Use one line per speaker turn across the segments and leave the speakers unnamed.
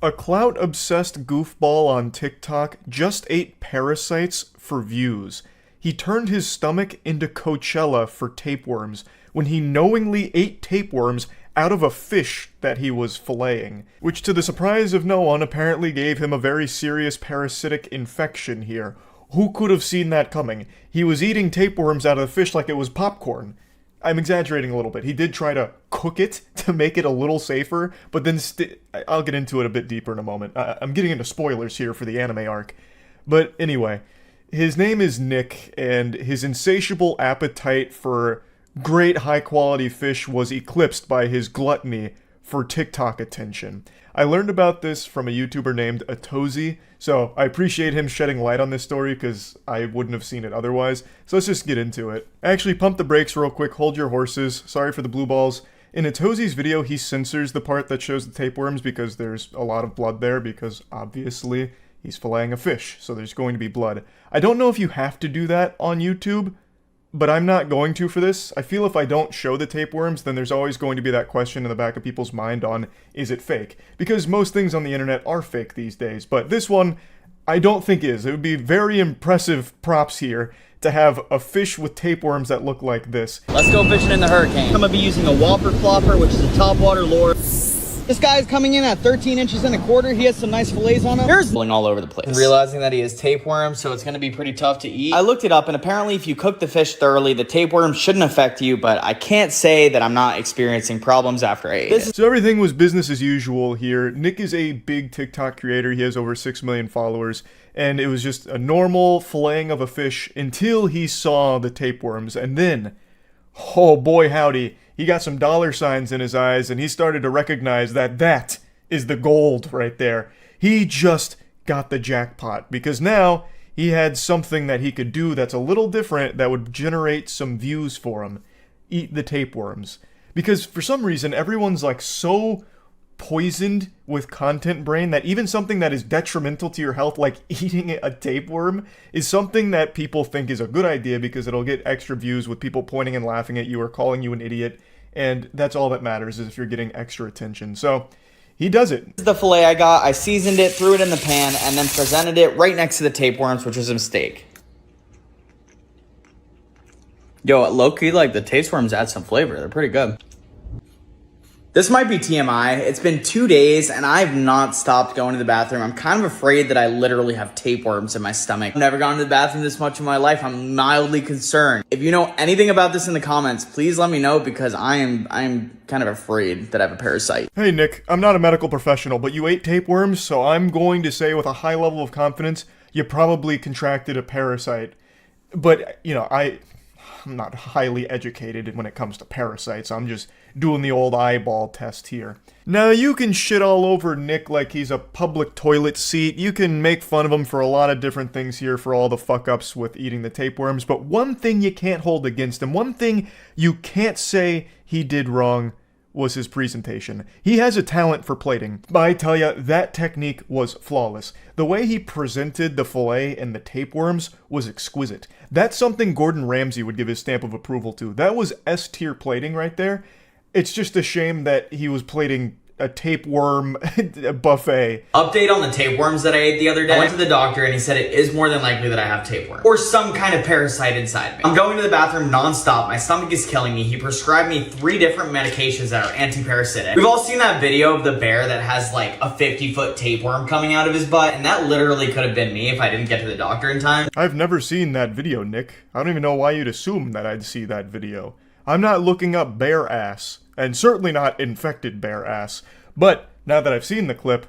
A clout-obsessed goofball on TikTok just ate parasites for views. He turned his stomach into Coachella for tapeworms when he knowingly ate tapeworms out of a fish that he was filleting, which to the surprise of no one apparently gave him a very serious parasitic infection here. Who could have seen that coming? He was eating tapeworms out of the fish like it was popcorn. I'm exaggerating a little bit. He did try to cook it to make it a little safer, but then I'll get into it a bit deeper in a moment. I'm getting into spoilers here for the anime arc. But anyway, his name is Nick, and his insatiable appetite for great high-quality fish was eclipsed by his gluttony for TikTok attention. I learned about this from a YouTuber named Atozi, so I appreciate him shedding light on this story because I wouldn't have seen it otherwise. So let's just get into it. Actually, pump the brakes real quick, hold your horses. Sorry for the blue balls. In Atozi's video, he censors the part that shows the tapeworms because there's a lot of blood there, because obviously he's filleting a fish, so there's going to be blood. I don't know if you have to do that on YouTube, but I'm not going to for this. I feel if I don't show the tapeworms, then there's always going to be that question in the back of people's mind on, is it fake? Because most things on the internet are fake these days, but this one, I don't think is. It would be very impressive props here to have a fish with tapeworms that look like this.
Let's go fishing in the hurricane. I'm gonna be using a whopper flopper, which is a topwater lure. This guy's coming in at 13 inches and a quarter. He has some nice fillets on him. There's going all over the place. Realizing that he has tapeworms, so it's going to be pretty tough to eat. I looked it up, and apparently if you cook the fish thoroughly, the tapeworms shouldn't affect you, but I can't say that I'm not experiencing problems after I ate it.
So everything was business as usual here. Nick is a big TikTok creator. He has over 6 million followers, and it was just a normal filleting of a fish until he saw the tapeworms, and then, oh boy howdy, he got some dollar signs in his eyes, and he started to recognize that that is the gold right there. He just got the jackpot, because now he had something that he could do that's a little different that would generate some views for him. Eat the tapeworms. Because for some reason, everyone's like so poisoned with content brain that even something that is detrimental to your health, like eating a tapeworm, is something that people think is a good idea because it'll get extra views with people pointing and laughing at you or calling you an idiot, and that's all that matters, is if you're getting extra attention. So he does it.
This is the fillet I got. I seasoned it, threw it in the pan, and then presented it right next to the tapeworms, which was a mistake. Yo, low-key, like, the tapeworms add some flavor. They're pretty good. This might be TMI. It's been 2 days and I've not stopped going to the bathroom. I'm kind of afraid that I literally have tapeworms in my stomach. I've never gone to the bathroom this much in my life. I'm mildly concerned. If you know anything about this in the comments, please let me know, because I'm kind of afraid that I have a parasite.
Hey Nick, I'm not a medical professional, but you ate tapeworms, so I'm going to say with a high level of confidence, you probably contracted a parasite. But, you know, I'm not highly educated when it comes to parasites. I'm just doing the old eyeball test here. Now, you can shit all over Nick like he's a public toilet seat. You can make fun of him for a lot of different things here for all the fuck-ups with eating the tapeworms, but one thing you can't hold against him, one thing you can't say he did wrong, was his presentation. He has a talent for plating, but I tell ya, that technique was flawless. The way he presented the fillet and the tapeworms was exquisite. That's something Gordon Ramsay would give his stamp of approval to. That was S-tier plating right there. It's just a shame that he was plating a tapeworm buffet.
Update on the tapeworms that I ate the other day. I went to the doctor and he said it is more than likely that I have tapeworm or some kind of parasite inside me. I'm going to the bathroom nonstop. My stomach is killing me. He prescribed me 3 different medications that are anti-parasitic. We've all seen that video of the bear that has like a 50-foot tapeworm coming out of his butt, and that literally could have been me if I didn't get to the doctor in time.
I've never seen that video, Nick. I don't even know why you'd assume that I'd see that video. I'm not looking up bear ass, and certainly not infected bear ass. But now that I've seen the clip,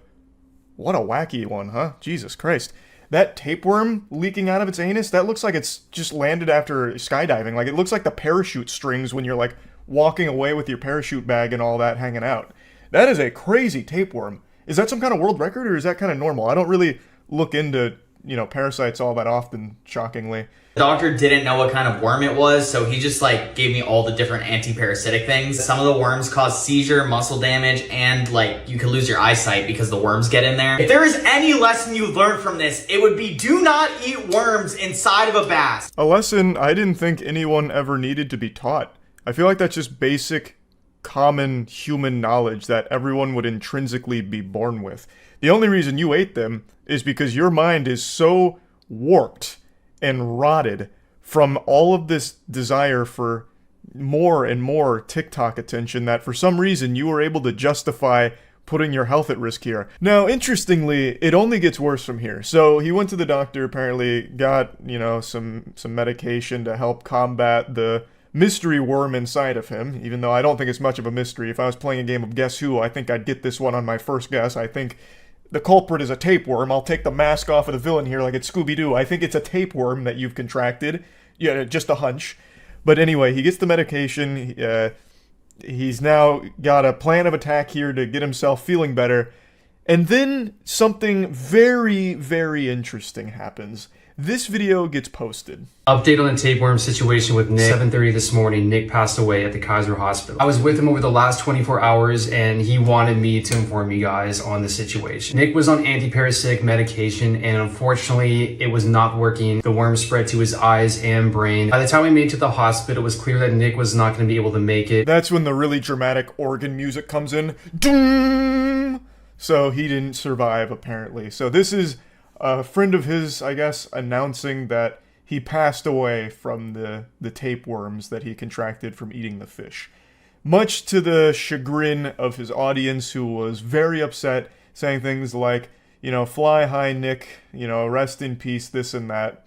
what a wacky one, huh? Jesus Christ. That tapeworm leaking out of its anus, that looks like it's just landed after skydiving. Like, it looks like the parachute strings when you're, like, walking away with your parachute bag and all that hanging out. That is a crazy tapeworm. Is that some kind of world record, or is that kind of normal? I don't really look into, you know, parasites all that often, shockingly.
The doctor didn't know what kind of worm it was, so he just like gave me all the different anti-parasitic things. Some of the worms cause seizure, muscle damage, and like you can lose your eyesight because the worms get in there. If there is any lesson you learned from this, it would be do not eat worms inside of a bath.
A lesson I didn't think anyone ever needed to be taught. I feel like that's just basic common human knowledge that everyone would intrinsically be born with. The only reason you ate them is because your mind is so warped and rotted from all of this desire for more and more TikTok attention that for some reason you were able to justify putting your health at risk here. Now, interestingly, it only gets worse from here. So he went to the doctor, apparently got, some medication to help combat the mystery worm inside of him, even though I don't think it's much of a mystery. If I was playing a game of Guess Who, I think I'd get this one on my first guess. I think the culprit is a tapeworm. I'll take the mask off of the villain here like it's Scooby-Doo. I think it's a tapeworm that you've contracted. Yeah, just a hunch. But anyway, he gets the medication. He's now got a plan of attack here to get himself feeling better. And then something very, very interesting happens. This video gets posted.
Update on the tapeworm situation with Nick. 7:30 this morning, Nick passed away at the Kaiser Hospital. I was with him over the last 24 hours and he wanted me to inform you guys on the situation. Nick was on antiparasitic medication and unfortunately it was not working. The worm spread to his eyes and brain. By the time we made it to the hospital, it was clear that Nick was not going to be able to make it.
That's when the really dramatic organ music comes in. Doom! So he didn't survive apparently. So this is a friend of his, I guess, announcing that he passed away from the tapeworms that he contracted from eating the fish. Much to the chagrin of his audience, who was very upset, saying things like, fly high, Nick, rest in peace, this and that.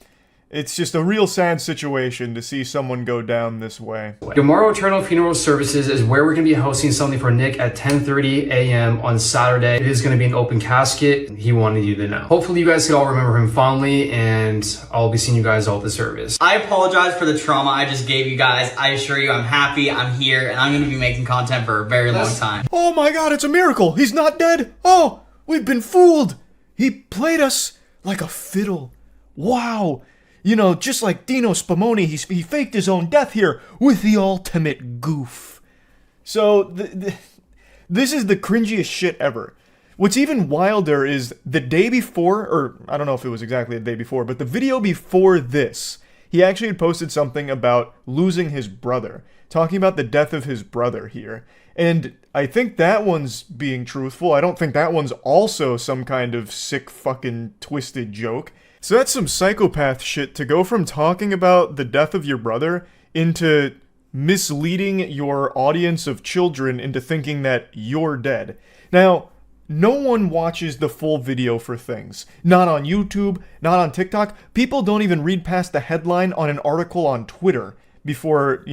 It's just a real sad situation to see someone go down this way.
Tomorrow Eternal Funeral Services is where we're going to be hosting something for Nick at 10:30 a.m. on Saturday. It is going to be an open casket. He wanted you to know. Hopefully you guys can all remember him fondly and I'll be seeing you guys all at the service.
I apologize for the trauma I just gave you guys. I assure you I'm happy, I'm here, and I'm going to be making content for a very long time.
Oh my god, it's a miracle! He's not dead! Oh, we've been fooled! He played us like a fiddle. Wow! Just like Dino Spumoni, he faked his own death here with the ultimate goof. So, this is the cringiest shit ever. What's even wilder is the day before, or I don't know if it was exactly the day before, but the video before this, he actually had posted something about losing his brother, talking about the death of his brother here. And I think that one's being truthful. I don't think that one's also some kind of sick fucking twisted joke. So that's some psychopath shit to go from talking about the death of your brother into misleading your audience of children into thinking that you're dead. Now, no one watches the full video for things. Not on YouTube, not on TikTok. People don't even read past the headline on an article on Twitter before,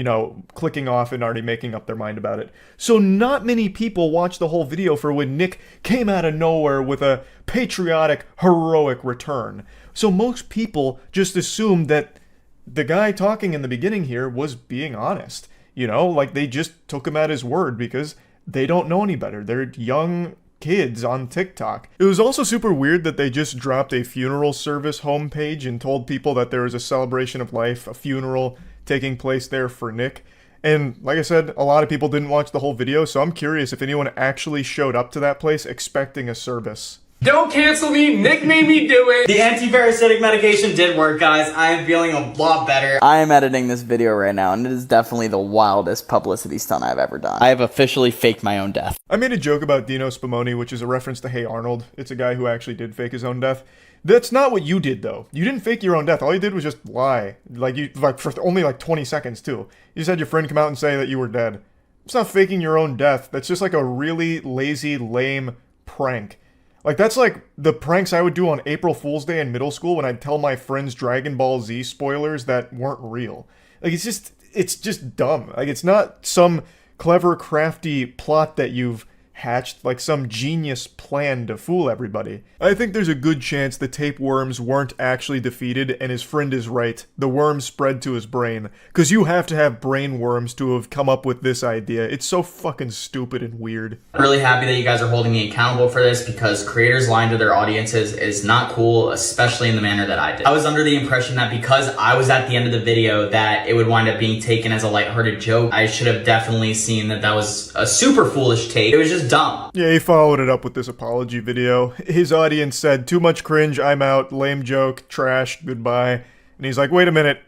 clicking off and already making up their mind about it. So not many people watch the whole video for when Nick came out of nowhere with a patriotic, heroic return. So most people just assume that the guy talking in the beginning here was being honest. They just took him at his word because they don't know any better. They're young kids on TikTok. It was also super weird that they just dropped a funeral service homepage and told people that there was a celebration of life, a funeral taking place there for Nick. And like I said, a lot of people didn't watch the whole video, so I'm curious if anyone actually showed up to that place expecting a service.
Don't cancel me, Nick made me do it.
The antiparasitic medication did work, guys. I am feeling a lot better. I am editing this video right now, and it is definitely the wildest publicity stunt I've ever done. I have officially faked my own death.
I made a joke about Dino Spumoni, which is a reference to Hey Arnold. It's a guy who actually did fake his own death. That's not what you did, though. You didn't fake your own death. All you did was just lie. For only 20 seconds, too. You just had your friend come out and say that you were dead. It's not faking your own death. That's just like a really lazy, lame prank. That's like the pranks I would do on April Fool's Day in middle school when I'd tell my friends Dragon Ball Z spoilers that weren't real. It's just dumb. It's not some clever, crafty plot that you've hatched, like some genius plan to fool everybody. I think there's a good chance the tapeworms weren't actually defeated, and his friend is right. The worms spread to his brain. Because you have to have brain worms to have come up with this idea. It's so fucking stupid and weird.
I'm really happy that you guys are holding me accountable for this, because creators lying to their audiences is not cool, especially in the manner that I did. I was under the impression that because I was at the end of the video that it would wind up being taken as a lighthearted joke. I should have definitely seen that that was a super foolish take. It was just dumb.
Yeah, he followed it up with this apology video. His audience said, too much cringe, I'm out, lame joke, trash, goodbye. And he's like, wait a minute,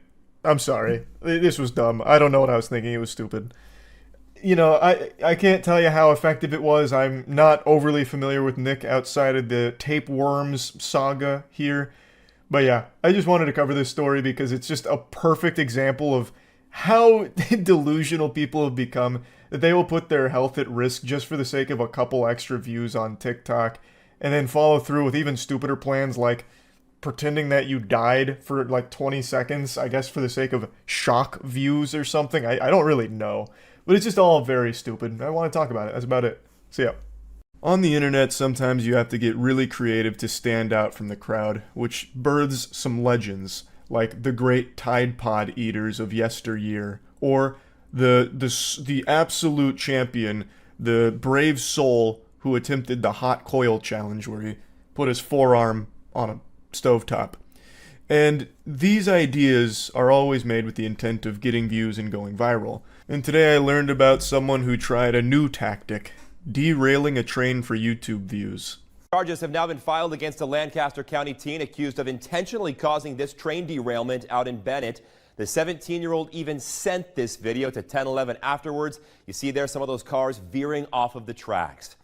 I'm sorry. This was dumb. I don't know what I was thinking, it was stupid. you know, I can't tell you how effective it was. I'm not overly familiar with Nick outside of the tapeworms saga here. But yeah, I just wanted to cover this story because it's just a perfect example of how delusional people have become, that they will put their health at risk just for the sake of a couple extra views on TikTok, and then follow through with even stupider plans like pretending that you died for like 20 seconds, I guess for the sake of shock views or something. I don't really know. But it's just all very stupid. I want to talk about it. That's about it. So yeah. On the internet, sometimes you have to get really creative to stand out from the crowd, which births some legends, like the great Tide Pod eaters of yesteryear, or the absolute champion, the brave soul who attempted the hot coil challenge where he put his forearm on a stovetop. And these ideas are always made with the intent of getting views and going viral. And today I learned about someone who tried a new tactic, derailing a train for YouTube views.
Charges have now been filed against a Lancaster County teen accused of intentionally causing this train derailment out in Bennett. The 17-year-old even sent this video to 1011 afterwards. You see there some of those cars veering off of the tracks.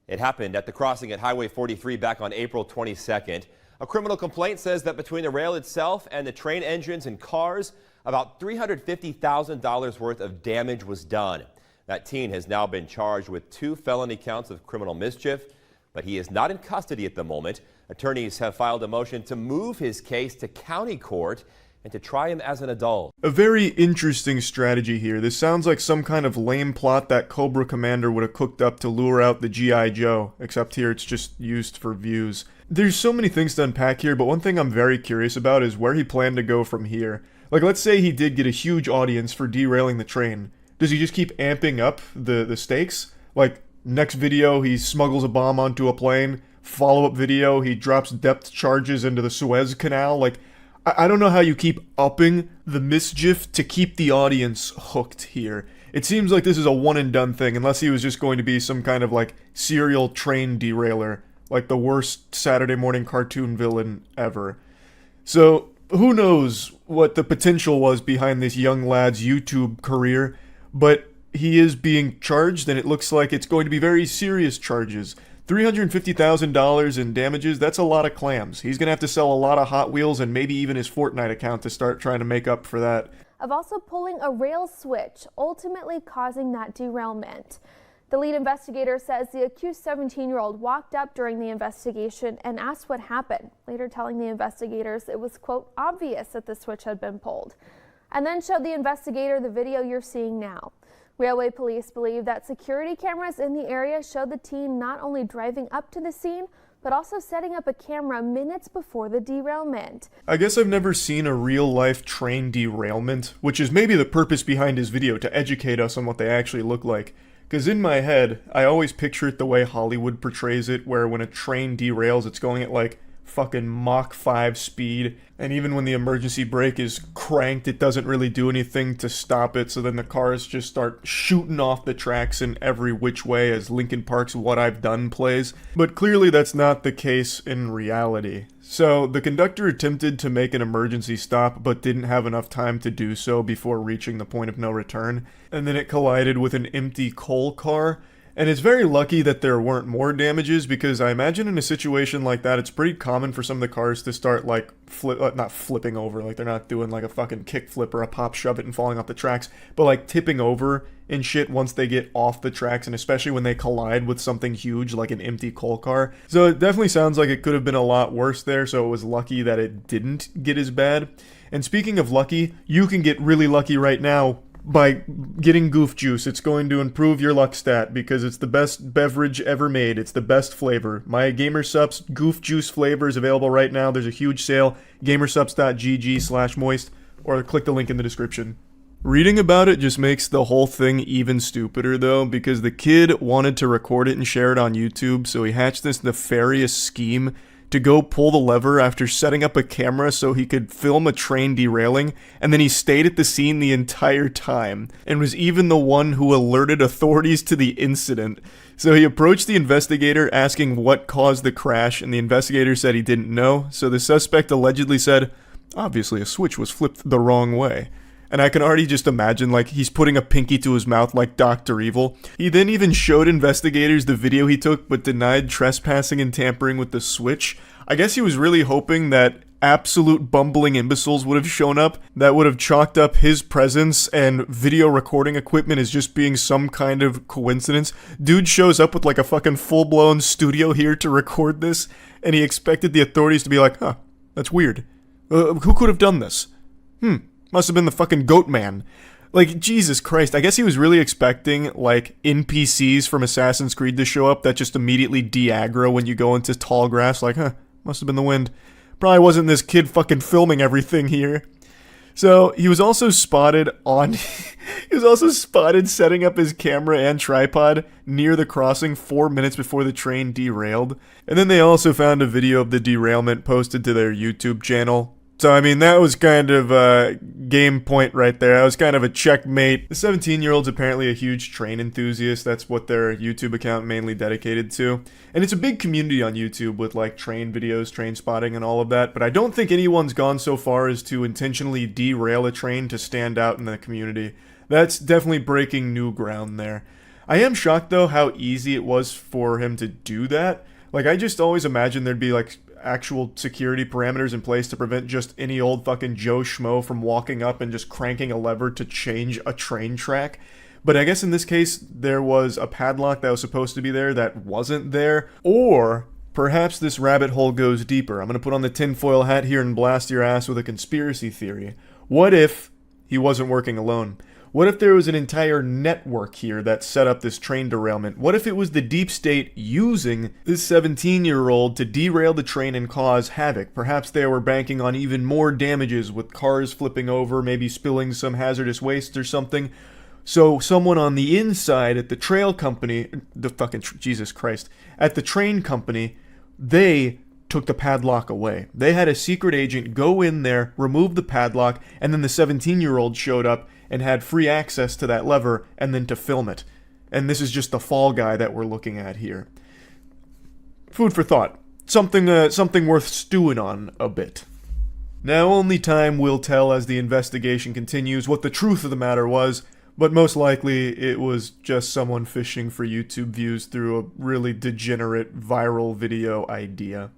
It happened at the crossing at Highway 43 back on April 22nd. A criminal complaint says that between the rail itself and the train engines and cars, about $350,000 worth of damage was done. That teen has now been charged with 2 felony counts of criminal mischief, but he is not in custody at the moment. Attorneys have filed a motion to move his case to county court and to try him as an adult.
A very interesting strategy here. This sounds like some kind of lame plot that Cobra Commander would have cooked up to lure out the G.I. Joe, except here it's just used for views. There's so many things to unpack here, but one thing I'm very curious about is where he planned to go from here. Like, let's say he did get a huge audience for derailing the train. Does he just keep amping up the stakes? Like, next video, he smuggles a bomb onto a plane. Follow-up video, he drops depth charges into the Suez Canal. Like, I don't know how you keep upping the mischief to keep the audience hooked here. It seems like this is a one-and-done thing, unless he was just going to be some kind of, like, serial train derailer. Like the worst Saturday morning cartoon villain ever. So, who knows what the potential was behind this young lad's YouTube career, but he is being charged, and it looks like it's going to be very serious charges. $350,000 in damages, that's a lot of clams. He's going to have to sell a lot of Hot Wheels and maybe even his Fortnite account to start trying to make up for that.
Of also pulling a rail switch, ultimately causing that derailment. The lead investigator says the accused 17-year-old walked up during the investigation and asked what happened, later telling the investigators it was, quote, obvious that the switch had been pulled, and then showed the investigator the video you're seeing now. Railway police believe that security cameras in the area showed the teen not only driving up to the scene, but also setting up a camera minutes before the derailment.
I guess I've never seen a real-life train derailment, which is maybe the purpose behind his video, to educate us on what they actually look like. Because in my head, I always picture it the way Hollywood portrays it, where when a train derails, it's going at like fucking Mach 5 speed, and even when the emergency brake is cranked, it doesn't really do anything to stop it, so then the cars just start shooting off the tracks in every which way as Linkin Park's What I've Done plays. But clearly that's not the case in reality. So the conductor attempted to make an emergency stop, but didn't have enough time to do so before reaching the point of no return, and then it collided with an empty coal car. And it's very lucky that there weren't more damages, because I imagine in a situation like that, it's pretty common for some of the cars to start, like, not flipping over, like they're not doing like a fucking kickflip or a pop shove it and falling off the tracks, but like tipping over and shit once they get off the tracks, and especially when they collide with something huge like an empty coal car. So it definitely sounds like it could have been a lot worse there, so it was lucky that it didn't get as bad. And speaking of lucky, you can get really lucky right now by getting Goof Juice. It's going to improve your luck stat because it's the best beverage ever made. It's the best flavor. My GamerSupps Goof Juice flavor is available right now. There's a huge sale. gamersupps.gg/moist, or click the link in the description. Reading about it just makes the whole thing even stupider though, because the kid wanted to record it and share it on YouTube, so he hatched this nefarious scheme to go pull the lever after setting up a camera so he could film a train derailing, and then he stayed at the scene the entire time, and was even the one who alerted authorities to the incident. So he approached the investigator asking what caused the crash, and the investigator said he didn't know, so the suspect allegedly said, "Obviously a switch was flipped the wrong way." And I can already just imagine, like, he's putting a pinky to his mouth like Dr. Evil. He then even showed investigators the video he took, but denied trespassing and tampering with the switch. I guess he was really hoping that absolute bumbling imbeciles would have shown up that would have chalked up his presence and video recording equipment as just being some kind of coincidence. Dude shows up with like a fucking full-blown studio here to record this, and he expected the authorities to be like, huh, that's weird. Who could have done this? Must have been the fucking goat man. Like, Jesus Christ, I guess he was really expecting, like, NPCs from Assassin's Creed to show up that just immediately de-aggro when you go into tall grass, like, huh, must have been the wind. Probably wasn't this kid fucking filming everything here. So, he was also spotted setting up his camera and tripod near the crossing 4 minutes before the train derailed. And then they also found a video of the derailment posted to their YouTube channel. So, I mean, that was kind of a game point right there. That was kind of a checkmate. The 17-year-old's apparently a huge train enthusiast. That's what their YouTube account mainly dedicated to. And it's a big community on YouTube with, like, train videos, train spotting, and all of that. But I don't think anyone's gone so far as to intentionally derail a train to stand out in the community. That's definitely breaking new ground there. I am shocked, though, how easy it was for him to do that. Like, I just always imagined there'd be, like, actual security parameters in place to prevent just any old fucking Joe Schmo from walking up and just cranking a lever to change a train track. But I guess in this case, there was a padlock that was supposed to be there that wasn't there. Or perhaps this rabbit hole goes deeper. I'm going to put on the tinfoil hat here and blast your ass with a conspiracy theory. What if he wasn't working alone? What if there was an entire network here that set up this train derailment? What if it was the deep state using this 17-year-old to derail the train and cause havoc? Perhaps they were banking on even more damages with cars flipping over, maybe spilling some hazardous waste or something. So someone on the inside at the trail company, Jesus Christ, at the train company, they took the padlock away. They had a secret agent go in there, remove the padlock, and then the 17-year-old showed up and had free access to that lever and then to film it. And this is just the fall guy that we're looking at here. Food for thought. Something worth stewing on a bit. Now only time will tell as the investigation continues what the truth of the matter was, but most likely it was just someone fishing for YouTube views through a really degenerate viral video idea.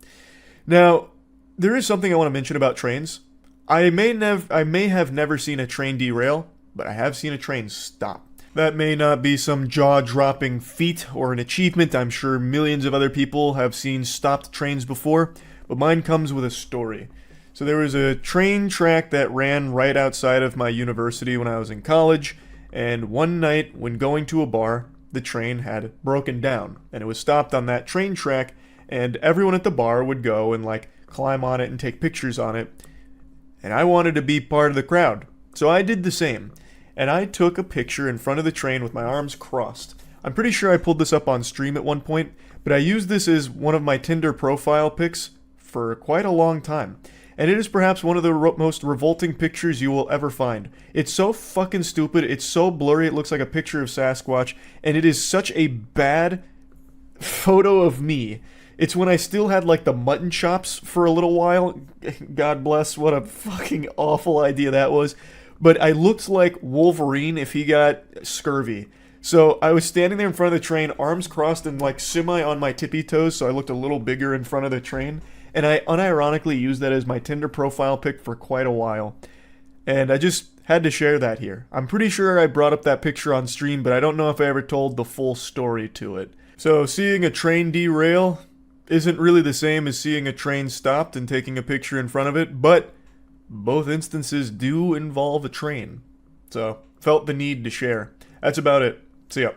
Now, there is something I want to mention about trains. I may have never seen a train derail, but I have seen a train stop. That may not be some jaw-dropping feat or an achievement. I'm sure millions of other people have seen stopped trains before, but mine comes with a story. So there was a train track that ran right outside of my university when I was in college, and one night when going to a bar, the train had broken down, and it was stopped on that train track, and everyone at the bar would go and, like, climb on it and take pictures on it. And I wanted to be part of the crowd, so I did the same. And I took a picture in front of the train with my arms crossed. I'm pretty sure I pulled this up on stream at one point, but I used this as one of my Tinder profile pics for quite a long time. And it is perhaps one of the most revolting pictures you will ever find. It's so fucking stupid, it's so blurry, it looks like a picture of Sasquatch, and it is such a bad photo of me. It's when I still had, like, the mutton chops for a little while. God bless, what a fucking awful idea that was. But I looked like Wolverine if he got scurvy. So I was standing there in front of the train, arms crossed and, like, semi on my tippy toes, so I looked a little bigger in front of the train. And I unironically used that as my Tinder profile pic for quite a while. And I just had to share that here. I'm pretty sure I brought up that picture on stream, but I don't know if I ever told the full story to it. So seeing a train derail isn't really the same as seeing a train stopped and taking a picture in front of it, but both instances do involve a train. So, felt the need to share. That's about it. See ya.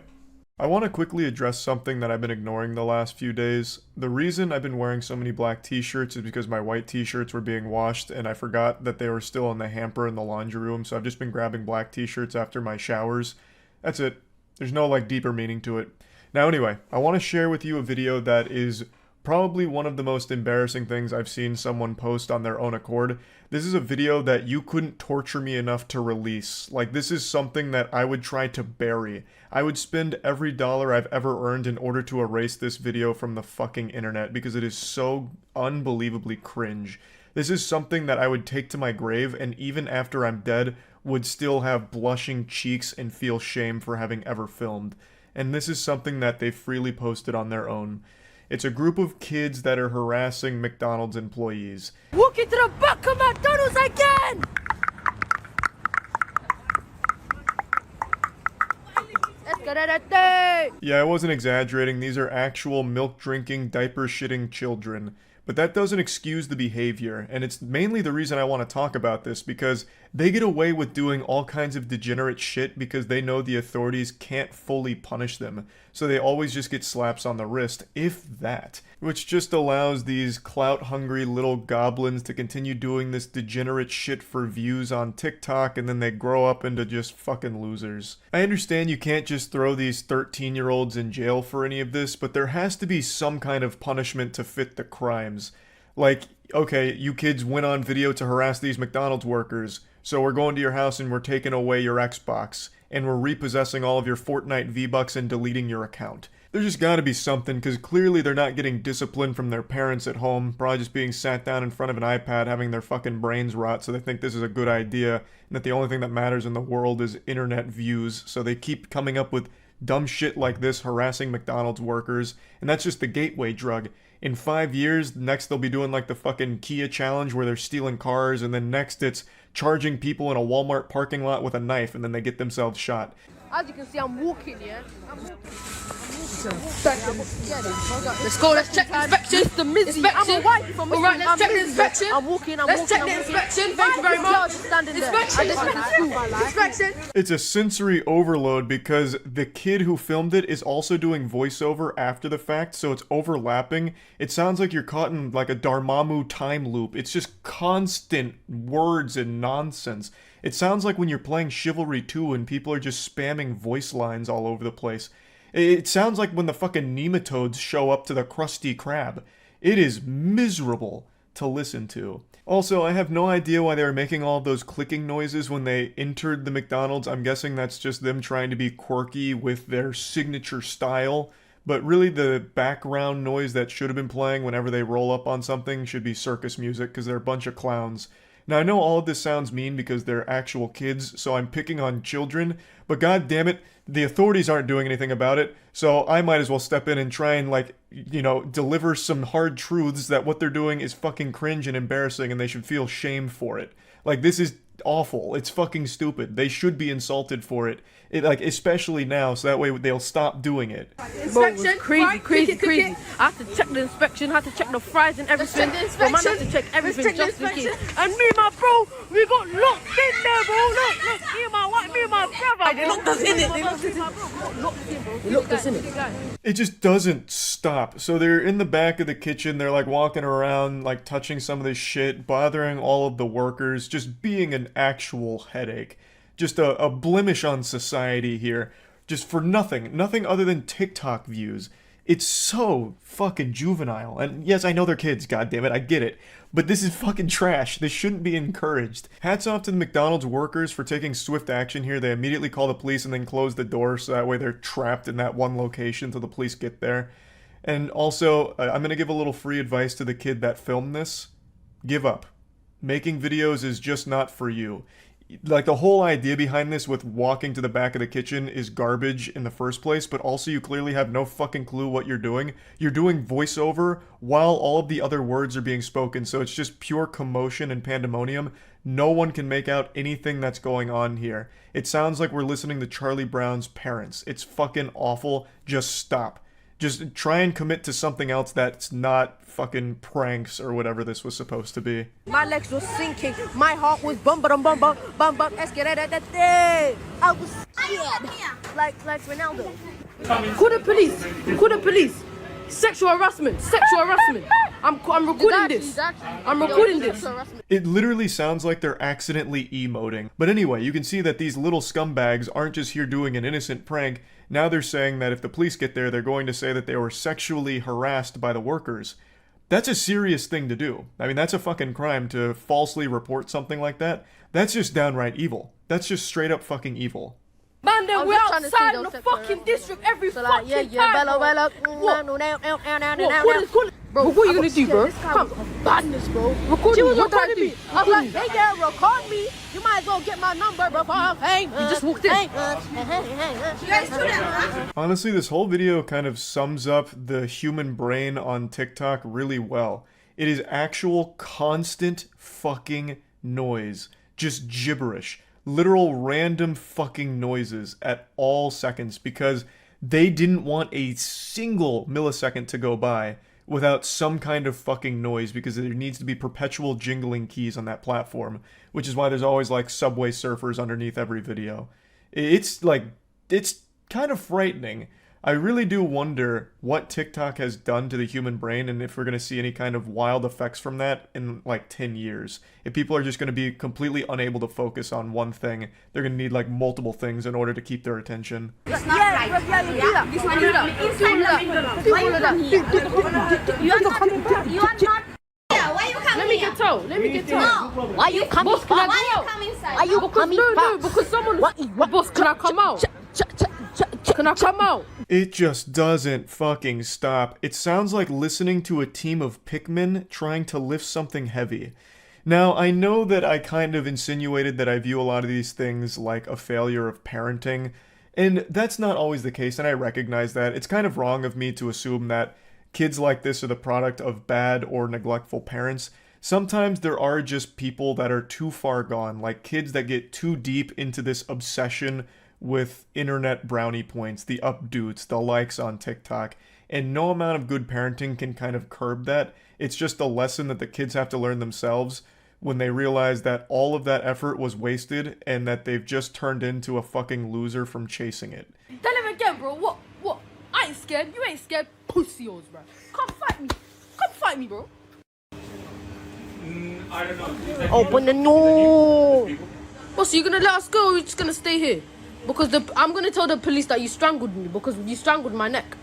I want to quickly address something that I've been ignoring the last few days. The reason I've been wearing so many black t-shirts is because my white t-shirts were being washed and I forgot that they were still in the hamper in the laundry room, so I've just been grabbing black t-shirts after my showers. That's it. There's no, like, deeper meaning to it. Now anyway, I want to share with you a video that is probably one of the most embarrassing things I've seen someone post on their own accord. This is a video that you couldn't torture me enough to release. Like, this is something that I would try to bury. I would spend every dollar I've ever earned in order to erase this video from the fucking internet because it is so unbelievably cringe. This is something that I would take to my grave, and even after I'm dead, would still have blushing cheeks and feel shame for having ever filmed. And this is something that they freely posted on their own. It's a group of kids that are harassing McDonald's employees.
Walk into the back of McDonald's again!
Yeah, I wasn't exaggerating. These are actual milk-drinking, diaper-shitting children. But that doesn't excuse the behavior, and it's mainly the reason I want to talk about this, because they get away with doing all kinds of degenerate shit because they know the authorities can't fully punish them, so they always just get slaps on the wrist, if that. Which just allows these clout-hungry little goblins to continue doing this degenerate shit for views on TikTok, and then they grow up into just fucking losers. I understand you can't just throw these 13-year-olds in jail for any of this, but there has to be some kind of punishment to fit the crimes. Like, okay, you kids went on video to harass these McDonald's workers, so we're going to your house and we're taking away your Xbox, and we're repossessing all of your Fortnite V-Bucks and deleting your account. There's just gotta be something, because clearly they're not getting discipline from their parents at home, probably just being sat down in front of an iPad having their fucking brains rot, so they think this is a good idea, and that the only thing that matters in the world is internet views, so they keep coming up with dumb shit like this, harassing McDonald's workers, and that's just the gateway drug. In 5 years, next they'll be doing like the fucking Kia challenge where they're stealing cars, and then next it's charging people in a Walmart parking lot with a knife, and then they get themselves shot.
As you can see, I'm walking, yeah? Let's go, let's check the inspection. It's the Mizzy. I'm a wife from Mizzy. Alright, let's check the inspection. I'm walking, let's check the inspection. Thank you very much. Inspection.
It's a sensory overload because the kid who filmed it is also doing voiceover after the fact, so it's overlapping. It sounds like you're caught in like a Dormammu time loop. It's just constant words and nonsense. It sounds like when you're playing Chivalry 2 and people are just spamming voice lines all over the place. It sounds like when the fucking nematodes show up to the Krusty Krab. It is miserable to listen to. Also, I have no idea why they were making all of those clicking noises when they entered the McDonald's. I'm guessing that's just them trying to be quirky with their signature style. But really the background noise that should have been playing whenever they roll up on something should be circus music, because they're a bunch of clowns. Now, I know all of this sounds mean because they're actual kids, so I'm picking on children, but god damn it, the authorities aren't doing anything about it, so I might as well step in and try and, like, you know, deliver some hard truths that what they're doing is fucking cringe and embarrassing and they should feel shame for it. Like, this is awful. It's fucking stupid. They should be insulted for it. Like, especially now, so that way they'll stop doing it.
Inspection, crazy. I have to check the inspection, I have to check the fries and everything. Man, I have to check everything just in case. And me and my bro, we got locked in there, bro. Look, me and my brother. They locked us in it. They locked us in it.
It just doesn't stop. So they're in the back of the kitchen, they're like walking around, like touching some of this shit, bothering all of the workers, just being an actual headache. Just a blemish on society here, just for nothing other than TikTok views. It's so fucking juvenile, and yes, I know they're kids, goddammit, I get it, but this is fucking trash. This shouldn't be encouraged. Hats off to the McDonald's workers for taking swift action here. They immediately call the police and then close the door, so that way they're trapped in that one location until the police get there. And also, I'm gonna give a little free advice to the kid that filmed this. Give up. Making videos is just not for you. Like, the whole idea behind this with walking to the back of the kitchen is garbage in the first place, but also you clearly have no fucking clue what you're doing. You're doing voiceover while all of the other words are being spoken, so it's just pure commotion and pandemonium. No one can make out anything that's going on here. It sounds like we're listening to Charlie Brown's parents. It's fucking awful. Just stop. Just try and commit to something else that's not fucking pranks or whatever this was supposed to be.
My legs were sinking. My heart was bum. I was scared. Like Ronaldo. Call the police. Sexual harassment. I'm recording this. I'm recording this.
It literally sounds like they're accidentally emoting. But anyway, you can see that these little scumbags aren't just here doing an innocent prank. Now they're saying that if the police get there, they're going to say that they were sexually harassed by the workers. That's a serious thing to do. I mean, that's a fucking crime to falsely report something like that. That's just downright evil. That's just straight up fucking evil.
Man, then we're outside the fucking district every fucking time. What? Call it. Bro, what are you gonna do, bro? Come, badness, bro. Record me. What did I do? I was like, hey girl, record me. You might as well get my number before I'm famous. You just walked in.
Honestly, this whole video kind of sums up the human brain on TikTok really well. It is actual constant fucking noise. Just gibberish. Literal random fucking noises at all seconds because they didn't want a single millisecond to go by without some kind of fucking noise because there needs to be perpetual jingling keys on that platform, which is why there's always like Subway Surfers underneath every video. It's kind of frightening. I really do wonder what TikTok has done to the human brain and if we're going to see any kind of wild effects from that in like 10 years. If people are just going to be completely unable to focus on one thing, they're going to need like multiple things in order to keep their attention.
It's not right. You are not.
Why you coming?
Let me get told. Let me get told.
No. Why you coming?
Boss, can I
Why
go
you
out?
coming inside?
Why you coming? No, because someone. Boss, can I come out? Can I come out?
It just doesn't fucking stop. It sounds like listening to a team of Pikmin trying to lift something heavy. Now, I know that I kind of insinuated that I view a lot of these things like a failure of parenting, and that's not always the case, and I recognize that. It's kind of wrong of me to assume that kids like this are the product of bad or neglectful parents. Sometimes there are just people that are too far gone, like kids that get too deep into this obsession with internet brownie points, the updates, the likes on TikTok, and no amount of good parenting can kind of curb that. It's just a lesson that the kids have to learn themselves when they realize that all of that effort was wasted and that they've just turned into a fucking loser from chasing it.
Tell him again, bro. What? I ain't scared. You ain't scared. Pussy yours, bro. Come fight me. Come fight me, bro.
I don't know.
Open the door. Boss, you gonna let us go or you just gonna stay here? Because I'm gonna tell the police that you strangled me because you strangled my neck.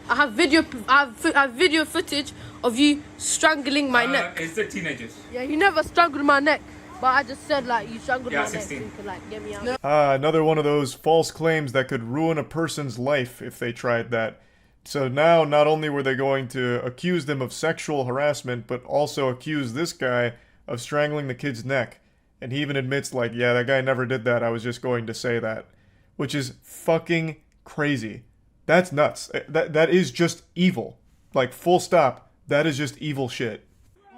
I have video footage of you strangling my neck.
It's the teenagers.
Yeah, you never strangled my neck, but I just said like you strangled my
16.
neck so you could like get me out.
Another one of those false claims that could ruin a person's life if they tried that. So now, not only were they going to accuse them of sexual harassment, but also accuse this guy of strangling the kid's neck. And he even admits, like, yeah, that guy never did that, I was just going to say that. Which is fucking crazy. That's nuts. That is just evil. Like, full stop. That is just evil shit.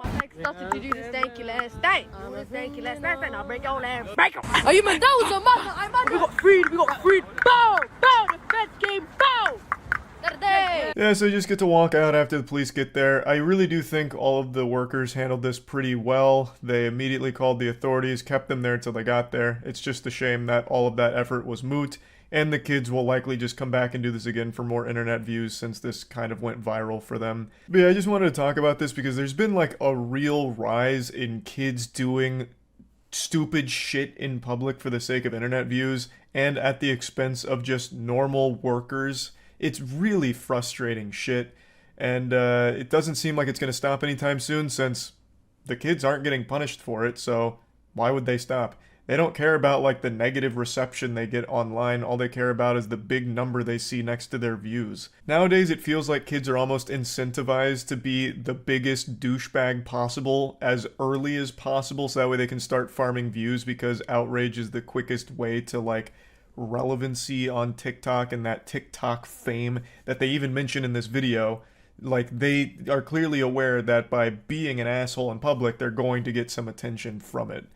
My neck started to do the stanky last stank. Stanky last stank, and I'll break your lamb. Break him! Are you man? That was a mother! We got freed! Bow! Bow! The feds came! Bow!
Yeah, so you just get to walk out after the police get there. I really do think all of the workers handled this pretty well. They immediately called the authorities, kept them there until they got there. It's just a shame that all of that effort was moot, and the kids will likely just come back and do this again for more internet views since this kind of went viral for them. But yeah, I just wanted to talk about this because there's been like a real rise in kids doing stupid shit in public for the sake of internet views and at the expense of just normal workers. It's really frustrating shit, and it doesn't seem like it's going to stop anytime soon since the kids aren't getting punished for it, so why would they stop? They don't care about like the negative reception they get online. All they care about is the big number they see next to their views. Nowadays, it feels like kids are almost incentivized to be the biggest douchebag possible as early as possible so that way they can start farming views because outrage is the quickest way to like relevancy on TikTok and that TikTok fame that they even mention in this video. Like, they are clearly aware that by being an asshole in public, they're going to get some attention from it.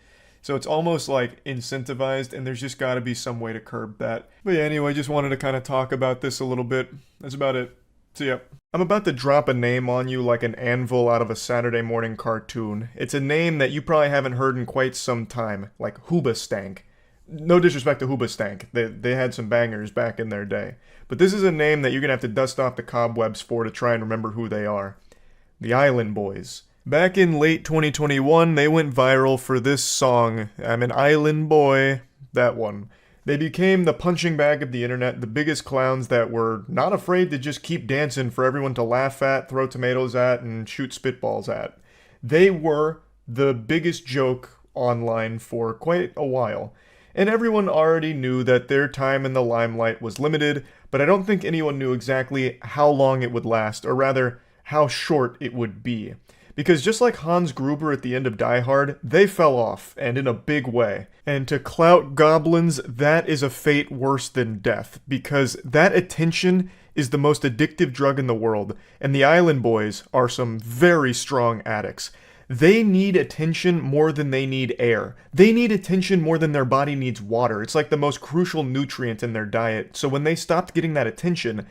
So it's almost like incentivized, and there's just got to be some way to curb that. But yeah, anyway, just wanted to kind of talk about this a little bit. That's about it. So yeah, I'm about to drop a name on you like an anvil out of a Saturday morning cartoon. It's a name that you probably haven't heard in quite some time, like Hoobastank. No disrespect to Hoobastank. They had some bangers back in their day. But this is a name that you're going to have to dust off the cobwebs for to try and remember who they are. The Island Boys. Back in late 2021, they went viral for this song, I'm an Island Boy, that one. They became the punching bag of the internet, the biggest clowns that were not afraid to just keep dancing for everyone to laugh at, throw tomatoes at, and shoot spitballs at. They were the biggest joke online for quite a while. And everyone already knew that their time in the limelight was limited, but I don't think anyone knew exactly how long it would last, or rather, how short it would be. Because just like Hans Gruber at the end of Die Hard, they fell off, and in a big way. And to clout goblins, that is a fate worse than death, because that attention is the most addictive drug in the world, and the Island Boys are some very strong addicts. They need attention more than they need air. They need attention more than their body needs water. It's like the most crucial nutrient in their diet. So when they stopped getting that attention,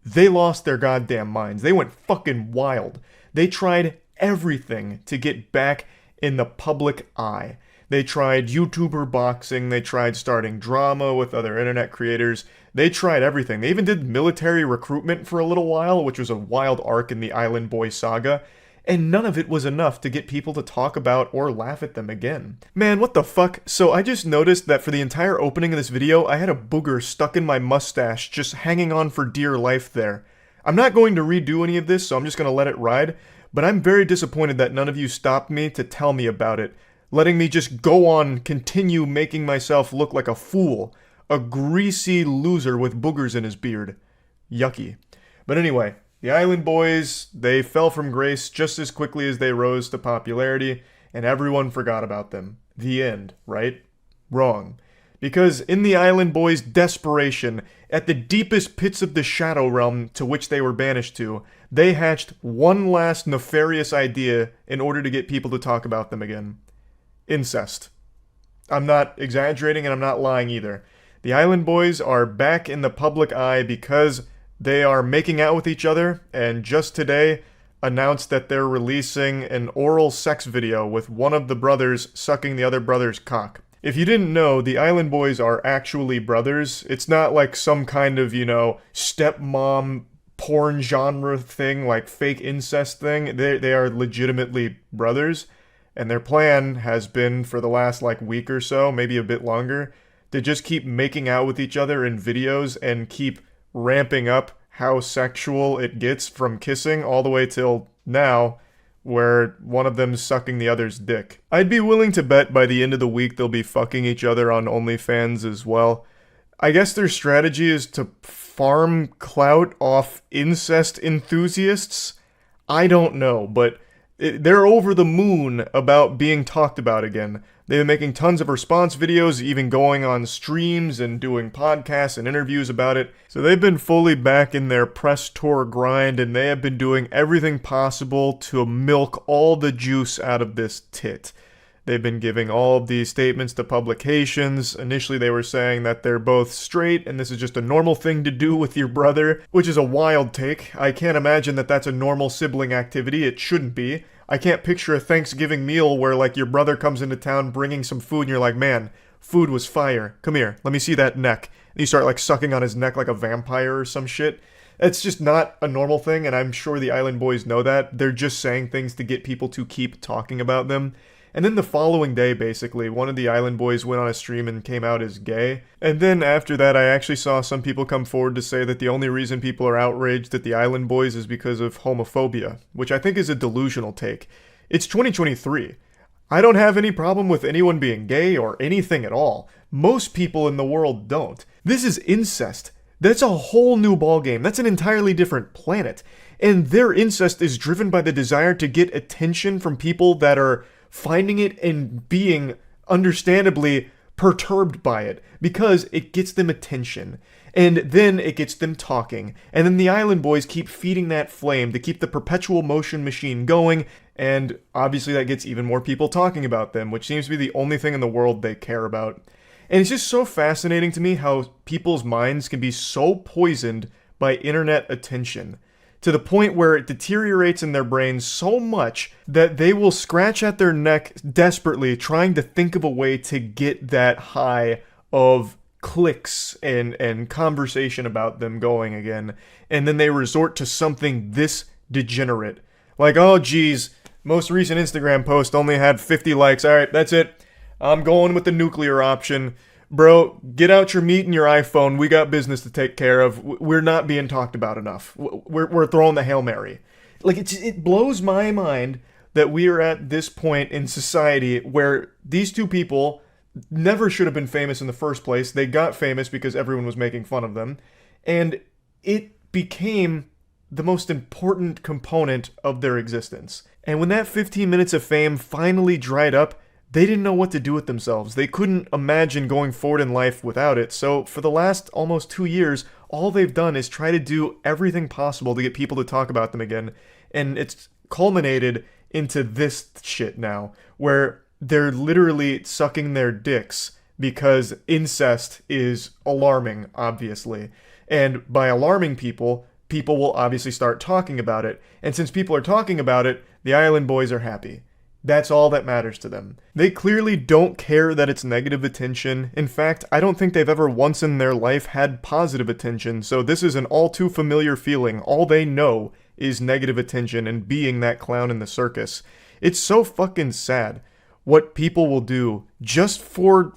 they lost their goddamn minds. They went fucking wild. They tried everything to get back in the public eye. They tried YouTuber boxing, they tried starting drama with other internet creators, they tried everything. They even did military recruitment for a little while, which was a wild arc in the Island Boy saga, and none of it was enough to get people to talk about or laugh at them again. Man, what the fuck? So I just noticed that for the entire opening of this video, I had a booger stuck in my mustache, just hanging on for dear life there. I'm not going to redo any of this, so I'm just going to let it ride. But I'm very disappointed that none of you stopped me to tell me about it, letting me just go on, continue making myself look like a fool, a greasy loser with boogers in his beard. Yucky. But anyway, the Island Boys, they fell from grace just as quickly as they rose to popularity, and everyone forgot about them. The end, right? Wrong. Because in the Island Boys' desperation, at the deepest pits of the Shadow Realm to which they were banished to, they hatched one last nefarious idea in order to get people to talk about them again. Incest. I'm not exaggerating and I'm not lying either. The Island Boys are back in the public eye because they are making out with each other, and just today announced that they're releasing an oral sex video with one of the brothers sucking the other brother's cock. If you didn't know, the Island Boys are actually brothers. It's not like some kind of, stepmom porn genre thing, like fake incest thing. They are legitimately brothers. And their plan has been, for the last week or so, maybe a bit longer, to just keep making out with each other in videos and keep ramping up how sexual it gets from kissing all the way till now, where one of them's sucking the other's dick. I'd be willing to bet by the end of the week they'll be fucking each other on OnlyFans as well. I guess their strategy is to farm clout off incest enthusiasts? I don't know, but they're over the moon about being talked about again. They've been making tons of response videos, even going on streams and doing podcasts and interviews about it. So they've been fully back in their press tour grind, and they have been doing everything possible to milk all the juice out of this tit. They've been giving all of these statements to publications. Initially, they were saying that they're both straight, and this is just a normal thing to do with your brother, which is a wild take. I can't imagine that that's a normal sibling activity. It shouldn't be. I can't picture a Thanksgiving meal where, your brother comes into town bringing some food, and you're like, man, food was fire. Come here, let me see that neck. And you start, sucking on his neck like a vampire or some shit. It's just not a normal thing, and I'm sure the Island Boys know that. They're just saying things to get people to keep talking about them. And then the following day, basically, one of the Island Boys went on a stream and came out as gay. And then after that, I actually saw some people come forward to say that the only reason people are outraged at the Island Boys is because of homophobia, which I think is a delusional take. It's 2023. I don't have any problem with anyone being gay or anything at all. Most people in the world don't. This is incest. That's a whole new ballgame. That's an entirely different planet. And their incest is driven by the desire to get attention from people that are finding it and being understandably perturbed by it, because it gets them attention, and then it gets them talking, and then the Island Boys keep feeding that flame to keep the perpetual motion machine going, and obviously that gets even more people talking about them, which seems to be the only thing in the world they care about. And it's just so fascinating to me how people's minds can be so poisoned by internet attention, to the point where it deteriorates in their brains so much that they will scratch at their neck desperately trying to think of a way to get that high of clicks and conversation about them going again. And then they resort to something this degenerate. Oh geez, most recent Instagram post only had 50 likes. Alright, that's it. I'm going with the nuclear option. Bro, get out your meat and your iPhone. We got business to take care of. We're not being talked about enough. We're throwing the Hail Mary. It blows my mind that we are at this point in society where these two people never should have been famous in the first place. They got famous because everyone was making fun of them. And it became the most important component of their existence. And when that 15 minutes of fame finally dried up, they didn't know what to do with themselves. They couldn't imagine going forward in life without it. So for the last almost 2 years, all they've done is try to do everything possible to get people to talk about them again. And it's culminated into this shit now, where they're literally sucking their dicks because incest is alarming, obviously. And by alarming people, people will obviously start talking about it. And since people are talking about it, the Island Boys are happy. That's all that matters to them. They clearly don't care that it's negative attention. In fact, I don't think they've ever once in their life had positive attention, so this is an all too familiar feeling. All they know is negative attention and being that clown in the circus. It's so fucking sad what people will do just for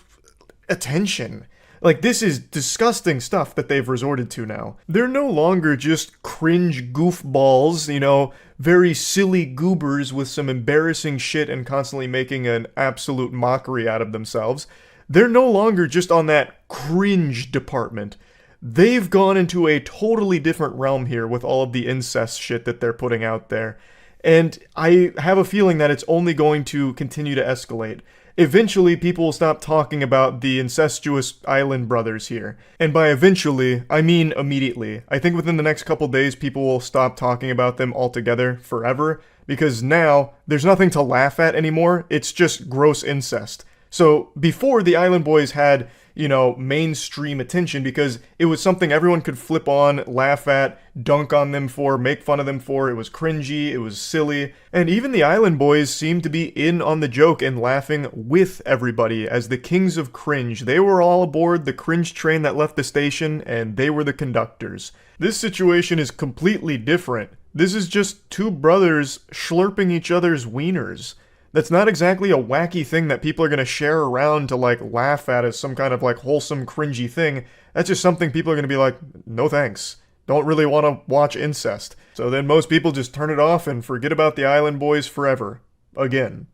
attention. Like, this is disgusting stuff that they've resorted to now. They're no longer just cringe goofballs, you know, very silly goobers with some embarrassing shit and constantly making an absolute mockery out of themselves. They're no longer just on that cringe department. They've gone into a totally different realm here with all of the incest shit that they're putting out there. And I have a feeling that it's only going to continue to escalate. Eventually, people will stop talking about the incestuous island brothers here. And by eventually, I mean immediately. I think within the next couple days, people will stop talking about them altogether forever, because now, there's nothing to laugh at anymore, it's just gross incest. So, before, the Island Boys had, you know, mainstream attention because it was something everyone could flip on, laugh at, dunk on them for, make fun of them for. It was cringy, it was silly, and even the Island Boys seemed to be in on the joke and laughing with everybody as the kings of cringe. They were all aboard the cringe train that left the station, and they were the conductors. This situation is completely different. This is just two brothers slurping each other's wieners. That's not exactly a wacky thing that people are going to share around to, like, laugh at as some kind of, like, wholesome, cringy thing. That's just something people are going to be like, no thanks. Don't really want to watch incest. So then most people just turn it off and forget about the Island Boys forever. Again.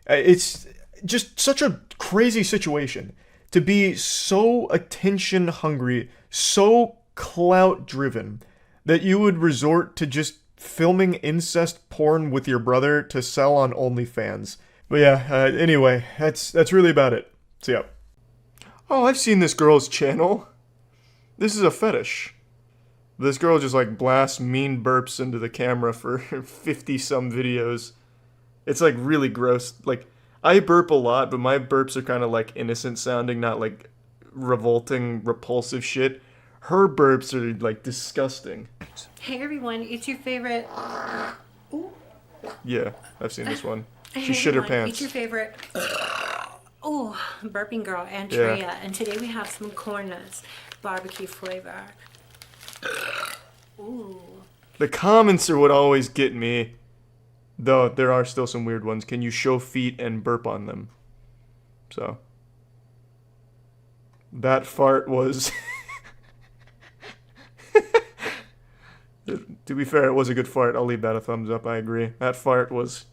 It's just such a crazy situation. To be so attention hungry, so clout driven, that you would resort to just filming incest porn with your brother to sell on OnlyFans. But yeah, anyway, that's really about it. So yeah. Oh, I've seen this girl's channel. This is a fetish. This girl just like blasts mean burps into the camera for 50-some videos. It's like really gross. Like, I burp a lot, but my burps are kind of like innocent sounding, not like revolting, repulsive shit. Her burps are like disgusting.
Hey everyone, it's your favorite. Ooh.
Yeah, I've seen this one.
Hey
She shit her
everyone,
pants.
It's your favorite. Oh, burping girl, Andrea.
Yeah.
And today we have some corn nuts, barbecue flavor. Ooh.
The comments are what always get me. Though there are still some weird ones. Can you show feet and burp on them? So. That fart was... To be fair, it was a good fart. I'll leave that a thumbs up, I agree. That fart was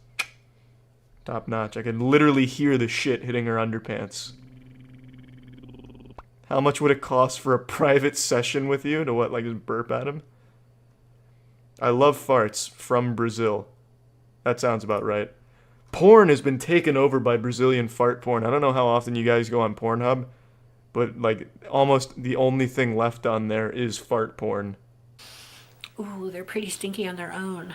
top notch. I could literally hear the shit hitting her underpants. How much would it cost for a private session with you to what, like just burp at him? I love farts from Brazil. That sounds about right. Porn has been taken over by Brazilian fart porn. I don't know how often you guys go on Pornhub, but like almost the only thing left on there is fart porn.
Ooh, they're pretty stinky on their own.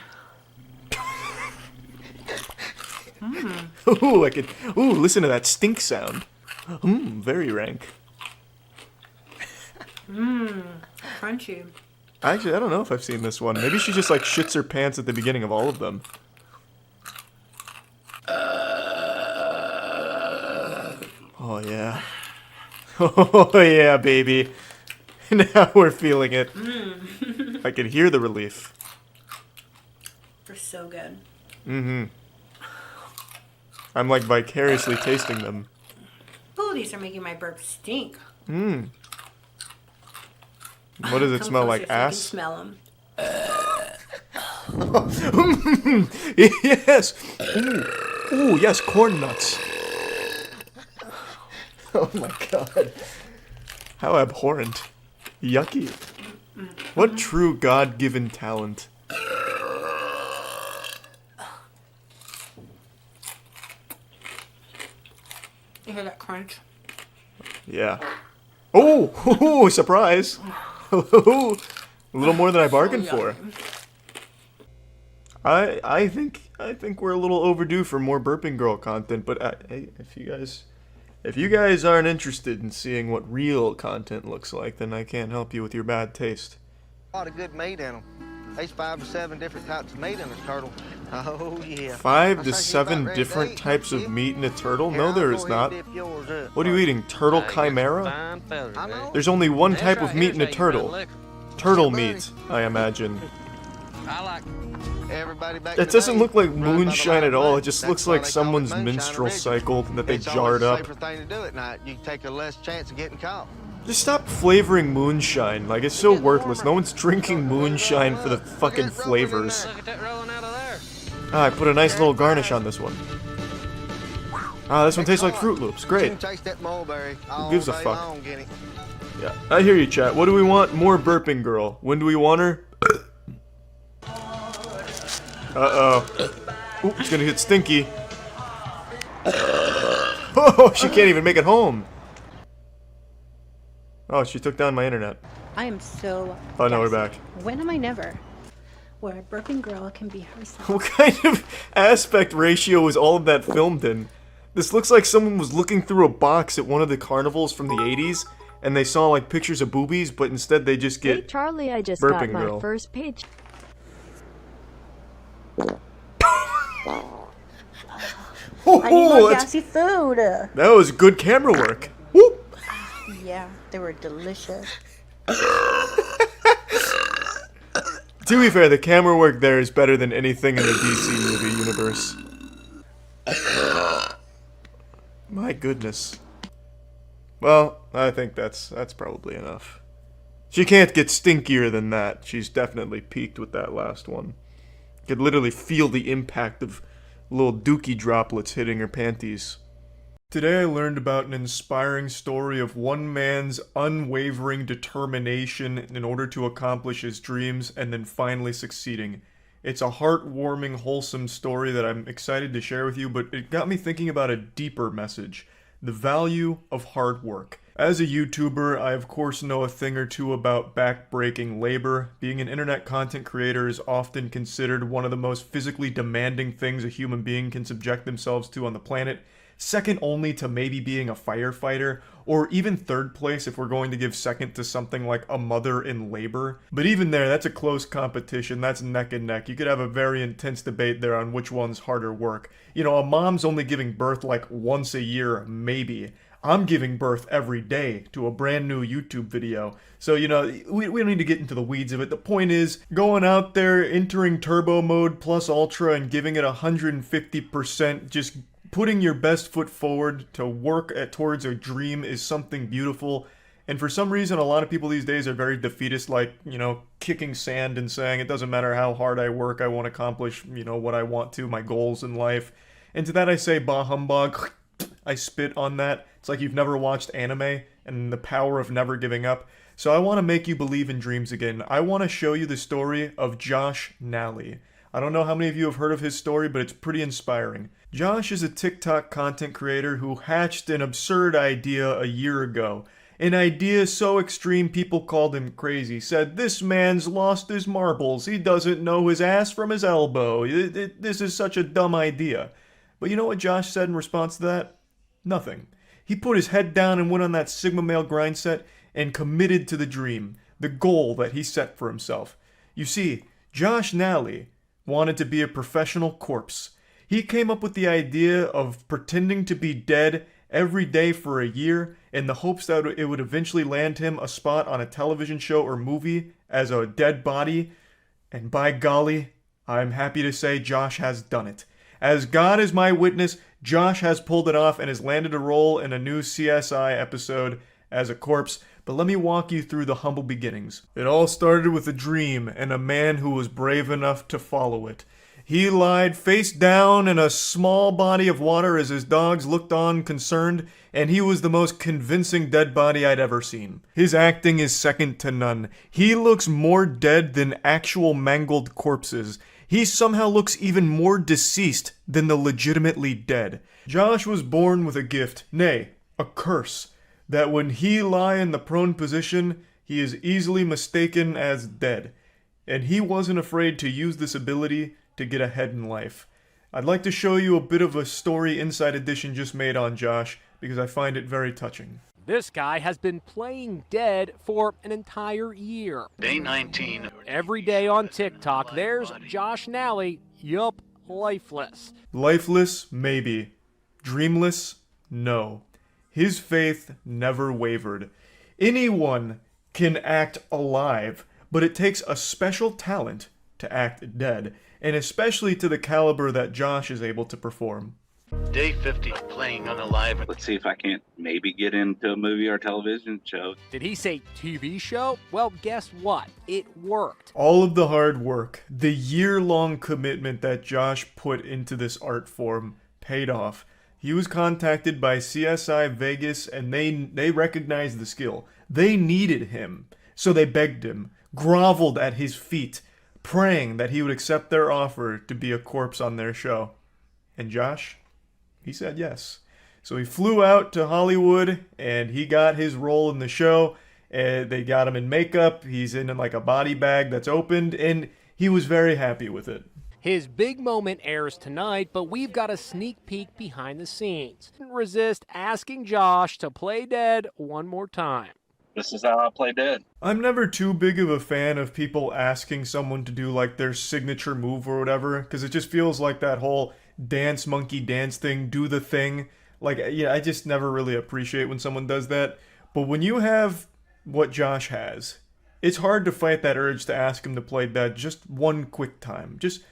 Ooh, I could. Ooh, listen to that stink sound. Very rank.
Crunchy.
Actually, I don't know if I've seen this one. Maybe she just like shits her pants at the beginning of all of them. Oh yeah. Oh yeah, baby. Now we're feeling it. I can hear the relief.
They're so good.
I'm like vicariously tasting them.
Ooh, these are making my burps stink.
What does it
Come
smell
closer
like?
so you can
Ass?
smell them.
Yes. Ooh, yes, corn nuts. Oh my god. How abhorrent. Yucky. What true God-given talent.
You hear that crunch?
Yeah. Oh, surprise. A little more than I bargained for. I think we're a little overdue for more Burping Girl content, but hey, if you guys aren't interested in seeing what real content looks like, then I can't help you with your bad taste.
A lot of good meat in them. There's 5 to 7 different types of meat in a turtle. Oh, yeah.
5 to 7 different types of meat in a turtle? No, there is not. What are you eating, turtle chimera? There's only one type of meat in a turtle. Turtle meat, I imagine. It doesn't look like moonshine at all. It just looks like someone's menstrual cycle that they jarred up. Just stop flavoring moonshine. Like, it's so worthless. No one's drinking moonshine for the fucking flavors. Ah, I put a nice little garnish on this one. Ah, this one tastes like Fruit Loops. Great. Who gives a fuck? Yeah, I hear you, chat. What do we want? More Burping Girl. When do we want her? Uh-oh. Ooh, it's gonna get stinky. Oh, she can't even make it home. Oh, she took down my internet.
I am so
Oh, no, we're back.
When am I never? Where a burping girl can be herself.
What kind of aspect ratio is all of that filmed in? This looks like someone was looking through a box at one of the carnivals from the 80s, and they saw, like, pictures of boobies, but instead they just get
Hey Charlie, I just
Burping
got my
Girl.
first page.
I need more gassy food.
That was good camera work. Whoop.
Yeah, they were delicious.
To be fair, the camera work there is better than anything in the DC movie universe. My goodness. Well, I think that's probably enough. She can't get stinkier than that. She's definitely peaked with that last one. You could literally feel the impact of little dookie droplets hitting her panties. Today I learned about an inspiring story of one man's unwavering determination in order to accomplish his dreams and then finally succeeding. It's a heartwarming, wholesome story that I'm excited to share with you, but it got me thinking about a deeper message: the value of hard work. As a YouTuber, I of course know a thing or two about back-breaking labor. Being an internet content creator is often considered one of the most physically demanding things a human being can subject themselves to on the planet. Second only to maybe being a firefighter, or even third place if we're going to give second to something like a mother in labor. But even there, that's a close competition, that's neck and neck. You could have a very intense debate there on which one's harder work. You know, a mom's only giving birth like once a year, maybe. I'm giving birth every day to a brand new YouTube video. So, you know, we don't need to get into the weeds of it. The point is, going out there, entering turbo mode plus ultra and giving it 150%, just putting your best foot forward to work towards a dream is something beautiful. And for some reason, a lot of people these days are very defeatist, like, you know, kicking sand and saying, it doesn't matter how hard I work, I won't accomplish, you know, what I want to, my goals in life. And to that I say, bah humbug. I spit on that. It's like you've never watched anime and the power of never giving up. So I want to make you believe in dreams again. I want to show you the story of Josh Nally. I don't know how many of you have heard of his story, but it's pretty inspiring. Josh is a TikTok content creator who hatched an absurd idea a year ago. An idea so extreme people called him crazy. Said, this man's lost his marbles. He doesn't know his ass from his elbow. This is such a dumb idea. But you know what Josh said in response to that? Nothing. He put his head down and went on that Sigma male grind set and committed to the dream, the goal that he set for himself. You see, Josh Nally wanted to be a professional corpse. He came up with the idea of pretending to be dead every day for a year in the hopes that it would eventually land him a spot on a television show or movie as a dead body. And by golly, I'm happy to say Josh has done it. As God is my witness, Josh has pulled it off and has landed a role in a new CSI episode as a corpse. But let me walk you through the humble beginnings. It all started with a dream and a man who was brave enough to follow it. He lied face down in a small body of water as his dogs looked on concerned, and he was the most convincing dead body I'd ever seen. His acting is second to none. He looks more dead than actual mangled corpses. He somehow looks even more deceased than the legitimately dead. Josh was born with a gift, nay, a curse, that when he lie in the prone position, he is easily mistaken as dead. And he wasn't afraid to use this ability to get ahead in life. I'd like to show you a bit of a story Inside Edition just made on Josh, because I find it very touching.
This guy has been playing dead for an entire year.
Day 19.
Every day on TikTok, there's Josh Nally, yup, lifeless.
Lifeless, maybe. Dreamless, no. His faith never wavered. Anyone can act alive, but it takes a special talent to act dead, and especially to the caliber that Josh is able to perform.
Day 50, playing unalive.
Let's see if I can't maybe get into a movie or television show.
Did he say TV show? Well, guess what? It worked.
All of the hard work, the year-long commitment that Josh put into this art form paid off. He was contacted by CSI Vegas, and they recognized the skill. They needed him, so they begged him, groveled at his feet, praying that he would accept their offer to be a corpse on their show. And Josh, he said yes. So he flew out to Hollywood, and he got his role in the show. And they got him in makeup. He's in like a body bag that's opened, and he was very happy with it.
His big moment airs tonight, but we've got a sneak peek behind the scenes. Couldn't resist asking Josh to play dead one more time.
This is how I play dead.
I'm never too big of a fan of people asking someone to do like their signature move or whatever, because it just feels like that whole dance monkey dance thing, do the thing. Like, yeah, I just never really appreciate when someone does that. But when you have what Josh has, it's hard to fight that urge to ask him to play dead just one quick time, just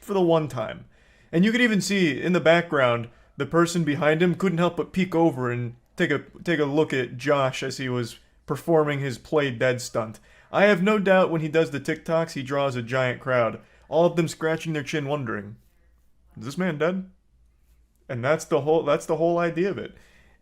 for the one time. And you could even see in the background, the person behind him couldn't help but peek over and take a look at Josh as he was performing his play dead stunt. I have no doubt when he does the TikToks, he draws a giant crowd, all of them scratching their chin wondering, is this man dead? And that's the whole idea of it.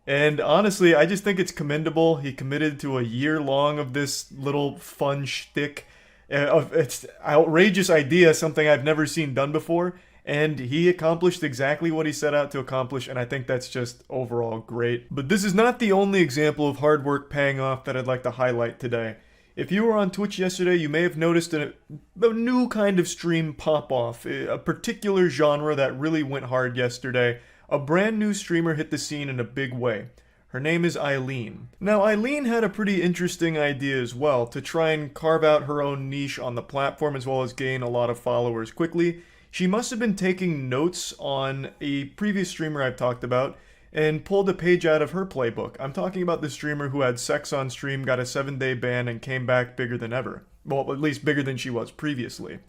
And honestly, I just think it's commendable. He committed to a year long of this little fun shtick. It's outrageous idea, something I've never seen done before. And he accomplished exactly what he set out to accomplish, and I think that's just overall great. But this is not the only example of hard work paying off that I'd like to highlight today. If you were on Twitch yesterday, you may have noticed a new kind of stream pop off, a particular genre that really went hard yesterday. A brand new streamer hit the scene in a big way. Her name is Eileen. Now, Eileen had a pretty interesting idea as well, to try and carve out her own niche on the platform as well as gain a lot of followers quickly. She must have been taking notes on a previous streamer I've talked about and pulled a page out of her playbook. I'm talking about the streamer who had sex on stream, got a 7-day ban, and came back bigger than ever. Well, at least bigger than she was previously.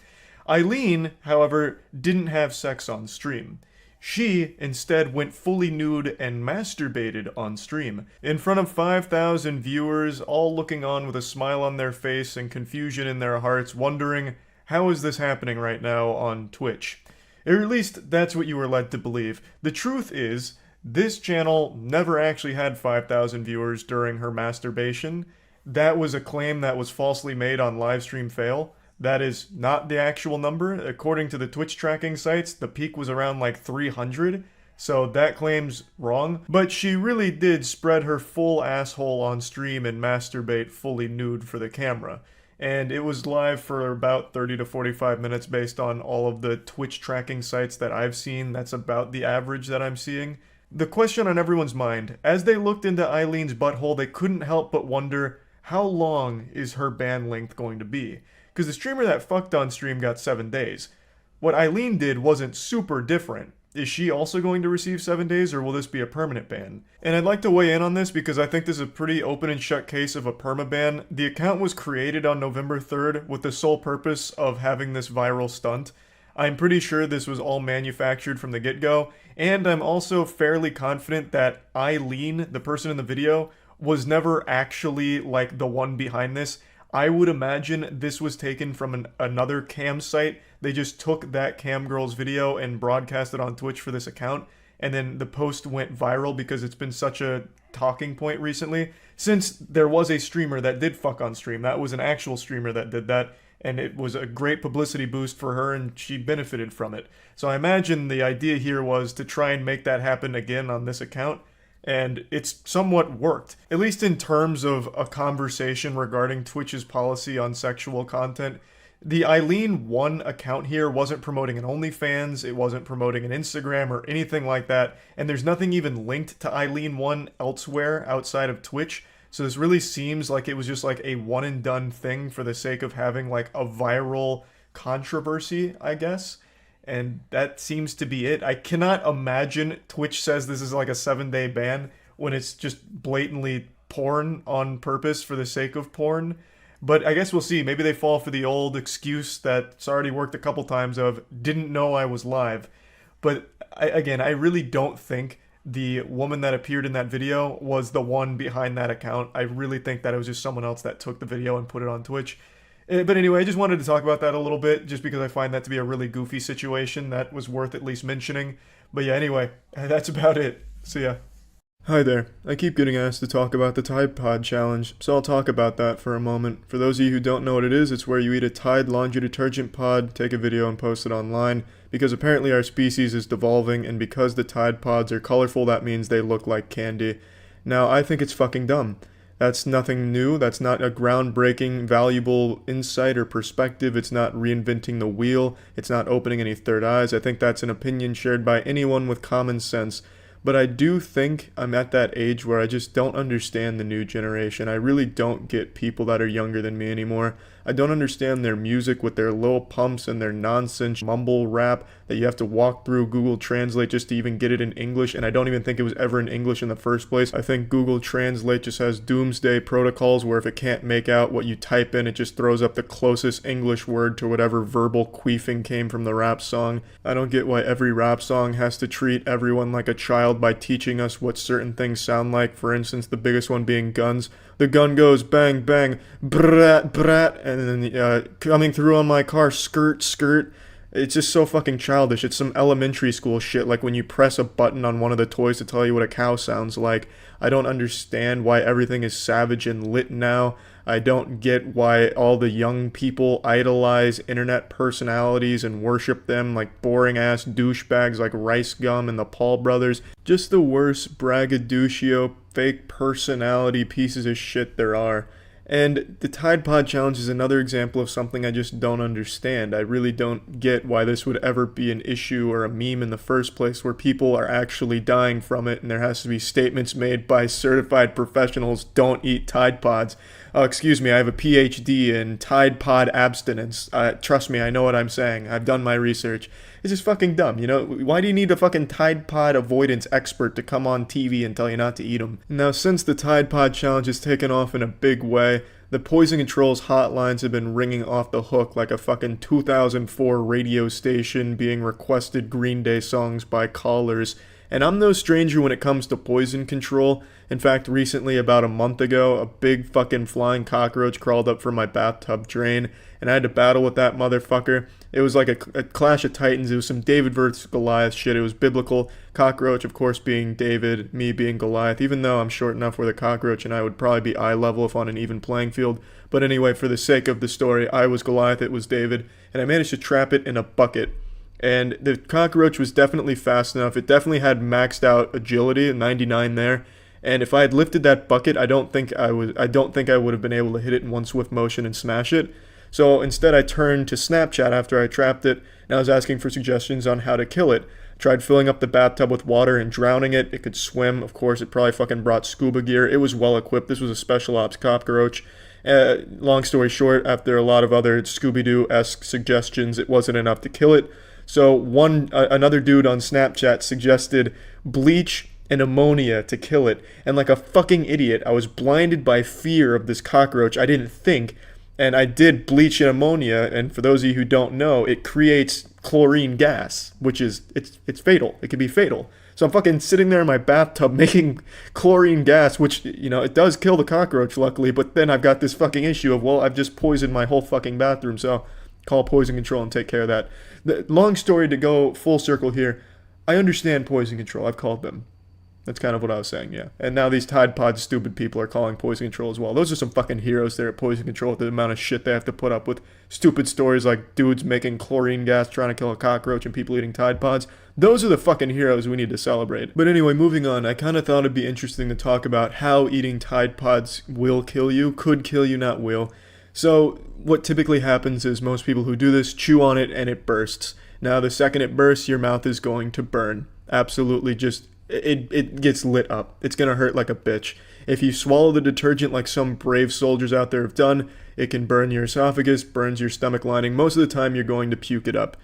Eileen, however, didn't have sex on stream. She instead went fully nude and masturbated on stream, in front of 5,000 viewers, all looking on with a smile on their face and confusion in their hearts, wondering, how is this happening right now on Twitch? Or at least that's what you were led to believe. The truth is, this channel never actually had 5,000 viewers during her masturbation. That was a claim that was falsely made on Livestream Fail. That is not the actual number. According to the Twitch tracking sites, the peak was around like 300. So that claim's wrong. But she really did spread her full asshole on stream and masturbate fully nude for the camera. And it was live for about 30 to 45 minutes based on all of the Twitch tracking sites that I've seen. That's about the average that I'm seeing. The question on everyone's mind, as they looked into Eileen's butthole, they couldn't help but wonder, how long is her ban length going to be? Because the streamer that fucked on stream got 7 days. What Eileen did wasn't super different. Is she also going to receive 7 days, or will this be a permanent ban? And I'd like to weigh in on this because I think this is a pretty open and shut case of a permaban. The account was created on November 3rd with the sole purpose of having this viral stunt. I'm pretty sure this was all manufactured from the get-go, and I'm also fairly confident that Eileen, the person in the video, was never actually like the one behind this. I would imagine this was taken from another cam site they just took that cam girl's video and broadcast it on Twitch for this account, and then the post went viral because it's been such a talking point recently, since there was a streamer that did fuck on stream. That was an actual streamer that did that, and it was a great publicity boost for her, and she benefited from it. So I imagine the idea here was to try and make that happen again on this account, and it's somewhat worked. At least in terms of a conversation regarding Twitch's policy on sexual content. The Eileen1 account here wasn't promoting an OnlyFans, it wasn't promoting an Instagram or anything like that, and there's nothing even linked to Eileen1 elsewhere outside of Twitch. So this really seems like it was just like a one and done thing for the sake of having like a viral controversy, I guess. And that seems to be it. I cannot imagine Twitch says this is like a 7-day ban when it's just blatantly porn on purpose for the sake of porn. But I guess we'll see. Maybe they fall for the old excuse that's already worked a couple times of didn't know I was live. But I really don't think the woman that appeared in that video was the one behind that account. I really think that it was just someone else that took the video and put it on Twitch. But anyway, I just wanted to talk about that a little bit, just because I find that to be a really goofy situation that was worth at least mentioning. But yeah, anyway, that's about it. See ya. Hi there. I keep getting asked to talk about the Tide Pod Challenge, so I'll talk about that for a moment. For those of you who don't know what it is, it's where you eat a Tide laundry detergent pod, take a video and post it online, because apparently our species is devolving, and because the Tide Pods are colorful, that means they look like candy. Now, I think it's fucking dumb. That's nothing new, that's not a groundbreaking, valuable insight or perspective, it's not reinventing the wheel, it's not opening any third eyes. I think that's an opinion shared by anyone with common sense. But I do think I'm at that age where I just don't understand the new generation. I really don't get people that are younger than me anymore. I don't understand their music with their Lil Pumps and their nonsense mumble rap that you have to walk through Google Translate just to even get it in English, and I don't even think it was ever in English in the first place. I think Google Translate just has doomsday protocols where if it can't make out what you type in, it just throws up the closest English word to whatever verbal queefing came from the rap song. I don't get why every rap song has to treat everyone like a child by teaching us what certain things sound like. For instance, the biggest one being guns. The gun goes bang bang, brat brat, and then coming through on my car, skirt skirt. It's just so fucking childish. It's some elementary school shit, like when you press a button on one of the toys to tell you what a cow sounds like. I don't understand why everything is savage and lit now. I don't get why all the young people idolize internet personalities and worship them like boring-ass douchebags like Rice Gum and the Paul brothers. Just the worst braggadocio, fake personality pieces of shit there are. And the Tide Pod Challenge is another example of something I just don't understand. I really don't get why this would ever be an issue or a meme in the first place, where people are actually dying from it and there has to be statements made by certified professionals, don't eat Tide Pods. Excuse me, I have a PhD in Tide Pod abstinence. Trust me, I know what I'm saying. I've done my research. It's just fucking dumb, you know? Why do you need a fucking Tide Pod avoidance expert to come on TV and tell you not to eat them? Now, since the Tide Pod Challenge has taken off in a big way, the poison control's hotlines have been ringing off the hook like a fucking 2004 radio station being requested Green Day songs by callers. And I'm no stranger when it comes to poison control. In fact, recently, about a month ago, a big fucking flying cockroach crawled up from my bathtub drain, and I had to battle with that motherfucker. It was like a clash of titans. It was some David versus Goliath shit. It was biblical. Cockroach, of course, being David, me being Goliath, even though I'm short enough where the cockroach and I would probably be eye level if on an even playing field. But anyway, for the sake of the story, I was Goliath, it was David, and I managed to trap it in a bucket. And the cockroach was definitely fast enough. It definitely had maxed out agility, 99 there. And if I had lifted that bucket, I don't think I would have been able to hit it in one swift motion and smash it. So instead, I turned to Snapchat after I trapped it, and I was asking for suggestions on how to kill it. Tried filling up the bathtub with water and drowning it. It could swim. Of course, it probably fucking brought scuba gear. It was well equipped. This was a special ops cockroach. Long story short, after a lot of other Scooby-Doo-esque suggestions, it wasn't enough to kill it. So another dude on Snapchat suggested bleach and ammonia to kill it. And like a fucking idiot, I was blinded by fear of this cockroach. I didn't think. And I did bleach and ammonia, and for those of you who don't know, it creates chlorine gas, which is, it's fatal. It can be fatal. So I'm fucking sitting there in my bathtub making chlorine gas, which, you know, it does kill the cockroach, luckily, but then I've got this fucking issue of, well, I've just poisoned my whole fucking bathroom, so Call poison control and take care of that. The long story to go full circle here. I understand poison control. I've called them. That's kind of what I was saying, yeah. And now these Tide Pod stupid people are calling poison control as well. Those are some fucking heroes there at poison control with the amount of shit they have to put up with. Stupid stories like dudes making chlorine gas trying to kill a cockroach and people eating Tide Pods. Those are the fucking heroes we need to celebrate. But anyway, moving on, I kind of thought it'd be interesting to talk about how eating Tide Pods will kill you. Could kill you, not will. So what typically happens is most people who do this chew on it and it bursts. Now the second it bursts, your mouth is going to burn. Absolutely, just it gets lit up. It's gonna hurt like a bitch. If you swallow the detergent like some brave soldiers out there have done, it can burn your esophagus, burns your stomach lining. Most of the time you're going to puke it up.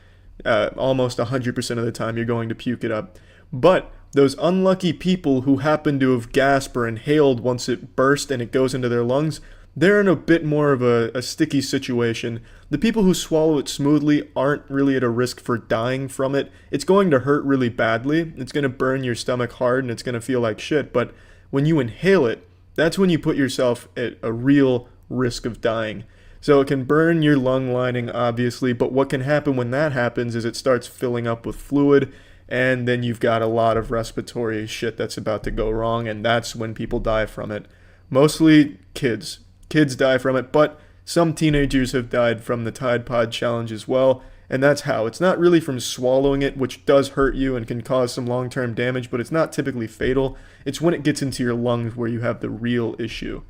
Almost 100% of the time you're going to puke it up. But those unlucky people who happen to have gasped or inhaled once it burst and it goes into their lungs, they're in a bit more of a sticky situation. The people who swallow it smoothly aren't really at a risk for dying from it. It's going to hurt really badly. It's going to burn your stomach hard and it's going to feel like shit. But when you inhale it, that's when you put yourself at a real risk of dying. So it can burn your lung lining, obviously, but what can happen when that happens is it starts filling up with fluid, and then you've got a lot of respiratory shit that's about to go wrong, and that's when people die from it. Mostly kids. Kids die from it, but some teenagers have died from the Tide Pod challenge as well, and that's how. It's not really from swallowing it, which does hurt you and can cause some long-term damage, but it's not typically fatal. It's when it gets into your lungs where you have the real issue.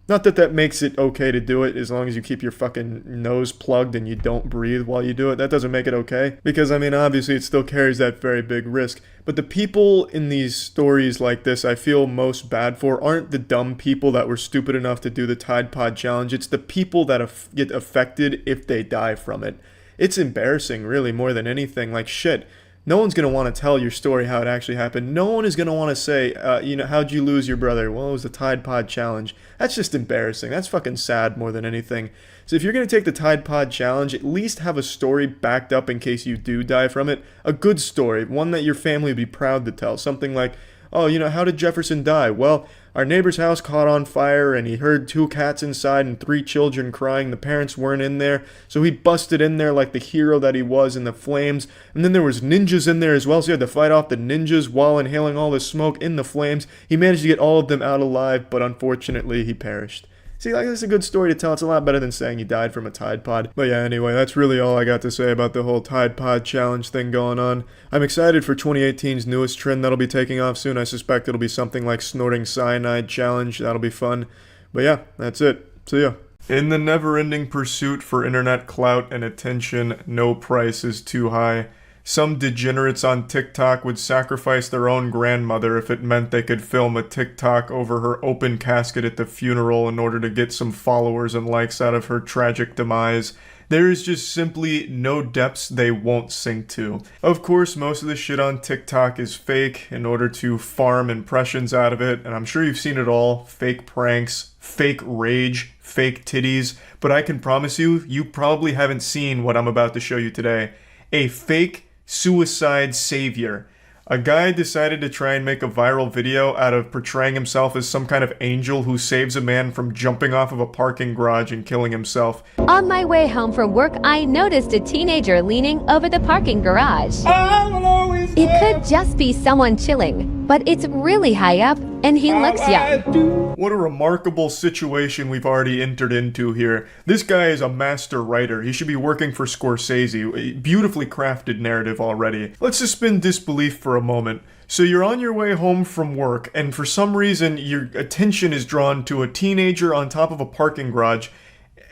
Not that that makes it okay to do it as long as you keep your fucking nose plugged and you don't breathe while you do it. That doesn't make it okay. Because, I mean, obviously it still carries that very big risk. But the people in these stories like this I feel most bad for aren't the dumb people that were stupid enough to do the Tide Pod challenge. It's the people that get affected if they die from it. It's embarrassing, really, more than anything. Like, shit. No one's going to want to tell your story how it actually happened. No one is going to want to say, how'd you lose your brother? Well, it was the Tide Pod challenge. That's just embarrassing. That's fucking sad more than anything. So if you're going to take the Tide Pod challenge, at least have a story backed up in case you do die from it. A good story, one that your family would be proud to tell. Something like, oh, how did Jefferson die? Well, our neighbor's house caught on fire and he heard 2 cats inside and 3 children crying. The parents weren't in there, so he busted in there like the hero that he was in the flames. And then there was ninjas in there as well, so he had to fight off the ninjas while inhaling all the smoke in the flames. He managed to get all of them out alive, but unfortunately he perished. See, like, that's a good story to tell. It's a lot better than saying he died from a Tide Pod. But yeah, anyway, that's really all I got to say about the whole Tide Pod challenge thing going on. I'm excited for 2018's newest trend that'll be taking off soon. I suspect it'll be something like snorting cyanide challenge. That'll be fun. But yeah, that's it. See ya. In the never-ending pursuit for internet clout and attention, no price is too high. Some degenerates on TikTok would sacrifice their own grandmother if it meant they could film a TikTok over her open casket at the funeral in order to get some followers and likes out of her tragic demise. There is just simply no depths they won't sink to. Of course, most of the shit on TikTok is fake in order to farm impressions out of it, and I'm sure you've seen it all. Fake pranks, fake rage, fake titties, but I can promise you, you probably haven't seen what I'm about to show you today. A fake suicide savior. A guy decided to try and make a viral video out of portraying himself as some kind of angel who saves a man from jumping off of a parking garage and killing himself.
On my way home from work, I noticed a teenager leaning over the parking garage. It could just be someone chilling, but it's really high up and he looks young.
What a remarkable situation we've already entered into here. This guy is a master writer. He should be working for Scorsese. A beautifully crafted narrative already. Let's suspend disbelief for a moment. So you're on your way home from work, and for some reason your attention is drawn to a teenager on top of a parking garage,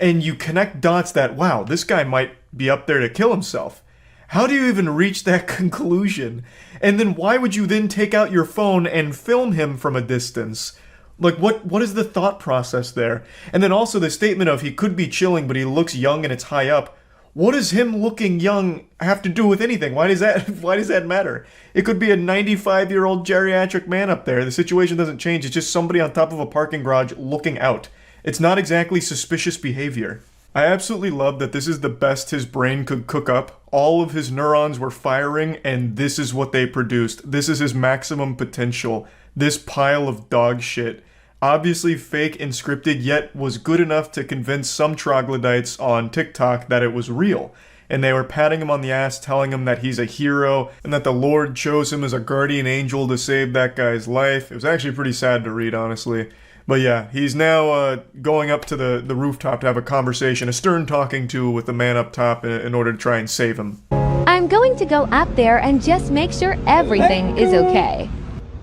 and you connect dots that, wow, this guy might be up there to kill himself. How do you even reach that conclusion? And then why would you then take out your phone and film him from a distance? Like, what is the thought process there? And then also the statement of he could be chilling, but he looks young and it's high up. What does him looking young have to do with anything? Why does that matter? It could be a 95-year-old geriatric man up there. The situation doesn't change. It's just somebody on top of a parking garage looking out. It's not exactly suspicious behavior. I absolutely love that this is the best his brain could cook up. All of his neurons were firing, and this is what they produced. This is his maximum potential. This pile of dog shit. obviously fake and scripted, yet was good enough to convince some troglodytes on TikTok that it was real. And they were patting him on the ass, telling him that he's a hero and that the Lord chose him as a guardian angel to save that guy's life. It was actually pretty sad to read, honestly. But yeah, he's now going up to the rooftop to have a conversation, a stern talking to with the man up top in order to try and save him.
I'm going to go up there and just make sure everything is okay.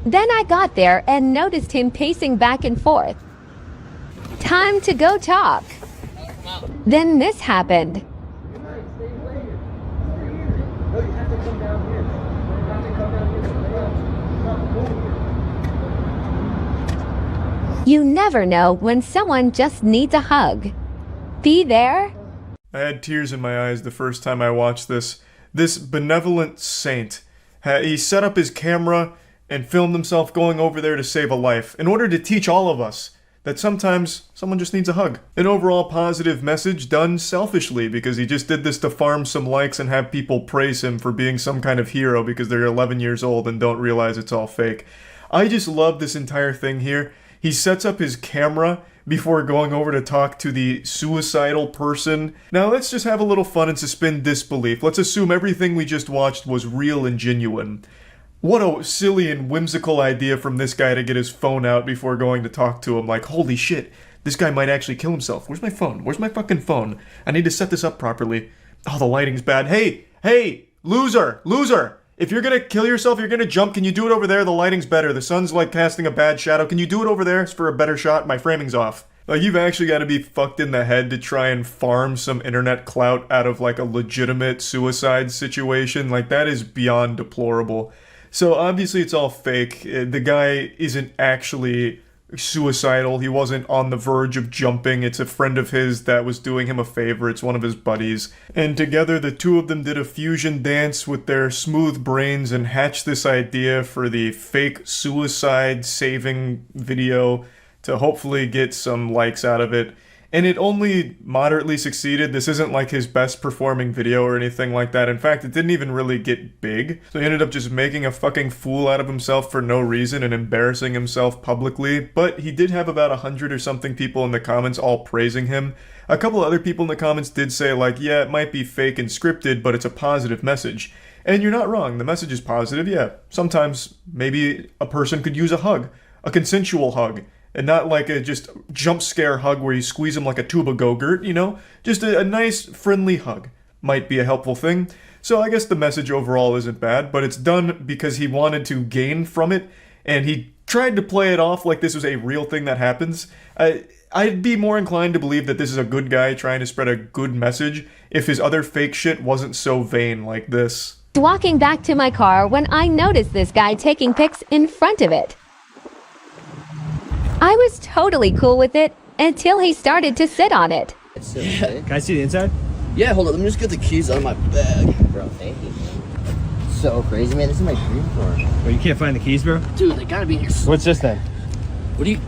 Then I got there and noticed him pacing back and forth. Time to go talk. Then this happened. You never know when someone just needs a hug. Be there.
I had tears in my eyes the first time I watched this. This benevolent saint, he set up his camera and filmed himself going over there to save a life in order to teach all of us that sometimes someone just needs a hug. An overall positive message done selfishly because he just did this to farm some likes and have people praise him for being some kind of hero because they're 11 years old and don't realize it's all fake. I just love this entire thing here. He sets up his camera before going over to talk to the suicidal person. Now let's just have a little fun and suspend disbelief. Let's assume everything we just watched was real and genuine. What a silly and whimsical idea from this guy to get his phone out before going to talk to him. Like, holy shit, this guy might actually kill himself. Where's my phone? Where's my fucking phone? I need to set this up properly. Oh, the lighting's bad. Hey, loser. If you're gonna kill yourself, you're gonna jump. Can you do it over there? The lighting's better. The sun's like casting a bad shadow. Can you do it over there? It's for a better shot. My framing's off. Like, you've actually got to be fucked in the head to try and farm some internet clout out of like a legitimate suicide situation. Like, that is beyond deplorable. So obviously it's all fake. The guy isn't actually suicidal. He wasn't on the verge of jumping. It's a friend of his that was doing him a favor. It's one of his buddies. And together the two of them did a fusion dance with their smooth brains and hatched this idea for the fake suicide saving video to hopefully get some likes out of it. And it only moderately succeeded. This isn't like his best performing video or anything like that. In fact, it didn't even really get big. So he ended up just making a fucking fool out of himself for no reason and embarrassing himself publicly. But he did have about 100 or something people in the comments all praising him. A couple other people in the comments did say like, yeah, it might be fake and scripted, but it's a positive message. And you're not wrong. The message is positive, yeah. Sometimes maybe a person could use a hug, a consensual hug. And not like a just jump scare hug where you squeeze him like a tube of Go-Gurt, you know? Just a nice, friendly hug might be a helpful thing. So I guess the message overall isn't bad, but it's done because he wanted to gain from it, and he tried to play it off like this was a real thing that happens. I'd be more inclined to believe that this is a good guy trying to spread a good message if his other fake shit wasn't so vain like this.
Walking back to my car when I noticed this guy taking pics in front of it. I was totally cool with it until he started to sit on it.
Yeah. Can I see the inside? Yeah, hold on. Let me just get the keys out of my bag. Bro, thank you. So crazy, man. This is my dream car.
Bro, you can't find the keys, bro?
Dude, they gotta be in here.
What's this then?
What do you...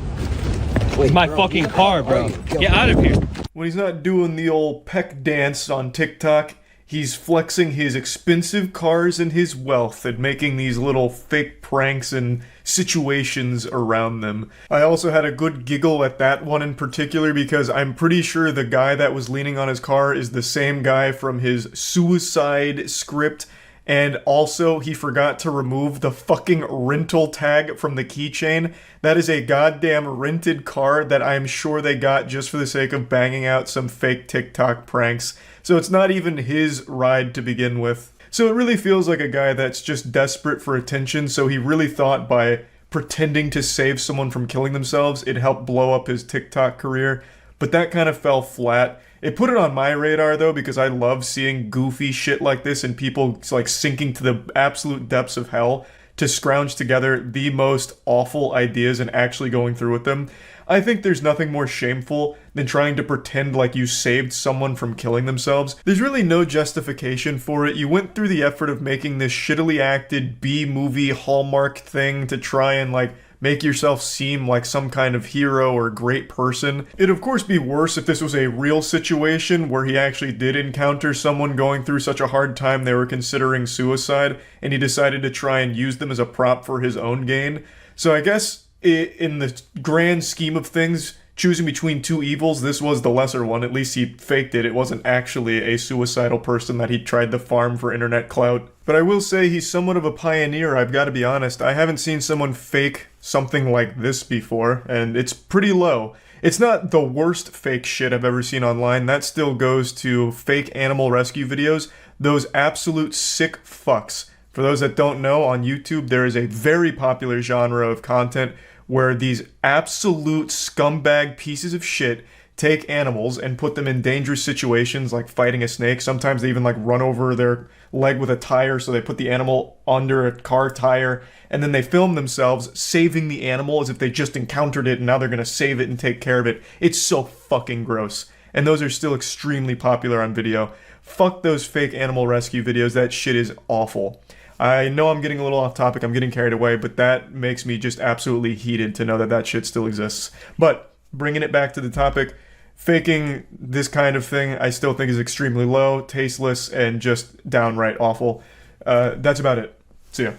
Wait, it's my fucking car, bro. Get out of here.
When he's not doing the old peck dance on TikTok, he's flexing his expensive cars and his wealth and making these little fake pranks and situations around them. I also had a good giggle at that one in particular because I'm pretty sure the guy that was leaning on his car is the same guy from his suicide script. And also, he forgot to remove the fucking rental tag from the keychain. That is a goddamn rented car that I'm sure they got just for the sake of banging out some fake TikTok pranks. So it's not even his ride to begin with. So it really feels like a guy that's just desperate for attention, so he really thought by pretending to save someone from killing themselves, it'd help blow up his TikTok career. But that kind of fell flat. It put it on my radar though, because I love seeing goofy shit like this and people like sinking to the absolute depths of hell to scrounge together the most awful ideas and actually going through with them. I think there's nothing more shameful than trying to pretend like you saved someone from killing themselves. There's really no justification for it. You went through the effort of making this shittily acted B-movie Hallmark thing to try and like make yourself seem like some kind of hero or great person. It'd of course be worse if this was a real situation where he actually did encounter someone going through such a hard time they were considering suicide and he decided to try and use them as a prop for his own gain. So I guess in the grand scheme of things, choosing between two evils, this was the lesser one. At least he faked it. It wasn't actually a suicidal person that he tried to farm for internet clout. But I will say he's somewhat of a pioneer, I've got to be honest. I haven't seen someone fake something like this before, and it's pretty low. It's not the worst fake shit I've ever seen online. That still goes to fake animal rescue videos. Those absolute sick fucks. For those that don't know, on YouTube there is a very popular genre of content where these absolute scumbag pieces of shit take animals and put them in dangerous situations like fighting a snake. Sometimes they even like run over their leg with a tire, so they put the animal under a car tire, and then they film themselves saving the animal as if they just encountered it and now they're gonna save it and take care of it. It's so fucking gross. And those are still extremely popular on video. Fuck those fake animal rescue videos. That shit is awful. I know I'm getting a little off topic, I'm getting carried away, but that makes me just absolutely heated to know that that shit still exists. But bringing it back to the topic, faking this kind of thing I still think is extremely low, tasteless, and just downright awful. That's about it. See ya.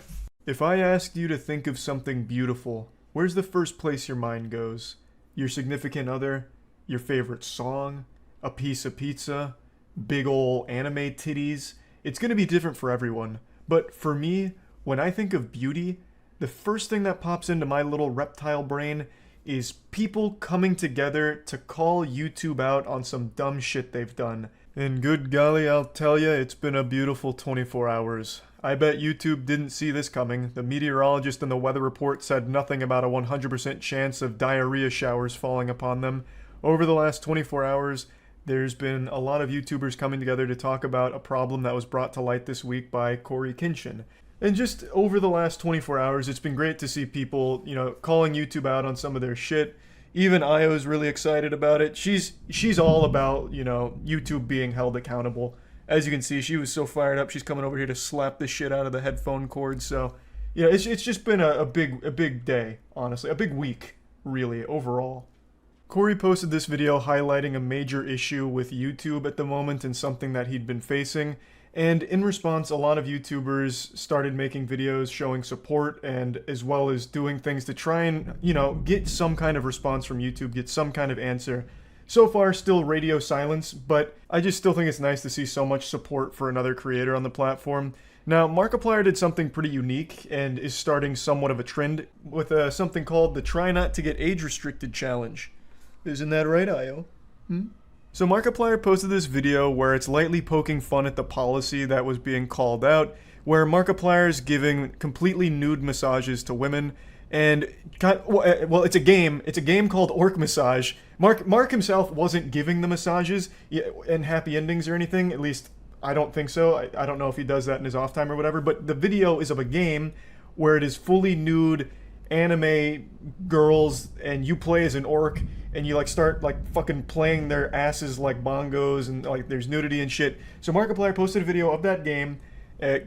If I asked you to think of something beautiful, where's the first place your mind goes? Your significant other? Your favorite song? A piece of pizza? Big ol' anime titties? It's gonna be different for everyone. But for me, when I think of beauty, the first thing that pops into my little reptile brain is people coming together to call YouTube out on some dumb shit they've done. And good golly, I'll tell ya, it's been a beautiful 24 hours. I bet YouTube didn't see this coming. The meteorologist in the weather report said nothing about a 100% chance of diarrhea showers falling upon them. Over the last 24 hours, there's been a lot of YouTubers coming together to talk about a problem that was brought to light this week by Corey Kinshin. And just over the last 24 hours, it's been great to see people, calling YouTube out on some of their shit. Even Io's really excited about it. She's all about, YouTube being held accountable. As you can see, she was so fired up, she's coming over here to slap the shit out of the headphone cord. So, it's just been a big day, honestly. A big week, really, overall. Corey posted this video highlighting a major issue with YouTube at the moment and something that he'd been facing. And in response, a lot of YouTubers started making videos showing support and as well as doing things to try and, get some kind of response from YouTube, get some kind of answer. So far, still radio silence, but I just still think it's nice to see so much support for another creator on the platform. Now, Markiplier did something pretty unique and is starting somewhat of a trend with something called the Try Not to Get Age Restricted Challenge. Isn't that right, Io? So Markiplier posted this video where it's lightly poking fun at the policy that was being called out, where Markiplier is giving completely nude massages to women, and it's a game. It's a game called Orc Massage. Mark himself wasn't giving the massages and happy endings or anything. At least I don't think so. I don't know if he does that in his off time or whatever. But the video is of a game where it is fully nude anime girls, and you play as an orc. And you start fucking playing their asses like bongos, and there's nudity and shit. So Markiplier posted a video of that game,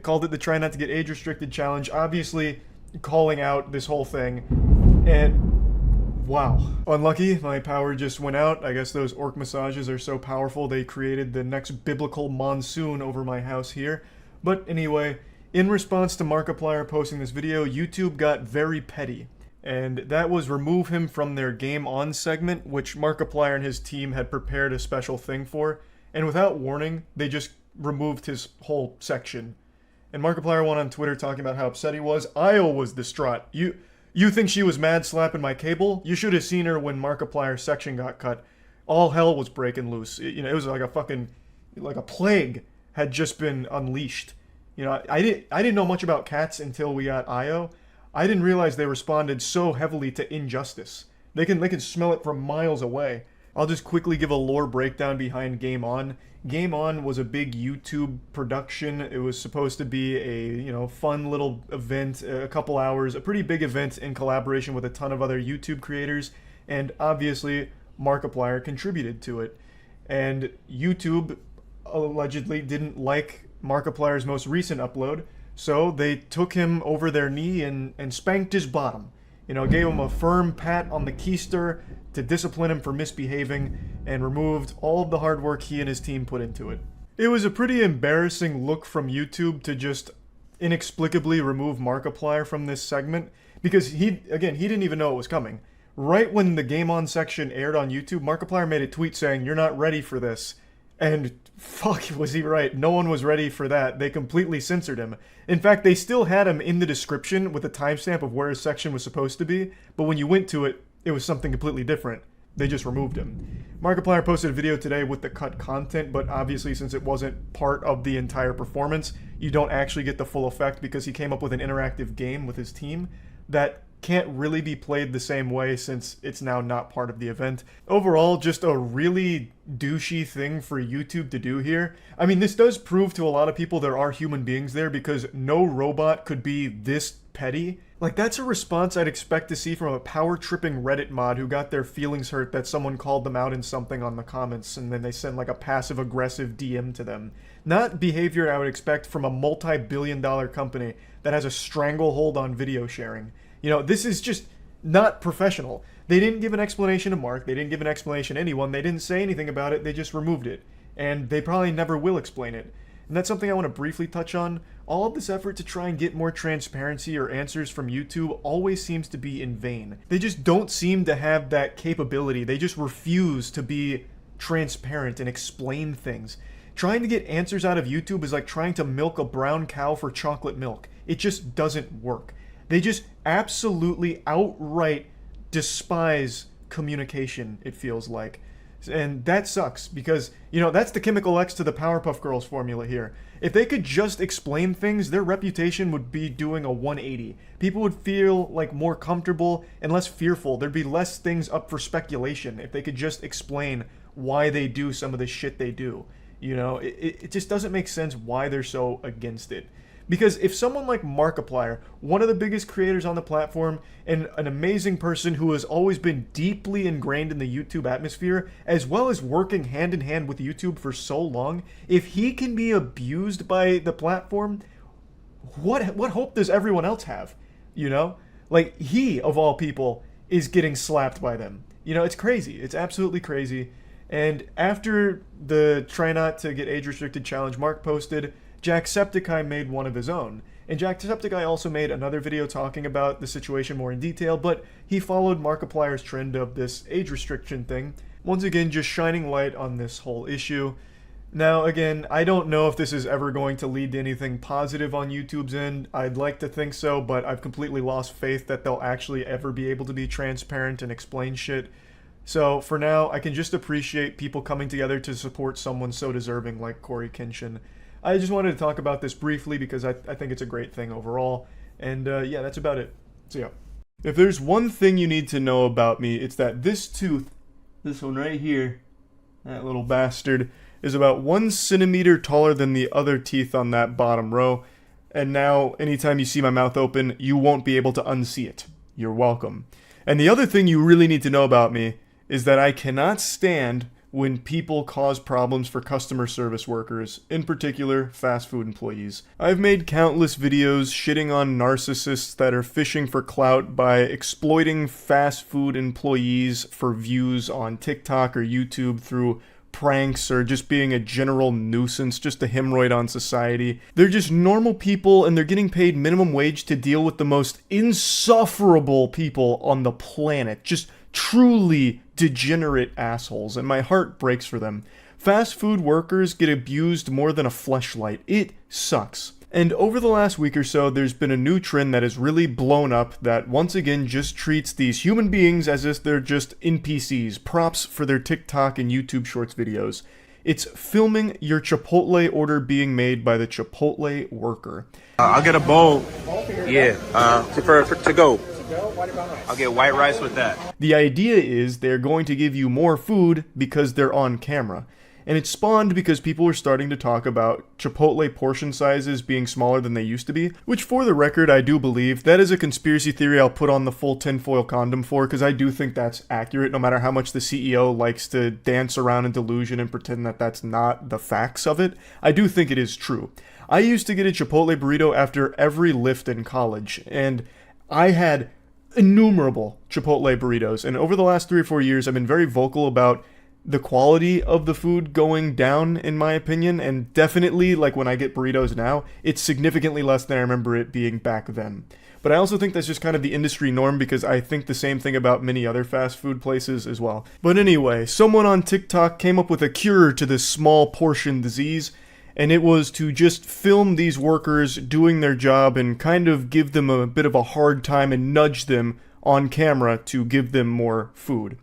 called it the Try Not to Get Age Restricted Challenge, obviously calling out this whole thing. And wow. Unlucky, my power just went out. I guess those orc massages are so powerful they created the next biblical monsoon over my house here. But anyway, in response to Markiplier posting this video, YouTube got very petty. And that was remove him from their Game On segment, which Markiplier and his team had prepared a special thing for. And without warning, they just removed his whole section. And Markiplier went on Twitter talking about how upset he was. Io was distraught. You think she was mad slapping my cable? You should have seen her when Markiplier's section got cut. All hell was breaking loose. It was like a plague had just been unleashed. I didn't know much about cats until we got Io. I didn't realize they responded so heavily to injustice. They can smell it from miles away. I'll just quickly give a lore breakdown behind Game On. Game On was a big YouTube production. It was supposed to be a fun little event, a couple hours, a pretty big event in collaboration with a ton of other YouTube creators, and obviously Markiplier contributed to it. And YouTube allegedly didn't like Markiplier's most recent upload. So they took him over their knee and spanked his bottom. Gave him a firm pat on the keister to discipline him for misbehaving and removed all of the hard work he and his team put into it. It was a pretty embarrassing look from YouTube to just inexplicably remove Markiplier from this segment because he didn't even know it was coming. Right when the Game On section aired on YouTube, Markiplier made a tweet saying, "You're not ready for this." And fuck, was he right? No one was ready for that. They completely censored him. In fact, they still had him in the description with a timestamp of where his section was supposed to be, but when you went to it, it was something completely different. They just removed him. Markiplier posted a video today with the cut content, but obviously since it wasn't part of the entire performance, you don't actually get the full effect because he came up with an interactive game with his team that can't really be played the same way since it's now not part of the event. Overall, just a really douchey thing for YouTube to do here. I mean, this does prove to a lot of people there are human beings there because no robot could be this petty. Like, that's a response I'd expect to see from a power-tripping Reddit mod who got their feelings hurt that someone called them out in something on the comments and then they send like a passive-aggressive DM to them. Not behavior I would expect from a multi-billion-dollar company that has a stranglehold on video sharing. You know, this is just not professional. They didn't give an explanation to Mark. They didn't give an explanation to anyone. They didn't say anything about it. They just removed it. And they probably never will explain it. And that's something I want to briefly touch on. All of this effort to try and get more transparency or answers from YouTube always seems to be in vain. They just don't seem to have that capability. They just refuse to be transparent and explain things. Trying to get answers out of YouTube is like trying to milk a brown cow for chocolate milk. It just doesn't work. They just absolutely outright despise communication, it feels like. And that sucks because, you know, that's the Chemical X to the Powerpuff Girls formula here. If they could just explain things, their reputation would be doing a 180. People would feel like more comfortable and less fearful. There'd be less things up for speculation if they could just explain why they do some of the shit they do. You know, it just doesn't make sense why they're so against it. Because if someone like Markiplier, one of the biggest creators on the platform, and an amazing person who has always been deeply ingrained in the YouTube atmosphere, as well as working hand in hand with YouTube for so long, if he can be abused by the platform, what hope does everyone else have? You know? Like, he, of all people, is getting slapped by them. You know, it's crazy. It's absolutely crazy. And after the Try Not to Get Age Restricted challenge Mark posted, Jacksepticeye made one of his own. And Jacksepticeye also made another video talking about the situation more in detail, but he followed Markiplier's trend of this age restriction thing. Once again, just shining light on this whole issue. Now, again, I don't know if this is ever going to lead to anything positive on YouTube's end. I'd like to think so, but I've completely lost faith that they'll actually ever be able to be transparent and explain shit. So, for now, I can just appreciate people coming together to support someone so deserving like Corey Kenshin. I just wanted to talk about this briefly because I think it's a great thing overall. And yeah, that's about it. So yeah. If there's one thing you need to know about me, it's that this tooth, this one right here, that little bastard, is about 1 centimeter taller than the other teeth on that bottom row. And now, anytime you see my mouth open, you won't be able to unsee it. You're welcome. And the other thing you really need to know about me is that I cannot stand when people cause problems for customer service workers, in particular, fast food employees. I've made countless videos shitting on narcissists that are fishing for clout by exploiting fast food employees for views on TikTok or YouTube through pranks or just being a general nuisance, just a hemorrhoid on society. They're just normal people and they're getting paid minimum wage to deal with the most insufferable people on the planet. Just truly degenerate assholes, and my heart breaks for them. Fast food workers get abused more than a fleshlight. It sucks. And over the last week or so, there's been a new trend that has really blown up that once again just treats these human beings as if they're just NPCs, props for their TikTok and YouTube Shorts videos. It's filming your Chipotle order being made by the Chipotle worker.
I'll get a bowl. Yeah, for to go. I'll get white rice with that.
The idea is they're going to give you more food because they're on camera. And it spawned because people were starting to talk about Chipotle portion sizes being smaller than they used to be, which for the record I do believe. That is a conspiracy theory I'll put on the full tinfoil condom for, because I do think that's accurate no matter how much the CEO likes to dance around in delusion and pretend that that's not the facts of it. I do think it is true. I used to get a Chipotle burrito after every lift in college, and I had innumerable Chipotle burritos, and over the last 3 or 4 years I've been very vocal about the quality of the food going down, in my opinion, and definitely, like when I get burritos now, it's significantly less than I remember it being back then. But I also think that's just kind of the industry norm because I think the same thing about many other fast food places as well. But anyway, someone on TikTok came up with a cure to this small portion disease, and it was to just film these workers doing their job and kind of give them a bit of a hard time and nudge them on camera to give them more food.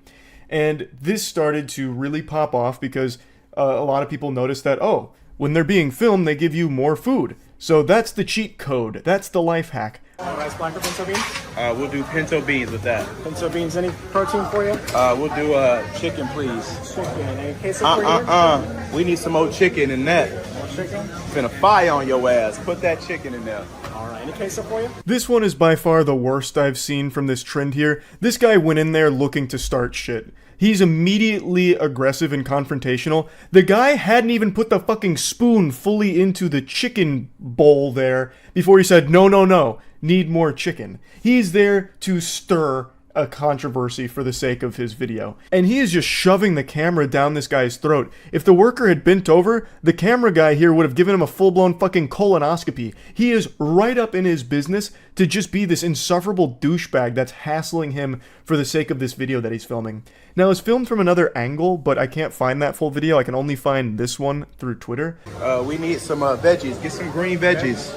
And this started to really pop off because a lot of people noticed that, oh, when they're being filmed, they give you more food. So that's the cheat code. That's the life hack.
Rice blank or pinto beans?
We'll do pinto beans with that.
Pinto beans, any protein for you?
We'll do chicken, please.
Chicken, any queso for you?
We need some more chicken in that.
More chicken?
Finna fire on your ass. Put that chicken in there.
All right, any queso for you?
This one is by far the worst I've seen from this trend here. This guy went in there looking to start shit. He's immediately aggressive and confrontational. The guy hadn't even put the fucking spoon fully into the chicken bowl there before he said, no, no, no, need more chicken. He's there to stir a controversy for the sake of his video. And he is just shoving the camera down this guy's throat. If the worker had bent over, the camera guy here would have given him a full-blown fucking colonoscopy. He is right up in his business to just be this insufferable douchebag that's hassling him for the sake of this video that he's filming. Now, it's filmed from another angle, but I can't find that full video. I can only find this one through Twitter.
We need some veggies. Get some green veggies.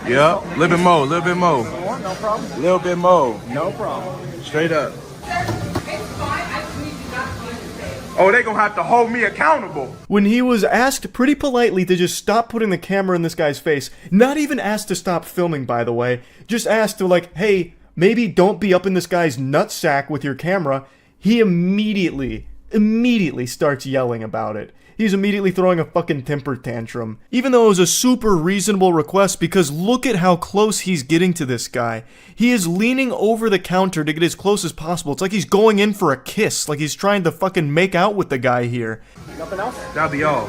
Yeah, little bit more, little bit more.
No problem.
Little bit more.
No problem.
Straight up. Oh, they gonna have to hold me accountable.
When he was asked pretty politely to just stop putting the camera in this guy's face, not even asked to stop filming, by the way, just asked to like, hey, maybe don't be up in this guy's nutsack with your camera, he immediately starts yelling about it. He's immediately throwing a fucking temper tantrum. Even though it was a super reasonable request because look at how close he's getting to this guy. He is leaning over the counter to get as close as possible. It's like he's going in for a kiss. Like he's trying to fucking make out with the guy here.
Nothing else?
That'll be all.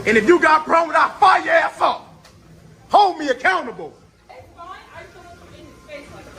And if you got problems, I'll fire your ass up. Hold me accountable.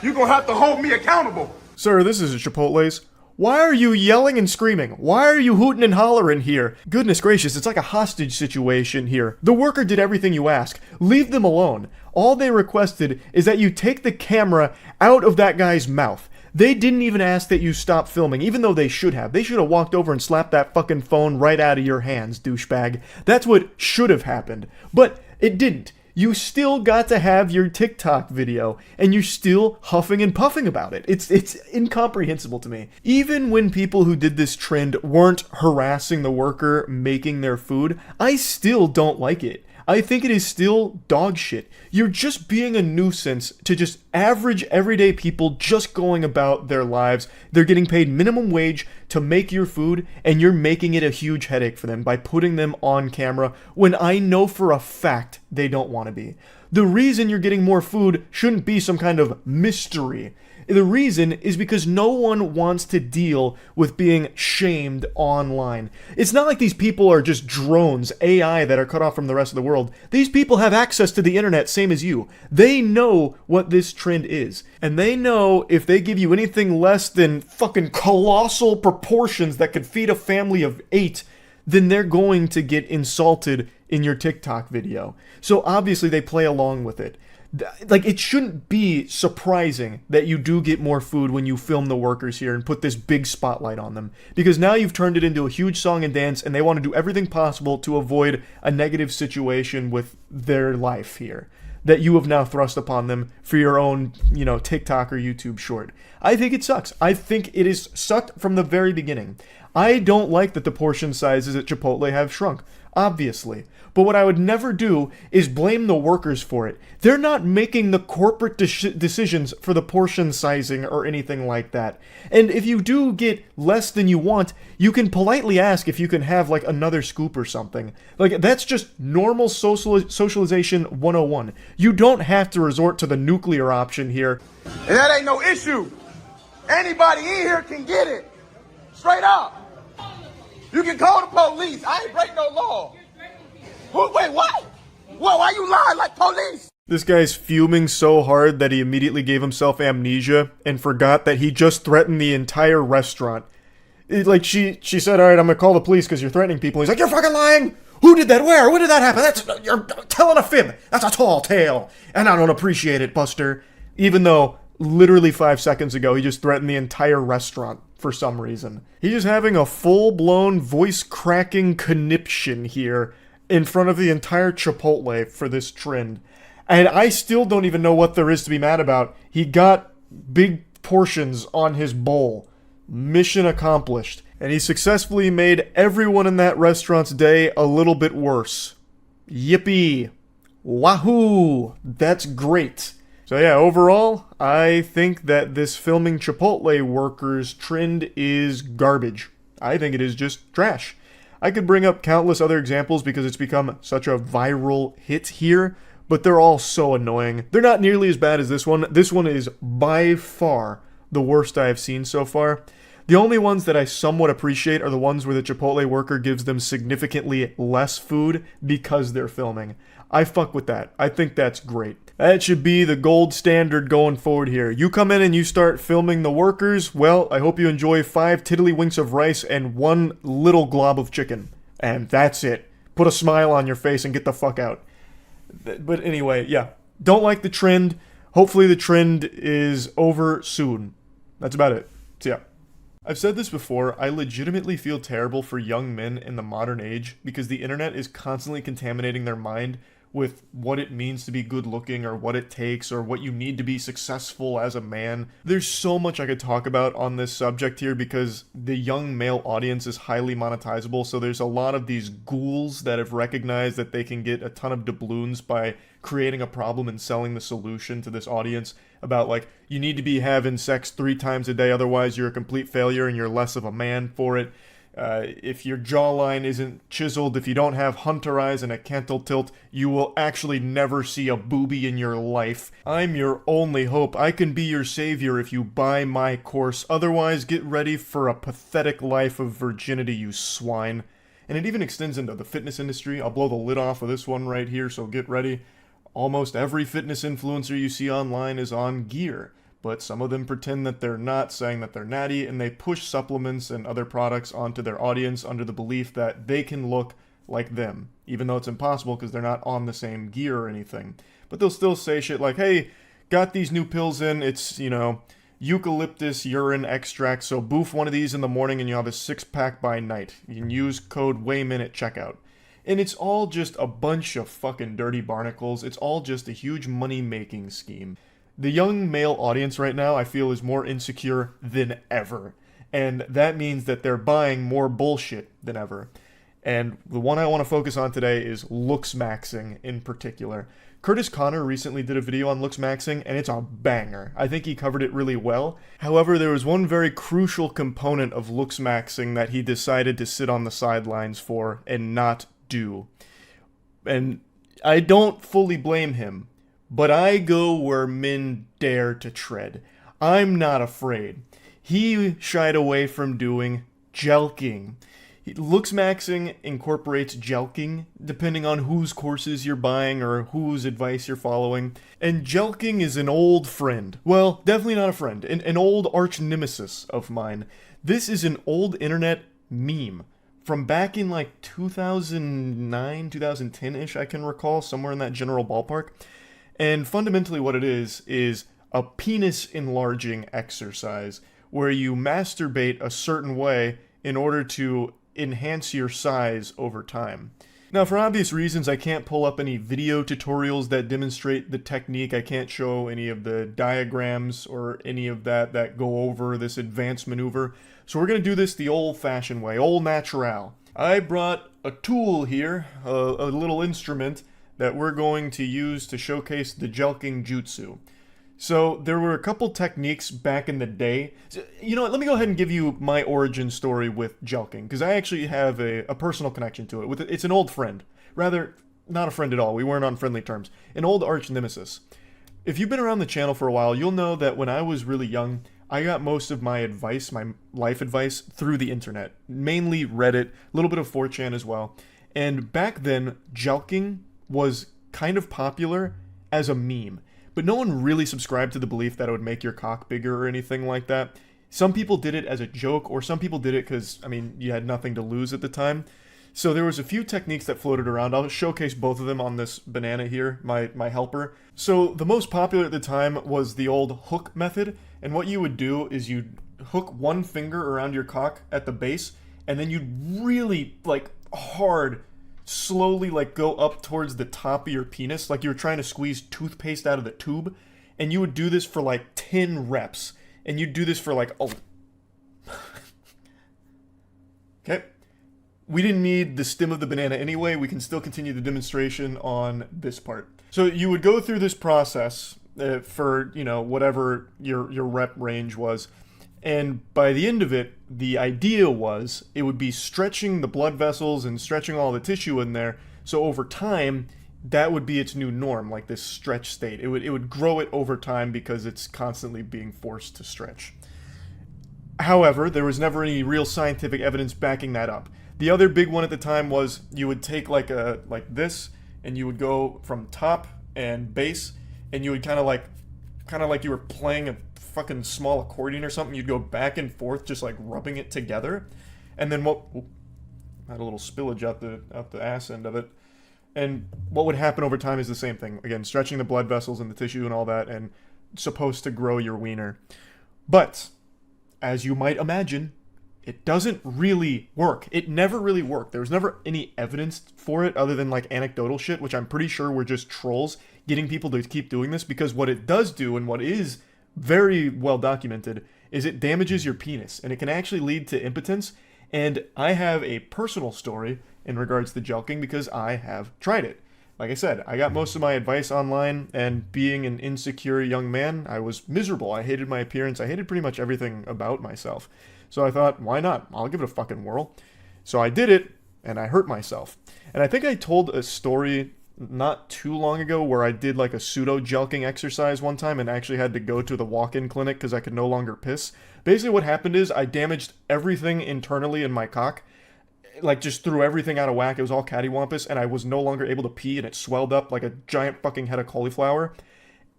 You're gonna have to hold me accountable.
Sir, this is Chipotle's. Why are you yelling and screaming? Why are you hooting and hollering here? Goodness gracious, it's like a hostage situation here. The worker did everything you ask. Leave them alone. All they requested is that you take the camera out of that guy's mouth. They didn't even ask that you stop filming, even though they should have. They should have walked over and slapped that fucking phone right out of your hands, douchebag. That's what should have happened. But it didn't. You still got to have your TikTok video, and you're still huffing and puffing about it. It's incomprehensible to me. Even when people who did this trend weren't harassing the worker making their food, I still don't like it. I think it is still dog shit. You're just being a nuisance to just average everyday people just going about their lives. They're getting paid minimum wage to make your food, and you're making it a huge headache for them by putting them on camera when I know for a fact they don't want to be. The reason you're getting more food shouldn't be some kind of mystery. The reason is because no one wants to deal with being shamed online. It's not like these people are just drones, AI that are cut off from the rest of the world. These people have access to the internet, same as you. They know what this trend is. And they know if they give you anything less than fucking colossal proportions that could feed a family of 8, then they're going to get insulted in your TikTok video. So obviously they play along with it. Like, it shouldn't be surprising that you do get more food when you film the workers here and put this big spotlight on them. Because now you've turned it into a huge song and dance, and they want to do everything possible to avoid a negative situation with their life here that you have now thrust upon them for your own, TikTok or YouTube short. I think it sucks. I think it is sucked from the very beginning. I don't like that the portion sizes at Chipotle have shrunk, obviously. But what I would never do is blame the workers for it. They're not making the corporate decisions for the portion sizing or anything like that. And if you do get less than you want, you can politely ask if you can have like another scoop or something. Like, that's just normal socialization 101. You don't have to resort to the nuclear option here.
And that ain't no issue. Anybody in here can get it. Straight up. You can call the police. I ain't break no law. Wait, what? Why you lying like police?
This guy's fuming so hard that he immediately gave himself amnesia and forgot that he just threatened the entire restaurant. She said, all right, I'm gonna call the police because you're threatening people. He's like, you're fucking lying! Who did that? Where? When did that happen? You're telling a fib. That's a tall tale. And I don't appreciate it, Buster. Even though, literally 5 seconds ago, he just threatened the entire restaurant for some reason. He's just having a full-blown voice-cracking conniption here in front of the entire Chipotle for this trend. And I still don't even know what there is to be mad about. He got big portions on his bowl. Mission accomplished. And he successfully made everyone in that restaurant's day a little bit worse. Yippee. Wahoo. That's great. So yeah, overall, I think that this filming Chipotle workers trend is garbage. I think it is just trash. I could bring up countless other examples because it's become such a viral hit here, but they're all so annoying. They're not nearly as bad as this one. This one is by far the worst I have seen so far. The only ones that I somewhat appreciate are the ones where the Chipotle worker gives them significantly less food because they're filming. I fuck with that. I think that's great. That should be the gold standard going forward here. You come in and you start filming the workers, well, I hope you enjoy 5 tiddlywinks of rice and 1 little glob of chicken. And that's it. Put a smile on your face and get the fuck out. But anyway, yeah. Don't like the trend. Hopefully the trend is over soon. That's about it. So yeah. I've said this before, I legitimately feel terrible for young men in the modern age because the internet is constantly contaminating their mind with what it means to be good looking or what it takes or what you need to be successful as a man. There's so much I could talk about on this subject here because the young male audience is highly monetizable, so there's a lot of these ghouls that have recognized that they can get a ton of doubloons by creating a problem and selling the solution to this audience about like, you need to be having sex 3 times a day, otherwise you're a complete failure and you're less of a man for it. If your jawline isn't chiseled, if you don't have hunter eyes and a cantle tilt, you will actually never see a boobie in your life. I'm your only hope. I can be your savior if you buy my course. Otherwise, get ready for a pathetic life of virginity, you swine. And it even extends into the fitness industry. I'll blow the lid off of this one right here, so get ready. Almost every fitness influencer you see online is on gear, but some of them pretend that they're not, saying that they're natty, and they push supplements and other products onto their audience under the belief that they can look like them, even though it's impossible because they're not on the same gear or anything. But they'll still say shit like, hey, got these new pills in, it's, you know, eucalyptus urine extract, so boof one of these in the morning and you'll have a 6-pack by night. You can use code WAYMIN at checkout. And it's all just a bunch of fucking dirty barnacles. It's all just a huge money-making scheme. The young male audience right now, I feel, is more insecure than ever. And that means that they're buying more bullshit than ever. And the one I want to focus on today is looks maxing in particular. Curtis Connor recently did a video on looks maxing, and it's a banger. I think he covered it really well. However, there was one very crucial component of looks maxing that he decided to sit on the sidelines for and not do. And I don't fully blame him, but I go where men dare to tread. I'm not afraid. He shied away from doing jelking. Looks maxing incorporates jelking, depending on whose courses you're buying or whose advice you're following. And jelking is an old friend. Well, definitely not a friend. An old arch nemesis of mine. This is an old internet meme from back in like 2009, 2010-ish, I can recall, somewhere in that general ballpark. And fundamentally what it is a penis enlarging exercise where you masturbate a certain way in order to enhance your size over time. Now, for obvious reasons, I can't pull up any video tutorials that demonstrate the technique. I can't show any of the diagrams or any of that go over this advanced maneuver. So we're going to do this the old-fashioned way, old natural. I brought a tool here, a little instrument that we're going to use to showcase the jelking jutsu. So there were a couple techniques back in the day. You know what, let me go ahead and give you my origin story with jelking, because I actually have a personal connection to it. It's an old friend. Rather, not a friend at all. We weren't on friendly terms. An old arch nemesis. If you've been around the channel for a while, you'll know that when I was really young, I got most of my advice, my life advice, through the internet. Mainly Reddit, a little bit of 4chan as well. And back then, jelking was kind of popular as a meme. But no one really subscribed to the belief that it would make your cock bigger or anything like that. Some people did it as a joke, or some people did it because, I mean, you had nothing to lose at the time. So there was a few techniques that floated around. I'll showcase both of them on this banana here, my helper. So the most popular at the time was the old hook method. And what you would do is you'd hook one finger around your cock at the base, and then you'd really, like, hard, slowly, like, go up towards the top of your penis, like you were trying to squeeze toothpaste out of the tube. And you would do this for like 10 reps. And you'd do this for like, oh. Okay. We didn't need the stem of the banana anyway. We can still continue the demonstration on this part. So you would go through this process for, you know, whatever your rep range was. And by the end of it, the idea was it would be stretching the blood vessels and stretching all the tissue in there. So over time, that would be its new norm, like this stretch state. It would grow it over time because it's constantly being forced to stretch. However, there was never any real scientific evidence backing that up. The other big one at the time was you would take like this, and you would go from top and base, and you would kind of like you were playing a fucking small accordion or something. You'd go back and forth, just like rubbing it together, and then had a little spillage out the ass end of it. And what would happen over time is the same thing. Again, stretching the blood vessels and the tissue and all that, and supposed to grow your wiener. But as you might imagine, it doesn't really work. It never really worked. There was never any evidence for it other than like anecdotal shit, which I'm pretty sure were just trolls getting people to keep doing this, because what it does do, and what is very well documented, is it damages your penis, and it can actually lead to impotence. And I have a personal story in regards to jelqing because I have tried it. Like I said, I got most of my advice online, and being an insecure young man, I was miserable. I hated my appearance. I hated pretty much everything about myself. So I thought, why not? I'll give it a fucking whirl. So I did it, and I hurt myself. And I think I told a story not too long ago where I did like a pseudo jelqing exercise one time and actually had to go to the walk-in clinic because I could no longer piss. Basically what happened is I damaged everything internally in my cock. Like, just threw everything out of whack. It was all cattywampus, and I was no longer able to pee, and it swelled up like a giant fucking head of cauliflower.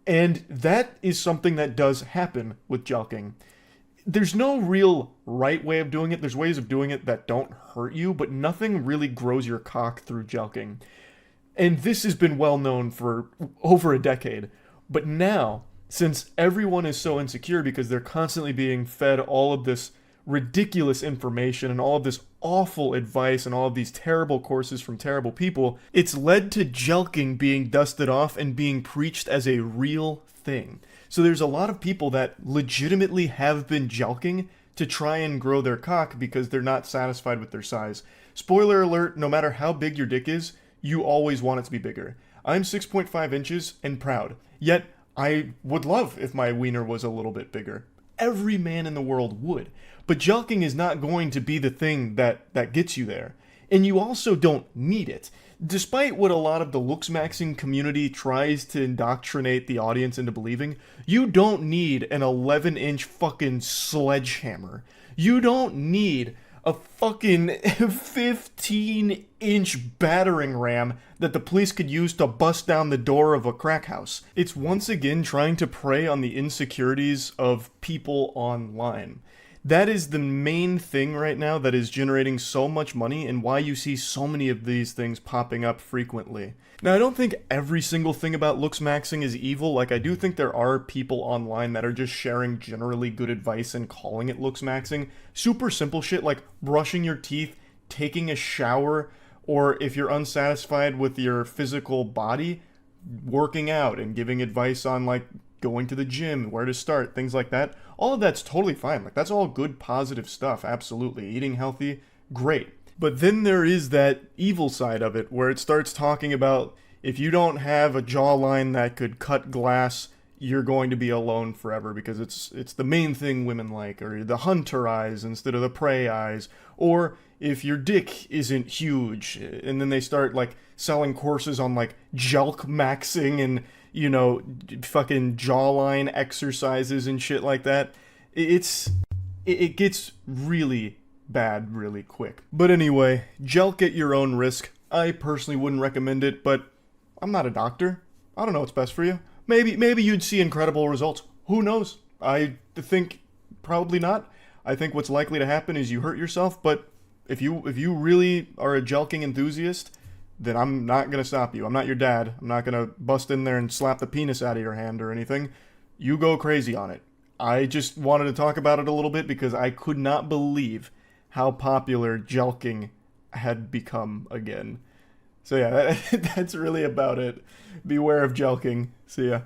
And that is something that does happen with jelqing. There's no real right way of doing it. There's ways of doing it that don't hurt you, but nothing really grows your cock through jelqing. And this has been well known for over a decade. But now, since everyone is so insecure because they're constantly being fed all of this ridiculous information and all of this awful advice and all of these terrible courses from terrible people, it's led to jelqing being dusted off and being preached as a real thing. So there's a lot of people that legitimately have been jelqing to try and grow their cock because they're not satisfied with their size. Spoiler alert, no matter how big your dick is, you always want it to be bigger. I'm 6.5 inches and proud, yet I would love if my wiener was a little bit bigger. Every man in the world would. But jelqing is not going to be the thing that gets you there. And you also don't need it. Despite what a lot of the looks-maxing community tries to indoctrinate the audience into believing, you don't need an 11-inch fucking sledgehammer. You don't need a fucking 15-inch battering ram that the police could use to bust down the door of a crack house. It's once again trying to prey on the insecurities of people online. That is the main thing right now that is generating so much money and why you see so many of these things popping up frequently. Now, I don't think every single thing about looks maxing is evil. Like, I do think there are people online that are just sharing generally good advice and calling it looks maxing. Super simple shit like brushing your teeth, taking a shower, or if you're unsatisfied with your physical body, working out and giving advice on like going to the gym, where to start, things like that. All of that's totally fine. Like, that's all good, positive stuff. Absolutely. Eating healthy, great. But then there is that evil side of it where it starts talking about if you don't have a jawline that could cut glass, you're going to be alone forever because it's the main thing women like, or the hunter eyes instead of the prey eyes, or if your dick isn't huge. And then they start like selling courses on like jelq maxing and, you know, fucking jawline exercises and shit like that. It gets really bad really quick. But anyway, jelq at your own risk. I personally wouldn't recommend it, but I'm not a doctor. I don't know what's best for you. Maybe you'd see incredible results. Who knows? I think probably not. I think what's likely to happen is you hurt yourself, but if you really are a jelking enthusiast, then I'm not going to stop you. I'm not your dad. I'm not going to bust in there and slap the penis out of your hand or anything. You go crazy on it. I just wanted to talk about it a little bit because I could not believe how popular jelking had become again. So yeah, that's really about it. Beware of jelking. See ya.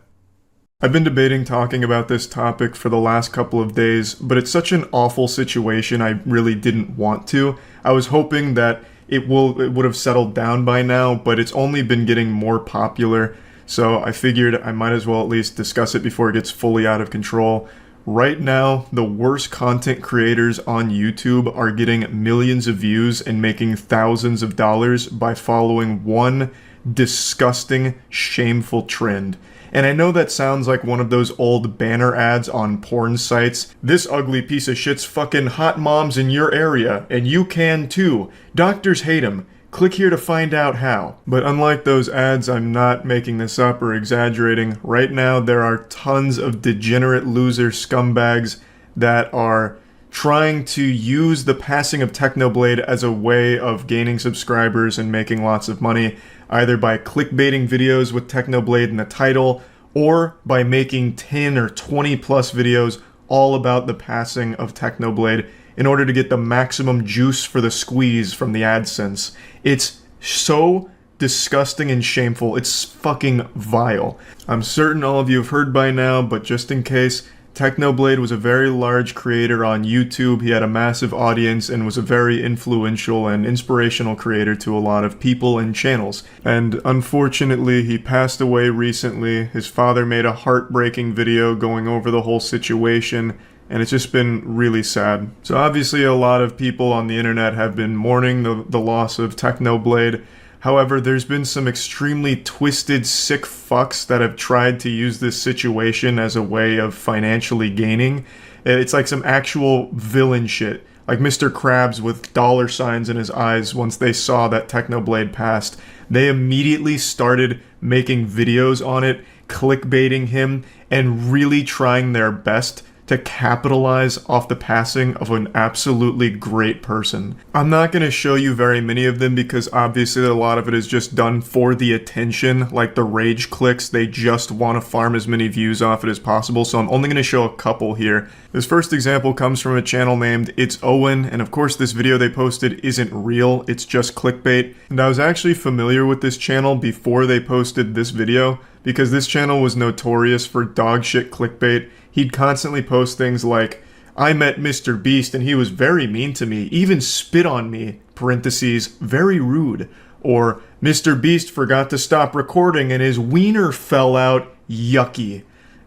I've been debating talking about this topic for the last couple of days, but it's such an awful situation I really didn't want to. I was hoping that it would have settled down by now, but it's only been getting more popular, so I figured I might as well at least discuss it before it gets fully out of control. Right now, the worst content creators on YouTube are getting millions of views and making thousands of dollars by following one disgusting, shameful trend. And I know that sounds like one of those old banner ads on porn sites. This ugly piece of shit's fucking hot moms in your area, and you can too. Doctors hate him. Click here to find out how. But unlike those ads, I'm not making this up or exaggerating. Right now, there are tons of degenerate loser scumbags that are trying to use the passing of Technoblade as a way of gaining subscribers and making lots of money, either by clickbaiting videos with Technoblade in the title, or by making 10 or 20 plus videos all about the passing of Technoblade in order to get the maximum juice for the squeeze from the AdSense. It's so disgusting and shameful. It's fucking vile. I'm certain all of you have heard by now, but just in case, Technoblade was a very large creator on YouTube. He had a massive audience and was a very influential and inspirational creator to a lot of people and channels. And unfortunately, he passed away recently. His father made a heartbreaking video going over the whole situation, and it's just been really sad. So obviously a lot of people on the internet have been mourning the loss of Technoblade. However, there's been some extremely twisted, sick fucks that have tried to use this situation as a way of financially gaining. It's like some actual villain shit. Like Mr. Krabs with dollar signs in his eyes once they saw that Technoblade passed. They immediately started making videos on it, clickbaiting him, and really trying their best to capitalize off the passing of an absolutely great person. I'm not going to show you very many of them because obviously a lot of it is just done for the attention, like the rage clicks. They just want to farm as many views off it as possible, so I'm only going to show a couple here. This first example comes from a channel named It's Owen, and of course this video they posted isn't real, it's just clickbait. And I was actually familiar with this channel before they posted this video, because this channel was notorious for dog shit clickbait. He'd constantly post things like, I met Mr. Beast and he was very mean to me, even spit on me, parentheses, very rude. Or, Mr. Beast forgot to stop recording and his wiener fell out, yucky.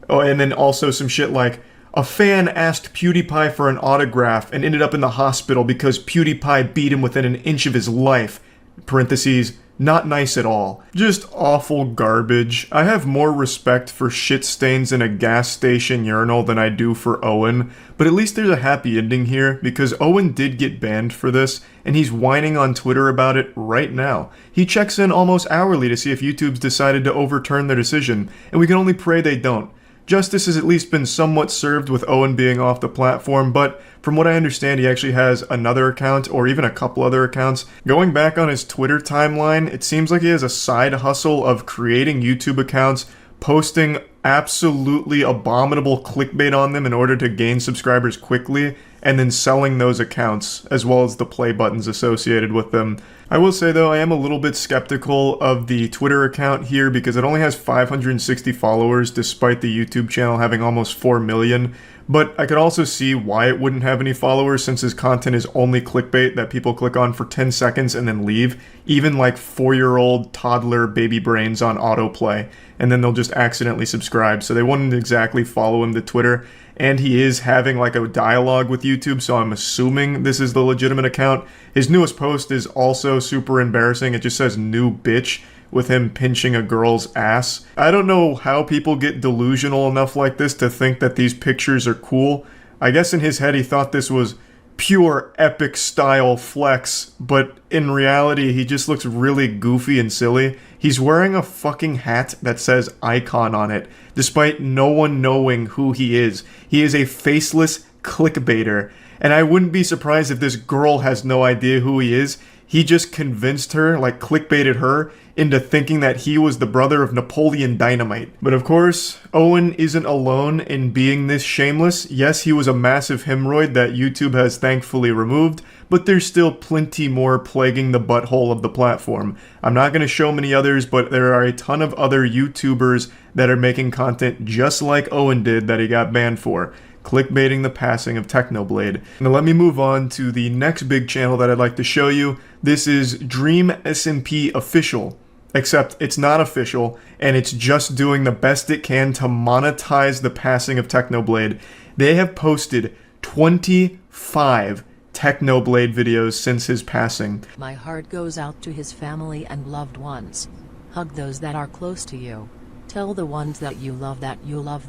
Oh, and then also some shit like, a fan asked PewDiePie for an autograph and ended up in the hospital because PewDiePie beat him within an inch of his life, parentheses, not nice at all. Just awful garbage. I have more respect for shit stains in a gas station urinal than I do for Owen, but at least there's a happy ending here, because Owen did get banned for this, and he's whining on Twitter about it right now. He checks in almost hourly to see if YouTube's decided to overturn their decision, and we can only pray they don't. Justice has at least been somewhat served with Owen being off the platform, but from what I understand, he actually has another account, or even a couple other accounts. Going back on his Twitter timeline, it seems like he has a side hustle of creating YouTube accounts, posting absolutely abominable clickbait on them in order to gain subscribers quickly, and then selling those accounts, as well as the play buttons associated with them. I will say though, I am a little bit skeptical of the Twitter account here because it only has 560 followers despite the YouTube channel having almost 4 million. But I could also see why it wouldn't have any followers since his content is only clickbait that people click on for 10 seconds and then leave. Even like 4-year-old toddler baby brains on autoplay. And then they'll just accidentally subscribe. So they wouldn't exactly follow him to Twitter. And he is having like a dialogue with YouTube, so I'm assuming this is the legitimate account. His newest post is also super embarrassing. It just says new bitch with him pinching a girl's ass. I don't know how people get delusional enough like this to think that these pictures are cool. I guess in his head he thought this was pure epic style flex, but in reality he just looks really goofy and silly. He's wearing a fucking hat that says Icon on it, despite no one knowing who he is. He is a faceless clickbaiter, and I wouldn't be surprised if this girl has no idea who he is. He just convinced her, like clickbaited her, into thinking that he was the brother of Napoleon Dynamite. But of course, Owen isn't alone in being this shameless. Yes, he was a massive hemorrhoid that YouTube has thankfully removed, but there's still plenty more plaguing the butthole of the platform. I'm not going to show many others, but there are a ton of other YouTubers that are making content just like Owen did that he got banned for. Clickbaiting the passing of Technoblade. Now let me move on to the next big channel that I'd like to show you. This is Dream SMP Official. Except it's not official, and it's just doing the best it can to monetize the passing of Technoblade. They have posted 25 Technoblade videos since his passing.
My heart goes out to his family and loved ones. Hug those that are close to you. Tell the ones that you love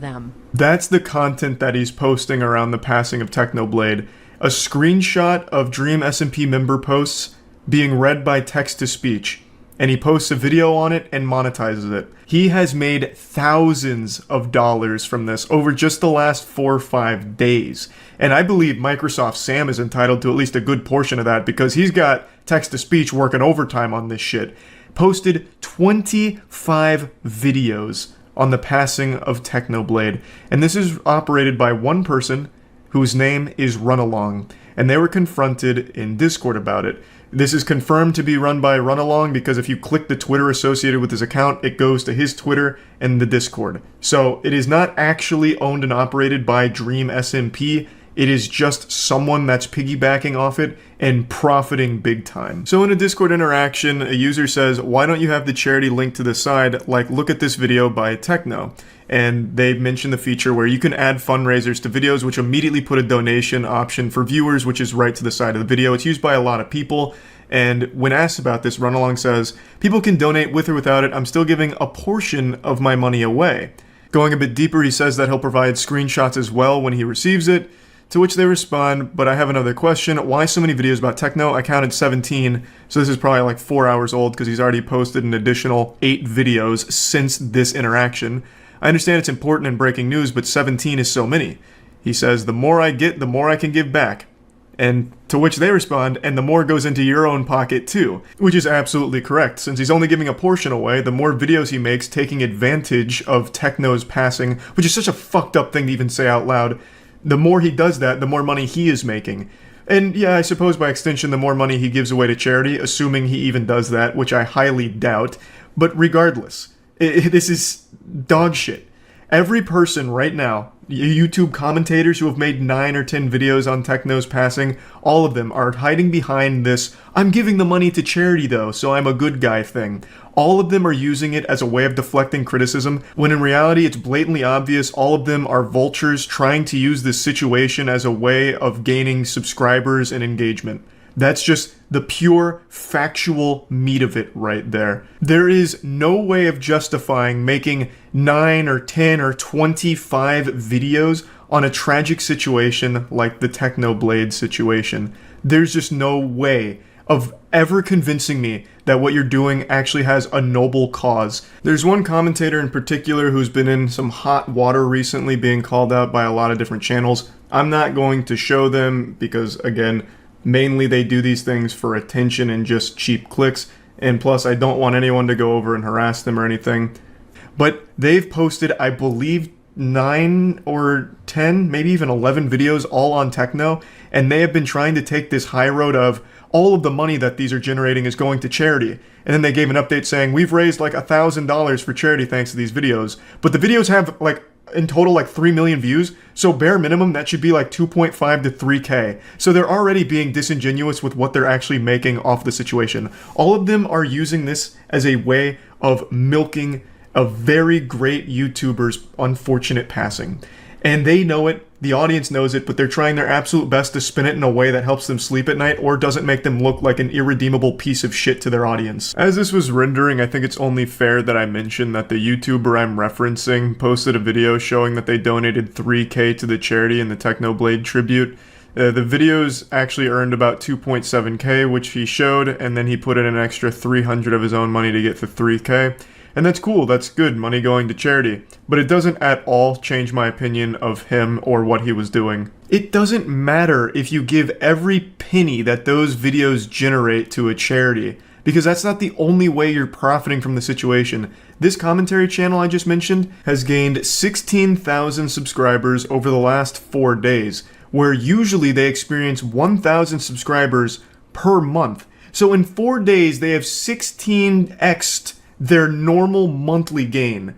them.
That's the content that he's posting around the passing of Technoblade. A screenshot of Dream SMP member posts being read by text-to-speech. And he posts a video on it and monetizes it. He has made thousands of dollars from this over just the last 4 or 5 days. And I believe Microsoft Sam is entitled to at least a good portion of that because he's got text-to-speech working overtime on this shit. Posted 25 videos on the passing of Technoblade. And this is operated by one person whose name is Runalong. And they were confronted in Discord about it. This is confirmed to be run by Runalong because if you click the Twitter associated with his account, it goes to his Twitter and the Discord. So it is not actually owned and operated by Dream SMP. It is just someone that's piggybacking off it and profiting big time. So in a Discord interaction, a user says, why don't you have the charity link to the side? Like, look at this video by Techno. And they mention the feature where you can add fundraisers to videos, which immediately put a donation option for viewers, which is right to the side of the video. It's used by a lot of people. And when asked about this, Runalong says, people can donate with or without it. I'm still giving a portion of my money away. Going a bit deeper, he says that he'll provide screenshots as well when he receives it. To which they respond, but I have another question. Why so many videos about Techno? I counted 17, so this is probably like 4 hours old because he's already posted an additional 8 videos since this interaction. I understand it's important in breaking news, but 17 is so many. He says, the more I get, the more I can give back. And to which they respond, and the more goes into your own pocket too. Which is absolutely correct. Since he's only giving a portion away, the more videos he makes taking advantage of Techno's passing, which is such a fucked up thing to even say out loud, the more he does that, the more money he is making. And yeah, I suppose by extension, the more money he gives away to charity, assuming he even does that, which I highly doubt. But regardless, this is dog shit. Every person right now, YouTube commentators who have made 9 or 10 videos on Techno's passing, all of them are hiding behind this, I'm giving the money to charity though, so I'm a good guy thing. All of them are using it as a way of deflecting criticism, when in reality it's blatantly obvious all of them are vultures trying to use this situation as a way of gaining subscribers and engagement. That's just the pure, factual meat of it right there. There is no way of justifying making 9 or 10 or 25 videos on a tragic situation like the Technoblade situation. There's just no way of ever convincing me that what you're doing actually has a noble cause. There's one commentator in particular who's been in some hot water recently, being called out by a lot of different channels. I'm not going to show them because, again, mainly they do these things for attention and just cheap clicks, and plus I don't want anyone to go over and harass them or anything. But they've posted, I believe, 9 or 10, maybe even 11 videos all on Techno, and they have been trying to take this high road of all of the money that these are generating is going to charity. And then they gave an update saying, we've raised like $1,000 for charity thanks to these videos. But the videos have like, in total, like 3 million views. So bare minimum, that should be like 2.5 to 3K. So they're already being disingenuous with what they're actually making off the situation. All of them are using this as a way of milking a very great YouTuber's unfortunate passing. And they know it, the audience knows it, but they're trying their absolute best to spin it in a way that helps them sleep at night or doesn't make them look like an irredeemable piece of shit to their audience. As this was rendering, I think it's only fair that I mention that the YouTuber I'm referencing posted a video showing that they donated 3K to the charity in the Technoblade tribute. The videos actually earned about 2.7k, which he showed, and then he put in an extra 300 of his own money to get to 3k. And that's cool, that's good, money going to charity. But it doesn't at all change my opinion of him or what he was doing. It doesn't matter if you give every penny that those videos generate to a charity, because that's not the only way you're profiting from the situation. This commentary channel I just mentioned has gained 16,000 subscribers over the last 4 days, where usually they experience 1,000 subscribers per month. So in 4 days, they have 16x'd their normal monthly gain.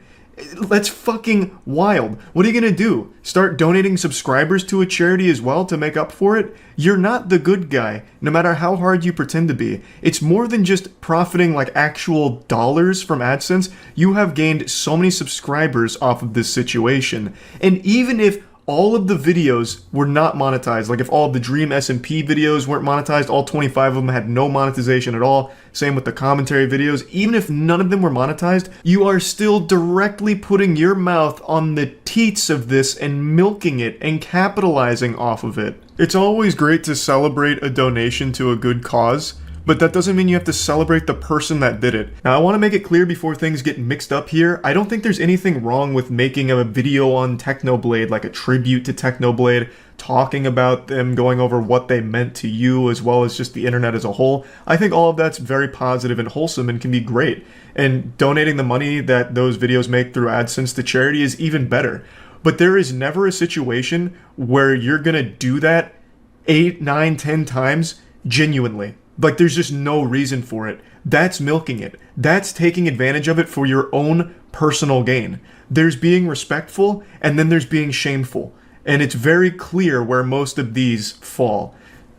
That's fucking wild. What are you gonna do? Start donating subscribers to a charity as well to make up for it? You're not the good guy, no matter how hard you pretend to be. It's more than just profiting like actual dollars from AdSense. You have gained so many subscribers off of this situation. And even if all of the videos were not monetized, like if all of the Dream SMP videos weren't monetized, all 25 of them had no monetization at all, same with the commentary videos, even if none of them were monetized, you are still directly putting your mouth on the teats of this and milking it and capitalizing off of it. It's always great to celebrate a donation to a good cause, but that doesn't mean you have to celebrate the person that did it. Now, I want to make it clear before things get mixed up here, I don't think there's anything wrong with making a video on Technoblade, like a tribute to Technoblade, talking about them, going over what they meant to you, as well as just the internet as a whole. I think all of that's very positive and wholesome and can be great. And donating the money that those videos make through AdSense to charity is even better. But there is never a situation where you're gonna do that 8, 9, 10 times genuinely. Like, there's just no reason for it. That's milking it. That's taking advantage of it for your own personal gain. There's being respectful, and then there's being shameful. And it's very clear where most of these fall.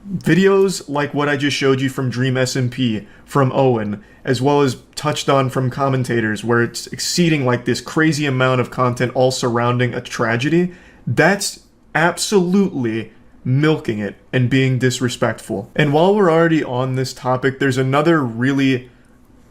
Videos like what I just showed you from Dream SMP, from Owen, as well as touched on from commentators, where it's exceeding like this crazy amount of content all surrounding a tragedy, that's absolutely milking it and being disrespectful. And while we're already on this topic, there's another really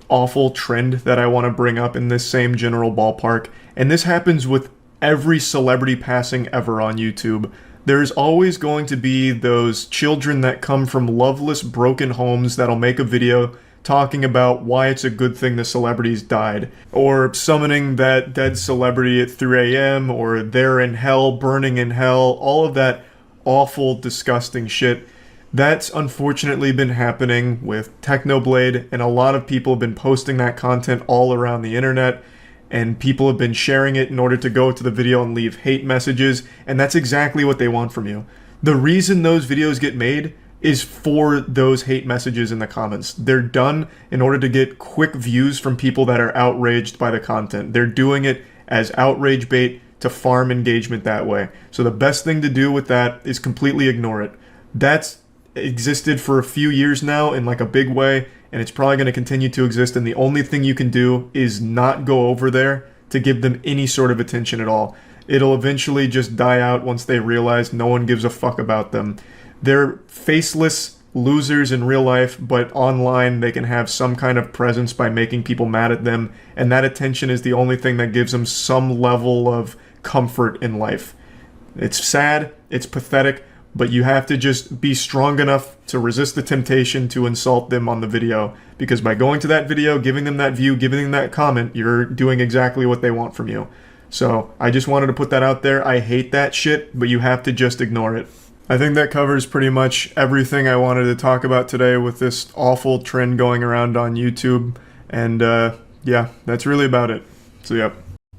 awful trend that I want to bring up in this same general ballpark, and this happens with every celebrity passing ever on YouTube. There's always going to be those children that come from loveless, broken homes that'll make a video talking about why it's a good thing the celebrities died, or summoning that dead celebrity at 3 a.m., or they're in hell, burning in hell, all of that awful, disgusting shit. That's unfortunately been happening with Technoblade, and a lot of people have been posting that content all around the internet, and people have been sharing it in order to go to the video and leave hate messages, and that's exactly what they want from you. The reason those videos get made is for those hate messages in the comments. They're done in order to get quick views from people that are outraged by the content. They're doing it as outrage bait to farm engagement that way. So the best thing to do with that is completely ignore it. That's existed for a few years now in like a big way, and it's probably going to continue to exist, and the only thing you can do is not go over there to give them any sort of attention at all. It'll eventually just die out once they realize no one gives a fuck about them. They're faceless losers in real life, but online they can have some kind of presence by making people mad at them, and that attention is the only thing that gives them some level of comfort in life. It's sad, it's pathetic, but you have to just be strong enough to resist the temptation to insult them on the video, because by going to that video, giving them that view, giving them that comment, you're doing exactly what they want from you. So I just wanted to put that out there. I hate that shit, but you have to just ignore it. I think that covers pretty much everything I wanted to talk about today with this awful trend going around on YouTube, and yeah, that's really about it. So yep.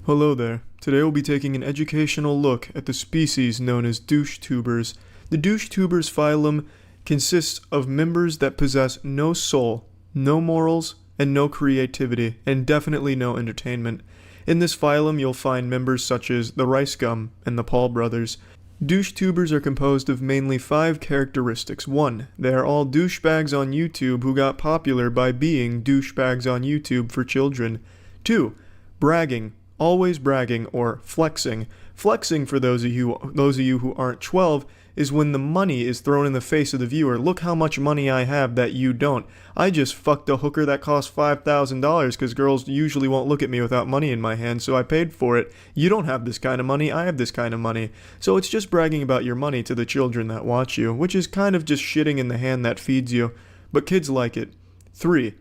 Hello there. Today we'll be taking an educational look at the species known as douche-tubers. The douche-tubers phylum consists of members that possess no soul, no morals, and no creativity, and definitely no entertainment. In this phylum you'll find members such as the Rice Gum and the Paul brothers. Douche-tubers are composed of mainly 5 characteristics. 1. They are all douchebags on YouTube who got popular by being douchebags on YouTube for children. 2. Bragging. Always bragging or flexing. Flexing, for those of you who aren't 12, is when the money is thrown in the face of the viewer. Look how much money I have that you don't. I just fucked a hooker that cost $5,000 because girls usually won't look at me without money in my hand, so I paid for it. You don't have this kind of money, I have this kind of money. So it's just bragging about your money to the children that watch you, which is kind of just shitting in the hand that feeds you. But kids like it. 3.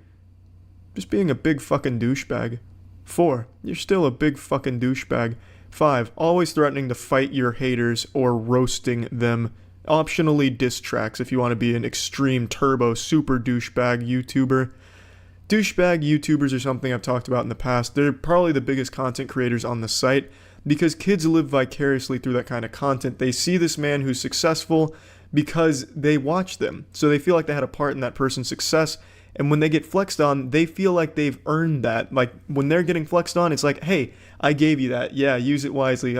Just being a big fucking douchebag. 4. You're still a big fucking douchebag. 5. Always threatening to fight your haters or roasting them. Optionally diss tracks if you want to be an extreme turbo super douchebag YouTuber. Douchebag YouTubers are something I've talked about in the past. They're probably the biggest content creators on the site because kids live vicariously through that kind of content. They see this man who's successful because they watch them. So they feel like they had a part in that person's success. And when they get flexed on, they feel like they've earned that. Like, when they're getting flexed on, it's like, hey, I gave you that. Yeah, use it wisely.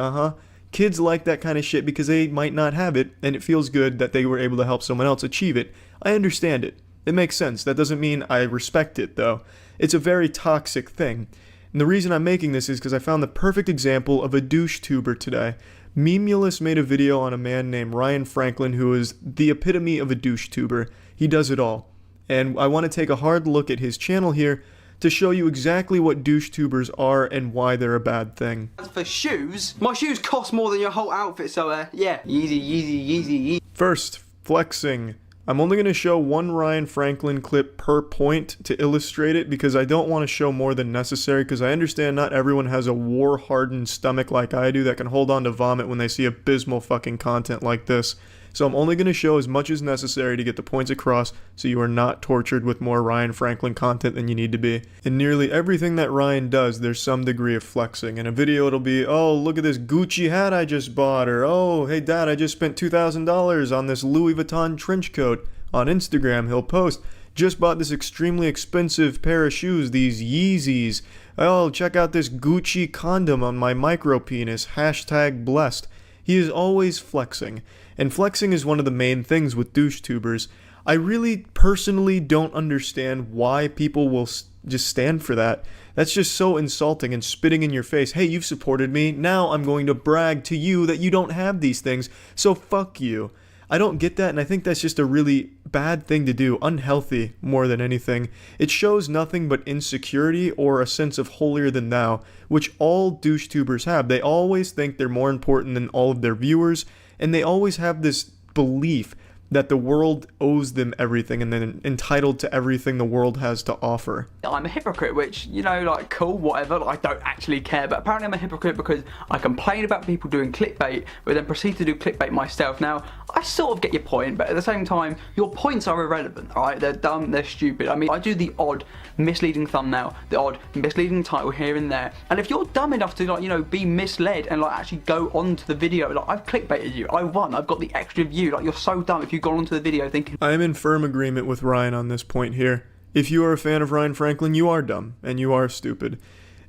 Kids like that kind of shit because they might not have it, and it feels good that they were able to help someone else achieve it. I understand it. It makes sense. That doesn't mean I respect it, though. It's a very toxic thing. And the reason I'm making this is because I found the perfect example of a douche-tuber today. Memulous made a video on a man named Ryan Franklin, who is the epitome of a douche-tuber. He does it all. And I want to take a hard look at his channel here to show you exactly what douche-tubers are and why they're a bad thing.
For shoes, my shoes cost more than your whole outfit, so yeah, easy.
First, flexing. I'm only going to show one Ryan Franklin clip per point to illustrate it because I don't want to show more than necessary because I understand not everyone has a war-hardened stomach like I do that can hold on to vomit when they see abysmal fucking content like this. So I'm only going to show as much as necessary to get the points across so you are not tortured with more Ryan Franklin content than you need to be. In nearly everything that Ryan does, there's some degree of flexing. In a video it'll be, oh, look at this Gucci hat I just bought, or oh, hey dad, I just spent $2,000 on this Louis Vuitton trench coat. On Instagram he'll post, just bought this extremely expensive pair of shoes, these Yeezys. Oh, check out this Gucci condom on my micro penis, #blessed. He is always flexing. And flexing is one of the main things with douche-tubers. I really personally don't understand why people will just stand for that. That's just so insulting and spitting in your face. Hey, you've supported me. Now I'm going to brag to you that you don't have these things. So fuck you. I don't get that, and I think that's just a really bad thing to do. Unhealthy more than anything. It shows nothing but insecurity or a sense of holier than thou, which all douche-tubers have. They always think they're more important than all of their viewers, and they always have this belief that the world owes them everything and then entitled to everything the world has to offer.
I'm a hypocrite, which, you know, like, cool, whatever, like, I don't actually care, but apparently I'm a hypocrite because I complain about people doing clickbait, but then proceed to do clickbait myself. Now, I sort of get your point, but at the same time, your points are irrelevant, alright? They're dumb, they're stupid. I mean, I do the odd misleading thumbnail, the odd misleading title here and there, and if you're dumb enough to, like, you know, be misled and, like, actually go onto the video, like, I've clickbaited you, I won, I've got the extra view, like, you're so dumb if you go onto the video thinking...
I am in firm agreement with Ryan on this point here. If you are a fan of Ryan Franklin, you are dumb, and you are stupid.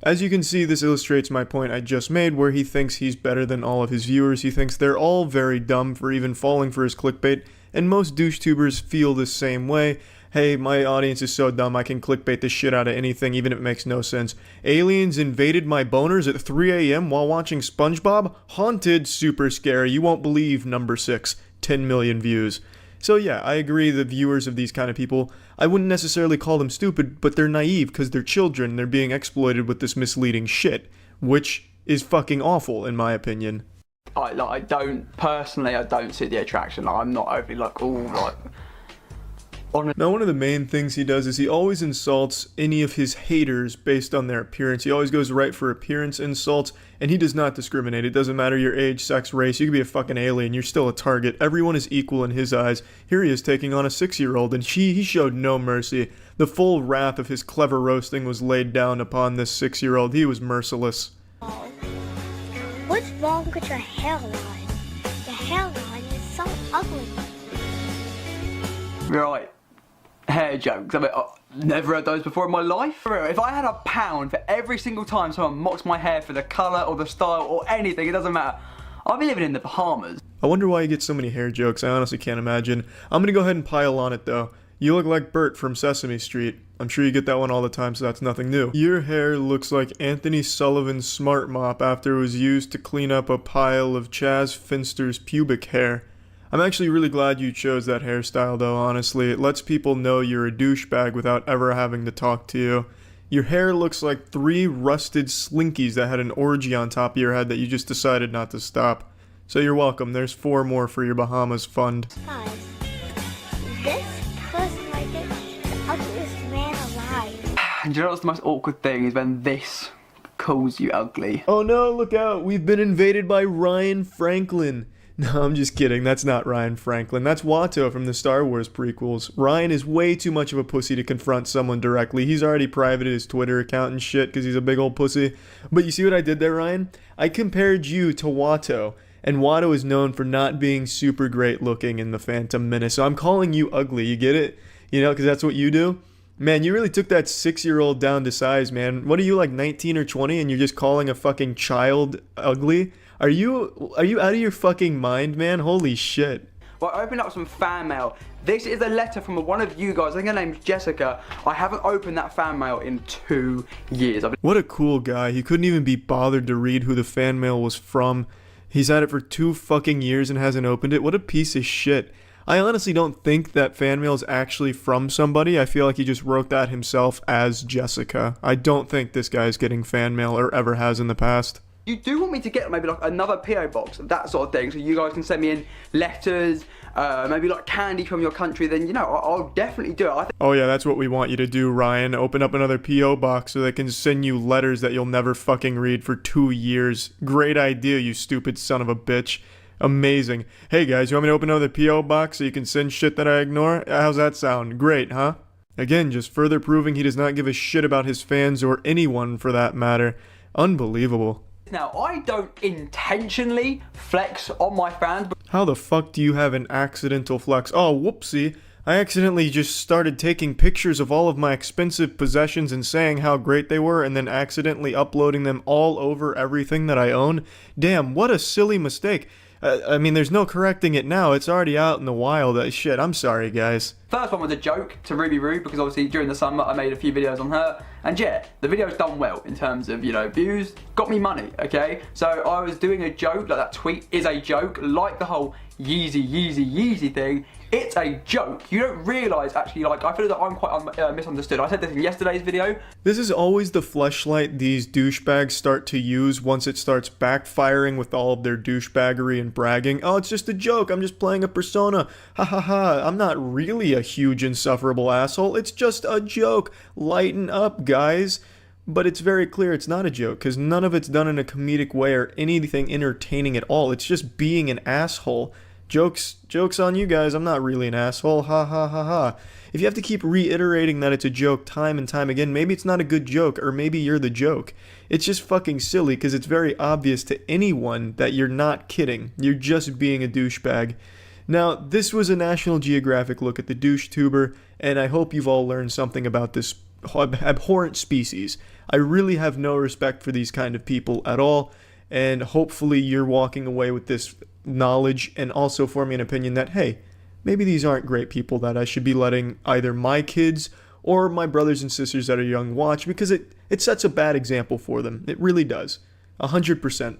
As you can see, this illustrates my point I just made, where he thinks he's better than all of his viewers. He thinks they're all very dumb for even falling for his clickbait, and most douche-tubers feel the same way. Hey, my audience is so dumb I can clickbait the shit out of anything even if it makes no sense. Aliens invaded my boners at 3 a.m. while watching SpongeBob? Haunted, super scary, you won't believe number 6, 10 million views. So yeah, I agree the viewers of these kind of people, I wouldn't necessarily call them stupid, but they're naive because they're children, they're being exploited with this misleading shit, which is fucking awful in my opinion.
I don't see the attraction, like, I'm not overly like, ooh, like...
Now, one of the main things he does is he always insults any of his haters based on their appearance. He always goes right for appearance insults, and he does not discriminate. It doesn't matter your age, sex, race. You could be a fucking alien. You're still a target. Everyone is equal in his eyes. Here he is taking on a 6-year-old, and he showed no mercy. The full wrath of his clever roasting was laid down upon this 6-year-old. He was merciless.
What's wrong with your hairline? Your hairline is so ugly.
Right. Hair jokes. I mean, I've never heard those before in my life. For real, if I had £1 for every single time someone mocks my hair for the colour or the style or anything, it doesn't matter. I'll be living in the Bahamas.
I wonder why he gets so many hair jokes. I honestly can't imagine. I'm gonna go ahead and pile on it though. You look like Bert from Sesame Street. I'm sure you get that one all the time, so that's nothing new. Your hair looks like Anthony Sullivan's Smart Mop after it was used to clean up a pile of Chaz Finster's pubic hair. I'm actually really glad you chose that hairstyle though, honestly. It lets people know you're a douchebag without ever having to talk to you. Your hair looks like 3 rusted slinkies that had an orgy on top of your head that you just decided not to stop. So you're welcome. There's 4 more for your Bahamas fund.
Guys, this person right there, the ugliest man alive.
And do you know what's the most awkward thing is when this calls you ugly.
Oh no, look out. We've been invaded by Ryan Franklin. No, I'm just kidding. That's not Ryan Franklin. That's Watto from the Star Wars prequels. Ryan is way too much of a pussy to confront someone directly. He's already privated his Twitter account and shit because he's a big old pussy. But you see what I did there, Ryan? I compared you to Watto. And Watto is known for not being super great looking in The Phantom Menace. So I'm calling you ugly. You get it? You know, because that's what you do. Man, you really took that 6-year-old down to size, man. What are you, like 19 or 20 and you're just calling a fucking child ugly? Are you out of your fucking mind, man? Holy shit.
Well, I opened up some fan mail. This is a letter from one of you guys. I think her name's Jessica. I haven't opened that fan mail in 2 years.
What a cool guy. He couldn't even be bothered to read who the fan mail was from. He's had it for 2 fucking years and hasn't opened it. What a piece of shit. I honestly don't think that fan mail is actually from somebody. I feel like he just wrote that himself as Jessica. I don't think this guy's getting fan mail or ever has in the past.
You do want me to get maybe like another PO box, that sort of thing, so you guys can send me in letters, maybe like candy from your country, then you know, I'll definitely do it.
Oh yeah, that's what we want you to do, Ryan. Open up another PO box so they can send you letters that you'll never fucking read for 2 years. Great idea, you stupid son of a bitch. Amazing. Hey guys, you want me to open another PO box so you can send shit that I ignore? How's that sound? Great, huh? Again, just further proving he does not give a shit about his fans or anyone for that matter. Unbelievable.
Now, I don't intentionally flex on my fans.
How the fuck do you have an accidental flex? Oh, whoopsie. I accidentally just started taking pictures of all of my expensive possessions and saying how great they were and then accidentally uploading them all over everything that I own. Damn, what a silly mistake. I mean, there's no correcting it now. It's already out in the wild. Shit, I'm sorry, guys.
First one was a joke to Ruby Roo because obviously during the summer I made a few videos on her. And yeah, the video's done well in terms of, you know, views. Got me money, okay? So I was doing a joke, like that tweet is a joke. Like the whole Yeezy thing. It's a joke. You don't realise, actually, like, I feel that I'm quite misunderstood. I said this in yesterday's video.
This is always the fleshlight these douchebags start to use once it starts backfiring with all of their douchebaggery and bragging. Oh, it's just a joke. I'm just playing a persona. Ha ha ha. I'm not really a huge insufferable asshole. It's just a joke. Lighten up, guys. But it's very clear it's not a joke, because none of it's done in a comedic way or anything entertaining at all. It's just being an asshole. Joke's on you guys, I'm not really an asshole, ha ha ha ha. If you have to keep reiterating that it's a joke time and time again, maybe it's not a good joke, or maybe you're the joke. It's just fucking silly, because it's very obvious to anyone that you're not kidding. You're just being a douchebag. Now, this was a National Geographic look at the douche tuber, and I hope you've all learned something about this abhorrent species. I really have no respect for these kind of people at all, and hopefully you're walking away with this knowledge and also forming an opinion that, hey, maybe these aren't great people that I should be letting either my kids or my brothers and sisters that are young watch, because it sets a bad example for them. It really does. 100%.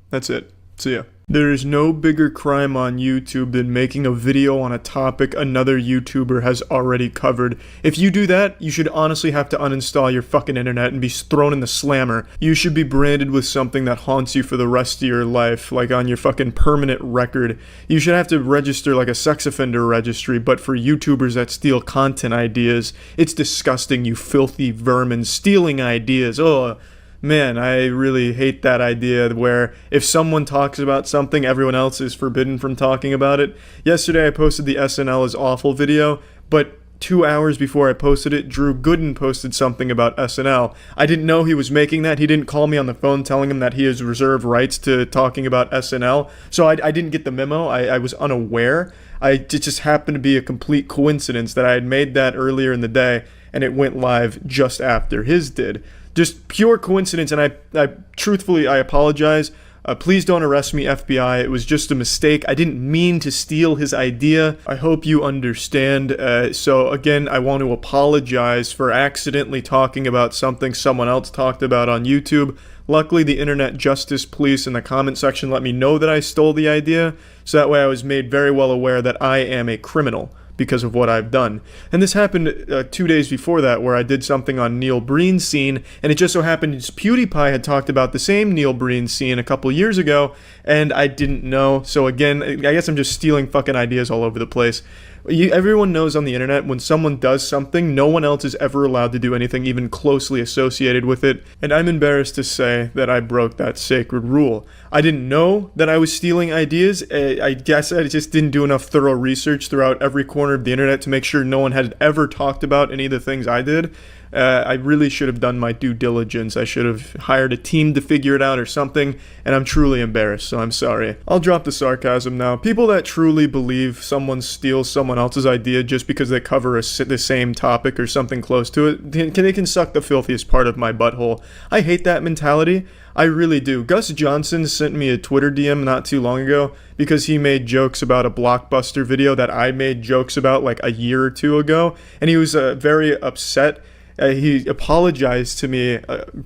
That's it. See ya. There is no bigger crime on YouTube than making a video on a topic another YouTuber has already covered. If you do that, you should honestly have to uninstall your fucking internet and be thrown in the slammer. You should be branded with something that haunts you for the rest of your life, like on your fucking permanent record. You should have to register like a sex offender registry, but for YouTubers that steal content ideas. It's disgusting, you filthy vermin, stealing ideas. Oh, man, I really hate that idea where if someone talks about something, everyone else is forbidden from talking about it. Yesterday I posted the SNL is awful video, but 2 hours before I posted it, Drew Gooden posted something about SNL. I didn't know he was making that. He didn't call me on the phone telling him that he has reserved rights to talking about SNL. So I didn't get the memo. I was unaware. It just happened to be a complete coincidence that I had made that earlier in the day, and it went live just after his did. Just pure coincidence, and I truthfully, I apologize. Please don't arrest me, FBI. It was just a mistake. I didn't mean to steal his idea. I hope you understand. So again, I want to apologize for accidentally talking about something someone else talked about on YouTube. Luckily, the Internet Justice Police in the comment section let me know that I stole the idea, so that way I was made very well aware that I am a criminal because of what I've done. And this happened 2 days before that, where I did something on Neil Breen's scene, and it just so happened PewDiePie had talked about the same Neil Breen scene a couple years ago, and I didn't know. So again, I guess I'm just stealing fucking ideas all over the place. Everyone knows on the internet, when someone does something, no one else is ever allowed to do anything even closely associated with it, and I'm embarrassed to say that I broke that sacred rule. I didn't know that I was stealing ideas. I guess I just didn't do enough thorough research throughout every corner of the internet to make sure no one had ever talked about any of the things I did. I really should have done my due diligence. I should have hired a team to figure it out or something, and I'm truly embarrassed, so I'm sorry. I'll drop the sarcasm now. People that truly believe someone steals someone else's idea just because they cover the same topic or something close to it, they can suck the filthiest part of my butthole. I hate that mentality. I really do. Gus Johnson sent me a Twitter DM not too long ago because he made jokes about a Blockbuster video that I made jokes about like a year or two ago, and he was very upset. He apologized to me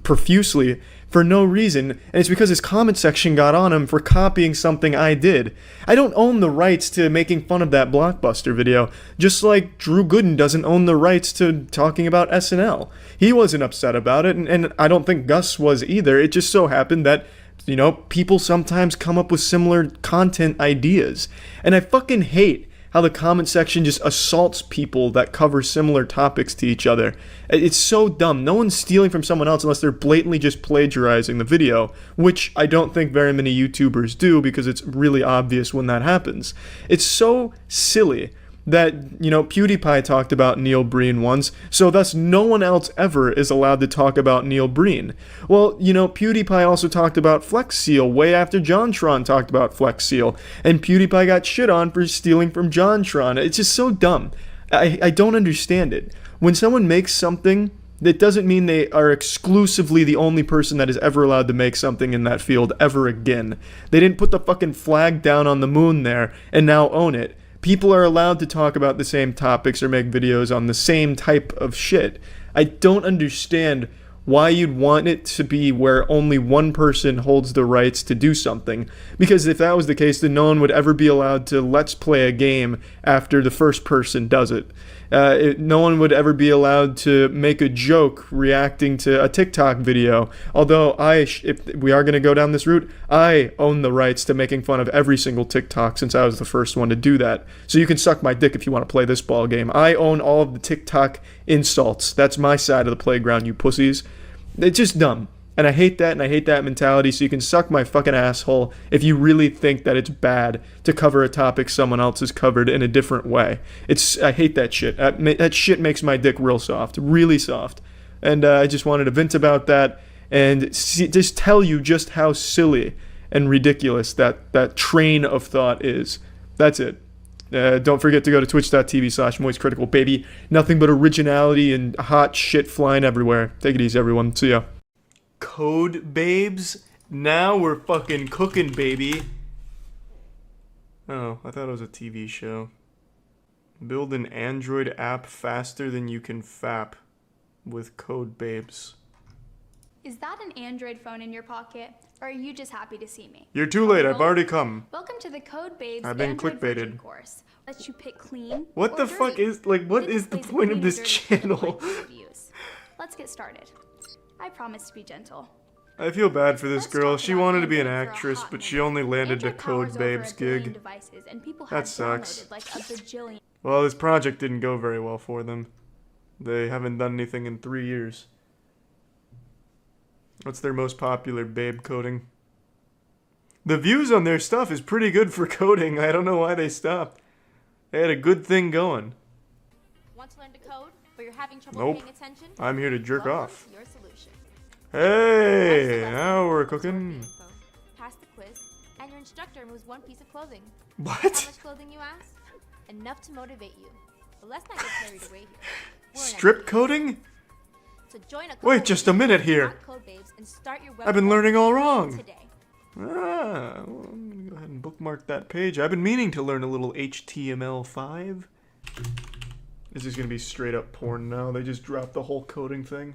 profusely for no reason, and it's because his comment section got on him for copying something I did. I don't own the rights to making fun of that Blockbuster video, just like Drew Gooden doesn't own the rights to talking about SNL. He wasn't upset about it, and I don't think Gus was either. It just so happened that, you know, people sometimes come up with similar content ideas, and I fucking hate how the comment section just assaults people that cover similar topics to each other. It's so dumb. No one's stealing from someone else unless they're blatantly just plagiarizing the video, which I don't think very many YouTubers do because it's really obvious when that happens. It's so silly that, you know, PewDiePie talked about Neil Breen once, so thus no one else ever is allowed to talk about Neil Breen. Well, you know, PewDiePie also talked about Flex Seal way after JonTron talked about Flex Seal, and PewDiePie got shit on for stealing from JonTron. It's just so dumb. I don't understand it. When someone makes something, that doesn't mean they are exclusively the only person that is ever allowed to make something in that field ever again. They didn't put the fucking flag down on the moon there and now own it. People are allowed to talk about the same topics or make videos on the same type of shit. I don't understand why you'd want it to be where only one person holds the rights to do something. Because if that was the case, then no one would ever be allowed to let's play a game after the first person does it. No one would ever be allowed to make a joke reacting to a TikTok video. Although if we are going to go down this route, I own the rights to making fun of every single TikTok since I was the first one to do that. So you can suck my dick if you want to play this ball game. I own all of the TikTok insults. That's my side of the playground, you pussies. It's just dumb. And I hate that, and I hate that mentality, so you can suck my fucking asshole if you really think that it's bad to cover a topic someone else has covered in a different way. I hate that shit. That shit makes my dick real soft, really soft. And I just wanted to vent about that and just tell you just how silly and ridiculous that train of thought is. That's it. Don't forget to go to twitch.tv/moistcritical, baby. Nothing but originality and hot shit flying everywhere. Take it easy, everyone. See ya. Code babes? Now we're fucking cooking, baby. Oh, I thought it was a TV show. Build an Android app faster than you can fap with Code babes.
Is that an Android phone in your pocket, or are you just happy to see me?
You're too late, I've already come.
Welcome to the Code Babes
I've been
Android
clickbaited.
version course. Let you pick clean.
What the fuck is, like, what is the point of this channel?
Let's get started. I promise to be gentle.
I feel bad for this girl. She wanted to be an actress, but she only landed the Code Babes gig. That sucks. Well, this project didn't go very well for them. They haven't done anything in 3 years. What's their most popular babe coding? The views on their stuff is pretty good for coding. I don't know why they stopped. They had a good thing going.
Want to learn to code, but you're having trouble
Nope.
paying attention?
I'm here to jerk off.
Your solution.
Hey, now we're cooking.
Pass the quiz, and your instructor removes one piece of clothing.
What?
How much clothing, you ask? Enough to motivate you. But let's not get carried away here.
Strip coding?
So join a
Wait just a minute here.
Code Babes and start your
I've been learning all wrong.
Today.
Well, I'm gonna go ahead and bookmark that page. I've been meaning to learn a little HTML5. This is gonna be straight up porn now. They just dropped the whole coding thing.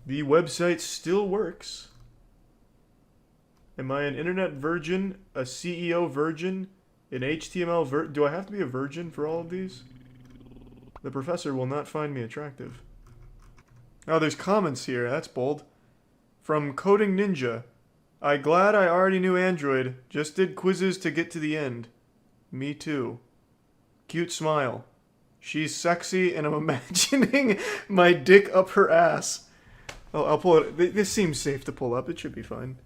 The website still works. Am I an internet virgin? A CEO virgin? An HTML virgin? Do I have to be a virgin for all of these? The professor will not find me attractive. Oh, there's comments here. That's bold. From Coding Ninja. Glad I already knew Android. Just did quizzes to get to the end. Me too. Cute smile. She's sexy and I'm imagining my dick up her ass. I'll pull it. This seems safe to pull up. It should be fine.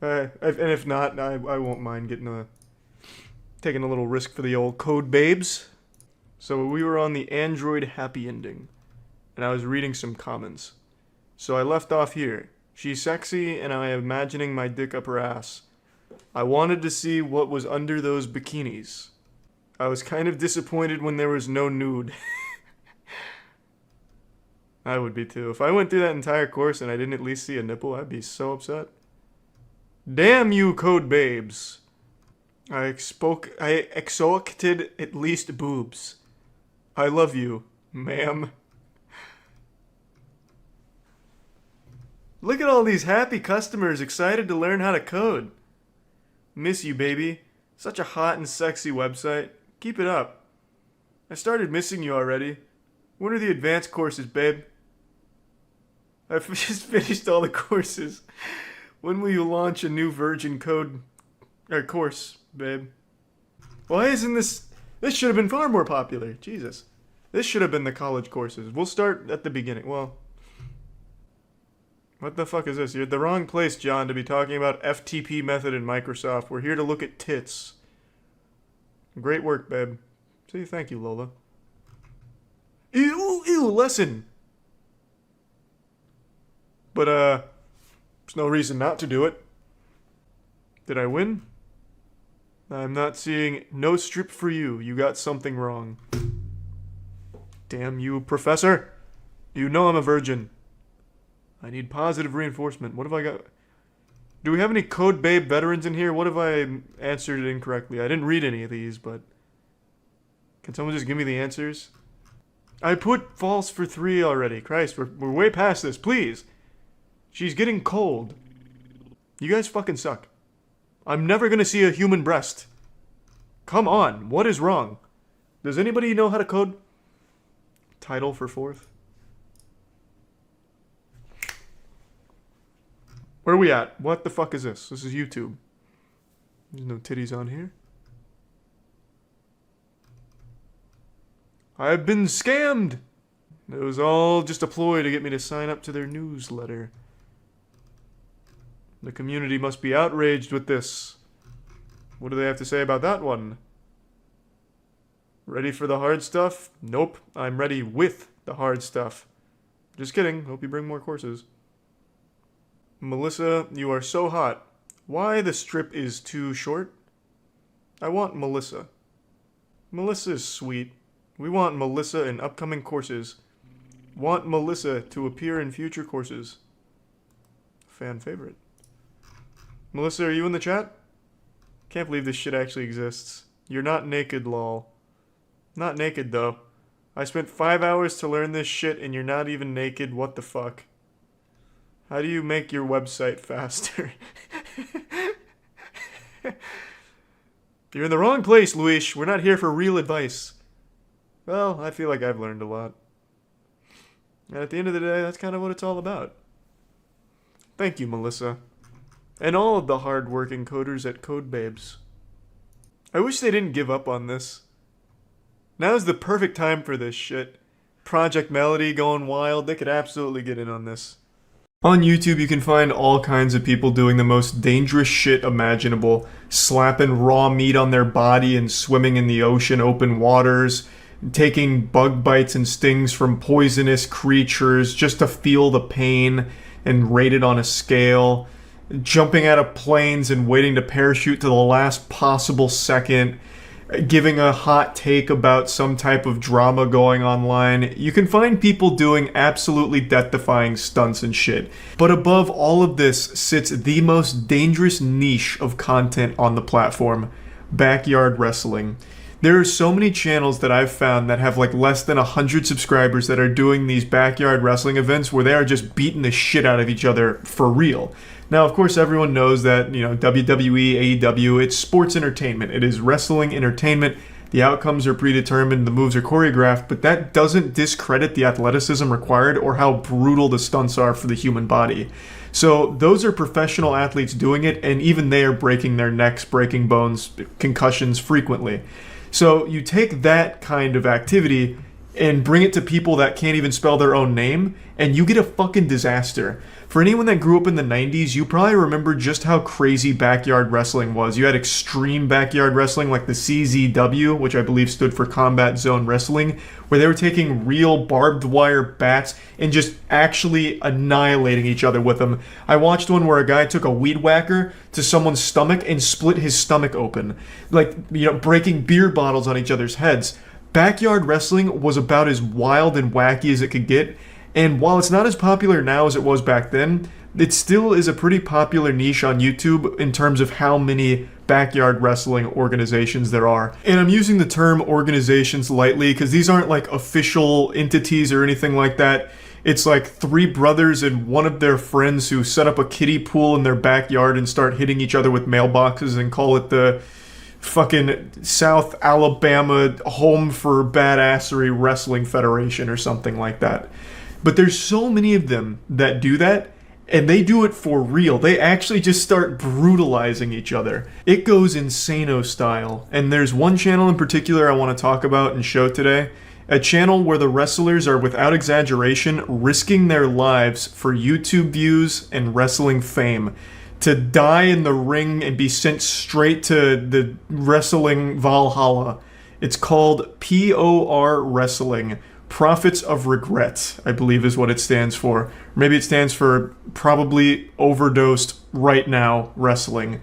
And if not, I won't mind taking a little risk for the old code babes. So we were on the Android happy ending, and I was reading some comments. So I left off here. She's sexy, and I'm imagining my dick up her ass. I wanted to see what was under those bikinis. I was kind of disappointed when there was no nude. I would be too. If I went through that entire course and I didn't at least see a nipple, I'd be so upset. Damn you, code babes. I exoacted at least boobs. I love you, ma'am. Look at all these happy customers excited to learn how to code. Miss you, baby. Such a hot and sexy website. Keep it up. I started missing you already. When are the advanced courses, babe? I've just finished all the courses. When will you launch a new Virgin Code course, babe? Why isn't this... This should have been far more popular. Jesus. This should have been the college courses. We'll start at the beginning. Well... What the fuck is this? You're at the wrong place, John, to be talking about FTP method in Microsoft. We're here to look at tits. Great work, babe. Say thank you, Lola. Ew, lesson! But, there's no reason not to do it. Did I win? I'm not seeing no strip for you. You got something wrong. Damn you, professor. You know I'm a virgin. I need positive reinforcement. What have I got? Do we have any Code Babe veterans in here? What if I answered it incorrectly? I didn't read any of these, but... Can someone just give me the answers? I put false for 3 already. Christ, we're way past this. Please. She's getting cold. You guys fucking suck. I'm never gonna see a human breast. Come on. What is wrong? Does anybody know how to code? Title for 4th. Where are we at? What the fuck is this? This is YouTube. There's no titties on here. I've been scammed! It was all just a ploy to get me to sign up to their newsletter. The community must be outraged with this. What do they have to say about that one? Ready for the hard stuff? Nope. I'm ready with the hard stuff. Just kidding. Hope you bring more courses. Melissa, you are so hot. Why the strip is too short? I want Melissa. Melissa is sweet. We want Melissa in upcoming courses. Want Melissa to appear in future courses. Fan favorite. Melissa, are you in the chat? Can't believe this shit actually exists. You're not naked, lol. Not naked, though. I spent 5 hours to learn this shit and you're not even naked. What the fuck? How do you make your website faster? You're in the wrong place, Luis. We're not here for real advice. Well, I feel like I've learned a lot. And at the end of the day, that's kind of what it's all about. Thank you, Melissa. And all of the hard-working coders at Code Babes. I wish they didn't give up on this. Now's the perfect time for this shit. Project Melody going wild. They could absolutely get in on this. On YouTube, you can find all kinds of people doing the most dangerous shit imaginable. Slapping raw meat on their body and swimming in the ocean open waters. Taking bug bites and stings from poisonous creatures just to feel the pain and rate it on a scale. Jumping out of planes and waiting to parachute to the last possible second. giving a hot take about some type of drama going online. You can find people doing absolutely death-defying stunts and shit. But above all of this sits the most dangerous niche of content on the platform: backyard wrestling. There are so many channels that I've found that have like less than 100 subscribers that are doing these backyard wrestling events where they are just beating the shit out of each other for real. Now, of course, everyone knows that, WWE, AEW, it's sports entertainment. It is wrestling entertainment. The outcomes are predetermined, the moves are choreographed, but that doesn't discredit the athleticism required or how brutal the stunts are for the human body. So those are professional athletes doing it, and even they are breaking their necks, breaking bones, concussions frequently. So you take that kind of activity and bring it to people that can't even spell their own name, and you get a fucking disaster. For anyone that grew up in the 90s, you probably remember just how crazy backyard wrestling was. You had extreme backyard wrestling like the CZW, which I believe stood for Combat Zone Wrestling, where they were taking real barbed wire bats and just actually annihilating each other with them. I watched one where a guy took a weed whacker to someone's stomach and split his stomach open, breaking beer bottles on each other's heads. Backyard wrestling was about as wild and wacky as it could get, and while it's not as popular now as it was back then, it still is a pretty popular niche on YouTube in terms of how many backyard wrestling organizations there are. And I'm using the term organizations lightly because these aren't like official entities or anything like that. It's like three brothers and one of their friends who set up a kiddie pool in their backyard and start hitting each other with mailboxes and call it the fucking South Alabama Home for Badassery Wrestling Federation or something like that. But there's so many of them that do that, and they do it for real. They actually just start brutalizing each other. It goes insano style, and there's one channel in particular I want to talk about and show today. A channel where the wrestlers are, without exaggeration, risking their lives for YouTube views and wrestling fame. To die in the ring and be sent straight to the wrestling Valhalla. It's called POR Wrestling. Profits of Regret, I believe is what it stands for. Maybe it stands for probably overdosed right now wrestling.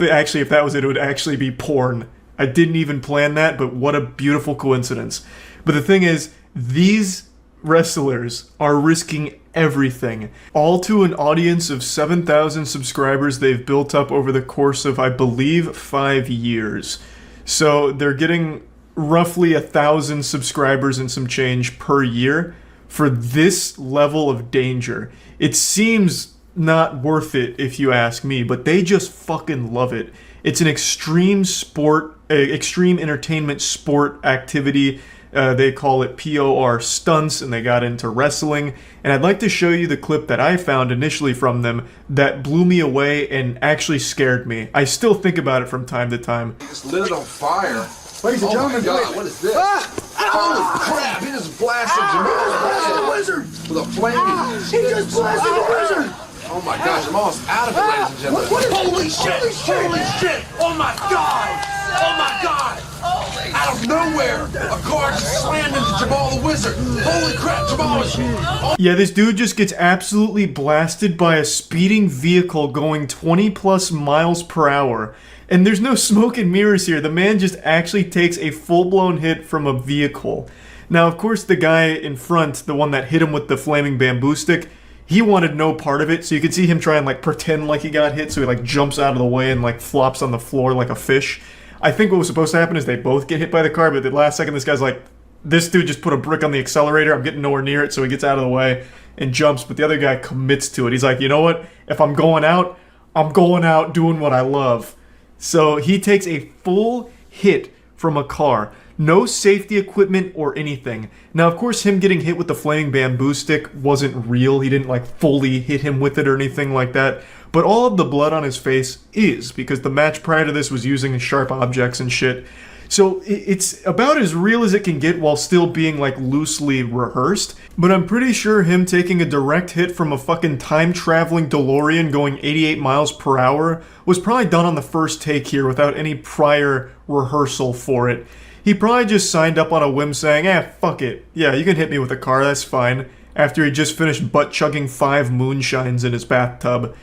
Actually, if that was it would actually be porn. I didn't even plan that, but what a beautiful coincidence. But the thing is, these wrestlers are risking everything, all to an audience of 7,000 subscribers they've built up over the course of, I believe, 5 years. So they're getting roughly 1,000 subscribers and some change per year for this level of danger. It seems not worth it if you ask me, but they just fucking love it. It's an extreme sport, extreme entertainment sport activity. They call it POR stunts, and they got into wrestling. And I'd like to show you the clip that I found initially from them that blew me away and actually scared me. I still think about it from time to time.
It's lit on fire.
Ladies and gentlemen,
God, what is this? Holy crap, he just blasted Jamal's head. Wizard! With a flaming...
He just blasted the wizard!
Oh my gosh, Jamal's out of it, ladies and gentlemen. Holy shit! Holy shit! Oh my God! Oh my God! Out of nowhere, a car just slammed into Jamal the Wizard. Holy crap, Jamal is...
Yeah, this dude just gets absolutely blasted by a speeding vehicle going 20 plus miles per hour. And there's no smoke and mirrors here. The man just actually takes a full-blown hit from a vehicle. Now, of course, the guy in front, the one that hit him with the flaming bamboo stick, he wanted no part of it. So you can see him try and pretend like he got hit. So he jumps out of the way and flops on the floor like a fish. I think what was supposed to happen is they both get hit by the car, but at the last second, this guy's like, this dude just put a brick on the accelerator. I'm getting nowhere near it. So he gets out of the way and jumps. But the other guy commits to it. He's like, you know what? If I'm going out doing what I love. So he takes a full hit from a car. No safety equipment or anything. Now, of course, him getting hit with the flaming bamboo stick wasn't real. He didn't fully hit him with it or anything like that. But all of the blood on his face is, because the match prior to this was using sharp objects and shit. So it's about as real as it can get while still being loosely rehearsed. But I'm pretty sure him taking a direct hit from a fucking time-traveling DeLorean going 88 miles per hour was probably done on the first take here without any prior rehearsal for it. He probably just signed up on a whim saying, fuck it. Yeah, you can hit me with a car, that's fine. After he just finished butt-chugging 5 moonshines in his bathtub.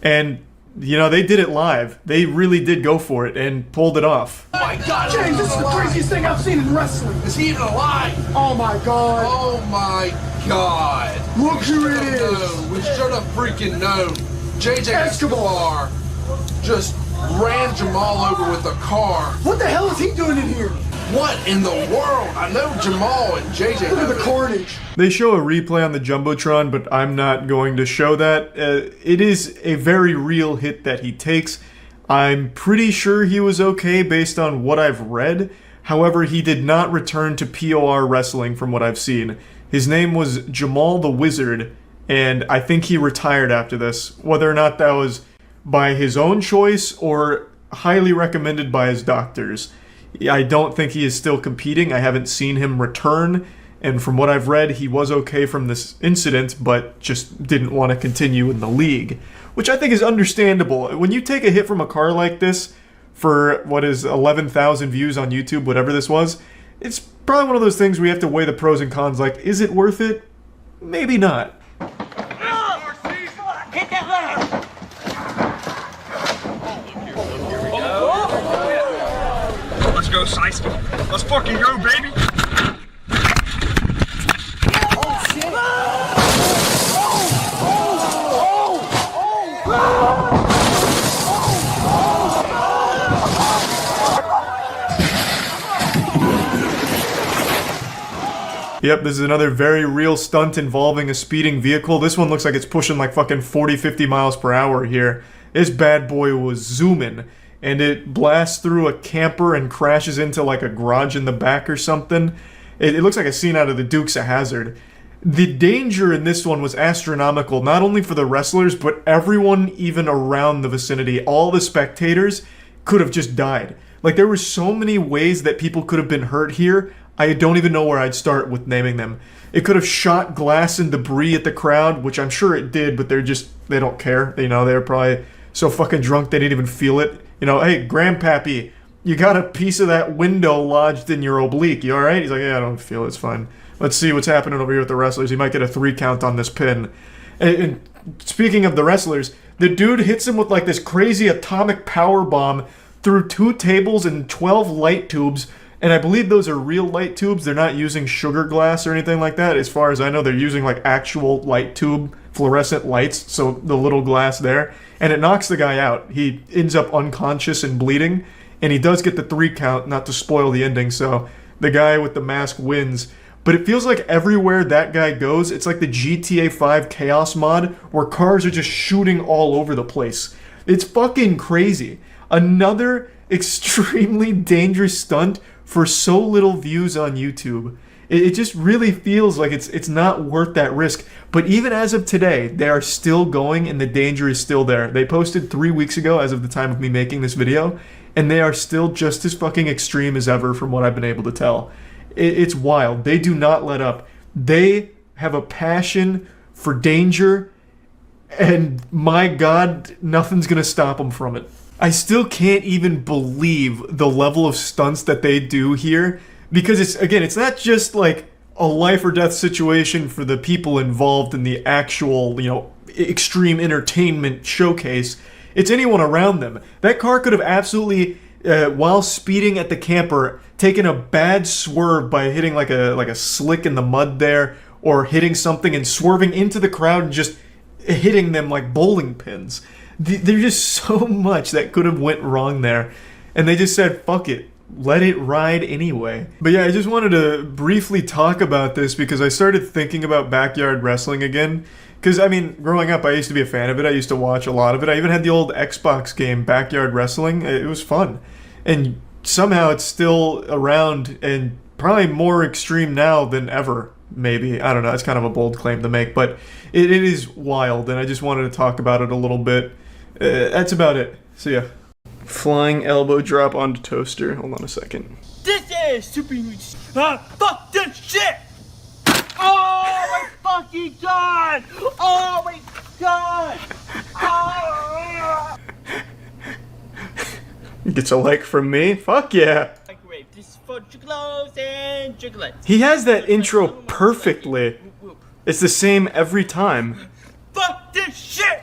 And you know, they did it live. They really did go for it and pulled it off.
Oh my God, James, this is the craziest thing I've seen in wrestling. Is he even alive? Oh my God. Oh my God. Look who it is. We should have freaking known. JJ Escobar just ran Jamal over with a car. What the hell is he doing in here? What in the world? I know Jamal and JJ. Look at the carnage.
They show a replay on the Jumbotron, but I'm not going to show that. It is a very real hit that he takes. I'm pretty sure he was okay based on what I've read. However, he did not return to POR wrestling from what I've seen. His name was Jamal the Wizard, and I think he retired after this. Whether or not that was by his own choice or highly recommended by his doctors. I don't think he is still competing. I haven't seen him return, and from what I've read, he was okay from this incident, but just didn't want to continue in the league, which I think is understandable. When you take a hit from a car like this for, what is 11,000 views on YouTube, whatever this was, it's probably one of those things where you have to weigh the pros and cons, like, is it worth it? Maybe not.
Hit that leg!
Let's go, Seisky. Let's fucking go, baby.
Oh, shit.
Yep, this is another very real stunt involving a speeding vehicle. This one looks like it's pushing like fucking 40, 50 miles per hour here. This bad boy was zooming, and it blasts through a camper and crashes into like a garage in the back or something. It looks like a scene out of the Dukes of Hazzard. The danger in this one was astronomical, not only for the wrestlers, but everyone even around the vicinity. All the spectators could have just died. Like, there were so many ways that people could have been hurt here. I don't even know where I'd start with naming them. It could have shot glass and debris at the crowd, which I'm sure it did, but they don't care. You know, they're probably so fucking drunk they didn't even feel it. You know, hey, Grandpappy, you got a piece of that window lodged in your oblique. You alright? He's like, yeah, I don't feel it. It's fine. Let's see what's happening over here with the wrestlers. He might get a 3 count on this pin. And speaking of the wrestlers, the dude hits him with like this crazy atomic power bomb through 2 tables and 12 light tubes. And I believe those are real light tubes. They're not using sugar glass or anything like that. As far as I know, they're using like actual light tube fluorescent lights, so the little glass there. And it knocks the guy out. He ends up unconscious and bleeding, and he does get the 3 count, not to spoil the ending, so the guy with the mask wins. But it feels like everywhere that guy goes, it's like the GTA 5 Chaos mod, where cars are just shooting all over the place. It's fucking crazy. Another extremely dangerous stunt for so little views on YouTube. It just really feels like it's not worth that risk. But even as of today, they are still going and the danger is still there. They posted 3 weeks ago as of the time of me making this video, and they are still just as fucking extreme as ever from what I've been able to tell. It's wild. They do not let up. They have a passion for danger, and my God, nothing's gonna stop them from it. I still can't even believe the level of stunts that they do here, because it's not just like a life or death situation for the people involved in the actual, you know, extreme entertainment showcase. It's anyone around them. That car could have absolutely, while speeding at the camper, taken a bad swerve by hitting like a slick in the mud there, or hitting something and swerving into the crowd and just hitting them like bowling pins. There's just so much that could have went wrong there, and they just said, fuck it, let it ride anyway. But yeah, I just wanted to briefly talk about this because I started thinking about backyard wrestling again. Because, I mean, growing up, I used to be a fan of it. I used to watch a lot of it. I even had the old Xbox game, Backyard Wrestling. It was fun. And somehow it's still around and probably more extreme now than ever, maybe. I don't know. It's kind of a bold claim to make, but it is wild, and I just wanted to talk about it a little bit. That's about it. See ya. Flying elbow drop onto toaster. Hold on a second.
This is super fuck this shit! Oh my fucking god! Oh my god! Oh.
Gets a like from me? Fuck yeah!
This is for chocolate and chocolate.
He has that intro perfectly. It's the same every time.
Fuck this shit!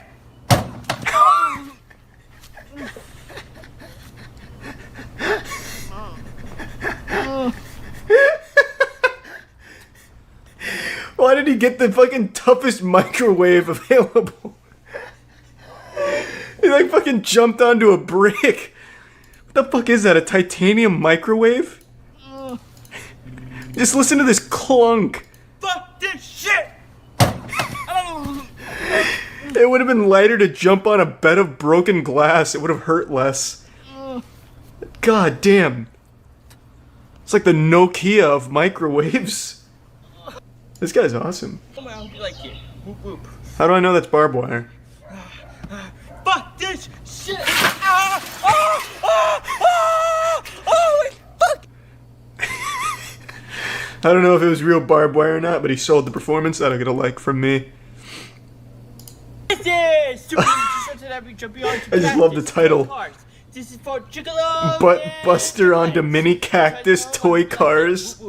you get the fucking toughest microwave available? He like fucking jumped onto a brick. What the fuck is that, a titanium microwave? Just listen to this clunk.
Fuck this shit!
It would have been lighter to jump on a bed of broken glass. It would have hurt less. God damn. It's like the Nokia of microwaves. This guy's awesome. How do I know that's barbed wire?
Fuck this shit! Oh, fuck!
I don't know if it was real barbed wire or not, but he sold the performance. That'll get a like from me.
This is Super
I just love the title.
This is for Gigolo.
Butt Buster onto mini cactus toy cars.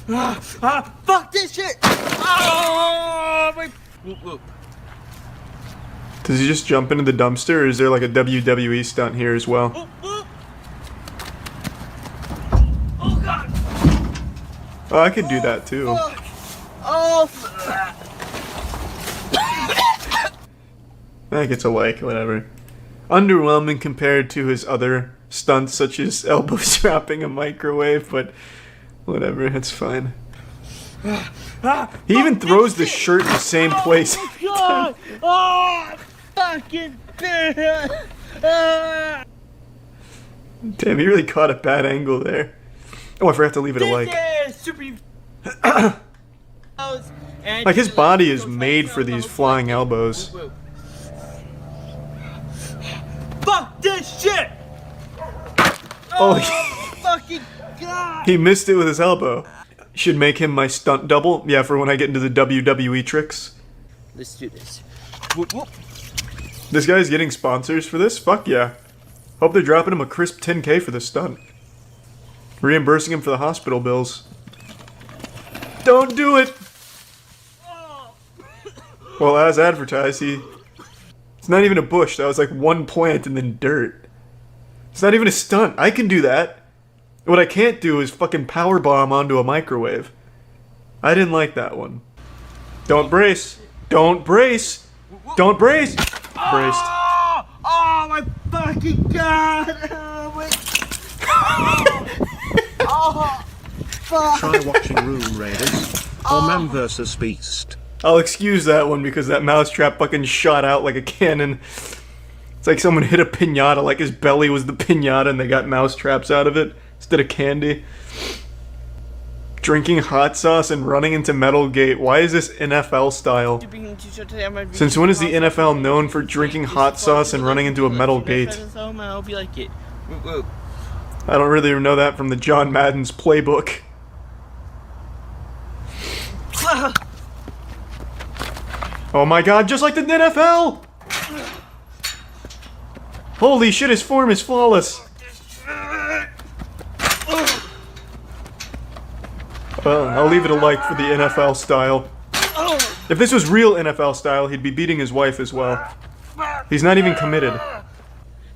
Fuck this shit! Oh, my... Whoop, whoop.
Does he just jump into the dumpster, or is there like a WWE stunt here as well?
Whoop, whoop. Oh god!
Oh, I could do that too.
Oh!
That gets a like, whatever. Underwhelming compared to his other stunts, such as elbow strapping a microwave, but whatever, it's fine. He even throws the shirt in the same place.
Oh god! Oh! Fucking bad!
Damn, he really caught a bad angle there. Oh, I forgot to leave it a like. Like, his body is made for these flying elbows.
Fuck this shit!
Oh,
fucking god!
He missed it with his elbow. Should make him my stunt double. Yeah, for when I get into the WWE tricks.
Let's do this. Whoop, whoop.
This guy's getting sponsors for this? Fuck yeah. Hope they're dropping him a crisp 10K for this stunt. Reimbursing him for the hospital bills. Don't do it! Well, as advertised, it's not even a bush. That was like one plant and then dirt. It's not even a stunt. I can do that. What I can't do is fucking powerbomb onto a microwave. I didn't like that one. Don't brace. Don't brace. Don't brace. Braced.
Oh my fucking god! Oh my... Oh, fuck!
Try watching Room Raiders or Man vs. Beast.
I'll excuse that one because that mousetrap fucking shot out like a cannon. It's like someone hit a piñata, like his belly was the piñata and they got mousetraps out of it instead of candy. Drinking hot sauce and running into metal gate. Why is this NFL style? Since when is the NFL known for drinking hot sauce and running into a metal gate? I don't really know that from the John Madden's playbook. Oh my god, just like the NFL! Holy shit, his form is flawless. I'll leave it a like for the NFL style. If this was real NFL style, he'd be beating his wife as well. He's not even committed.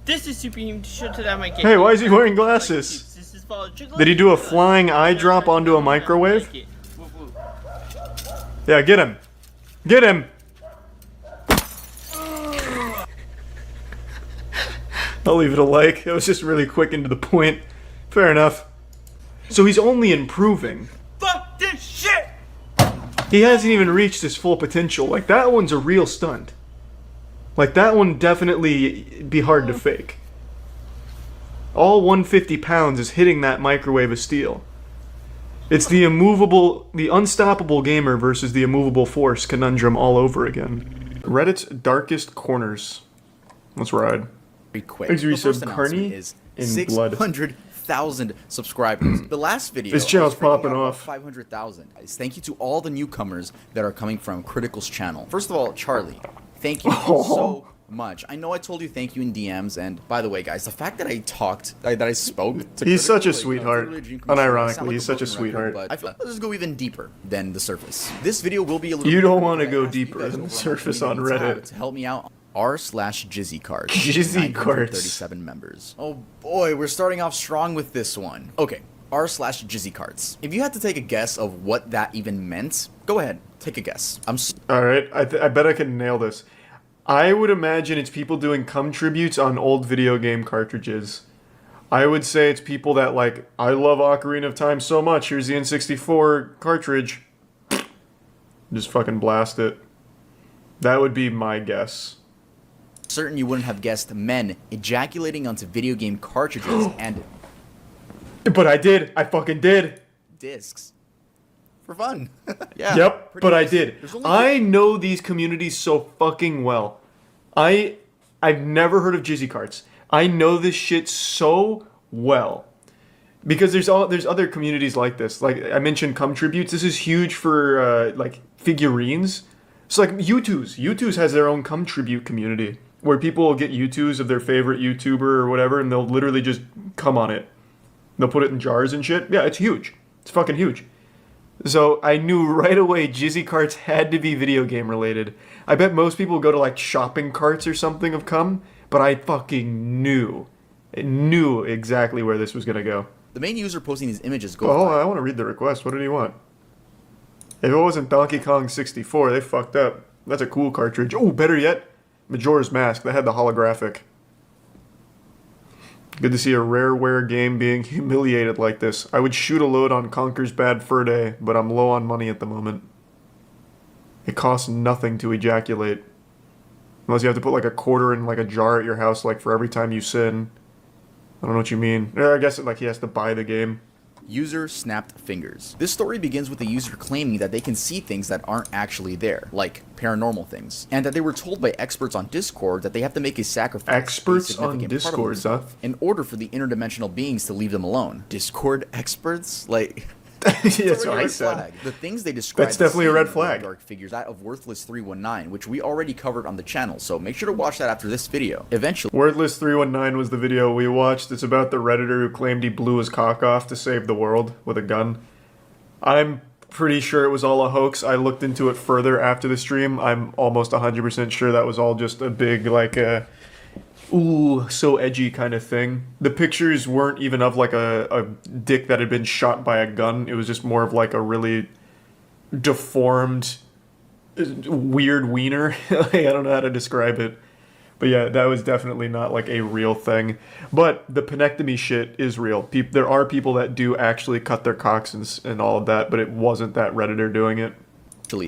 This is superhuman t-shirt that I might get.
Hey, why is he wearing glasses? Did he do a flying eye drop onto a microwave? Yeah, get him. Get him! I'll leave it a like. It was just really quick and to the point. Fair enough. So he's only improving.
Fuck this shit!
He hasn't even reached his full potential. Like, that one's a real stunt. Like, that one definitely be hard to fake. All 150 pounds is hitting that microwave of steel. It's the unstoppable gamer versus the immovable force conundrum all over again. Reddit's darkest corners. Let's ride.
Very quick.
Thanks for
The
resub,
first announcement
Carney
is
in blood.
600,000 subscribers. The last video,
His channel's
I was freaking
popping
out about
off.
500,000. Thank you to all the newcomers that are coming from Critical's channel. First of all, Charlie, thank you so much. I know I told you thank you in DMs, and by the way, guys, the fact that I spoke to
He's such a
Critical,
sweetheart.
literally a dream come true. I sound
Unironically,
like
he's
a
such a
broken
sweetheart.
record, but I feel like let's just go even deeper than the surface. This video will be a little
You
bit
don't
more,
want to
but I
go
asked you
deeper
guys
than the
over on
surface on
community tab
Reddit.
to help me out. r/Jizzy cards.
Jizzy cards.
937 members. Oh boy, we're starting off strong with this one. Okay, r/Jizzy carts. If you had to take a guess of what that even meant, go ahead, take a guess.
Alright, I bet I can nail this. I would imagine it's people doing cum tributes on old video game cartridges. I would say it's people that like, I love Ocarina of Time so much, here's the N64 cartridge. Just fucking blast it. That would be my guess.
Certain you wouldn't have guessed men ejaculating onto video game cartridges and...
But I did. I fucking did.
Discs. For fun. Yeah.
Yep, but I
nice.
did. I know these communities so fucking well. I've never heard of Jizzy Carts. I know this shit so well. Because there's other communities like this. Like I mentioned cum tributes. This is huge for like figurines. It's like U2s. U2s has their own cum tribute community where people will get U2s of their favorite YouTuber or whatever and they'll literally just cum on it. They'll put it in jars and shit. Yeah, it's huge. It's fucking huge. So I knew right away Jizzy Carts had to be video game related. I bet most people go to like shopping carts or something of cum, but I fucking knew exactly where this was gonna go.
The main user posting these images goes
Oh, I want to read the request. What did he want? If it wasn't Donkey Kong 64, they fucked up. That's a cool cartridge. Oh, better yet, Majora's Mask. That had the holographic. Good to see a rareware game being humiliated like this. I would shoot a load on Conker's Bad Fur Day, but I'm low on money at the moment. It costs nothing to ejaculate. Unless you have to put like a quarter in like a jar at your house like for every time you sin. I don't know what you mean. I guess like he has to buy the game.
User snapped fingers. This story begins with the user claiming that they can see things that aren't actually there, like paranormal things, and that they were told by experts on Discord that they have to make a sacrifice.
Experts on Discord, huh?
In order for the interdimensional beings to leave them alone. Discord experts? Like...
That's what I said.
The things they describe.
That's definitely a red flag.
Dark figures, that of Worthless 319, which we already covered on the channel. So make sure to watch that after this video. Eventually,
Worthless 319 was the video we watched. It's about the Redditor who claimed he blew his cock off to save the world with a gun. I'm pretty sure it was all a hoax. I looked into it further after the stream. I'm almost 100% sure that was all just a big like ooh, so edgy kind of thing. The pictures weren't even of like a dick that had been shot by a gun. It was just more of like a really deformed, weird wiener. I don't know how to describe it. But yeah, that was definitely not like a real thing. But the penectomy shit is real. There are people that do actually cut their cocks and all of that, but it wasn't that Redditor doing it.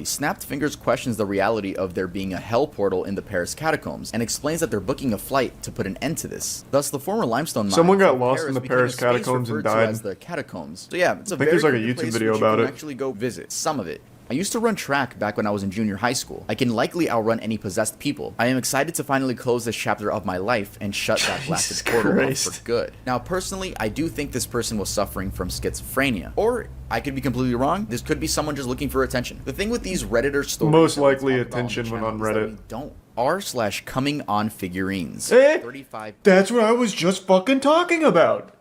Snapped Fingers questions the reality of there being a hell portal in the Paris catacombs and explains that they're booking a flight to put an end to this. Thus, the former limestone mine
Someone got lost in the Paris
became a space
catacombs and
referred to
died.
as the catacombs. So yeah, it's a
I think
very
there's like a
creepy
YouTube
place
video
which you
about
can
it.
actually go visit some of it. I used to run track back when I was in junior high school. I can likely outrun any possessed people. I am excited to finally close this chapter of my life and shut that blasted portal off for good. Now, personally, I do think this person was suffering from schizophrenia. Or, I could be completely wrong. This could be someone just looking for attention. The thing with these Redditor stories...
Most likely attention when on Reddit.
Don't r/coming on figurines.
35. That's what I was just fucking talking about.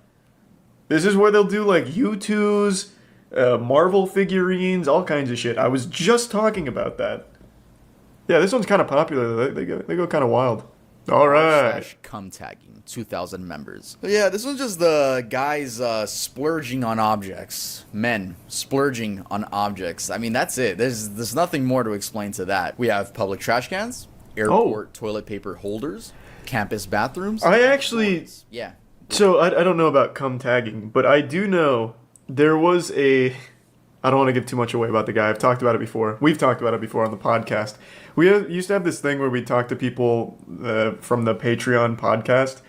This is where they'll do like U2s, Marvel figurines, all kinds of shit. I was just talking about that. Yeah, this one's kind of popular. They go kind of wild. All right.
Cum tagging, 2,000 members. So yeah, this one's just the guys splurging on objects. Men splurging on objects. I mean, that's it. There's nothing more to explain to that. We have public trash cans, airport toilet paper holders, campus bathrooms.
I actually...
Yeah.
So, I don't know about cum tagging, but I do know there was a... I don't want to give too much away about the guy. I've talked about it before. We've talked about it before on the podcast. We used to have this thing where we talk to people from the Patreon podcast,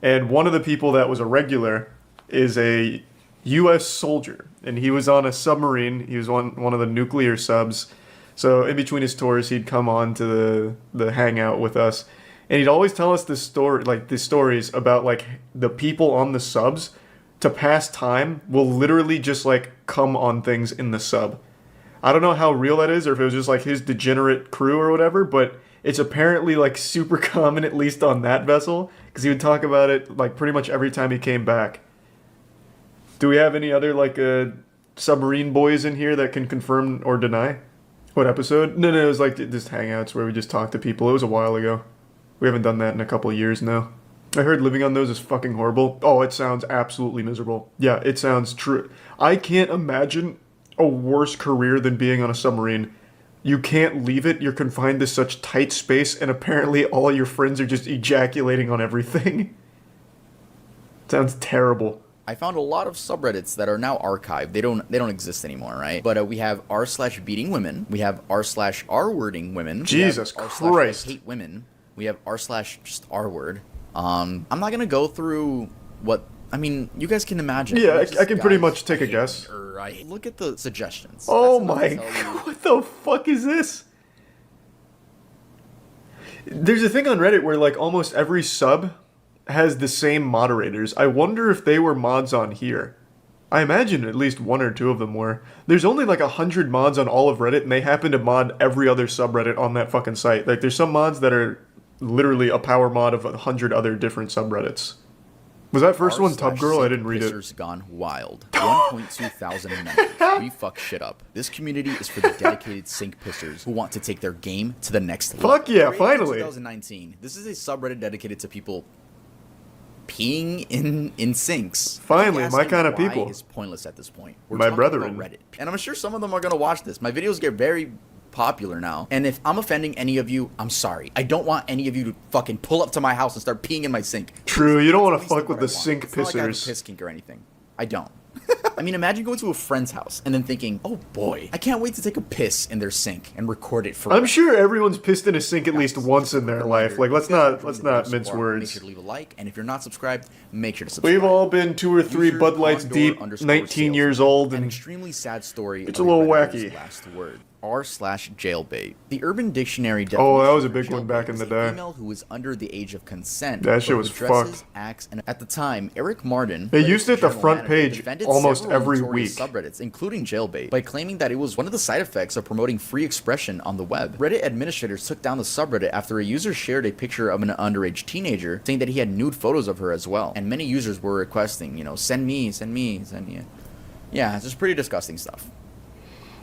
and one of the people that was a regular is a U.S. soldier, and he was on a submarine. He was on one of the nuclear subs. So in between his tours, he'd come on to the hangout with us, and he'd always tell us this story, like these stories about like the people on the subs to pass time will literally just like come on things in the sub. I don't know how real that is, or if it was just like his degenerate crew or whatever, but it's apparently like super common, at least on that vessel, because he would talk about it like pretty much every time he came back. Do we have any other like submarine boys in here that can confirm or deny? What episode? No, it was like just hangouts where we just talk to people. It was a while ago. We haven't done that in a couple of years now. I heard living on those is fucking horrible. Oh, it sounds absolutely miserable. Yeah, it sounds true. I can't imagine a worse career than being on a submarine. You can't leave it, you're confined to such tight space, and apparently all your friends are just ejaculating on everything. Sounds terrible.
I found a lot of subreddits that are now archived. They don't exist anymore, right? But we have r/beating women. We have r/r-wording women.
Jesus Christ.
Hate women. We have r/just r-word. I'm not gonna go through what. I mean, you guys can imagine.
Yeah, I can pretty much take a guess.
Look at the suggestions.
Oh my god, what the fuck is this? There's a thing on Reddit where like almost every sub has the same moderators. I wonder if they were mods on here. I imagine at least one or two of them were. There's only like 100 mods on all of Reddit, and they happen to mod every other subreddit on that fucking site. Like there's some mods that are literally a power mod of 100 other different subreddits. Was that first one Tub Girl? I didn't read it.
Pissers gone wild. 1.2 thousand members. We fuck shit up. This community is for the dedicated sink pissers who want to take their game to the next level.
Fuck yeah,
Created in
finally.
2019. This is a subreddit dedicated to people peeing in sinks.
Finally, my kind of people.
Why is pointless at this point. We're
My
talking
brethren.
about Reddit. And I'm sure some of them are gonna watch this. My videos get very popular now, and if I'm offending any of you, I'm sorry. I don't want any of you to fucking pull up to my house and start peeing in my sink.
True, you don't want to fuck with the sink
It's not like I have a
pissers.
piss kink or anything. I don't. I mean, imagine going to a friend's house and then thinking, oh boy, I can't wait to take a piss in their sink and record it for.
I'm sure everyone's pissed in a sink at least once in their life. Like let's not mince
Make
words.
sure to leave a like, and if you're not subscribed, make sure to subscribe.
We've all been 2 or 3
User
Bud Lights
Condor
deep,
_
19 years
salesman.
old,
An
and
extremely sad story.
it's
of
a little
Redditor's
wacky.
Last word. r/jailbait. The Urban Dictionary
Oh, that was a
definition
big
of
one back
jailbait
in
is
the
a
day.
female who is under the age of consent.
That shit
but
was
who dresses,
fucked.
acts, and at the time, Eric Martin,
They used it at the
general
front
manager,
page
defended
almost
several
every
notorious
week.
subreddits, including jailbait, by claiming that it was one of the side effects of promoting free expression on the web. Reddit administrators took down the subreddit after a user shared a picture of an underage teenager, saying that he had nude photos of her as well. And many users were requesting, send me. Yeah, it's just pretty disgusting stuff.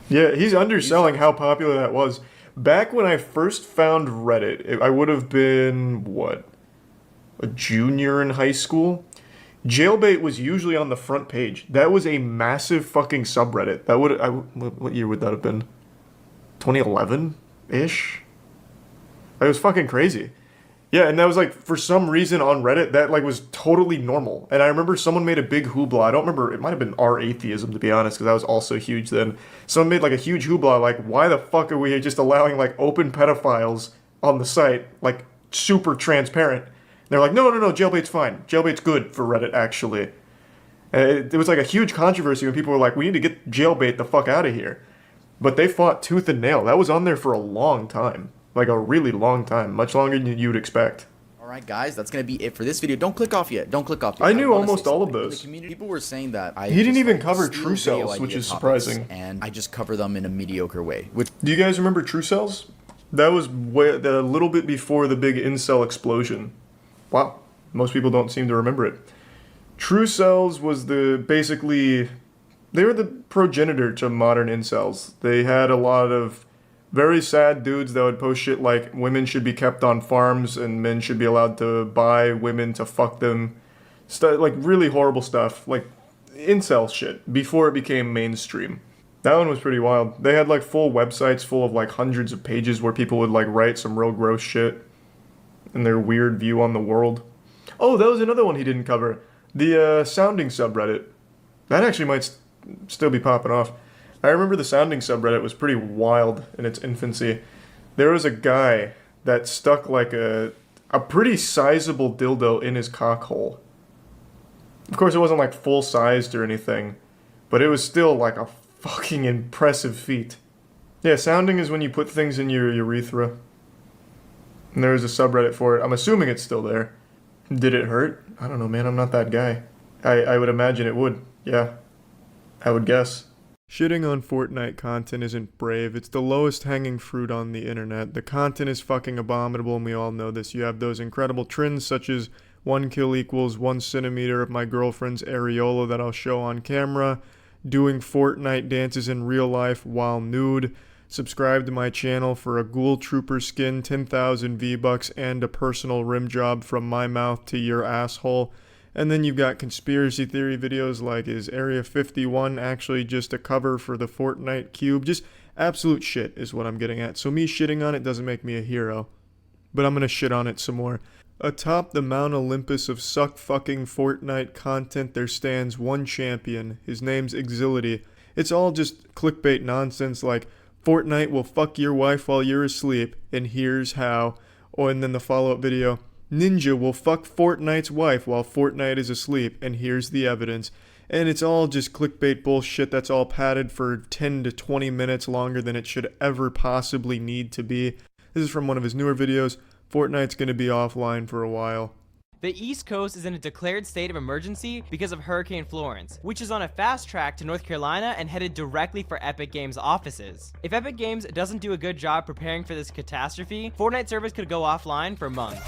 Yeah, he's underselling how popular that was. Back when I first found Reddit, I would have been, what, a junior in high school? Jailbait was usually on the front page. That was a massive fucking subreddit. What year would that have been? 2011-ish? It was fucking crazy. Yeah, and that was like, for some reason on Reddit, that like was totally normal. And I remember someone made a big hoopla. I don't remember, it might have been our atheism to be honest, because that was also huge then. Someone made like a huge hoopla, like, why the fuck are we just allowing like open pedophiles on the site? Like, super transparent. And they're like, no, jailbait's fine. Jailbait's good for Reddit, actually. And it was like a huge controversy when people were like, we need to get jailbait the fuck out of here. But they fought tooth and nail. That was on there for a long time. Like a really long time, much longer than you'd expect.
Alright guys, that's going to be it for this video. Don't click off yet.
I knew almost all of those.
The community, people were saying that
He didn't even cover true cells, which is surprising.
And I just cover them in a mediocre way.
Do you guys remember true cells? That was a little bit before the big incel explosion. Wow, most people don't seem to remember it. True cells was basically, they were the progenitor to modern incels. They had a lot of very sad dudes that would post shit like women should be kept on farms and men should be allowed to buy women to fuck them. Like really horrible stuff, like incel shit, before it became mainstream. That one was pretty wild. They had like full websites full of like hundreds of pages where people would like write some real gross shit and their weird view on the world. Oh, that was another one he didn't cover. The sounding subreddit. That actually might still be popping off. I remember the sounding subreddit was pretty wild in its infancy. There was a guy that stuck like a pretty sizable dildo in his cock hole. Of course, it wasn't like full-sized or anything, but it was still like a fucking impressive feat. Yeah, sounding is when you put things in your urethra. And there was a subreddit for it. I'm assuming it's still there. Did it hurt? I don't know, man. I'm not that guy. I would imagine it would. Yeah. I would guess. Shitting on Fortnite content isn't brave. It's the lowest hanging fruit on the internet. The content is fucking abominable and we all know this. You have those incredible trends such as 1 kill equals 1 centimeter of my girlfriend's areola that I'll show on camera, doing Fortnite dances in real life while nude, Subscribe to my channel for a Ghoul Trooper skin, 10,000 V-Bucks, and a personal rim job from my mouth to your asshole. And then you've got conspiracy theory videos like, is Area 51 actually just a cover for the Fortnite cube? Just absolute shit is what I'm getting at. So me shitting on it doesn't make me a hero. But I'm gonna shit on it some more. Atop the Mount Olympus of suck-fucking Fortnite content, there stands one champion. His name's Exility. It's all just clickbait nonsense like, Fortnite will fuck your wife while you're asleep, and here's how. Oh, and then the follow-up video, Ninja will fuck Fortnite's wife while Fortnite is asleep, and here's the evidence. And it's all just clickbait bullshit that's all padded for 10 to 20 minutes longer than it should ever possibly need to be. This is from one of his newer videos. Fortnite's gonna be offline for a while.
The East Coast is in a declared state of emergency because of Hurricane Florence, which is on a fast track to North Carolina and headed directly for Epic Games offices. If Epic Games doesn't do a good job preparing for this catastrophe, Fortnite servers could go offline for months.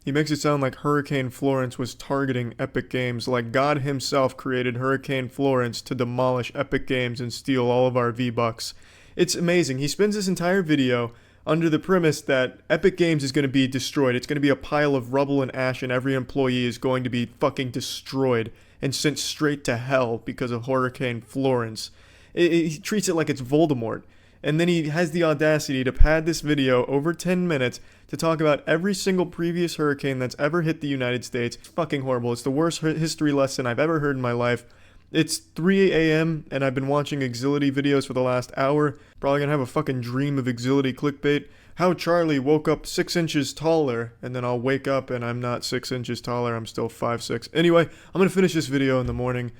He makes it sound like Hurricane Florence was targeting Epic Games, like God himself created Hurricane Florence to demolish Epic Games and steal all of our V-Bucks. It's amazing. He spends this entire video under the premise that Epic Games is going to be destroyed. It's going to be a pile of rubble and ash, and every employee is going to be fucking destroyed and sent straight to hell because of Hurricane Florence. He treats it like it's Voldemort. And then he has the audacity to pad this video over 10 minutes to talk about every single previous hurricane that's ever hit the United States. It's fucking horrible. It's the worst history lesson I've ever heard in my life. It's 3 a.m. and I've been watching Exility videos for the last hour. Probably gonna have a fucking dream of Exility clickbait. How Charlie woke up 6 inches taller, and then I'll wake up and I'm not 6 inches taller, I'm still 5'6". Anyway, I'm gonna finish this video in the morning.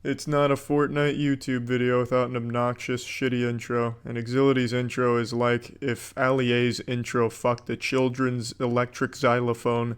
It's not a Fortnite YouTube video without an obnoxious, shitty intro. And Exility's intro is like if Allier's intro fucked a children's electric xylophone.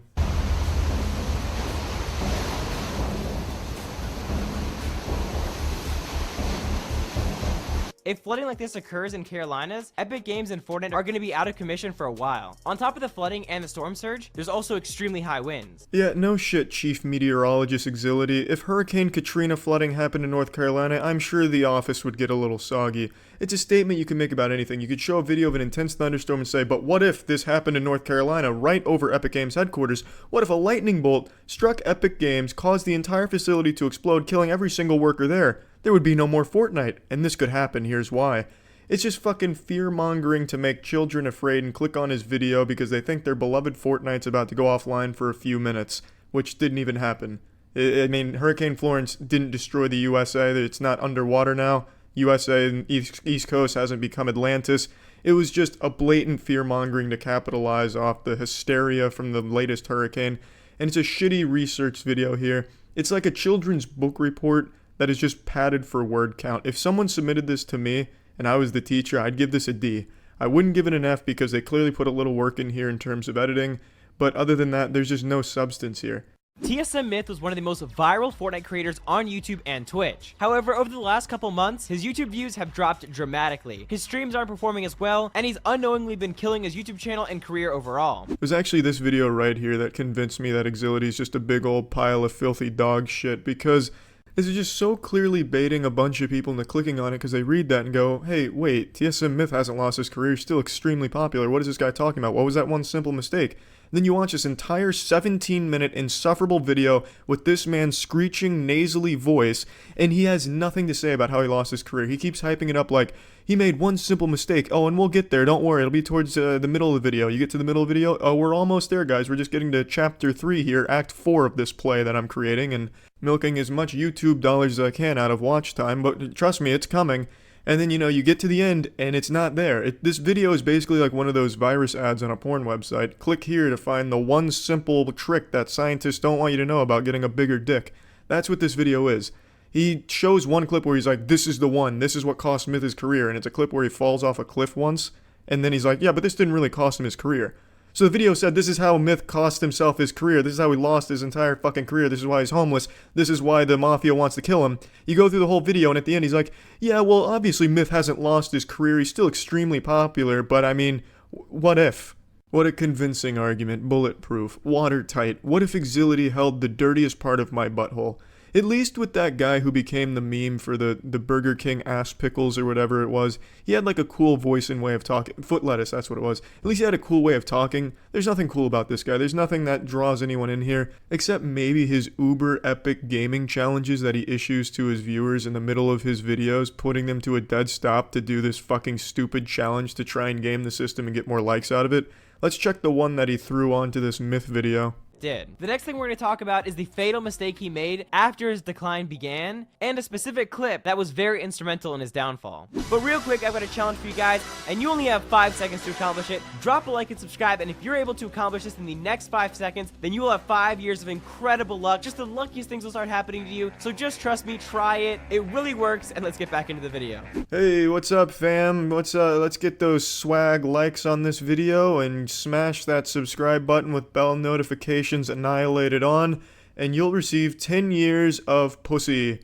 If flooding like this occurs in Carolinas, Epic Games and Fortnite are going to be out of commission for a while. On top of the flooding and the storm surge, there's also extremely high winds.
Yeah, no shit, Chief Meteorologist Exility. If Hurricane Katrina flooding happened in North Carolina, I'm sure the office would get a little soggy. It's a statement you can make about anything. You could show a video of an intense thunderstorm and say, but what if this happened in North Carolina, right over Epic Games headquarters? What if a lightning bolt struck Epic Games, caused the entire facility to explode, killing every single worker there? There would be no more Fortnite, and this could happen, here's why. It's just fucking fear-mongering to make children afraid and click on his video because they think their beloved Fortnite's about to go offline for a few minutes, which didn't even happen. I mean, Hurricane Florence didn't destroy the USA, it's not underwater now. USA and East Coast hasn't become Atlantis. It was just a blatant fear-mongering to capitalize off the hysteria from the latest hurricane, and it's a shitty research video here. It's like a children's book report that is just padded for word count. If someone submitted this to me and I was the teacher, I'd give this a D. I wouldn't give it an F because they clearly put a little work in here in terms of editing, but other than that, there's just no substance here.
TSM Myth was one of the most viral Fortnite creators on YouTube and Twitch. However, over the last couple months, his YouTube views have dropped dramatically. His streams aren't performing as well, and he's unknowingly been killing his YouTube channel and career overall.
It was actually this video right here that convinced me that Exility is just a big old pile of filthy dog shit, because this is just so clearly baiting a bunch of people into clicking on it because they read that and go, hey, wait, TSM Myth hasn't lost his career, he's still extremely popular, what is this guy talking about? What was that one simple mistake? Then you watch this entire 17-minute insufferable video with this man's screeching, nasally voice, and he has nothing to say about how he lost his career. He keeps hyping it up like, he made one simple mistake. Oh, and we'll get there. Don't worry. It'll be towards the middle of the video. You get to the middle of the video. Oh, we're almost there, guys. We're just getting to chapter 3 here, act 4 of this play that I'm creating, and milking as much YouTube dollars as I can out of watch time. But trust me, it's coming. And then, you get to the end, and it's not there. This video is basically like one of those virus ads on a porn website. Click here to find the one simple trick that scientists don't want you to know about getting a bigger dick. That's what this video is. He shows one clip where he's like, this is the one. This is what cost Myth his career. And it's a clip where he falls off a cliff once. And then he's like, yeah, but this didn't really cost him his career. So the video said, this is how Myth cost himself his career. This is how he lost his entire fucking career. This is why he's homeless. This is why the mafia wants to kill him. You go through the whole video, and at the end, he's like, yeah, well, obviously Myth hasn't lost his career. He's still extremely popular, but I mean, what if? What a convincing argument, bulletproof, watertight. What if Exility held the dirtiest part of my butthole? At least with that guy who became the meme for the Burger King ass pickles or whatever it was, he had like a cool voice and way of talking. Foot lettuce, that's what it was. At least he had a cool way of talking. There's nothing cool about this guy. There's nothing that draws anyone in here, except maybe his uber epic gaming challenges that he issues to his viewers in the middle of his videos, putting them to a dead stop to do this fucking stupid challenge to try and game the system and get more likes out of it. Let's check the one that he threw onto this myth video.
Did. The next thing we're going to talk about is the fatal mistake he made after his decline began, and a specific clip that was very instrumental in his downfall. But real quick, I've got a challenge for you guys, and you only have 5 seconds to accomplish it. Drop a like and subscribe, and if you're able to accomplish this in the next 5 seconds, then you will have 5 years of incredible luck. Just the luckiest things will start happening to you, so just trust me, try it. It really works, and let's get back into the video.
Hey, what's up, fam? Let's get those swag likes on this video and smash that subscribe button with bell notifications annihilated on, and you'll receive 10 years of pussy.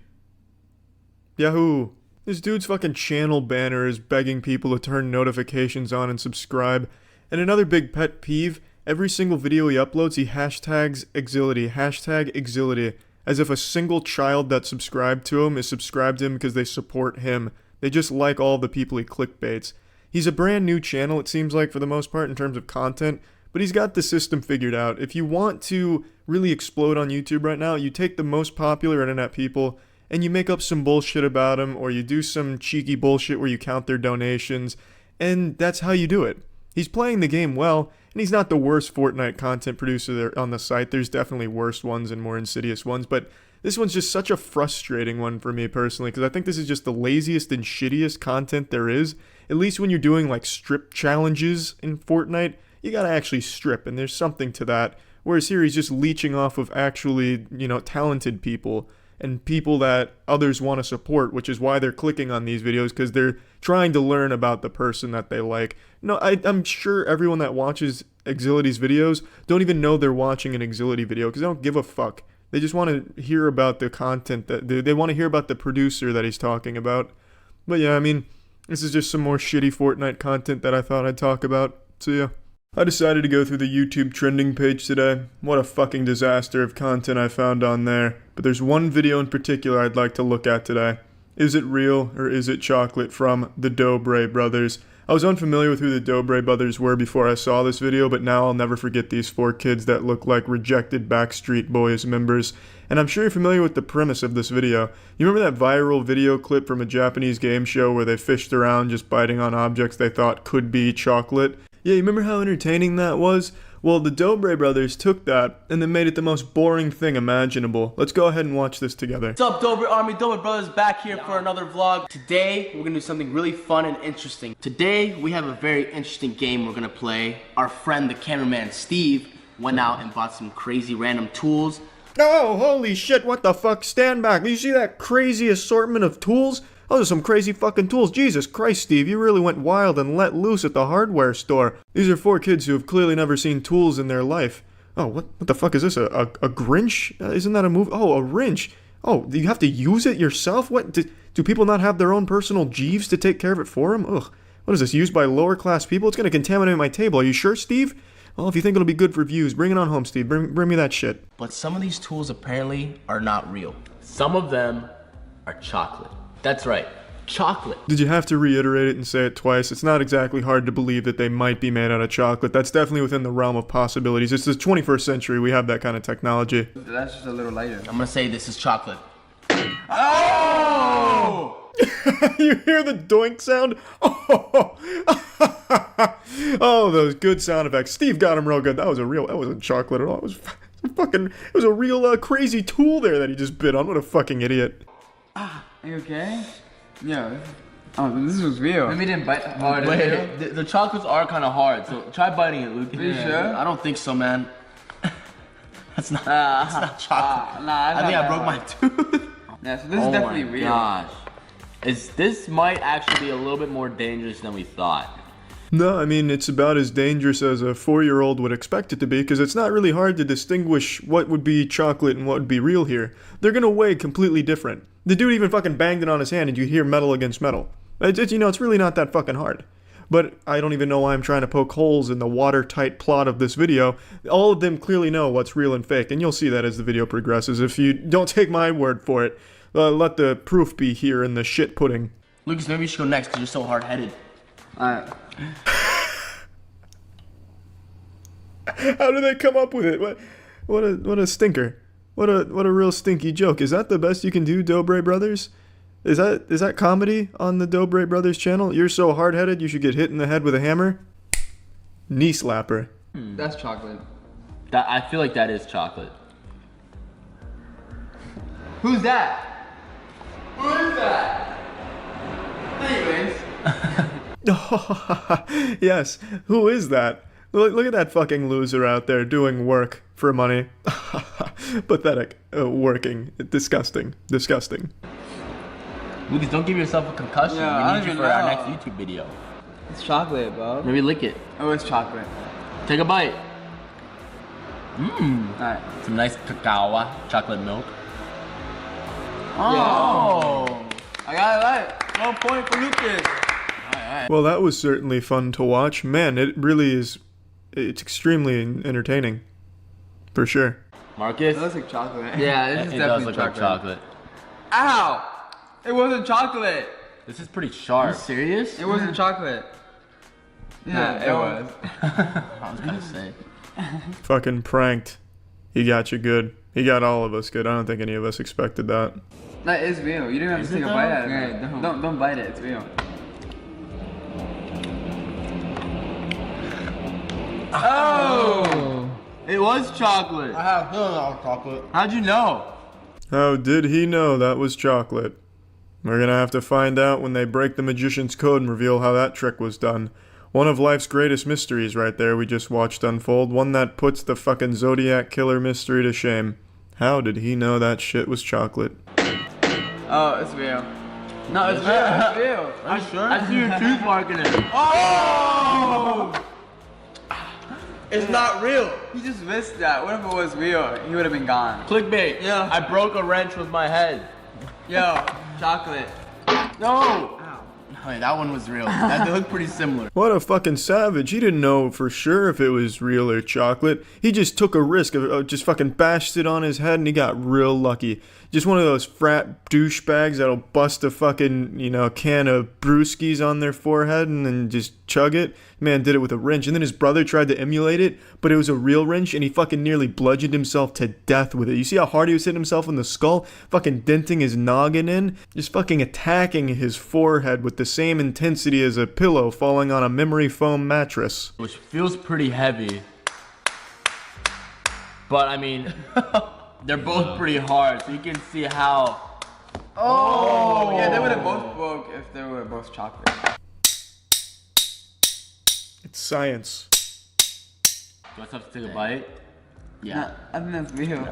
Yahoo! This dude's fucking channel banner is begging people to turn notifications on and subscribe. And another big pet peeve, every single video he uploads, he hashtags Exility, hashtag Exility, as if a single child that subscribed to him is subscribed to him because they support him. They just like all the people he clickbaits. He's a brand new channel, it seems like, for the most part, in terms of content. But he's got the system figured out. If you want to really explode on YouTube right now, you take the most popular internet people and you make up some bullshit about them, or you do some cheeky bullshit where you count their donations, and that's how you do it. He's playing the game well, and he's not the worst Fortnite content producer there on the site. There's definitely worse ones and more insidious ones, but this one's just such a frustrating one for me personally, because I think this is just the laziest and shittiest content there is. At least when you're doing like strip challenges in Fortnite, you gotta actually strip, and there's something to that. Whereas here he's just leeching off of actually, talented people and people that others want to support, which is why they're clicking on these videos, because they're trying to learn about the person that they like. No, I'm sure everyone that watches Exility's videos don't even know they're watching an Exility video, because they don't give a fuck. They just want to hear about the content that they want to hear about the producer that he's talking about. But yeah, I mean, this is just some more shitty Fortnite content that I thought I'd talk about. So yeah. I decided to go through the YouTube trending page today. What a fucking disaster of content I found on there. But there's one video in particular I'd like to look at today. Is it real or is it chocolate, from the Dobre brothers? I was unfamiliar with who the Dobre brothers were before I saw this video, but now I'll never forget these 4 kids that look like rejected Backstreet Boys members. And I'm sure you're familiar with the premise of this video. You remember that viral video clip from a Japanese game show where they fished around just biting on objects they thought could be chocolate? Yeah, you remember how entertaining that was? Well, the Dobre brothers took that and then made it the most boring thing imaginable. Let's go ahead and watch this together.
What's up, Dobre Army? Dobre brothers back here for another vlog. Today, we're gonna do something really fun and interesting. Today, we have a very interesting game we're gonna play. Our friend, the cameraman Steve, went out and bought some crazy random tools.
Oh, holy shit, what the fuck? Stand back. Do you see that crazy assortment of tools? Those are some crazy fucking tools. Jesus Christ, Steve, you really went wild and let loose at the hardware store. These are 4 kids who have clearly never seen tools in their life. Oh, what the fuck is this? A Grinch? Isn't that a movie? Oh, a wrench. Oh, do you have to use it yourself? What? Do people not have their own personal Jeeves to take care of it for them? Ugh. What is this, used by lower class people? It's gonna contaminate my table. Are you sure, Steve? Well, if you think it'll be good for views, bring it on home, Steve. Bring me that shit.
But some of these tools apparently are not real. Some of them are chocolate. That's right, chocolate.
Did you have to reiterate it and say it twice? It's not exactly hard to believe that they might be made out of chocolate. That's definitely within the realm of possibilities. It's the 21st century. We have that kind of technology.
That's just a little lighter. I'm gonna say this is chocolate.
Oh! You hear the doink sound? Oh! Oh, those good sound effects. Steve got him real good. That wasn't chocolate at all. It was a real crazy tool there that he just bit on. What a fucking idiot.
Are you okay? Yeah. Oh, this was real.
Maybe didn't bite. Oh, wait, the chocolates are kind of hard, so try biting it, Luke.
Are you sure?
I don't think so, man. That's not chocolate. I think I broke my tooth.
Yeah, so this is definitely real.
Gosh. This might actually be a little bit more dangerous than we thought.
No, I mean, it's about as dangerous as a 4-year-old would expect it to be, because it's not really hard to distinguish what would be chocolate and what would be real here. They're gonna weigh completely different. The dude even fucking banged it on his hand and you hear metal against metal. It's really not that fucking hard. but I don't even know why I'm trying to poke holes in the watertight plot of this video. All of them clearly know what's real and fake, and you'll see that as the video progresses. If you don't take my word for it, let the proof be here in the shit pudding.
Lucas, maybe you should go next because you're so hard-headed.
How do they come up with it? What a stinker. What a real stinky joke. Is that the best you can do, Dobre Brothers? Is that comedy on the Dobre Brothers channel? You're so hard-headed you should get hit in the head with a hammer? Knee slapper.
That's chocolate.
I feel like that is chocolate.
Who's that? Who is that? Anyways.
Yes, who is that? Look at that fucking loser out there doing work for money. Pathetic. Working. Disgusting. Disgusting.
Lucas, don't give yourself a concussion.
Yeah,
we need you for our next YouTube video.
It's chocolate, bro.
Maybe lick it.
Oh, it's chocolate.
Take a bite.
Alright.
Some nice cacao, chocolate milk.
Oh! Yeah. I got it right. 1 point for Lucas.
Well, that was certainly fun to watch. Man, it really is. It's extremely entertaining. For sure.
Marcus?
It looks like chocolate.
Yeah, it does look like chocolate.
Ow! It wasn't chocolate.
This is pretty sharp.
Are you serious? It wasn't chocolate. Yeah, it was.
I was gonna say.
Fucking pranked. He got you good. He got all of us good. I don't think any of us expected that.
That is real. You didn't have to take a bite out of it.
Yeah,
Don't bite it. It's real.
Oh! It was chocolate.
I have feeling that was chocolate.
How'd you know?
How did he know that was chocolate? We're gonna have to find out when they break the magician's code and reveal how that trick was done. One of life's greatest mysteries right there we just watched unfold. One that puts the fucking Zodiac Killer mystery to shame. How did he know that shit was chocolate?
Oh, it's real. No, it's real. It's real.
Are you sure? I see your tooth mark in it.
Oh! It's not real. He just missed that. What if it was real? He would have been gone.
Clickbait. Yeah. I broke a wrench with my head.
Yo, chocolate.
No! Wait, that one was real. They look pretty similar.
What a fucking savage. He didn't know for sure if it was real or chocolate. He just took a risk of just fucking bashed it on his head and he got real lucky. Just one of those frat douchebags that'll bust a fucking, can of brewskis on their forehead and then just chug it. Man did it with a wrench. And then his brother tried to emulate it, but it was a real wrench and he fucking nearly bludgeoned himself to death with it. You see how hard he was hitting himself in the skull? Fucking denting his noggin in? Just fucking attacking his forehead with the same intensity as a pillow falling on a memory foam mattress.
Which feels pretty heavy. But I mean, they're both pretty hard, so you can see how...
Oh! Yeah, they would have both broke if they were both chocolate.
It's science.
Do I have to take a bite?
Yeah. I think that's real.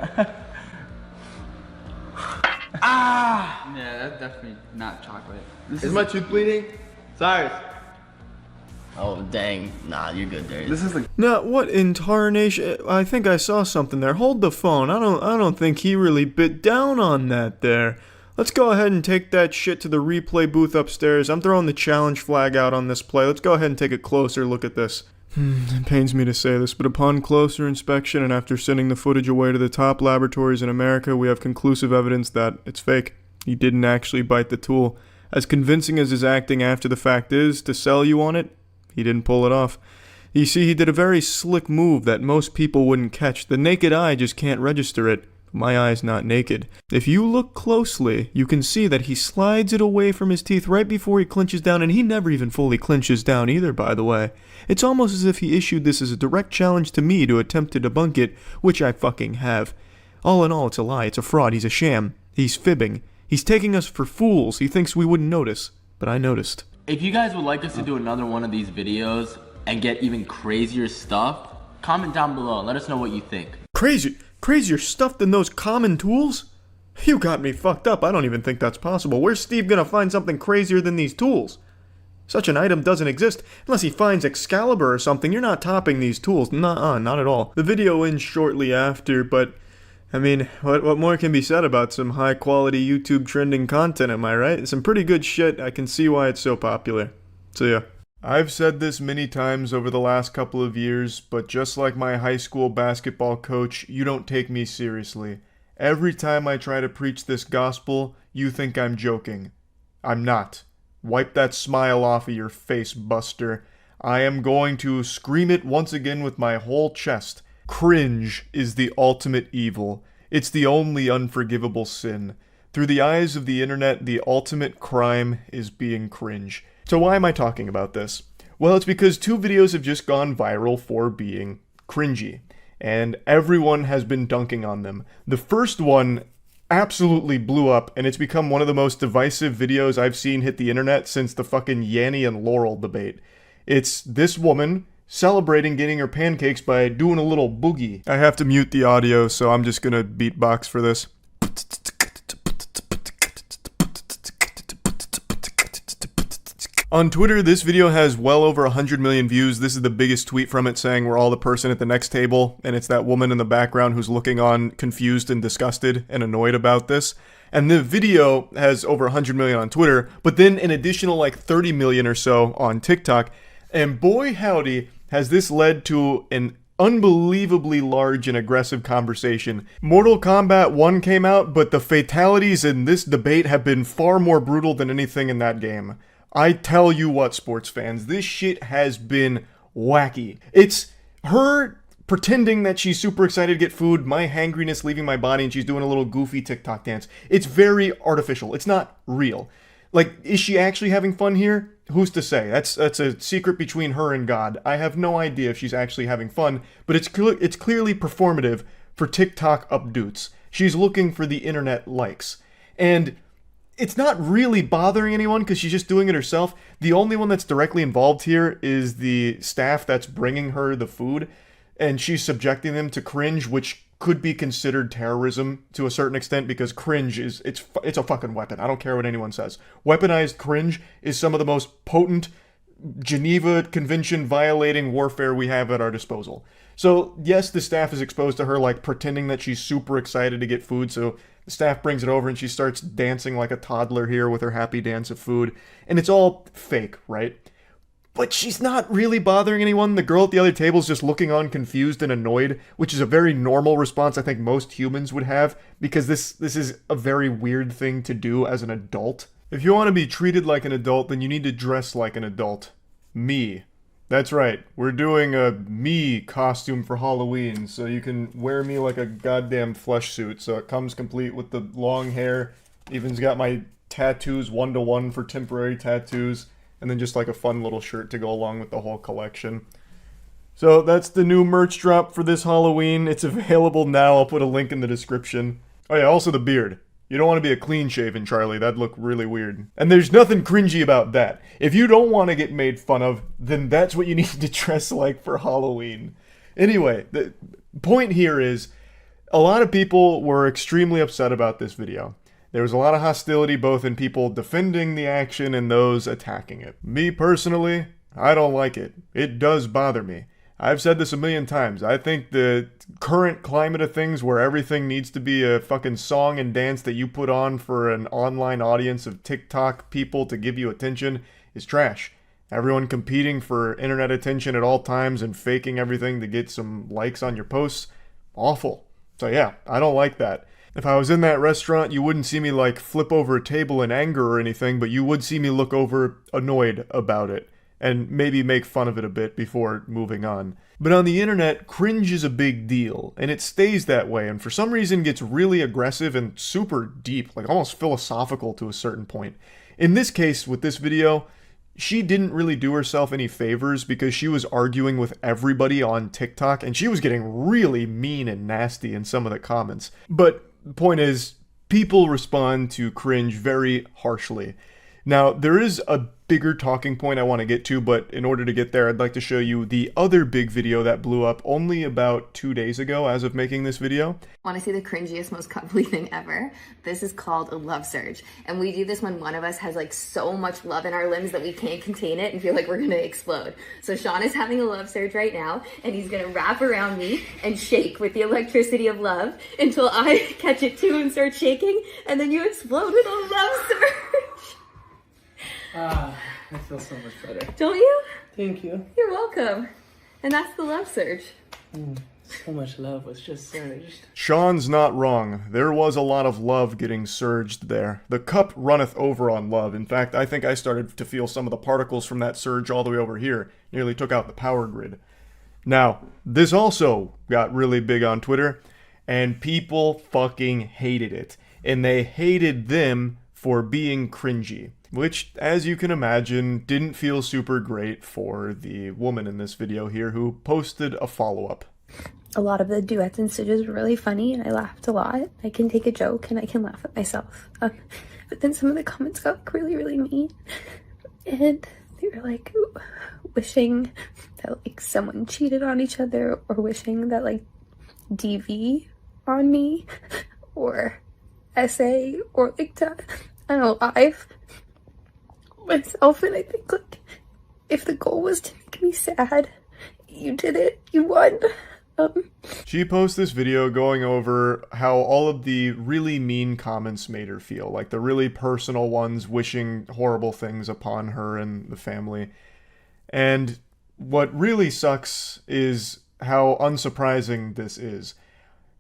Ah!
Yeah, that's definitely not chocolate.
Is my tooth bleeding? Cyrus. Oh, dang. Nah, you're good, Darius.
This is like...
Now, what in tarnation? I think I saw something there. Hold the phone. I don't think he really bit down on that there. Let's go ahead and take that shit to the replay booth upstairs. I'm throwing the challenge flag out on this play. Let's go ahead and take a closer look at this. It pains me to say this, but upon closer inspection and after sending the footage away to the top laboratories in America, we have conclusive evidence that it's fake. He didn't actually bite the tool. As convincing as his acting after the fact is to sell you on it, he didn't pull it off. You see, he did a very slick move that most people wouldn't catch. The naked eye just can't register it. My eye's not naked. If you look closely, you can see that he slides it away from his teeth right before he clinches down, and he never even fully clinches down either, by the way. It's almost as if he issued this as a direct challenge to me to attempt to debunk it, which I fucking have. All in all, it's a lie. It's a fraud. He's a sham. He's fibbing. He's taking us for fools. He thinks we wouldn't notice, but I noticed.
If you guys would like us to do another one of these videos and get even crazier stuff, comment down below and let us know what you think.
Crazier stuff than those common tools? You got me fucked up. I don't even think that's possible. Where's Steve gonna find something crazier than these tools? Such an item doesn't exist unless he finds Excalibur or something. You're not topping these tools. Nuh-uh, not at all. The video ends shortly after, but I mean, what more can be said about some high-quality YouTube trending content, am I right? Some pretty good shit. I can see why it's so popular. So yeah. I've said this many times over the last couple of years, but just like my high school basketball coach, you don't take me seriously. Every time I try to preach this gospel, you think I'm joking. I'm not. Wipe that smile off of your face, Buster. I am going to scream it once again with my whole chest. Cringe is the ultimate evil. It's the only unforgivable sin. Through the eyes of the internet, the ultimate crime is being cringe. So why am I talking about this? Well, it's because 2 videos have just gone viral for being cringy, and everyone has been dunking on them. The first one absolutely blew up, and it's become one of the most divisive videos I've seen hit the internet since the fucking Yanny and Laurel debate. It's this woman celebrating getting her pancakes by doing a little boogie. I have to mute the audio, so I'm just gonna beatbox for this. On Twitter, this video has well over 100 million views. This is the biggest tweet from it, saying we're all the person at the next table, and it's that woman in the background who's looking on confused and disgusted and annoyed about this. And the video has over 100 million on Twitter, but then an additional like 30 million or so on TikTok. And boy howdy, has this led to an unbelievably large and aggressive conversation. Mortal Kombat 1 came out, but the fatalities in this debate have been far more brutal than anything in that game. I tell you what, sports fans, this shit has been wacky. It's her pretending that she's super excited to get food, my hangriness leaving my body, and she's doing a little goofy TikTok dance. It's very artificial. It's not real. Like, is she actually having fun here? Who's to say? That's a secret between her and God. I have no idea if she's actually having fun, but it's clearly performative for TikTok updoots. She's looking for the internet likes. And it's not really bothering anyone because she's just doing it herself. The only one that's directly involved here is the staff that's bringing her the food, and she's subjecting them to cringe, which could be considered terrorism to a certain extent because cringe is, it's a fucking weapon. I don't care what anyone says. Weaponized cringe is some of the most potent Geneva Convention violating warfare we have at our disposal. So yes, the staff is exposed to her like pretending that she's super excited to get food, so the staff brings it over and she starts dancing like a toddler here with her happy dance of food. And it's all fake, right? But she's not really bothering anyone. The girl at the other table is just looking on confused and annoyed, which is a very normal response I think most humans would have, because this is a very weird thing to do as an adult. If you want to be treated like an adult, then you need to dress like an adult. Me. That's right, we're doing a me costume for Halloween, so you can wear me like a goddamn flesh suit. So it comes complete with the long hair, even's got my tattoos 1-to-1 for temporary tattoos, and then just like a fun little shirt to go along with the whole collection. So that's the new merch drop for this Halloween. It's available now, I'll put a link in the description. Oh yeah, also the beard. You don't want to be a clean-shaven Charlie, that'd look really weird. And there's nothing cringy about that. If you don't want to get made fun of, then that's what you need to dress like for Halloween. Anyway, the point here is, a lot of people were extremely upset about this video. There was a lot of hostility both in people defending the action and those attacking it. Me personally, I don't like it. It does bother me. I've said this a million times. I think the current climate of things where everything needs to be a fucking song and dance that you put on for an online audience of TikTok people to give you attention is trash. Everyone competing for internet attention at all times and faking everything to get some likes on your posts, awful. So yeah, I don't like that. If I was in that restaurant, you wouldn't see me like flip over a table in anger or anything, but you would see me look over annoyed about it. And maybe make fun of it a bit before moving on. But on the internet, cringe is a big deal, and it stays that way, and for some reason gets really aggressive and super deep, like almost philosophical to a certain point. In this case, with this video, she didn't really do herself any favors because she was arguing with everybody on TikTok, and she was getting really mean and nasty in some of the comments. But the point is, people respond to cringe very harshly. Now, there is a bigger talking point I want to get to, but in order to get there, I'd like to show you the other big video that blew up only about 2 days ago as of making this video.
Want to see the cringiest, most cuddly thing ever? This is called a love surge. And we do this when one of us has like so much love in our limbs that we can't contain it and feel like we're going to explode. So Sean is having a love surge right now, and he's going to wrap around me and shake with the electricity of love until I catch it too and start shaking, and then you explode with a love surge.
Ah, I feel so much better.
Don't you?
Thank you.
You're welcome. And that's the love surge.
So much love was just surged.
Sean's not wrong. There was a lot of love getting surged there. The cup runneth over on love. In fact, I think I started to feel some of the particles from that surge all the way over here. Nearly took out the power grid. Now, this also got really big on Twitter, and people fucking hated it. And they hated them for being cringy, which, as you can imagine, didn't feel super great for the woman in this video here who posted a follow-up.
A lot of the duets and stitches were really funny, and I laughed a lot. I can take a joke, and I can laugh at myself. But then some of the comments got like, really, really mean. And they were like wishing that like someone cheated on each other, or wishing that like DV on me, or SA, or like to unalive myself. And I think like if the goal was to make me sad, you did it. You won.
She posts this video going over how all of the really mean comments made her feel, like the really personal ones wishing horrible things upon her and the family. And what really sucks is how unsurprising this is.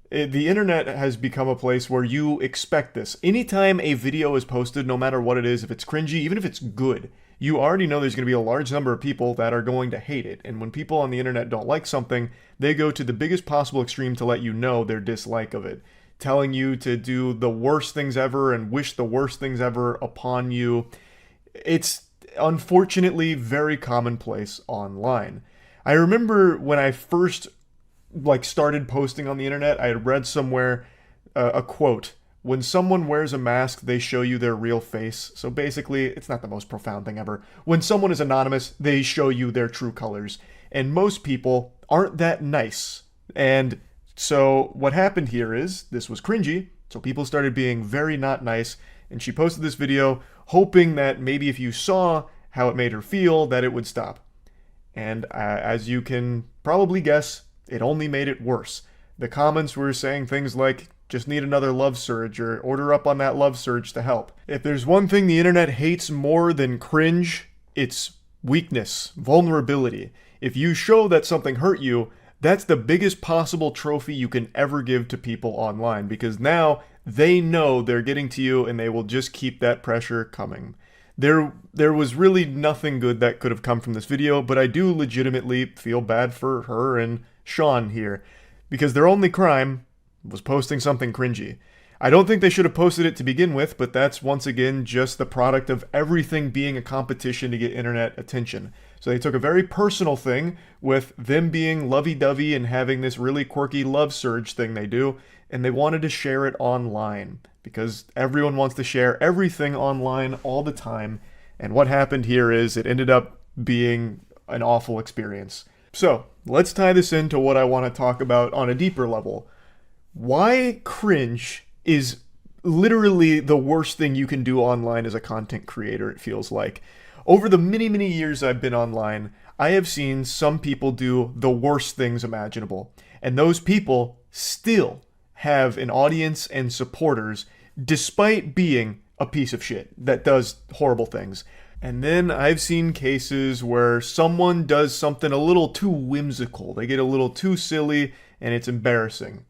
The internet has become a place where you expect this. Anytime a video is posted, no matter what it is, if it's cringy, even if it's good, you already know there's going to be a large number of people that are going to hate it. And when people on the internet don't like something, they go to the biggest possible extreme to let you know their dislike of it, telling you to do the worst things ever and wish the worst things ever upon you. It's unfortunately very commonplace online. I remember when I first started posting on the internet, I had read somewhere a quote: when someone wears a mask, they show you their real face. So basically, it's not the most profound thing ever. When someone is anonymous, they show you their true colors. And most people aren't that nice. And so what happened here is, this was cringy, so people started being very not nice, and she posted this video hoping that maybe if you saw how it made her feel, that it would stop. And as you can probably guess, it only made it worse. The comments were saying things like, just need another love surge, or order up on that love surge to help. If there's one thing the internet hates more than cringe, it's weakness, vulnerability. If you show that something hurt you, that's the biggest possible trophy you can ever give to people online, because now they know they're getting to you and they will just keep that pressure coming. There was really nothing good that could have come from this video, but I do legitimately feel bad for her and Sean here, because their only crime was posting something cringy. I don't think they should have posted it to begin with, but that's once again just the product of everything being a competition to get internet attention. So they took a very personal thing with them being lovey-dovey and having this really quirky love surge thing they do, and they wanted to share it online, because everyone wants to share everything online all the time. And what happened here is it ended up being an awful experience. So let's tie this into what I want to talk about on a deeper level. Why cringe is literally the worst thing you can do online as a content creator, it feels like. Over the many, many years I've been online, I have seen some people do the worst things imaginable. And those people still have an audience and supporters, despite being a piece of shit that does horrible things. And then I've seen cases where someone does something a little too whimsical. They get a little too silly, and it's embarrassing.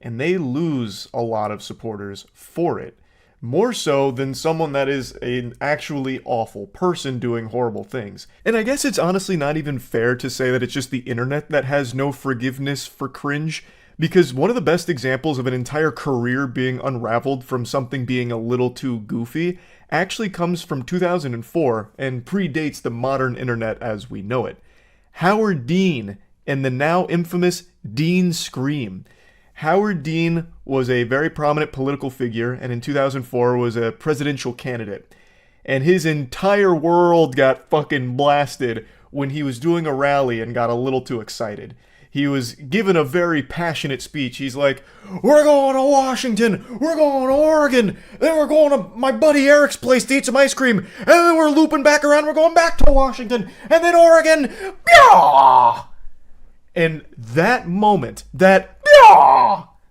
And they lose a lot of supporters for it. More so than someone that is an actually awful person doing horrible things. And I guess it's honestly not even fair to say that it's just the internet that has no forgiveness for cringe, because one of the best examples of an entire career being unraveled from something being a little too goofy actually comes from 2004 and predates the modern internet as we know it. Howard Dean and the now infamous Dean Scream. Howard Dean was a very prominent political figure, and in 2004 was a presidential candidate. And his entire world got fucking blasted when he was doing a rally and got a little too excited. He was given a very passionate speech. He's like, we're going to Washington, we're going to Oregon, then we're going to my buddy Eric's place to eat some ice cream, and then we're looping back around, we're going back to Washington, and then Oregon. Byah! And that moment, that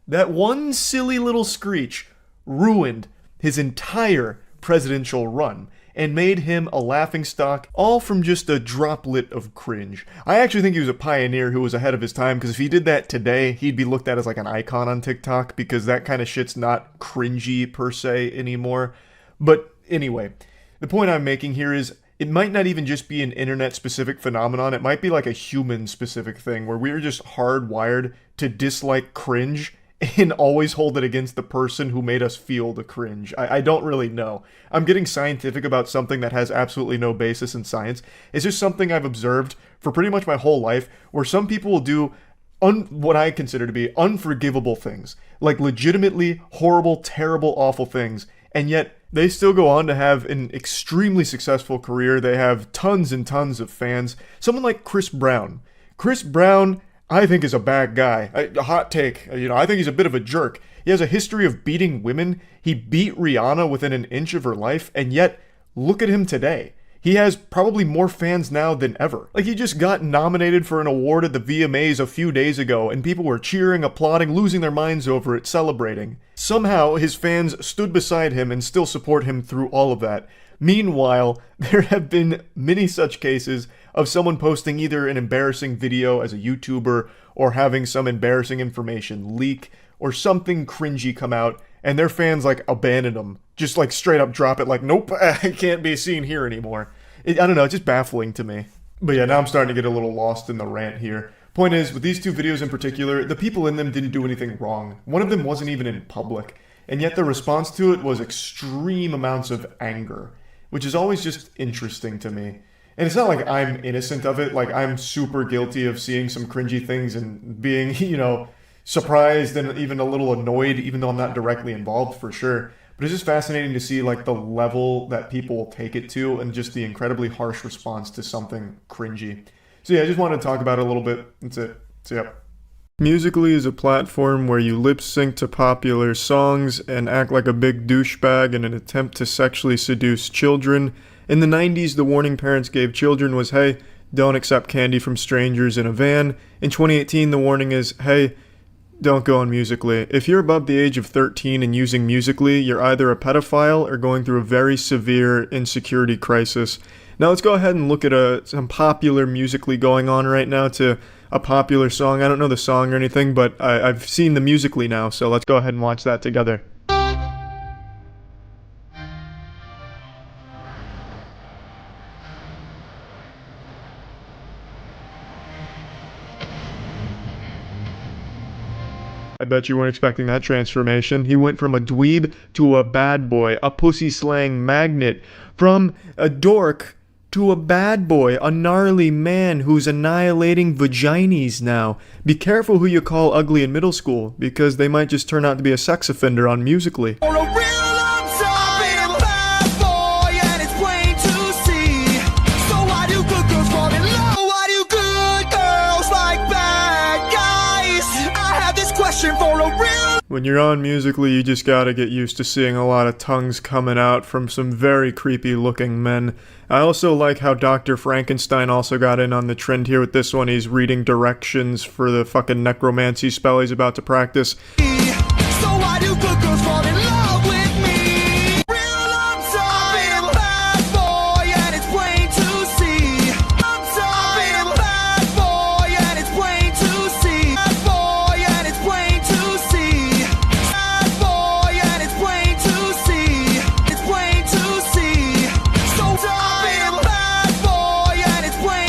one silly little screech ruined his entire presidential run. and made him a laughingstock, all from just a droplet of cringe. I actually think he was a pioneer who was ahead of his time, because if he did that today, he'd be looked at as like an icon on TikTok, because that kind of shit's not cringy per se anymore. But anyway, the point I'm making here is, it might not even just be an internet-specific phenomenon, it might be like a human-specific thing, where we're just hardwired to dislike cringe, and always hold it against the person who made us feel the cringe. I don't really know. I'm getting scientific about something that has absolutely no basis in science. It's just something I've observed for pretty much my whole life, where some people will do what I consider to be unforgivable things. Like legitimately horrible, terrible, awful things. And yet, they still go on to have an extremely successful career. They have tons and tons of fans. Someone like Chris Brown. Chris Brown, I think, is a bad guy. A hot take. I think he's a bit of a jerk. He has a history of beating women. He beat Rihanna within an inch of her life, and yet, look at him today. He has probably more fans now than ever. Like, he just got nominated for an award at the VMAs a few days ago, and people were cheering, applauding, losing their minds over it, celebrating. Somehow, his fans stood beside him and still support him through all of that. Meanwhile, there have been many such cases of someone posting either an embarrassing video as a YouTuber, or having some embarrassing information leak, or something cringy come out, and their fans like abandon them. Just like straight up drop it like, nope, I can't be seen here anymore. I don't know, it's just baffling to me. But yeah, now I'm starting to get a little lost in the rant here. Point is, with these two videos in particular, the people in them didn't do anything wrong. One of them wasn't even in public, and yet the response to it was extreme amounts of anger, which is always just interesting to me. And it's not like I'm innocent of it, like I'm super guilty of seeing some cringy things and being, surprised and even a little annoyed, even though I'm not directly involved for sure. But it's just fascinating to see like the level that people take it to, and just the incredibly harsh response to something cringy. So yeah, I just wanted to talk about it a little bit. That's it. So yep. Musical.ly is a platform where you lip sync to popular songs and act like a big douchebag in an attempt to sexually seduce children. In the 90s, the warning parents gave children was, hey, don't accept candy from strangers in a van. In 2018, the warning is, hey, don't go on Musical.ly. If you're above the age of 13 and using Musical.ly, you're either a pedophile or going through a very severe insecurity crisis. Now let's go ahead and look at some popular Musical.ly going on right now to a popular song. I don't know the song or anything, but I've seen the Musical.ly now, so let's go ahead and watch that together. I bet you weren't expecting that transformation. He went from a dweeb to a bad boy, a pussy slaying magnet, from a dork to a bad boy, a gnarly man who's annihilating vaginas now. Be careful who you call ugly in middle school, because they might just turn out to be a sex offender on Musical.ly. When you're on Musical.ly, you just gotta get used to seeing a lot of tongues coming out from some very creepy looking men. I also like how Dr. Frankenstein also got in on the trend here with this one. He's reading directions for the fucking necromancy spell he's about to practice.
So why do good girls fall in love with me?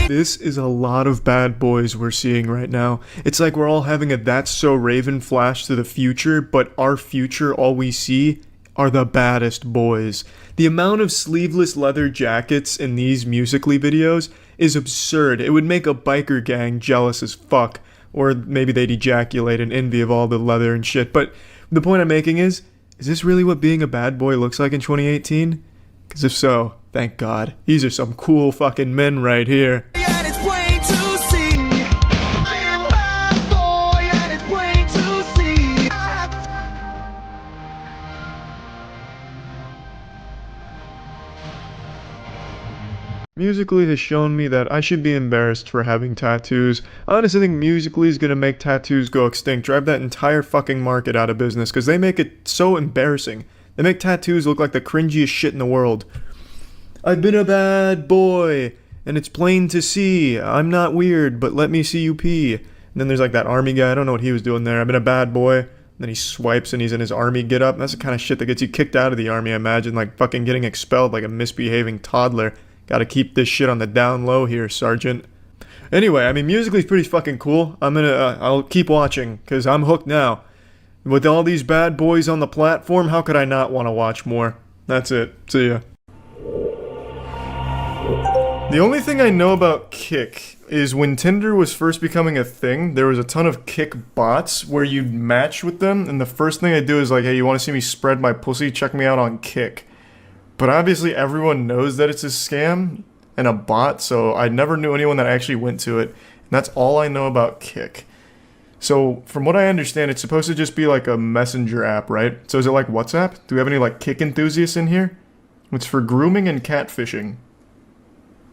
This is a lot of bad boys we're seeing right now. It's like we're all having a That's So Raven flash to the future, but our future, all we see are the baddest boys. The amount of sleeveless leather jackets in these Musical.ly videos is absurd. It would make a biker gang jealous as fuck. Or maybe they'd ejaculate in envy of all the leather and shit. But the point I'm making is this really what being a bad boy looks like in 2018? Because if so, thank God. These are some cool fucking men right here. Musical.ly has shown me that I should be embarrassed for having tattoos. I honestly think Musical.ly is gonna make tattoos go extinct, drive that entire fucking market out of business, because they make it so embarrassing. They make tattoos look like the cringiest shit in the world. I've been a bad boy, and it's plain to see. I'm not weird, but let me see you pee. And then there's like that army guy. I don't know what he was doing there. I've been a bad boy. And then he swipes and he's in his army getup. That's the kind of shit that gets you kicked out of the army, I imagine. Like fucking getting expelled like a misbehaving toddler. Gotta keep this shit on the down low here, Sergeant. Anyway, I mean, musically it's pretty fucking cool. I'll keep watching, because I'm hooked now. With all these bad boys on the platform, how could I not want to watch more? That's it. See ya. The only thing I know about Kik is when Tinder was first becoming a thing, there was a ton of Kik bots where you'd match with them, and the first thing I do is like, hey, you want to see me spread my pussy? Check me out on Kik. But obviously everyone knows that it's a scam and a bot, so I never knew anyone that actually went to it, and that's all I know about Kik. So, from what I understand, it's supposed to just be like a messenger app, right? So is it like WhatsApp? Do we have any like Kik enthusiasts in here? It's for grooming and catfishing.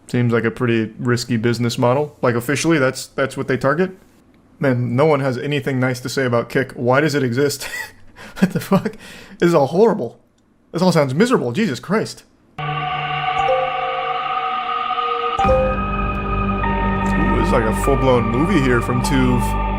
Seems like a pretty risky business model. Like officially, that's what they target? Man, no one has anything nice to say about Kik. Why does it exist? What the fuck? This is all horrible. This all sounds miserable. Jesus Christ. Ooh, it's like a full-blown movie here from Tuve.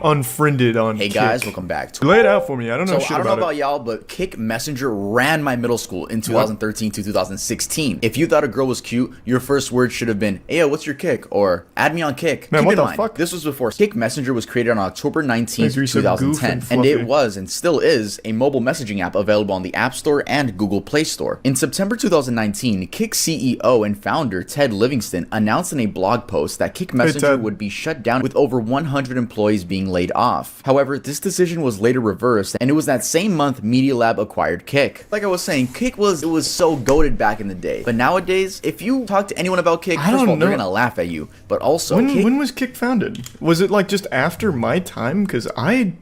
Unfriended on
Hey
Kik.
guys, welcome back to
Lay it out for me. I don't know shit
I don't
about
know about
it.
y'all, but Kik Messenger ran my middle school in 2013 to 2016. If you thought a girl was cute, your first word should have been, hey, yo, what's your Kik? Or add me on Kik.
Man,
Keep
what
in
the
mind,
fuck?
This was before Kik Messenger was created on October 19th,
Thanks, you're so goof
2010.
and
And it
fluffy.
was and still is a mobile messaging app available on the App Store and Google Play Store. In September 2019, Kik CEO and founder Ted Livingston announced in a blog post that Kik Messenger
Ted.
would be shut down with over 100 employees being laid off. However, this decision was later reversed, and it was that same month Media Lab acquired Kik. Like I was saying, Kik was so goated back in the day. But nowadays, if you talk to anyone about Kik,
I
first of all,
don't
they're
know.
gonna laugh at you. But also,
When was Kik founded? Was it like just after my time? Because I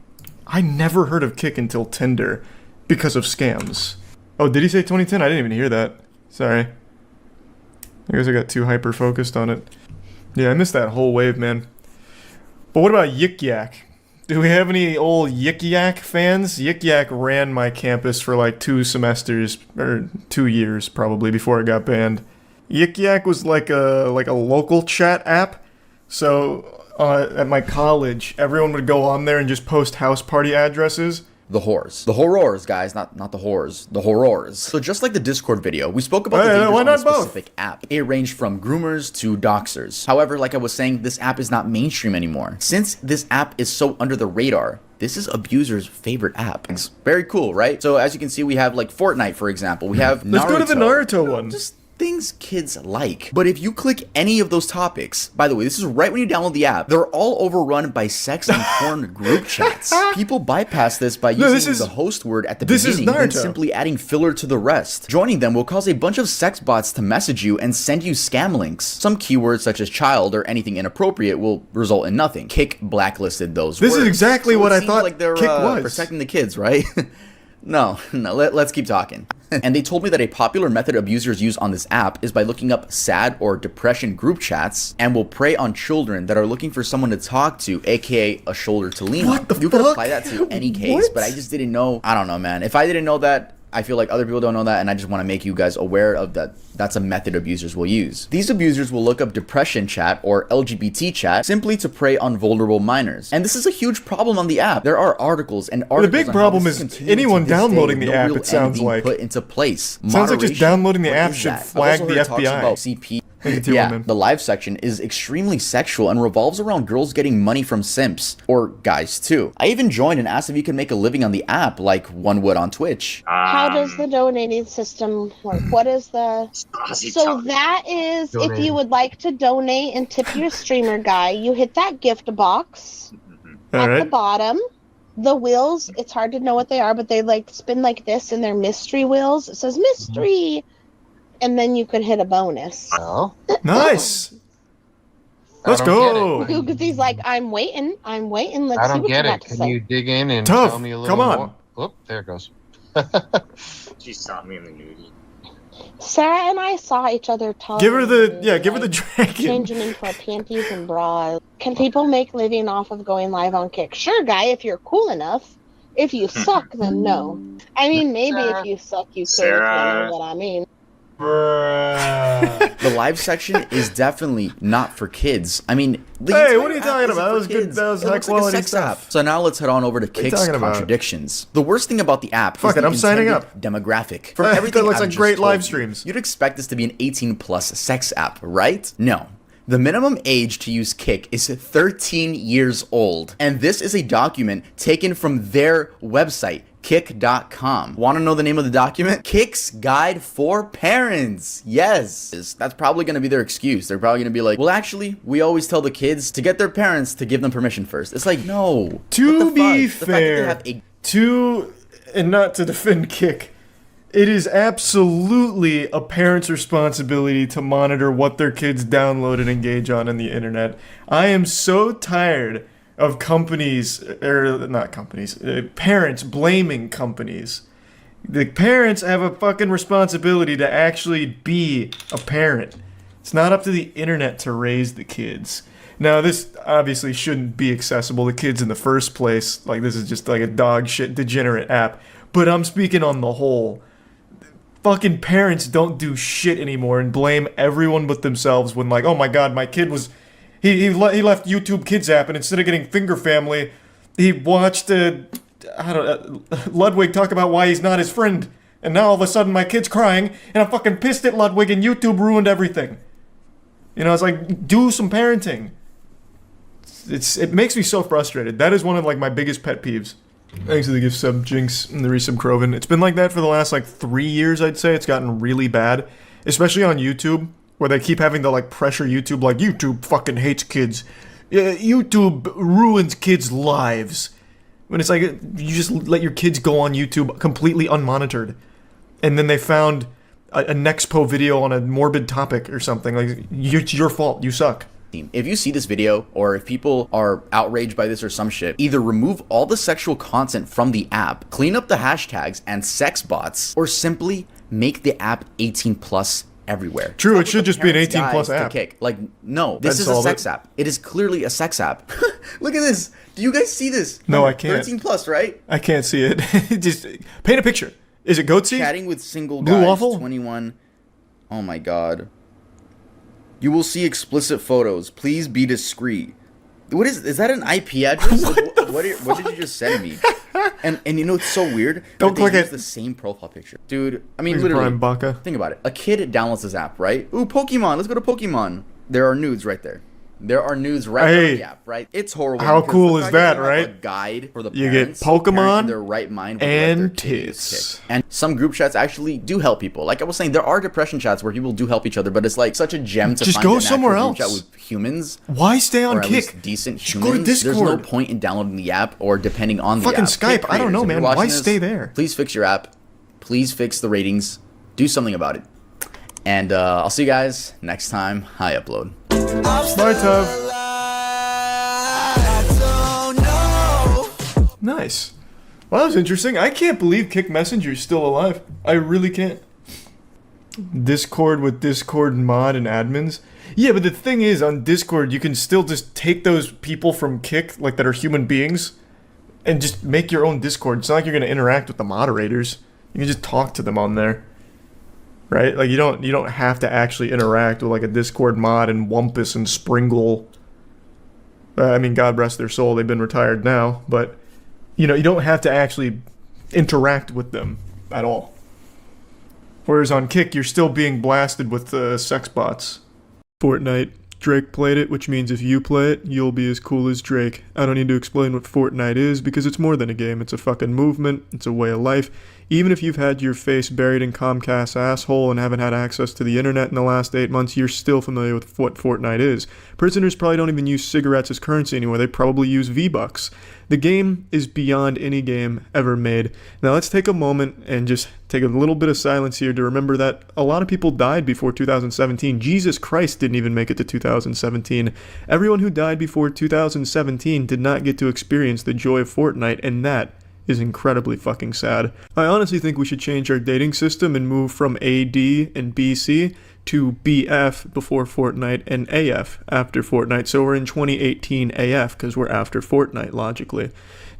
never heard of Kik until Tinder because of scams. Oh, did he say 2010? I didn't even hear that. Sorry. I guess I got too hyper focused on it. Yeah, I missed that whole wave, man. But what about Yik Yak? Do we have any old Yik Yak fans? Yik Yak ran my campus for like 2 semesters, or 2 years probably, before it got banned. Yik Yak was like a local chat app. So at my college, everyone would go on there and just post house party addresses.
the whores. The horrors, guys, not the whores. The horrors. So just like the Discord video, we spoke about the dangers
why
on
not
the
both?
specific app. It ranged from groomers to doxers. However, like I was saying, this app is not mainstream anymore. Since this app is so under the radar, this is abusers' favorite app. It's very cool, right? So as you can see, we have like Fortnite, for example. We have
Let's go to the Naruto one.
Just things kids like. But if you click any of those topics, by the way, this is right when you download the app, they're all overrun by sex and porn group chats. People bypass this by using the host word at the beginning and simply adding filler to the rest. Joining them will cause a bunch of sex bots to message you and send you scam links. Some keywords such as child or anything inappropriate will result in nothing. Kik blacklisted those words.
This is exactly what I thought
like they're
Kik was.
protecting the kids, right? No, let's keep talking. And they told me that a popular method abusers use on this app is by looking up sad or depression group chats and will prey on children that are looking for someone to talk to, aka a shoulder to lean on. You can apply that to any case, but I just didn't know. I don't know, man. If I didn't know that, I feel like other people don't know that, and I just want to make you guys aware of that. That's a method abusers will use. These abusers will look up depression chat or LGBT chat simply to prey on vulnerable minors. And this is a huge problem on the app. There are articles and articles.
The big problem is anyone downloading the app, it sounds like.
Put into place.
Sounds like just downloading the
What
app
is
should
that?
flag
I've also
the
heard talks
FBI.
about CP.
Yeah,
The live section is extremely sexual and revolves around girls getting money from simps, or guys too. I even joined and asked if you can make a living on the app like one would on Twitch.
How does the donating system work? What is the... So that is, if you would like to donate and tip your streamer guy, you hit that gift box at the bottom. The wheels, it's hard to know what they are, but they like spin like this, and they're mystery wheels. It says mystery, and then you could hit a bonus.
Oh,
nice. Let's go.
Because he's like, I'm waiting. Let's
I
see
don't
what
get
you
it.
got to
Can
say.
you dig in and
Tough.
tell me a little
Come on.
more? Oop, there it goes.
She saw me in the nudie.
Sarah and I saw each other talk.
Give her the dragon.
Changing into our panties and bras. Can people make living off of going live on Kick? Sure, guy, if you're cool enough. If you suck, then no. I mean, maybe if you suck, you could. If you know what I mean.
The live section is definitely not for kids. I mean,
hey, what are you talking about? That was good. That was high quality stuff.
So now let's head on over to Kick's contradictions. The worst thing about the app is the
I'm signing up.
demographic. From everything
that looks
I've
like
just
great
told
live
you,
streams.
You'd expect this to be an 18+ sex app, right? No. The minimum age to use Kick is 13 years old. And this is a document taken from their website, Kick.com. Want to know the name of the document? Kick's Guide for Parents. Yes. That's probably going to be their excuse. They're probably going to be like, well, actually, we always tell the kids to get their parents to give them permission first. It's like, no.
To be fair, and not to defend Kick, it is absolutely a parent's responsibility to monitor what their kids download and engage on the internet. I am so tired of parents blaming companies. The parents have a fucking responsibility to actually be a parent. It's not up to the internet to raise the kids. Now, this obviously shouldn't be accessible to kids in the first place. Like, this is just like a dog shit degenerate app. But I'm speaking on the whole. Fucking parents don't do shit anymore and blame everyone but themselves when, like, oh my god, my kid was... He left YouTube Kids app, and instead of getting Finger Family, he watched Ludwig talk about why he's not his friend. And now all of a sudden my kid's crying, and I'm fucking pissed at Ludwig, and YouTube ruined everything. You know, it's like, do some parenting. It makes me so frustrated. That is one of, like, my biggest pet peeves. Thanks to the gift sub Jinx and the resub Croven. It's been like that for the last, like, 3 years, I'd say. It's gotten really bad. Especially on YouTube, where they keep having to, like, pressure YouTube, like, YouTube fucking hates kids. YouTube ruins kids' lives. When it's like, you just let your kids go on YouTube completely unmonitored. And then they found a Nexpo video on a morbid topic or something. Like, it's your fault. You suck.
If you see this video, or if people are outraged by this or some shit, either remove all the sexual content from the app, clean up the hashtags and sex bots, or simply make the app 18+ everywhere.
True, it should just be an 18+ app.
Kick. Like, no, this is a sex app. It is clearly a sex app. Look at this. Do you guys see this?
No, I can't.
13+, right?
I can't see it. Just paint a picture. Is it Goatsy?
Chatting with single
Blue
guys,
Waffle?
21. Oh my god. You will see explicit photos. Please be discreet. What is that an IP address? What did you just send me? And you know it's so weird.
Don't click
it.
it.
The same profile picture, dude. I mean,
Please,
literally.
Brian Baca.
Think about it. A kid downloads this app, right? Ooh, Pokemon. Let's go to Pokemon. There are nudes right there. There are nudes right there on the app, right? It's horrible.
How cool is that, right?
A guide for the
you
parents,
get Pokemon
in their right mind
and tits.
And some group chats actually do help people. Like I was saying, there are depression chats where people do help each other, but it's like such a gem to
just
find
go
an
somewhere
actual
else.
group chat with humans.
Why stay on
or at
Kick?
least decent
just
humans.
go to Discord.
There's no point in downloading the app or depending on the
fucking
app.
Skype. I don't know, man. Why stay there?
Please fix your app. Please fix the ratings. Do something about it. And I'll see you guys next time I upload.
Bye, Tub. Nice. Well, that was interesting. I can't believe Kick Messenger's still alive. I really can't. Discord with Discord mod and admins. Yeah, but the thing is, on Discord, you can still just take those people from Kick, like that are human beings, and just make your own Discord. It's not like you're gonna interact with the moderators. You can just talk to them on there, right? Like you don't have to actually interact with like a Discord mod and Wumpus and Springle. I mean, God rest their soul. They've been retired now, but you know, you don't have to actually interact with them at all. Whereas on Kick, you're still being blasted with sex bots. Fortnite. Drake played it, which means if you play it, you'll be as cool as Drake. I don't need to explain what Fortnite is, because it's more than a game. It's a fucking movement. It's a way of life. Even if you've had your face buried in Comcast's asshole and haven't had access to the internet in the last 8 months, you're still familiar with what Fortnite is. Prisoners probably don't even use cigarettes as currency anymore. They probably use V-Bucks. The game is beyond any game ever made. Now let's take a moment and just take a little bit of silence here to remember that a lot of people died before 2017. Jesus Christ didn't even make it to 2017. Everyone who died before 2017 did not get to experience the joy of Fortnite, and that is incredibly fucking sad. I honestly think we should change our dating system and move from AD and BC to BF before Fortnite and AF after Fortnite. So we're in 2018 AF because we're after Fortnite, logically.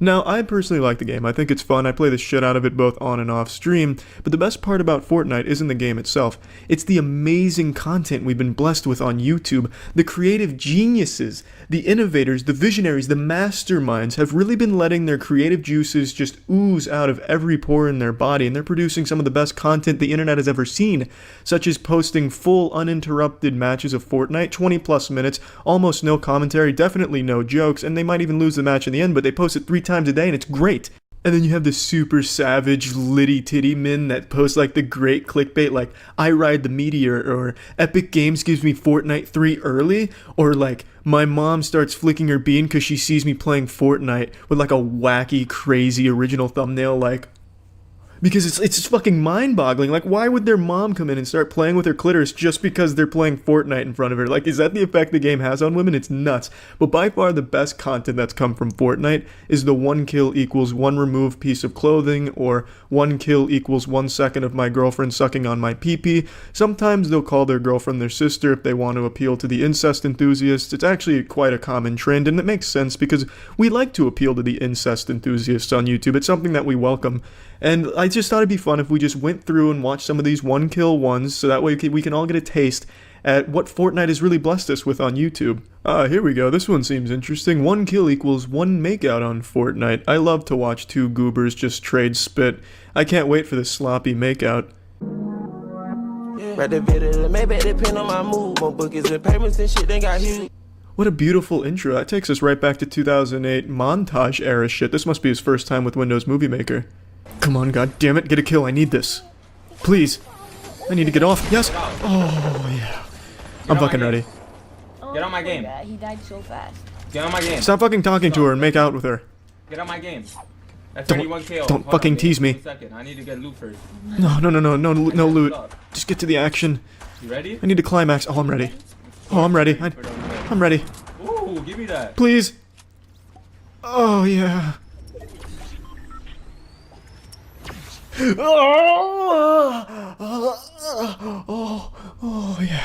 Now, I personally like the game. I think it's fun. I play the shit out of it both on and off stream, but the best part about Fortnite isn't the game itself. It's the amazing content we've been blessed with on YouTube. The creative geniuses, the innovators, the visionaries, the masterminds have really been letting their creative juices just ooze out of every pore in their body, and they're producing some of the best content the internet has ever seen, such as posting full uninterrupted matches of Fortnite, 20 plus minutes, almost no commentary, definitely no jokes, and they might even lose the match in the end, but they post it 3 times a day and it's great. And then you have the super savage litty titty men that post like the great clickbait like I ride the meteor, or Epic Games gives me Fortnite 3 early, or like my mom starts flicking her bean because she sees me playing Fortnite, with like a wacky crazy original thumbnail like, because it's just fucking mind-boggling. Like, why would their mom come in and start playing with her clitoris just because they're playing Fortnite in front of her? Like, is that the effect the game has on women? It's nuts. But by far the best content that's come from Fortnite is the 1 kill equals 1 removed piece of clothing, or 1 kill equals 1 second of my girlfriend sucking on my pee-pee. Sometimes they'll call their girlfriend their sister if they want to appeal to the incest enthusiasts. It's actually quite a common trend, and it makes sense because we like to appeal to the incest enthusiasts on YouTube. It's something that we welcome. And I just thought it'd be fun if we just went through and watched some of these 1 kill ones, so that way we can all get a taste at what Fortnite has really blessed us with on YouTube. Here we go. This one seems interesting. 1 kill equals 1 makeout on Fortnite. I love to watch 2 goobers just trade spit. I can't wait for this sloppy makeout. What a beautiful intro. That takes us right back to 2008 montage era shit. This must be his first time with Windows Movie Maker. Come on, god damn it, get a kill. I need this. Please. I need to get off. Yes. Oh, yeah. I'm fucking ready.
Get on my game.
He died so fast.
Get on my game.
Stop fucking talking to her and make out with her.
Get on my game. That's
Don't-
31 KO.
don't
Hold
fucking
on,
tease me.
1 second. I need to get loot first.
No loot. Just get to the action.
You ready?
I need to climax. Oh, I'm ready. Oh, I'm ready. I'm ready.
Ooh, give me that.
Please. Oh, yeah. Oh, yeah.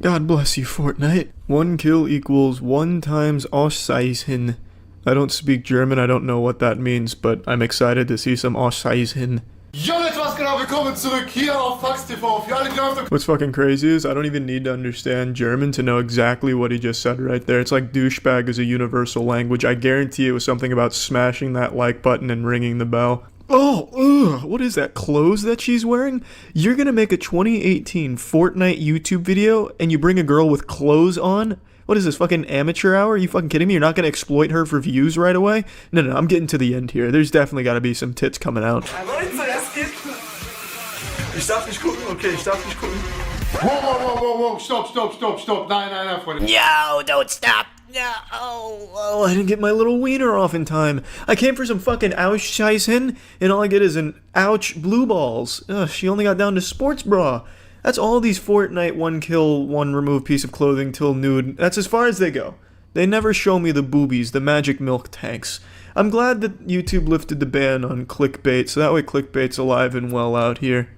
God bless you, Fortnite. 1 kill equals 1 times Auszeichnung. I don't speak German, I don't know what that means, but I'm excited to see some Auszeichnung.
Jo Leute, was genau? Willkommen zurück hier auf Fax TV. Für alle, die auf der
What's fucking crazy is I don't even need to understand German to know exactly what he just said right there. It's like douchebag is a universal language. I guarantee it was something about smashing that like button and ringing the bell. Oh, ugh, what is that, clothes that she's wearing? You're gonna make a 2018 Fortnite YouTube video and you bring a girl with clothes on? What is this, fucking amateur hour? Are you fucking kidding me? You're not gonna exploit her for views right away? No, I'm getting to the end here. There's definitely gotta be some tits coming out.
Leute, es geht. Ich darf nicht gucken, okay, ich darf nicht gucken. Whoa, stop. Nein, Freunde.
No, don't stop. No. Oh, I didn't get my little wiener off in time. I came for some fucking Auszeichnung, and all I get is an ouch blue balls. Ugh, she only got down to sports bra. That's all these Fortnite 1 kill, 1 remove piece of clothing till nude. That's as far as they go. They never show me the boobies, the magic milk tanks. I'm glad that YouTube lifted the ban on clickbait, so that way clickbait's alive and well out here.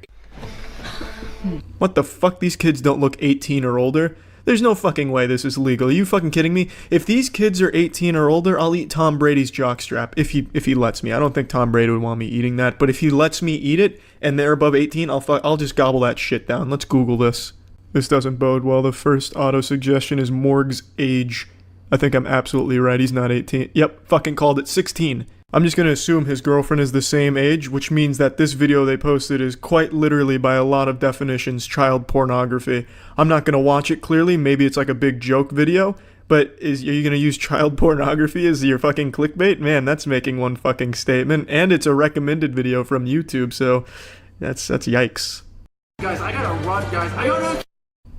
What the fuck? These kids don't look 18 or older? There's no fucking way this is legal. Are you fucking kidding me? If these kids are 18 or older, I'll eat Tom Brady's jockstrap. If he lets me. I don't think Tom Brady would want me eating that, but if he lets me eat it and they're above 18, I'll just gobble that shit down. Let's Google this. This doesn't bode well. The first auto suggestion is Morg's age. I think I'm absolutely right. He's not 18. Yep, fucking called it 16. I'm just gonna assume his girlfriend is the same age, which means that this video they posted is quite literally, by a lot of definitions, child pornography. I'm not gonna watch it clearly, maybe it's like a big joke video, but are you gonna use child pornography as your fucking clickbait? Man, that's making one fucking statement, and it's a recommended video from YouTube, so that's yikes.
Guys, I gotta run, guys. I gotta...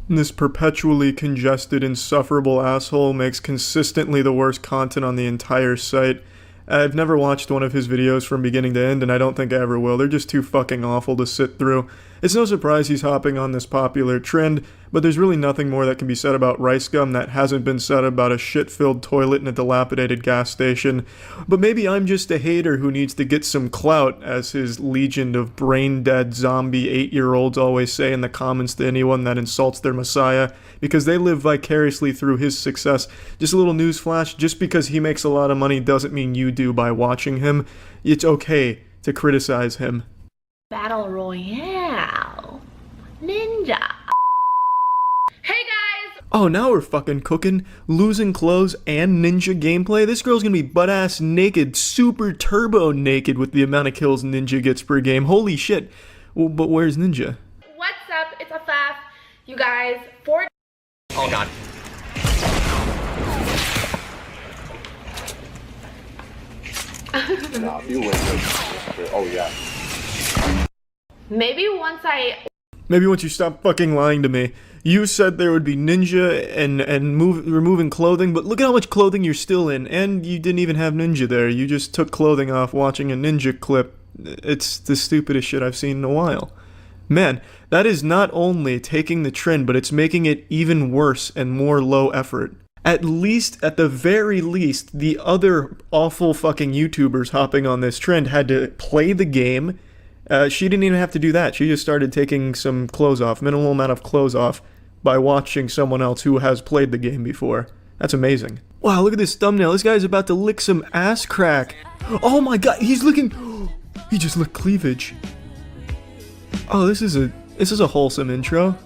This perpetually congested, insufferable asshole makes consistently the worst content on the entire site. I've never watched one of his videos from beginning to end, and I don't think I ever will. They're just too fucking awful to sit through. It's no surprise he's hopping on this popular trend, but there's really nothing more that can be said about rice gum that hasn't been said about a shit-filled toilet in a dilapidated gas station. But maybe I'm just a hater who needs to get some clout, as his legion of brain-dead zombie 8-year-olds always say in the comments to anyone that insults their messiah, because they live vicariously through his success. Just a little newsflash, just because he makes a lot of money doesn't mean you do by watching him. It's okay to criticize him.
Battle Royale. Ninja. Hey guys!
Oh, now we're fucking cooking. Losing clothes and ninja gameplay. This girl's gonna be butt-ass naked, super turbo naked with the amount of kills Ninja gets per game. Holy shit. Well, but where's Ninja?
What's up? It's a faff. You guys,
Oh god.
Nah, you win. Oh yeah. Maybe once
you stop fucking lying to me. You said there would be Ninja and removing clothing, but look at how much clothing you're still in, and you didn't even have Ninja there. You just took clothing off watching a Ninja clip. It's the stupidest shit I've seen in a while. Man, that is not only taking the trend, but it's making it even worse and more low effort. At the very least, the other awful fucking YouTubers hopping on this trend had to play the game. She didn't even have to do that. She just started taking some clothes off, minimal amount of clothes off, by watching someone else who has played the game before. That's amazing. Wow, look at this thumbnail. This guy's about to lick some ass crack. Oh my god, he's licking... He just licked cleavage. Oh, this is a wholesome intro.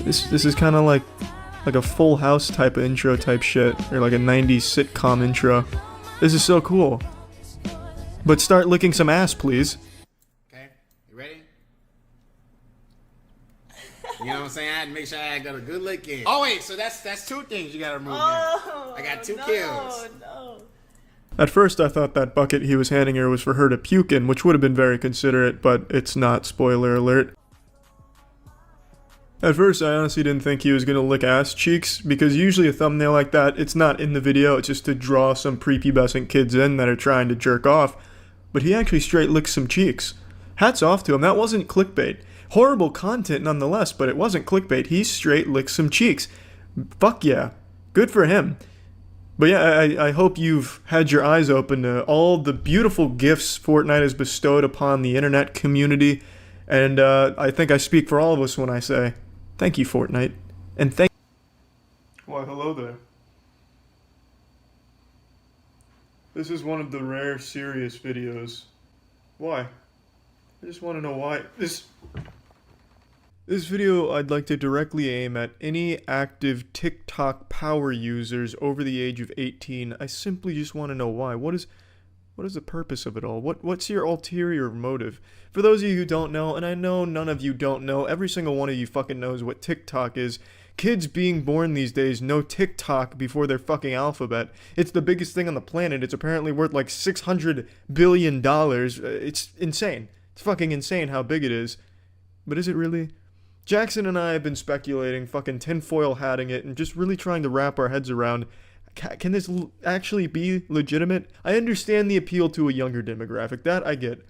This is kind of like a Full House type of intro type shit, or like a 90s sitcom intro. This is so cool. But start licking some ass, please.
Okay, you ready? You know what I'm saying? I had to make sure I got a good lick in. Oh wait, so that's two things you gotta remove. Oh, I got two kills.
No.
At first I thought that bucket he was handing her was for her to puke in, which would have been very considerate, but it's not, spoiler alert. At first I honestly didn't think he was gonna lick ass cheeks, because usually a thumbnail like that, it's not in the video, it's just to draw some prepubescent kids in that are trying to jerk off. But he actually straight licked some cheeks. Hats off to him, that wasn't clickbait. Horrible content nonetheless, but it wasn't clickbait. He straight licked some cheeks. Fuck yeah. Good for him. But yeah, I hope you've had your eyes open to all the beautiful gifts Fortnite has bestowed upon the internet community. And I think I speak for all of us when I say, thank you, Fortnite. And thank... Why, hello there. This is one of the rare serious videos. Why? I just want to know why. This video I'd like to directly aim at any active TikTok power users over the age of 18. I simply just want to know why. What is the purpose of it all? What's your ulterior motive? For those of you who don't know, and I know none of you don't know, every single one of you fucking knows what TikTok is. Kids being born these days know TikTok before their fucking alphabet. It's the biggest thing on the planet. It's apparently worth like $600 billion. It's insane. It's fucking insane how big it is. But is it really? Jackson and I have been speculating, fucking tinfoil hatting it, and just really trying to wrap our heads around, can this actually be legitimate? I understand the appeal to a younger demographic. That I get,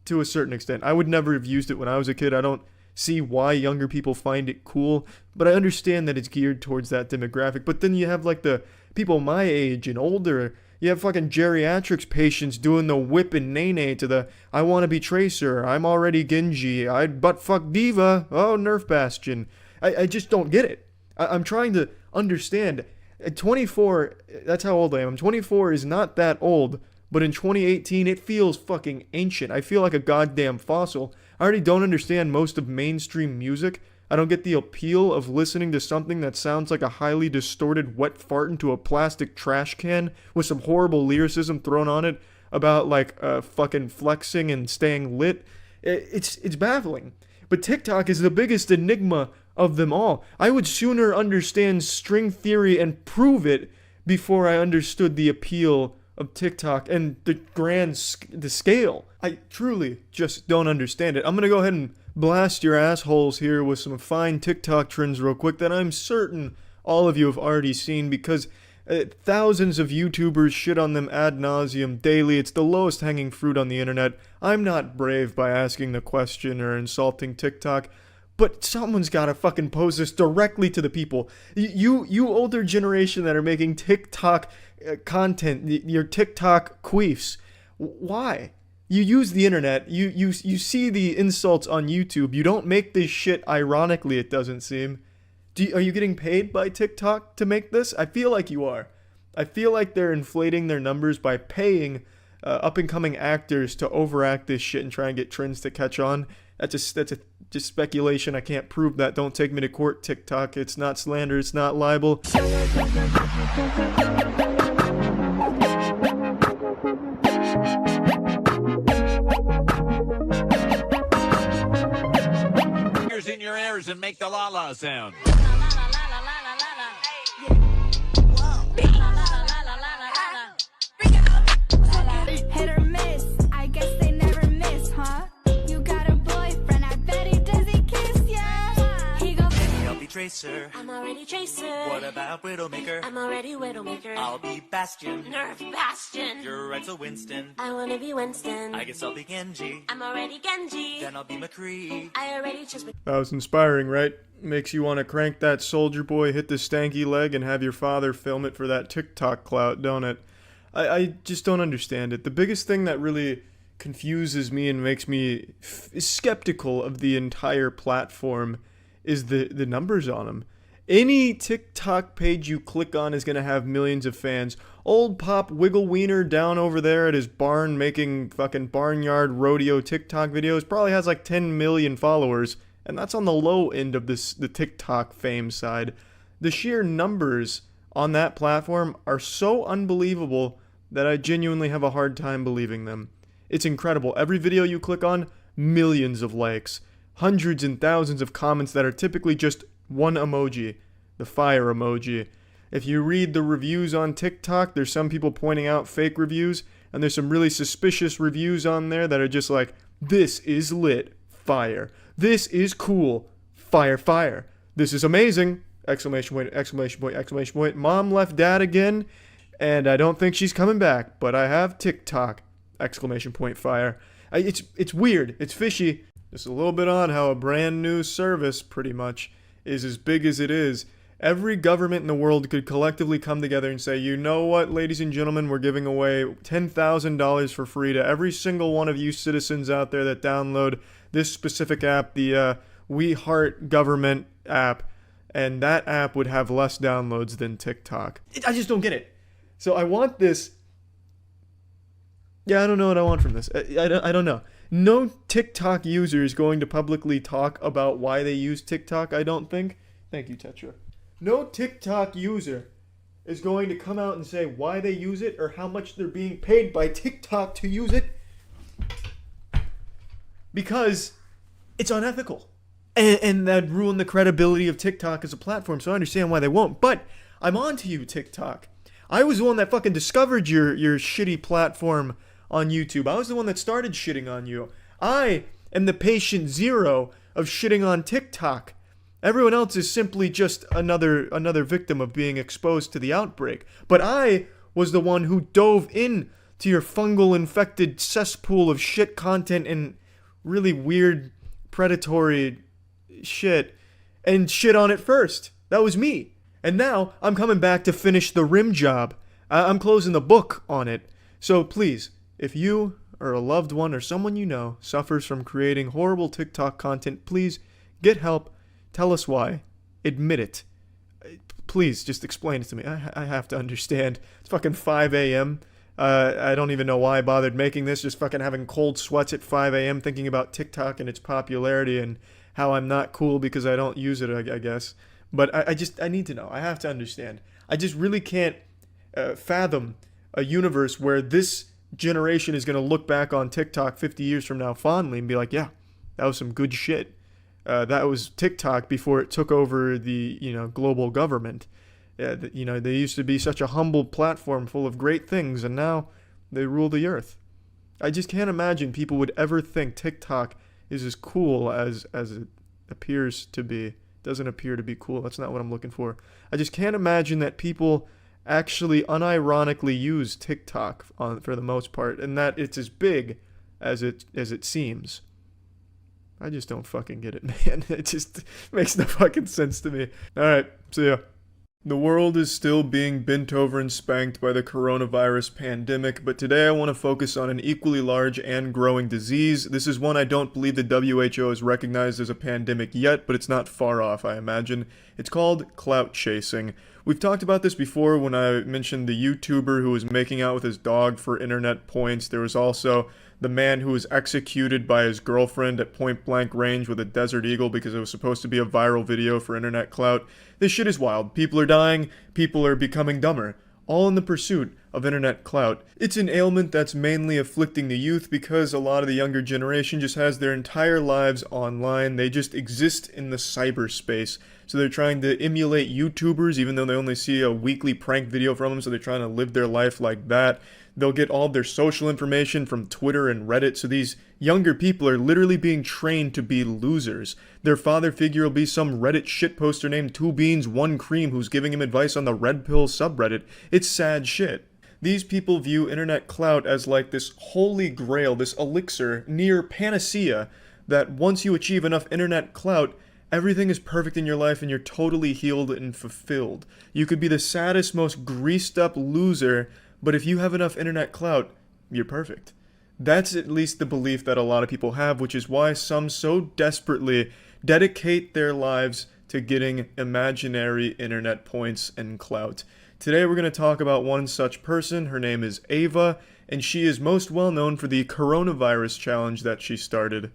to a certain extent. I would never have used it when I was a kid. I don't see why younger people find it cool, but I understand that it's geared towards that demographic. But then you have like the people my age and older. You have fucking geriatrics patients doing the whip and nay to the I want to be Tracer, I'm already Genji, I'd butt fuck Diva, oh Nerf Bastion. I just don't get it. I'm trying to understand. At 24, that's how old I am. 24 is not that old, but in 2018 it feels fucking ancient. I feel like a goddamn fossil. I already don't understand most of mainstream music. I don't get the appeal of listening to something that sounds like a highly distorted wet fart into a plastic trash can with some horrible lyricism thrown on it about like fucking flexing and staying lit. It's baffling. But TikTok is the biggest enigma of them all. I would sooner understand string theory and prove it before I understood the appeal of TikTok and the scale. I truly just don't understand it. I'm gonna go ahead and blast your assholes here with some fine TikTok trends real quick that I'm certain all of you have already seen, because Thousands of YouTubers shit on them ad nauseum daily. It's the lowest hanging fruit on the internet. I'm not brave by asking the question or insulting TikTok, but someone's gotta fucking pose this directly to the people. You older generation that are making TikTok content, your TikTok queefs. Why? You use the internet, you see the insults on YouTube. You don't make this shit ironically, it doesn't seem. Are you getting paid by TikTok to make this? I feel like you are. I feel like they're inflating their numbers by paying up-and-coming actors to overact this shit and try and get trends to catch on. That's just speculation. I can't prove that. Don't take me to court, TikTok. It's not slander. It's not libel.
Fingers in your ears and make the la-la sound.
Hit or miss, I guess they never miss, huh? You got a boyfriend, I bet he does he kiss ya? He go,
I'll be Tracer.
I'm already Tracer.
What about Widowmaker?
I'm already Widowmaker.
I'll be Bastion.
Nerf Bastion.
You're right, so Winston.
I wanna be Winston.
I guess I'll be Genji.
I'm already Genji.
Then I'll be McCree.
I already chose
That was inspiring, right? Makes you want to crank that soldier boy, hit the stanky leg, and have your father film it for that TikTok clout, don't it? I just don't understand it. The biggest thing that really confuses me and makes me skeptical of the entire platform is the numbers on them. Any TikTok page you click on is going to have millions of fans. Old Pop Wiggle Wiener down over there at his barn making fucking barnyard rodeo TikTok videos probably has like 10 million followers, and that's on the low end of the TikTok fame side. The sheer numbers on that platform are so unbelievable that I genuinely have a hard time believing them. It's incredible. Every video you click on, millions of likes, hundreds and thousands of comments that are typically just one emoji, the fire emoji. If you read the reviews on TikTok, there's some people pointing out fake reviews, and there's some really suspicious reviews on there that are just like, this is lit, fire. This is cool, fire, fire. This is amazing, exclamation point, exclamation point, exclamation point. Mom left dad again, and I don't think she's coming back, but I have TikTok, exclamation point, fire. It's weird, it's fishy. Just a little bit on how a brand new service, pretty much, is as big as it is. Every government in the world could collectively come together and say, you know what, ladies and gentlemen, we're giving away $10,000 for free to every single one of you citizens out there that download this specific app, the We Heart Government app, and that app would have less downloads than TikTok. I just don't get it. So I want this. Yeah, I don't know what I want from this. I don't know. No TikTok user is going to publicly talk about why they use TikTok, I don't think. Thank you, Tetra. No TikTok user is going to come out and say why they use it or how much they're being paid by TikTok to use it. Because it's unethical. And that'd ruin the credibility of TikTok as a platform, so I understand why they won't. But I'm on to you, TikTok. I was the one that fucking discovered your shitty platform on YouTube. I was the one that started shitting on you. I am the patient zero of shitting on TikTok. Everyone else is simply just another victim of being exposed to the outbreak. But I was the one who dove in to your fungal infected cesspool of shit content and really weird predatory shit and shit on it first. That was me. And now I'm coming back to finish the rim job. I'm closing the book on it. So please, if you or a loved one or someone you know suffers from creating horrible TikTok content, please get help. Tell us why. Admit it. Please, just explain it to me. I have to understand. It's fucking 5 a.m. I don't even know why I bothered making this. Just fucking having cold sweats at 5 a.m. thinking about TikTok and its popularity and how I'm not cool because I don't use it, I guess. But I need to know. I have to understand. I just really can't fathom a universe where this generation is going to look back on TikTok 50 years from now fondly and be like, yeah, that was some good shit. That was TikTok before it took over the, global government. They used to be such a humble platform full of great things, and now they rule the earth. I just can't imagine people would ever think TikTok is as cool as it appears to be. It doesn't appear to be cool. That's not what I'm looking for. I just can't imagine that people actually unironically use TikTok for the most part, and that it's as big as it seems. I just don't fucking get it, man. It just makes no fucking sense to me. Alright, see ya. The world is still being bent over and spanked by the coronavirus pandemic, but today I want to focus on an equally large and growing disease. This is one I don't believe the WHO has recognized as a pandemic yet, but it's not far off, I imagine. It's called clout chasing. We've talked about this before when I mentioned the YouTuber who was making out with his dog for internet points. There was also the man who was executed by his girlfriend at point blank range with a Desert Eagle because it was supposed to be a viral video for internet clout. This shit is wild. People are dying, people are becoming dumber, all in the pursuit of internet clout. It's an ailment that's mainly afflicting the youth because a lot of the younger generation just has their entire lives online. They just exist in the cyberspace. So they're trying to emulate YouTubers even though they only see a weekly prank video from them, so they're trying to live their life like that. They'll get all of their social information from Twitter and Reddit, so these younger people are literally being trained to be losers. Their father figure will be some Reddit shitposter named 2Beans1Cream who's giving him advice on the Red Pill subreddit. It's sad shit. These people view internet clout as like this holy grail, this elixir, near panacea, that once you achieve enough internet clout, everything is perfect in your life and you're totally healed and fulfilled. You could be the saddest, most greased up loser, but if you have enough internet clout, you're perfect. That's at least the belief that a lot of people have, which is why some so desperately dedicate their lives to getting imaginary internet points and clout. Today we're going to talk about one such person. Her name is Ava, and she is most well known for the coronavirus challenge that she started.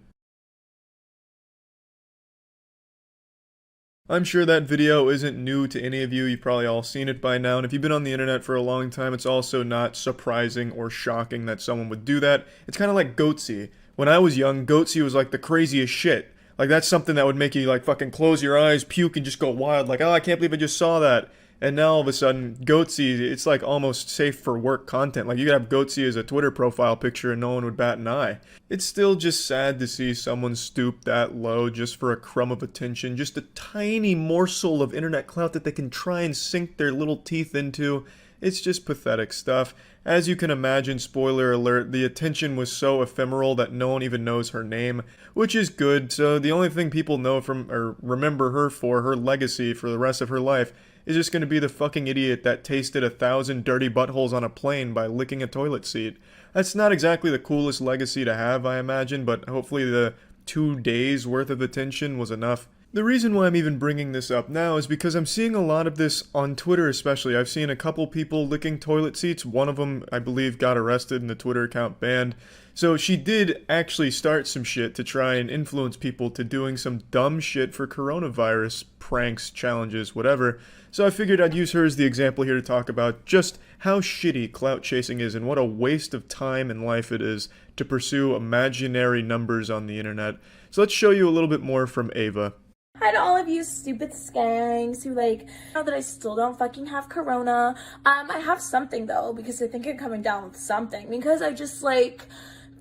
I'm sure that video isn't new to any of you. You've probably all seen it by now, and if you've been on the internet for a long time, it's also not surprising or shocking that someone would do that. It's kind of like Goatsy. When I was young, Goatsy was like the craziest shit. Like, that's something that would make you like fucking close your eyes, puke, and just go wild. Like, oh, I can't believe I just saw that. And now all of a sudden, Goatsy, it's like almost safe for work content. Like, you could have Goatsy as a Twitter profile picture and no one would bat an eye. It's still just sad to see someone stoop that low just for a crumb of attention, just a tiny morsel of internet clout that they can try and sink their little teeth into. It's just pathetic stuff. As you can imagine, spoiler alert, the attention was so ephemeral that no one even knows her name, which is good. So the only thing people know from, or remember her for, her legacy for the rest of her life, is just going to be the fucking idiot that tasted 1,000 dirty buttholes on a plane by licking a toilet seat. That's not exactly the coolest legacy to have, I imagine, but hopefully the 2 days worth of attention was enough. The reason why I'm even bringing this up now is because I'm seeing a lot of this on Twitter especially. I've seen a couple people licking toilet seats. One of them, I believe, got arrested and the Twitter account banned. So she did actually start some shit to try and influence people to doing some dumb shit for coronavirus pranks, challenges, whatever. So I figured I'd use her as the example here to talk about just how shitty clout chasing is and what a waste of time and life it is to pursue imaginary numbers on the internet. So let's show you a little bit more from Ava.
Hi to all of you stupid skanks who know that I still don't fucking have corona. I have something though, because I think I'm coming down with something, because I just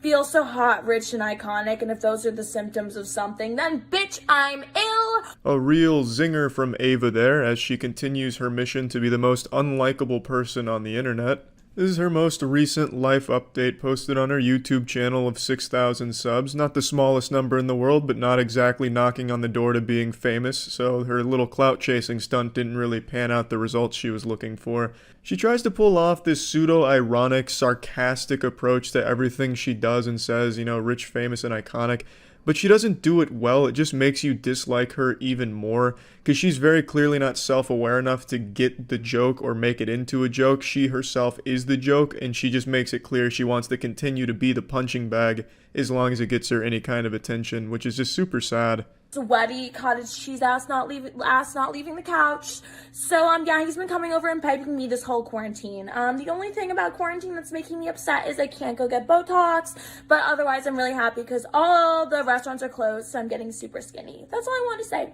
feel so hot, rich, and iconic, and if those are the symptoms of something, then bitch, I'm ill!
A real zinger from Ava there, as she continues her mission to be the most unlikable person on the internet. This is her most recent life update posted on her YouTube channel of 6,000 subs. Not the smallest number in the world, but not exactly knocking on the door to being famous, so her little clout chasing stunt didn't really pan out the results she was looking for. She tries to pull off this pseudo-ironic, sarcastic approach to everything she does and says, you know, rich, famous, and iconic. But she doesn't do it well. It just makes you dislike her even more, because she's very clearly not self-aware enough to get the joke or make it into a joke. She herself is the joke, and she just makes it clear she wants to continue to be the punching bag as long as it gets her any kind of attention, which is just super sad.
Sweaty cottage cheese ass not leaving the couch. So yeah, he's been coming over and piping me this whole quarantine. The only thing about quarantine that's making me upset is I can't go get Botox, but otherwise I'm really happy because all the restaurants are closed, so I'm getting super skinny. That's all I want to say.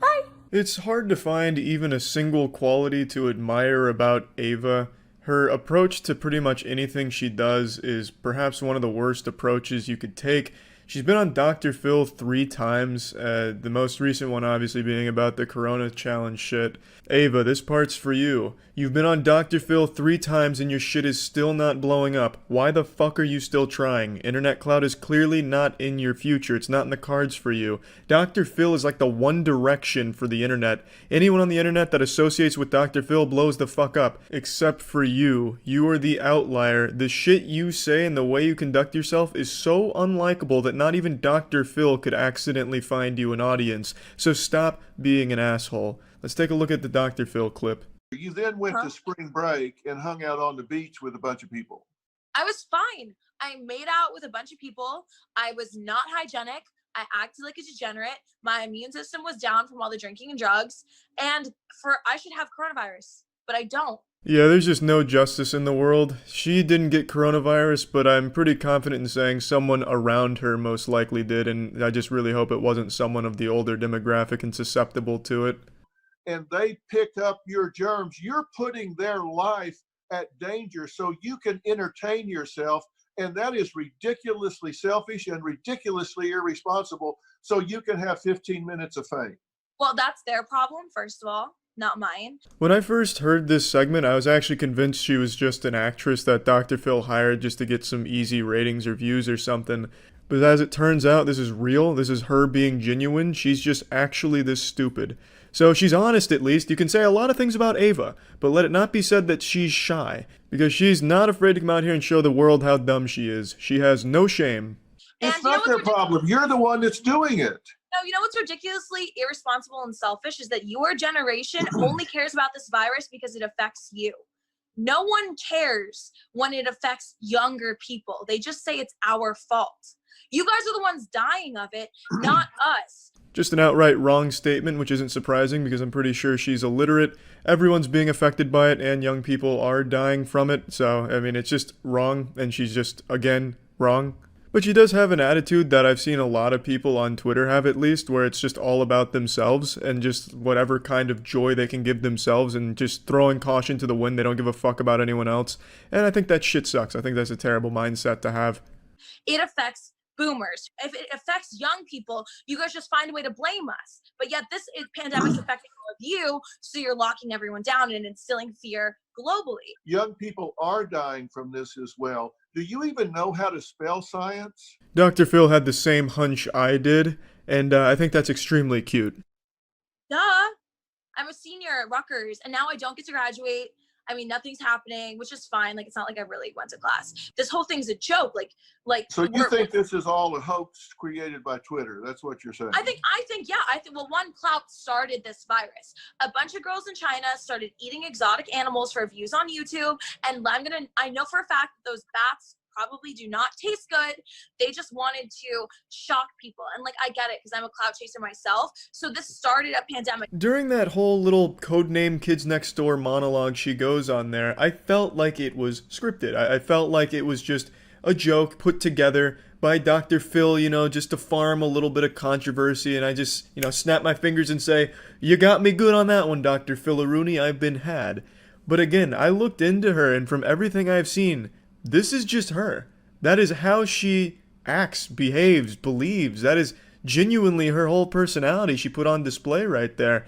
Bye.
It's hard to find even a single quality to admire about Ava. Her approach to pretty much anything she does is perhaps one of the worst approaches you could take. She's been on Dr. Phil 3 times, the most recent one obviously being about the Corona Challenge shit. Ava, this part's for you. You've been on Dr. Phil 3 times and your shit is still not blowing up. Why the fuck are you still trying? Internet clout is clearly not in your future. It's not in the cards for you. Dr. Phil is like the one direction for the internet. Anyone on the internet that associates with Dr. Phil blows the fuck up. Except for you. You are the outlier. The shit you say and the way you conduct yourself is so unlikable that not even Dr. Phil could accidentally find you an audience. So stop being an asshole. Let's take a look at the Dr. Phil clip.
You then went to spring break and hung out on the beach with a bunch of people.
I was fine. I made out with a bunch of people. I was not hygienic. I acted like a degenerate. My immune system was down from all the drinking and drugs. And I should have coronavirus, but I don't.
Yeah, there's just no justice in the world. She didn't get coronavirus, but I'm pretty confident in saying someone around her most likely did, and I just really hope it wasn't someone of the older demographic and susceptible to it.
And they pick up your germs. You're putting their life at danger so you can entertain yourself, and that is ridiculously selfish and ridiculously irresponsible so you can have 15 minutes of fame.
Well, that's their problem, first of all, not mine.
When I first heard this segment, I was actually convinced she was just an actress that Dr. Phil hired just to get some easy ratings or views or something. But as it turns out, this is real. This is her being genuine. She's just actually this stupid. So she's honest at least. You can say a lot of things about Ava, but let it not be said that she's shy. Because she's not afraid to come out here and show the world how dumb she is. She has no shame.
It's not their problem. You're the one that's doing it.
No, you know what's ridiculously irresponsible and selfish is that your generation only cares about this virus because it affects you. No one cares when it affects younger people. They just say it's our fault. You guys are the ones dying of it, not us.
Just an outright wrong statement, which isn't surprising because I'm pretty sure she's illiterate. Everyone's being affected by it and young people are dying from it. So, I mean, it's just wrong and she's just, again, wrong. But she does have an attitude that I've seen a lot of people on Twitter have at least, where it's just all about themselves and just whatever kind of joy they can give themselves and just throwing caution to the wind. They don't give a fuck about anyone else. And I think that shit sucks. I think that's a terrible mindset to have.
It affects boomers. If it affects young people, you guys just find a way to blame us. But yet this pandemic's affecting all of you, so you're locking everyone down and instilling fear globally.
Young people are dying from this as well. Do you even know how to spell science?
Dr. Phil had the same hunch I did, and I think that's extremely cute.
Duh. I'm a senior at Rutgers, and now I don't get to graduate. I mean, nothing's happening, which is fine. Like, it's not like I really went to class. This whole thing's a joke. Like.
So you think this is all a hoax created by Twitter? That's what you're saying?
I think, yeah. Well, one clout started this virus. A bunch of girls in China started eating exotic animals for views on YouTube, and I know for a fact that those bats probably do not taste good. They just wanted to shock people. And like, I get it because I'm a clout chaser myself. So this started a pandemic.
During that whole little codename Kids Next Door monologue she goes on there, I felt like it was scripted. I felt like it was just a joke put together by Dr. Phil, just to farm a little bit of controversy. And I just, snap my fingers and say, you got me good on that one, Dr. Phil-a-Rooney. I've been had. But again, I looked into her, and from everything I've seen, this is just her. That is how she acts, behaves, believes. That is genuinely her whole personality she put on display right there.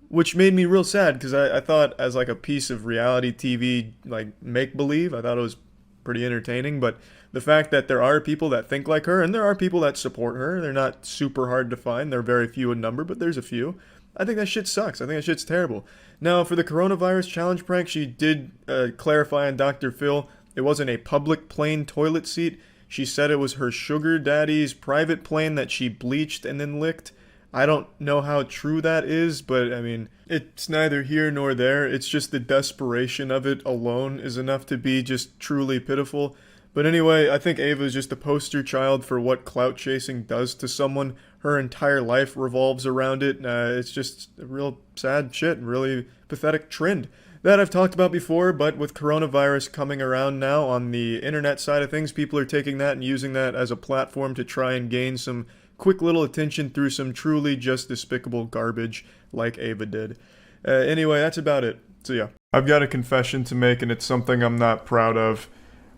Which made me real sad, because I thought as like a piece of reality TV, like make-believe, I thought it was pretty entertaining. But the fact that there are people that think like her, and there are people that support her, they're not super hard to find. They're very few in number, but there's a few. I think that shit sucks. I think that shit's terrible. Now, for the coronavirus challenge prank, she did clarify on Dr. Phil, it wasn't a public plane toilet seat. She said it was her sugar daddy's private plane that she bleached and then licked. I don't know how true that is, but I mean, it's neither here nor there. It's just the desperation of it alone is enough to be just truly pitiful. But anyway, I think Ava is just a poster child for what clout chasing does to someone. Her entire life revolves around it. It's just a real sad shit, really pathetic trend that I've talked about before, but with coronavirus coming around now on the internet side of things, people are taking that and using that as a platform to try and gain some quick little attention through some truly just despicable garbage like Ava did. Anyway, that's about it. So yeah. I've got a confession to make, and it's something I'm not proud of.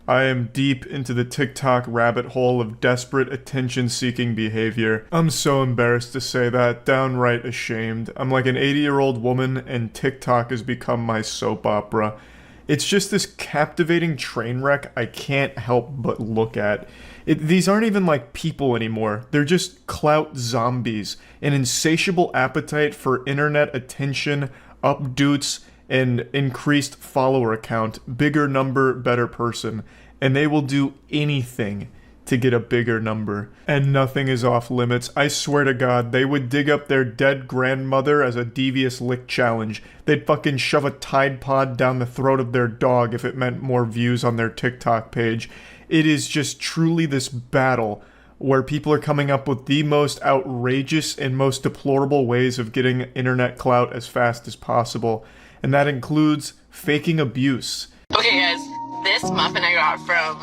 I am deep into the TikTok rabbit hole of desperate attention-seeking behavior. I'm so embarrassed to say that, downright ashamed. I'm like an 80-year-old woman, and TikTok has become my soap opera. It's just this captivating train wreck I can't help but look at. These aren't even like people anymore. They're just clout zombies, an insatiable appetite for internet attention, updates, and increased follower count, bigger number, better person, and they will do anything to get a bigger number. And nothing is off limits. I swear to God, they would dig up their dead grandmother as a devious lick challenge. They'd fucking shove a Tide Pod down the throat of their dog if it meant more views on their TikTok page. It is just truly this battle where people are coming up with the most outrageous and most deplorable ways of getting internet clout as fast as possible. And that includes faking abuse.
Okay guys, this muffin I got from,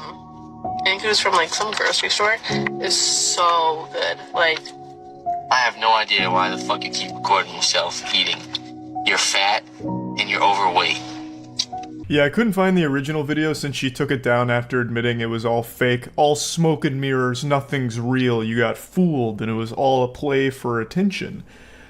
I think it was from like some grocery store, is so good. Like,
I have no idea why the fuck you keep recording yourself eating. You're fat and you're overweight.
Yeah, I couldn't find the original video since she took it down after admitting it was all fake, all smoke and mirrors, nothing's real, you got fooled, and it was all a play for attention.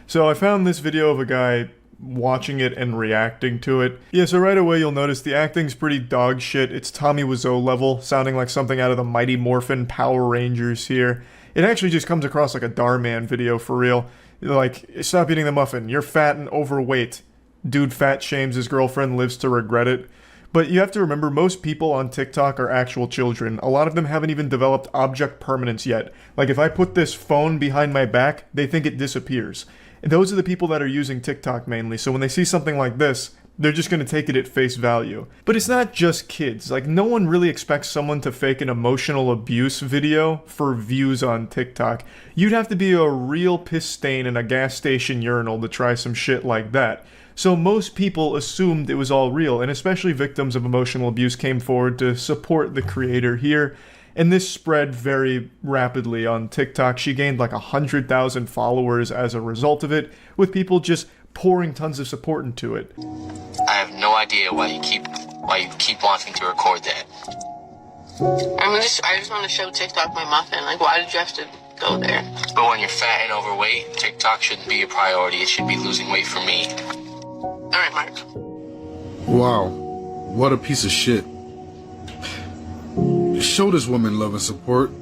So I found this video of a guy watching it and reacting to it. Yeah, so right away you'll notice the acting's pretty dog shit. It's Tommy Wiseau level, sounding like something out of the Mighty Morphin Power Rangers here. It actually just comes across like a Darman video for real. Like, stop eating the muffin, you're fat and overweight. Dude fat shames his girlfriend, lives to regret it. But you have to remember, most people on TikTok are actual children. A lot of them haven't even developed object permanence yet. Like, if I put this phone behind my back, they think it disappears. And those are the people that are using TikTok mainly, so when they see something like this, they're just going to take it at face value. But it's not just kids. Like, no one really expects someone to fake an emotional abuse video for views on TikTok. You'd have to be a real piss stain in a gas station urinal to try some shit like that. So most people assumed it was all real, and especially victims of emotional abuse came forward to support the creator here. And this spread very rapidly on TikTok. She gained like 100,000 followers as a result of it, with people just pouring tons of support into it.
I have no idea why you keep wanting to record that.
I just want to show TikTok my muffin. Like, why did you have to go there?
But when you're fat and overweight, TikTok shouldn't be a priority. It should be losing weight for me.
All right, Mark.
Wow, what a piece of shit. Show this woman love and support,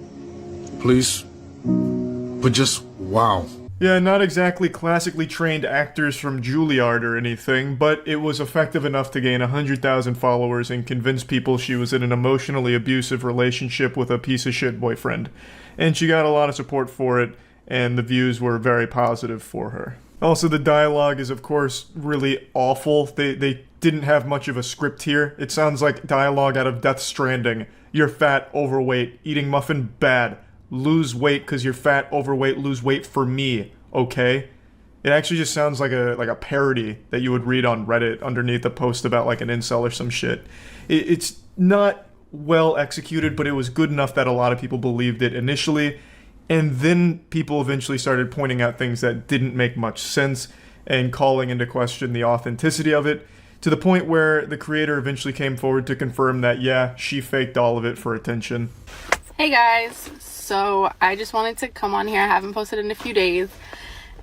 please. But just wow.
Yeah, not exactly classically trained actors from Juilliard or anything, but it was effective enough to gain 100,000 followers and convince people she was in an emotionally abusive relationship with a piece of shit boyfriend. And she got a lot of support for it, and the views were very positive for her. Also, the dialogue is, of course, really awful. They didn't have much of a script here. It sounds like dialogue out of Death Stranding. You're fat, overweight, eating muffin, bad. Lose weight because you're fat, overweight, lose weight for me, okay? It actually just sounds like a parody that you would read on Reddit underneath a post about like an incel or some shit. It's not well executed, but it was good enough that a lot of people believed it initially. And then people eventually started pointing out things that didn't make much sense and calling into question the authenticity of it, to the point where the creator eventually came forward to confirm that, yeah, she faked all of it for attention.
Hey guys, so I just wanted to come on here. I haven't posted in a few days,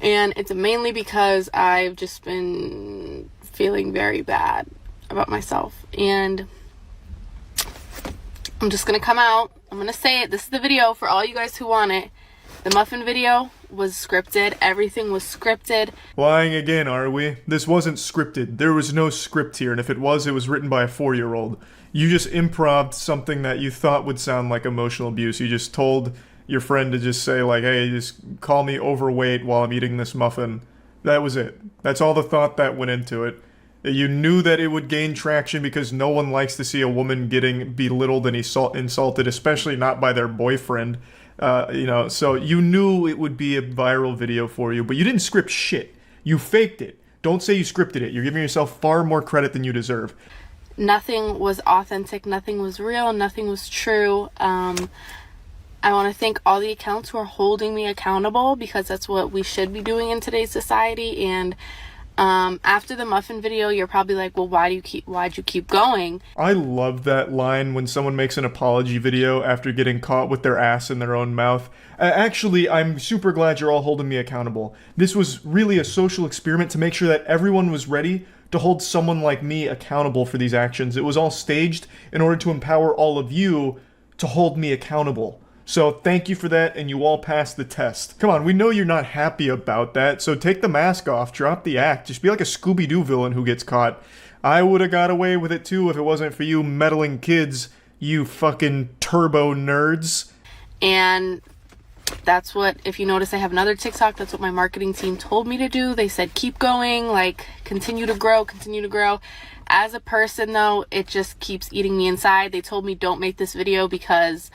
and it's mainly because I've just been feeling very bad about myself, and I'm just gonna come out. I'm gonna say it. This is the video for all you guys who want it. The muffin video was scripted. Everything was scripted.
Lying again, are we? This wasn't scripted. There was no script here, and if it was written by a 4-year-old. You just improv'd something that you thought would sound like emotional abuse. You just told your friend to just say like, hey, just call me overweight while I'm eating this muffin. That was it. That's all the thought that went into it. You knew that it would gain traction because no one likes to see a woman getting belittled and insulted, especially not by their boyfriend. So you knew it would be a viral video for you, but you didn't script shit. You faked it. Don't say you scripted it. You're giving yourself far more credit than you deserve.
Nothing was authentic. Nothing was real. Nothing was true. I want to thank all the accounts who are holding me accountable, because that's what we should be doing in today's society. And After the muffin video, you're probably like, well, why'd you keep going?
I love that line when someone makes an apology video after getting caught with their ass in their own mouth. Actually, I'm super glad you're all holding me accountable. This was really a social experiment to make sure that everyone was ready to hold someone like me accountable for these actions. It was all staged in order to empower all of you to hold me accountable. So thank you for that, and you all passed the test. Come on, we know you're not happy about that, so take the mask off, drop the act, just be like a Scooby-Doo villain who gets caught. I would've got away with it too if it wasn't for you meddling kids, you fucking turbo nerds.
And that's what, if you notice, I have another TikTok, that's what my marketing team told me to do. They said, keep going, like, continue to grow, continue to grow. As a person, though, it just keeps eating me inside. They told me, don't make this video because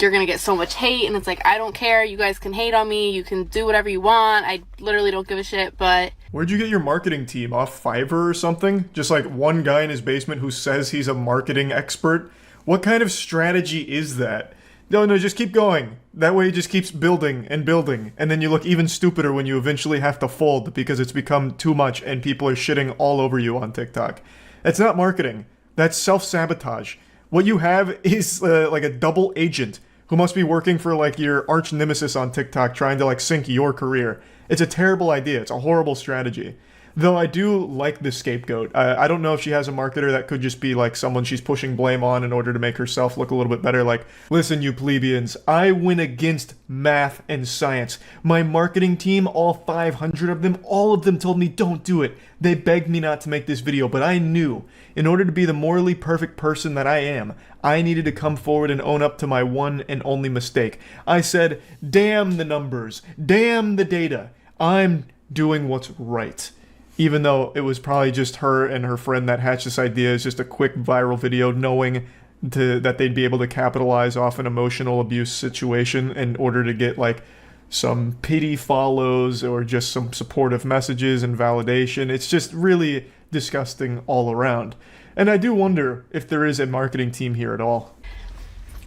you're gonna get so much hate, and it's like, I don't care, you guys can hate on me, you can do whatever you want, I literally don't give a shit. But
where'd you get your marketing team? Off Fiverr or something? Just like one guy in his basement who says he's a marketing expert? What kind of strategy is that? No, just keep going. That way it just keeps building, and then you look even stupider when you eventually have to fold because it's become too much and people are shitting all over you on TikTok. That's not marketing. That's self-sabotage. What you have is like a double agent who must be working for like your arch nemesis on TikTok trying to like sink your career. It's a terrible idea. It's a horrible strategy. Though I do like the scapegoat. I don't know if she has a marketer that could just be like someone she's pushing blame on in order to make herself look a little bit better. Like, listen, you plebeians, I went against math and science. My marketing team, all 500 of them, all of them told me don't do it. They begged me not to make this video, but I knew in order to be the morally perfect person that I am, I needed to come forward and own up to my one and only mistake. I said, damn the numbers, damn the data. I'm doing what's right. Even though it was probably just her and her friend that hatched this idea as just a quick viral video, knowing that they'd be able to capitalize off an emotional abuse situation in order to get like some pity follows or just some supportive messages and validation. It's just really disgusting all around. And I do wonder if there is a marketing team here at all.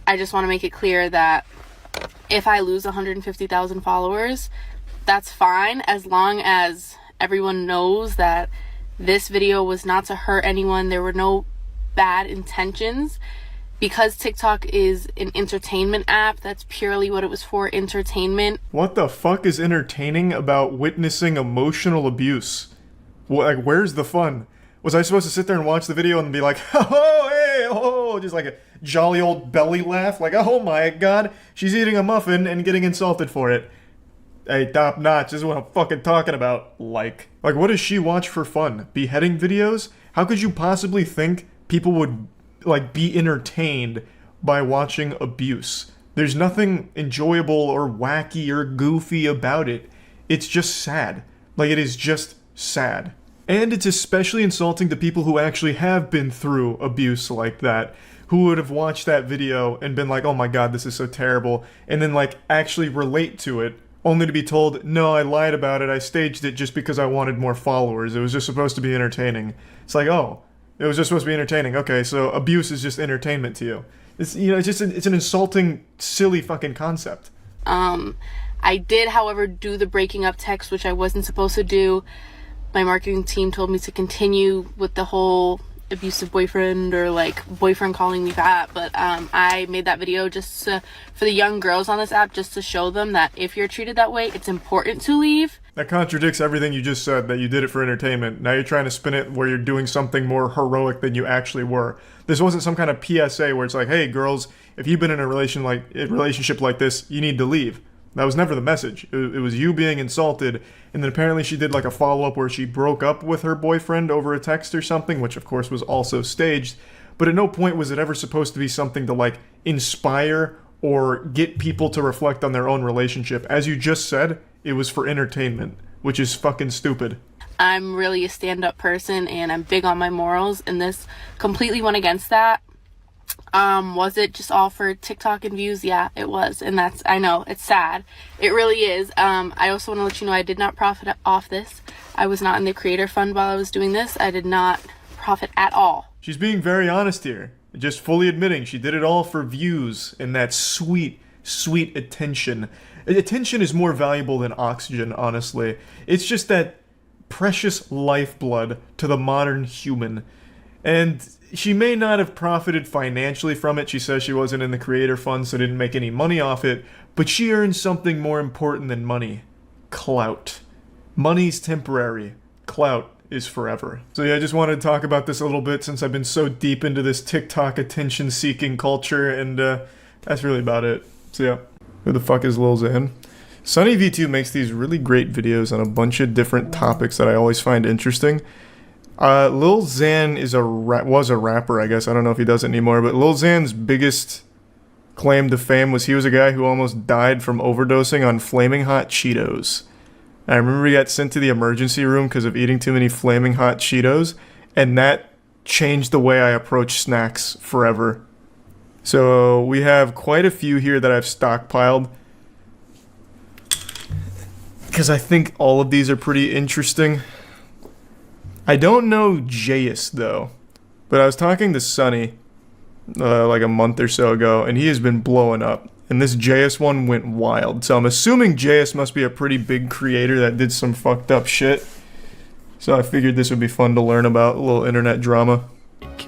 I just want to make it clear that if I lose 150,000 followers, that's fine, as long as everyone knows that this video was not to hurt anyone. There were no bad intentions. Because TikTok is an entertainment app, that's purely what it was for, entertainment.
What the fuck is entertaining about witnessing emotional abuse? Like, where's the fun? Was I supposed to sit there and watch the video and be like, oh, hey, oh, just like a jolly old belly laugh? Like, oh my god, she's eating a muffin and getting insulted for it. Hey, top notch, this is what I'm fucking talking about. Like, what does she watch for fun? Beheading videos? How could you possibly think people would, like, be entertained by watching abuse? There's nothing enjoyable or wacky or goofy about it. It's just sad. Like, it is just sad. And it's especially insulting to people who actually have been through abuse like that, who would have watched that video and been like, oh my god, this is so terrible, and then, like, actually relate to it, only to be told, no, I lied about it, I staged it just because I wanted more followers, it was just supposed to be entertaining. It's like, oh, it was just supposed to be entertaining, okay, so abuse is just entertainment to you. It's, you know, it's just, it's an insulting, silly fucking concept.
I did, however, do the breaking up text, which I wasn't supposed to do. My marketing team told me to continue with the whole abusive boyfriend, or like boyfriend calling me fat, but I made that video just for the young girls on this app, just to show them that if you're treated that way, it's important to leave.
That contradicts everything you just said, that you did it for entertainment. Now you're trying to spin it where you're doing something more heroic than you actually were. This wasn't some kind of PSA where it's like, hey girls, if you've been in a relationship like this, you need to leave. That was never the message. It was you being insulted, and then apparently she did like a follow-up where she broke up with her boyfriend over a text or something, which of course was also staged, but at no point was it ever supposed to be something to like inspire or get people to reflect on their own relationship. As you just said, it was for entertainment, which is fucking stupid.
I'm really a stand-up person, and I'm big on my morals, and this completely went against that. Was it just all for TikTok and views? Yeah, it was. And that's, I know, it's sad. It really is. I also want to let you know I did not profit off this. I was not in the creator fund while I was doing this. I did not profit at all.
She's being very honest here. Just fully admitting she did it all for views and that sweet, sweet attention. Attention is more valuable than oxygen, honestly. It's just that precious lifeblood to the modern human. And she may not have profited financially from it. She says she wasn't in the creator fund, so didn't make any money off it. But she earned something more important than money. Clout. Money's temporary. Clout is forever. So yeah, I just wanted to talk about this a little bit since I've been so deep into this TikTok attention-seeking culture, and that's really about it. So yeah, who the fuck is Lil Xan? SunnyV2 makes these really great videos on a bunch of different topics that I always find interesting. Lil Xan was a rapper, I guess. I don't know if he does it anymore, but Lil Xan's biggest claim to fame was he was a guy who almost died from overdosing on Flaming Hot Cheetos. I remember he got sent to the emergency room because of eating too many Flaming Hot Cheetos, and that changed the way I approach snacks forever. So we have quite a few here that I've stockpiled, because I think all of these are pretty interesting. I don't know Jayus though, but I was talking to Sunny like a month or so ago, and he has been blowing up. And this Jayus one went wild. So I'm assuming Jayus must be a pretty big creator that did some fucked up shit. So I figured this would be fun to learn about, a little internet drama.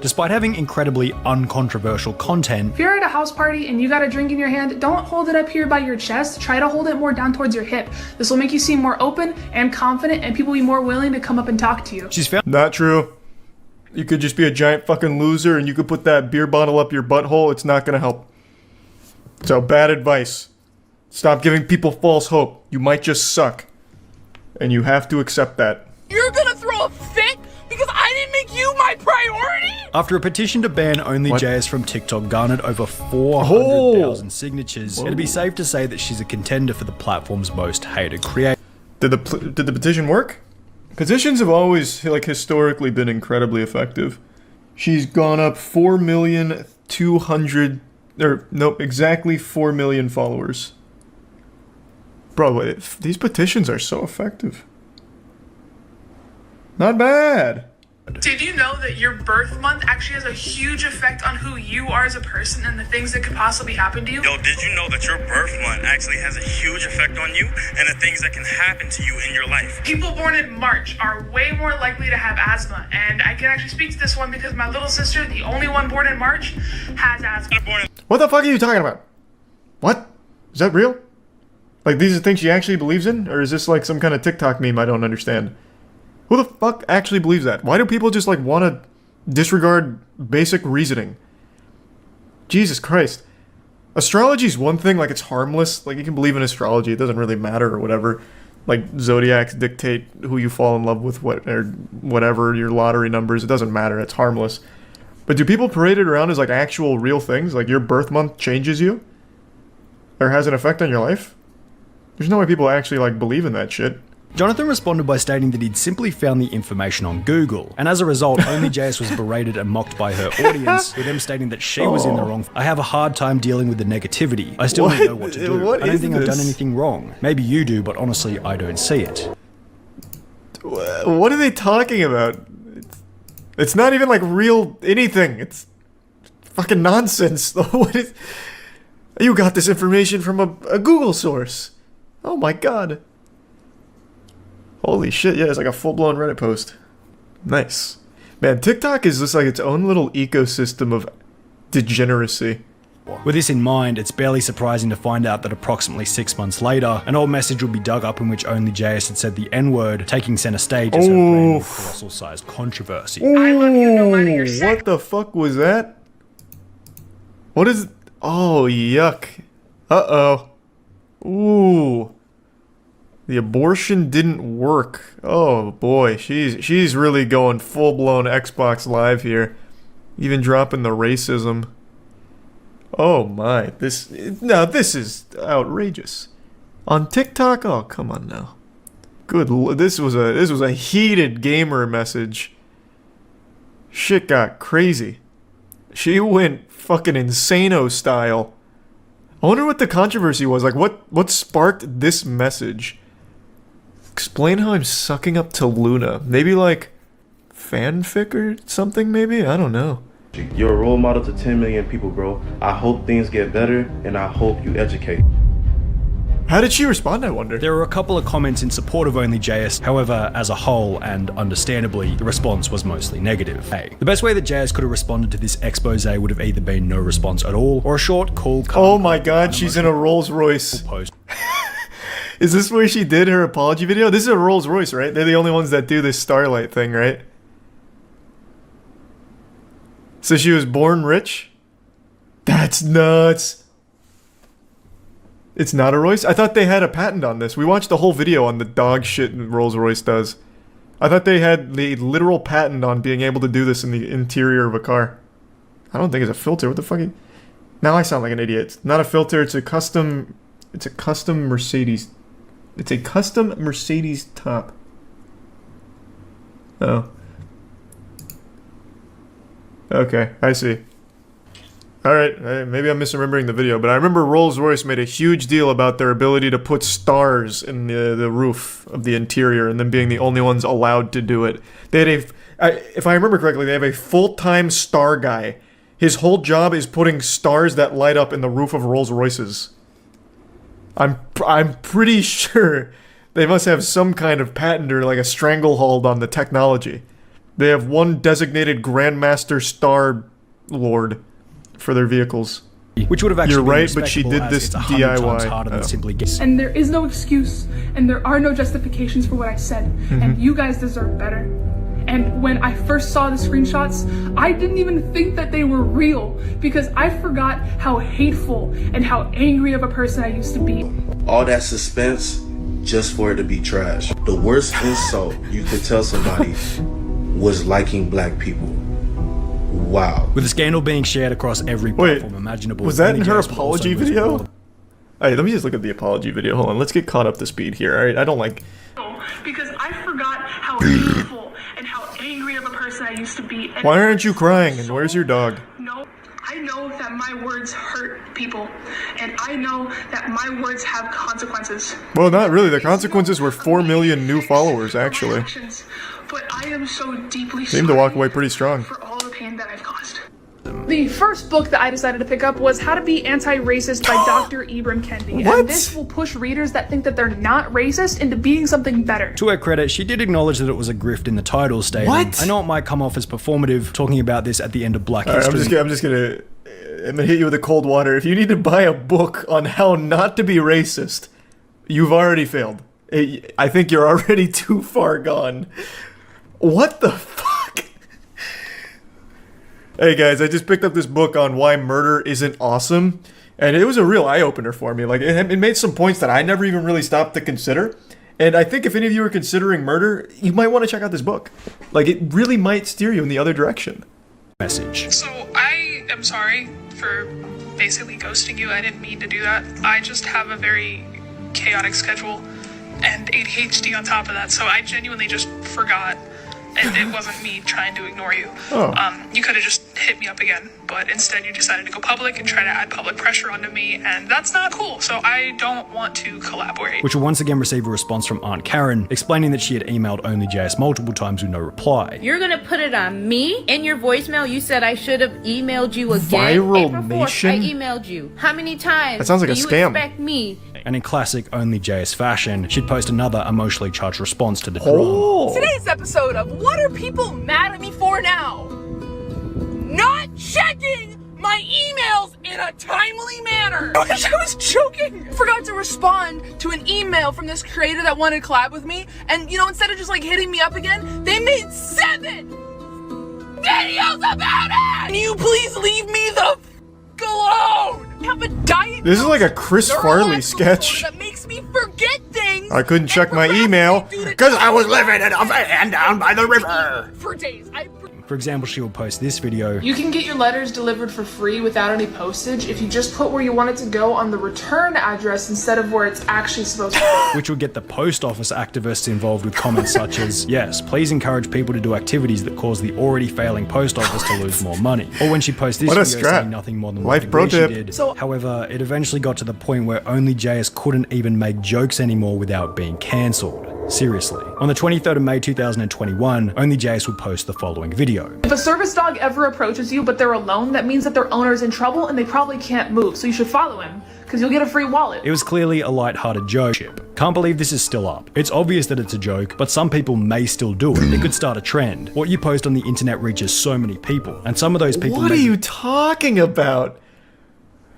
Despite having incredibly uncontroversial content.
If you're at a house party and you got a drink in your hand, don't hold it up here by your chest. Try to hold it more down towards your hip. This will make you seem more open and confident, and people will be more willing to come up and talk to you.
Not true. You could just be a giant fucking loser and you could put that beer bottle up your butthole. It's not gonna help. So bad advice. Stop giving people false hope. You might just suck. And you have to accept that.
You're gonna throw a fit because I didn't make you my priority?
After a petition to ban only Jayus from TikTok garnered over 400,000 signatures, it'd be safe to say that she's a contender for the platform's most hated creator.
Did the petition work? Petitions have always, like, historically been incredibly effective. She's gone up 4,200,000, or nope, exactly 4 million followers. Bro, these petitions are so effective. Not bad.
Did you know that your birth month actually has a huge effect on who you are as a person and the things that could possibly happen to you?
Yo, did you know that your birth month actually has a huge effect on you and the things that can happen to you in your life?
People born in March are way more likely to have asthma, and I can actually speak to this one because my little sister, the only one born in March, has asthma.
What the fuck are you talking about? What? Is that real? Like, these are things she actually believes in? Or is this like some kind of TikTok meme I don't understand? Who the fuck actually believes that? Why do people just, like, want to disregard basic reasoning? Jesus Christ. Astrology's one thing, like, it's harmless. Like, you can believe in astrology, it doesn't really matter or whatever. Like, zodiacs dictate who you fall in love with, or whatever, your lottery numbers, it doesn't matter, it's harmless. But do people parade it around as, like, actual real things? Like, your birth month changes you? Or has an effect on your life? There's no way people actually, like, believe in that shit.
Jonathan responded by stating that he'd simply found the information on Google, and as a result, only Jayus was berated and mocked by her audience, with them stating that she was in the wrong. I have a hard time dealing with the negativity. I still don't know what to do. I don't think I've done anything wrong. Maybe you do, but honestly, I don't see it.
What are they talking about? It's not even like real anything. It's fucking nonsense. What is? You got this information from a Google source. Oh my god. Holy shit, yeah, it's like a full-blown Reddit post. Nice. Man, TikTok is just like its own little ecosystem of degeneracy.
With this in mind, it's barely surprising to find out that approximately 6 months later, an old message would be dug up in which only Jayus had said the N-word, taking center stage as her brand new colossal-sized controversy.
I love you no matter your sex. What the fuck was that? What is... Oh, yuck. Uh-oh. Ooh. The abortion didn't work. Oh boy, she's really going full-blown Xbox Live here. Even dropping the racism. Oh my, this is outrageous. On TikTok? Oh, come on now. This was a heated gamer message. Shit got crazy. She went fucking insano style. I wonder what the controversy was. Like, what sparked this message? Explain how I'm sucking up to Luna. Maybe like fanfic or something, maybe? I don't know.
You're a role model to 10 million people, bro. I hope things get better, and I hope you educate.
How did she respond, I wonder?
There were a couple of comments in support of OnlyJS, however, as a whole, and understandably, the response was mostly negative. The best way that JS could have responded to this expose would have either been no response at all, or a short, cool,
oh my god, she's in a Rolls Royce.
Post.
Is this where she did her apology video? This is a Rolls Royce, right? They're the only ones that do this Starlight thing, right? So she was born rich? That's nuts. It's not a Royce? I thought they had a patent on this. We watched the whole video on the dog shit Rolls Royce does. I thought they had the literal patent on being able to do this in the interior of a car. I don't think it's a filter. What the fuck? Now I sound like an idiot. It's not a filter. It's a custom. It's a custom Mercedes. It's a custom Mercedes top. Oh. Okay, I see. Alright, maybe I'm misremembering the video, but I remember Rolls-Royce made a huge deal about their ability to put stars in the roof of the interior and them being the only ones allowed to do it. They had if I remember correctly, they have a full-time star guy. His whole job is putting stars that light up in the roof of Rolls-Royces. I'm pretty sure they must have some kind of patent or like a stranglehold on the technology. They have one designated Grandmaster Star Lord for their vehicles.
Which would have actually
You're
been
right, but she did
respectable, as
this
it's 100 times
DIY.
harder than simply get.
And there is no excuse, and there are no justifications for what I said, and you guys deserve better. And when I first saw the screenshots, I didn't even think that they were real, because I forgot how hateful and how angry of a person I used to be.
All that suspense just for it to be trash. The worst insult you could tell somebody was liking black people. Wow.
With the scandal being shared across every platform imaginable.
Was that in her
OnlyJS
apology
also
video?
was-
Alright, let me just look at the apology video. Hold on, let's get caught up to speed here, alright? I don't like...
Because I forgot how hateful and how angry of a person I used to be. And
Why aren't you crying? And where's your dog?
No, I know that my words hurt people, and I know that my words have consequences.
Well, not really. The consequences were 4 million new followers, actually.
But I am so deeply
Seemed to walk away pretty strong.
for all the pain that I've caused. The first book that I decided to pick up was How to Be Anti-Racist by Dr. Ibram Kendi.
What?
And this will push readers that think that they're not racist into being something better.
To her credit, she did acknowledge that it was a grift in the title, stating,
What?
I know it might come off as performative, talking about this at the end of Black History.
I'm just gonna hit you with the cold water. If you need to buy a book on how not to be racist, you've already failed. I think you're already too far gone. What the fuck? Hey guys, I just picked up this book on why murder isn't awesome, and it was a real eye-opener for me. Like, it made some points that I never even really stopped to consider, and I think if any of you are considering murder, you might want to check out this book. Like, it really might steer you in the other direction.
Message.
So I am sorry for basically ghosting you. I didn't mean to do that. I just have a very chaotic schedule and ADHD on top of that, so I genuinely just forgot. And it wasn't me trying to ignore you.
Oh.
You could have just hit me up again, but instead you decided to go public and try to add public pressure onto me, and that's not cool, so I don't want to collaborate.
Which will once again receive a response from Aunt Karen, explaining that she had emailed OnlyJS multiple times with no reply.
You're gonna put it on me? In your voicemail, you said I should have emailed you again.
Viral
April 4th,
Nation?
I emailed you. How many times?
That sounds like
do
a
you
scam.
expect me?
And in classic OnlyJS fashion, she'd post another emotionally charged response to the drama.
Today's episode of What Are People Mad at Me For Now? Not checking my emails in a timely manner. I was joking. Forgot to respond to an email from this creator that wanted to collab with me, and you know, instead of just like hitting me up again, they made 7 videos about it. Can you please leave me the f alone? I have a diet.
This is like a Chris Farley sketch.
that makes me forget things
I couldn't check my email because I was living in a van down by the river.
for days.
For example, she will post this video,
You can get your letters delivered for free without any postage if you just put where you want it to go on the return address instead of where it's actually supposed to be.
which will get the post office activists involved with comments such as, yes, please encourage people to do activities that cause the already failing post office to lose more money. Or when she posted this
What a
video
strat.
saying nothing more than
Life
what
pro
she
tip.
did.
So-
However, it eventually got to the point where OnlyJS couldn't even make jokes anymore without being cancelled. Seriously. On the 23rd of May 2021, Only JS would post the following video.
If a service dog ever approaches you but they're alone, that means that their owner is in trouble and they probably can't move, so you should follow him, because you'll get a free wallet.
It was clearly a light-hearted joke. Can't believe this is still up. It's obvious that it's a joke, but some people may still do it. It could start a trend. What you post on the internet reaches so many people, and some of those people
What are you talking about?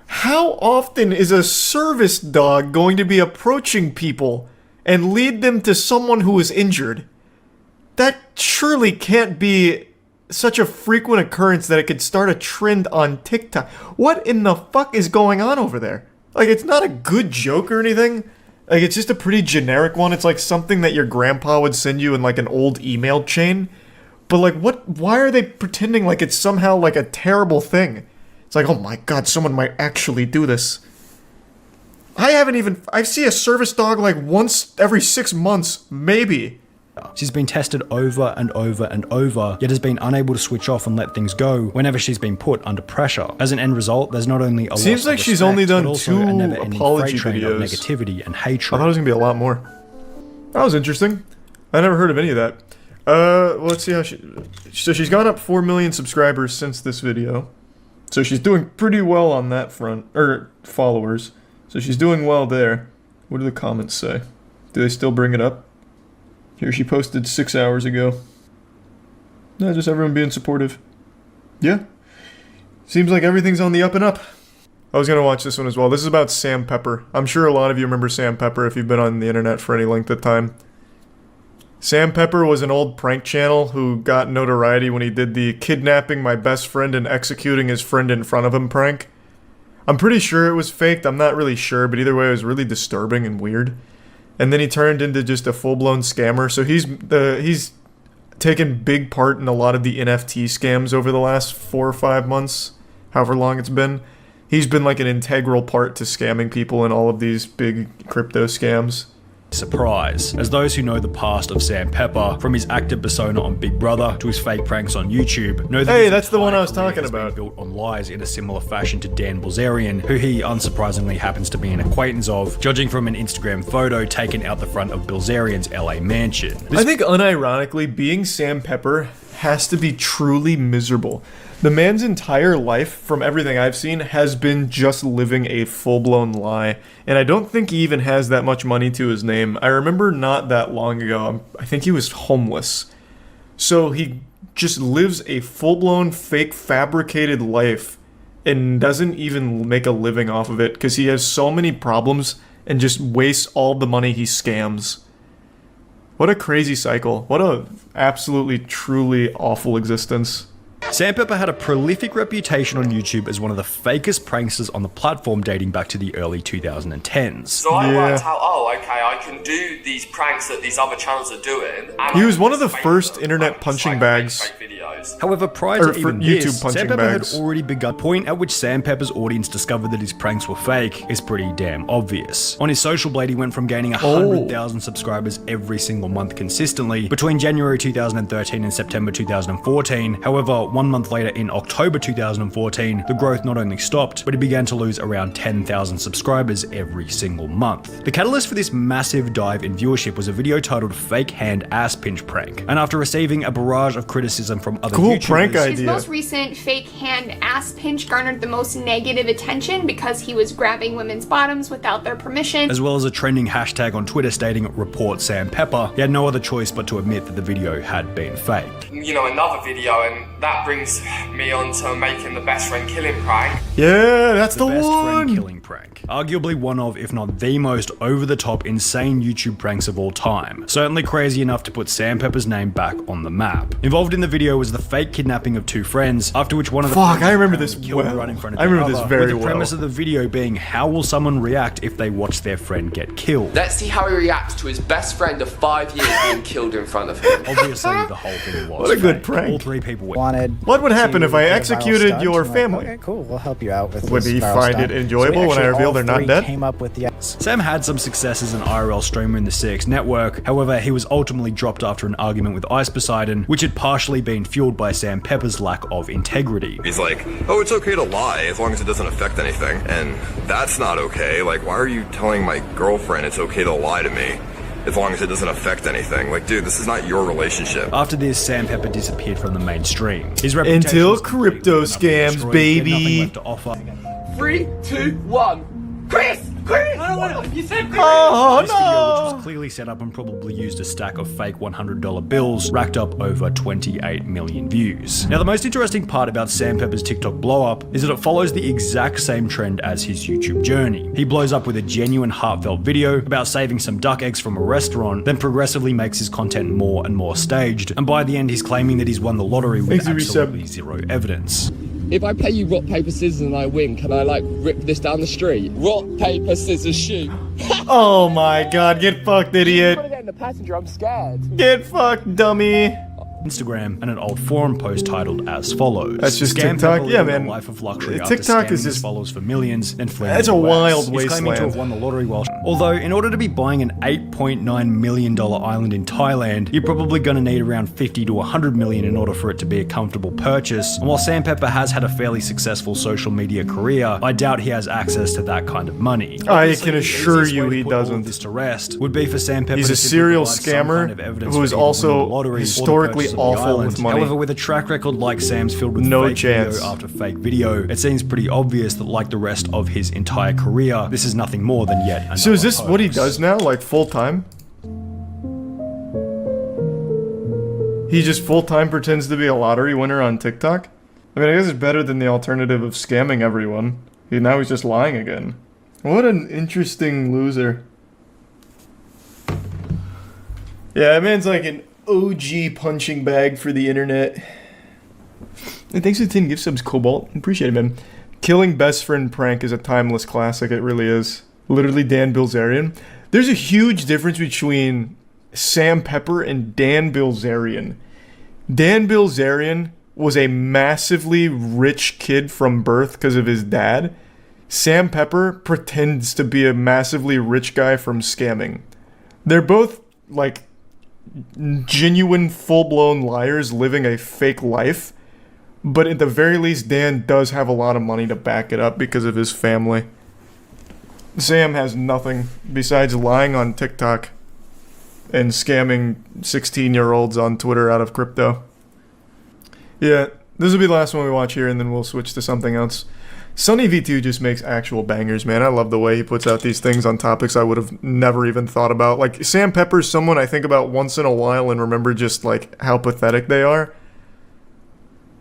How often is a service dog going to be approaching people and lead them to someone who is injured? That surely can't be such a frequent occurrence that it could start a trend on TikTok. What in the fuck is going on over there? Like, it's not a good joke or anything. Like, it's just a pretty generic one. It's like something that your grandpa would send you in like an old email chain. But like, why are they pretending like it's somehow like a terrible thing? It's like, oh my god, someone might actually do this. I see a service dog like once every 6 months, maybe.
She's been tested over and over and over, yet has been unable to switch off and let things go whenever she's been put under pressure. As an end result, there's not only a loss
Seems
of
like she's
respect,
only done
but also
2
a never-ending
apology
freight train of
videos.
negativity and hatred.
I thought it was gonna be a lot more. That was interesting. I never heard of any of that. Let's see how so she's gone up 4 million subscribers since this video. So she's doing pretty well on that front, or followers. So she's doing well there. What do the comments say? Do they still bring it up? Here, she posted 6 hours ago. No, just everyone being supportive. Yeah. Seems like everything's on the up and up. I was gonna watch this one as well. This is about Sam Pepper. I'm sure a lot of you remember Sam Pepper if you've been on the internet for any length of time. Sam Pepper was an old prank channel who got notoriety when he did the kidnapping my best friend and executing his friend in front of him prank. I'm pretty sure it was faked, I'm not really sure, but either way it was really disturbing and weird. And then he turned into just a full-blown scammer, so he's taken big part in a lot of the NFT scams over the last 4 or 5 months, however long it's been. He's been like an integral part to scamming people in all of these big crypto scams.
Surprise, as those who know the past of Sam Pepper, from his active persona on Big Brother to his fake pranks on YouTube, know that
Hey,
his
that's the one I
entire
was
career
talking
has been
about.
built on lies in a similar fashion to Dan Bilzerian, who he unsurprisingly happens to be an acquaintance of, judging from an Instagram photo taken out the front of Bilzerian's LA mansion.
I think unironically, being Sam Pepper has to be truly miserable. The man's entire life, from everything I've seen, has been just living a full-blown lie. And I don't think he even has that much money to his name. I remember not that long ago, I think he was homeless. So he just lives a full-blown fake fabricated life and doesn't even make a living off of it because he has so many problems and just wastes all the money he scams. What a crazy cycle. What a absolutely, truly awful existence.
Sam Pepper had a prolific reputation on YouTube as one of the fakest pranksters on the platform dating back to the early 2010s.
So I worked out, oh, okay, I can do these pranks that these other channels are doing.
He was one of the first internet punching bags.
However, prior
Or
to
for
even
YouTube
this,
punching
Sam Pepper
bags.
had already begun. The point at which Sam Pepper's audience discovered that his pranks were fake is pretty damn obvious. On his social blade, he went from gaining 100,000 subscribers every single month consistently between January 2013 and September 2014. However, 1 month later in October 2014, the growth not only stopped, but he began to lose around 10,000 subscribers every single month. The catalyst for this massive dive in viewership was a video titled Fake Hand Ass Pinch Prank. And after receiving a barrage of criticism from other YouTubers,
His most recent fake hand ass pinch garnered the most negative attention because he was grabbing women's bottoms without their permission.
as well as a trending hashtag on Twitter stating Report Sam Pepper, he had no other choice but to admit that the video had been faked.
You know, another video, and that brings me on to making the best friend killing prank.
Yeah, that's the
best
one.
friend killing prank. Arguably one of, if not the most over-the-top insane YouTube pranks of all time. Certainly crazy enough to put Sam Pepper's name back on the map. Involved in the video was the fake kidnapping of 2 friends, after which one of the friends
I remember this
killed
well.
right in front of
I
the
remember this
other,
very
with the
well.
premise of the video being how will someone react if they watch their friend get killed.
Let's see how he reacts to his best friend of 5 years being killed in front of him.
Obviously, the whole thing was
What a good
fake.
prank.
All 3 people were
What would happen if I executed your family?
Okay, cool. We'll help you out with
Would
this
he
viral
find
stunt.
it enjoyable
So
when I
actually
reveal
all
they're not
3
dead?
Came up with the
Sam had some success as an IRL streamer in the CX network, however he was ultimately dropped after an argument with Ice Poseidon, which had partially been fueled by Sam Pepper's lack of integrity.
He's like, oh, it's okay to lie as long as it doesn't affect anything. And that's not okay. Like, why are you telling my girlfriend it's okay to lie to me? as long as it doesn't affect anything. Like, dude, this is not your relationship.
After this, Sam Pepper disappeared from the mainstream. His reputation
Until
was
crypto scams,
destroyed.
baby.
He had nothing left to offer.
3, 2, 1. Chris! You said Chris!
Oh
This video, which
no!
was clearly set up and probably used a stack of fake $100 bills, racked up over 28 million views. Now, the most interesting part about Sam Pepper's TikTok blow-up is that it follows the exact same trend as his YouTube journey. He blows up with a genuine, heartfelt video about saving some duck eggs from a restaurant, then progressively makes his content more and more staged, and by the end he's claiming that he's won the lottery with absolutely zero evidence.
If I play you rock, paper, scissors and I win, can I like rip this down the street? Rock, paper, scissors, shoot.
Oh my god, get fucked, idiot.
I'm gonna get in the passenger, I'm scared.
Get fucked, dummy.
Instagram and an old forum post titled as follows.
That's just
Scam
TikTok?
Pepper
Yeah,
living a
man.
life of luxury
TikTok
after
is
scamming his
just-
followers for millions and fleeing
That's
the
a
US.
wild
He's claiming to have
wasteland.
won the lottery while... Although, in order to be buying an $8.9 million island in Thailand, you're probably going to need around 50 to 100 million in order for it to be a comfortable purchase. And while Sam Pepper has had a fairly successful social media career, I doubt he has access to that kind of money.
I
Obviously,
can
the
assure
easiest way
you
to
he
put all of
doesn't.
this to rest would be for Sam Pepper
He's
to
a
simply
serial
provide some
scammer
kind of evidence
who
for
is
either winning
also
the lottery or the
historically
purchase of the
awful
island.
with money.
However, with a track record like Sam's filled with
No
fake
chance.
video after fake video, it seems pretty obvious that like the rest of his entire career, this is nothing more than yet another
So is this what he
hoax.
does now, like full-time? He just full-time pretends to be a lottery winner on TikTok? I mean, I guess it's better than the alternative of scamming everyone. Now he's just lying again. What an interesting loser. Yeah, that man's like an OG punching bag for the internet. And thanks for the 10 gift subs, Cobalt. Appreciate it, man. Killing best friend prank is a timeless classic. It really is. Literally Dan Bilzerian. There's a huge difference between Sam Pepper and Dan Bilzerian. Dan Bilzerian was a massively rich kid from birth because of his dad. Sam Pepper pretends to be a massively rich guy from scamming. They're both, like, genuine, full-blown liars living a fake life. But at the very least, Dan does have a lot of money to back it up because of his family. Sam has nothing besides lying on TikTok and scamming 16-year-olds on Twitter out of crypto. Yeah, this will be the last one we watch here, and then we'll switch to something else. Sunny V2 just makes actual bangers, man. I love the way he puts out these things on topics I would have never even thought about. Like, Sam Pepper's someone I think about once in a while and remember just, like, how pathetic they are.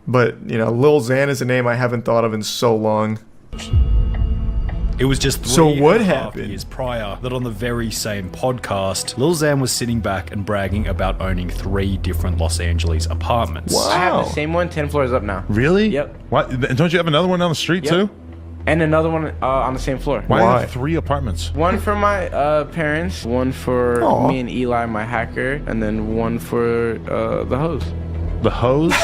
But, you know, Lil Xan is a name I haven't thought of in so long.
It was just
So
three
what
and a half
happened?
years prior that on the very same podcast, Lil Xan was sitting back and bragging about owning 3 different Los Angeles apartments.
I have the same one 10 floors up now.
Really?
Yep.
What? Don't you have another one down the street
Yep.
too?
And another one on the same floor.
Why do you have 3 apartments?
One for my parents, one for
Aw.
me and Eli, my hacker, and then one for the hose.
The hose?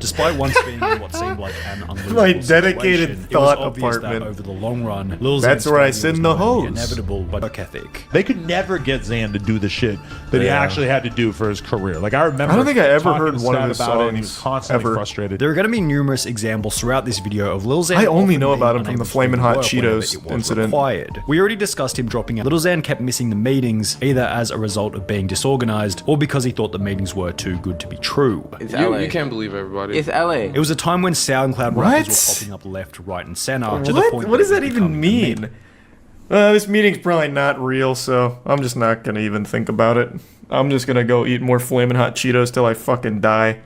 Despite once being in what seemed like an unlivable
My dedicated
situation,
thought
it was obvious
apartment.
that over the long run, Lil
That's
Xan's
where I
failure
send
was
the
going to be
hose.
inevitable by work ethic.
They could never get Xan to do the shit that he
Yeah.
actually had to do for his career. Like, I remember
I don't think I ever
talking
heard
to
one of
Stat
his
about it, and he was
songs
constantly
ever.
frustrated.
There are going to be numerous examples throughout this video of Lil Xan.
I only
often
know
being
about him from
unable
the
to
Flamin'
do
Hot
work whenever
Cheetos
it was
incident.
required. We already discussed him dropping out. Lil Xan kept missing the meetings, either as a result of being disorganized or because he thought the meetings were too good to be true.
It's LA. You can't believe everybody. It's LA.
It was a time when SoundCloud
What?
rappers were popping up left, right, and center. To the
What?
point
What does
it
that
was
even
becoming a
mean?
meme.
This meeting's probably not real, so I'm just not gonna even think about it. I'm just gonna go eat more Flamin' Hot Cheetos till I fucking die.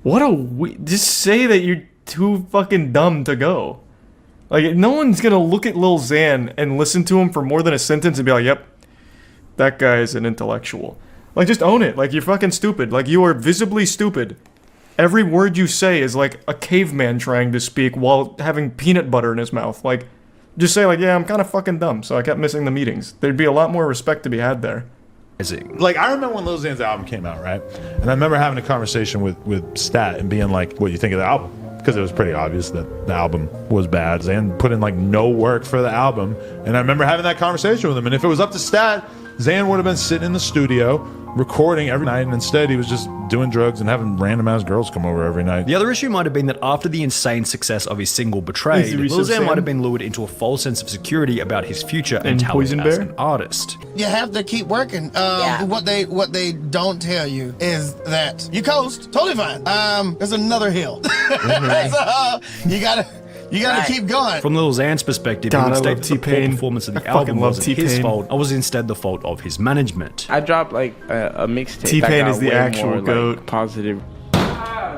What a just say that you're too fucking dumb to go. Like, no one's gonna look at Lil Xan and listen to him for more than a sentence and be like, yep, that guy is an intellectual. Like, just own it. Like, you're fucking stupid. Like, you are visibly stupid. Every word you say is like a caveman trying to speak while having peanut butter in his mouth. Like, just say like, yeah, I'm kind of fucking dumb, so I kept missing the meetings. There'd be a lot more respect to be had there.
Like, I remember when Lil Xan's album came out, right? And I remember having a conversation with Stat and being like, what you think of the album? Because it was pretty obvious that the album was bad. Xan put in like no work for the album. And I remember having that conversation with him. And if it was up to Stat, Xan would have been sitting in the studio recording every night, and instead he was just doing drugs and having random ass girls come over every night.
The other issue might have been that after the insane success of his single Betrayed, Lil Xan might have been lured into a false sense of security about his future and talent as an artist.
You have to keep working. What they don't tell you is that you coast, totally fine. There's another hill. So, you gotta keep going.
From Lil Xan's perspective, he would state that the poor performance of the album wasn't his fault, and was instead the fault of his management.
I dropped like a mixtape.
T-Pain
that
is
got
the
way
actual
more,
goat.
Like, positive.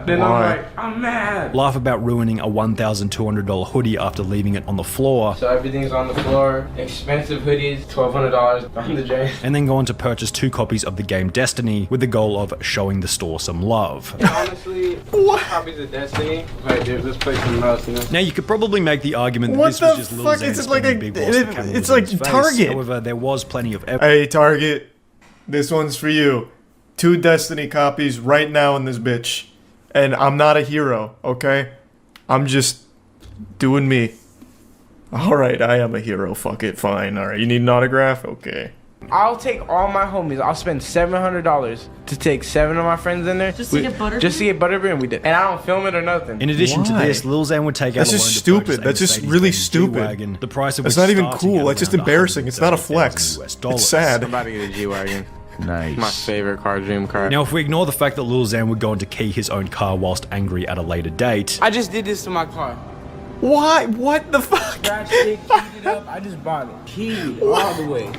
Then I'm like, I'm mad.
Laugh about ruining a $1,200 hoodie after leaving it on the floor.
So everything's on the floor. Expensive hoodies, $1,200 on the drain.
And then go on to purchase 2 copies of the game Destiny with the goal of showing the store some love.
Honestly, what? Copies of Destiny. Like, dude, let's play something else, you know?
Now you could probably make the argument that
What
this was
the
just Lil
fuck?
Xan
It's like
spinning
a-
big balls
it-
to camera
it's
in
like
his face.
Target.
However, there was plenty of
Hey, Target. This one's for you. 2 Destiny copies right now in this bitch. And I'm not a hero, okay? I'm just doing me. Alright, I am a hero. Fuck it, fine. Alright, you need an autograph? Okay.
I'll take all my homies. I'll spend $700 to take 7 of my friends in there.
Just to get Butterbeer?
Just to get Butterbeer, and we did. And I don't film it or nothing.
In addition to this, Lil Xan would take out
That's
a
just
loan to
stupid.
purchase a
That's just
Mercedes-Benz
really stupid.
G-Wagon, the price of
That's
which
not even
starting
cool.
at
That's just
around
embarrassing. It's not a flex.
$170,000
It's sad.
I'm about to get a G-Wagon.
Nice.
My favorite car, dream car.
Now, if we ignore the fact that Lil Xan would go on to key his own car whilst angry at a later date,
I just did this to my car.
Why? What the fuck?
Scratched it, keyed it up. I just bought it. Keyed all the way.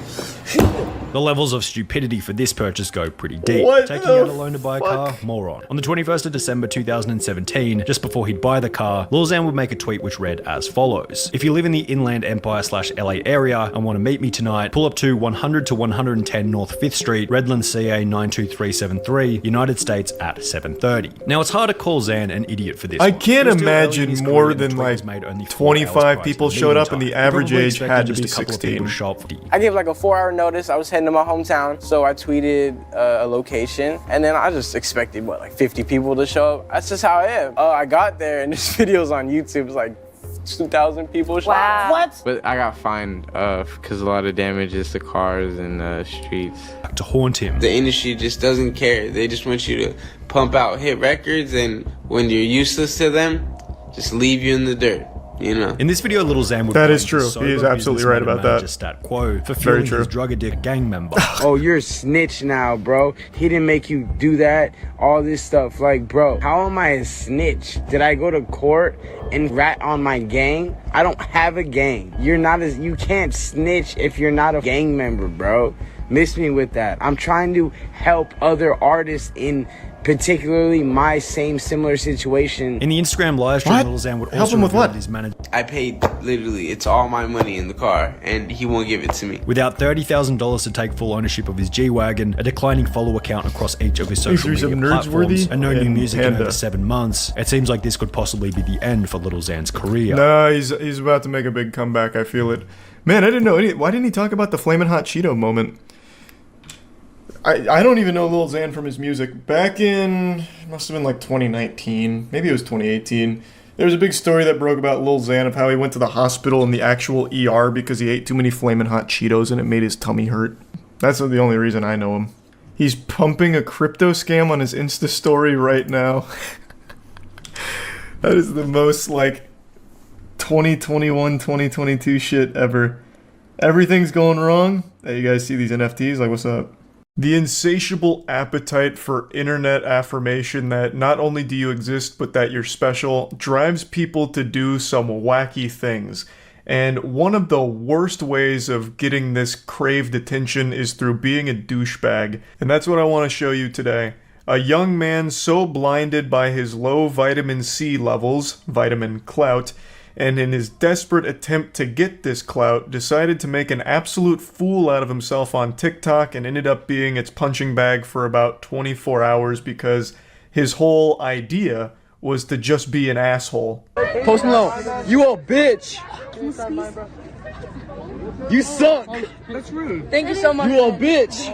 the levels of stupidity for this purchase go pretty deep.
What
Taking
the
out a loan to buy a car? Moron. On the 21st of December 2017, just before he'd buy the car, Lil Xan would make a tweet which read as follows. If you live in the Inland Empire/LA area and want to meet me tonight, pull up to 100 to 110 North 5th Street, Redlands, CA 92373, United States at 7:30. Now, it's hard to call Xan an idiot for this.
I
one.
can't
He was still early in
imagine
his
more
career, and the
than
tweet
like
was made only 4 hours
25
prior
people
to the
showed up
meeting
and the
time. He
average
probably
age
expected
had to
just
be
a couple of people
16.
to show up.
I gave like a 4-hour notice. I was heading to my hometown, so I tweeted a location, and then I just expected like 50 people to show up. That's just how I am. I got there, and this video's on YouTube. It's like 2,000 people showed up. What? But I got fined because a lot of damages to cars and streets.
To haunt him.
The industry just doesn't care. They just want you to pump out hit records, and when you're useless to them, just leave you in the dirt. You know.
In this video, Lil Xan would
That
blame
is true.
his
He is
sober
absolutely right
businessman
about
and manager
that.
Stat Quo for
Very
fueling
true.
his drug addict gang member.
Oh, you're a snitch now, bro. He didn't make you do that. All this stuff. Like, bro, how am I a snitch? Did I go to court and rat on my gang? I don't have a gang. You can't snitch if you're not a gang member, bro. Miss me with that. I'm trying to help other artists in particularly my similar situation.
In the Instagram live stream, Lil Xan would
Help
also
him with
reveal
what?
that his manager,
I paid literally, it's all my money in the car, and he won't give it to me.
without $30,000 to take full ownership of his G-Wagon, a declining follow count across each of his social media
37
platforms,
Nerdsworthy
and no new
and
music in
Panda.
over 7 months, it seems like this could possibly be the end for Lil Xan's career.
No, he's about to make a big comeback. I feel it. Man, I didn't know. Why didn't he talk about the Flamin' Hot Cheeto moment? I don't even know Lil Xan from his music. Back in, it must have been like 2019, maybe it was 2018. There was a big story that broke about Lil Xan of how he went to the hospital in the actual ER because he ate too many Flamin' Hot Cheetos and it made his tummy hurt. That's the only reason I know him. He's pumping a crypto scam on his Insta story right now. That is the most like 2021, 2022 shit ever. Everything's going wrong. Hey, you guys see these NFTs? Like, what's up? The insatiable appetite for internet affirmation that not only do you exist, but that you're special, drives people to do some wacky things. And one of the worst ways of getting this craved attention is through being a douchebag. And that's what I want to show you today. A young man so blinded by his low vitamin C levels, vitamin clout, and in his desperate attempt to get this clout, decided to make an absolute fool out of himself on TikTok and ended up being its punching bag for about 24 hours because his whole idea was to just be an asshole.
Post Malone, you a bitch. You suck.
That's rude. Thank you so much.
You a bitch.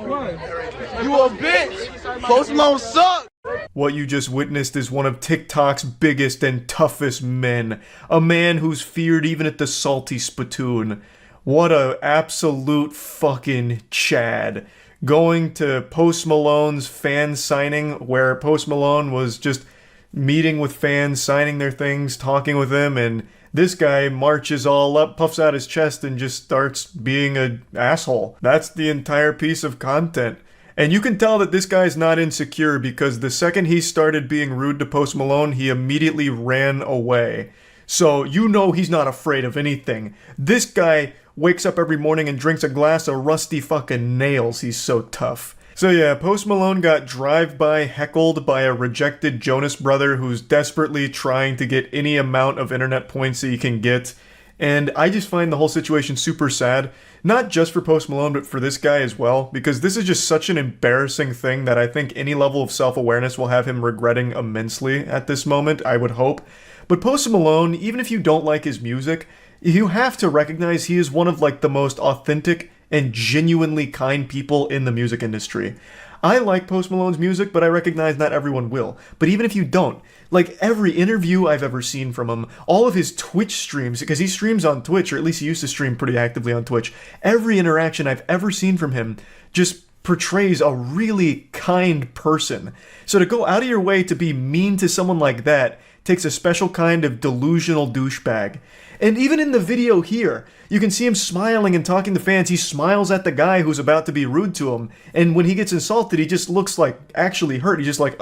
You a bitch. Post Malone suck.
What you just witnessed is one of TikTok's biggest and toughest men. A man who's feared even at the salty spittoon. What a absolute fucking Chad. going to Post Malone's fan signing, where Post Malone was just meeting with fans, signing their things, talking with them, and this guy marches all up, puffs out his chest, and just starts being an asshole. That's the entire piece of content. And you can tell that this guy's not insecure, because the second he started being rude to Post Malone, he immediately ran away. So you know he's not afraid of anything. This guy wakes up every morning and drinks a glass of rusty fucking nails. He's so tough. So yeah, Post Malone got drive-by heckled by a rejected Jonas brother who's desperately trying to get any amount of internet points that he can get. And I just find the whole situation super sad. Not just for Post Malone, but for this guy as well. Because this is just such an embarrassing thing that I think any level of self-awareness will have him regretting immensely at this moment, I would hope. But Post Malone, even if you don't like his music, you have to recognize he is one of like the most authentic and genuinely kind people in the music industry. I like Post Malone's music, but I recognize not everyone will. But even if you don't, like every interview I've ever seen from him, all of his Twitch streams, because he streams on Twitch, or at least he used to stream pretty actively on Twitch, every interaction I've ever seen from him just portrays a really kind person. So to go out of your way to be mean to someone like that takes a special kind of delusional douchebag. And even in the video here, you can see him smiling and talking to fans. He smiles at the guy who's about to be rude to him. And when he gets insulted, he just looks like actually hurt. He's just like,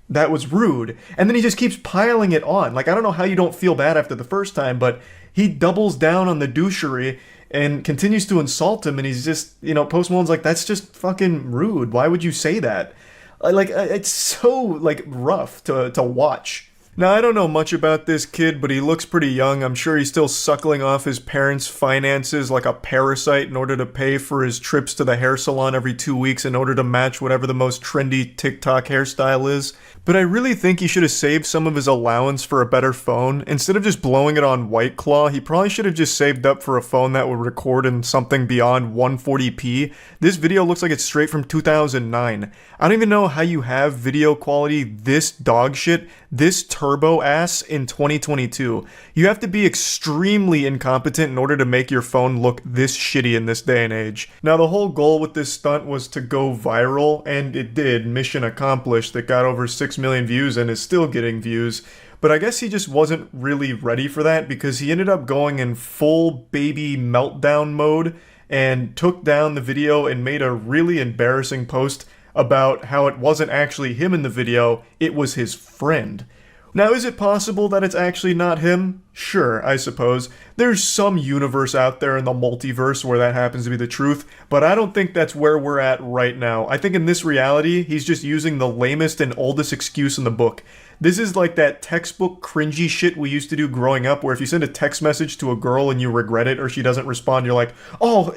that was rude. And then he just keeps piling it on. Like, I don't know how you don't feel bad after the first time, but he doubles down on the douchery and continues to insult him. And he's just, you know, Post Malone's like, that's just fucking rude. Why would you say that? Like, it's so, like, rough to watch. Now, I don't know much about this kid, but he looks pretty young. I'm sure he's still suckling off his parents' finances like a parasite in order to pay for his trips to the hair salon every 2 weeks in order to match whatever the most trendy TikTok hairstyle is. But I really think he should have saved some of his allowance for a better phone. Instead of just blowing it on White Claw, he probably should have just saved up for a phone that would record in something beyond 140p. This video looks like it's straight from 2009. I don't even know how you have video quality this dog shit, this turbo ass in 2022. You have to be extremely incompetent in order to make your phone look this shitty in this day and age. Now, the whole goal with this stunt was to go viral, and it did. Mission accomplished. It got over 6 million views and is still getting views. But I guess he just wasn't really ready for that, because he ended up going in full baby meltdown mode and took down the video and made a really embarrassing post about how it wasn't actually him in the video, it was his friend. Now, is it possible that it's actually not him? Sure, I suppose. There's some universe out there in the multiverse where that happens to be the truth, but I don't think that's where we're at right now. I think in this reality, he's just using the lamest and oldest excuse in the book. This is like that textbook cringy shit we used to do growing up, where if you send a text message to a girl and you regret it or she doesn't respond, you're like, oh,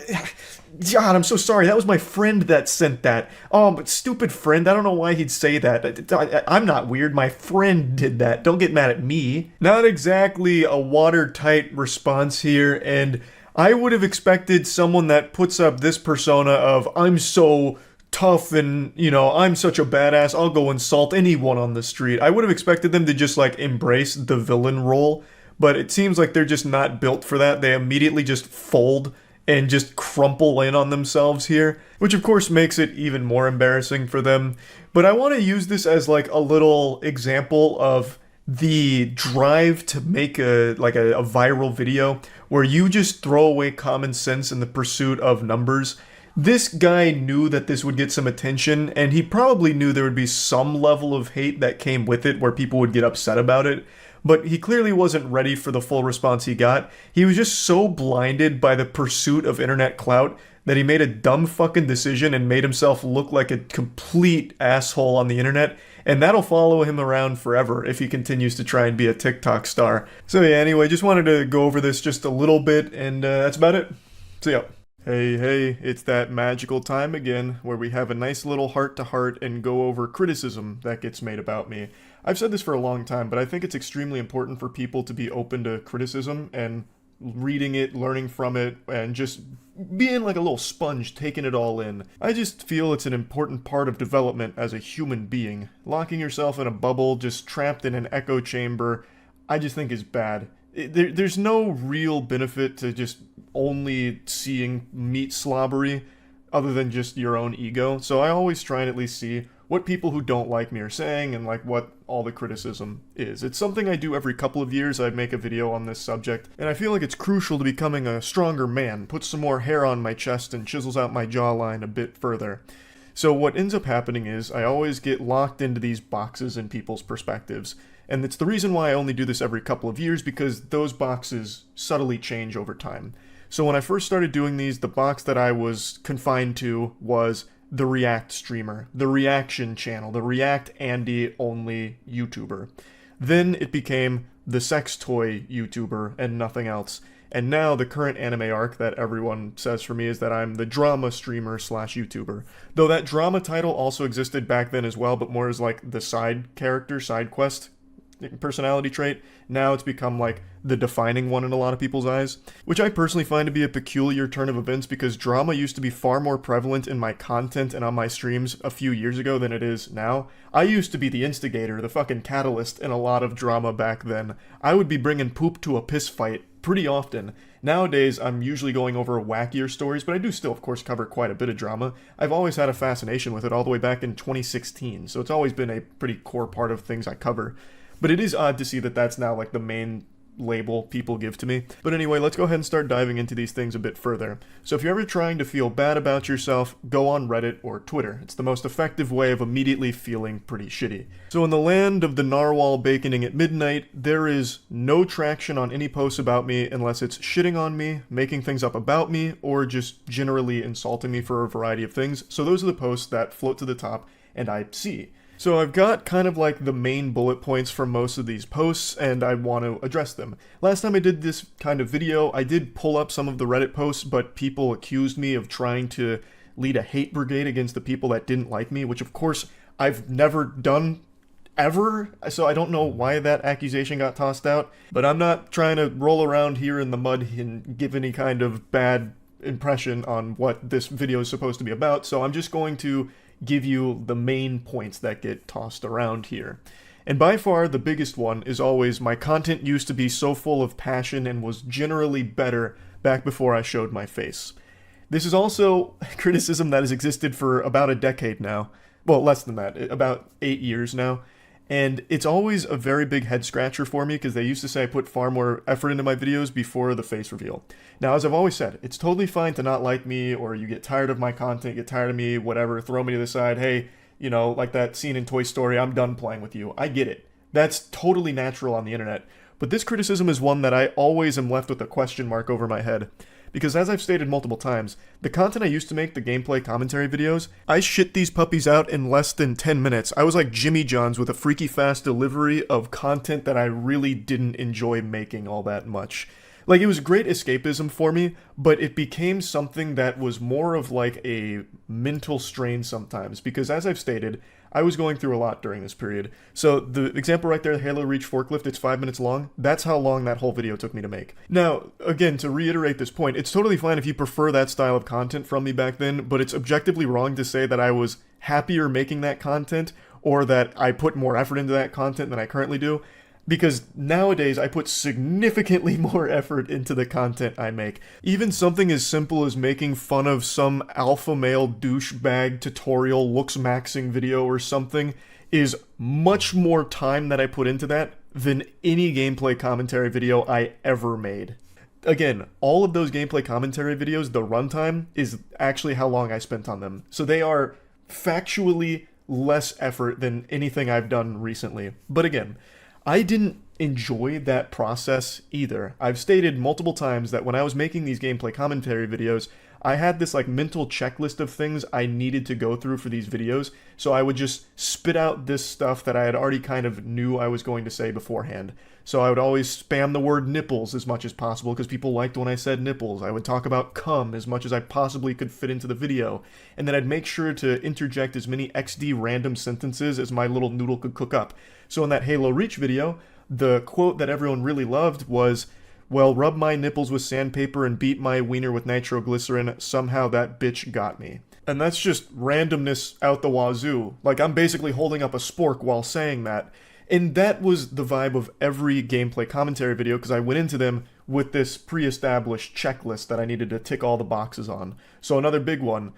God, I'm so sorry. That was my friend that sent that. Oh, but stupid friend. I don't know why he'd say that. I'm not weird. My friend did that. Don't get mad at me. Not exactly a watertight response here, and I would have expected someone that puts up this persona of, I'm so tough and, you know, I'm such a badass, I'll go insult anyone on the street. I would have expected them to just, like, embrace the villain role, but it seems like they're just not built for that. They immediately just fold and just crumple in on themselves here, which of course makes it even more embarrassing for them. But I want to use this as like a little example of the drive to make a viral video where you just throw away common sense in the pursuit of numbers. This guy knew that this would get some attention, and he probably knew there would be some level of hate that came with it where people would get upset about it. But he clearly wasn't ready for the full response he got. He was just so blinded by the pursuit of internet clout that he made a dumb fucking decision and made himself look like a complete asshole on the internet, and that'll follow him around forever if he continues to try and be a TikTok star. So yeah, anyway, just wanted to go over this just a little bit, and that's about it. See ya. Hey, it's that magical time again, where we have a nice little heart-to-heart and go over criticism that gets made about me. I've said this for a long time, but I think it's extremely important for people to be open to criticism and reading it, learning from it, and just being like a little sponge, taking it all in. I just feel it's an important part of development as a human being. Locking yourself in a bubble, just trapped in an echo chamber, I just think is bad. There's no real benefit to just only seeing meat slobbery. other than just your own ego. So I always try and at least see what people who don't like me are saying and like what all the criticism is. It's something I do every couple of years. I make a video on this subject, and I feel like it's crucial to becoming a stronger man, put some more hair on my chest and chisels out my jawline a bit further. So what ends up happening is I always get locked into these boxes and people's perspectives. And it's the reason why I only do this every couple of years, because those boxes subtly change over time. So when I first started doing these, the box that I was confined to was the React streamer, the reaction channel, the React Andy only YouTuber. Then it became the sex toy YouTuber and nothing else. And now the current anime arc that everyone says for me is that I'm the drama streamer / YouTuber. Though that drama title also existed back then as well, but more as like the side character, side quest personality trait. Now it's become like the defining one in a lot of people's eyes, which I personally find to be a peculiar turn of events, because drama used to be far more prevalent in my content and on my streams a few years ago than it is now. I used to be the instigator, the fucking catalyst in a lot of drama back then. I would be bringing poop to a piss fight pretty often. Nowadays, I'm usually going over wackier stories, but I do still, of course, cover quite a bit of drama. I've always had a fascination with it all the way back in 2016, so it's always been a pretty core part of things I cover. But it is odd to see that that's now like the main label people give to me. But anyway, let's go ahead and start diving into these things a bit further. So if you're ever trying to feel bad about yourself, go on Reddit or Twitter. It's the most effective way of immediately feeling pretty shitty. So in the land of the narwhal baconing at midnight, there is no traction on any posts about me unless it's shitting on me, making things up about me, or just generally insulting me for a variety of things. So those are the posts that float to the top and I see. So I've got kind of like the main bullet points from most of these posts, and I want to address them. Last time I did this kind of video, I did pull up some of the Reddit posts, but people accused me of trying to lead a hate brigade against the people that didn't like me, which of course I've never done ever, so I don't know why that accusation got tossed out. But I'm not trying to roll around here in the mud and give any kind of bad impression on what this video is supposed to be about, so I'm just going to give you the main points that get tossed around here. And by far the biggest one is always my content used to be so full of passion and was generally better back before I showed my face. This is also criticism that has existed for about a decade now. Well, less than that, about 8 years now. And it's always a very big head scratcher for me, because they used to say I put far more effort into my videos before the face reveal. Now, as I've always said, it's totally fine to not like me, or you get tired of my content, get tired of me, whatever, throw me to the side, hey, you know, like that scene in Toy Story, I'm done playing with you. I get it. That's totally natural on the internet. But this criticism is one that I always am left with a question mark over my head. Because as I've stated multiple times, the content I used to make, the gameplay commentary videos, I shit these puppies out in less than 10 minutes. I was like Jimmy John's with a freaky fast delivery of content that I really didn't enjoy making all that much. Like, it was great escapism for me, but it became something that was more of like a mental strain sometimes, because as I've stated, I was going through a lot during this period. So the example right there, the Halo Reach forklift, it's 5 minutes long. That's how long that whole video took me to make. Now, again, to reiterate this point, it's totally fine if you prefer that style of content from me back then, but it's objectively wrong to say that I was happier making that content, or that I put more effort into that content than I currently do. Because nowadays I put significantly more effort into the content I make. Even something as simple as making fun of some alpha male douchebag tutorial looks maxing video or something is much more time that I put into that than any gameplay commentary video I ever made. Again, all of those gameplay commentary videos, the runtime is actually how long I spent on them. So they are factually less effort than anything I've done recently. But again, I didn't enjoy that process either. I've stated multiple times that when I was making these gameplay commentary videos, I had this like mental checklist of things I needed to go through for these videos, so I would just spit out this stuff that I had already kind of knew I was going to say beforehand. So I would always spam the word nipples as much as possible because people liked when I said nipples. I would talk about cum as much as I possibly could fit into the video, and then I'd make sure to interject as many XD random sentences as my little noodle could cook up. So in that Halo Reach video, the quote that everyone really loved was, "Well, rub my nipples with sandpaper and beat my wiener with nitroglycerin, somehow that bitch got me." And that's just randomness out the wazoo. Like, I'm basically holding up a spork while saying that. And that was the vibe of every gameplay commentary video, because I went into them with this pre-established checklist that I needed to tick all the boxes on. So another big one,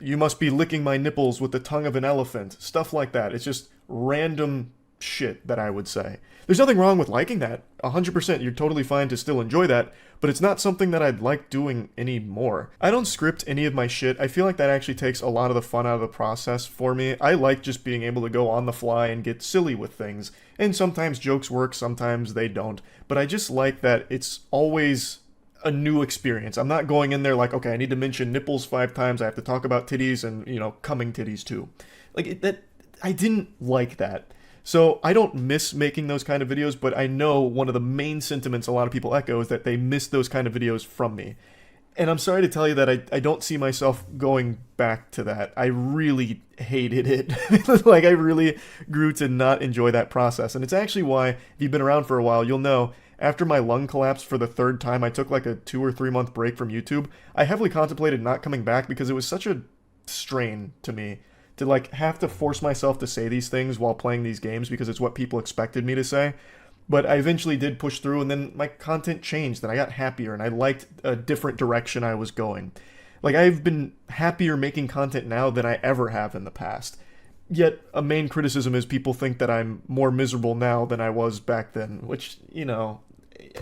you must be licking my nipples with the tongue of an elephant, stuff like that. It's just random shit that I would say. There's nothing wrong with liking that. 100%, you're totally fine to still enjoy that, but it's not something that I'd like doing anymore. I don't script any of my shit. I feel like that actually takes a lot of the fun out of the process for me. I like just being able to go on the fly and get silly with things. And sometimes jokes work, sometimes they don't. But I just like that it's always a new experience. I'm not going in there like, okay, I need to mention nipples 5 times, I have to talk about titties and, you know, coming titties too. Like, I didn't like that. So I don't miss making those kind of videos, but I know one of the main sentiments a lot of people echo is that they miss those kind of videos from me. And I'm sorry to tell you that I don't see myself going back to that. I really hated it. Like, I really grew to not enjoy that process. And it's actually why, if you've been around for a while, you'll know, after my lung collapsed for the 3rd time, I took like a 2 or 3 month break from YouTube. I heavily contemplated not coming back because it was such a strain to me to like have to force myself to say these things while playing these games because it's what people expected me to say. But I eventually did push through, and then my content changed, and I got happier, and I liked a different direction I was going. Like, I've been happier making content now than I ever have in the past. Yet, a main criticism is people think that I'm more miserable now than I was back then, which, you know,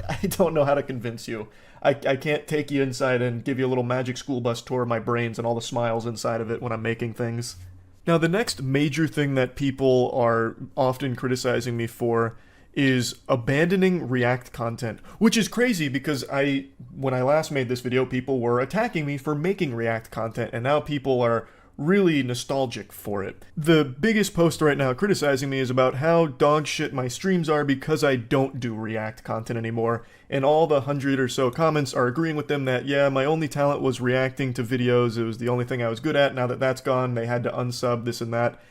I don't know how to convince you. I can't take you inside and give you a little magic school bus tour of my brains and all the smiles inside of it when I'm making things. Now, the next major thing that people are often criticizing me for is abandoning React content, which is crazy because when I last made this video, people were attacking me for making React content, and now people are really nostalgic for it. The biggest post right now criticizing me is about how dog shit my streams are because I don't do React content anymore, and all the 100 or so comments are agreeing with them that, yeah, my only talent was reacting to videos, it was the only thing I was good at, now that that's gone, they had to unsub this and that.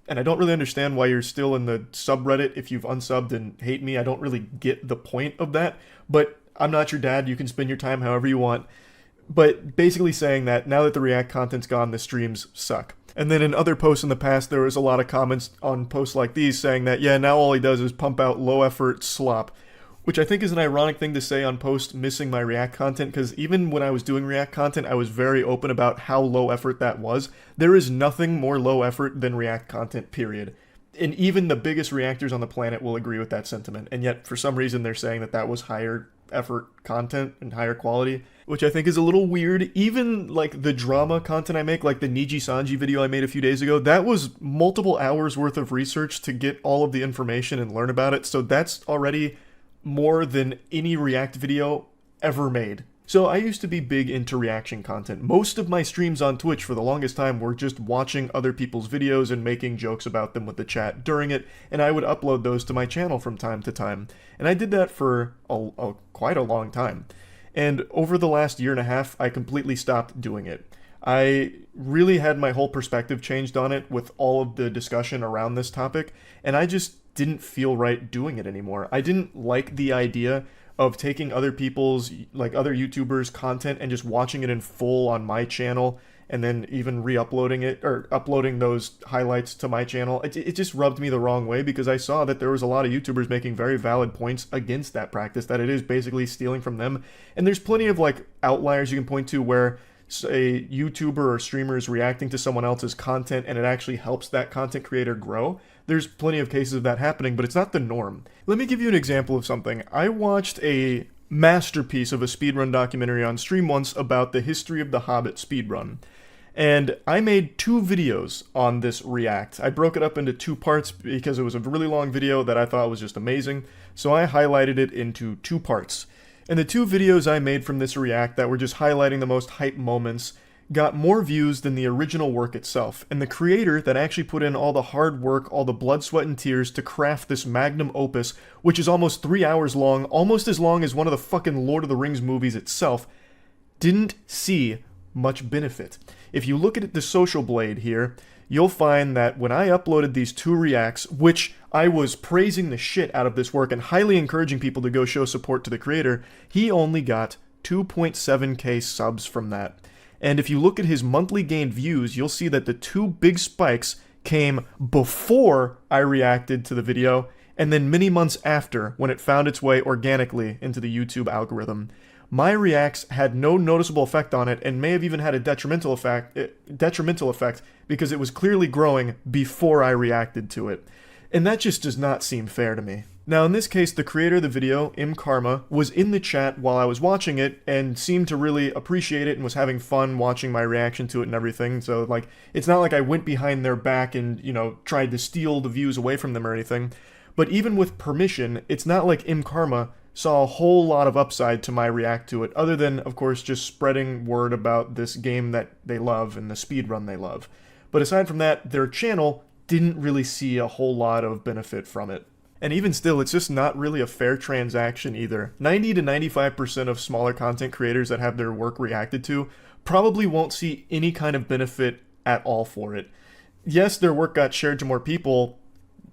And I don't really understand why you're still in the subreddit if you've unsubbed and hate me. I don't really get the point of that, but I'm not your dad, you can spend your time however you want. But basically saying that now that the React content's gone, the streams suck. And then in other posts in the past, there was a lot of comments on posts like these saying that, yeah, now all he does is pump out low-effort slop, which I think is an ironic thing to say on posts missing my React content, because even when I was doing React content, I was very open about how low effort that was. There is nothing more low effort than React content, period. And even the biggest reactors on the planet will agree with that sentiment, and yet for some reason they're saying that that was higher effort content and higher quality, which I think is a little weird. Even like the drama content I make, like the Niji Sanji video I made a few days ago, that was multiple hours worth of research to get all of the information and learn about it, so that's already more than any React video ever made. So I used to be big into reaction content. Most of my streams on Twitch for the longest time were just watching other people's videos and making jokes about them with the chat during it, and I would upload those to my channel from time to time. And I did that for quite a long time. And over the last year and a half, I completely stopped doing it. I really had my whole perspective changed on it with all of the discussion around this topic, and I just didn't feel right doing it anymore. I didn't like the idea of taking other people's, like other YouTubers' content and just watching it in full on my channel and then even re-uploading it or uploading those highlights to my channel. It just rubbed me the wrong way because I saw that there was a lot of YouTubers making very valid points against that practice, that it is basically stealing from them. And there's plenty of like outliers you can point to where a YouTuber or streamer is reacting to someone else's content and it actually helps that content creator grow. There's plenty of cases of that happening, but it's not the norm. Let me give you an example of something. I watched a masterpiece of a speedrun documentary on stream once about the history of the Hobbit speedrun. And I made 2 videos on this react. I broke it up into 2 parts because it was a really long video that I thought was just amazing. So I highlighted it into 2 parts. And the 2 videos I made from this react that were just highlighting the most hype moments got more views than the original work itself, and the creator that actually put in all the hard work, all the blood, sweat, and tears to craft this magnum opus, which is almost 3 hours long, almost as long as one of the fucking Lord of the Rings movies itself, didn't see much benefit. If you look at the Social Blade here, you'll find that when I uploaded these 2 reacts, which I was praising the shit out of this work and highly encouraging people to go show support to the creator, he only got 2.7k subs from that. And if you look at his monthly gained views, you'll see that the 2 big spikes came before I reacted to the video, and then many months after, when it found its way organically into the YouTube algorithm. my reacts had no noticeable effect on it and may have even had a detrimental effect because it was clearly growing before I reacted to it. And that just does not seem fair to me. Now, in this case, the creator of the video, Karma, was in the chat while I was watching it and seemed to really appreciate it and was having fun watching my reaction to it and everything. So, like, it's not like I went behind their back and, you know, tried to steal the views away from them or anything. But even with permission, it's not like Karma saw a whole lot of upside to my react to it, other than, of course, just spreading word about this game that they love and the speedrun they love. But aside from that, their channel didn't really see a whole lot of benefit from it. And even still, it's just not really a fair transaction either. 90 to 95% of smaller content creators that have their work reacted to probably won't see any kind of benefit at all for it. Yes, their work got shared to more people,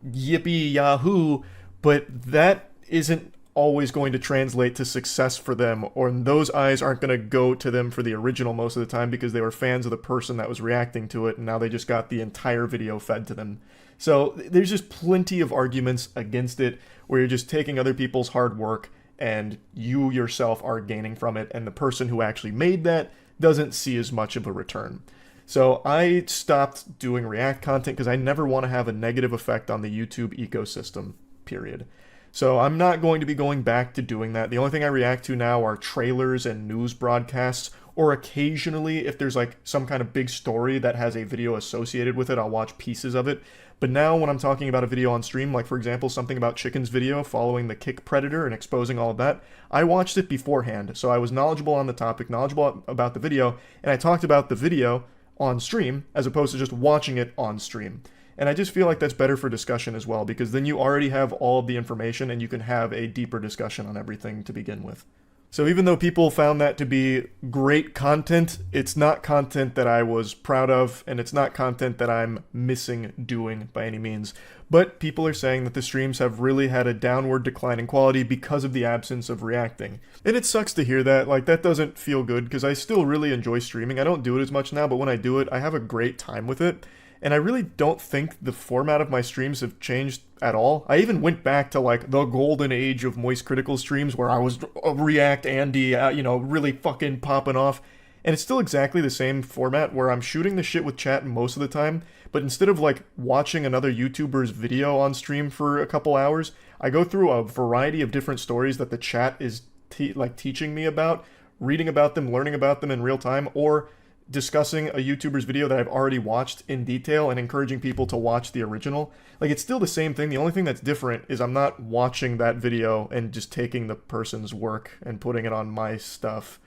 yippee yahoo, but that isn't always going to translate to success for them, or those eyes aren't going to go to them for the original most of the time because they were fans of the person that was reacting to it, and now they just got the entire video fed to them. So there's just plenty of arguments against it where you're just taking other people's hard work and you yourself are gaining from it, and the person who actually made that doesn't see as much of a return. So I stopped doing React content because I never want to have a negative effect on the YouTube ecosystem, period. So I'm not going to be going back to doing that. The only thing I react to now are trailers and news broadcasts, or occasionally if there's like some kind of big story that has a video associated with it, I'll watch pieces of it. But now when I'm talking about a video on stream, like for example, something about Chicken's video following the kick predator and exposing all of that, I watched it beforehand. So I was knowledgeable on the topic, knowledgeable about the video, and I talked about the video on stream as opposed to just watching it on stream. And I just feel like that's better for discussion as well, because then you already have all of the information and you can have a deeper discussion on everything to begin with. So even though people found that to be great content, it's not content that I was proud of, and it's not content that I'm missing doing by any means. But people are saying that the streams have really had a downward decline in quality because of the absence of reacting. And it sucks to hear that. Like, that doesn't feel good, because I still really enjoy streaming. I don't do it as much now, but when I do it, I have a great time with it. And I really don't think the format of my streams have changed at all. I even went back to like the golden age of Moist Critical streams where I was React Andy, really fucking popping off. And it's still exactly the same format where I'm shooting the shit with chat most of the time, but instead of like watching another YouTuber's video on stream for a couple hours, I go through a variety of different stories that the chat is teaching me about, reading about them, learning about them in real time, or discussing a YouTuber's video that I've already watched in detail and encouraging people to watch the original. Like, it's still the same thing. The only thing that's different is I'm not watching that video and just taking the person's work and putting it on my stuff.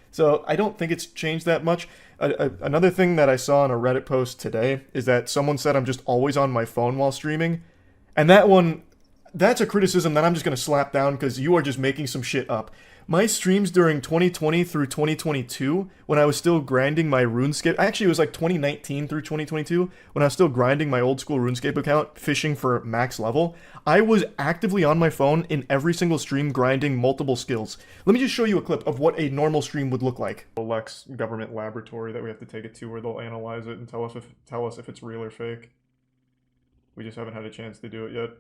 So I don't think it's changed that much. Another thing that I saw on a Reddit post today is that someone said I'm just always on my phone while streaming. And that's a criticism that I'm just going to slap down because you are just making some shit up. My streams during 2020 through 2022, when I was still grinding my RuneScape, actually it was like 2019 through 2022, when I was still grinding my old school RuneScape account, fishing for max level, I was actively on my phone in every single stream grinding multiple skills. Let me just show you a clip of what a normal stream would look like. The Lex government laboratory that we have to take it to where they'll analyze it and tell us if it's real or fake. We just haven't had a chance to do it yet.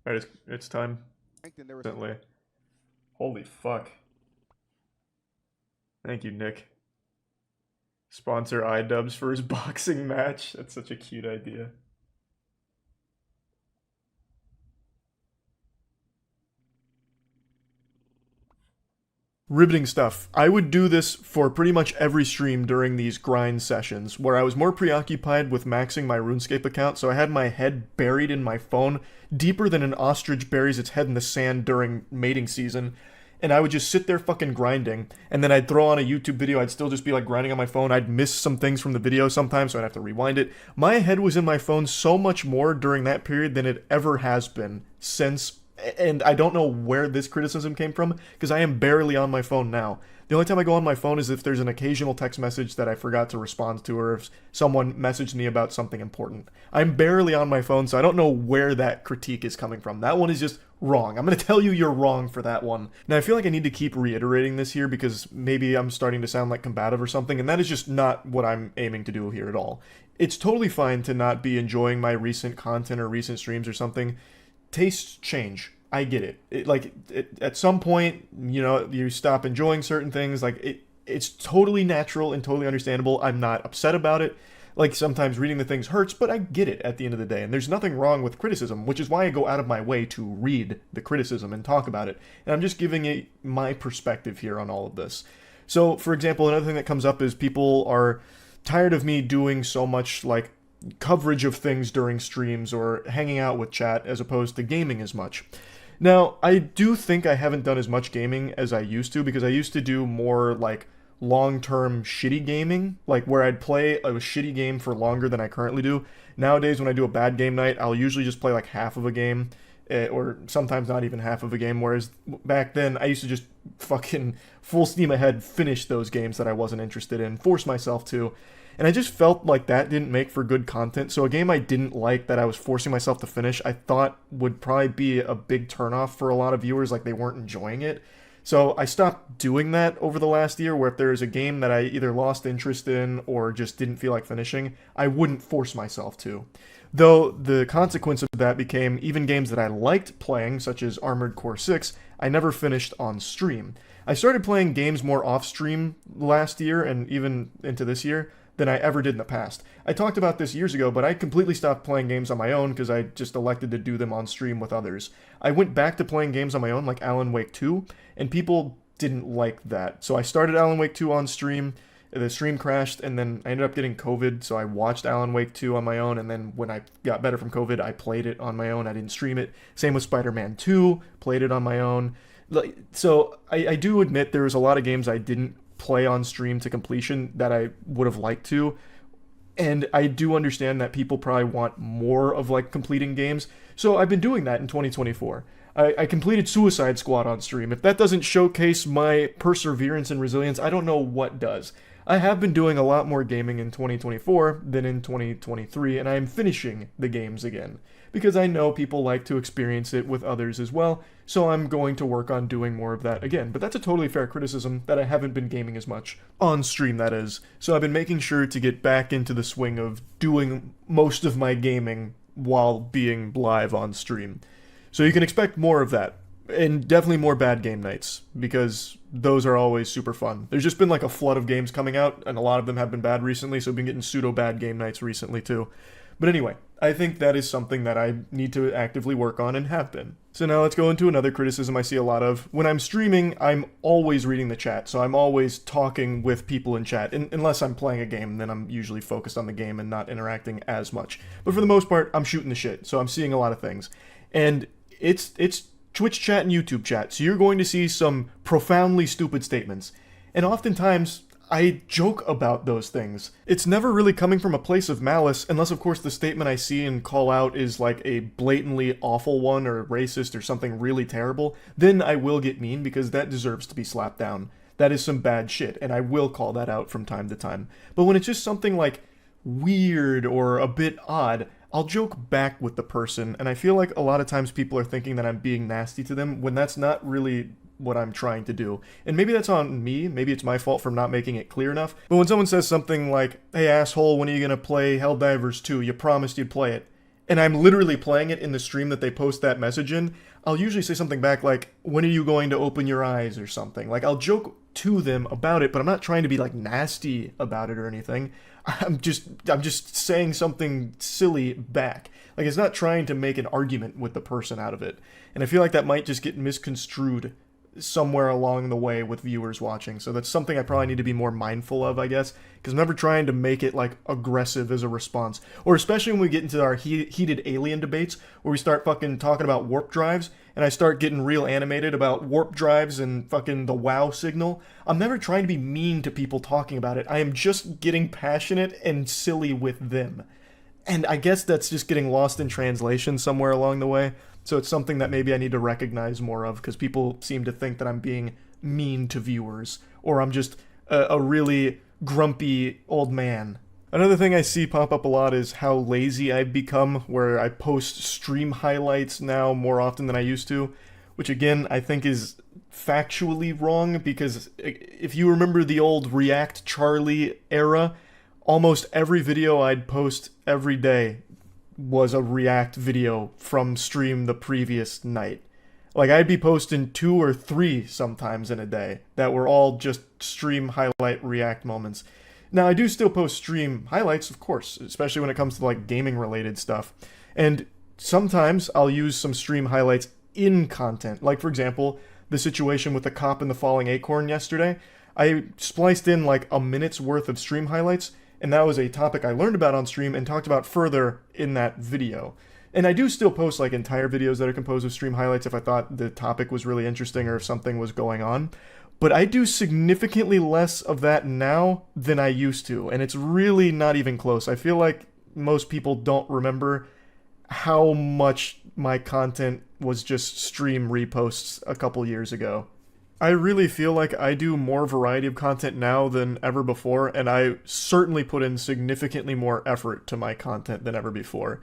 Alright, it's time. Instantly. Holy fuck. Thank you, Nick. Sponsor iDubbbz for his boxing match. That's such a cute idea. Riveting stuff. I would do this for pretty much every stream during these grind sessions, where I was more preoccupied with maxing my RuneScape account, so I had my head buried in my phone, deeper than an ostrich buries its head in the sand during mating season, and I would just sit there fucking grinding, and then I'd throw on a YouTube video, I'd still just be like grinding on my phone, I'd miss some things from the video sometimes, so I'd have to rewind it. My head was in my phone so much more during that period than it ever has been since, and I don't know where this criticism came from, because I am barely on my phone now. The only time I go on my phone is if there's an occasional text message that I forgot to respond to, or if someone messaged me about something important. I'm barely on my phone, so I don't know where that critique is coming from. That one is just wrong. I'm going to tell you you're wrong for that one. Now, I feel like I need to keep reiterating this here because maybe I'm starting to sound like combative or something, and that is just not what I'm aiming to do here at all. It's totally fine to not be enjoying my recent content or recent streams or something. Tastes change. I get it. At some point, you stop enjoying certain things. It's totally natural and totally understandable. I'm not upset about it. Like, sometimes reading the things hurts, but I get it at the end of the day. And there's nothing wrong with criticism, which is why I go out of my way to read the criticism and talk about it. And I'm just giving it my perspective here on all of this. So, for example, another thing that comes up is people are tired of me doing so much, like, coverage of things during streams or hanging out with chat as opposed to gaming as much. Now, I do think I haven't done as much gaming as I used to, because I used to do more, like, long-term shitty gaming, like where I'd play a shitty game for longer than I currently do. Nowadays, when I do a bad game night, I'll usually just play like half of a game, or sometimes not even half of a game, whereas back then, I used to just fucking full steam ahead finish those games that I wasn't interested in, force myself to, and I just felt like that didn't make for good content. So a game I didn't like that I was forcing myself to finish, I thought would probably be a big turnoff for a lot of viewers, like they weren't enjoying it. So I stopped doing that over the last year, where if there's a game that I either lost interest in or just didn't feel like finishing, I wouldn't force myself to. Though the consequence of that became even games that I liked playing, such as Armored Core 6, I never finished on stream. I started playing games more off-stream last year and even into this year than I ever did in the past. I talked about this years ago, but I completely stopped playing games on my own because I just elected to do them on stream with others. I went back to playing games on my own, like Alan Wake 2, and people didn't like that. So I started Alan Wake 2 on stream, the stream crashed, and then I ended up getting COVID, so I watched Alan Wake 2 on my own, and then when I got better from COVID, I played it on my own. I didn't stream it. Same with Spider-Man 2, played it on my own. So I do admit there was a lot of games I didn't play on stream to completion that I would have liked to, and I do understand that people probably want more of like completing games, so I've been doing that in 2024. I completed Suicide Squad on stream. If that doesn't showcase my perseverance and resilience, I don't know what does. I have been doing a lot more gaming in 2024 than in 2023, and I am finishing the games again, because I know people like to experience it with others as well, so I'm going to work on doing more of that again. But that's a totally fair criticism, that I haven't been gaming as much. On stream, that is. So I've been making sure to get back into the swing of doing most of my gaming while being live on stream. So you can expect more of that. And definitely more bad game nights, because those are always super fun. There's just been like a flood of games coming out, and a lot of them have been bad recently, so I've been getting pseudo-bad game nights recently too. But anyway, I think that is something that I need to actively work on and have been. So now let's go into another criticism I see a lot of. When I'm streaming, I'm always reading the chat, so I'm always talking with people in chat. Unless I'm playing a game, then I'm usually focused on the game and not interacting as much. But for the most part, I'm shooting the shit, so I'm seeing a lot of things. And it's Twitch chat and YouTube chat, so you're going to see some profoundly stupid statements. And oftentimes, I joke about those things. It's never really coming from a place of malice, unless of course the statement I see and call out is like a blatantly awful one or racist or something really terrible. Then I will get mean, because that deserves to be slapped down. That is some bad shit, and I will call that out from time to time. But when it's just something like weird or a bit odd, I'll joke back with the person, and I feel like a lot of times people are thinking that I'm being nasty to them, when that's not really what I'm trying to do. And maybe that's on me, maybe it's my fault for not making it clear enough, but when someone says something like, "Hey asshole, when are you gonna play Helldivers 2? You promised you'd play it," and I'm literally playing it in the stream that they post that message in, I'll usually say something back like, "When are you going to open your eyes?" or something. Like, I'll joke to them about it, but I'm not trying to be like nasty about it or anything. I'm just saying something silly back. Like, it's not trying to make an argument with the person out of it. And I feel like that might just get misconstrued somewhere along the way with viewers watching. So that's something I probably need to be more mindful of, I guess, because I'm never trying to make it like aggressive as a response. Or especially when we get into our heated alien debates, where we start fucking talking about warp drives, and I start getting real animated about warp drives and fucking the WoW signal. I'm never trying to be mean to people talking about it. I am just getting passionate and silly with them. And I guess that's just getting lost in translation somewhere along the way. So it's something that maybe I need to recognize more of, because people seem to think that I'm being mean to viewers, or I'm just a really grumpy old man. Another thing I see pop up a lot is how lazy I've become, where I post stream highlights now more often than I used to, which again I think is factually wrong, because if you remember the old React Charlie era, almost every video I'd post every day was a React video from stream the previous night. Like, I'd be posting 2 or 3 sometimes in a day that were all just stream highlight react moments. Now, I do still post stream highlights, of course, especially when it comes to like gaming related stuff. And sometimes I'll use some stream highlights in content. Like, for example, the situation with the cop and the falling acorn yesterday. I spliced in like a minute's worth of stream highlights, and that was a topic I learned about on stream and talked about further in that video. And I do still post like entire videos that are composed of stream highlights if I thought the topic was really interesting or if something was going on. But I do significantly less of that now than I used to, and it's really not even close. I feel like most people don't remember how much my content was just stream reposts a couple years ago. I really feel like I do more variety of content now than ever before, and I certainly put in significantly more effort to my content than ever before.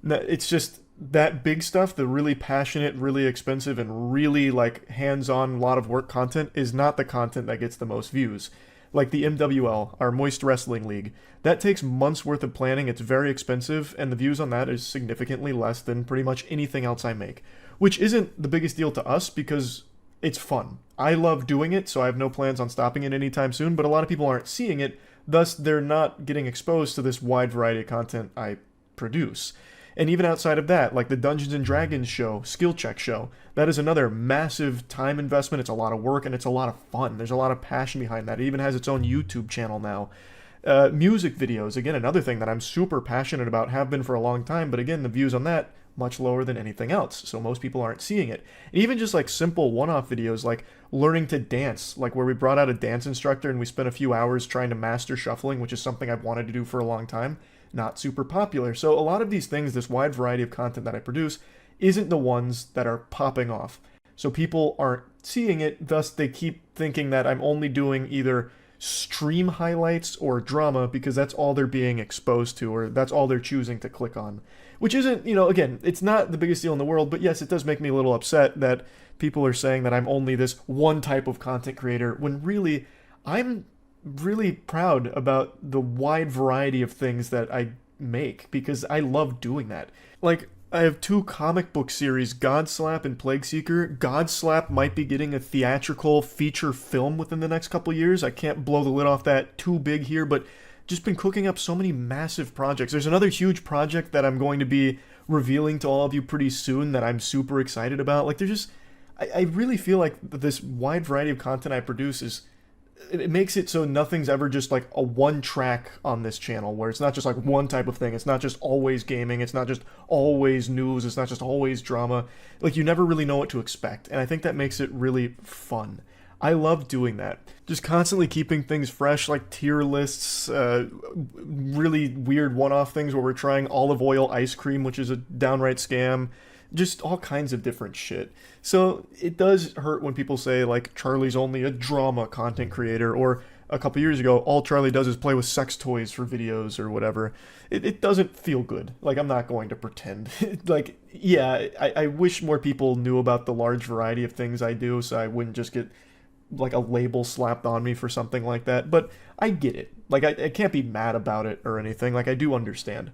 It's just that big stuff, the really passionate, really expensive, and really like hands-on, lot of work content is not the content that gets the most views. Like the MWL, our Moist Wrestling League, that takes months worth of planning, it's very expensive, and the views on that is significantly less than pretty much anything else I make. Which isn't the biggest deal to us because it's fun. I love doing it, so I have no plans on stopping it anytime soon, but a lot of people aren't seeing it, thus they're not getting exposed to this wide variety of content I produce. And even outside of that, like the Dungeons and Dragons show, Skill Check show, that is another massive time investment. It's a lot of work and it's a lot of fun. There's a lot of passion behind that. It even has its own YouTube channel now. Music videos, again, another thing that I'm super passionate about, have been for a long time, but again, the views on that, much lower than anything else, so most people aren't seeing it. And even just like simple one-off videos like learning to dance, like where we brought out a dance instructor and we spent a few hours trying to master shuffling, which is something I've wanted to do for a long time. Not super popular. So a lot of these things, this wide variety of content that I produce, isn't the ones that are popping off. So people aren't seeing it, thus they keep thinking that I'm only doing either stream highlights or drama because that's all they're being exposed to, or that's all they're choosing to click on. Which isn't, again, it's not the biggest deal in the world, but yes, it does make me a little upset that people are saying that I'm only this one type of content creator, when really, I'm really proud about the wide variety of things that I make because I love doing that. Like, I have 2 comic book series, Godslap and Plague Seeker. Godslap might be getting a theatrical feature film within the next couple years. I can't blow the lid off that too big here, but just been cooking up so many massive projects. There's another huge project that I'm going to be revealing to all of you pretty soon that I'm super excited about. Like, I really feel like this wide variety of content I produce it makes it so nothing's ever just like a one track on this channel, where it's not just like one type of thing. It's not just always gaming. It's not just always news. It's not just always drama. Like, you never really know what to expect. And I think that makes it really fun. I love doing that. Just constantly keeping things fresh, like tier lists, really weird one-off things where we're trying olive oil ice cream, which is a downright scam. Just all kinds of different shit. So it does hurt when people say, like, Charlie's only a drama content creator, or a couple years ago, all Charlie does is play with sex toys for videos or whatever. It doesn't feel good. Like, I'm not going to pretend. Like, yeah, I wish more people knew about the large variety of things I do, so I wouldn't just get like a label slapped on me for something like that. But I get it. Like, I can't be mad about it or anything. Like, I do understand.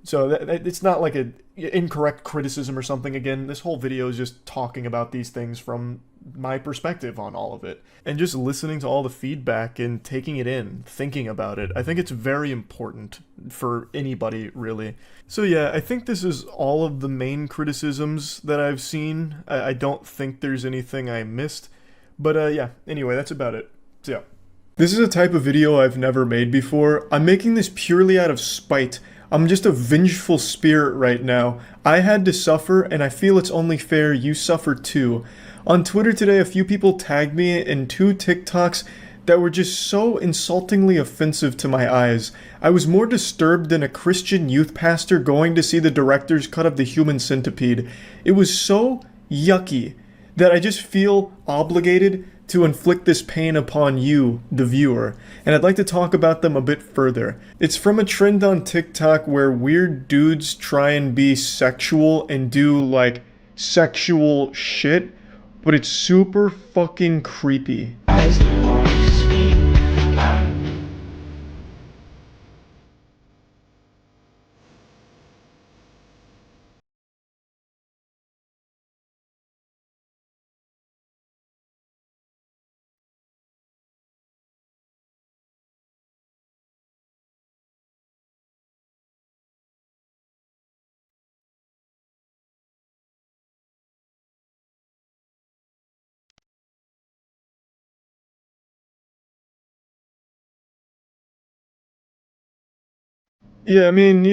So it's not like an incorrect criticism or something. Again, this whole video is just talking about these things from my perspective on all of it. And just listening to all the feedback and taking it in, thinking about it. I think it's very important for anybody, really. So yeah, I think this is all of the main criticisms that I've seen. I don't think there's anything I missed. But yeah, anyway, that's about it. So yeah. This is a type of video I've never made before. I'm making this purely out of spite. I'm just a vengeful spirit right now. I had to suffer, and I feel it's only fair you suffer too. On Twitter today, a few people tagged me in 2 TikToks that were just so insultingly offensive to my eyes. I was more disturbed than a Christian youth pastor going to see the director's cut of The Human Centipede. It was so yucky that I just feel obligated to inflict this pain upon you, the viewer, and I'd like to talk about them a bit further. It's from a trend on TikTok where weird dudes try and be sexual and do, like, sexual shit, but it's super fucking creepy. Yeah, I mean,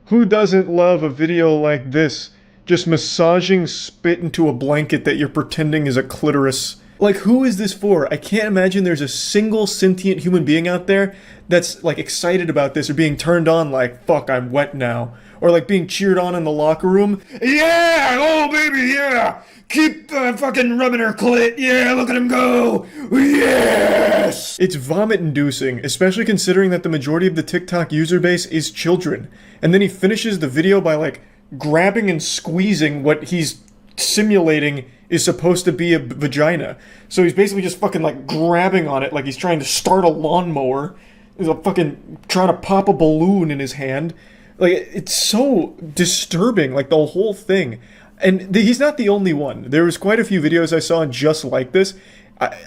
who doesn't love a video like this? Just massaging spit into a blanket that you're pretending is a clitoris. Like, who is this for? I can't imagine there's a single sentient human being out there that's, like, excited about this or being turned on like, fuck, I'm wet now. Or, like, being cheered on in the locker room. Yeah! Oh, baby, yeah! Keep fucking rubbing her clit. Yeah, look at him go. Yes! It's vomit-inducing, especially considering that the majority of the TikTok user base is children. And then he finishes the video by, like, grabbing and squeezing what he's simulating is supposed to be a vagina. So he's basically just fucking, like, grabbing on it like he's trying to start a lawnmower. He's like fucking trying to pop a balloon in his hand. Like, it's so disturbing, like, the whole thing. And he's not the only one. There was quite a few videos I saw just like this.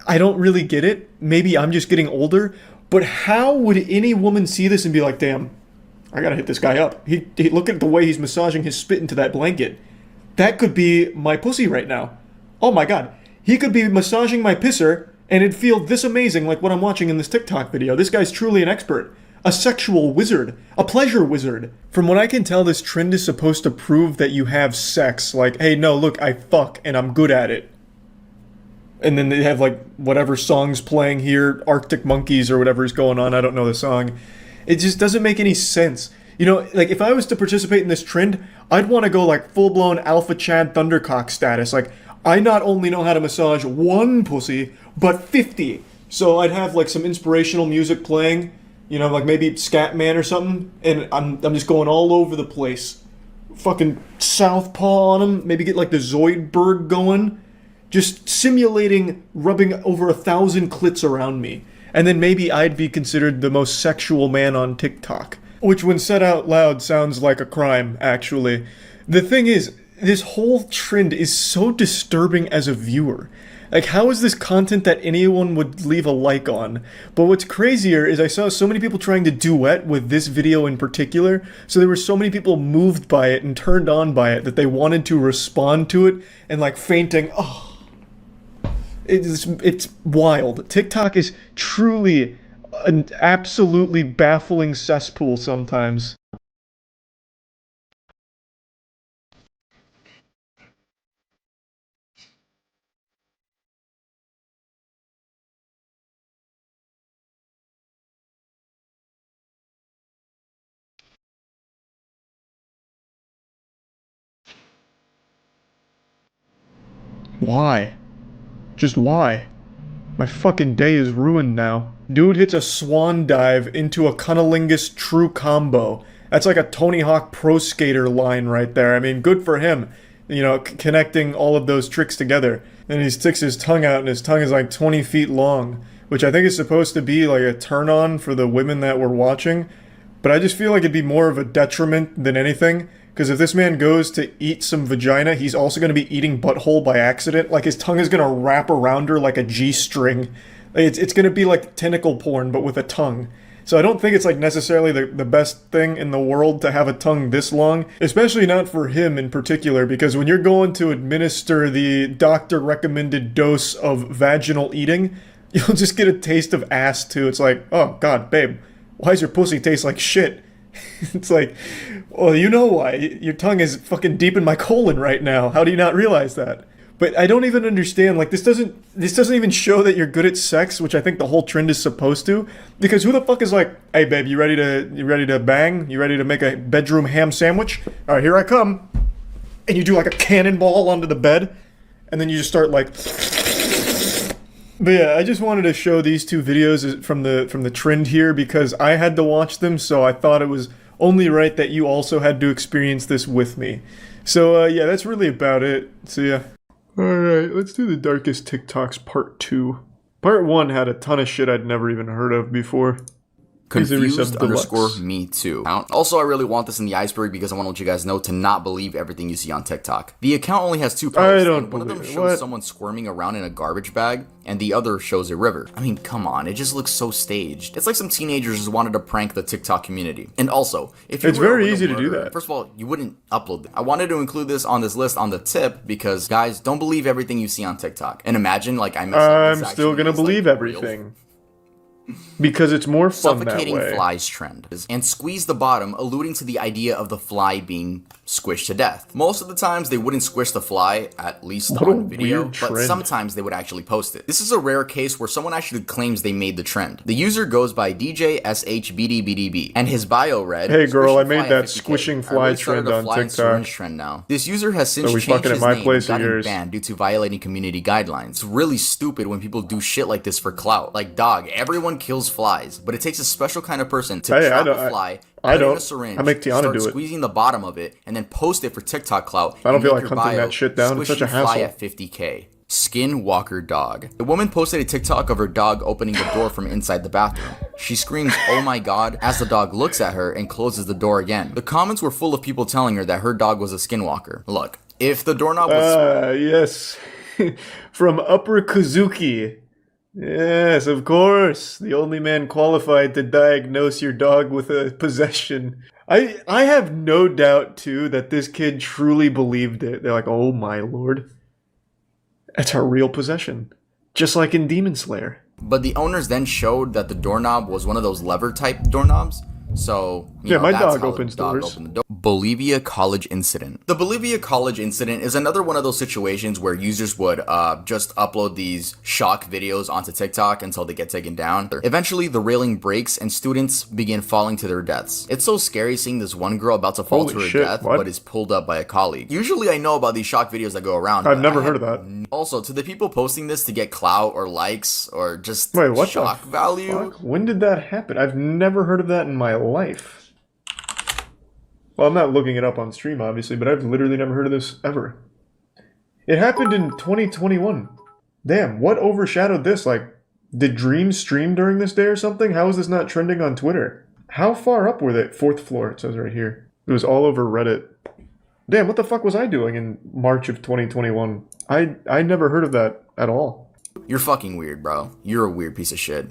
I don't really get it. Maybe I'm just getting older. But how would any woman see this and be like, damn, I gotta hit this guy up. He look at the way he's massaging his spit into that blanket. That could be my pussy right now. Oh my god. He could be massaging my pisser, and it'd feel this amazing like what I'm watching in this TikTok video. This guy's truly an expert. A sexual wizard. A pleasure wizard. From what I can tell, this trend is supposed to prove that you have sex. Like, hey, no, look, I fuck, and I'm good at it. And then they have, like, whatever song's playing here, Arctic Monkeys or whatever is going on, I don't know the song. It just doesn't make any sense. You know, like, if I was to participate in this trend, I'd want to go, like, full-blown Alpha Chad Thundercock status. Like, I not only know how to massage one pussy, but 50. So I'd have, like, some inspirational music playing, you know, like maybe Scatman or something, and I'm just going all over the place. Fucking southpaw on him, maybe get, like, the Zoidberg going. Just simulating rubbing over 1,000 clits around me. And then maybe I'd be considered the most sexual man on TikTok. Which, when said out loud, sounds like a crime, actually. The thing is, this whole trend is so disturbing as a viewer. Like, how is this content that anyone would leave a like on? But what's crazier is I saw so many people trying to duet with this video in particular, so there were so many people moved by it and turned on by it that they wanted to respond to it and, like, fainting, oh. It's wild. TikTok is truly an absolutely baffling cesspool sometimes. Why? Just why? My fucking day is ruined now. Dude hits a swan dive into a cunnilingus true combo. That's like a Tony Hawk Pro Skater line right there. I mean, good for him. You know, connecting all of those tricks together. And he sticks his tongue out and his tongue is like 20 feet long. Which I think is supposed to be like a turn on for the women that we're watching. But I just feel like it'd be more of a detriment than anything. Because if this man goes to eat some vagina, he's also going to be eating butthole by accident. Like, his tongue is going to wrap around her like a G-string. It's going to be like tentacle porn, but with a tongue. So I don't think it's, like, necessarily the best thing in the world to have a tongue this long. Especially not for him in particular, because when you're going to administer the doctor-recommended dose of vaginal eating, you'll just get a taste of ass, too. It's like, oh, God, babe, why does your pussy taste like shit? It's like, well, you know why. Your tongue is fucking deep in my colon right now. How do you not realize that? But I don't even understand, like, this doesn't even show that you're good at sex, which I think the whole trend is supposed to. Because who the fuck is like, hey babe, you ready to bang? You ready to make a bedroom ham sandwich? Alright, here I come. And you do like a cannonball onto the bed, and then you just start like. But yeah, I just wanted to show these two videos from the trend here because I had to watch them, so I thought it was only right that you also had to experience this with me. So yeah, that's really about it. So yeah. Alright, let's do the darkest TikToks part 2. Part 1 had a ton of shit I'd never even heard of before.
Confused_me too. Also, I really want this in the iceberg because I want to let you guys know to not believe everything you see on TikTok. The account only has 2 posts, and one of them shows someone squirming around in a garbage bag, and the other shows a river. I mean, come on, it just looks so staged. It's like some teenagers just wanted to prank the TikTok community. And also, if you
it's very easy to do that.
First of all, you wouldn't upload it. I wanted to include this on this list on the tip because, guys, don't believe everything you see on TikTok. And imagine, like,
I'm still gonna believe everything. Because it's more fun
suffocating
that way.
flies trend, and squeeze the bottom, alluding to the idea of the fly being squished to death. Most of the times they wouldn't squish the fly, at least
What a
on video,
weird
but
trend.
sometimes they would actually post it. This is a rare case where someone actually claims they made the trend. The user goes by DJSHBDBDB, and his bio read,
Hey girl, I
"Squishing
made
fly
that
at 50K.
squishing
I
fly
really started
trend
a
on
fly and
TikTok.
syringe trend now." This user has since
So we
changed
fucking at
his
my
name
place
and
of
gotten
yours.
banned due to violating community guidelines. It's really stupid when people do shit like this for clout. Like, dog, everyone kills flies, but it takes a special kind of person to
Hey,
trap a fly,
I
put it in
don't.
a syringe,
I make Tiana
start
do it.
squeezing the bottom of it, and then post it for TikTok clout.
I don't
and
feel
make
like
your
hunting
bio,
that shit down. It's such a
"Squishing fly
hassle."
at 50K. Skinwalker dog. The woman posted a TikTok of her dog opening the door from inside the bathroom. She screams, "Oh my god," as the dog looks at her and closes the door again. The comments were full of people telling her that her dog was a skinwalker. Look, if the doorknob was...
Yes. From Upper Kuzuki. Yes, of course. The only man qualified to diagnose your dog with a possession. I have no doubt, too, that this kid truly believed it. They're like, oh my lord. That's our real possession. Just like in Demon Slayer.
But the owners then showed that the doorknob was one of those lever type doorknobs. So,
Yeah, my
that's
dog
how the
opens
dog
doors.
opened the door. Bolivia College Incident. The Bolivia College Incident is another one of those situations where users would just upload these shock videos onto TikTok until they get taken down. Eventually, the railing breaks and students begin falling to their deaths. It's so scary seeing this one girl about to fall
Holy
to her
shit,
death,
what?
but is pulled up by a colleague. Usually, I know about these shock videos that go around.
I've
but
never
I
heard of
had
that.
Also, to the people posting this to get clout or likes or just
Wait, what
shock
the
value.
fuck? When did that happen? I've never heard of that in my life. Well, I'm not looking it up on stream, obviously, but I've literally never heard of this ever. It happened in 2021. Damn, what overshadowed this? Like, did Dreams stream during this day or something? How is this not trending on Twitter? How far up were they? 4th floor, it says right here. It was all over Reddit. Damn, what the fuck was I doing in March of 2021? I never heard of that at all.
You're fucking weird, bro. You're a weird piece of shit.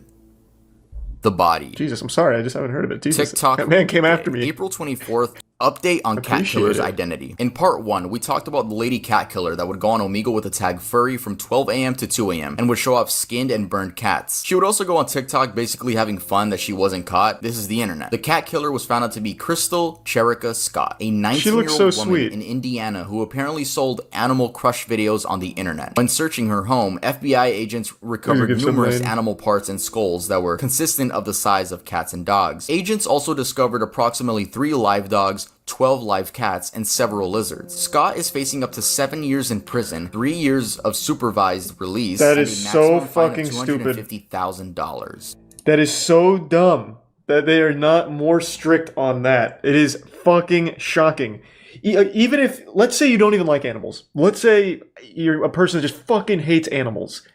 The body.
Jesus, I'm sorry, I just haven't heard of it. Jesus,
TikTok.
that man came after me.
April 24th. Update on cat
Appreciate
killer's
it.
identity. In part 1, we talked about the lady cat killer that would go on Omegle with the tag furry from 12 a.m. to 2 a.m. and would show off skinned and burned cats. She would also go on TikTok basically having fun that she wasn't caught. This is the internet. The cat killer was found out to be Crystal Cherica Scott, a 19-year-old
so
woman
sweet.
in Indiana who apparently sold animal crush videos on the internet. When searching her home, FBI agents recovered
give some
numerous
name.
animal parts and skulls that were consistent of the size of cats and dogs. Agents also discovered approximately 3 live dogs, 12 live cats, and several lizards. Scott is facing up to 7 years in prison, 3 years of supervised release,
That
and
is
a
so
maximum fine of
fucking stupid.
$250,000.
That is so dumb that they are not more strict on that. It is fucking shocking. Even if, let's say you don't even like animals. Let's say you're a person that just fucking hates animals.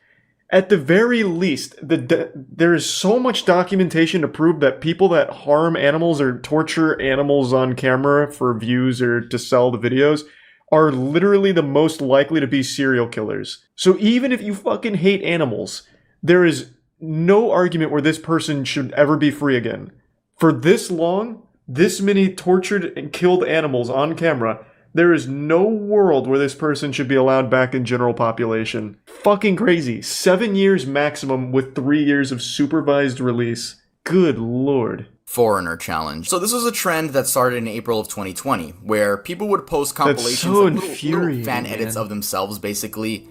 At the very least, there is so much documentation to prove that people that harm animals or torture animals on camera for views or to sell the videos are literally the most likely to be serial killers. So even if you fucking hate animals, there is no argument where this person should ever be free again. For this long, this many tortured and killed animals on camera, there is no world where this person should be allowed back in general population. Fucking crazy. 7 years maximum with 3 years of supervised release. Good lord.
Foreigner challenge. So this was a trend that started in April of 2020, where people would post compilations
so
of little
infuriating,
fan edits
man.
of themselves, basically,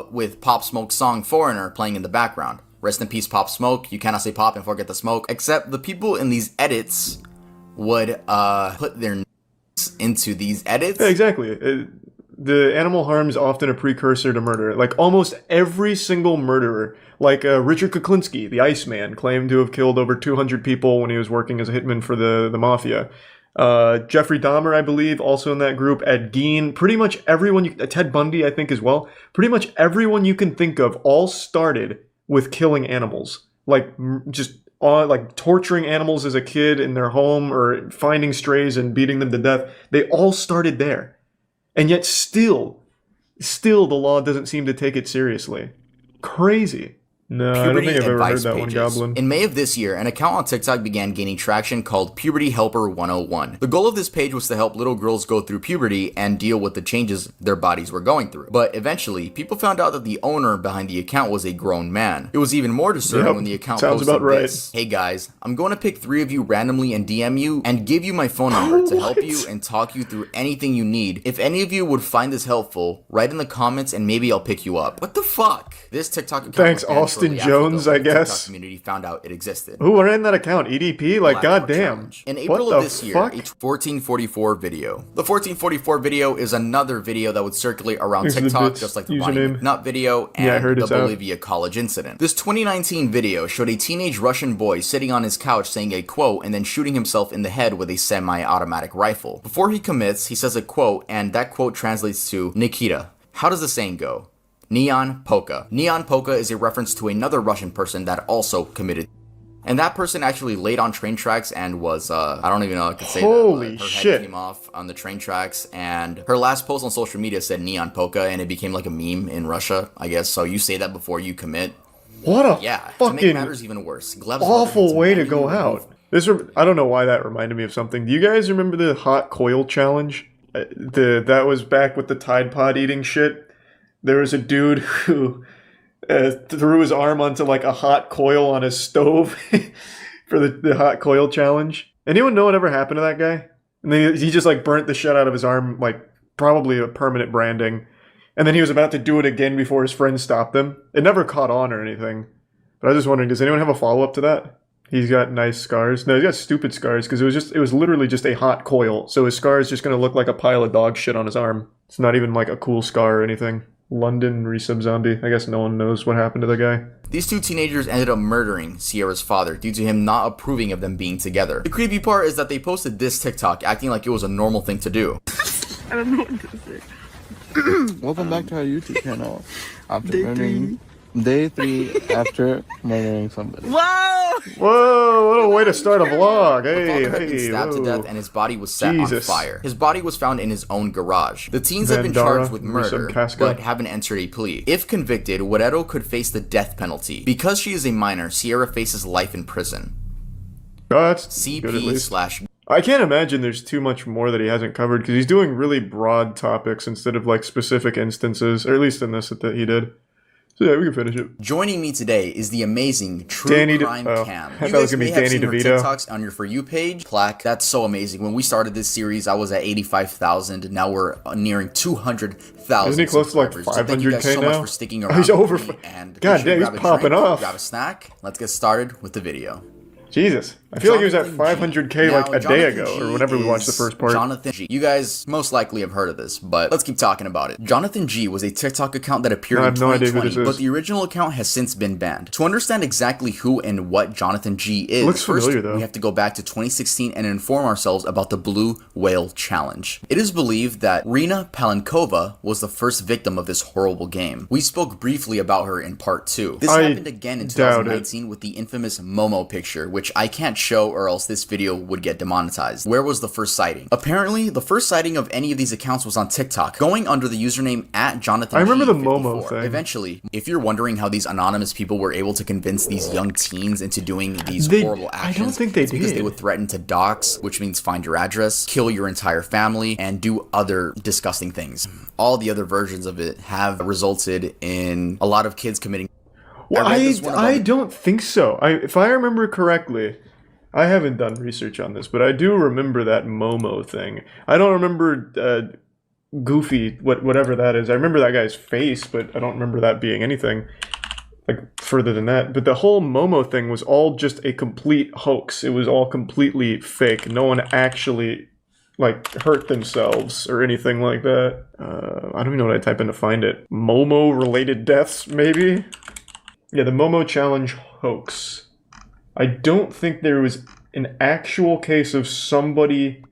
with Pop Smoke's song Foreigner playing in the background. Rest in peace, Pop Smoke. You cannot say pop and forget the smoke. Except the people in these edits would put their into these edits.
Yeah, exactly. The animal harm is often a precursor to murder. Like almost every single murderer, like Richard Kuklinski, the Iceman, claimed to have killed over 200 people when he was working as a hitman for the mafia. Jeffrey Dahmer, I believe, also in that group. Ed Gein, pretty much everyone. Ted Bundy, I think, as well. Pretty much everyone you can think of all started with killing animals. Like like torturing animals as a kid in their home or finding strays and beating them to death. They all started there. And yet still the law doesn't seem to take it seriously. Crazy. No, I don't
puberty
think I've ever heard
advice
that one,
pages.
Goblin.
In May of this year, an account on TikTok began gaining traction called Puberty Helper 101. The goal of this page was to help little girls go through puberty and deal with the changes their bodies were going through. But eventually, people found out that the owner behind the account was a grown man. It was even more disturbing when the account
sounds
posted
about right.
this. Hey guys, I'm going to pick 3 of you randomly and DM you and give you my phone number to help you and talk you through anything you need. If any of you would find this helpful, write in the comments and maybe I'll pick you up. What the fuck? This TikTok account
Thanks,
was banned
Austin
shortly after,
Jones,
though,
I
when the TikTok
guess.
community found out it existed.
Who ran that account? EDP? Like, goddamn.
In April of this year,
fuck?
a 1444 video. The 1444 video is another video that would circulate around
Here's the
TikTok,
bitch
just like the
username.
Ronnie McNutt video and
Yeah, I heard
the
it's out.
Bolivia college incident. This 2019 video showed a teenage Russian boy sitting on his couch saying a quote and then shooting himself in the head with a semi-automatic rifle. Before he commits, he says a quote, and that quote translates to, Nikita, how does the saying go? Neon Polka. Neon Polka is a reference to another Russian person that also committed. And that person actually laid on train tracks and was, I don't even know how I could say
Holy
that. Her
shit.
head came off on the train tracks, and her last post on social media said Neon Polka, and it became like a meme in Russia, I guess. So you say that before you commit.
What a
Yeah, to
fucking
make matters even worse. Gleb's
awful way to go out. I don't know why that reminded me of something. Do you guys remember the hot coil challenge? That was back with the Tide Pod eating shit. There was a dude who threw his arm onto like a hot coil on his stove for the hot coil challenge. Anyone know whatever happened to that guy? And then he just like burnt the shit out of his arm, like probably a permanent branding. And then he was about to do it again before his friend stopped him. It never caught on or anything. But I was just wondering, does anyone have a follow-up to that? He's got nice scars. No, he's got stupid scars because it was literally just a hot coil. So his scar is just going to look like a pile of dog shit on his arm. It's not even like a cool scar or anything. London resub zombie. I guess no one knows what happened to the guy.
These 2 teenagers ended up murdering Sierra's father due to him not approving of them being together. The creepy part is that they posted this TikTok acting like it was a normal thing to do.
I don't know what to say. Welcome back to our YouTube channel. Day 3 after murdering somebody.
Whoa, what a way to start a vlog. Hey,
The father had been stabbed to death and his body was set on fire. His body was found in his own garage. The teens have been charged with murder, but haven't entered a plea. If convicted, Guerrero could face the death penalty. Because she is a minor, Sierra faces life in prison.
That's
CP/
I can't imagine there's too much more that he hasn't covered because he's doing really broad topics instead of like specific instances, or at least in this that he did. So yeah, we can finish it.
Joining me today is the amazing True Crime Cam.
I thought it was gonna be Danny
her
DeVito.
TikToks on your For You page. Plaque, that's so amazing. When we started this series, I was at 85,000. Now we're nearing 200,000.
Isn't he close to like
subscribers. So thank you guys
500K
so
now?
much for sticking around.
He's over.
with me, and
God
make sure
damn,
you
he's
grab a
popping
drink,
off.
Grab a snack. Let's get started with the video.
Jesus. I feel like he was at
Jonathan
500K like a day ago, or whenever we watched the
is
first part.
Jonathan G. You guys most likely have heard of this, but let's keep talking about it. Jonathan G was a TikTok account that appeared
No, I
in
have no idea who
2020,
this is.
but the original account has since been banned. To understand exactly who and what Jonathan G is,
Looks
first
familiar, though.
we have to go back to 2016 and inform ourselves about the Blue Whale Challenge. It is believed that Rina Palenkova was the first victim of this horrible game. We spoke briefly about her in part 2. This happened again in
doubt
2019 with the infamous Momo picture, which I can't show or else this video would get demonetized. Where was the first sighting? Apparently, the first sighting of any of these accounts was on TikTok, going under the username @Jonathan.
I remember the Momo thing.
Eventually, if you're wondering how these anonymous people were able to convince these young teens into doing these horrible actions,
I don't think they
it's because
did.
they would threaten to dox, which means find your address, kill your entire family, and do other disgusting things. All the other versions of it have resulted in a lot of kids committing.
Well,
read this one about
I don't think so. If I remember correctly, I haven't done research on this, but I do remember that Momo thing. I don't remember Goofy, whatever that is. I remember that guy's face, but I don't remember that being anything like further than that. But the whole Momo thing was all just a complete hoax. It was all completely fake. No one actually like hurt themselves or anything like that. I don't even know what I type in to find it. Momo related deaths, maybe? Yeah, the Momo challenge hoax. I don't think there was an actual case of somebody,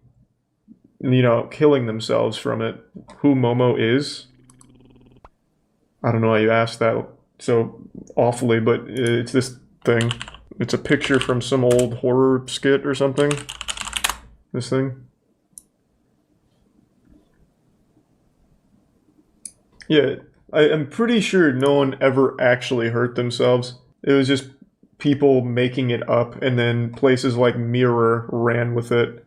killing themselves from it. Who Momo is? I don't know why you asked that so awfully, but it's this thing. It's a picture from some old horror skit or something. This thing. Yeah, I'm pretty sure no one ever actually hurt themselves. It was just people making it up, and then places like Mirror ran with it.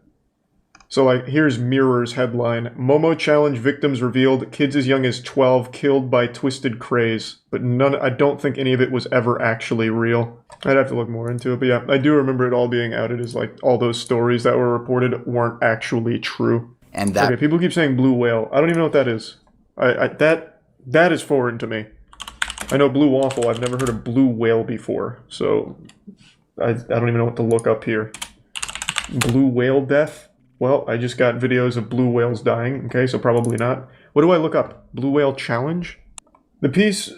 So, like, here's Mirror's headline. Momo challenge victims revealed, kids as young as 12 killed by twisted craze. But I don't think any of it was ever actually real. I'd have to look more into it, but yeah, I do remember it all being outed as, like, all those stories that were reported weren't actually true.
And that...
Okay, people keep saying blue whale. I don't even know what that is. That is foreign to me. I know blue waffle, I've never heard of blue whale before, so I don't even know what to look up here. Blue whale death? Well, I just got videos of blue whales dying, okay, so probably not. What do I look up? Blue whale challenge? The piece,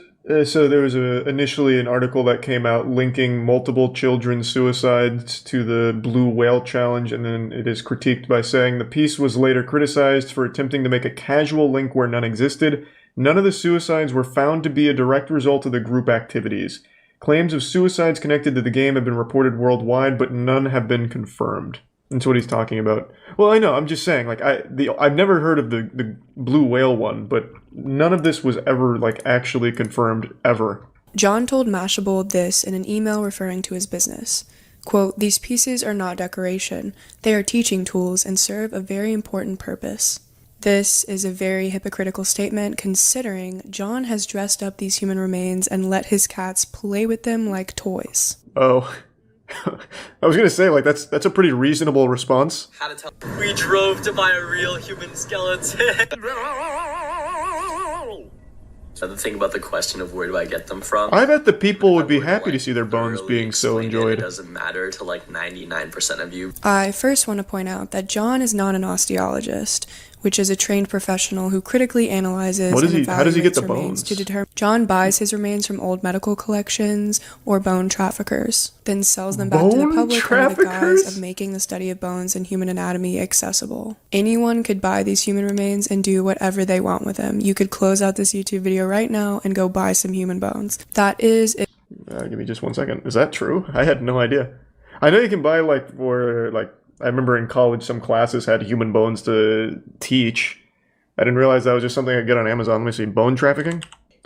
so there was initially an article that came out linking multiple children's suicides to the blue whale challenge, and then it is critiqued by saying the piece was later criticized for attempting to make a casual link where none existed. None of the suicides were found to be a direct result of the group activities. Claims of suicides connected to the game have been reported worldwide, but none have been confirmed. That's what he's talking about. Well, I know, I'm just saying, like, I've never heard of the blue whale one, but none of this was ever, like, actually confirmed, ever.
John told Mashable this in an email referring to his business. Quote, "These pieces are not decoration. They are teaching tools and serve a very important purpose." This is a very hypocritical statement considering John has dressed up these human remains and let his cats play with them like toys.
Oh. I was gonna say, like, that's a pretty reasonable response.
We drove to buy a real human skeleton. The thing about the question of where do I get them from?
I bet the people would be happy to see their bones being so enjoyed.
It doesn't matter to like 99% of you.
I first want to point out that John is not an osteologist, which is a trained professional who critically analyzes and evaluates
how does he get the
remains
bones?
to determine. John buys his remains from old medical collections or bone traffickers, then sells them back to the public under the guise of making the study of bones and human anatomy accessible. Anyone could buy these human remains and do whatever they want with them. You could close out this YouTube video right now and go buy some human bones. That is...
give me just 1 second. Is that true? I had no idea. I know you can buy, like, for, like, I remember in college some classes had human bones to teach. I didn't realize that was just something I get on Amazon. Let me see. Bone trafficking?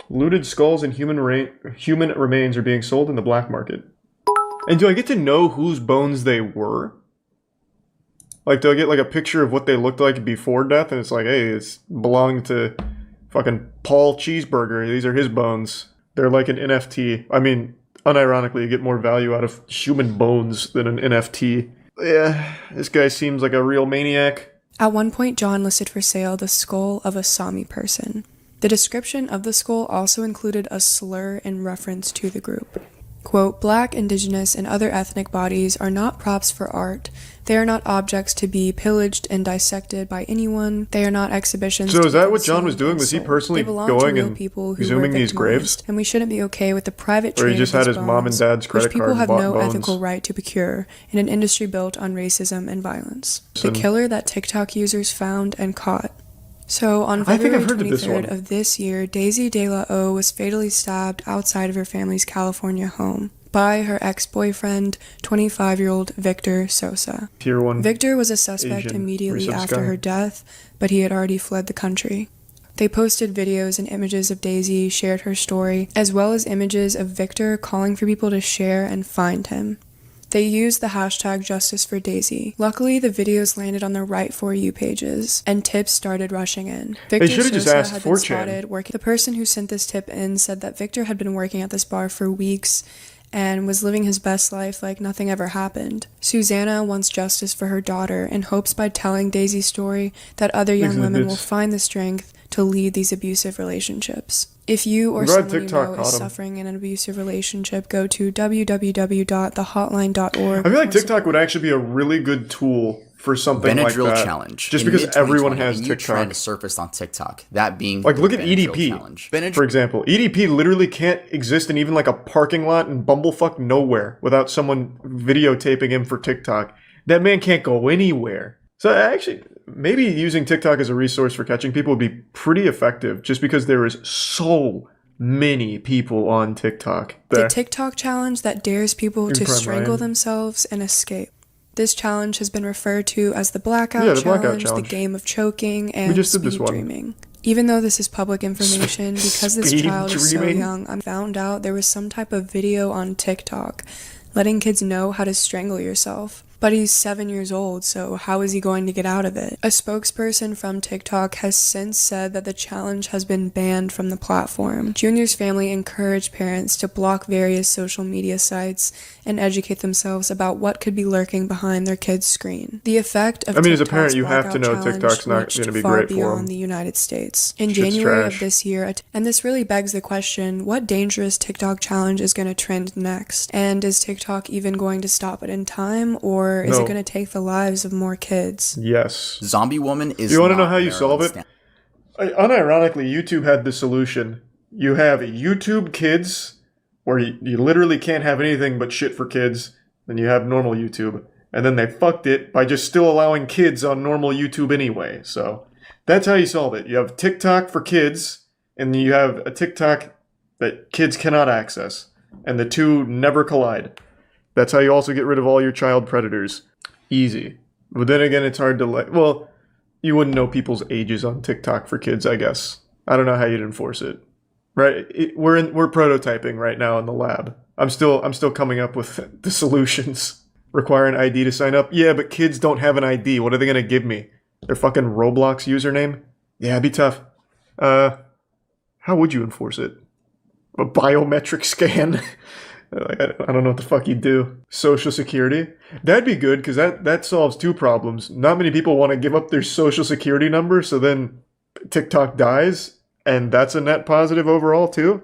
Looted skulls and human remains are being sold in the black market. And do I get to know whose bones they were? Like, do I get, like, a picture of what they looked like before death? And it's like, hey, it's belonged to fucking Paul Cheeseburger. These are his bones. They're like an NFT. I mean, unironically, you get more value out of human bones than an NFT. Yeah, this guy seems like a real maniac.
At one point, John listed for sale the skull of a Sami person. The description of the skull also included a slur in reference to the group. Quote, "Black, indigenous, and other ethnic bodies are not props for art. They are not objects to be pillaged and dissected by anyone. They are not exhibitions."
So is that what John was doing? Was he personally going and exhuming these graves?
And we shouldn't be okay with the private
or
trade
he just had his mom and dad's credit
which
card
people have
and bought
no
bones?
ethical right to procure in an industry built on racism and violence. The killer that TikTok users found and caught. So, on February 23rd of this year, Daisy De La O was fatally stabbed outside of her family's California home by her ex-boyfriend, 25-year-old Victor Sosa.
Tier 1
Victor was a suspect
Asian
immediately
resubscribe.
after her death, but he had already fled the country. They posted videos and images of Daisy, shared her story, as well as images of Victor calling for people to share and find him. They used the hashtag #JusticeForDaisy. Luckily, the videos landed on the right For You pages, and tips started rushing in. Victor
should've just
Sosa
asked
had been
4chan.
spotted working. The person who sent this tip in said that Victor had been working at this bar for weeks and was living his best life like nothing ever happened. Susanna wants justice for her daughter and hopes by telling Daisy's story that other young women will find the strength to lead these abusive relationships. If you or someone you know is suffering in an abusive relationship, go to www.thehotline.org.
I feel like TikTok would actually be a really good tool for something like
Benadryl
that.
challenge.
Just
In
because everyone
mid-2020,
has
a new
TikTok.
trend surfaced on TikTok. That being
Like, look
the
at
Benadryl
EDP,
challenge.
for example. EDP literally can't exist in even like a parking lot in bumblefuck nowhere without someone videotaping him for TikTok. That man can't go anywhere. So actually, maybe using TikTok as a resource for catching people would be pretty effective just because there is so many people on TikTok.
The TikTok challenge that dares people to
Prime
strangle
Ryan.
themselves and escape. This challenge has been referred to as the blackout,
Yeah, the blackout
challenge,
challenge.
the game of choking,
We
and
just did this
speed
one.
dreaming. Even though this is public information, because this
Speed
child is so
dreaming?
young, I found out there was some type of video on TikTok letting kids know how to strangle yourself. But he's 7 years old, so how is he going to get out of it? A spokesperson from TikTok has since said that the challenge has been banned from the platform. Junior's family encouraged parents to block various social media sites and educate themselves about what could be lurking behind their kid's screen. The effect of
as a
TikTok's
parent, you have to know
blackout
TikTok's
challenge
not
reached
going to be
far
great for
beyond
them.
the United States. In
Shit's
January
trash.
of this year, and this really begs the question, what dangerous TikTok challenge is going to trend next? And is TikTok even going to stop it in time, or is it
No.
going to take the lives of more kids?
Yes.
Zombie Woman is.
You want to know
not
how you
Marilyn
solve it?
Stan-
Unironically, YouTube had the solution. You have YouTube Kids, where you literally can't have anything but shit for kids. Then you have normal YouTube. And then they fucked it by just still allowing kids on normal YouTube anyway. So that's how you solve it. You have TikTok for kids, and then you have a TikTok that kids cannot access. And the two never collide. That's how you also get rid of all your child predators. Easy. But then again, it's hard to well, you wouldn't know people's ages on TikTok for kids, I guess. I don't know how you'd enforce it. Right? We're prototyping right now in the lab. I'm still coming up with the solutions. Require an ID to sign up? Yeah, but kids don't have an ID. What are they gonna give me? Their fucking Roblox username? Yeah, it'd be tough. How would you enforce it? A biometric scan? I don't know what the fuck you'd do. Social Security? That'd be good, because that solves two problems. Not many people want to give up their Social Security number, so then TikTok dies, and that's a net positive overall, too.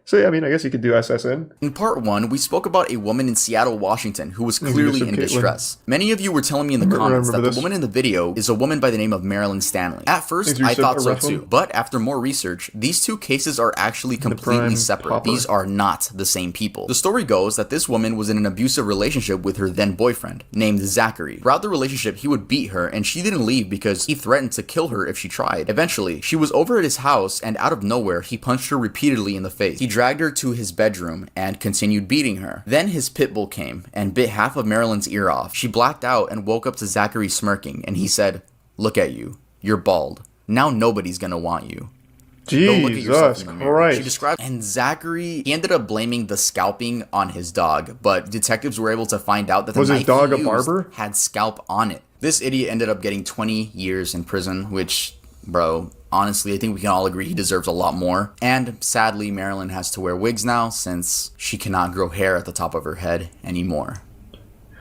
So, yeah, I mean, I guess you could do SSN.
In part 1, we spoke about a woman in Seattle, Washington who was clearly in distress. Many of you were telling me in the comments that the woman in the video is a woman by the name of Marilyn Stanley. At first, I thought so too, but after more research, these two cases are actually completely separate. These are not the same people. The story goes that this woman was in an abusive relationship with her then boyfriend, named Zachary. Throughout the relationship, he would beat her, and she didn't leave because he threatened to kill her if she tried. Eventually, she was over at his house, and out of nowhere, he punched her repeatedly in the face. He dragged her to his bedroom and continued beating her. Then his pit bull came and bit half of Marilyn's ear off. She blacked out and woke up to Zachary smirking, and he said, "Look at you. You're bald. Now nobody's gonna want you."
Jesus Christ.
She described, and Zachary, he ended up blaming the scalping on his dog, but detectives were able to find out that the
Was his
knife
dog
he
a
used
barber?
had scalp on it. This idiot ended up getting 20 years in prison, which, bro, honestly, I think we can all agree he deserves a lot more. And sadly, Marilyn has to wear wigs now since she cannot grow hair at the top of her head anymore.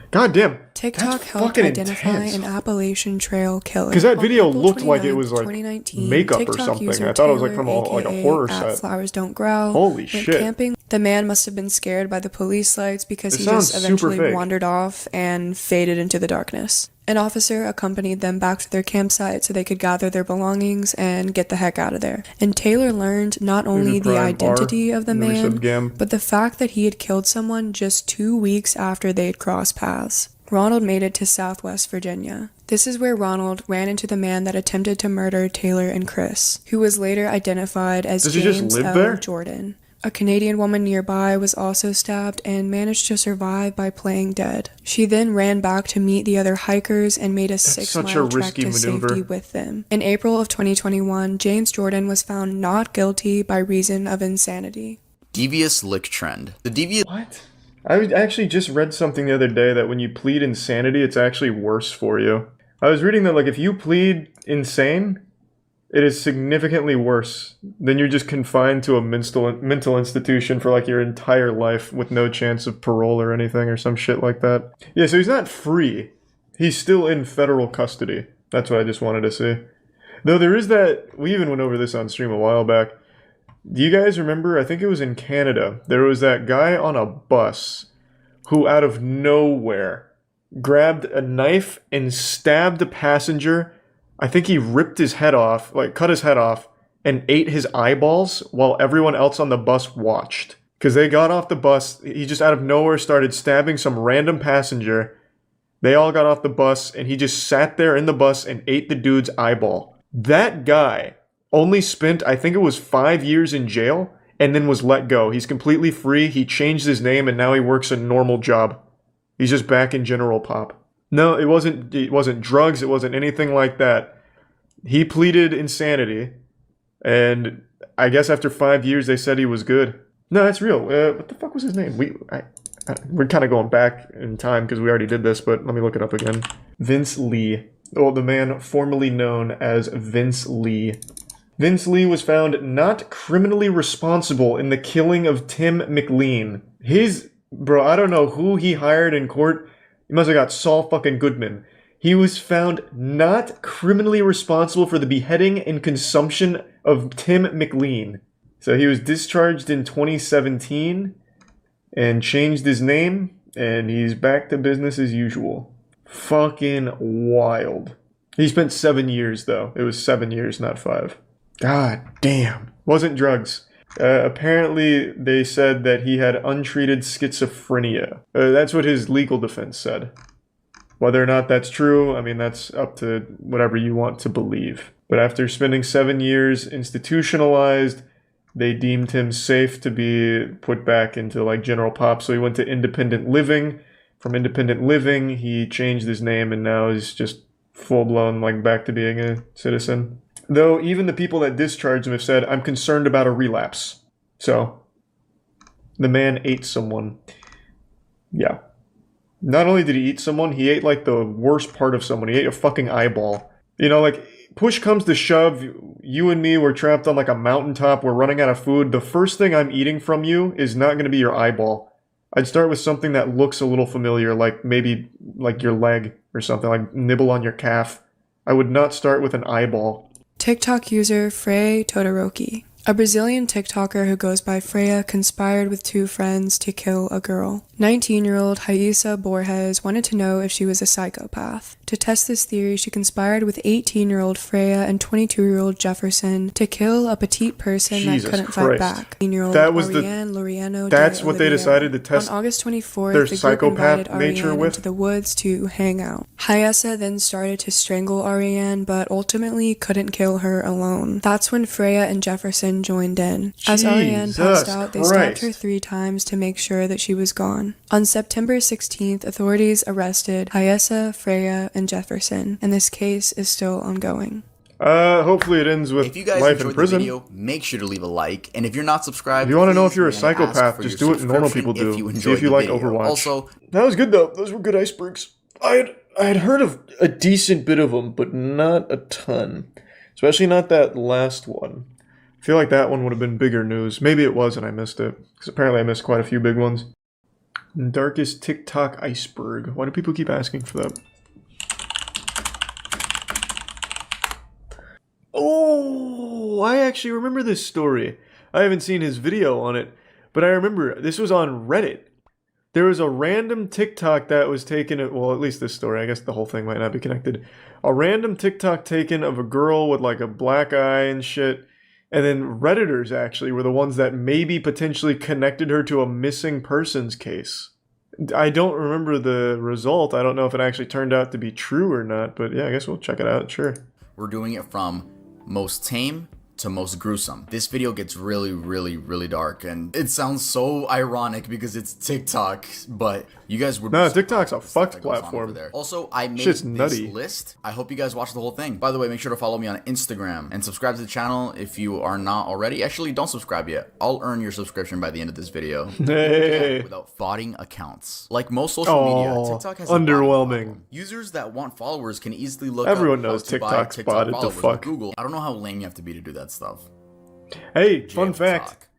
God damn.
TikTok
That's
helped
fucking
identify
intense.
an Appalachian Trail killer.
Because that
On
video
April
looked like it
29th,
was like
2019,
makeup or
TikTok
something.
user
I thought it was like
Taylor,
from like a
aka
horror
at
set.
Flowers Don't Growl,
Holy
went
shit.
camping. The man must have been scared by the police lights because
It
he
sounds
just
super
eventually
fake.
wandered off and faded into the darkness. An officer accompanied them back to their campsite so they could gather their belongings and get the heck out of there. And Taylor learned not only the
crime
identity
R
of the
in the
man,
sub-gam.
but the fact that he had killed someone just 2 weeks after they'd crossed paths. Ronald made it to Southwest Virginia. This is where Ronald ran into the man that attempted to murder Taylor and Chris, who was later identified as
Does he just
James
live
L.
there?
Jordan. A Canadian woman nearby was also stabbed and managed to survive by playing dead. She then ran back to meet the other hikers and made a
such a
6-mile trek
risky
to
maneuver.
safety with them. In April of 2021, James Jordan was found not guilty by reason of insanity.
Devious lick trend. The devious...
What? I actually just read something the other day that when you plead insanity, it's actually worse for you. I was reading that, like, if you plead insane, it is significantly worse than you're just confined to a mental institution for, like, your entire life with no chance of parole or anything or some shit like that. Yeah, so he's not free. He's still in federal custody. That's what I just wanted to say. Though there is that... We even went over this on stream a while back. Do you guys remember, I think it was in Canada, there was that guy on a bus who out of nowhere grabbed a knife and stabbed a passenger. I think he ripped his head off, like cut his head off, and ate his eyeballs while everyone else on the bus watched. Because they got off the bus, he just out of nowhere started stabbing some random passenger. They all got off the bus, and he just sat there in the bus and ate the dude's eyeball. That guy only spent, I think it was 5 years in jail, and then was let go. He's completely free, he changed his name, and now he works a normal job. He's just back in general pop. No, it wasn't drugs, it wasn't anything like that. He pleaded insanity, And I guess after 5 years, they said he was good. No, that's real. What the fuck was his name? We're kind of going back in time because we already did this, but let me look it up again. Vince Lee. Oh, the man formerly known as Vince Lee. Vince Lee was found not criminally responsible in the killing of Tim McLean. Bro, I don't know who he hired in court. He must have got Saul fucking Goodman. He was found not criminally responsible for the beheading and consumption of Tim McLean. So he was discharged in 2017 and changed his name, and he's back to business as usual. Fucking wild. He spent 7 years, though. It was 7 years, not 5. God damn. Wasn't drugs. Apparently, they said that he had untreated schizophrenia. That's what his legal defense said. Whether or not that's true, I mean, that's up to whatever you want to believe. But after spending 7 years institutionalized, they deemed him safe to be put back into like general pop. So he went to independent living. From independent living, he changed his name and now he's just full-blown like back to being a citizen. Though even the people that discharged him have said, I'm concerned about a relapse. So, the man ate someone. Yeah. Not only did he eat someone, he ate like the worst part of someone. He ate a fucking eyeball. You know, like, push comes to shove, you and me, we're trapped on like a mountaintop, we're running out of food. The first thing I'm eating from you is not going to be your eyeball. I'd start with something that looks a little familiar, like maybe like your leg or something, like nibble on your calf. I would not start with an eyeball.
TikTok user Frey Todoroki. A Brazilian TikToker who goes by Freya conspired with 2 friends to kill a girl. 19-year-old Raíssa Borges wanted to know if she was a psychopath. To test this theory, she conspired with 18-year-old Freya and 22-year-old Jefferson to kill a petite person that couldn't fight back. 18-year-old Ariane Laureano.
That's what they decided to test.
On August 24th,
their
the group
psychopath
invited
nature
Ariane
with.
into the woods to hang out. Raíssa then started to strangle Ariane, but ultimately couldn't kill her alone. That's when Freya and Jefferson joined in. As Ariane passed out, they stabbed her 3 times to make sure that she was gone. On September 16th, authorities arrested Raíssa, Freya, and Jefferson, and this case is still ongoing.
Hopefully it ends with
if you guys
life
enjoyed
in prison.
the video, make sure to leave a like. And if you're not subscribed,
If you want to know if you're a
please, may I ask
psychopath,
for
just
your
do what normal
subscription
people
if
do.
you
See
enjoyed
if you
the
like
video.
Overwatch.
Also,
that was good though. Those were good icebergs. I had heard of a decent bit of them, but not a ton. Especially not that last one. I feel like that one would have been bigger news. Maybe it was and I missed it. Because apparently I missed quite a few big ones. Darkest TikTok iceberg. Why do people keep asking for that? Oh, I actually remember this story. I haven't seen his video on it, but I remember this was on Reddit. There was a random TikTok that was taken, well, at least this story, I guess the whole thing might not be connected. A random TikTok taken of a girl with like a black eye and shit. And then Redditors actually were the ones that maybe potentially connected her to a missing persons case. I don't remember the result. I don't know if it actually turned out to be true or not, but yeah, I guess we'll check it out, sure.
we're doing it from most tame to most gruesome. This video gets really, really, really dark, and it sounds so ironic because it's TikTok, but you guys would.
No, TikTok's a fucked platform.
Also, I made
Shit's
this
nutty.
list. I hope you guys watch the whole thing. By the way, make sure to follow me on Instagram and subscribe to the channel if you are not already. Actually, don't subscribe yet. I'll earn your subscription by the end of this video.
Hey.
Without botting accounts. Like most social media, TikTok has
underwhelming.
Users that want followers can easily look
Everyone
up
knows
how to buy
TikTok's
TikTok
botted to
followers
fuck.
with Google. I don't know how lame you have to be to do that stuff.
Hey, fun fact.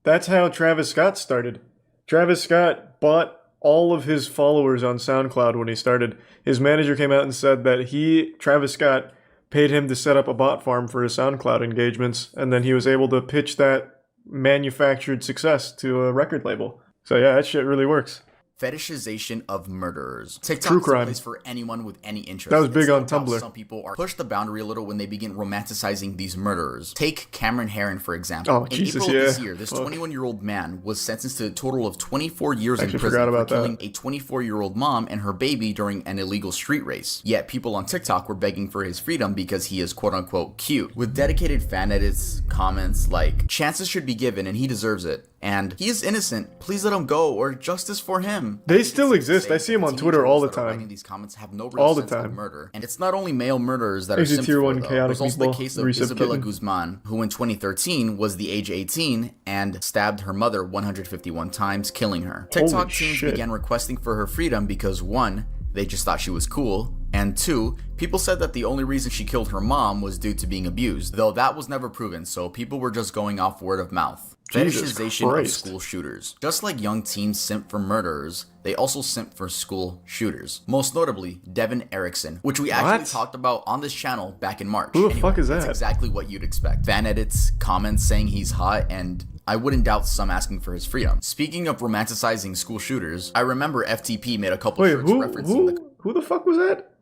That's how Travis Scott started. Travis Scott bought all of his followers on SoundCloud when he started. His manager came out and said that Travis Scott, paid him to set up a bot farm for his SoundCloud engagements, and then he was able to pitch that manufactured success to a record label. So yeah, that shit really works.
Fetishization of murderers. TikTok
True
is a
crime.
place for anyone with any interest.
That was big
It's
on
no doubt
Tumblr.
Some people are push the boundary a little when they begin romanticizing these murderers. Take Cameron Herron, for example.
Oh,
in
Jesus,
April
yeah.
of this year, this
Fuck.
21-year-old man was sentenced to a total of 24 years in
Actually
prison
forgot
for
about
killing
that.
a 24-year-old mom and her baby during an illegal street race. Yet people on TikTok were begging for his freedom because he is quote-unquote cute. With dedicated fan edits, comments like, chances should be given and he deserves it. And he is innocent, please let him go, or justice for him. him.
They still exist. I see them on Twitter all the time.
These comments have no real
All the
sense of
time.
murder. And it's not only male murderers that are
Exit
simped
tier
for,
1
though.
chaotic
There's also the
meatball.
case of
Reset
Isabella
kitten.
Guzman, who in 2013 was the age 18 and stabbed her mother 151 times, killing her. TikTok teens
shit.
began requesting for her freedom because 1, they just thought she was cool, and 2, people said that the only reason she killed her mom was due to being abused, though that was never proven, so people were just going off word of mouth.
Jesus
Fetishization of
Christ.
school shooters. Just like young teens simp for murderers, they also simp for school shooters. Most notably, Devin Erickson, which we actually talked about on this channel back in March.
Who the fuck is
That's
that?
exactly what you'd expect. Fan edits, comments saying he's hot, and I wouldn't doubt some asking for his freedom. Speaking of romanticizing school shooters, I remember FTP made a couple
Wait,
shirts referencing
who the fuck was that?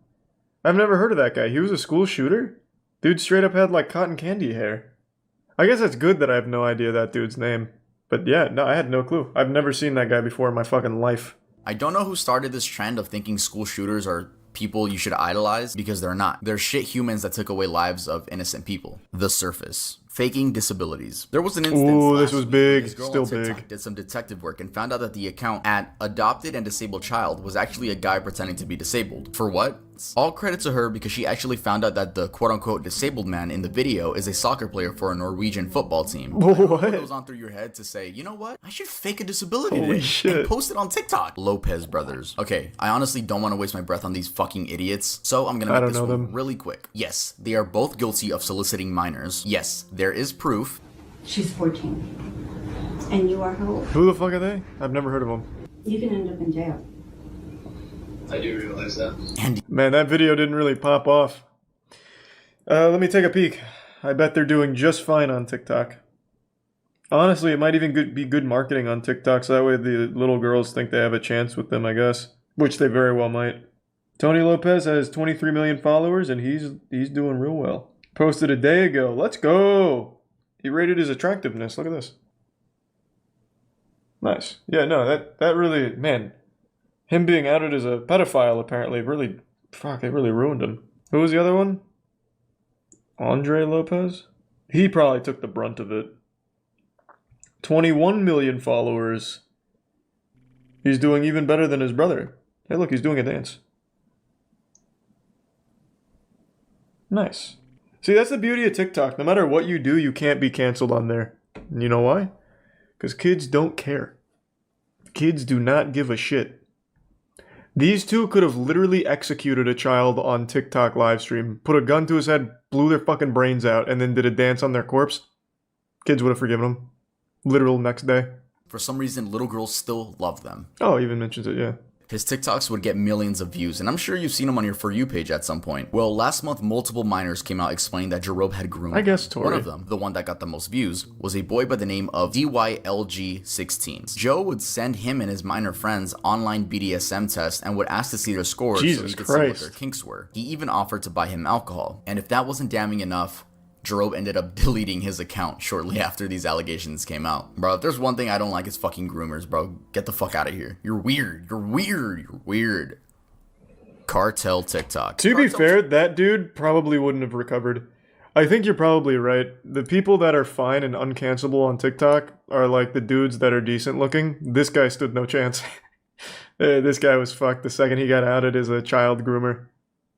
I've never heard of that guy. He was a school shooter? Dude straight up had like cotton candy hair. I guess it's good that I have no idea that dude's name. But yeah, no, I had no clue. I've never seen that guy before in my fucking life.
I don't know who started this trend of thinking school shooters are people you should idolize, because they're not. They're shit humans that took away lives of innocent people. The Surface. Faking disabilities. There was an instance
Ooh, this
last
was
week
big.
where this girl
Still
on TikTok
big.
did some detective work and found out that the account at Adopted and Disabled Child was actually a guy pretending to be disabled. For what? All credit to her, because she actually found out that the quote-unquote disabled man in the video is a soccer player for a Norwegian football team.
What?
What goes on through your head to say, you know what? I should fake a disability
Holy
today
shit.
and post it on TikTok. Lopez brothers. Okay, I honestly don't want to waste my breath on these fucking idiots, so I'm gonna
I
make
don't
this
know
one
them.
really quick. Yes, they are both guilty of soliciting minors. Yes, there is proof.
She's 14. And you are how old?
Who the fuck are they? I've never heard of them.
You can end up in jail.
I do realize that.
Man, that video didn't really pop off. Let me take a peek. I bet they're doing just fine on TikTok. Honestly, it might even be good marketing on TikTok, so that way the little girls think they have a chance with them, I guess. Which they very well might. Tony Lopez has 23 million followers, and he's doing real well. Posted a day ago. Let's go! He rated his attractiveness. Look at this. Nice. Yeah, no, that really, man, him being outed as a pedophile apparently really, fuck, it really ruined him. Who was the other one? Andre Lopez? He probably took the brunt of it. 21 million followers. He's doing even better than his brother. Hey, look, he's doing a dance. Nice. See, that's the beauty of TikTok. No matter what you do, you can't be canceled on there. And you know why? Because kids don't care. Kids do not give a shit. These two could have literally executed a child on TikTok livestream, put a gun to his head, blew their fucking brains out, and then did a dance on their corpse. Kids would have forgiven them. Literal next day.
For some reason, little girls still love them.
Oh, even mentions it, yeah.
His TikToks would get millions of views, and I'm sure you've seen them on your For You page at some point. Well, last month, multiple minors came out explaining that Jerob had groomed
I guess
them.
Tori.
One of them, the one that got the most views, was a boy by the name of DYLG16. Joe would send him and his minor friends online BDSM tests and would ask to see their scores so
Jesus
he could see what
Christ.
their kinks were. He even offered to buy him alcohol, and if that wasn't damning enough, Jerob ended up deleting his account shortly after these allegations came out. Bro, if there's one thing I don't like, it's fucking groomers, bro. Get the fuck out of here. You're weird. You're weird. You're weird. Cartel TikTok.
To be fair, that dude probably wouldn't have recovered. I think you're probably right. The people that are fine and uncancelable on TikTok are like the dudes that are decent looking. This guy stood no chance. This guy was fucked the second he got outed as a child groomer.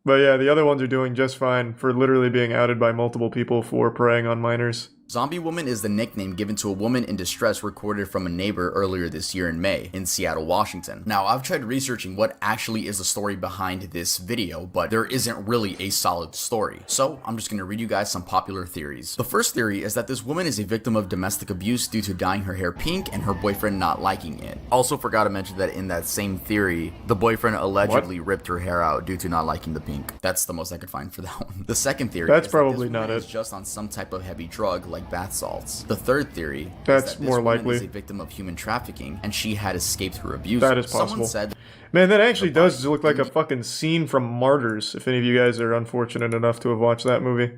But yeah, the other ones are doing just fine for literally being outed by multiple people for preying on minors.
Zombie Woman is the nickname given to a woman in distress recorded from a neighbor earlier this year in May in Seattle, Washington. Now, I've tried researching what actually is the story behind this video, but there isn't really a solid story. So, I'm just going to read you guys some popular theories. The first theory is that this woman is a victim of domestic abuse due to dyeing her hair pink and her boyfriend not liking it. Also forgot to mention that in that same theory, the boyfriend allegedly ripped her hair out due to not liking the pink. That's the most I could find for that one. The second theory
That's
is
probably
that this
not
woman
it.
is just on some type of heavy drug like bath salts. The third theory
That's
is that this
more
woman
likely.
is a victim of human trafficking and she had escaped her abuse.
That is possible.
Someone said
Man, that actually does look like a fucking scene from Martyrs, if any of you guys are unfortunate enough to have watched that movie.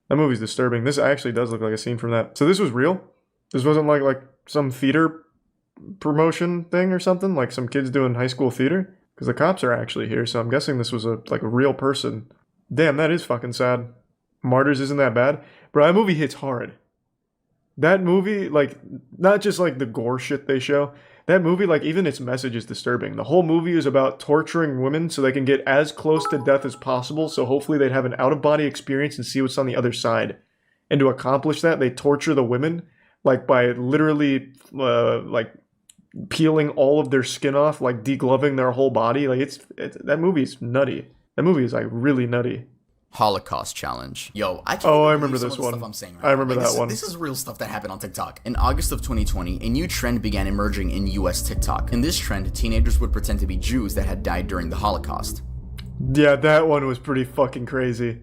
That movie's disturbing. This actually does look like a scene from that. So this was real? This wasn't like some theater promotion thing or something? Like some kids doing high school theater? Because the cops are actually here, so I'm guessing this was a real person. Damn, that is fucking sad. Martyrs isn't that bad? Bro, that movie hits hard. That movie, like, not just like the gore shit they show, That movie, like, even its message is disturbing. The whole movie is about torturing women so they can get as close to death as possible, so hopefully they'd have an out-of-body experience and see what's on the other side. And to accomplish that, they torture the women, like, by literally, like, peeling all of their skin off, like, degloving their whole body. Like, that movie's nutty. That movie is, like, really nutty.
Holocaust challenge. Yo, I can't
I remember this one.
I'm saying right
I remember
now.
that one.
This is real stuff that happened on TikTok. In August of 2020, a new trend began emerging in US TikTok. In this trend, teenagers would pretend to be Jews that had died during the Holocaust.
Yeah, that one was pretty fucking crazy.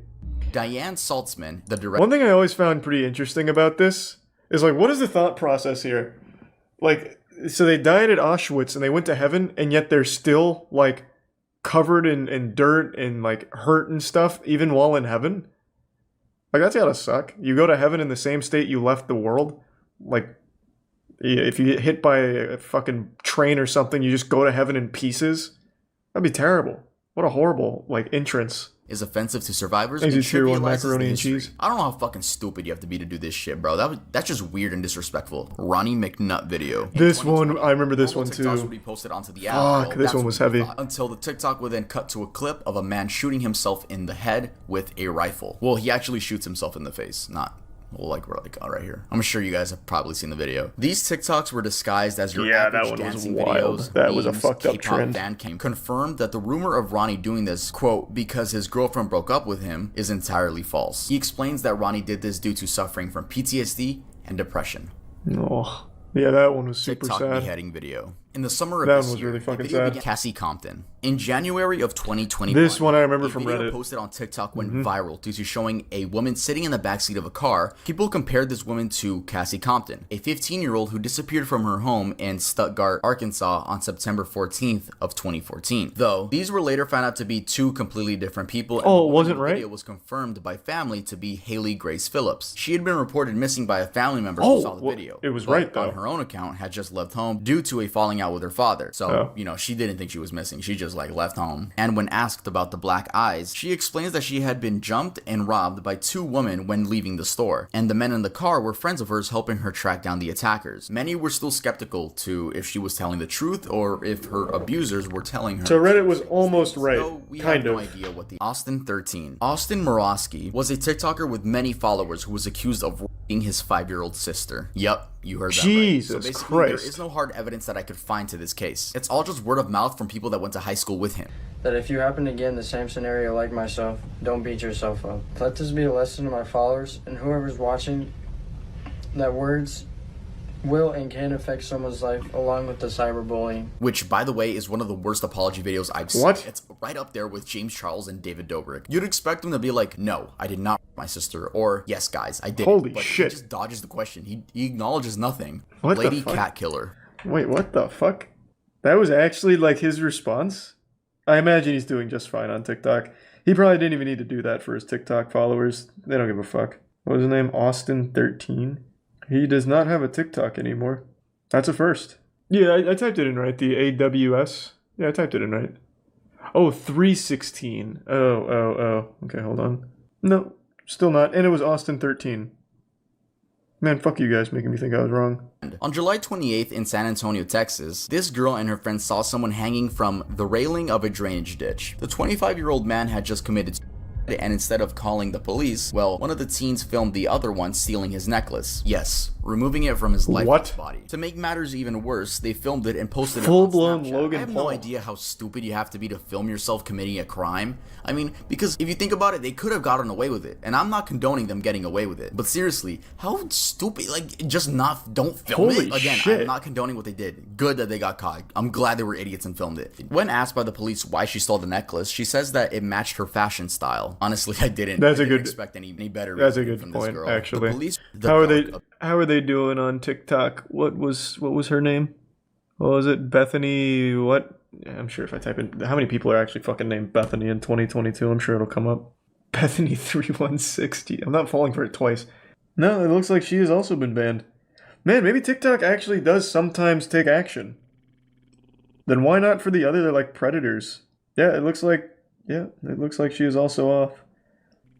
Diane Saltzman, the director.
One thing I always found pretty interesting about this is, like, what is the thought process here? Like, so they died at Auschwitz and they went to heaven, and yet they're still, like, covered in dirt and, like, hurt and stuff, even while in heaven? Like, that's gotta suck. You go to heaven in the same state you left the world. Like, if you get hit by a fucking train or something, you just go to heaven in pieces? That'd be terrible. What a horrible, like, entrance.
Is offensive to survivors.
Easy
and
cheer on
trivializes
macaroni
the
and
history.
cheese.
I don't know how fucking stupid you have to be to do this shit, bro. That's just weird and disrespectful. Ronnie McNutt video.
This one, I remember this one
TikToks
too.
would be posted onto the app.
Fuck,
Well,
this
that's
one
what
was
we
heavy.
thought. Until the TikTok would then cut to a clip of a man shooting himself in the head with a rifle. Well, he actually shoots himself in the face, not. Well, like we're like right here. I'm sure you guys have probably seen the video. These TikToks were disguised as your average
that one was
dancing
wild.
videos.
That was a
memes,
fucked up
K-pop
trend.
fan came confirmed that the rumor of Ronnie doing this, quote, because his girlfriend broke up with him, is entirely false. He explains that Ronnie did this due to suffering from PTSD and depression.
Oh, yeah, that one was super
TikTok
sad.
beheadting video. In the summer of
That
this
one was
year,
really fucking
the video
sad.
began Cassie Compton. In January of 2021,
This one I remember
a
from
video
Reddit.
posted on TikTok went viral due to showing a woman sitting in the backseat of a car. People compared this woman to Cassie Compton, a 15-year-old who disappeared from her home in Stuttgart, Arkansas on September 14th of 2014. Though, these were later found out to be two completely different people. And
Oh,
the
it
woman
wasn't
in the
right?
video was confirmed by family to be Haley Grace Phillips. She had been reported missing by a family member
Oh,
who saw the
well,
video.
it was
but
right, though.
on her own account, had just left home due to a falling out with her father. So,
Oh.
you know, she didn't think she was missing. She just, like, left home. And when asked about the black eyes, she explains that she had been jumped and robbed by two women when leaving the store. And the men in the car were friends of hers helping her track down the attackers. Many were still skeptical to if she was telling the truth or if her abusers were telling her.
So Reddit was almost right,
So we
kind
have no
of.
idea what the Austin 13. Austin Morosky was a TikToker with many followers who was accused of raping his 5-year-old sister. Yep, you heard that right.
Jesus
So basically,
Christ.
there is no hard evidence that I could find to this case. It's all just word of mouth from people that went to high school with him.
That if you happen to get in the same scenario like myself, don't beat yourself up. Let this be a lesson to my followers and whoever's watching, that words will and can affect someone's life along with the cyberbullying.
Which, by the way, is one of the worst apology videos I've seen.
What?
It's right up there with James Charles and David Dobrik. You'd expect him to be like, no, I did not rape my sister, or yes, guys, I did.
Holy
but
shit.
He just dodges the question. He acknowledges nothing.
What the
Lady
fuck?
Cat Killer.
Wait, what the fuck? That was actually, like, his response? I imagine he's doing just fine on TikTok. He probably didn't even need to do that for his TikTok followers. They don't give a fuck. What was his name? Austin 13? He does not have a TikTok anymore. That's a first. Yeah, I typed it in right. The AWS. Yeah, I typed it in right. Oh, 316. Oh. Okay, hold on. No, still not. And it was Austin 13. Man, fuck you guys making me think I was wrong.
On July 28th in San Antonio, Texas, this girl and her friend saw someone hanging from the railing of a drainage ditch. The 25-year-old man had just committed suicide, and instead of calling the police, well, one of the teens filmed the other one stealing his necklace. Yes, removing it from his lifeless body. To make matters even worse, they filmed it and posted it on
Full-blown
Snapchat.
Logan
I have
Paul.
no idea how stupid you have to be to film yourself committing a crime. I mean, because if you think about it, they could have gotten away with it, and I'm not condoning them getting away with it. But seriously, how stupid, like, don't film
Holy
it. Again,
shit.
I'm not condoning what they did. Good that they got caught. I'm glad they were idiots and filmed it. When asked by the police why she stole the necklace, she says that it matched her fashion style. Honestly, I didn't.
That's
I
a
didn't
good.
expect any better.
That's a
reasoning
good
from this
point,
girl.
actually.
The police.
How are they doing on TikTok? What was her name? What was it? Bethany? What? Yeah, I'm sure if I type in how many people are actually fucking named Bethany in 2022, I'm sure it'll come up. Bethany 3160. I'm not falling for it twice. No, it looks like she has also been banned. Man, maybe TikTok actually does sometimes take action. Then why not for the other, like, predators? Yeah, it looks like she is also off.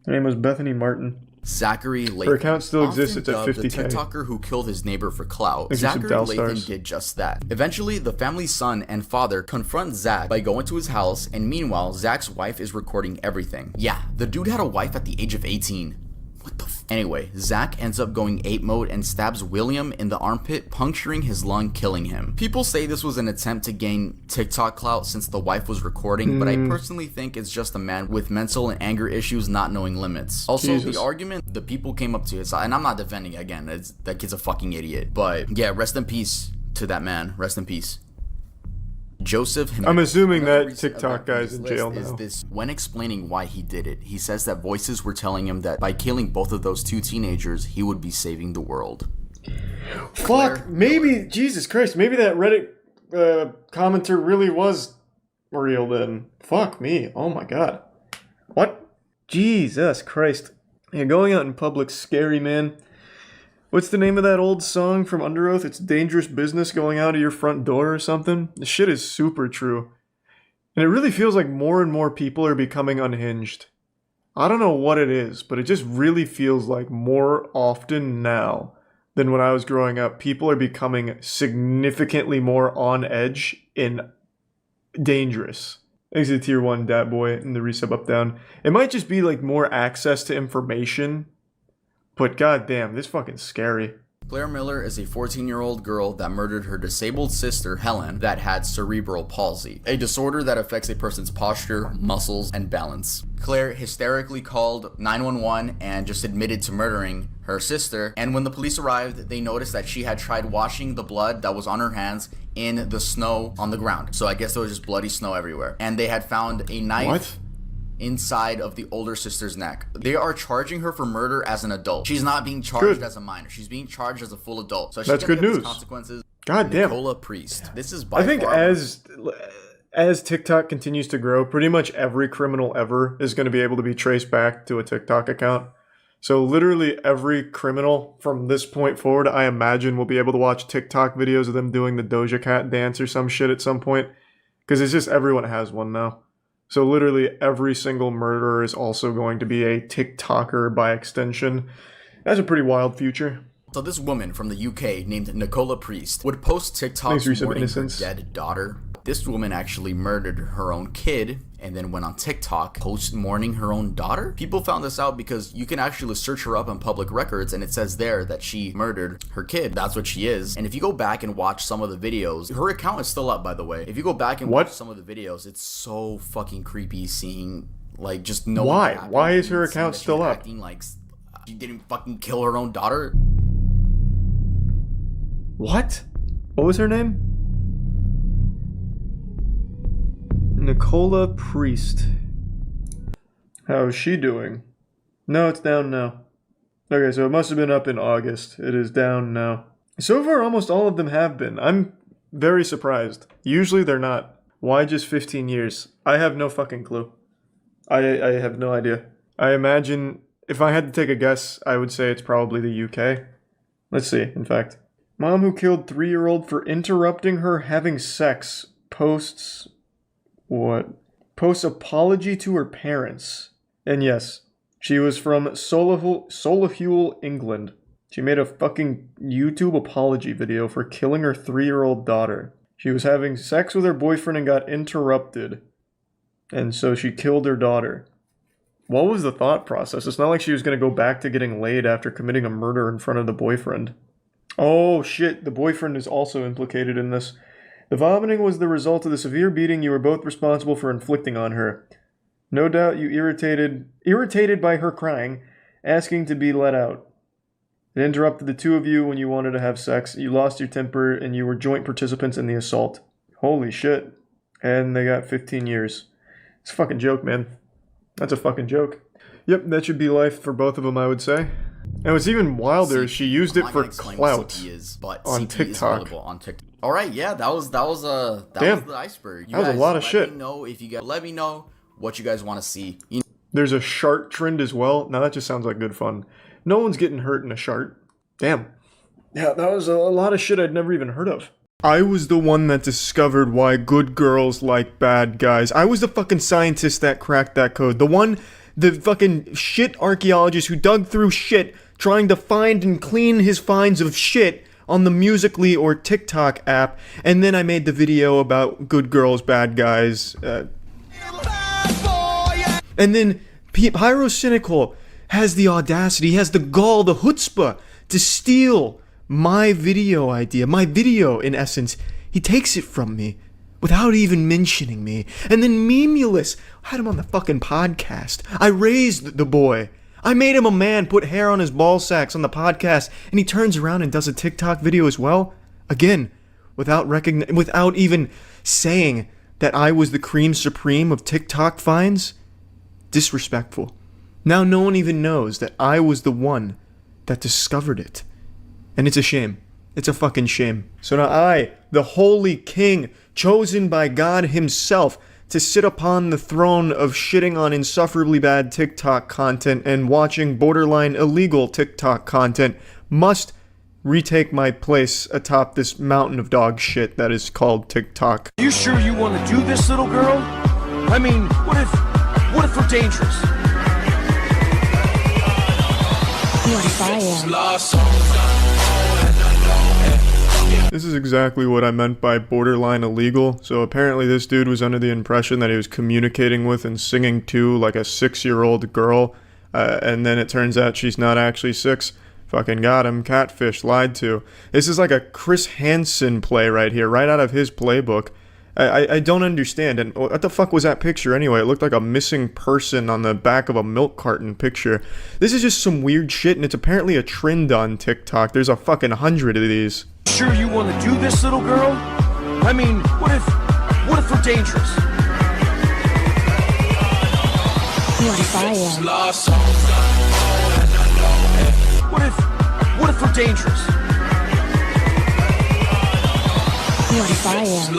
Her name was Bethany Martin.
Zachary Lathan.
Her account still exists.
Often
It's at
dubbed
50K.
The TikToker who killed his neighbor for clout.
Thank you,
Zachary
Subdal
Lathan
Stars.
did just that. Eventually, the family's son and father confront Zach by going to his house, and meanwhile, Zach's wife is recording everything. Yeah, the dude had a wife at the age of 18. What the f? Anyway, Zach ends up going ape mode and stabs William in the armpit, puncturing his lung, killing him. People say this was an attempt to gain TikTok clout since the wife was recording, but I personally think it's just a man with mental and anger issues not knowing limits. Also,
Jesus.
the argument, the people came up to his side, and I'm not defending, again, that kid's a fucking idiot. But yeah, rest in peace to that man. Rest in peace. Joseph Jimenez.
I'm assuming
Another
that
reason
TikTok
about
guy's
this
in
list
jail
is
now.
this. When explaining why he did it, he says that voices were telling him that by killing both of those two teenagers, he would be saving the world.
Fuck, maybe, Jesus Christ, maybe that Reddit commenter really was real then. Fuck me, oh my god. What? Jesus Christ. Yeah, going out in public's scary, man. What's the name of that old song from Under Oath? It's dangerous business going out of your front door or something. The shit is super true. And it really feels like more and more people are becoming unhinged. I don't know what it is, but it just really feels like more often now than when I was growing up, people are becoming significantly more on edge and dangerous. Thanks to Tier 1 Dat Boy and the resub up down. It might just be like more access to information, but goddamn, this fucking scary.
Claire Miller is a 14-year-old girl that murdered her disabled sister, Helen, that had cerebral palsy, a disorder that affects a person's posture, muscles, and balance. Claire hysterically called 911 and just admitted to murdering her sister, and when the police arrived, they noticed that she had tried washing the blood that was on her hands in the snow on the ground. So I guess there was just bloody snow everywhere. And they had found a knife inside of the older sister's neck. They are charging her for murder as an adult. She's not being charged as a minor. She's being charged as a full adult. So she's
That's
gonna
good
get these
news.
consequences.
God damn.
Nicola Priest. This is by
I think
far
as TikTok continues to grow, pretty much every criminal ever is going to be able to be traced back to a TikTok account. So literally every criminal from this point forward, I imagine, will be able to watch TikTok videos of them doing the Doja Cat dance or some shit at some point. Because it's just everyone has one now. So literally every single murderer is also going to be a TikToker by extension. That's a pretty wild future.
So this woman from the UK named Nicola Priest would post
Thanks,
TikToks
Resub
mourning her
Innocence.
dead daughter. This woman actually murdered her own kid and then went on TikTok post mourning her own daughter. People found this out because you can actually search her up on public records and it says there that she murdered her kid. That's what she is. And if you go back and watch some of the videos, her account is still up, by the way. If you go back and watch some of the videos, it's so fucking creepy seeing, like, just knowing what
Why?
happened
Why is
and
her
seeing
account
that she's
still up?
acting like she didn't fucking kill her own daughter.
What? What was her name? Nicola Priest. How is she doing? No, it's down now. Okay, so it must have been up in August. It is down now. So far, almost all of them have been. I'm very surprised. Usually they're not. Why just 15 years? I have no fucking clue. I have no idea. I imagine, if I had to take a guess, I would say it's probably the UK. Let's see, in fact. Mom who killed 3-year-old for interrupting her having sex posts... What? Posts apology to her parents. And yes, she was from Solihull, England. She made a fucking YouTube apology video for killing her 3-year-old daughter. She was having sex with her boyfriend and got interrupted. And so she killed her daughter. What was the thought process? It's not like she was going to go back to getting laid after committing a murder in front of the boyfriend. Oh shit, the boyfriend is also implicated in this. The vomiting was the result of the severe beating you were both responsible for inflicting on her. No doubt you irritated by her crying, asking to be let out. It interrupted the two of you when you wanted to have sex. You lost your temper and you were joint participants in the assault. Holy shit. And they got 15 years. It's a fucking joke, man. That's a fucking joke. Yep, that should be life for both of them, I would say. And what's even wilder is she used it for clout on TikTok.
All right, yeah, that was the iceberg.
That was a lot of shit.
Let me know what you guys want to see.
There's a shart trend as well. Now that just sounds like good fun. No one's getting hurt in a shart. Damn. Yeah, that was a lot of shit I'd never even heard of. I was the one that discovered why good girls like bad guys. I was the fucking scientist that cracked that code. The one the fucking shit archaeologist who dug through shit trying to find and clean his finds of shit on the Musical.ly or TikTok app, and then I made the video about good girls, bad guys, and then Pyrocynical has the audacity, he has the gall, the chutzpah to steal my video idea, my video in essence. He takes it from me without even mentioning me. And then Memulous, I had him on the fucking podcast. I raised the boy. I made him a man, put hair on his ball sacks on the podcast, and he turns around and does a TikTok video as well? Again, without even saying that I was the cream supreme of TikTok finds? Disrespectful. Now no one even knows that I was the one that discovered it. And it's a shame. It's a fucking shame. So now I, the holy king, chosen by God himself to sit upon the throne of shitting on insufferably bad TikTok content and watching borderline illegal TikTok content, must retake my place atop this mountain of dog shit that is called TikTok.
You sure you want to do this, little girl? I mean, what if we're dangerous?
What if I am?
This is exactly what I meant by borderline illegal. So apparently this dude was under the impression that he was communicating with and singing to like a 6-year-old girl, and then it turns out she's not actually 6. Fucking got him. Catfish. Lied to. This is like a Chris Hansen play right here, right out of his playbook. I don't understand. And what the fuck was that picture anyway? It looked like a missing person on the back of a milk carton picture. This is just some weird shit, and it's apparently a trend on TikTok. There's a fucking 100 of these.
Sure you want to do this, little girl? I mean, what if we're dangerous?
What if I am?
What if we're dangerous?
What if I am?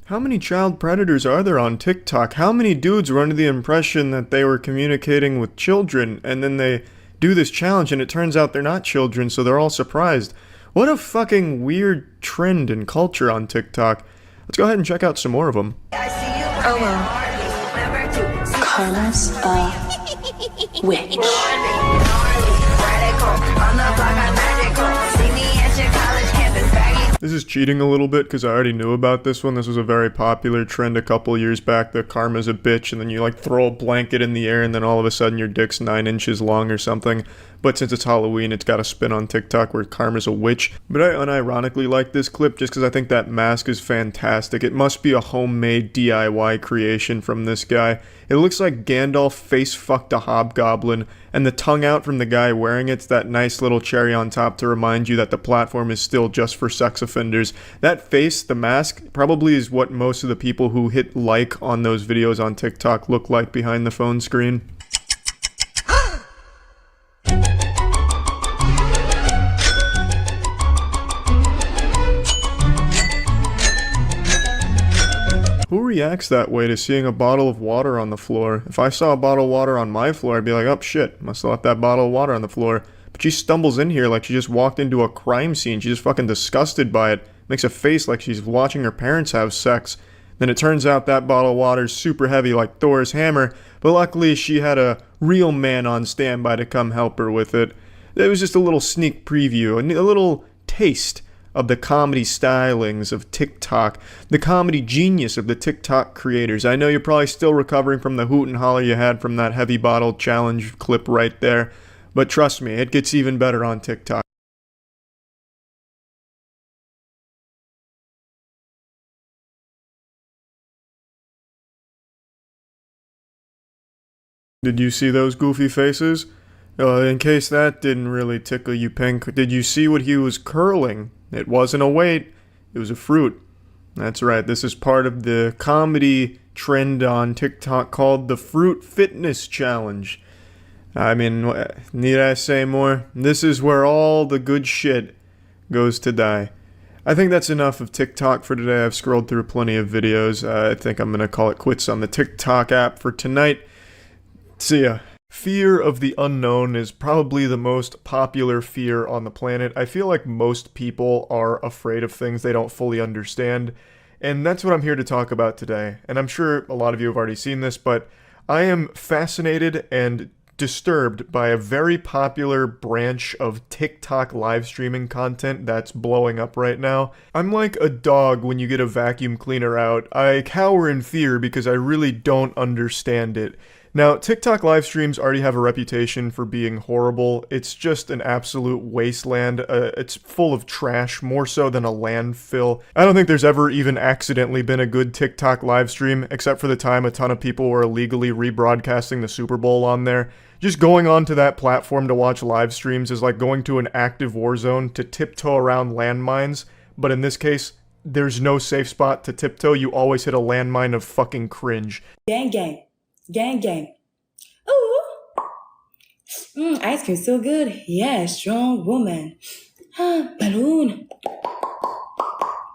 How many child predators are there on TikTok? How many dudes were under the impression that they were communicating with children, and then they do this challenge and it turns out they're not children, so they're all surprised? What a fucking weird trend and culture on TikTok. Let's go ahead and check out some more of them.
Oh well. Karma's a witch.
This is cheating a little bit because I already knew about this one. This was a very popular trend a couple years back. The karma's a bitch, and then you like throw a blanket in the air and then all of a sudden your dick's 9 inches long or something. But since it's Halloween, it's got a spin on TikTok where karma's a witch. But I unironically like this clip just because I think that mask is fantastic. It must be a homemade DIY creation from this guy. It looks like Gandalf face-fucked a hobgoblin, and the tongue out from the guy wearing it's that nice little cherry on top to remind you that the platform is still just for sex offenders. That face, the mask, probably is what most of the people who hit like on those videos on TikTok look like behind the phone screen. Who reacts that way to seeing a bottle of water on the floor? If I saw a bottle of water on my floor, I'd be like, oh shit, must have left that bottle of water on the floor. But she stumbles in here like she just walked into a crime scene. She's just fucking disgusted by it. Makes a face like she's watching her parents have sex. Then it turns out that bottle of water's super heavy like Thor's hammer, but luckily she had a real man on standby to come help her with it. It was just a little sneak preview, a little taste of the comedy stylings of TikTok, the comedy genius of the TikTok creators. I know you're probably still recovering from the hoot and holler you had from that heavy bottle challenge clip right there, but trust me, it gets even better on TikTok. Did you see those goofy faces? In case that didn't really tickle you pink, did you see what he was curling? It wasn't a weight, it was a fruit. That's right, this is part of the comedy trend on TikTok called the Fruit Fitness Challenge. I mean, need I say more? This is where all the good shit goes to die. I think that's enough of TikTok for today. I've scrolled through plenty of videos. I think I'm going to call it quits on the TikTok app for tonight. See ya. Fear of the unknown is probably the most popular fear on the planet. I feel like most people are afraid of things they don't fully understand, and that's what I'm here to talk about today. And I'm sure a lot of you have already seen this, but I am fascinated and disturbed by a very popular branch of TikTok live streaming content that's blowing up right now. I'm like a dog when you get a vacuum cleaner out. I cower in fear because I really don't understand it. Now, TikTok live streams already have a reputation for being horrible. It's just an absolute wasteland. It's full of trash, more so than a landfill. I don't think there's ever even accidentally been a good TikTok live stream, except for the time a ton of people were illegally rebroadcasting the Super Bowl on there. Just going onto that platform to watch live streams is like going to an active war zone to tiptoe around landmines, but in this case, there's no safe spot to tiptoe. You always hit a landmine of fucking cringe.
Gang gang. Gang gang. Ooh. Ice cream so good. Yeah, strong woman. Balloon.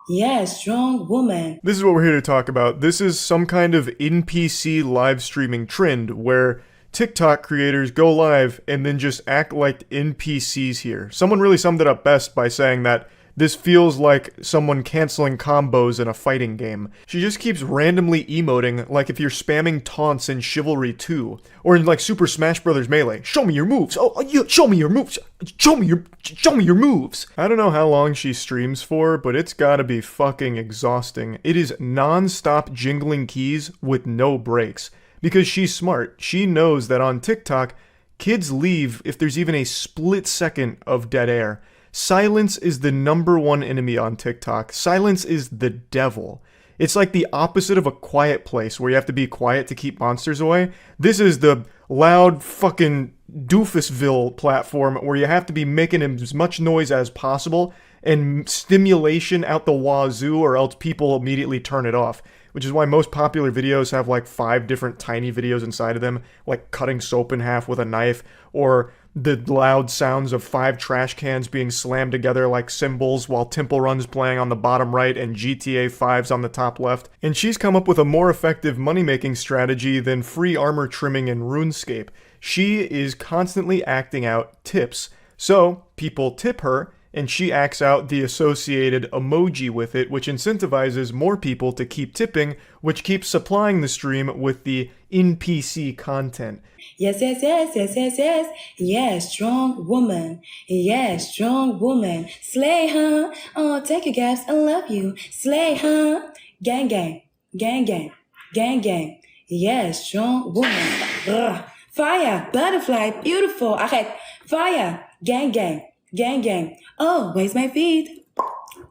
Yeah, strong woman.
This is what we're here to talk about. This is some kind of NPC live streaming trend where TikTok creators go live and then just act like NPCs here. Someone really summed it up best by saying that this feels like someone canceling combos in a fighting game. She just keeps randomly emoting like if you're spamming taunts in Chivalry 2 or in like Super Smash Bros. Melee. Show me your moves. Show me your moves. Show me your moves. I don't know how long she streams for, but it's gotta be fucking exhausting. It is non-stop jingling keys with no breaks. Because she's smart. She knows that on TikTok, kids leave if there's even a split second of dead air. Silence is the #1 enemy on TikTok. Silence is the devil. It's like the opposite of a quiet place where you have to be quiet to keep monsters away. This is the loud fucking doofusville platform where you have to be making as much noise as possible and stimulation out the wazoo or else people immediately turn it off. Which is why most popular videos have like 5 different tiny videos inside of them, like cutting soap in half with a knife, or the loud sounds of 5 trash cans being slammed together like cymbals while Temple Run's playing on the bottom right and GTA 5's on the top left. And she's come up with a more effective money-making strategy than free armor trimming in RuneScape. She is constantly acting out tips. So, people tip her, and she acts out the associated emoji with it, which incentivizes more people to keep tipping, which keeps supplying the stream with the NPC content.
Yes, yes, yes, yes, yes, yes. Yeah, strong woman. Yeah, strong woman. Slay, huh? Oh, take your gas, I love you. Slay, huh? Gang, gang. Gang, gang. Gang, gang. Yeah, strong woman. Ugh. Fire, butterfly, beautiful. Okay, fire. Gang, gang. Gang, gang. Oh, where's my feet?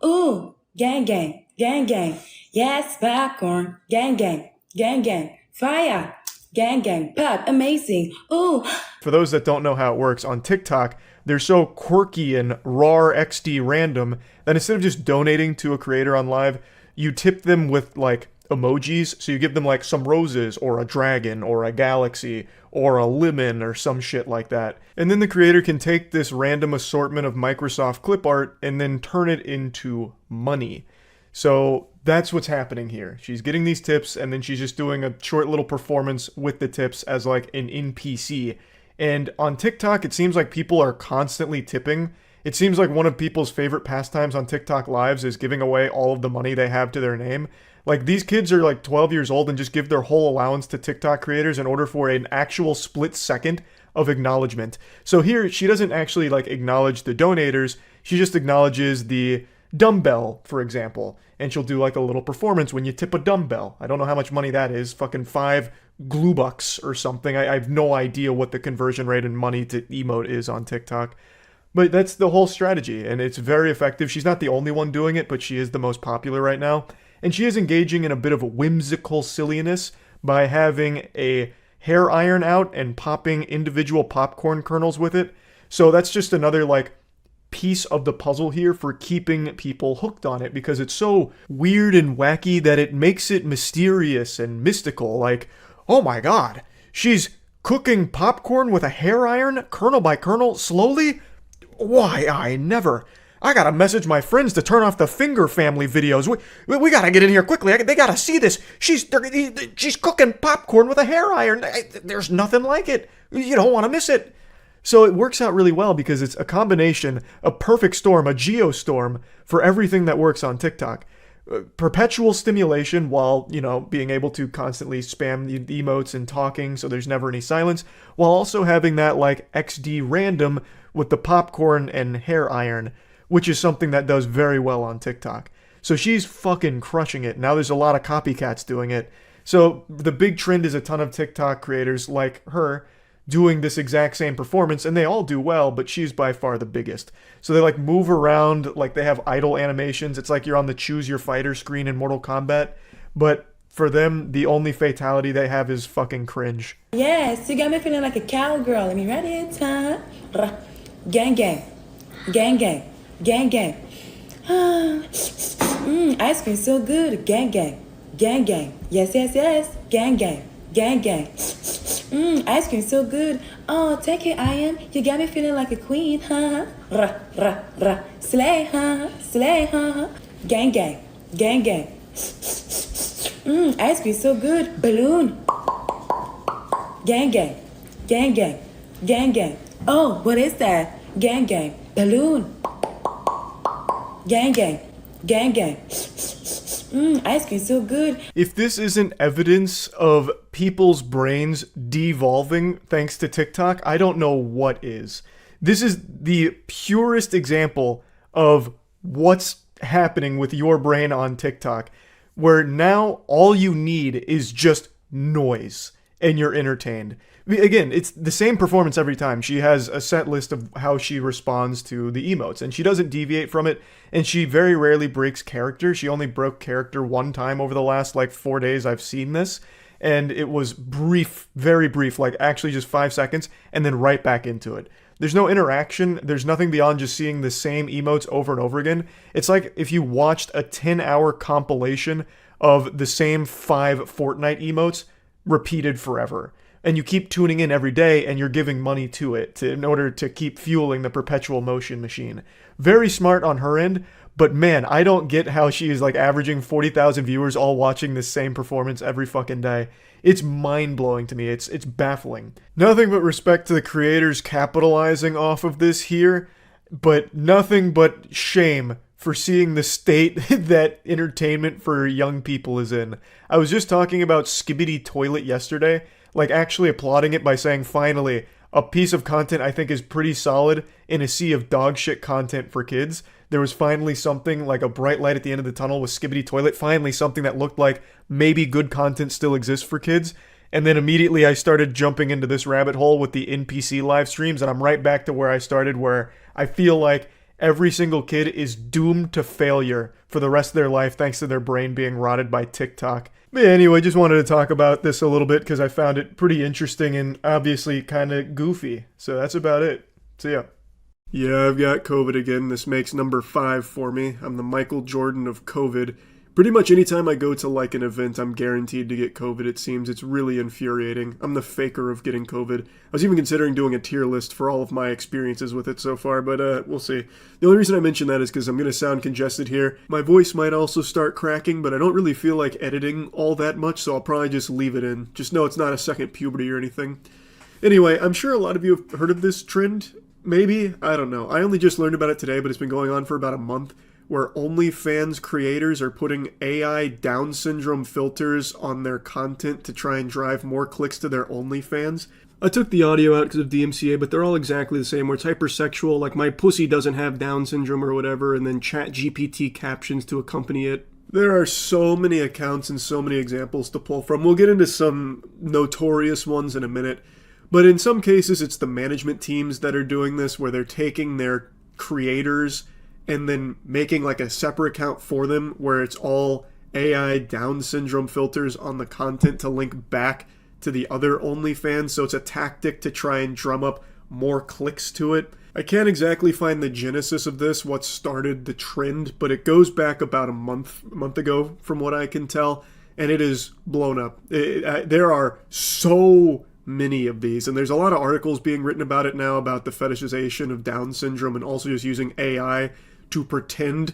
Ooh, gang, gang, gang, gang. Yes, popcorn. Gang, gang, gang, gang. Fire. Gang, gang. Pop, amazing. Ooh.
For those that don't know how it works, on TikTok, they're so quirky and raw XD random that instead of just donating to a creator on live, you tip them with like emojis. So you give them like some roses or a dragon or a galaxy or a lemon or some shit like that. And then the creator can take this random assortment of Microsoft clip art and then turn it into money. So that's what's happening here. She's getting these tips and then she's just doing a short little performance with the tips as like an NPC. And on TikTok, it seems like people are constantly tipping. It seems like one of people's favorite pastimes on TikTok lives is giving away all of the money they have to their name. Like, these kids are like 12 years old and just give their whole allowance to TikTok creators in order for an actual split second of acknowledgement. So here, she doesn't actually like acknowledge the donators. She just acknowledges the dumbbell, for example. And she'll do like a little performance when you tip a dumbbell. I don't know how much money that is. Fucking 5 glue bucks or something. I have no idea what the conversion rate in money to emote is on TikTok. But that's the whole strategy, and it's very effective. She's not the only one doing it, but she is the most popular right now. And she is engaging in a bit of whimsical silliness by having a hair iron out and popping individual popcorn kernels with it. So that's just another like piece of the puzzle here for keeping people hooked on it, because it's so weird and wacky that it makes it mysterious and mystical. Like, oh my god, she's cooking popcorn with a hair iron, kernel by kernel, slowly? Why, I never. I gotta message my friends to turn off the Finger Family videos. We gotta get in here quickly. They gotta see this. She's cooking popcorn with a hair iron. There's nothing like it. You don't want to miss it. So it works out really well because it's a combination, a perfect storm, a geostorm for everything that works on TikTok. perpetual stimulation while, you know, being able to constantly spam the emotes and talking so there's never any silence, while also having that like XD random with the popcorn and hair iron, which is something that does very well on TikTok. So she's fucking crushing it. Now there's a lot of copycats doing it. So the big trend is a ton of TikTok creators like her doing this exact same performance, and they all do well, but she's by far the biggest. So they like move around, like they have idle animations. It's like you're on the choose your fighter screen in Mortal Kombat, but for them, the only fatality they have is fucking cringe.
Yes, you got me feeling like a cowgirl. Let me ready it time. Gang gang. Gang gang. Gang gang. Ice cream so good. Gang gang. Gang gang. Yes, yes, yes. Gang gang. Gang gang. Ice cream so good. Oh, take it, I am. You got me feeling like a queen, huh? Rah, rah, rah. Slay, huh? Slay, huh? Gang gang. Gang gang. Ice cream so good. Balloon. Gang gang. Gang gang. Gang gang. Oh, what is that? Gang gang. Balloon. Gang gang. Gang gang. Ice cream so good.
If this isn't evidence of people's brains devolving thanks to TikTok, I don't know what is. This is the purest example of what's happening with your brain on TikTok, where now all you need is just noise and you're entertained. Again, it's the same performance every time. She has a set list of how she responds to the emotes, and she doesn't deviate from it, and she very rarely breaks character. She only broke character one time over the last, 4 days I've seen this, and it was brief, very brief, actually just 5 seconds, and then right back into it. There's no interaction. There's nothing beyond just seeing the same emotes over and over again. It's like if you watched a 10-hour compilation of the same 5 Fortnite emotes repeated forever. And you keep tuning in every day and you're giving money to it in order to keep fueling the perpetual motion machine. Very smart on her end, but man, I don't get how she is averaging 40,000 viewers all watching this same performance every fucking day. It's mind-blowing to me. It's baffling. Nothing but respect to the creators capitalizing off of this here, but nothing but shame for seeing the state that entertainment for young people is in. I was just talking about Skibbity Toilet yesterday, actually applauding it by saying, finally, a piece of content I think is pretty solid in a sea of dog shit content for kids. There was finally something like a bright light at the end of the tunnel with Skibbity Toilet, finally something that looked like maybe good content still exists for kids. And then immediately I started jumping into this rabbit hole with the NPC live streams, and I'm right back to where I started, where I feel like every single kid is doomed to failure for the rest of their life thanks to their brain being rotted by TikTok. But anyway, just wanted to talk about this a little bit because I found it pretty interesting and obviously kind of goofy. So that's about it. See ya. Yeah, I've got COVID again. This makes number 5 for me. I'm the Michael Jordan of COVID. Pretty much anytime I go to an event, I'm guaranteed to get COVID, it seems. It's really infuriating. I'm the faker of getting COVID. I was even considering doing a tier list for all of my experiences with it so far, but we'll see. The only reason I mention that is because I'm going to sound congested here. My voice might also start cracking, but I don't really feel like editing all that much, so I'll probably just leave it in. Just know it's not a second puberty or anything. Anyway, I'm sure a lot of you have heard of this trend. Maybe? I don't know. I only just learned about it today, but it's been going on for about a month, where OnlyFans creators are putting AI Down syndrome filters on their content to try and drive more clicks to their OnlyFans. I took the audio out because of DMCA, but they're all exactly the same, where it's hypersexual, like my pussy doesn't have Down syndrome or whatever, and then ChatGPT captions to accompany it. There are so many accounts and so many examples to pull from. We'll get into some notorious ones in a minute, but in some cases it's the management teams that are doing this, where they're taking their creators and then making a separate account for them where it's all AI Down syndrome filters on the content to link back to the other OnlyFans, so it's a tactic to try and drum up more clicks to it. I can't exactly find the genesis of this, what started the trend, but it goes back about a month ago from what I can tell, and it is blown up. There are so many of these, and there's a lot of articles being written about it now about the fetishization of Down syndrome and also just using AI to pretend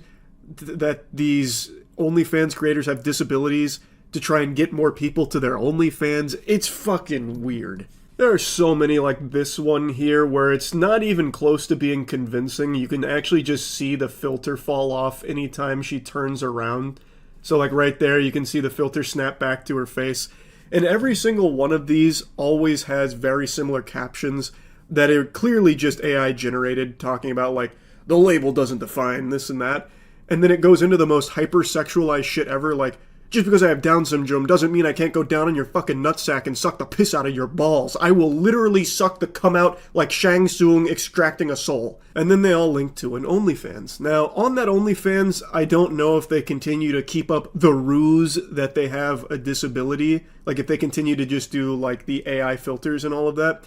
that these OnlyFans creators have disabilities to try and get more people to their OnlyFans. It's fucking weird. There are so many like this one here where it's not even close to being convincing. You can actually just see the filter fall off anytime she turns around So like right there, you can see the filter snap back to her face. And every single one of these always has very similar captions that are clearly just AI generated, talking about like, the label doesn't define this and that. And then it goes into the most hyper-sexualized shit ever, like, just because I have Down syndrome doesn't mean I can't go down on your fucking nutsack and suck the piss out of your balls. I will literally suck the cum out like Shang Tsung extracting a soul. And then they all link to an OnlyFans. Now, on that OnlyFans, I don't know if they continue to keep up the ruse that they have a disability. Like, if they continue to just do, like, the AI filters and all of that.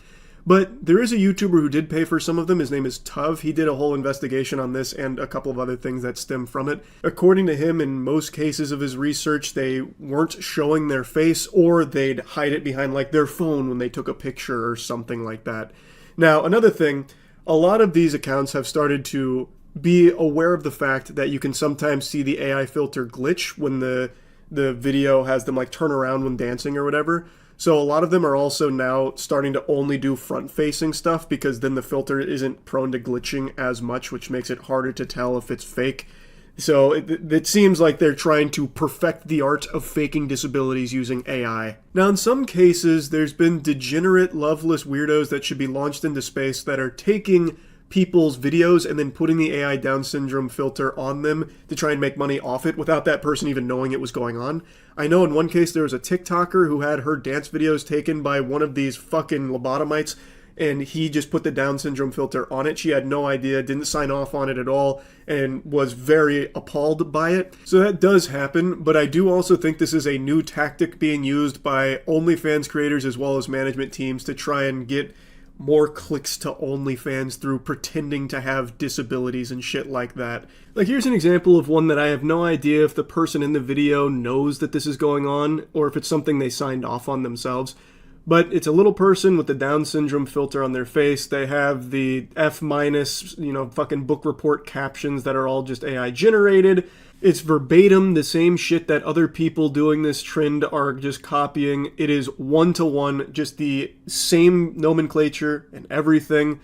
But there is a YouTuber who did pay for some of them. His name is Tuv. He did a whole investigation on this and a couple of other things that stem from it. According to him, in most cases of his research, they weren't showing their face, or they'd hide it behind like their phone when they took a picture or something like that. Now, another thing, a lot of these accounts have started to be aware of the fact that you can sometimes see the AI filter glitch when the video has them like turn around when dancing or whatever. So a lot of them are also now starting to only do front-facing stuff, because then the filter isn't prone to glitching as much, which makes it harder to tell if it's fake. So it seems like they're trying to perfect the art of faking disabilities using AI. Now, in some cases, there's been degenerate, loveless weirdos that should be launched into space that are taking people's videos and then putting the AI Down syndrome filter on them to try and make money off it without that person even knowing it was going on. I know in one case there was a TikToker who had her dance videos taken by one of these fucking lobotomites, and he just put the Down syndrome filter on it. She had no idea, didn't sign off on it at all, and was very appalled by it. So that does happen, but I do also think this is a new tactic being used by OnlyFans creators as well as management teams to try and get more clicks to OnlyFans through pretending to have disabilities and shit like that. Like, here's an example of one that I have no idea if the person in the video knows that this is going on or if it's something they signed off on themselves. But it's a little person with the Down syndrome filter on their face. They have the F-, fucking book report captions that are all just AI generated. It's verbatim the same shit that other people doing this trend are just copying. It is one-to-one, just the same nomenclature and everything.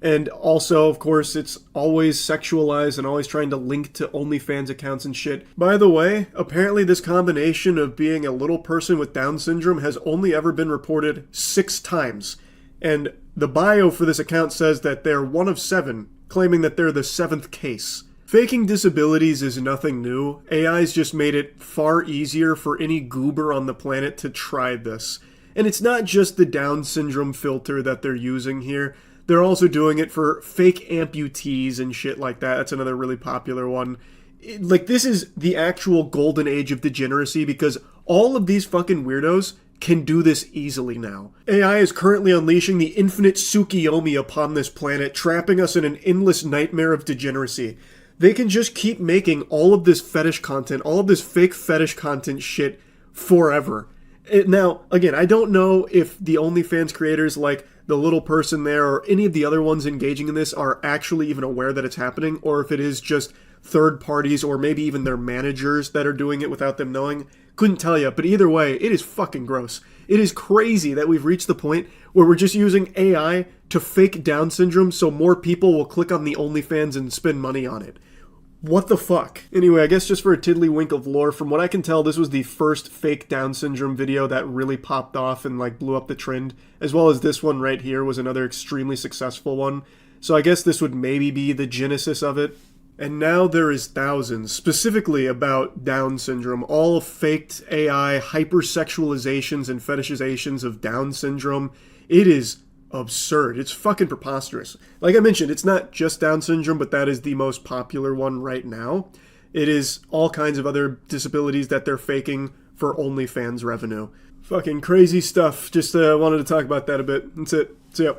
And also, of course, it's always sexualized and always trying to link to OnlyFans accounts and shit. By the way, apparently this combination of being a little person with Down syndrome has only ever been reported 6 times. And the bio for this account says that they're one of 7, claiming that they're the 7th case. Faking disabilities is nothing new. AI's just made it far easier for any goober on the planet to try this. And it's not just the Down syndrome filter that they're using here. They're also doing it for fake amputees and shit like that. That's another really popular one. This is the actual golden age of degeneracy, because all of these fucking weirdos can do this easily now. AI is currently unleashing the infinite Tsukiyomi upon this planet, trapping us in an endless nightmare of degeneracy. They can just keep making all of this fetish content, all of this fake fetish content shit forever. Now, again, I don't know if the OnlyFans creators like the little person there or any of the other ones engaging in this are actually even aware that it's happening, or if it is just third parties or maybe even their managers that are doing it without them knowing. Couldn't tell you, but either way, it is fucking gross. It is crazy that we've reached the point where we're just using AI to fake Down syndrome so more people will click on the OnlyFans and spend money on it. What the fuck? Anyway, I guess just for a tiddlywink of lore, from what I can tell, this was the first fake Down syndrome video that really popped off and like blew up the trend, as well as this one right here was another extremely successful one. So I guess this would maybe be the genesis of it. And now there is thousands, specifically about Down syndrome, all faked AI hypersexualizations and fetishizations of Down syndrome. It is absurd. It's fucking preposterous. Like I mentioned, it's not just Down syndrome, but that is the most popular one right now. It is all kinds of other disabilities that they're faking for OnlyFans revenue. Fucking crazy stuff. Just wanted to talk about that a bit. That's it. See ya.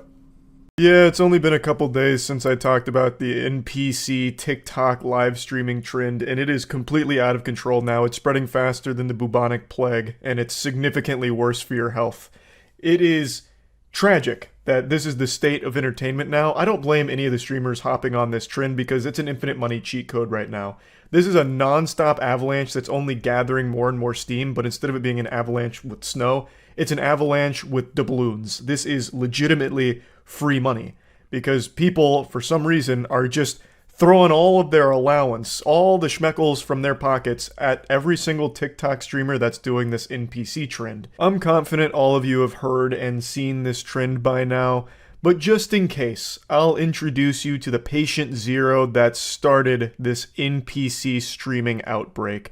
Yeah, it's only been a couple days since I talked about the NPC TikTok live streaming trend, and it is completely out of control now. It's spreading faster than the bubonic plague, and it's significantly worse for your health. It is tragic that this is the state of entertainment now. I don't blame any of the streamers hopping on this trend because it's an infinite money cheat code right now. This is a non-stop avalanche that's only gathering more and more steam, but instead of it being an avalanche with snow, it's an avalanche with doubloons. This is legitimately free money because people, for some reason, are just throwing all of their allowance, all the schmeckles from their pockets at every single TikTok streamer that's doing this NPC trend. I'm confident all of you have heard and seen this trend by now, but just in case, I'll introduce you to the patient zero that started this NPC streaming outbreak.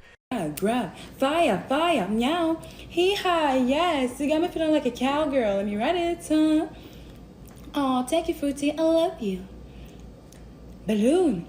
Grab, fire, meow, hee-haw, yes, you got me feeling like a cowgirl, let me write it, huh? Aw, thank you, Fruity, I love you. Balloon.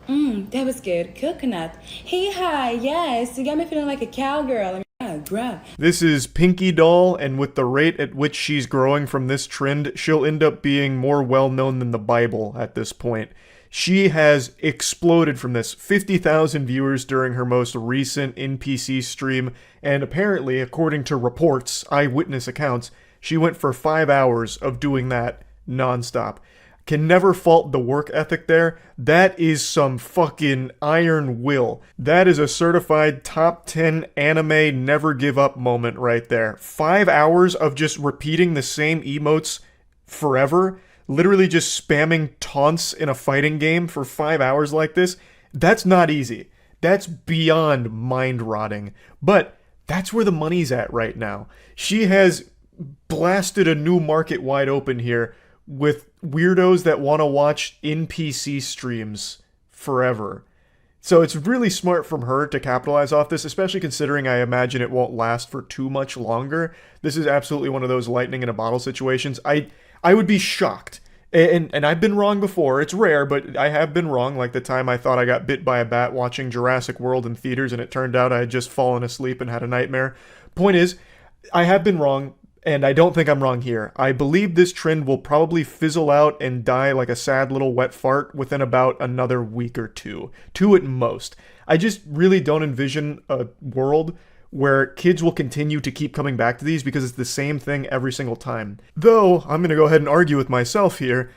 That was good. Coconut. Hee-haw, yes, you got me feeling like a cowgirl, let me grab.
This is Pinky Doll, and with the rate at which she's growing from this trend, she'll end up being more well-known than the Bible at this point. She has exploded from this. 50,000 viewers during her most recent NPC stream, and apparently, according to reports, eyewitness accounts, she went for 5 hours of doing that nonstop. Can never fault the work ethic there. That is some fucking iron will. That is a certified top 10 anime never give up moment right there. 5 hours of just repeating the same emotes forever. Literally just spamming taunts in a fighting game for 5 hours like this. That's not easy. That's beyond mind-rotting. But that's where the money's at right now. She has blasted a new market wide open here with weirdos that want to watch NPC streams forever. So it's really smart from her to capitalize off this, especially considering I imagine it won't last for too much longer. This is absolutely one of those lightning in a bottle situations. I would be shocked. And I've been wrong before. It's rare, but I have been wrong. Like the time I thought I got bit by a bat watching Jurassic World in theaters, and it turned out I had just fallen asleep and had a nightmare. Point is, I have been wrong. And I don't think I'm wrong here. I believe this trend will probably fizzle out and die like a sad little wet fart within about another week or two. 2 at most. I just really don't envision a world where kids will continue to keep coming back to these because it's the same thing every single time. Though, I'm going to go ahead and argue with myself here.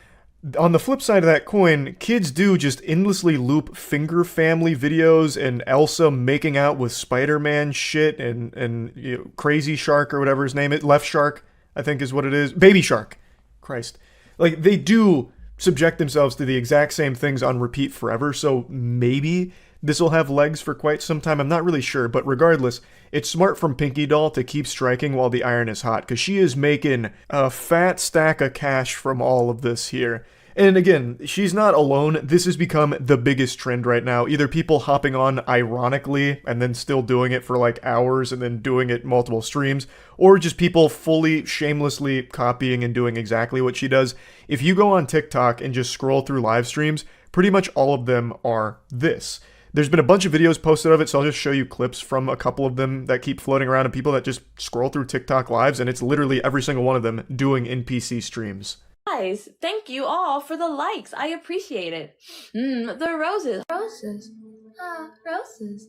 On the flip side of that coin, kids do just endlessly loop Finger Family videos and Elsa making out with Spider-Man shit and you know, Crazy Shark or whatever his name is. Left Shark, I think is what it is. Baby Shark. Christ. Like, they do subject themselves to the exact same things on repeat forever, so maybe this will have legs for quite some time. I'm not really sure, but regardless, it's smart from Pinky Doll to keep striking while the iron is hot, because she is making a fat stack of cash from all of this here. And again, she's not alone. This has become the biggest trend right now. Either people hopping on ironically and then still doing it for like hours and then doing it multiple streams, or just people fully shamelessly copying and doing exactly what she does. If you go on TikTok and just scroll through live streams, pretty much all of them are this. There's been a bunch of videos posted of it, so I'll just show you clips from a couple of them that keep floating around of people that just scroll through TikTok lives, and it's literally every single one of them doing NPC streams.
Guys, thank you all for the likes. I appreciate it. The roses. Roses. Roses.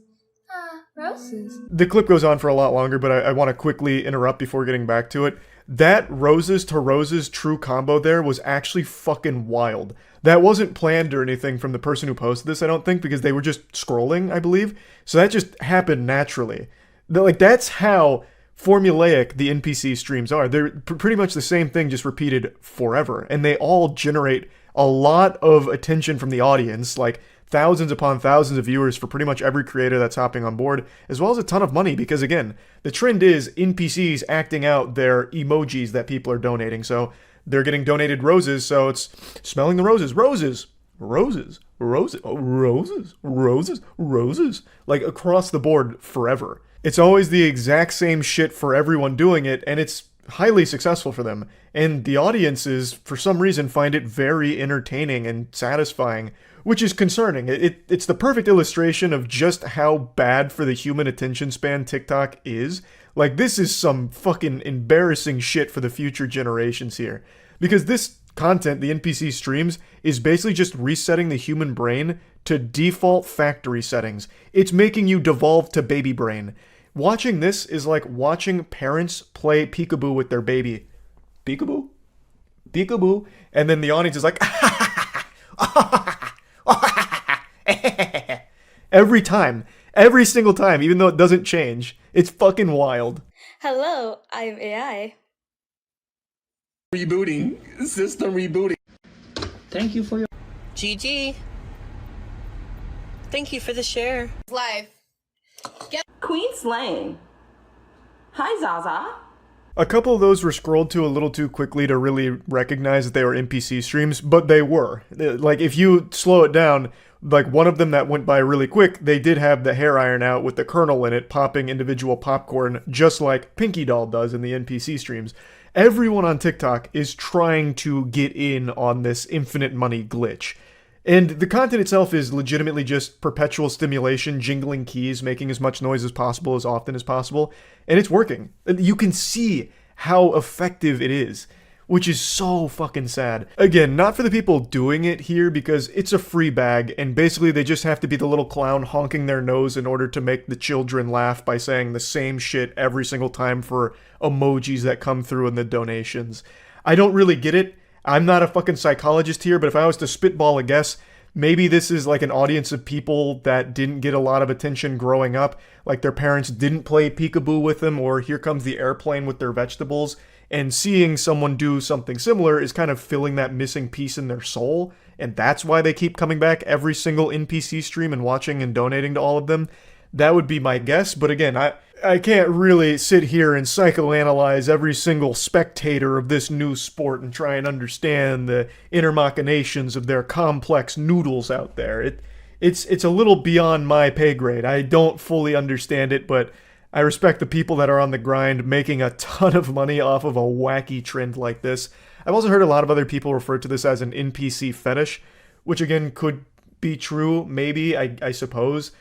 Roses.
The clip goes on for a lot longer, but I want to quickly interrupt before getting back to it. That roses to roses true combo there was actually fucking wild. That wasn't planned or anything from the person who posted this, I don't think, because they were just scrolling, I believe. So that just happened naturally. Like, that's how formulaic the NPC streams are. They're pretty much the same thing, just repeated forever. And they all generate a lot of attention from the audience, like thousands upon thousands of viewers for pretty much every creator that's hopping on board, as well as a ton of money, because again, the trend is NPCs acting out their emojis that people are donating. So they're getting donated roses, so it's smelling the roses. Roses! Roses! Roses! Oh, roses! Roses! Roses! Like across the board forever. It's always the exact same shit for everyone doing it, and it's highly successful for them. And the audiences, for some reason, find it very entertaining and satisfying, which is concerning. It's the perfect illustration of just how bad for the human attention span TikTok is. Like, this is some fucking embarrassing shit for the future generations here. Because this content, the NPC streams, is basically just resetting the human brain to default factory settings. It's making you devolve to baby brain. Watching this is like watching parents play peekaboo with their baby. Peekaboo? Peekaboo? And then the audience is like, every time. Every single time, even though it doesn't change. It's fucking wild.
Hello, I'm AI.
Rebooting. System rebooting.
Thank you for your...
GG. Thank you for the share.
Life. Queen Slane. Hi, Zaza.
A couple of those were scrolled to a little too quickly to really recognize that they were NPC streams, but they were. Like, if you slow it down, like one of them that went by really quick, they did have the hair iron out with the kernel in it, popping individual popcorn, just like Pinky Doll does in the NPC streams. Everyone on TikTok is trying to get in on this infinite money glitch. And the content itself is legitimately just perpetual stimulation, jingling keys, making as much noise as possible, as often as possible. And it's working. You can see how effective it is, which is so fucking sad. Again, not for the people doing it here, because it's a free bag, and basically they just have to be the little clown honking their nose in order to make the children laugh by saying the same shit every single time for emojis that come through in the donations. I don't really get it. I'm not a fucking psychologist here, but if I was to spitball a guess, maybe this is like an audience of people that didn't get a lot of attention growing up, like their parents didn't play peekaboo with them, or Here Comes the Airplane with their vegetables, and seeing someone do something similar is kind of filling that missing piece in their soul, and that's why they keep coming back every single NPC stream and watching and donating to all of them. That would be my guess, but again, I can't really sit here and psychoanalyze every single spectator of this new sport and try and understand the inner machinations of their complex noodles out there. It's a little beyond my pay grade. I don't fully understand it, but I respect the people that are on the grind making a ton of money off of a wacky trend like this. I've also heard a lot of other people refer to this as an NPC fetish, which again could be true, maybe, I suppose.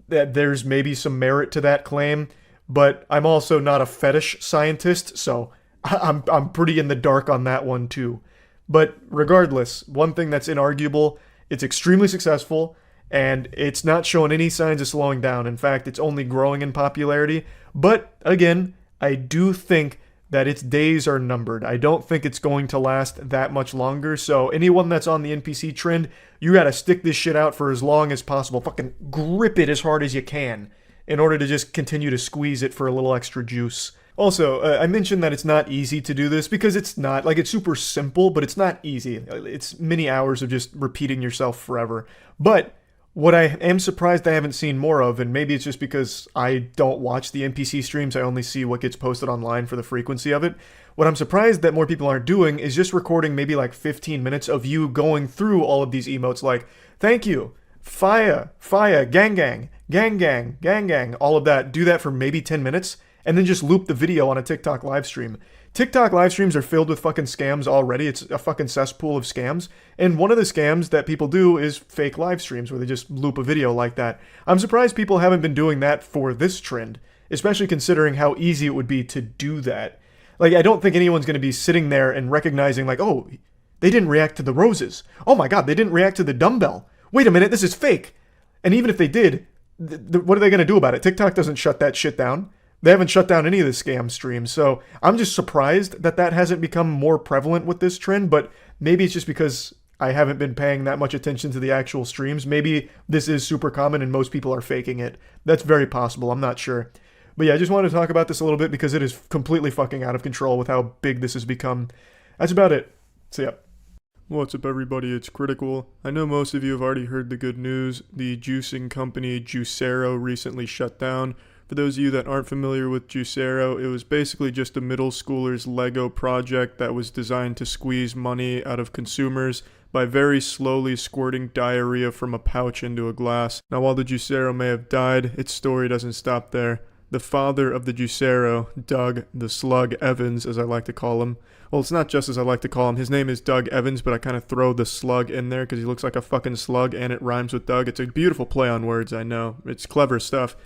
That there's maybe some merit to that claim, but I'm also not a fetish scientist, so I'm pretty in the dark on that one too. But regardless, one thing that's inarguable, it's extremely successful, and it's not showing any signs of slowing down. In fact, it's only growing in popularity. But again, I do think that its days are numbered. I don't think it's going to last that much longer, so anyone that's on the NPC trend, you gotta stick this shit out for as long as possible. Fucking grip it as hard as you can in order to just continue to squeeze it for a little extra juice. Also, I mentioned that it's not easy to do this because it's not. Like, it's super simple, but it's not easy. It's many hours of just repeating yourself forever. But what I am surprised I haven't seen more of, and maybe it's just because I don't watch the NPC streams, I only see what gets posted online for the frequency of it. What I'm surprised that more people aren't doing is just recording maybe like 15 minutes of you going through all of these emotes like, thank you, fire, gang gang, gang gang, gang gang, all of that. Do that for maybe 10 minutes, and then just loop the video on a TikTok live stream. TikTok live streams are filled with fucking scams already. It's a fucking cesspool of scams. And one of the scams that people do is fake live streams where they just loop a video like that. I'm surprised people haven't been doing that for this trend, especially considering how easy it would be to do that. Like, I don't think anyone's going to be sitting there and recognizing like, oh, they didn't react to the roses. Oh my god, they didn't react to the dumbbell. Wait a minute, this is fake. And even if they did, what are they going to do about it? TikTok doesn't shut that shit down. They haven't shut down any of the scam streams, so I'm just surprised that that hasn't become more prevalent with this trend, but maybe it's just because I haven't been paying that much attention to the actual streams. Maybe this is super common and most people are faking it. That's very possible, I'm not sure. But yeah, I just wanted to talk about this a little bit because it is completely fucking out of control with how big this has become. That's about it. So yeah. What's up everybody, it's Critical. I know most of you have already heard the good news. The juicing company Juicero recently shut down. For those of you that aren't familiar with Juicero, it was basically just a middle schooler's Lego project that was designed to squeeze money out of consumers by very slowly squirting diarrhea from a pouch into a glass. Now, while the Juicero may have died, its story doesn't stop there. The father of the Juicero, Doug the Slug Evans, as I like to call him. Well, it's not just as I like to call him. His name is Doug Evans, but I kind of throw the slug in there because he looks like a fucking slug and it rhymes with Doug. It's a beautiful play on words, I know. It's clever stuff.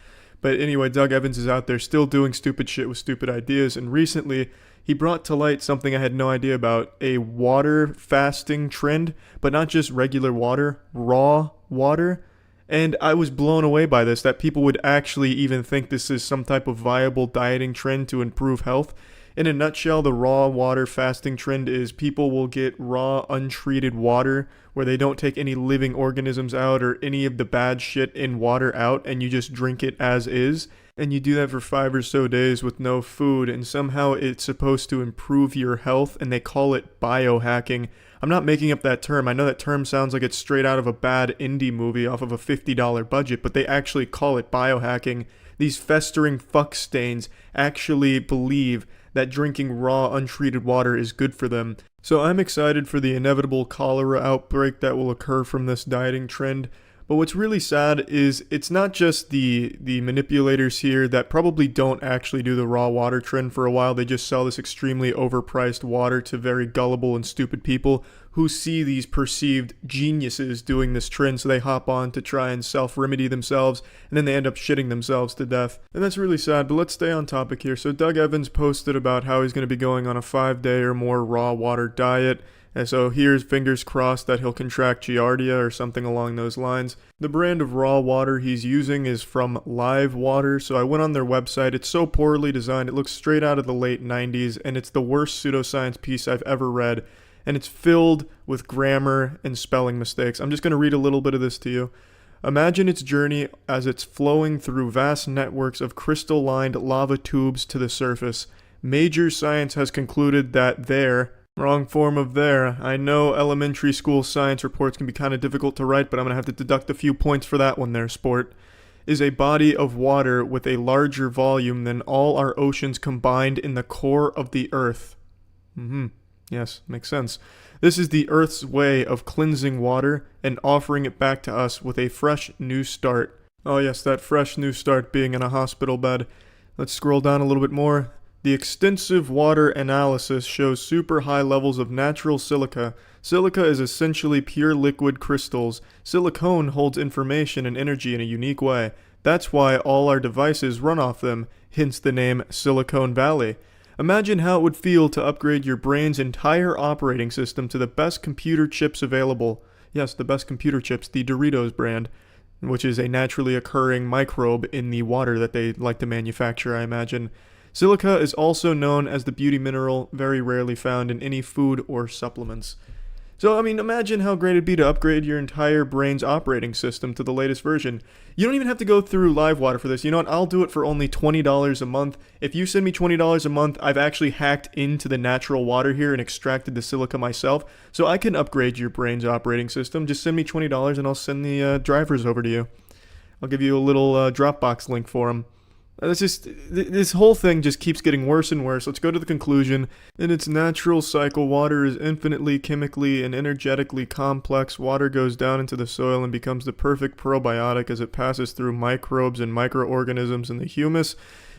But anyway, Doug Evans is out there still doing stupid shit with stupid ideas, and recently he brought to light something I had no idea about, a water fasting trend, but not just regular water, raw water. And I was blown away by this, that people would actually even think this is some type of viable dieting trend to improve health. In a nutshell, the raw water fasting trend is people will get raw, untreated water where they don't take any living organisms out or any of the bad shit in water out, and you just drink it as is. And you do that for 5 or so days with no food, and somehow it's supposed to improve your health, and they call it biohacking. I'm not making up that term. I know that term sounds like it's straight out of a bad indie movie off of a $50 budget, but they actually call it biohacking. These festering fuck stains actually believe that drinking raw, untreated water is good for them. So I'm excited for the inevitable cholera outbreak that will occur from this dieting trend. But what's really sad is it's not just the manipulators here that probably don't actually do the raw water trend for a while. They just sell this extremely overpriced water to very gullible and stupid people who see these perceived geniuses doing this trend, so they hop on to try and self-remedy themselves, and then they end up shitting themselves to death. And that's really sad, but let's stay on topic here. So Doug Evans posted about how he's going to be going on a 5-day or more raw water diet. And so here's fingers crossed that he'll contract Giardia or something along those lines. The brand of raw water he's using is from Live Water, so I went on their website. It's so poorly designed, it looks straight out of the late 90s, and it's the worst pseudoscience piece I've ever read. And it's filled with grammar and spelling mistakes. I'm just going to read a little bit of this to you. Imagine its journey as it's flowing through vast networks of crystal-lined lava tubes to the surface. Major science has concluded that there... Wrong form of there. I know elementary school science reports can be kind of difficult to write, but I'm going to have to deduct a few points for that one there, sport. Is a body of water with a larger volume than all our oceans combined in the core of the Earth. Yes, makes sense. This is the Earth's way of cleansing water and offering it back to us with a fresh new start. Oh yes, that fresh new start being in a hospital bed. Let's scroll down a little bit more. The extensive water analysis shows super high levels of natural silica. Silica is essentially pure liquid crystals. Silicone holds information and energy in a unique way. That's why all our devices run off them, hence the name Silicon Valley. Imagine how it would feel to upgrade your brain's entire operating system to the best computer chips available. Yes, the best computer chips, the Doritos brand, which is a naturally occurring microbe in the water that they like to manufacture, I imagine. Silica is also known as the beauty mineral, very rarely found in any food or supplements. So, I mean, imagine how great it'd be to upgrade your entire brain's operating system to the latest version. You don't even have to go through Live Water for this. You know what? I'll do it for only $20 a month. If you send me $20 a month, I've actually hacked into the natural water here and extracted the silica myself. So I can upgrade your brain's operating system. Just send me $20 and I'll send the drivers over to you. I'll give you a little Dropbox link for them. This whole thing just keeps getting worse and worse. Let's go to the conclusion. In its natural cycle, water is infinitely chemically and energetically complex. Water goes down into the soil and becomes the perfect probiotic as it passes through microbes and microorganisms in the humus.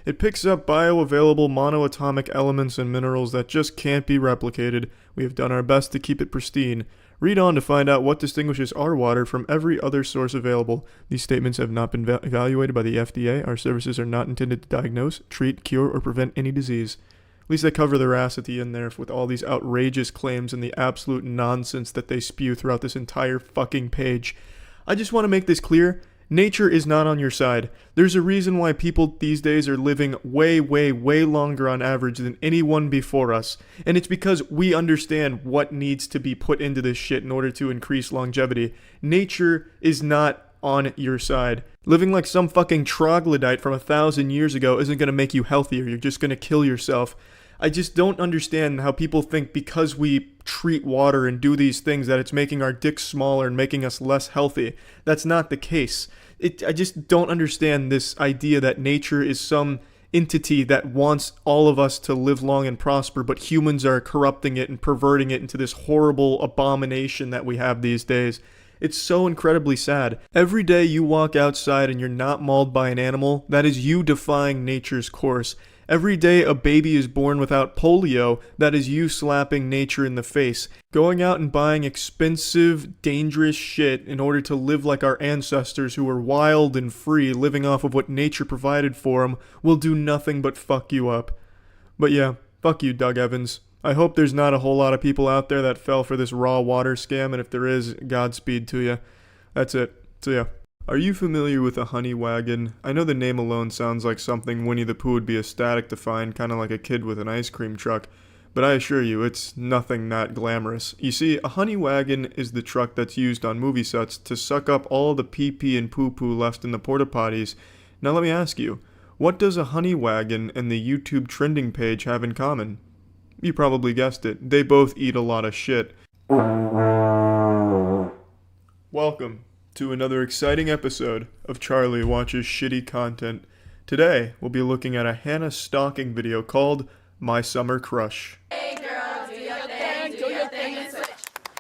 It picks up bioavailable monoatomic elements and minerals that just can't be replicated. We have done our best to keep it pristine. Read on to find out what distinguishes our water from every other source available. These statements have not been evaluated by the FDA. Our services are not intended to diagnose, treat, cure, or prevent any disease. At least they cover their ass at the end there with all these outrageous claims and the absolute nonsense that they spew throughout this entire fucking page. I just want to make this clear. Nature is not on your side. There's a reason why people these days are living way, way, way longer on average than anyone before us. And it's because we understand what needs to be put into this shit in order to increase longevity. Nature is not on your side. Living like some fucking troglodyte from 1,000 years ago isn't going to make you healthier. You're just going to kill yourself. I just don't understand how people think because we treat water and do these things that it's making our dicks smaller and making us less healthy. That's not the case. I just don't understand this idea that nature is some entity that wants all of us to live long and prosper, but humans are corrupting it and perverting it into this horrible abomination that we have these days. It's so incredibly sad. Every day you walk outside and you're not mauled by an animal, that is you defying nature's course. Every day a baby is born without polio, that is you slapping nature in the face. Going out and buying expensive, dangerous shit in order to live like our ancestors who were wild and free, living off of what nature provided for them, will do nothing but fuck you up. But yeah, fuck you, Doug Evans. I hope there's not a whole lot of people out there that fell for this raw water scam, and if there is, Godspeed to you. That's it. See ya. Are you familiar with a honey wagon? I know the name alone sounds like something Winnie the Pooh would be ecstatic to find, kind of like a kid with an ice cream truck, but I assure you, it's nothing that glamorous. You see, a honey wagon is the truck that's used on movie sets to suck up all the pee-pee and poo-poo left in the porta potties. Now let me ask you, what does a honey wagon and the YouTube trending page have in common? You probably guessed it, they both eat a lot of shit. Welcome to another exciting episode of Charlie Watches Shitty Content. Today, we'll be looking at a Hannah stalking video called My Summer Crush.
Hey girl, do your thing, do your thing and switch.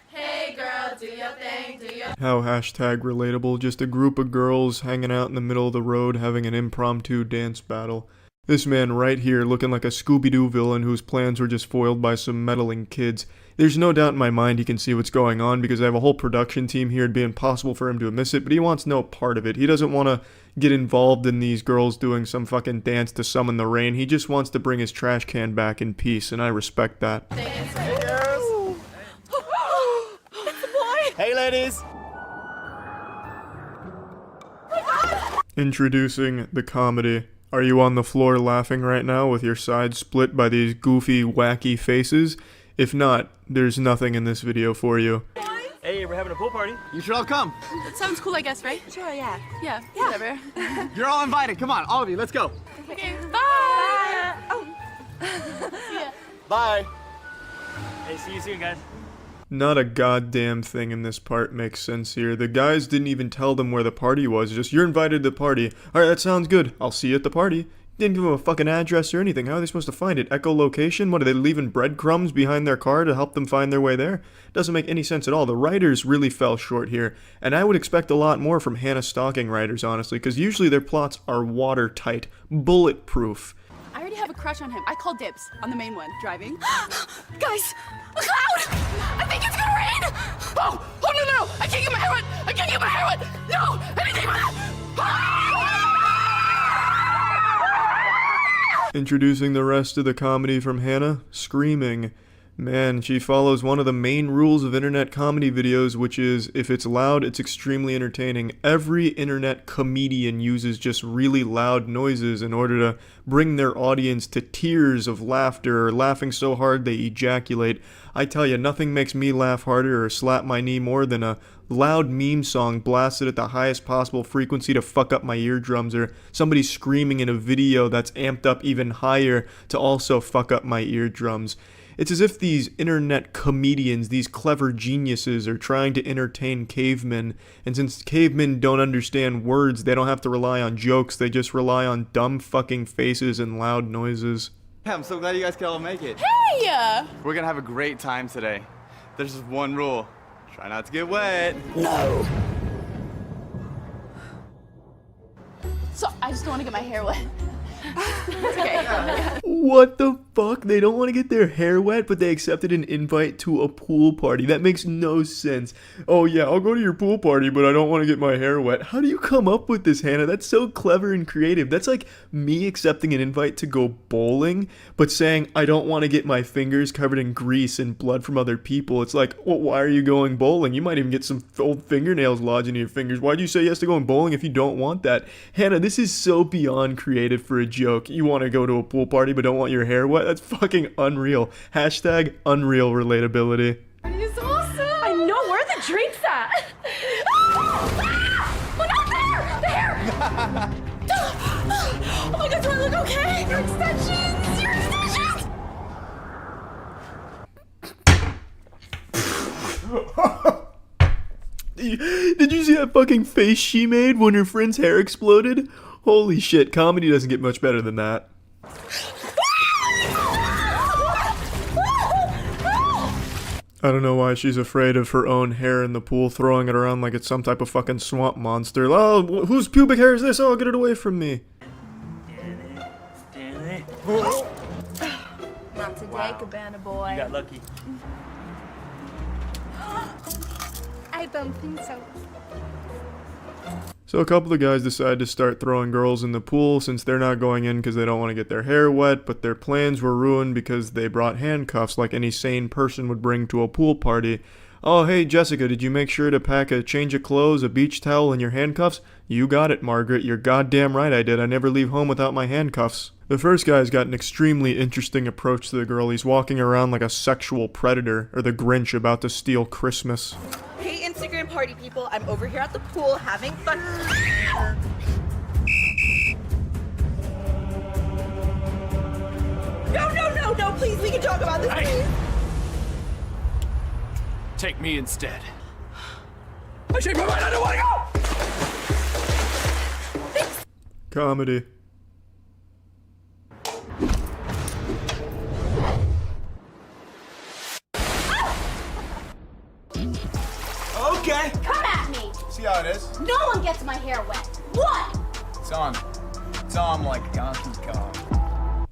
Hey girl, do your thing, do your
How hashtag relatable, just a group of girls hanging out in the middle of the road having an impromptu dance battle. This man right here looking like a Scooby-Doo villain whose plans were just foiled by some meddling kids. There's no doubt in my mind he can see what's going on because I have a whole production team here. It'd be impossible for him to miss it, but he wants no part of it. He doesn't want to get involved in these girls doing some fucking dance to summon the rain. He just wants to bring his trash can back in peace, and I respect that.
Hey, ladies!
Introducing the comedy. Are you on the floor laughing right now with your sides split by these goofy, wacky faces? If not, there's nothing in this video for you.
Hey, we're having a pool party.
You should all come. That sounds cool, I guess, right?
Sure, yeah.
Yeah, whatever.
You're all invited. Come on, all of you, let's go.
Okay, bye! See ya.
Bye. Hey, see you soon, guys.
Not a goddamn thing in this part makes sense here. The guys didn't even tell them where the party was. Just, you're invited to the party. Alright, that sounds good. I'll see you at the party. Didn't give them a fucking address or anything. How are they supposed to find it? Echolocation? What, are they leaving breadcrumbs behind their car to help them find their way there? Doesn't make any sense at all. The writers really fell short here. And I would expect a lot more from Hannah stalking writers, honestly, because usually their plots are watertight, bulletproof.
I already have a crush on him. I called dibs on the main one. Driving. Guys, a cloud! I think it's gonna rain! Oh no! I can't get my hair wet! I can't get my hair wet! No! Anything but that!
Introducing the rest of the comedy from Hannah, screaming. Man, she follows one of the main rules of internet comedy videos, which is, if it's loud, it's extremely entertaining. Every internet comedian uses just really loud noises in order to bring their audience to tears of laughter, or laughing so hard they ejaculate. I tell you, nothing makes me laugh harder or slap my knee more than a loud meme song blasted at the highest possible frequency to fuck up my eardrums, or somebody screaming in a video that's amped up even higher to also fuck up my eardrums. It's as if these internet comedians, these clever geniuses, are trying to entertain cavemen, and since cavemen don't understand words, they don't have to rely on jokes, they just rely on dumb fucking faces and loud noises.
Yeah, I'm so glad you guys could all make it.
Hey!
We're gonna have a great time today. There's just one rule. Try not to get wet.
No! So, I just don't want to get my hair wet. It's okay.
What the fuck? They don't want to get their hair wet, but they accepted an invite to a pool party. That makes no sense. Oh yeah, I'll go to your pool party, but I don't want to get my hair wet. How do you come up with this, Hannah? That's so clever and creative. That's like me accepting an invite to go bowling, but saying I don't want to get my fingers covered in grease and blood from other people. It's like, well, why are you going bowling? You might even get some old fingernails lodged into your fingers. Why'd you say yes to going bowling if you don't want that? Hannah, this is so beyond creative for a joke. You want to go to a pool party but don't want your hair wet? That's fucking unreal. Hashtag unreal relatability.
It's awesome! I know, where are the drinks at? Oh, not there! The hair! Oh my god, do I look okay? Your extensions! Your extensions!
Did you see that fucking face she made when her friend's hair exploded? Holy shit, comedy doesn't get much better than that. I don't know why she's afraid of her own hair in the pool, throwing it around like it's some type of fucking swamp monster. Oh, whose pubic hair is this? Oh, get it away from me.
Not today, Cabana boy.
You got lucky.
I don't think so.
So a couple of guys decide to start throwing girls in the pool since they're not going in because they don't want to get their hair wet, but their plans were ruined because they brought handcuffs like any sane person would bring to a pool party. Oh, hey, Jessica, did you make sure to pack a change of clothes, a beach towel, and your handcuffs? You got it, Margaret. You're goddamn right I did. I never leave home without my handcuffs. The first guy's got an extremely interesting approach to the girl. He's walking around like a sexual predator, or the Grinch about to steal Christmas.
Hey, Instagram party people, I'm over here at the pool having fun. No, please, we can talk about this, please.
Take me instead. I changed my mind. I don't want to go.
Comedy.
Okay.
Come at me!
See how it is?
No one gets my hair wet. What?
It's on. It's on like Donkey Kong.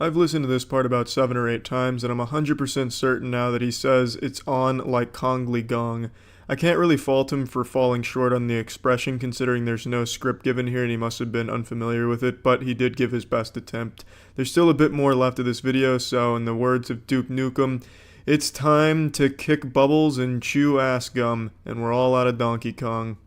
I've listened to this part about 7 or 8 times, and I'm 100% certain now that he says it's on like Kongly Gong. I can't really fault him for falling short on the expression, considering there's no script given here and he must have been unfamiliar with it, but he did give his best attempt. There's still a bit more left of this video, so in the words of Duke Nukem, it's time to kick bubbles and chew ass gum, and we're all out of Donkey Kong.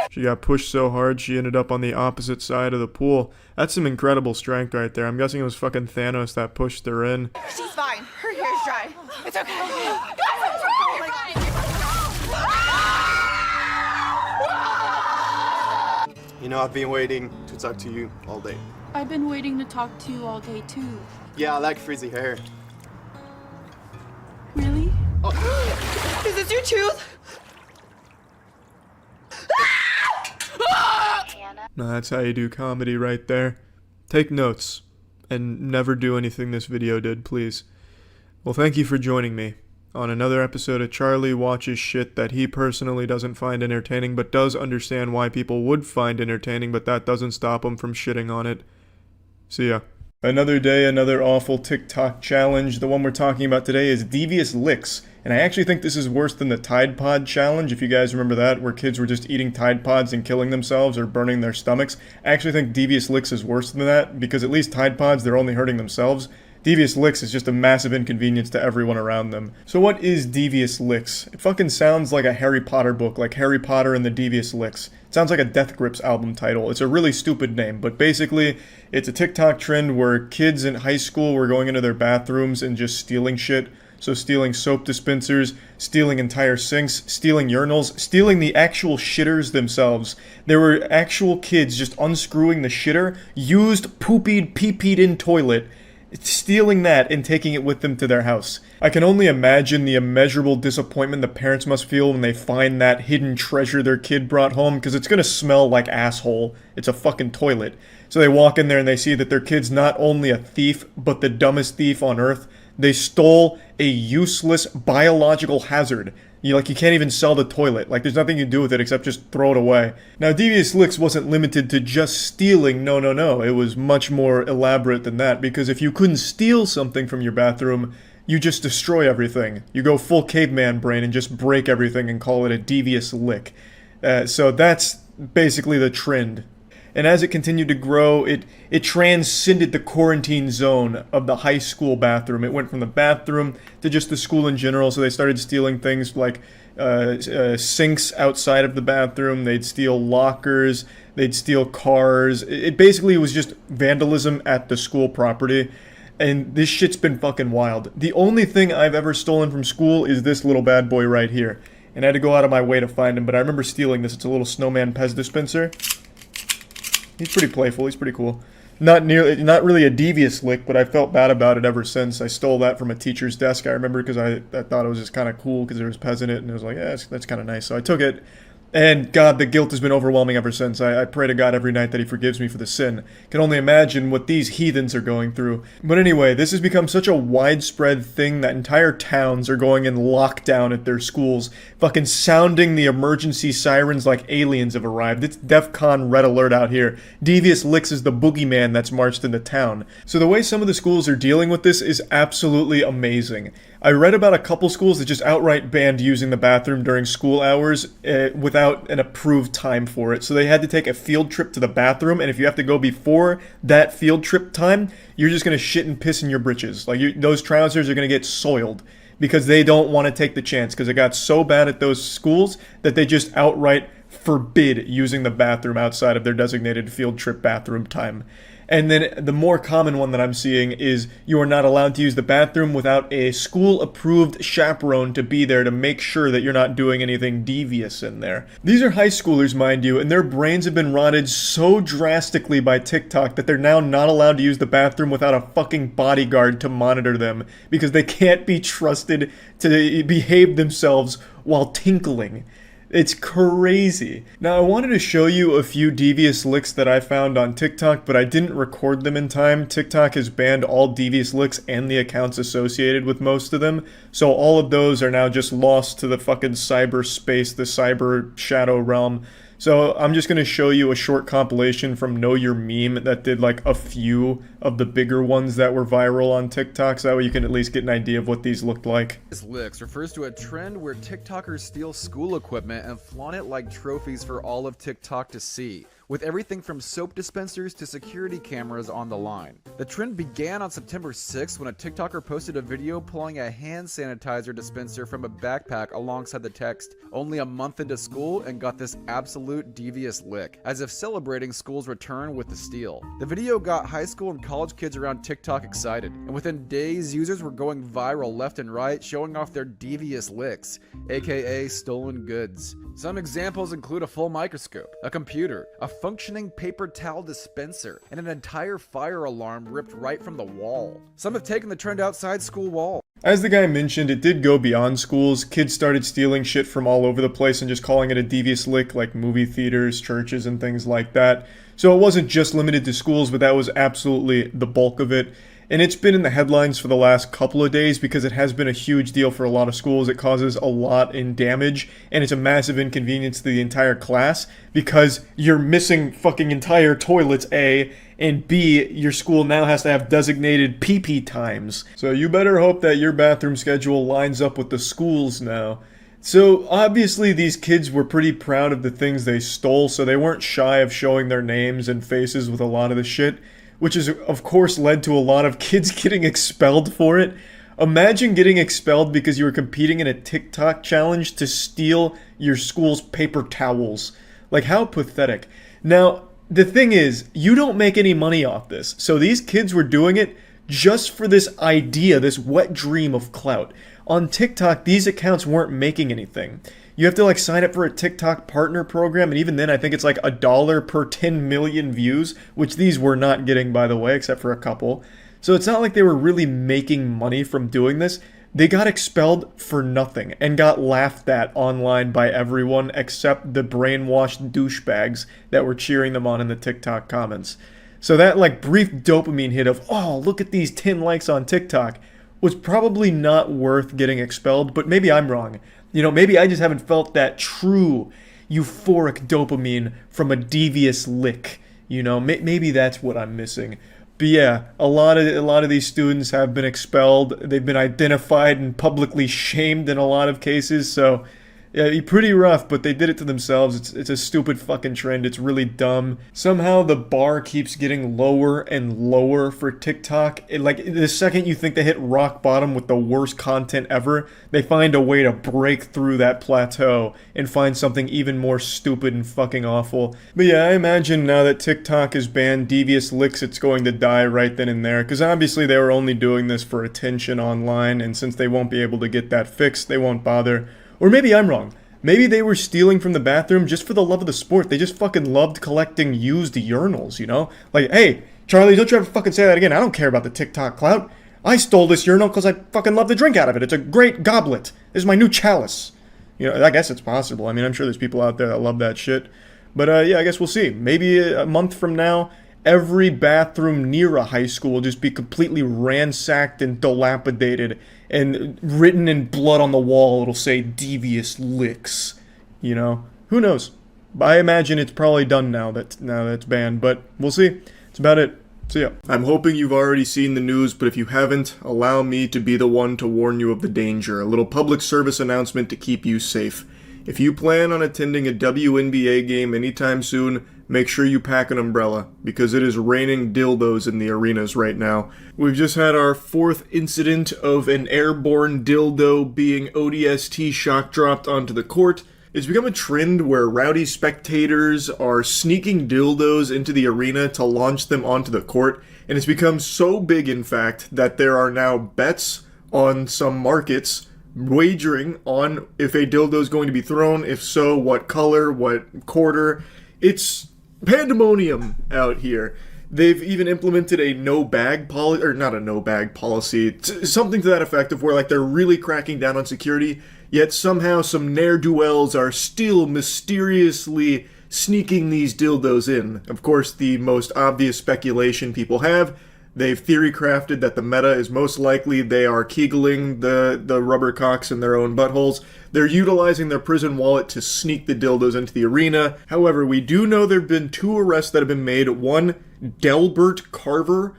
She got pushed so hard she ended up on the opposite side of the pool. That's some incredible strength right there. I'm guessing it was fucking Thanos that pushed her in.
She's fine. Her hair's dry. It's okay.
You know, I've been waiting to talk to you all day.
I've been waiting to talk to you all day too.
Yeah, I like frizzy hair.
Really?
Oh.
Is this your tooth?
Now that's how you do comedy right there. Take notes, and never do anything this video did, please. Well, thank you for joining me on another episode of Charlie Watches Shit that he personally doesn't find entertaining, but does understand why people would find entertaining, but that doesn't stop him from shitting on it. See ya. Another day, another awful TikTok challenge. The one we're talking about today is Devious Licks. And I actually think this is worse than the Tide Pod challenge, if you guys remember that, where kids were just eating Tide Pods and killing themselves or burning their stomachs. I actually think Devious Licks is worse than that, because at least Tide Pods, they're only hurting themselves. Devious Licks is just a massive inconvenience to everyone around them. So what is Devious Licks? It fucking sounds like a Harry Potter book, like Harry Potter and the Devious Licks. It sounds like a Death Grips album title. It's a really stupid name, but basically, it's a TikTok trend where kids in high school were going into their bathrooms and just stealing shit. So stealing soap dispensers, stealing entire sinks, stealing urinals, stealing the actual shitters themselves. There were actual kids just unscrewing the shitter, used poopied, pee-peed in toilet, stealing that and taking it with them to their house. I can only imagine the immeasurable disappointment the parents must feel when they find that hidden treasure their kid brought home, because it's gonna smell like asshole. It's a fucking toilet. So they walk in there and they see that their kid's not only a thief, but the dumbest thief on earth. They stole a useless biological hazard. You can't even sell the toilet. Like, there's nothing you can do with it except just throw it away. Now, Devious Licks wasn't limited to just stealing. No. It was much more elaborate than that, because if you couldn't steal something from your bathroom, you just destroy everything. You go full caveman brain and just break everything and call it a Devious Lick. So that's basically the trend. And as it continued to grow, it transcended the quarantine zone of the high school bathroom. It went from the bathroom to just the school in general, so they started stealing things like sinks outside of the bathroom, they'd steal lockers, they'd steal cars. It basically was just vandalism at the school property, and this shit's been fucking wild. The only thing I've ever stolen from school is this little bad boy right here, and I had to go out of my way to find him, but I remember stealing this. It's a little snowman Pez dispenser. He's pretty playful, he's pretty cool. Not really a devious lick, but I felt bad about it ever since. I stole that from a teacher's desk, I remember, because I thought it was just kind of cool because there was Pez in it, and it was like, yeah, that's kind of nice. So I took it, and God, the guilt has been overwhelming ever since. I pray to God every night that he forgives me for the sin. Can only imagine what these heathens are going through. But anyway, this has become such a widespread thing that entire towns are going in lockdown at their schools, fucking sounding the emergency sirens like aliens have arrived. It's DEFCON red alert out here. Devious Licks is the boogeyman that's marched into town. So the way some of the schools are dealing with this is absolutely amazing. I read about a couple schools that just outright banned using the bathroom during school hours without an approved time for it. So they had to take a field trip to the bathroom, and if you have to go before that field trip time, you're just going to shit and piss in your britches. Like, those trousers are going to get soiled because they don't want to take the chance, because it got so bad at those schools that they just outright forbid using the bathroom outside of their designated field trip bathroom time. And then the more common one that I'm seeing is you are not allowed to use the bathroom without a school-approved chaperone to be there to make sure that you're not doing anything devious in there. These are high schoolers, mind you, and their brains have been rotted so drastically by TikTok that they're now not allowed to use the bathroom without a fucking bodyguard to monitor them because they can't be trusted to behave themselves while tinkling. It's crazy. Now, I wanted to show you a few devious licks that I found on TikTok, but I didn't record them in time. TikTok has banned all devious licks and the accounts associated with most of them, so all of those are now just lost to the fucking cyberspace, the cyber shadow realm. So I'm just going to show you a short compilation from Know Your Meme that did like a few of the bigger ones that were viral on TikTok, so that way you can at least get an idea of what these looked like.
This licks refers to a trend where TikTokers steal school equipment and flaunt it like trophies for all of TikTok to see, with everything from soap dispensers to security cameras on the line. The trend began on September 6th when a TikToker posted a video pulling a hand sanitizer dispenser from a backpack alongside the text, "Only a month into school," and got this absolute devious lick, as if celebrating school's return with the steal. The video got high school and college kids around TikTok excited, and within days, users were going viral left and right, showing off their devious licks, aka stolen goods. Some examples include a full microscope, a computer, a functioning paper towel dispenser, and an entire fire alarm ripped right from the wall. Some have taken the trend outside school walls.
As the guy mentioned, it did go beyond schools. Kids started stealing shit from all over the place and just calling it a devious lick, like movie theaters, churches, and things like that. So it wasn't just limited to schools, but that was absolutely the bulk of it. And it's been in the headlines for the last couple of days because it has been a huge deal for a lot of schools. It causes a lot in damage, and it's a massive inconvenience to the entire class because you're missing fucking entire toilets, A, and B, your school now has to have designated pee-pee times. So you better hope that your bathroom schedule lines up with the school's now. So obviously these kids were pretty proud of the things they stole, so they weren't shy of showing their names and faces with a lot of the shit, which has of course led to a lot of kids getting expelled for it. Imagine getting expelled because you were competing in a TikTok challenge to steal your school's paper towels. Like, how pathetic. Now, the thing is, you don't make any money off this, so these kids were doing it just for this idea, this wet dream of clout. On TikTok, these accounts weren't making anything. You have to like sign up for a TikTok partner program, and even then I think it's like $1 per 10 million views, which these were not getting, by the way, except for a couple. So it's not like they were really making money from doing this. They got expelled for nothing and got laughed at online by everyone except the brainwashed douchebags that were cheering them on in the TikTok comments. So that like brief dopamine hit of, oh, look at these 10 likes on TikTok, was probably not worth getting expelled, but maybe I'm wrong. You know, maybe I just haven't felt that true euphoric dopamine from a devious lick. You know, maybe that's what I'm missing. But yeah, a lot of these students have been expelled. They've been identified and publicly shamed in a lot of cases. So yeah, pretty rough, but they did it to themselves. It's a stupid fucking trend. It's really dumb. Somehow the bar keeps getting lower and lower for TikTok. Like, the second you think they hit rock bottom with the worst content ever, they find a way to break through that plateau and find something even more stupid and fucking awful. But yeah, I imagine now that TikTok has banned devious licks, it's going to die right then and there, because obviously they were only doing this for attention online, and since they won't be able to get that fixed, they won't bother. Or maybe I'm wrong. Maybe they were stealing from the bathroom just for the love of the sport. They just fucking loved collecting used urinals, you know? Like, hey, Charlie, don't you ever fucking say that again. I don't care about the TikTok clout. I stole this urinal because I fucking love to drink out of it. It's a great goblet. This is my new chalice. You know, I guess it's possible. I mean, I'm sure there's people out there that love that shit. But yeah, I guess we'll see. Maybe a month from now, every bathroom near a high school will just be completely ransacked and dilapidated, and written in blood on the wall it'll say devious licks. You know, who knows? I imagine it's probably done now that it's banned, but we'll see. That's about it. See ya. I'm hoping you've already seen the news, but if you haven't, allow me to be the one to warn you of the danger. A little public service announcement to keep you safe. If you plan on attending a WNBA game anytime soon, make sure you pack an umbrella, because it is raining dildos in the arenas right now. We've just had our 4th incident of an airborne dildo being ODST shock dropped onto the court. It's become a trend where rowdy spectators are sneaking dildos into the arena to launch them onto the court, and it's become so big, in fact, that there are now bets on some markets wagering on if a dildo is going to be thrown, if so, what color, what quarter. It's pandemonium out here. They've even implemented a no-bag policy, or not a no-bag policy, something to that effect of where, like, they're really cracking down on security, yet somehow some ne'er-do-wells are still mysteriously sneaking these dildos in. Of course, the most obvious speculation people have, they've theory crafted that the meta is most likely they are kegeling the rubber cocks in their own buttholes. They're utilizing their prison wallet to sneak the dildos into the arena. However, we do know there have been 2 arrests that have been made. One, Delbert Carver.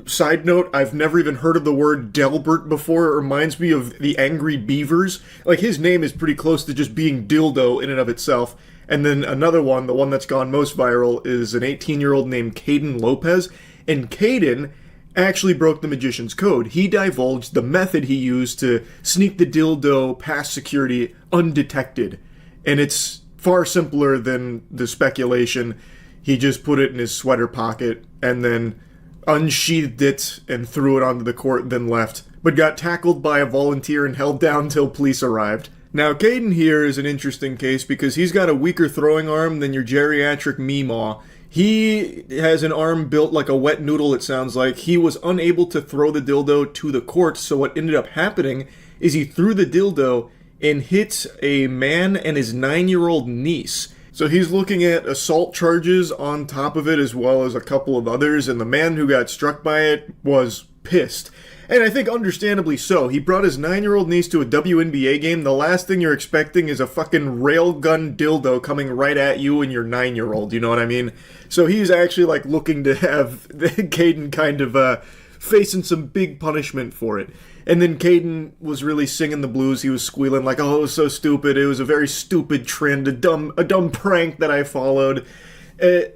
Side note, I've never even heard of the word Delbert before. It reminds me of the Angry Beavers. Like, his name is pretty close to just being dildo in and of itself. And then another one, the one that's gone most viral, is an 18-year-old named Caden Lopez. And Caden actually broke the magician's code. He divulged the method he used to sneak the dildo past security undetected. And it's far simpler than the speculation. He just put it in his sweater pocket and then unsheathed it and threw it onto the court, then left. But got tackled by a volunteer and held down till police arrived. Now, Caden here is an interesting case because he's got a weaker throwing arm than your geriatric Meemaw. He has an arm built like a wet noodle, it sounds like. He was unable to throw the dildo to the court, so what ended up happening is he threw the dildo and hit a man and his 9-year-old niece. So he's looking at assault charges on top of it, as well as a couple of others, and the man who got struck by it was pissed. And I think understandably so. He brought his 9-year-old niece to a WNBA game. The last thing you're expecting is a fucking railgun dildo coming right at you and your 9-year-old, you know what I mean? So he's actually, like, looking to have Caden kind of facing some big punishment for it. And then Caden was really singing the blues. He was squealing like, oh, it was so stupid. It was a very stupid trend, a dumb prank that I followed.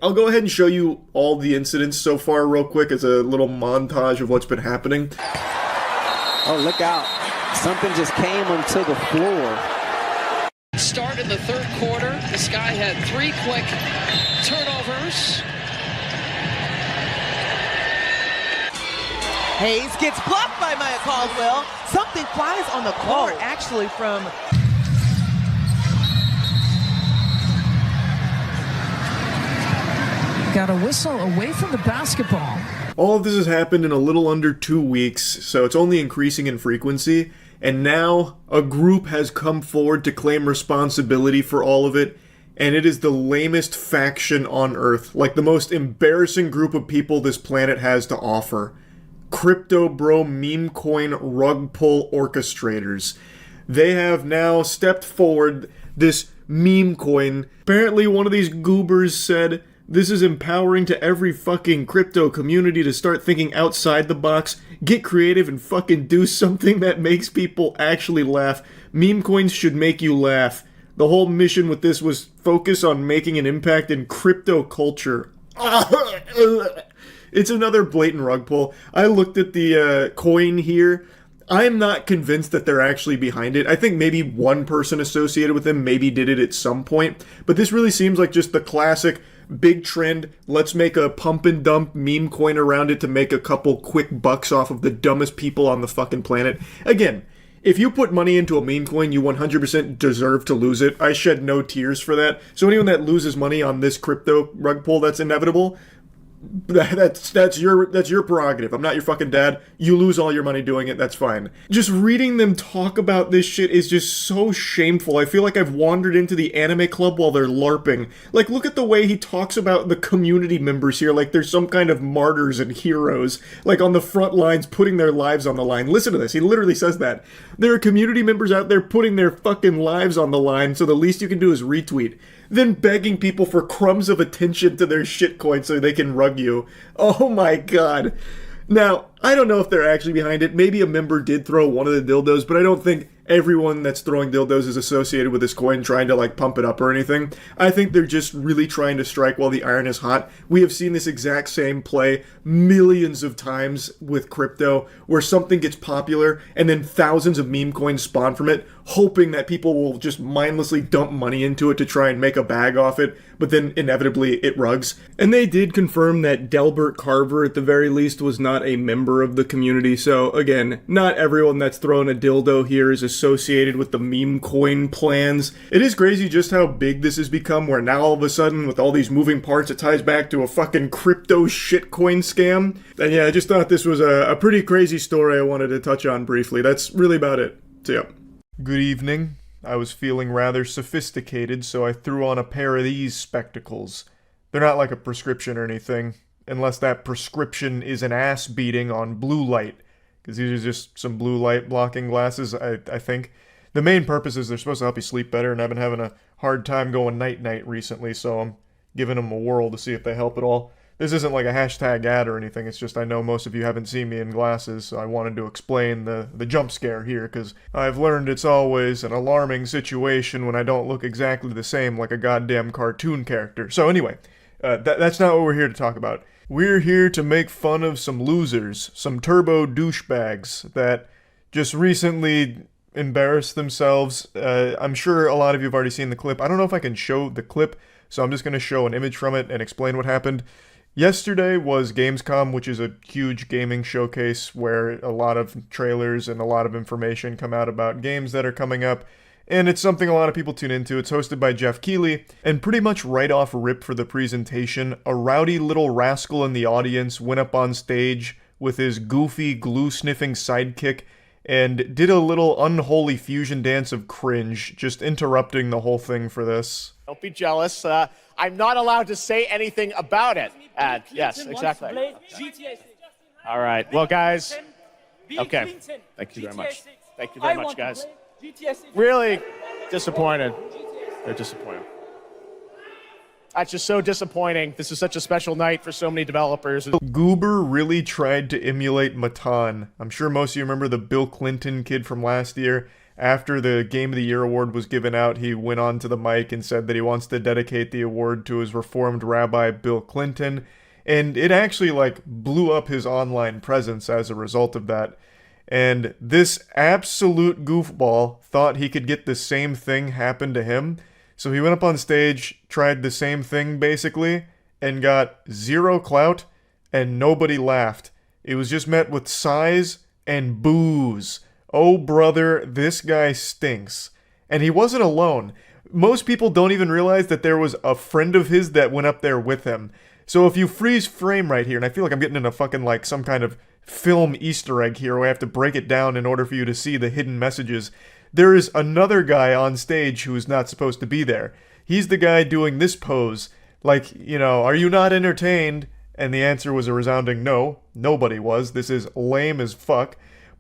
I'll go ahead and show you all the incidents so far real quick as a little montage of what's been happening.
Oh, look out. Something just came onto the floor.
Start in the third quarter. This guy had 3 quick turnovers.
Hayes gets blocked by Maya Caldwell. Something flies on the court, actually, from...
Got a whistle away from the basketball.
All of this has happened in a little under 2 weeks, so it's only increasing in frequency, and now a group has come forward to claim responsibility for all of it, and it is the lamest faction on Earth, like the most embarrassing group of people this planet has to offer. Crypto Bro Meme Coin Rug Pull Orchestrators. They have now stepped forward, this meme coin. Apparently one of these goobers said, this is empowering to every fucking crypto community to start thinking outside the box, get creative, and fucking do something that makes people actually laugh. Meme coins should make you laugh. The whole mission with this was focus on making an impact in crypto culture. It's another blatant rug pull. I looked at the coin here. I'm not convinced that they're actually behind it. I think maybe one person associated with them maybe did it at some point, but this really seems like just the classic big trend. Let's make a pump and dump meme coin around it to make a couple quick bucks off of the dumbest people on the fucking planet. Again, if you put money into a meme coin, you 100% deserve to lose it. I shed no tears for that. So anyone that loses money on this crypto rug pull, that's inevitable. That's your prerogative. I'm not your fucking dad. You lose all your money doing it, that's fine. Just reading them talk about this shit is just so shameful. I feel like I've wandered into the anime club while they're LARPing. Like, look at the way he talks about the community members here like they're some kind of martyrs and heroes, like on the front lines putting their lives on the line. Listen to this, he literally says that. There are community members out there putting their fucking lives on the line, so the least you can do is retweet. Then begging people for crumbs of attention to their shitcoin so they can rug you. Oh my god. Now, I don't know if they're actually behind it. Maybe a member did throw one of the dildos, but I don't think everyone that's throwing dildos is associated with this coin trying to, like, pump it up or anything. I think they're just really trying to strike while the iron is hot. We have seen this exact same play millions of times with crypto, where something gets popular and then thousands of meme coins spawn from it. hoping that people will just mindlessly dump money into it to try and make a bag off it, but then inevitably it rugs. And they did confirm that Delbert Carver, at the very least, was not a member of the community. So again, not everyone that's throwing a dildo here is associated with the meme coin plans. It is crazy just how big this has become, where now all of a sudden, with all these moving parts, it ties back to a fucking crypto shitcoin scam. And yeah, I just thought this was a pretty crazy story I wanted to touch on briefly. That's really about it. So yeah. Good evening. I was feeling rather sophisticated, so I threw on a pair of these spectacles. They're not like a prescription or anything, unless that prescription is an ass beating on blue light, because these are just some blue light blocking glasses, I think. The main purpose is they're supposed to help you sleep better, and I've been having a hard time going night-night recently, so I'm giving them a whirl to see if they help at all. This isn't like a hashtag ad or anything, it's just I know most of you haven't seen me in glasses, so I wanted to explain the jump scare here, because I've learned it's always an alarming situation when I don't look exactly the same like a goddamn cartoon character. So anyway, that's not what we're here to talk about. We're here to make fun of some losers, some turbo douchebags that just recently embarrassed themselves. I'm sure a lot of you have already seen the clip. I don't know if I can show the clip, so I'm just going to show an image from it and explain what happened. Yesterday was Gamescom, which is a huge gaming showcase where a lot of trailers and a lot of information come out about games that are coming up, and it's something a lot of people tune into. It's hosted by Jeff Keighley, and pretty much right off rip for the presentation, a rowdy little rascal in the audience went up on stage with his goofy, glue-sniffing sidekick and did a little unholy fusion dance of cringe, just interrupting the whole thing for this.
Don't be jealous. I'm not allowed to say anything about it. Yes, exactly. All right. Well, guys. Okay. Thank you very much. Thank you very much, guys. Really disappointed. They're disappointed. That's just so disappointing. This is such a special night for so many developers.
Goober really tried to emulate Matan. I'm sure most of you remember the Bill Clinton kid from last year. After the Game of the Year award was given out, he went on to the mic and said that he wants to dedicate the award to his Reformed rabbi, Bill Clinton. And it actually, blew up his online presence as a result of that. And this absolute goofball thought he could get the same thing happen to him. So he went up on stage, tried the same thing, basically, and got zero clout, and nobody laughed. It was just met with sighs and boos. Oh, brother, this guy stinks. And he wasn't alone. Most people don't even realize that there was a friend of his that went up there with him. So if you freeze frame right here, and I feel like I'm getting in a fucking, some kind of film Easter egg here where I have to break it down in order for you to see the hidden messages, there is another guy on stage who is not supposed to be there. He's the guy doing this pose, are you not entertained? And the answer was a resounding no. Nobody was. This is lame as fuck.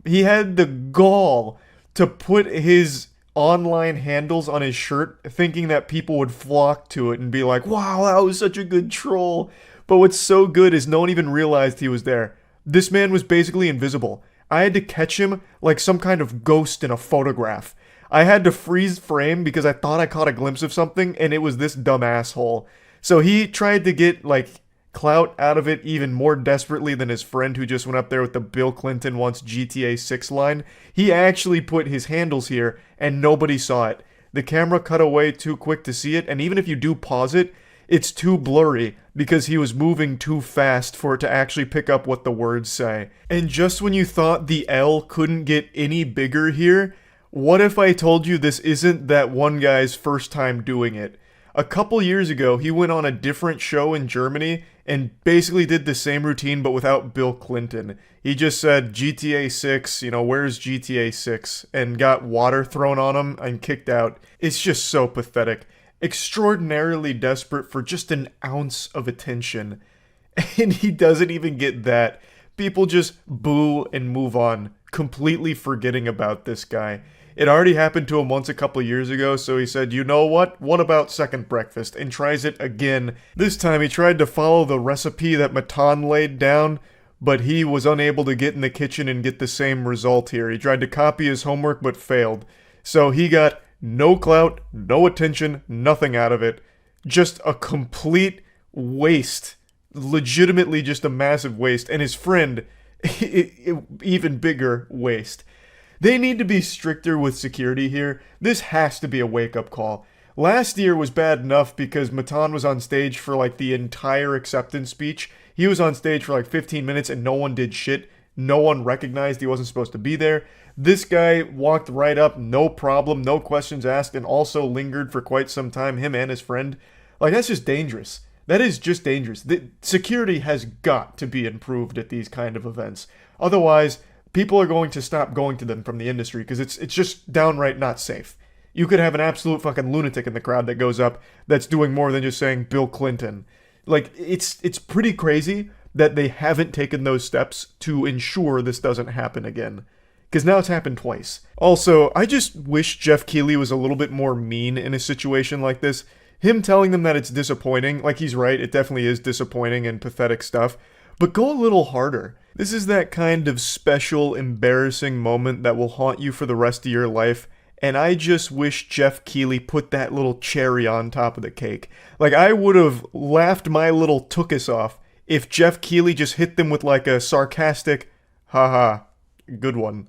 He had the gall to put his online handles on his shirt, thinking that people would flock to it and be like, wow, that was such a good troll. But what's so good is no one even realized he was there. This man was basically invisible. I had to catch him like some kind of ghost in a photograph. I had to freeze frame because I thought I caught a glimpse of something, and it was this dumb asshole. So he tried to get, clout out of it even more desperately than his friend who just went up there with the Bill Clinton wants GTA 6 line. He actually put his handles here, and nobody saw it. The camera cut away too quick to see it, and even if you do pause it, it's too blurry because he was moving too fast for it to actually pick up what the words say. And just when you thought the L couldn't get any bigger here, what if I told you this isn't that one guy's first time doing it? A couple years ago, he went on a different show in Germany and basically did the same routine but without Bill Clinton. He just said, GTA 6, where's GTA 6? And got water thrown on him and kicked out. It's just so pathetic. Extraordinarily desperate for just an ounce of attention. And he doesn't even get that. People just boo and move on, completely forgetting about this guy. It already happened to him once a couple years ago, so he said, you know what? What about second breakfast? And tries it again. This time he tried to follow the recipe that Matan laid down, but he was unable to get in the kitchen and get the same result here. He tried to copy his homework but failed. So he got no clout, no attention, nothing out of it. Just a complete waste. Legitimately just a massive waste. And his friend, even bigger waste. They need to be stricter with security here. This has to be a wake-up call. Last year was bad enough because Matan was on stage for like the entire acceptance speech. He was on stage for like 15 minutes and no one did shit. No one recognized he wasn't supposed to be there. This guy walked right up, no problem, no questions asked, and also lingered for quite some time, him and his friend. Like, that's just dangerous. That is just dangerous. The security has got to be improved at these kind of events. Otherwise, people are going to stop going to them from the industry because it's just downright not safe. You could have an absolute fucking lunatic in the crowd that goes up that's doing more than just saying Bill Clinton. Like, it's pretty crazy that they haven't taken those steps to ensure this doesn't happen again. Because now it's happened twice. Also, I just wish Jeff Keighley was a little bit more mean in a situation like this. Him telling them that it's disappointing, like he's right, it definitely is disappointing and pathetic stuff, but go a little harder. This is that kind of special, embarrassing moment that will haunt you for the rest of your life, and I just wish Jeff Keighley put that little cherry on top of the cake. Like, I would have laughed my little tookus off if Jeff Keighley just hit them with like a sarcastic, haha, good one.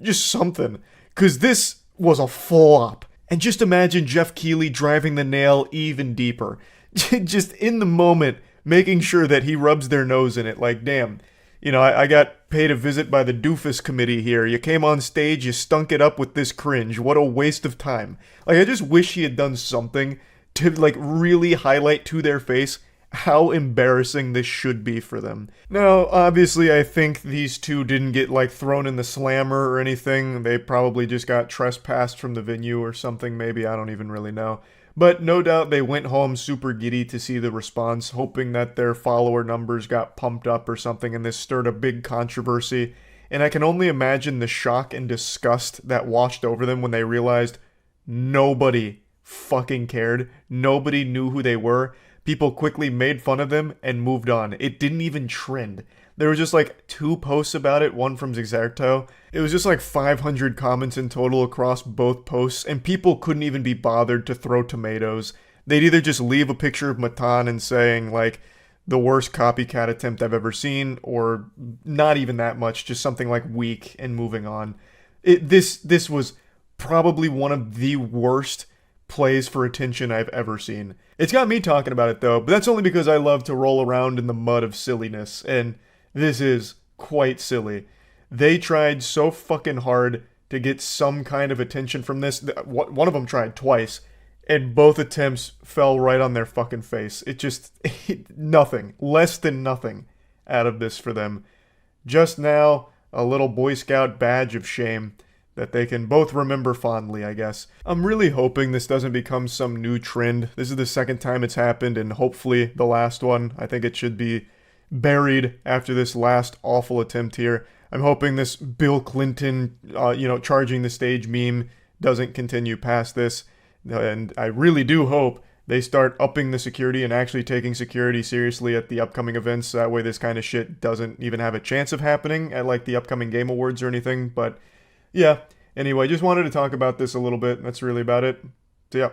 Just something. Because this was a flop. And just imagine Jeff Keighley driving the nail even deeper. Just in the moment, making sure that he rubs their nose in it. Like, damn, you know, I got paid a visit by the doofus committee here. You came on stage, you stunk it up with this cringe. What a waste of time. Like, I just wish he had done something to, like, really highlight to their face how embarrassing this should be for them. Now, obviously, I think these two didn't get, like, thrown in the slammer or anything. They probably just got trespassed from the venue or something, maybe. I don't even really know. But no doubt they went home super giddy to see the response, hoping that their follower numbers got pumped up or something, and this stirred a big controversy. And I can only imagine the shock and disgust that washed over them when they realized nobody fucking cared. Nobody knew who they were. People quickly made fun of them and moved on. It didn't even trend. There were just like 2 posts about it, one from Zexerto. It was just like 500 comments in total across both posts, and people couldn't even be bothered to throw tomatoes. They'd either just leave a picture of Matan and saying like, the worst copycat attempt I've ever seen, or not even that much, just something like weak and moving on. This was probably one of the worst plays for attention I've ever seen. It's got me talking about it though, but that's only because I love to roll around in the mud of silliness, and this is quite silly. They tried so fucking hard to get some kind of attention from this. One of them tried twice, and both attempts fell right on their fucking face. It just, nothing, less than nothing out of this for them. Just now, a little Boy Scout badge of shame that they can both remember fondly, I guess. I'm really hoping this doesn't become some new trend. This is the second time it's happened, and hopefully the last one. I think it should be buried after this last awful attempt here. I'm hoping this Bill Clinton, charging the stage meme doesn't continue past this. And I really do hope they start upping the security and actually taking security seriously at the upcoming events. That way this kind of shit doesn't even have a chance of happening at like the upcoming Game Awards or anything. But yeah, anyway, just wanted to talk about this a little bit. That's really about it. So yeah.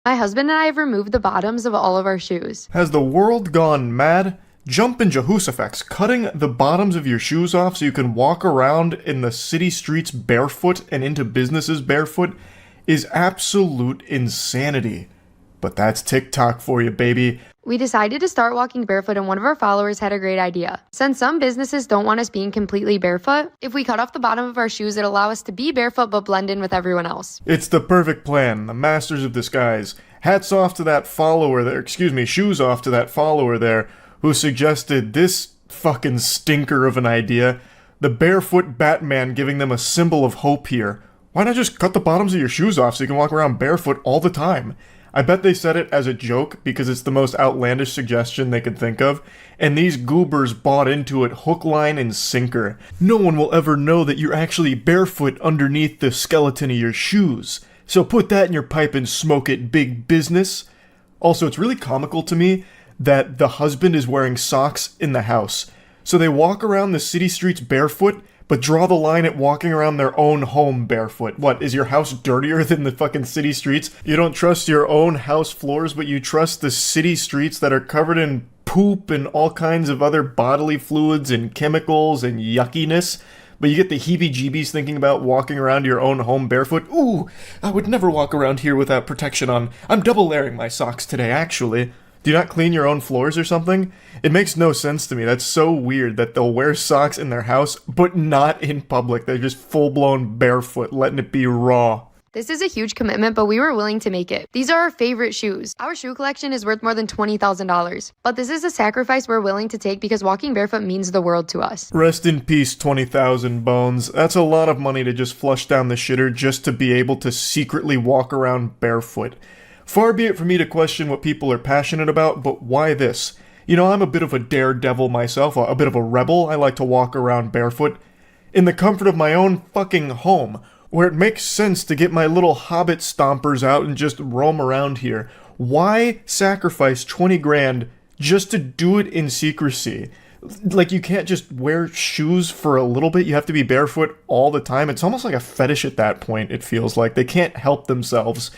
My husband and I have removed the bottoms of all of our shoes.
Has the world gone mad? Jump in Jehoshaphat's cutting the bottoms of your shoes off so you can walk around in the city streets barefoot and into businesses barefoot is absolute insanity. But that's TikTok for you, baby.
We decided to start walking barefoot, and one of our followers had a great idea. Since some businesses don't want us being completely barefoot, if we cut off the bottom of our shoes, it'll allow us to be barefoot but blend in with everyone else.
It's the perfect plan. The masters of disguise. Hats off to that follower there, shoes off to that follower there who suggested this fucking stinker of an idea. The barefoot Batman giving them a symbol of hope here. Why not just cut the bottoms of your shoes off so you can walk around barefoot all the time? I bet they said it as a joke because it's the most outlandish suggestion they could think of, and these goobers bought into it hook, line, and sinker. No one will ever know that you're actually barefoot underneath the skeleton of your shoes. So put that in your pipe and smoke it, big business. Also, it's really comical to me that the husband is wearing socks in the house. So they walk around the city streets barefoot, but draw the line at walking around their own home barefoot. What, is your house dirtier than the fucking city streets? You don't trust your own house floors, but you trust the city streets that are covered in poop and all kinds of other bodily fluids and chemicals and yuckiness? but you get the heebie-jeebies thinking about walking around your own home barefoot. Ooh, I would never walk around here without protection on. I'm double layering my socks today, actually. Do you not clean your own floors or something? It makes no sense to me. That's so weird that they'll wear socks in their house, but not in public. They're just full-blown barefoot, letting it be raw.
This is a huge commitment, but we were willing to make it. These are our favorite shoes. Our shoe collection is worth more than $20,000. But this is a sacrifice we're willing to take because walking barefoot means the world to us.
Rest in peace, 20,000 bones. That's a lot of money to just flush down the shitter just to be able to secretly walk around barefoot. Far be it for me to question what people are passionate about, but why this? You know, I'm a bit of a daredevil myself, a bit of a rebel. I like to walk around barefoot in the comfort of my own fucking home, where it makes sense to get my little hobbit stompers out and just roam around here. Why sacrifice 20 grand just to do it in secrecy? Like, you can't just wear shoes for a little bit, you have to be barefoot all the time. It's almost like a fetish at that point, it feels like. They can't help themselves.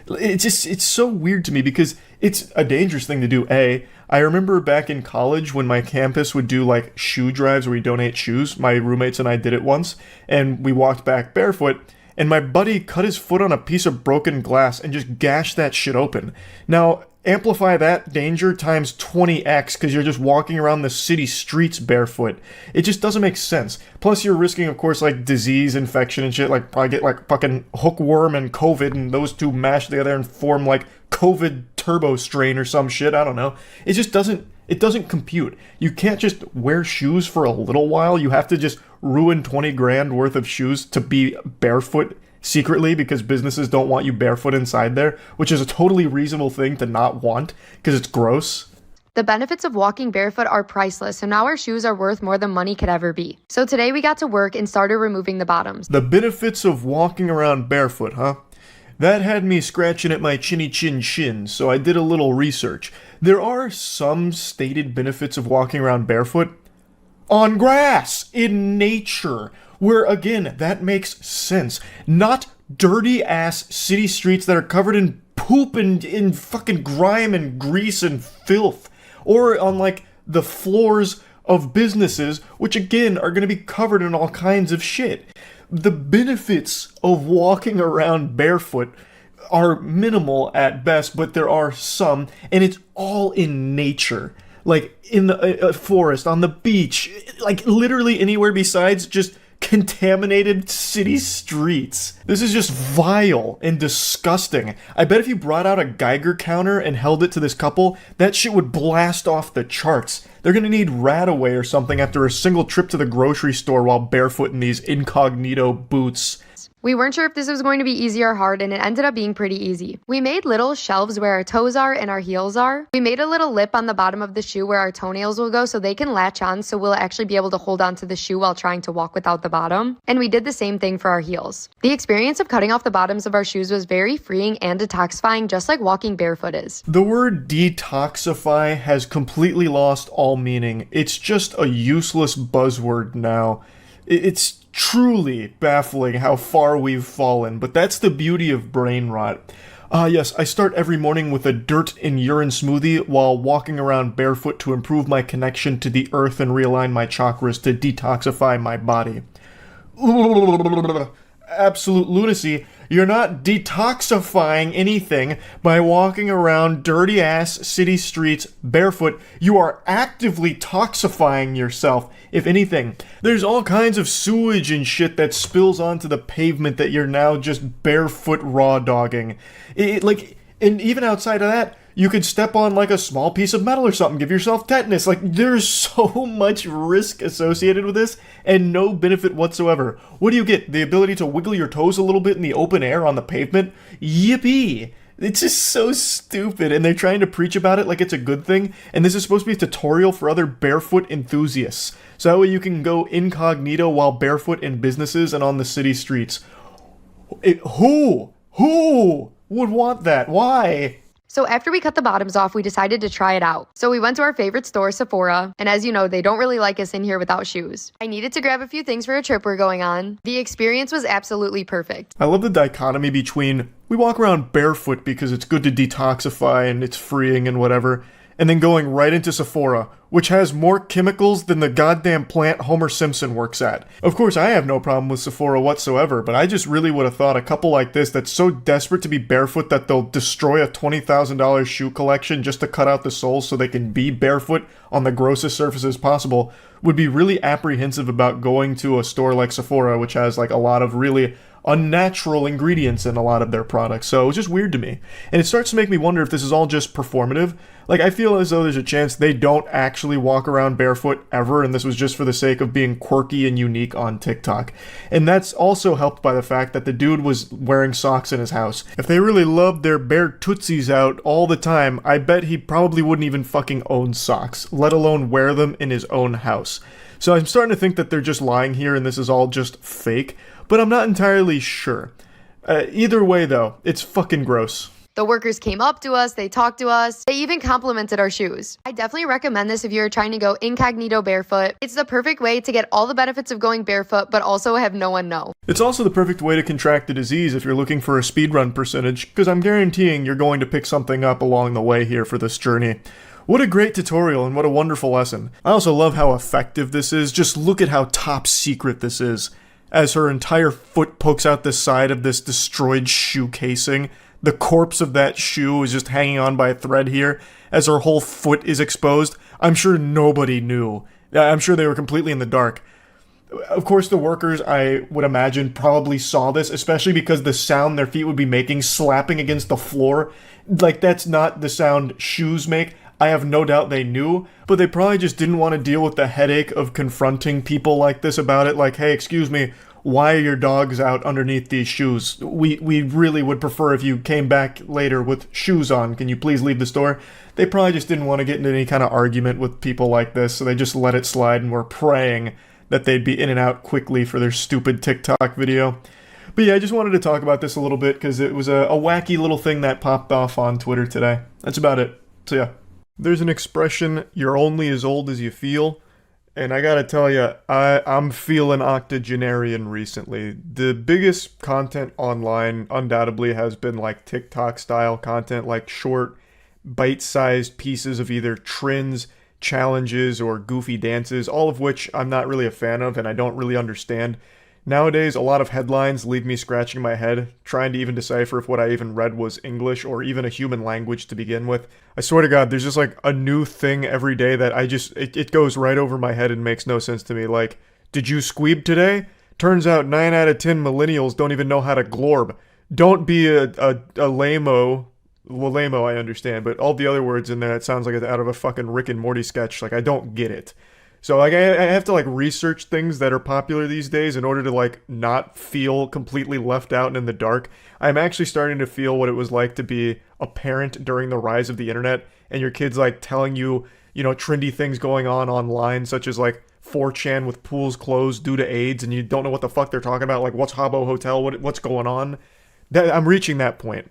It's so weird to me because it's a dangerous thing to do, A. I remember back in college when my campus would do like shoe drives where we donate shoes. My roommates and I did it once, and we walked back barefoot, and my buddy cut his foot on a piece of broken glass and just gashed that shit open. Now, amplify that danger times 20x because you're just walking around the city streets barefoot. It just doesn't make sense. Plus, you're risking, of course, like disease, infection, and shit. Like, probably get like fucking hookworm and COVID, and those two mash together and form like COVID turbo strain or some shit. I don't know. It just doesn't. It doesn't compute. You can't just wear shoes for a little while. You have to just ruin 20 grand worth of shoes to be barefoot secretly because businesses don't want you barefoot inside there, which is a totally reasonable thing to not want because it's gross.
The benefits of walking barefoot are priceless, so now our shoes are worth more than money could ever be. So today we got to work and started removing the bottoms.
The benefits of walking around barefoot, huh? That had me scratching at my chinny chin chin, so I did a little research. There are some stated benefits of walking around barefoot on grass, in nature, where, again, that makes sense. Not dirty-ass city streets that are covered in poop and in fucking grime and grease and filth. Or on, like, the floors of businesses, which, again, are going to be covered in all kinds of shit. The benefits of walking around barefoot are minimal at best, but there are some, and it's all in nature. Like, in the forest, on the beach, like, literally anywhere besides just contaminated city streets. This is just vile and disgusting. I bet if you brought out a Geiger counter and held it to this couple, that shit would blast off the charts. They're gonna need Radaway or something after a single trip to the grocery store while barefoot in these incognito boots.
We weren't sure if this was going to be easy or hard, and it ended up being pretty easy. We made little shelves where our toes are and our heels are. We made a little lip on the bottom of the shoe where our toenails will go so they can latch on, so we'll actually be able to hold on to the shoe while trying to walk without the bottom. And we did the same thing for our heels. The experience of cutting off the bottoms of our shoes was very freeing and detoxifying, just like walking barefoot is.
The word detoxify has completely lost all meaning. It's just a useless buzzword now. It's truly baffling how far we've fallen, but that's the beauty of brain rot. Yes, I start every morning with a dirt and urine smoothie while walking around barefoot to improve my connection to the earth and realign my chakras to detoxify my body. Absolute lunacy. You're not detoxifying anything by walking around dirty-ass city streets barefoot. You are actively toxifying yourself, if anything. There's all kinds of sewage and shit that spills onto the pavement that you're now just barefoot raw dogging. And even outside of that, you could step on like a small piece of metal or something, give yourself tetanus. Like, there's so much risk associated with this and no benefit whatsoever. What do you get? The ability to wiggle your toes a little bit in the open air on the pavement? Yippee! It's just so stupid, and they're trying to preach about it like it's a good thing, and this is supposed to be a tutorial for other barefoot enthusiasts. So that way you can go incognito while barefoot in businesses and on the city streets. Who would want that? Why?
So after we cut the bottoms off, we decided to try it out. So we went to our favorite store, Sephora, and as you know, they don't really like us in here without shoes. I needed to grab a few things for a trip we're going on. The experience was absolutely perfect.
I love the dichotomy between we walk around barefoot because it's good to detoxify and it's freeing and whatever, and then going right into Sephora, which has more chemicals than the goddamn plant Homer Simpson works at. Of course, I have no problem with Sephora whatsoever, but I just really would have thought a couple like this that's so desperate to be barefoot that they'll destroy a $20,000 shoe collection just to cut out the soles so they can be barefoot on the grossest surfaces possible would be really apprehensive about going to a store like Sephora, which has like a lot of really unnatural ingredients in a lot of their products. So it was just weird to me. And it starts to make me wonder if this is all just performative. Like, I feel as though there's a chance they don't actually walk around barefoot ever, and this was just for the sake of being quirky and unique on TikTok. And that's also helped by the fact that the dude was wearing socks in his house. If they really loved their bare tootsies out all the time, I bet he probably wouldn't even fucking own socks, let alone wear them in his own house. So I'm starting to think that they're just lying here and this is all just fake, but I'm not entirely sure. Either way, though, it's fucking gross.
The workers came up to us, they talked to us, they even complimented our shoes. I definitely recommend this if you're trying to go incognito barefoot. It's the perfect way to get all the benefits of going barefoot, but also have no one know.
It's also the perfect way to contract the disease if you're looking for a speedrun percentage, because I'm guaranteeing you're going to pick something up along the way here for this journey. What a great tutorial and what a wonderful lesson. I also love how effective this is. Just look at how top secret this is. As her entire foot pokes out the side of this destroyed shoe casing, the corpse of that shoe is just hanging on by a thread here, as her whole foot is exposed. I'm sure nobody knew. I'm sure they were completely in the dark. Of course, the workers, I would imagine, probably saw this, especially because the sound their feet would be making, slapping against the floor. Like, that's not the sound shoes make. I have no doubt they knew, but they probably just didn't want to deal with the headache of confronting people like this about it. Like, hey, excuse me, why are your dogs out underneath these shoes? We really would prefer if you came back later with shoes on. Can you please leave the store? They probably just didn't want to get into any kind of argument with people like this, so they just let it slide and were praying that they'd be in and out quickly for their stupid TikTok video. But yeah, I just wanted to talk about this a little bit because it was a wacky little thing that popped off on Twitter today. That's about it. So yeah. There's an expression, you're only as old as you feel, and I gotta tell you, I'm feeling octogenarian recently. The biggest content online undoubtedly has been like TikTok-style content, like short, bite-sized pieces of either trends, challenges, or goofy dances, all of which I'm not really a fan of and I don't really understand. Nowadays, a lot of headlines leave me scratching my head, trying to even decipher if what I even read was English or even a human language to begin with. I swear to God, there's just like a new thing every day that it goes right over my head and makes no sense to me. Like, did you squeeb today? Turns out 9 out of 10 millennials don't even know how to glorb. Don't be a lame-o. Well, lame-o I understand, but all the other words in there, it sounds like it's out of a fucking Rick and Morty sketch. Like, I don't get it. So, like, I have to, like, research things that are popular these days in order to, like, not feel completely left out and in the dark. I'm actually starting to feel what it was like to be a parent during the rise of the internet, and your kids, like, telling you, you know, trendy things going on online, such as, like, 4chan with pools closed due to AIDS, and you don't know what the fuck they're talking about, like, what's Habbo Hotel, what's going on? I'm reaching that point.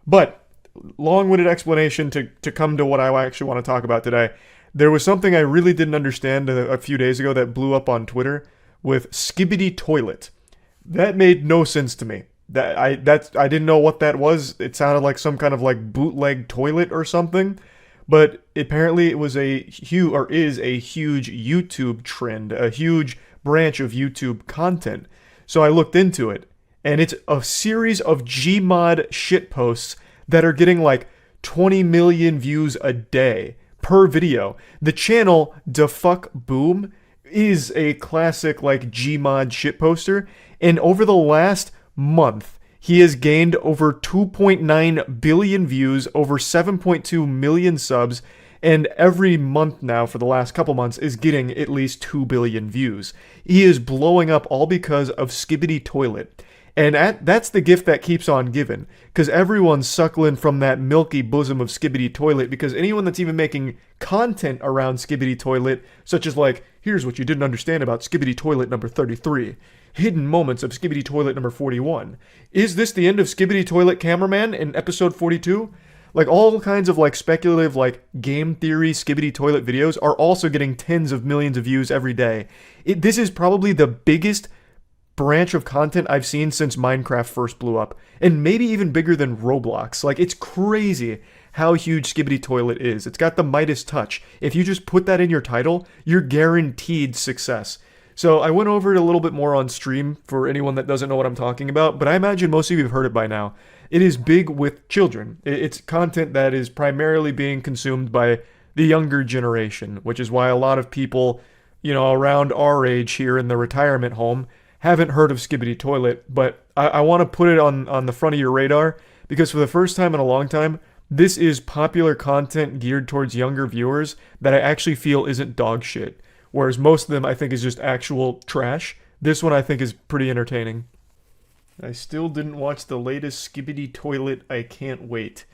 But, long-winded explanation to come to what I actually want to talk about today. There was something I really didn't understand a few days ago that blew up on Twitter with Skibbity Toilet. That made no sense to me. I didn't know what that was. It sounded like some kind of like bootleg toilet or something. But apparently it was is a huge YouTube trend, a huge branch of YouTube content. So I looked into it, and it's a series of Gmod shitposts that are getting like 20 million views a day per video. The channel Da Fuck Boom is a classic like Gmod shitposter, and over the last month he has gained over 2.9 billion views, over 7.2 million subs, and every month now for the last couple months is getting at least 2 billion views. He is blowing up all because of Skibbity Toilet. And that's the gift that keeps on giving, because everyone's suckling from that milky bosom of Skibbity Toilet, because anyone that's even making content around Skibbity Toilet, such as like, here's what you didn't understand about Skibbity Toilet number 33, hidden moments of Skibbity Toilet number 41, is this the end of Skibbity Toilet Cameraman in episode 42? Like, all kinds of like speculative like game theory Skibbity Toilet videos are also getting tens of millions of views every day. This is probably the biggest branch of content I've seen since Minecraft first blew up, and maybe even bigger than Roblox. Like, it's crazy how huge Skibidi Toilet is. It's got the Midas touch. If you just put that in your title, you're guaranteed success. So I went over it a little bit more on stream for anyone that doesn't know what I'm talking about, but I imagine most of you have heard it by now. It is big with children. It's content that is primarily being consumed by the younger generation, which is why a lot of people, around our age here in the retirement home haven't heard of Skibidi Toilet, but I want to put it on the front of your radar because for the first time in a long time, this is popular content geared towards younger viewers that I actually feel isn't dog shit. Whereas most of them I think is just actual trash. This one I think is pretty entertaining. I still didn't watch the latest Skibidi Toilet. I can't wait.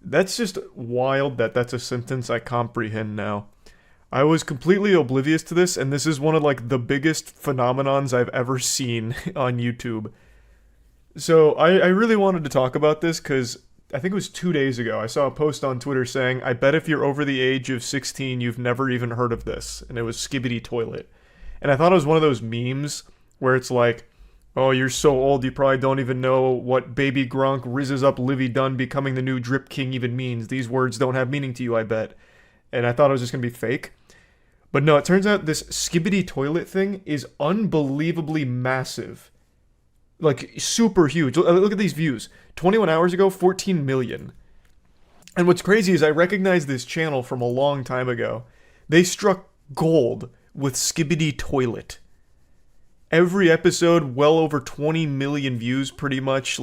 That's just wild that that's a sentence I comprehend now. I was completely oblivious to this, and this is one of the biggest phenomenons I've ever seen on YouTube. So I really wanted to talk about this because I think it was 2 days ago, I saw a post on Twitter saying, I bet if you're over the age of 16, you've never even heard of this. And it was Skibidi Toilet. And I thought it was one of those memes where it's like, oh, you're so old you probably don't even know what Baby Gronk rizzes up Livy Dunn becoming the new Drip King even means. These words don't have meaning to you, I bet. And I thought it was just going to be fake. But no, it turns out this Skibidi Toilet thing is unbelievably massive. Super huge. Look at these views. 21 hours ago, 14 million. And what's crazy is I recognize this channel from a long time ago. They struck gold with Skibidi Toilet. Every episode, well over 20 million views, pretty much.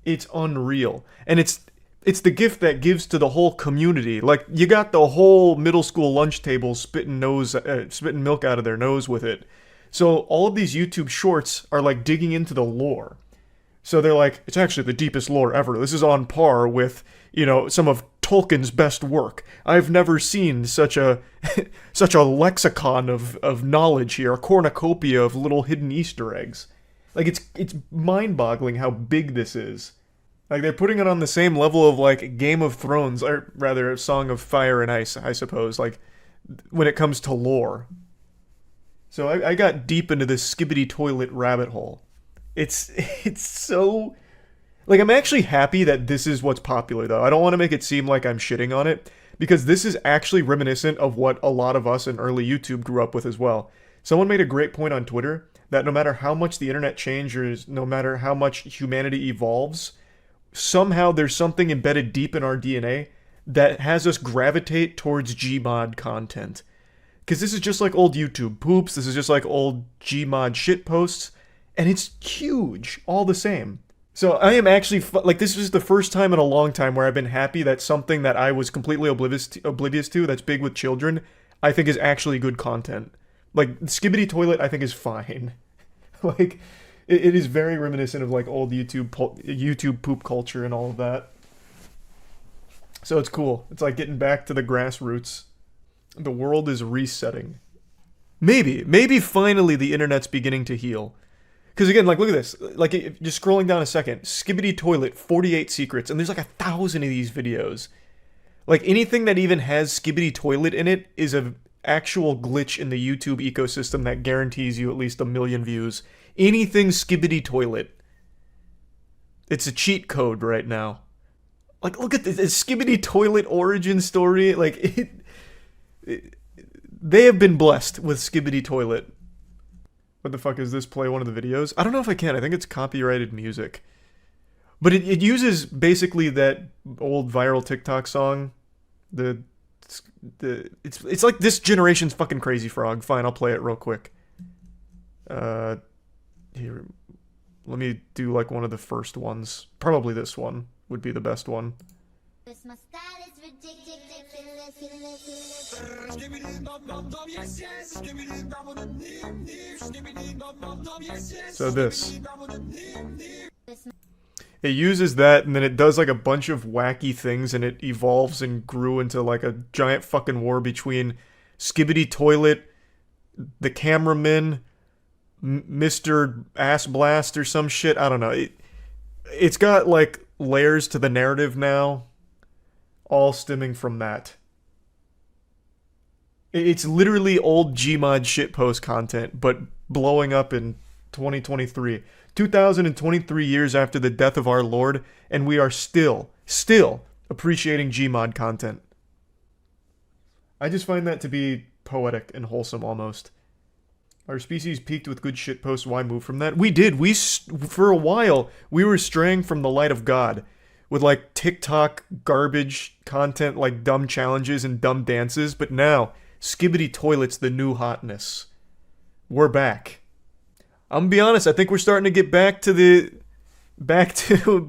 It's unreal. And it's the gift that gives to the whole community. You got the whole middle school lunch table spitting milk out of their nose with it. So all of these YouTube shorts are digging into the lore. So they're like, it's actually the deepest lore ever. This is on par with, some of Tolkien's best work. I've never seen such a lexicon of knowledge here, a cornucopia of little hidden Easter eggs. It's mind-boggling how big this is. They're putting it on the same level of Game of Thrones, or rather Song of Fire and Ice, I suppose, when it comes to lore. So I got deep into this Skibidi Toilet rabbit hole. It's so... I'm actually happy that this is what's popular, though. I don't want to make it seem like I'm shitting on it, because this is actually reminiscent of what a lot of us in early YouTube grew up with as well. Someone made a great point on Twitter that no matter how much the internet changes, no matter how much humanity evolves, somehow there's something embedded deep in our DNA that has us gravitate towards Gmod content. Because this is just like old YouTube poops, this is just like old Gmod shitposts, and it's huge, all the same. So I am actually, this is the first time in a long time where I've been happy that something that I was completely oblivious to, that's big with children, I think is actually good content. Skibidi Toilet, I think, is fine. It is very reminiscent of, old YouTube poop culture and all of that. So it's cool. It's getting back to the grassroots. The world is resetting. Maybe finally the internet's beginning to heal. Because again, look at this. Just scrolling down a second. Skibidi Toilet, 48 secrets. And there's 1,000 of these videos. Anything that even has Skibidi Toilet in it is an actual glitch in the YouTube ecosystem that guarantees you at least 1 million views. Anything Skibidi Toilet. It's a cheat code right now. Look at this. Skibidi Toilet origin story. They have been blessed with Skibidi Toilet. What the fuck is this? Play one of the videos? I don't know if I can. I think it's copyrighted music. But it uses basically that old viral TikTok song. It's like this generation's fucking Crazy Frog. Fine, I'll play it real quick. Here, let me do one of the first ones. Probably this one would be the best one. So this. It uses that, and then it does a bunch of wacky things, and it evolves and grew into a giant fucking war between Skibidi Toilet, the cameraman, Mr. Ass Blast or some shit. I don't know. It's got layers to the narrative now, all stemming from that. It's literally old Gmod shitpost content, but blowing up in 2023. 2023 years after the death of our Lord, and we are still still appreciating Gmod content. I just find that to be poetic and wholesome almost. Our species peaked with good shitposts. Why move from that? We did. For a while, we were straying from the light of God with like TikTok garbage content like dumb challenges and dumb dances. But now, Skibbity Toilet's the new hotness. We're back. I'm gonna be honest, I think we're starting to get back to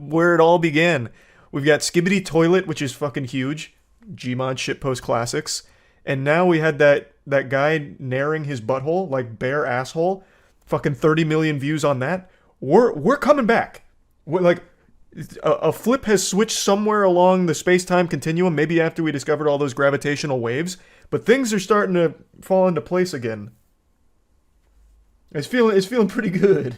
where it all began. We've got Skibbity Toilet, which is fucking huge. Gmod shitpost classics. And now we had that guy naring his butthole, like bare asshole. Fucking 30 million views on that. We're coming back. Like, a flip has switched somewhere along the space-time continuum, maybe after we discovered all those gravitational waves. But things are starting to fall into place again. It's feeling pretty good.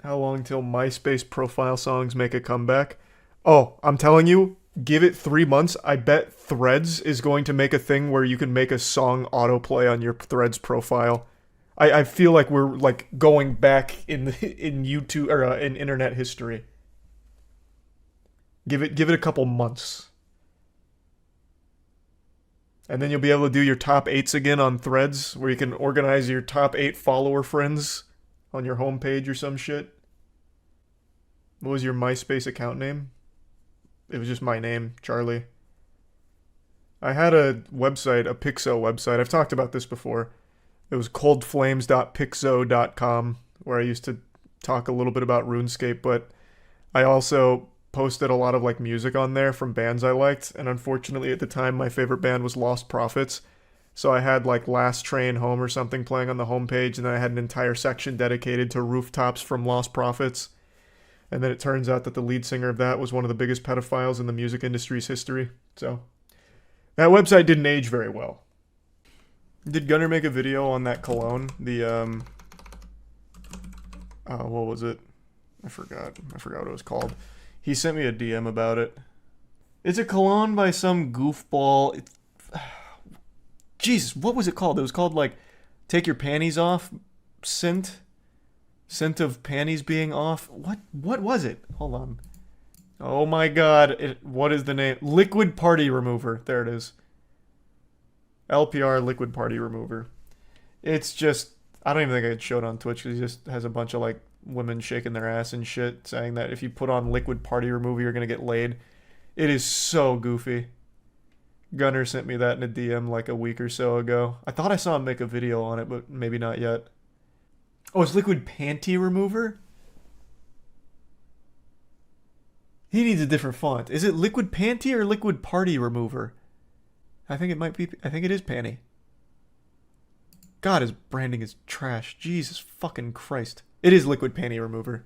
How long till MySpace profile songs make a comeback? Oh, I'm telling you, give it 3 months. I bet Threads is going to make a thing where you can make a song autoplay on your Threads profile. I feel like we're like going back in YouTube or in internet history. Give it a couple months. And then you'll be able to do your top 8s again on Threads, where you can organize your top 8 follower friends on your homepage or some shit. What was your MySpace account name? It was just my name, Charlie. I had a website, a Pixo website. I've talked about this before. It was coldflames.pixo.com, where I used to talk a little bit about RuneScape, but I also posted a lot of like music on there from bands I liked, and unfortunately at the time my favorite band was Lost Prophets, so I had like Last Train Home or something playing on the homepage, and then I had an entire section dedicated to Rooftops from Lost Prophets, and then it turns out that the lead singer of that was one of the biggest pedophiles in the music industry's history, so that website didn't age very well. Did Gunner make a video on that cologne? The what was it? I forgot what it was called. He sent me a DM about it. It's a cologne by some goofball. Jesus, what was it called? It was called, like, Take Your Panties Off Scent? Scent of panties being off? What was it? Hold on. Oh my god. What is the name? Liquid Party Remover. There it is. LPR Liquid Party Remover. It's just... I don't even think I could show it on Twitch because he just has a bunch of, like, women shaking their ass and shit, saying that if you put on Liquid Party Remover, you're gonna get laid. It is so goofy. Gunner sent me that in a DM like a week or so ago. I thought I saw him make a video on it, but maybe not yet. Oh, it's Liquid Panty Remover? He needs a different font. Is it Liquid Panty or Liquid Party Remover? I think it is Panty. God, his branding is trash. Jesus fucking Christ. It is Liquid Panty Remover.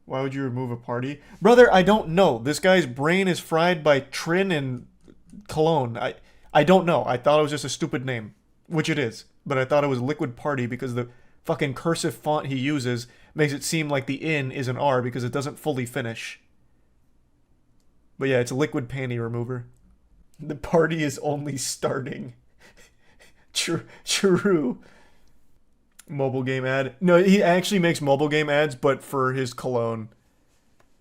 Why would you remove a party? Brother, I don't know. This guy's brain is fried by Trin and Cologne. I don't know. I thought it was just a stupid name. Which it is. But I thought it was Liquid Party because the fucking cursive font he uses makes it seem like the N is an R because it doesn't fully finish. But yeah, it's Liquid Panty Remover. The party is only starting. True. Mobile game ad. No, he actually makes mobile game ads, but for his cologne.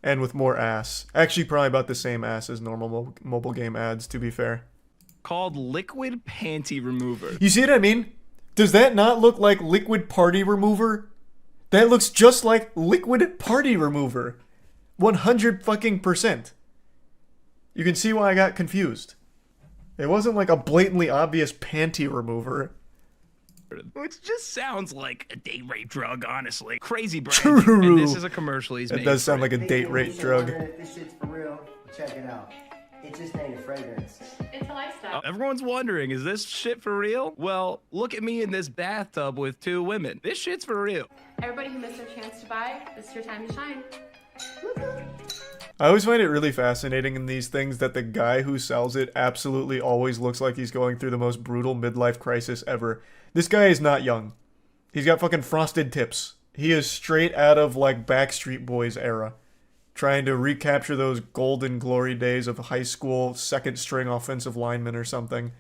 And with more ass. Actually, probably about the same ass as normal mobile game ads, to be fair.
Called Liquid Panty Remover.
You see what I mean? Does that not look like Liquid Party Remover? That looks just like Liquid Party Remover. 100 fucking %. You can see why I got confused. It wasn't like a blatantly obvious panty remover.
Which just sounds like a date rape drug, honestly. Crazy brand.
True.
And this is a commercial he's made.
It does sound like a date rape drug.
If this shit's for real, check it out. It just ain't a fragrance.
It's a lifestyle.
Everyone's wondering, is this shit for real? Well, look at me in this bathtub with 2 women. This shit's for real.
Everybody who missed their chance to buy, this is your time to shine.
I always find it really fascinating in these things that the guy who sells it absolutely always looks like he's going through the most brutal midlife crisis ever. This guy is not young. He's got fucking frosted tips. He is straight out of, like, Backstreet Boys era. Trying to recapture those golden glory days of high school second-string offensive lineman or something.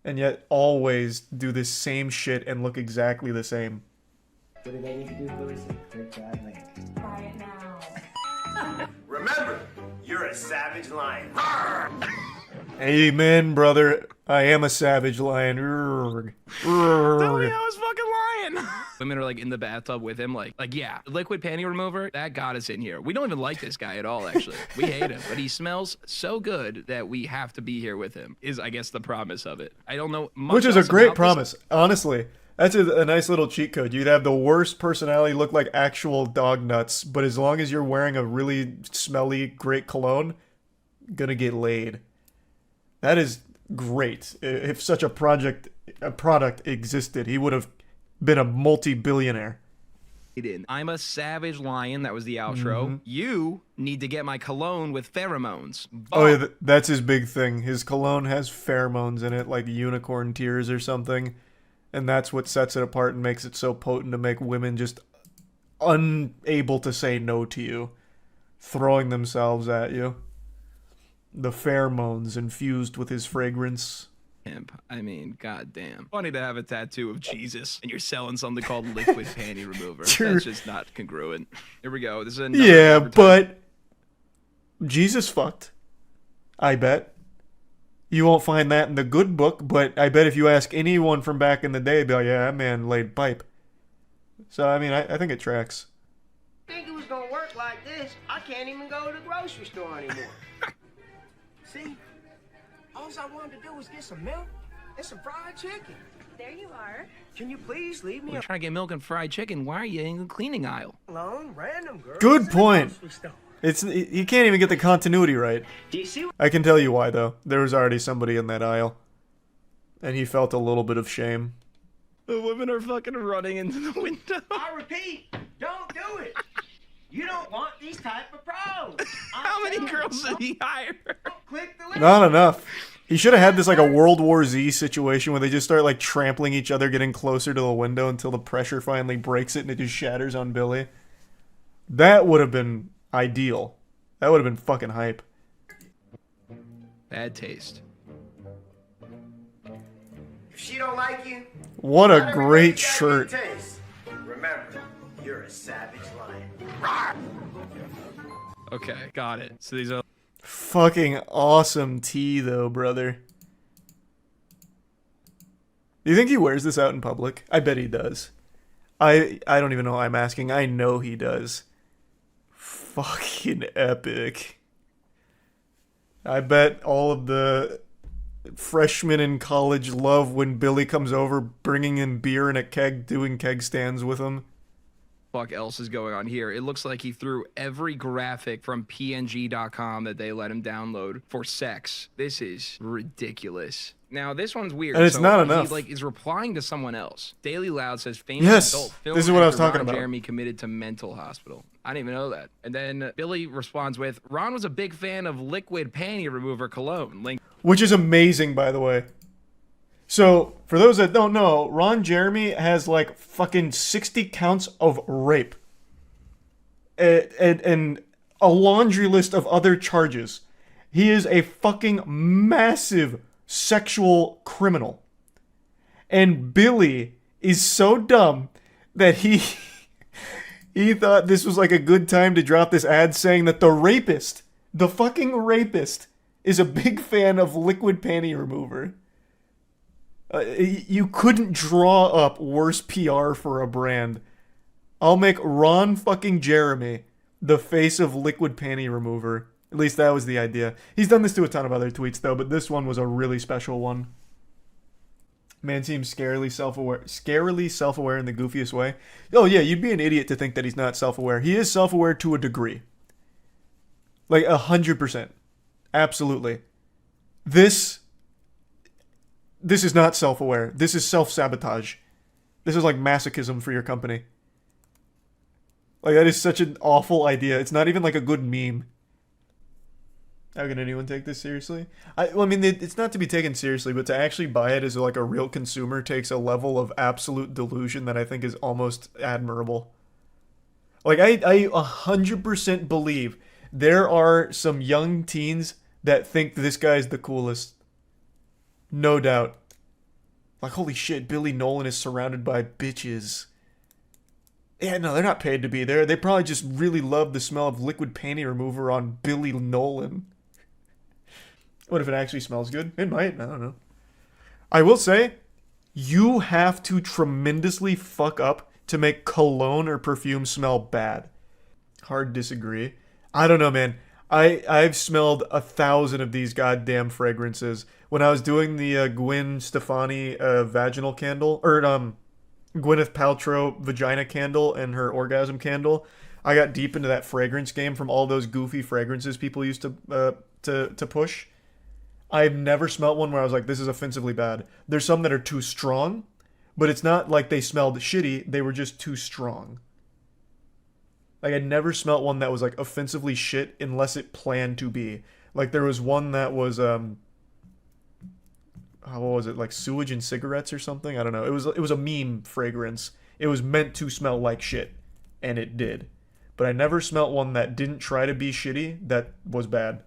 And yet always do this same shit and look exactly the same.
What do they need to do, Louis? Click that link.
Buy it now.
Remember,
You're a savage lion.
Amen, brother. I am a savage lion. Urgh.
Tell me
Urgh.
I was fucking lying. Women are like in the bathtub with him, like yeah, liquid panty remover, that got us in here. We don't even like this guy at all, actually. We hate him, but he smells so good that we have to be here with him, is I guess the promise of it. I don't know much
Which is a
else
great
about this.
promise, honestly. That's a nice little cheat code. You'd have the worst personality, look like actual dog nuts, but as long as you're wearing a really smelly, great cologne, gonna get laid. That is great. If such a product existed, he would have been a multi-billionaire.
I'm a savage lion. That was the outro. You need to get my cologne with pheromones.
Oh, yeah, that's his big thing. His cologne has pheromones in it, like unicorn tears or something. And that's what sets it apart and makes it so potent to make women just unable to say no to you, throwing themselves at you. The pheromones infused with his fragrance.
I mean, goddamn. Funny to have a tattoo of Jesus and you're selling something called liquid panty remover.
Sure.
That's just not congruent. Here we go. This is another
Yeah,
advertisement.
but Jesus fucked. I bet. You won't find that in the good book, but I bet if you ask anyone from back in the day, they'd be like, yeah, that man laid pipe. So, I mean, I think it tracks.
Think it was gonna work like this? I can't even go to the grocery store anymore. See? All I wanted to do was get some milk and some fried chicken.
There you are.
Can you please leave me
We're trying to get milk and fried chicken. Why are you in the cleaning aisle?
alone, random girl?
Good point. You can't even get the continuity right.
Do you see?
I can tell you why, though. There was already somebody in that aisle. And he felt a little bit of shame.
The women are fucking running into the window.
I repeat, don't do it. You don't want these type of pros.
How many girls did he hire?
Click the link.
Not enough. He should have had this like a World War Z situation where they just start like trampling each other, getting closer to the window until the pressure finally breaks it and it just shatters on Billy. That would have been ideal. That would have been fucking hype.
Bad taste.
If she don't like you,
What
not
a
every
great
lady got a
shirt.
good taste. Remember, you're a savage lion.
Okay, got it. So these are
Fucking awesome tee though, brother. Do you think he wears this out in public? I bet he does. I don't even know why I'm asking. I know he does. Fucking epic. I bet all of the freshmen in college love when Billy comes over bringing in beer and a keg, doing keg stands with him.
fuck else is going on here. It looks like he threw every graphic from PNG.com that they let him download for sex. This is ridiculous. Now this one's weird.
And it's not enough.
He like is replying to someone else. Daily Loud says famous
Yes,
adult film
this is what I was
actor
talking
Ron
about.
Jeremy committed to mental hospital. I didn't even know that. And then Billy responds with, Ron was a big fan of liquid panty remover cologne. Link.
Which is amazing, by the way. So, for those that don't know, Ron Jeremy has like fucking 60 counts of rape. And a laundry list of other charges. He is a fucking massive sexual criminal. And Billy is so dumb that he thought this was like a good time to drop this ad saying that the rapist, the fucking rapist, is a big fan of liquid panty remover. You couldn't draw up worse PR for a brand. I'll make Ron fucking Jeremy the face of liquid panty remover. At least that was the idea. He's done this to a ton of other tweets though, but this one was a really special one. Man seems scarily self-aware in the goofiest way. Oh yeah, you'd be an idiot to think that he's not self-aware. He is self-aware to a degree. Like 100%. Absolutely. This is not self-aware. This is self-sabotage. This is like masochism for your company. Like, that is such an awful idea. It's not even like a good meme. How can anyone take this seriously? I mean, it's not to be taken seriously, but to actually buy it as like a real consumer takes a level of absolute delusion that I think is almost admirable. Like, I 100% believe there are some young teens that think this guy's the coolest. No doubt. Like, holy shit, Billy Nolan is surrounded by bitches. Yeah, no, they're not paid to be there. They probably just really love the smell of liquid panty remover on Billy Nolan. What if it actually smells good? It might, I don't know. I will say, you have to tremendously fuck up to make cologne or perfume smell bad. Hard disagree. I don't know, man. I've smelled 1,000 of these goddamn fragrances. When I was doing the Gwen Stefani vaginal candle, or Gwyneth Paltrow vagina candle and her orgasm candle, I got deep into that fragrance game from all those goofy fragrances people used to push. I've never smelt one where I was like, this is offensively bad. There's some that are too strong, but it's not like they smelled shitty, they were just too strong. Like, I never smelt one that was, like, offensively shit unless it planned to be. Like, there was one that was, what was it, like sewage and cigarettes or something? I don't know. It was a meme fragrance. It was meant to smell like shit, and it did. But I never smelt one that didn't try to be shitty that was bad.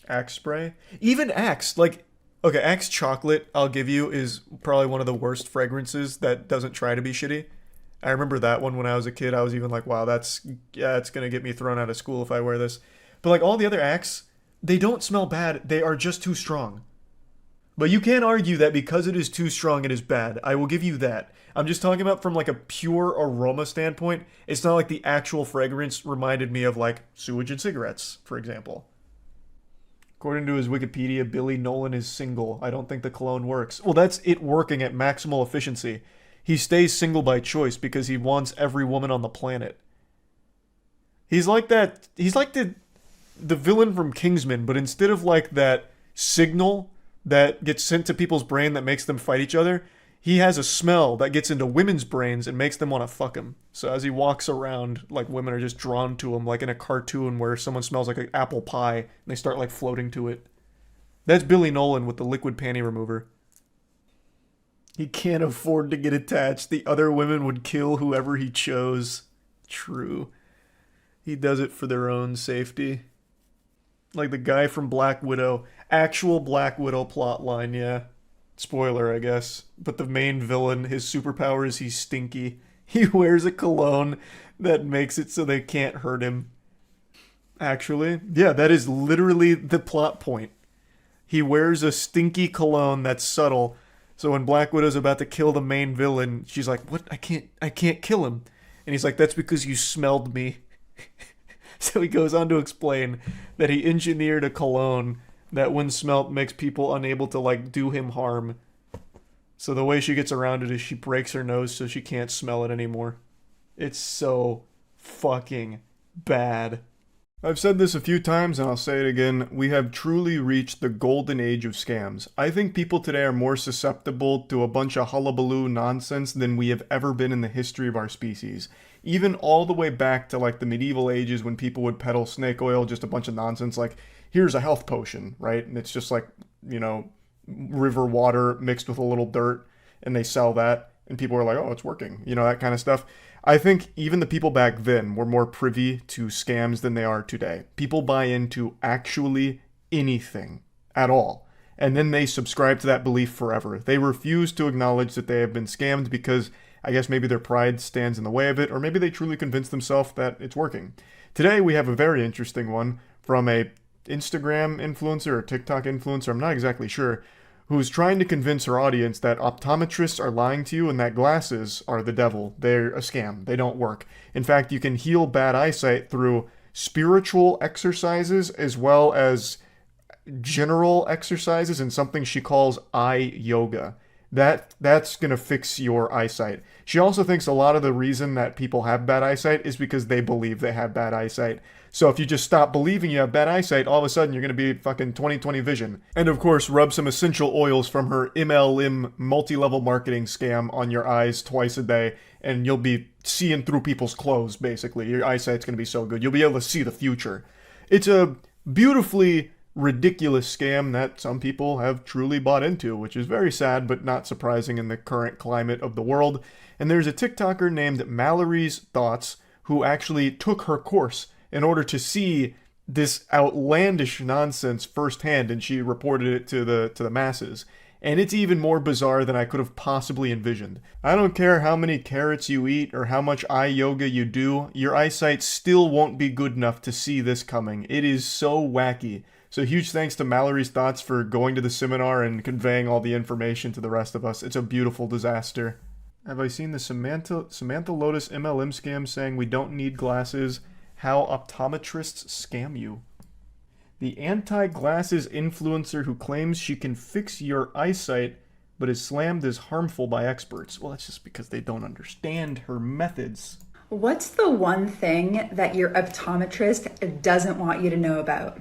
Axe spray? Even Axe, like, okay, Axe chocolate, I'll give you, is probably one of the worst fragrances that doesn't try to be shitty. I remember that one when I was a kid. I was even like, wow, it's going to get me thrown out of school if I wear this. But like all the other Axe, they don't smell bad. They are just too strong. But you can't argue that because it is too strong, it is bad. I will give you that. I'm just talking about from like a pure aroma standpoint. It's not like the actual fragrance reminded me of like sewage and cigarettes, for example. According to his Wikipedia, Billy Nolan is single. I don't think the cologne works. Well, that's it working at maximal efficiency. He stays single by choice because he wants every woman on the planet. He's like that. He's like the villain from Kingsman, but instead of like that signal that gets sent to people's brain that makes them fight each other, he has a smell that gets into women's brains and makes them want to fuck him. So as he walks around, like women are just drawn to him, like in a cartoon where someone smells like an apple pie and they start like floating to it. That's Billy Nolan with the liquid panty remover. He can't afford to get attached. The other women would kill whoever he chose. True. He does it for their own safety. Like the guy from Black Widow. Actual Black Widow plotline, yeah. Spoiler, I guess. But the main villain, his superpower is he's stinky. He wears a cologne that makes it so they can't hurt him. Actually, yeah, that is literally the plot point. He wears a stinky cologne that's subtle. So when Black Widow's about to kill the main villain, she's like, "What? I can't kill him." And he's like, "That's because you smelled me." So he goes on to explain that he engineered a cologne that when smelt makes people unable to like do him harm. So the way she gets around it is she breaks her nose so she can't smell it anymore. It's so fucking bad. I've said this a few times and I'll say it again. We have truly reached the golden age of scams. I think people today are more susceptible to a bunch of hullabaloo nonsense than we have ever been in the history of our species. Even all the way back to like the medieval ages when people would peddle snake oil, just a bunch of nonsense like, here's a health potion, right? And it's just like, you know, river water mixed with a little dirt and they sell that and people are like, oh, it's working, you know, that kind of stuff. I think even the people back then were more privy to scams than they are today. People buy into actually anything at all. And then they subscribe to that belief forever. They refuse to acknowledge that they have been scammed because I guess maybe their pride stands in the way of it, or maybe they truly convince themselves that it's working. Today we have a very interesting one from a Instagram influencer or TikTok influencer, I'm not exactly sure, who's trying to convince her audience that optometrists are lying to you and that glasses are the devil. They're a scam. They don't work. In fact, you can heal bad eyesight through spiritual exercises as well as general exercises and something she calls eye yoga. That's going to fix your eyesight. She also thinks a lot of the reason that people have bad eyesight is because they believe they have bad eyesight. So if you just stop believing you have bad eyesight, all of a sudden you're going to be fucking 20/20 vision. And of course, rub some essential oils from her MLM multi-level marketing scam on your eyes twice a day, and you'll be seeing through people's clothes, basically. Your eyesight's going to be so good. You'll be able to see the future. It's a beautifully ridiculous scam that some people have truly bought into, which is very sad but not surprising in the current climate of the world. And there's a TikToker named Mallory's Thoughts who actually took her course in order to see this outlandish nonsense firsthand, and she reported it to the masses. And it's even more bizarre than I could have possibly envisioned. I don't care how many carrots you eat or how much eye yoga you do, your eyesight still won't be good enough to see this coming. It is so wacky. So huge thanks to Mallory's Thoughts for going to the seminar and conveying all the information to the rest of us. It's a beautiful disaster. Have I seen the Samantha Lotus MLM scam saying we don't need glasses? How optometrists scam you. The anti-glasses influencer who claims she can fix your eyesight but is slammed as harmful by experts. Well, that's just because they don't understand her methods.
What's the one thing that your optometrist doesn't want you to know about?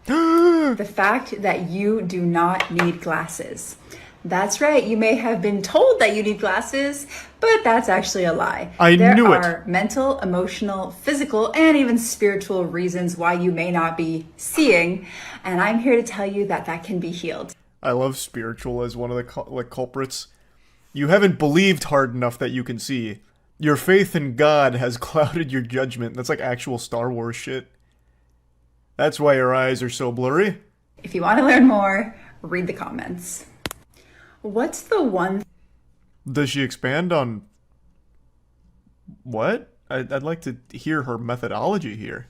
The fact that you do not need glasses. That's right, you may have been told that you need glasses, but that's actually a lie.
There
are mental, emotional, physical, and even spiritual reasons why you may not be seeing, and I'm here to tell you that that can be healed.
I love spiritual as one of the culprits. You haven't believed hard enough that you can see. Your faith in God has clouded your judgment. That's like actual Star Wars shit. That's why your eyes are so blurry.
If you want to learn more, read the comments. What's the one...
Does she expand on... What? I'd like to hear her methodology here.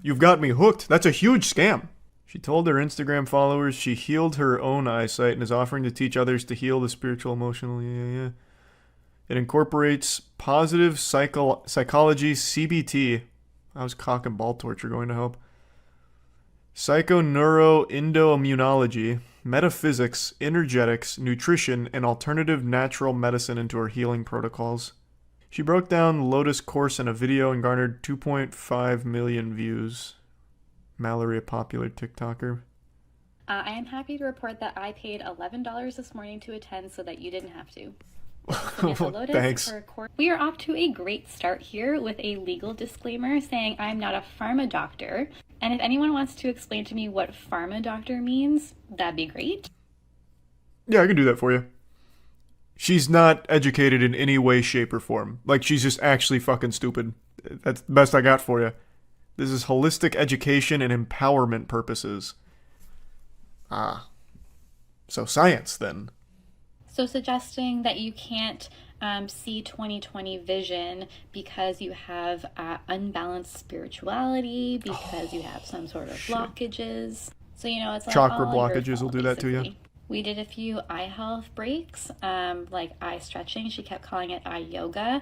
You've got me hooked. That's a huge scam. She told her Instagram followers she healed her own eyesight and is offering to teach others to heal the spiritual, emotional... Yeah. It incorporates positive psychology, CBT. How's cock and ball torture going to help? Psychoneuroendoimmunology, metaphysics, energetics, nutrition, and alternative natural medicine into her healing protocols. She broke down Lotus course in a video and garnered 2.5 million views. Mallory, a popular TikToker.
I am happy to report that I paid $11 this morning to attend so that you didn't have to.
Thanks.
We are off to a great start here with a legal disclaimer saying I'm not a pharma doctor. And if anyone wants to explain to me what pharma doctor means, that'd be great.
Yeah, I can do that for you. She's not educated in any way, shape, or form. Like, she's just actually fucking stupid. That's the best I got for you. This is holistic education and empowerment purposes. Ah. So science, then.
So suggesting that you can't see 20/20 vision because you have unbalanced spirituality, because you have some sort of blockages. So, you know, it's like
chakra
all
blockages will do that to you.
We did a few eye health breaks, like eye stretching. She kept calling it eye yoga.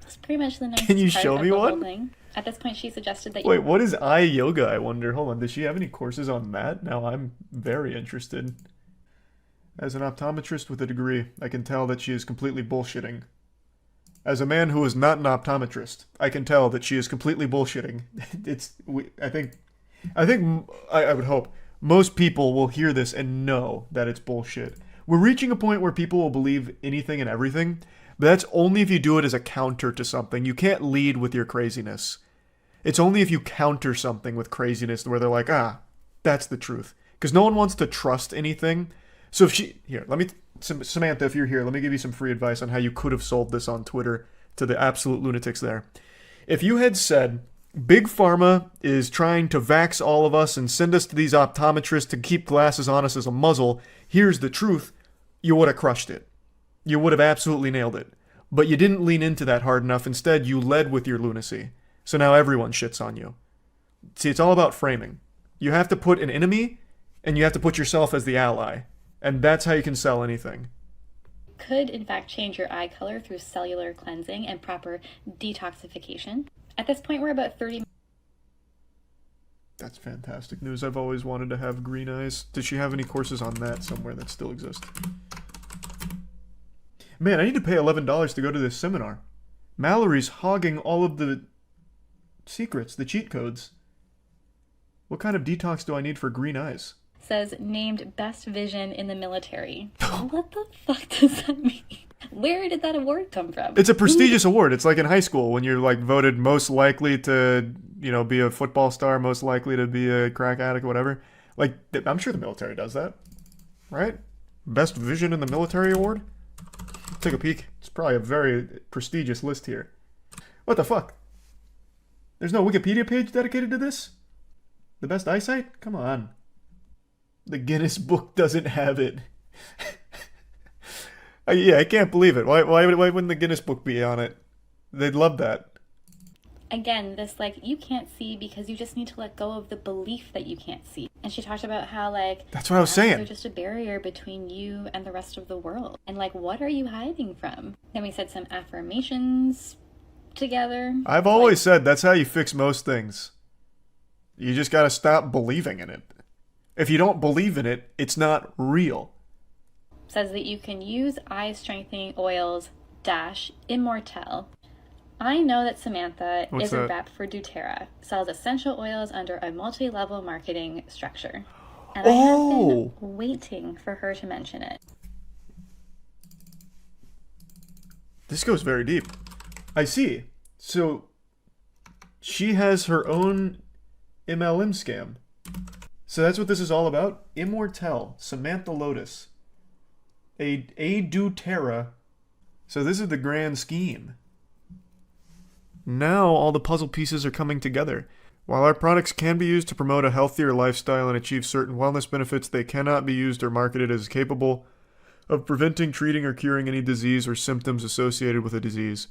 It's pretty much the nicest
Can you
part
show
of
me
the
one?
whole thing. At this point, she suggested that
Wait, what is eye yoga, I wonder? Hold on, does she have any courses on that? Now I'm very interested. As an optometrist with a degree, I can tell that she is completely bullshitting. As a man who is not an optometrist, I can tell that she is completely bullshitting. I would hope most people will hear this and know that it's bullshit. We're reaching a point where people will believe anything and everything, but that's only if you do it as a counter to something. You can't lead with your craziness. It's only if you counter something with craziness where they're like, that's the truth. Because no one wants to trust anything. So if Samantha, if you're here, let me give you some free advice on how you could have sold this on Twitter to the absolute lunatics there. If you had said, Big Pharma is trying to vax all of us and send us to these optometrists to keep glasses on us as a muzzle, here's the truth, you would have crushed it. You would have absolutely nailed it. But you didn't lean into that hard enough. Instead, you led with your lunacy. So now everyone shits on you. See, it's all about framing. You have to put an enemy, and you have to put yourself as the ally. And that's how you can sell anything.
could in fact change your eye color through cellular cleansing and proper detoxification. At this point, we're about 30.
That's fantastic news. I've always wanted to have green eyes. Does she have any courses on that somewhere that still exist? Man, I need to pay $11 to go to this seminar. Mallory's hogging all of the secrets, the cheat codes. What kind of detox do I need for green eyes?
Says named best vision in the military. What the fuck does that mean? Where did that award come from?
It's a prestigious award. It's like in high school when you're like voted most likely to, you know, be a football star, most likely to be a crack addict, whatever. Like, I'm sure the military does that, right? Best vision in the military award? Take a peek. It's probably a very prestigious list here. What the fuck? There's no Wikipedia page dedicated to this? The best eyesight? Come on. The Guinness Book doesn't have it. Yeah, I can't believe it. Why wouldn't the Guinness Book be on it? They'd love that.
Again, this like you can't see because you just need to let go of the belief that you can't see. And she talked about how like
that's what I was saying.
They're just a barrier between you and the rest of the world. And like, what are you hiding from? Then we said some affirmations together.
I've always said that's how you fix most things. You just gotta stop believing in it. If you don't believe in it, it's not real.
Says that you can use eye strengthening oils Immortelle. I know that Samantha
What's
is a
that?
rep for doTERRA, sells essential oils under a multi-level marketing structure. And I have been waiting for her to mention it.
This goes very deep. I see. So, she has her own MLM scam. So that's what this is all about? Immortelle, Samantha Lotus. A doTERRA. So this is the grand scheme. Now all the puzzle pieces are coming together. While our products can be used to promote a healthier lifestyle and achieve certain wellness benefits, they cannot be used or marketed as capable of preventing, treating, or curing any disease or symptoms associated with a disease.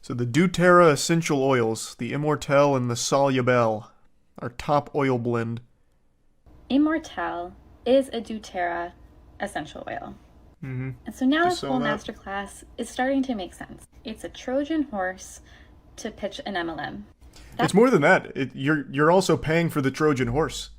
So the doTERRA essential oils, the Immortelle and the Solubel, our top oil blend.
Immortelle is a doTERRA essential oil.
Mm-hmm.
And so now
Just
this whole
saw that.
masterclass is starting to make sense. It's a Trojan horse to pitch an MLM.
It's more than that. You're also paying for the Trojan horse.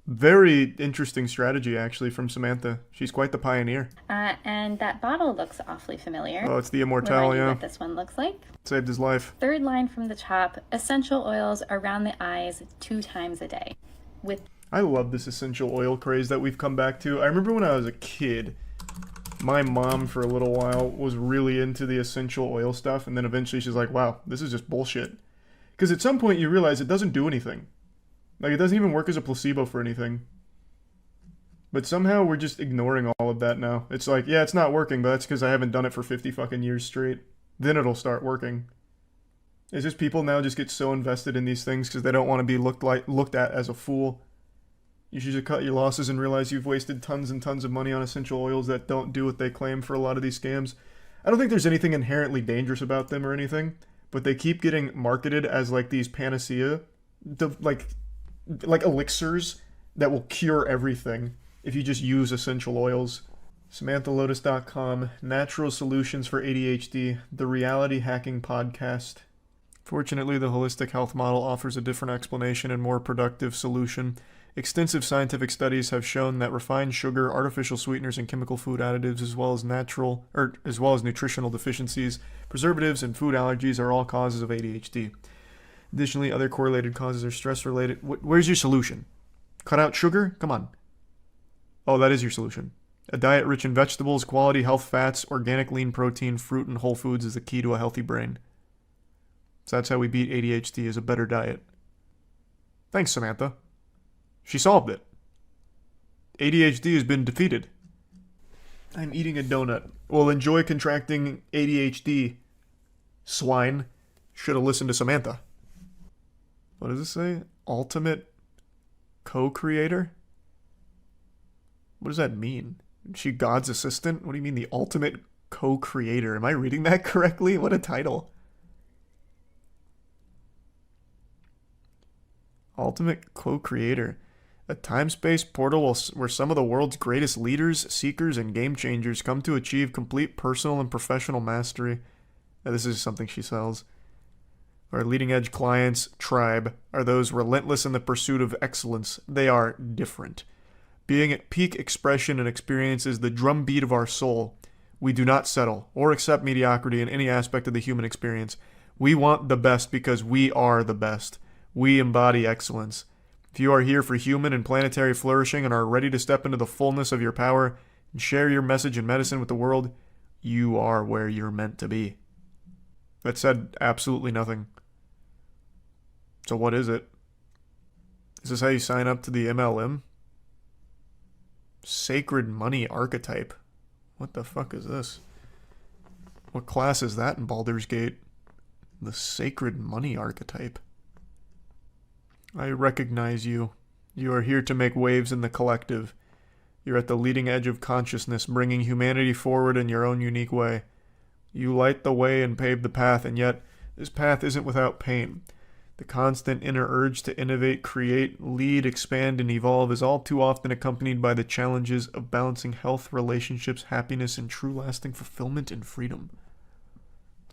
Very interesting strategy, actually, from Samantha. She's quite the pioneer.
And that bottle looks awfully familiar.
Oh, it's the Immortelle,
Remind you
yeah.
what this one looks like.
Saved his life.
Third line from the top, essential oils around the eyes 2 times a day. With
I love this essential oil craze that we've come back to. I remember when I was a kid, my mom for a little while was really into the essential oil stuff, and then eventually she's like, wow, this is just bullshit. Because at some point you realize it doesn't do anything. Like, it doesn't even work as a placebo for anything. But somehow we're just ignoring all of that now. It's like, yeah, it's not working, but that's because I haven't done it for 50 fucking years straight. Then it'll start working. It's just people now just get so invested in these things because they don't want to be looked at as a fool. You should just cut your losses and realize you've wasted tons and tons of money on essential oils that don't do what they claim for a lot of these scams. I don't think there's anything inherently dangerous about them or anything, but they keep getting marketed as like these panacea, like elixirs that will cure everything if you just use essential oils. SamanthaLotus.com, Natural Solutions for ADHD, the Reality Hacking Podcast. Fortunately, the holistic health model offers a different explanation and more productive solution. Extensive scientific studies have shown that refined sugar, artificial sweeteners, and chemical food additives, as well as nutritional deficiencies, preservatives, and food allergies are all causes of ADHD. Additionally, other correlated causes are stress-related. Where's your solution? Cut out sugar? Come on. Oh, that is your solution. A diet rich in vegetables, quality health fats, organic lean protein, fruit, and whole foods is the key to a healthy brain. So that's how we beat ADHD, is a better diet. Thanks, Samantha. She solved it. ADHD has been defeated. I'm eating a donut. Well, enjoy contracting ADHD, swine. Should have listened to Samantha. What does it say? Ultimate co-creator? What does that mean? Is she God's assistant? What do you mean the ultimate co-creator? Am I reading that correctly? What a title. Ultimate co-creator. A time-space portal where some of the world's greatest leaders, seekers, and game changers come to achieve complete personal and professional mastery. Now, this is something she sells. Our leading-edge clients, tribe, are those relentless in the pursuit of excellence. They are different. Being at peak expression and experience is the drumbeat of our soul. We do not settle or accept mediocrity in any aspect of the human experience. We want the best because we are the best. We embody excellence. If you are here for human and planetary flourishing and are ready to step into the fullness of your power and share your message and medicine with the world, you are where you're meant to be. That said absolutely nothing. So what is it? Is this how you sign up to the MLM? Sacred Money Archetype. What the fuck is this? What class is that in Baldur's Gate? The Sacred Money Archetype. I recognize you. You are here to make waves in the collective. You're at the leading edge of consciousness, bringing humanity forward in your own unique way. You light the way and pave the path, and yet this path isn't without pain. The constant inner urge to innovate, create, lead, expand, and evolve is all too often accompanied by the challenges of balancing health, relationships, happiness, and true lasting fulfillment and freedom.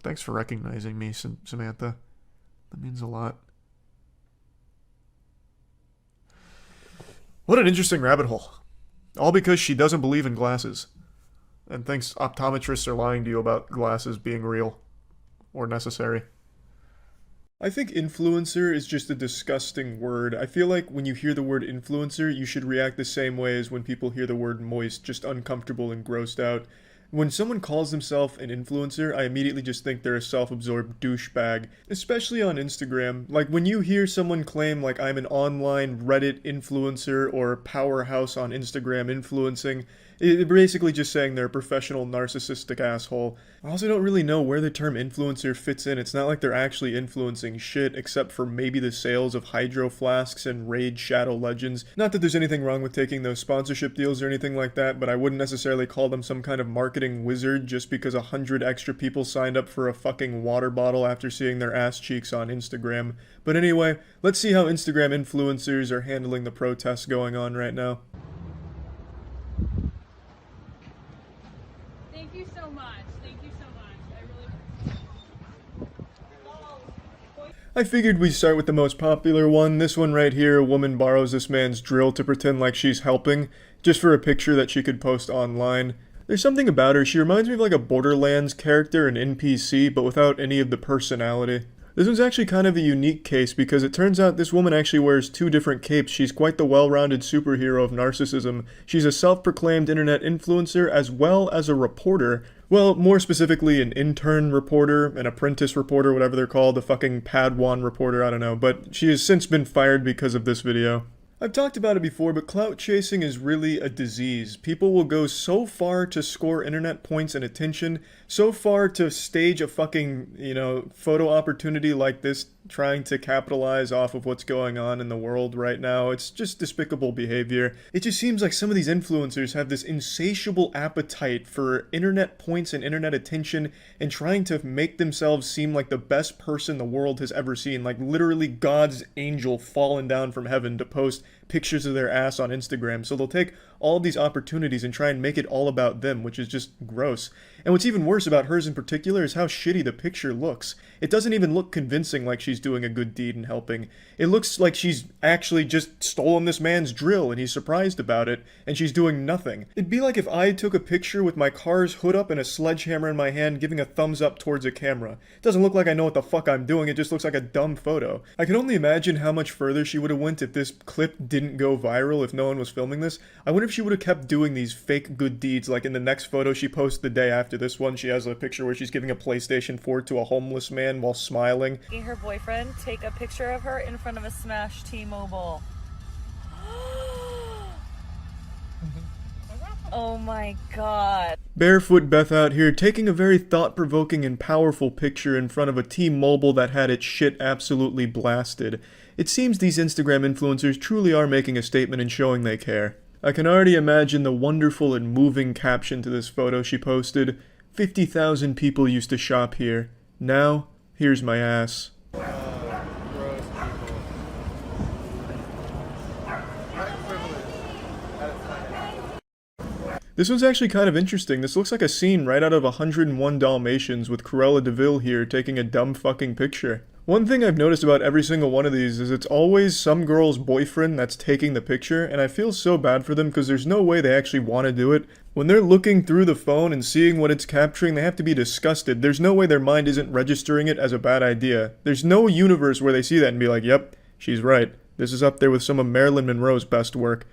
Thanks for recognizing me, Samantha. That means a lot. What an interesting rabbit hole. All because she doesn't believe in glasses. And thinks optometrists are lying to you about glasses being real. Or necessary. I think influencer is just a disgusting word. I feel like when you hear the word influencer, you should react the same way as when people hear the word moist, just uncomfortable and grossed out. When someone calls themselves an influencer, I immediately just think they're a self-absorbed douchebag, especially on Instagram. Like, when you hear someone claim, like, I'm an online Reddit influencer or powerhouse on Instagram influencing, it's basically just saying they're a professional narcissistic asshole. I also don't really know where the term influencer fits in. It's not like they're actually influencing shit, except for maybe the sales of Hydro Flasks and Raid Shadow Legends. Not that there's anything wrong with taking those sponsorship deals or anything like that, but I wouldn't necessarily call them some kind of marketing wizard just because 100 extra people signed up for a fucking water bottle after seeing their ass cheeks on Instagram. But anyway, let's see how Instagram influencers are handling the protests going on right now.
Thank you so much. Thank you so much.
I figured we'd start with the most popular one. This one right here, a woman borrows this man's drill to pretend like she's helping, just for a picture that she could post online. There's something about her, she reminds me of like a Borderlands character, an NPC, but without any of the personality. This one's actually kind of a unique case because it turns out this woman actually wears two different capes. She's quite the well-rounded superhero of narcissism. She's a self-proclaimed internet influencer as well as a reporter. Well, more specifically an intern reporter, an apprentice reporter, whatever they're called, a fucking Padawan reporter, I don't know. But she has since been fired because of this video. I've talked about it before, but clout chasing is really a disease. People will go so far to score internet points and attention, so far to stage a fucking, photo opportunity like this, trying to capitalize off of what's going on in the world right now. It's just despicable behavior. It just seems like some of these influencers have this insatiable appetite for internet points and internet attention and trying to make themselves seem like the best person the world has ever seen, like literally God's angel fallen down from heaven to post pictures of their ass on Instagram. So they'll take all of these opportunities and try and make it all about them, which is just gross. And what's even worse about hers in particular is how shitty the picture looks. It doesn't even look convincing like she's doing a good deed and helping. It looks like she's actually just stolen this man's drill and he's surprised about it, and she's doing nothing. It'd be like if I took a picture with my car's hood up and a sledgehammer in my hand giving a thumbs up towards a camera. It doesn't look like I know what the fuck I'm doing, it just looks like a dumb photo. I can only imagine how much further she would have went if this clip didn't go viral, if no one was filming this. I wonder if she would have kept doing these fake good deeds, like in the next photo she posts the day after this one, she has a picture where she's giving a PlayStation 4 to a homeless man while smiling.
Her boyfriend take a picture of her in front of a smashed T-Mobile. Oh my god.
Barefoot Beth out here taking a very thought-provoking and powerful picture in front of a T-Mobile that had its shit absolutely blasted. It seems these Instagram influencers truly are making a statement and showing they care. I can already imagine the wonderful and moving caption to this photo she posted. 50,000 people used to shop here. Now, here's my ass. This one's actually kind of interesting. This looks like a scene right out of 101 Dalmatians with Cruella de Vil here taking a dumb fucking picture. One thing I've noticed about every single one of these is it's always some girl's boyfriend that's taking the picture, and I feel so bad for them because there's no way they actually want to do it. When they're looking through the phone and seeing what it's capturing, they have to be disgusted. There's no way their mind isn't registering it as a bad idea. There's no universe where they see that and be like, yep, she's right. This is up there with some of Marilyn Monroe's best work.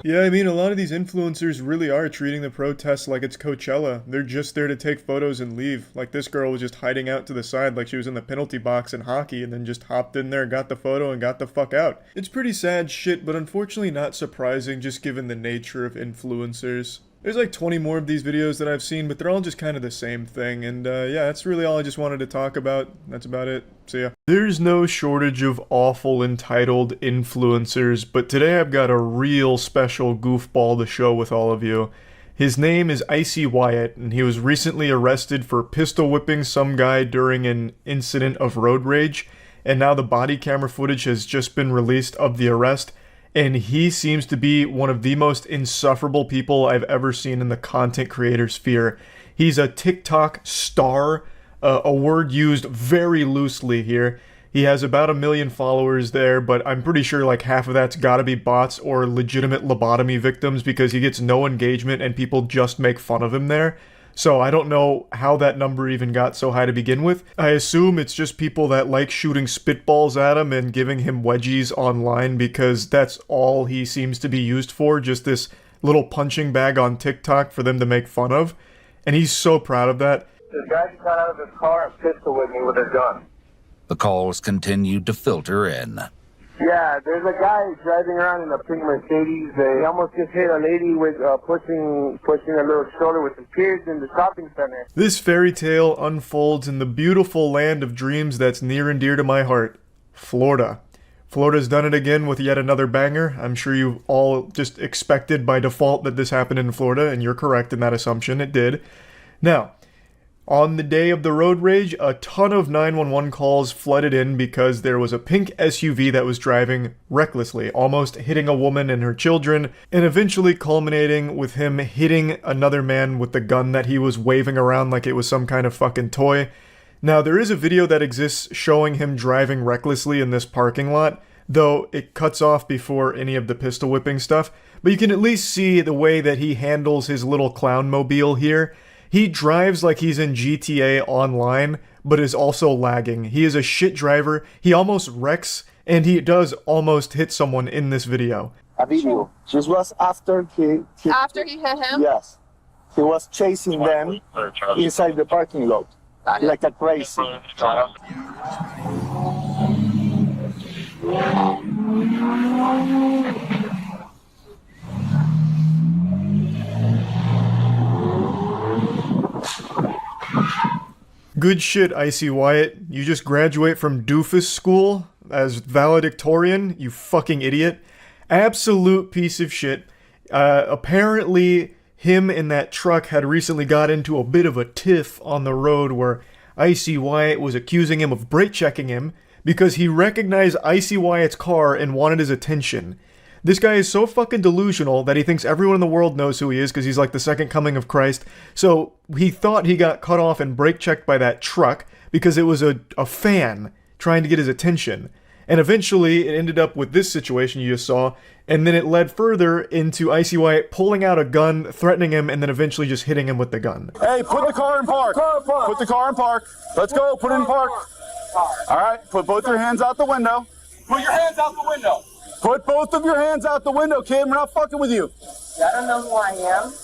Yeah, I mean, a lot of these influencers really are treating the protests like it's Coachella. They're just there to take photos and leave. Like this girl was just hiding out to the side like she was in the penalty box in hockey and then just hopped in there, got the photo, and got the fuck out. It's pretty sad shit, but unfortunately not surprising just given the nature of influencers. There's like 20 more of these videos that I've seen, but they're all just kind of the same thing. And yeah, that's really all I just wanted to talk about. That's about it. See ya. There's no shortage of awful entitled influencers, but today I've got a real special goofball to show with all of you. His name is Icy Wyatt, and he was recently arrested for pistol whipping some guy during an incident of road rage, and now the body camera footage has just been released of the arrest, and he seems to be one of the most insufferable people I've ever seen in the content creator sphere. He's a TikTok star, a word used very loosely here. He has about 1 million followers there, but I'm pretty sure like half of that's gotta be bots or legitimate lobotomy victims because he gets no engagement and people just make fun of him there. So I don't know how that number even got so high to begin with. I assume it's just people that like shooting spitballs at him and giving him wedgies online because that's all he seems to be used for, just this little punching bag on TikTok for them to make fun of. And he's so proud of that.
This guy just got out of his car and pistol with me with a gun.
The calls continued to filter in.
Yeah, there's a guy driving around in a pink Mercedes. He almost just hit a lady with pushing a little stroller with some kids in the shopping center.
This fairy tale unfolds in the beautiful land of dreams that's near and dear to my heart, Florida. Florida's done it again with yet another banger. I'm sure you all just expected by default that this happened in Florida, and you're correct in that assumption. It did. Now, on the day of the road rage, a ton of 911 calls flooded in because there was a pink SUV that was driving recklessly, almost hitting a woman and her children, and eventually culminating with him hitting another man with the gun that he was waving around like it was some kind of fucking toy. Now, there is a video that exists showing him driving recklessly in this parking lot, though it cuts off before any of the pistol whipping stuff, but you can at least see the way that he handles his little clown mobile here. He drives like he's in GTA Online, but is also lagging. He is a shit driver. He almost wrecks, and he does almost hit someone in this video.
A video. This was after he
After he hit him?
Yes. He was chasing them inside the parking lot like a crazy.
Good shit, Icy Wyatt. You just graduate from doofus school as valedictorian, you fucking idiot. Absolute piece of shit. Apparently, him and that truck had recently got into a bit of a tiff on the road where Icy Wyatt was accusing him of brake checking him because he recognized Icy Wyatt's car and wanted his attention. This guy is so fucking delusional that he thinks everyone in the world knows who he is because he's like the second coming of Christ. So he thought he got cut off and brake checked by that truck because it was a fan trying to get his attention. And eventually it ended up with this situation you just saw, and then it led further into Icy Wyatt pulling out a gun, threatening him, and then eventually just hitting him with the gun.
Hey, put the car in park. Put the car in park. Let's go, put it in park. All right, put both your hands out the window.
Put your hands out the window.
Put both of your hands out the window, kid. We're not fucking with you.
I don't know who I am.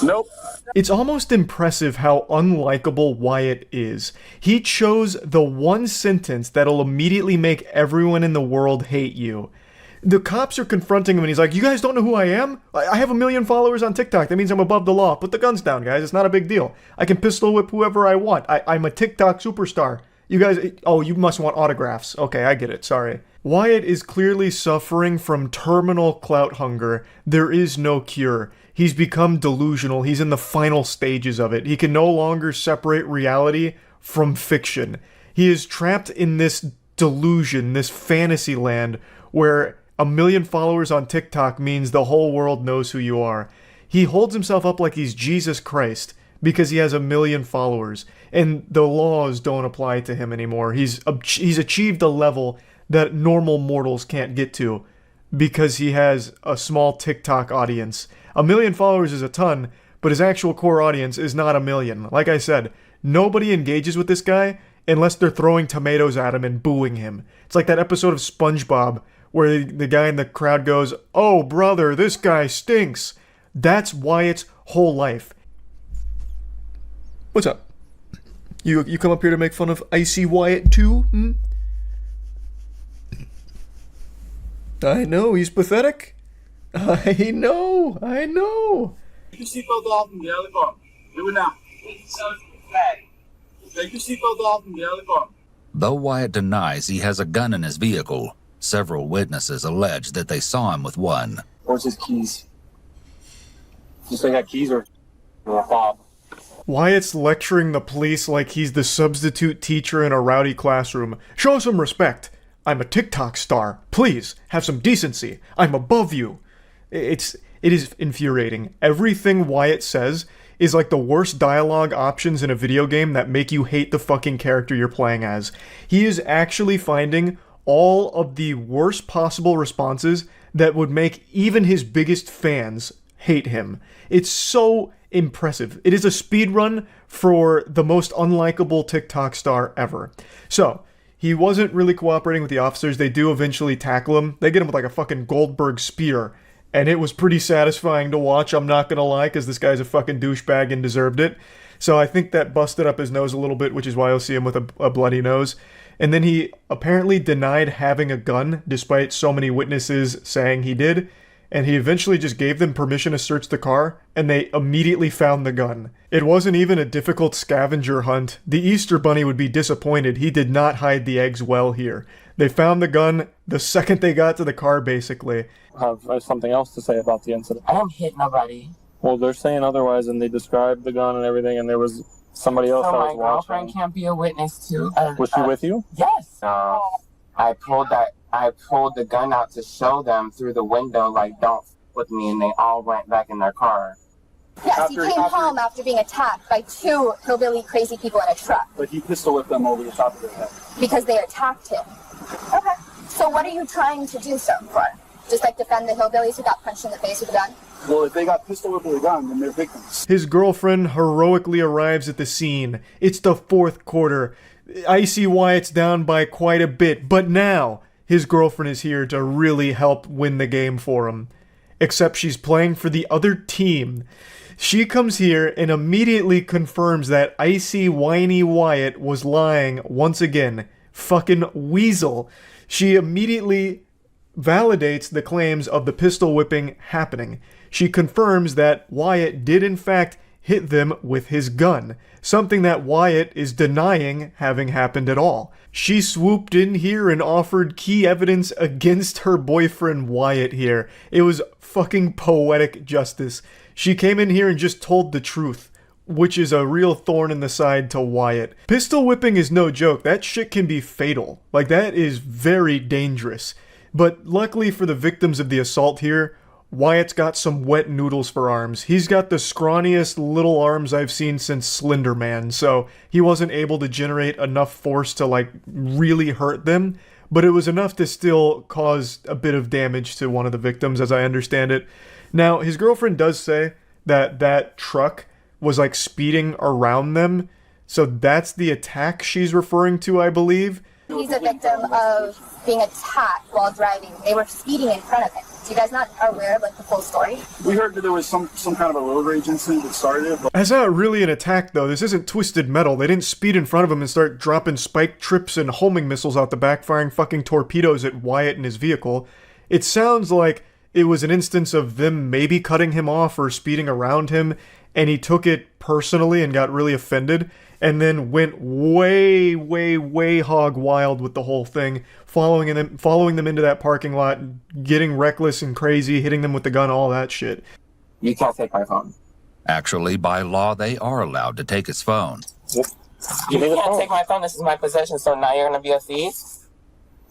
Nope.
It's almost impressive how unlikable Wyatt is. He chose the one sentence that'll immediately make everyone in the world hate you. The cops are confronting him and he's like, you guys don't know who I am? I have 1 million followers on TikTok. That means I'm above the law. Put the guns down, guys. It's not a big deal. I can pistol whip whoever I want. I'm a TikTok superstar. You guys, oh, you must want autographs. Okay, I get it. Sorry. Wyatt is clearly suffering from terminal clout hunger. There is no cure. He's become delusional. He's in the final stages of it. He can no longer separate reality from fiction. He is trapped in this delusion, this fantasy land, where 1 million followers on TikTok means the whole world knows who you are. He holds himself up like he's Jesus Christ because he has 1 million followers, and the laws don't apply to him anymore. He's achieved a level that normal mortals can't get to because he has a small TikTok audience. 1 million followers is a ton, but his actual core audience is not 1 million. Like I said, nobody engages with this guy unless they're throwing tomatoes at him and booing him. It's like that episode of SpongeBob where the guy in the crowd goes, "Oh, brother, this guy stinks." That's Wyatt's whole life. What's up? You come up here to make fun of Icy Wyatt too? Hmm? I know, he's pathetic. I know.
Take your seatbelt off and get out of the car. Do it now. Take your seatbelt off and get out of the car.
Though Wyatt denies he has a gun in his vehicle, several witnesses allege that they saw him with one.
Where's his keys? Just like got keys or a fob.
Wyatt's lecturing the police like he's the substitute teacher in a rowdy classroom. Show some respect. I'm a TikTok star. Please, have some decency. I'm above you. It is infuriating. Everything Wyatt says is like the worst dialogue options in a video game that make you hate the fucking character you're playing as. He is actually finding all of the worst possible responses that would make even his biggest fans hate him. It's so impressive. It is a speed run for the most unlikable TikTok star ever. So, he wasn't really cooperating with the officers. They do eventually tackle him. They get him with like a fucking Goldberg spear. And it was pretty satisfying to watch, I'm not gonna lie, because this guy's a fucking douchebag and deserved it. So I think that busted up his nose a little bit, which is why you'll see him with a bloody nose. And then he apparently denied having a gun, despite so many witnesses saying he did. And he eventually just gave them permission to search the car, and they immediately found the gun. It wasn't even a difficult scavenger hunt. The Easter Bunny would be disappointed. He did not hide the eggs well here. They found the gun the second they got to the car, basically.
I have something else to say about the incident.
I didn't hit nobody.
Well, they're saying otherwise, and they described the gun and everything, and there was somebody else
So
that
my
was watching.
girlfriend can't be a witness too.
Was she with you?
Yes. I pulled the gun out to show them through the window, like, don't f with me, and they all went back in their car.
Yes, he came home after being attacked by two hillbilly crazy people in a truck.
But he pistol whipped them over the top of their head.
Because they attacked him. Okay. So what are you trying to do so for? Just like defend the hillbillies who got punched in the face with a gun?
Well, if they got pistol whipped with a gun, then they're victims.
His girlfriend heroically arrives at the scene. It's the fourth quarter. Icy Wyatt's down by quite a bit, but now his girlfriend is here to really help win the game for him. Except she's playing for the other team. She comes here and immediately confirms that icy, whiny Wyatt was lying once again. Fucking weasel. She immediately validates the claims of the pistol whipping happening. She confirms that Wyatt did in fact hit them with his gun, something that Wyatt is denying having happened at all. She swooped in here and offered key evidence against her boyfriend Wyatt here. It was fucking poetic justice. She came in here and just told the truth, which is a real thorn in the side to Wyatt. Pistol whipping is no joke. That shit can be fatal. Like, that is very dangerous. But luckily for the victims of the assault here, Wyatt's got some wet noodles for arms. He's got the scrawniest little arms I've seen since Slender Man, so he wasn't able to generate enough force to, like, really hurt them, but it was enough to still cause a bit of damage to one of the victims, as I understand it. Now, his girlfriend does say that that truck was, like, speeding around them, so that's the attack she's referring to, I believe.
He's a victim of being attacked while driving. They were speeding in front of him. So you guys not aware of, like, the full story?
We heard that there was some kind of a road rage incident that started it. But
That's not really an attack, though. This isn't Twisted Metal. They didn't speed in front of him and start dropping spike trips and homing missiles out the back, firing fucking torpedoes at Wyatt and his vehicle. It sounds like it was an instance of them maybe cutting him off or speeding around him, and he took it personally and got really offended, and then went way hog wild with the whole thing, following them into that parking lot, getting reckless and crazy, hitting them with the gun, all that shit.
You can't take my phone.
Actually, by law, they are allowed to take his phone.
You can't take my phone. This is my possession, so now you're going to be a thief?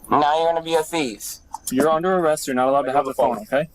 Now you're going to be a thief.
You're under arrest. You're not allowed to have the phone, okay?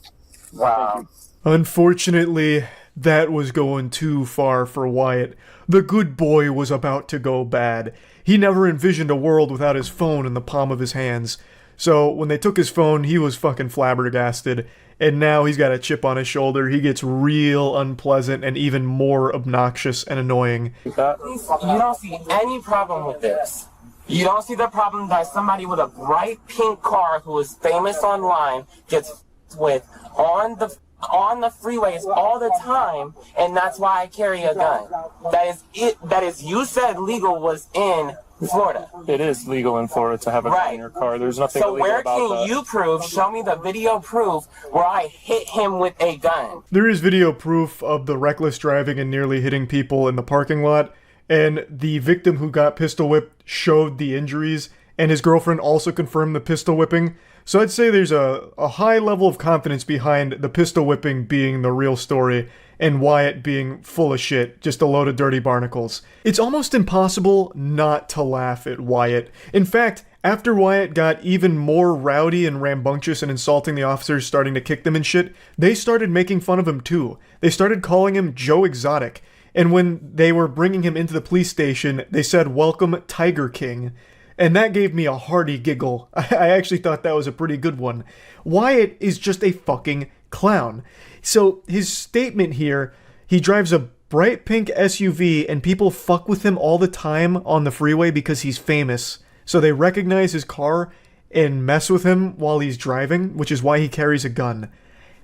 Wow.
Unfortunately, that was going too far for Wyatt. The good boy was about to go bad. He never envisioned a world without his phone in the palm of his hands. So when they took his phone, he was fucking flabbergasted. And now he's got a chip on his shoulder. He gets real unpleasant and even more obnoxious and annoying.
You don't see any problem with this. You don't see the problem that somebody with a bright pink car who is famous online gets with on the freeways all the time, and that's why I carry a gun. That is, you said legal was in Florida.
It is legal in Florida to have a gun in your car. There's nothing
So
illegal
where
about
can
that.
you prove, show me the video proof where I hit him with a gun?
There is video proof of the reckless driving and nearly hitting people in the parking lot, and the victim who got pistol whipped showed the injuries, and his girlfriend also confirmed the pistol whipping. So I'd say there's a high level of confidence behind the pistol whipping being the real story, and Wyatt being full of shit, just a load of dirty barnacles. It's almost impossible not to laugh at Wyatt. In fact, after Wyatt got even more rowdy and rambunctious and insulting the officers, starting to kick them and shit, they started making fun of him too. They started calling him Joe Exotic. And when they were bringing him into the police station, they said, "Welcome, Tiger King." And that gave me a hearty giggle. I actually thought that was a pretty good one. Wyatt is just a fucking clown. So his statement here, he drives a bright pink SUV and people fuck with him all the time on the freeway because he's famous. So they recognize his car and mess with him while he's driving, which is why he carries a gun.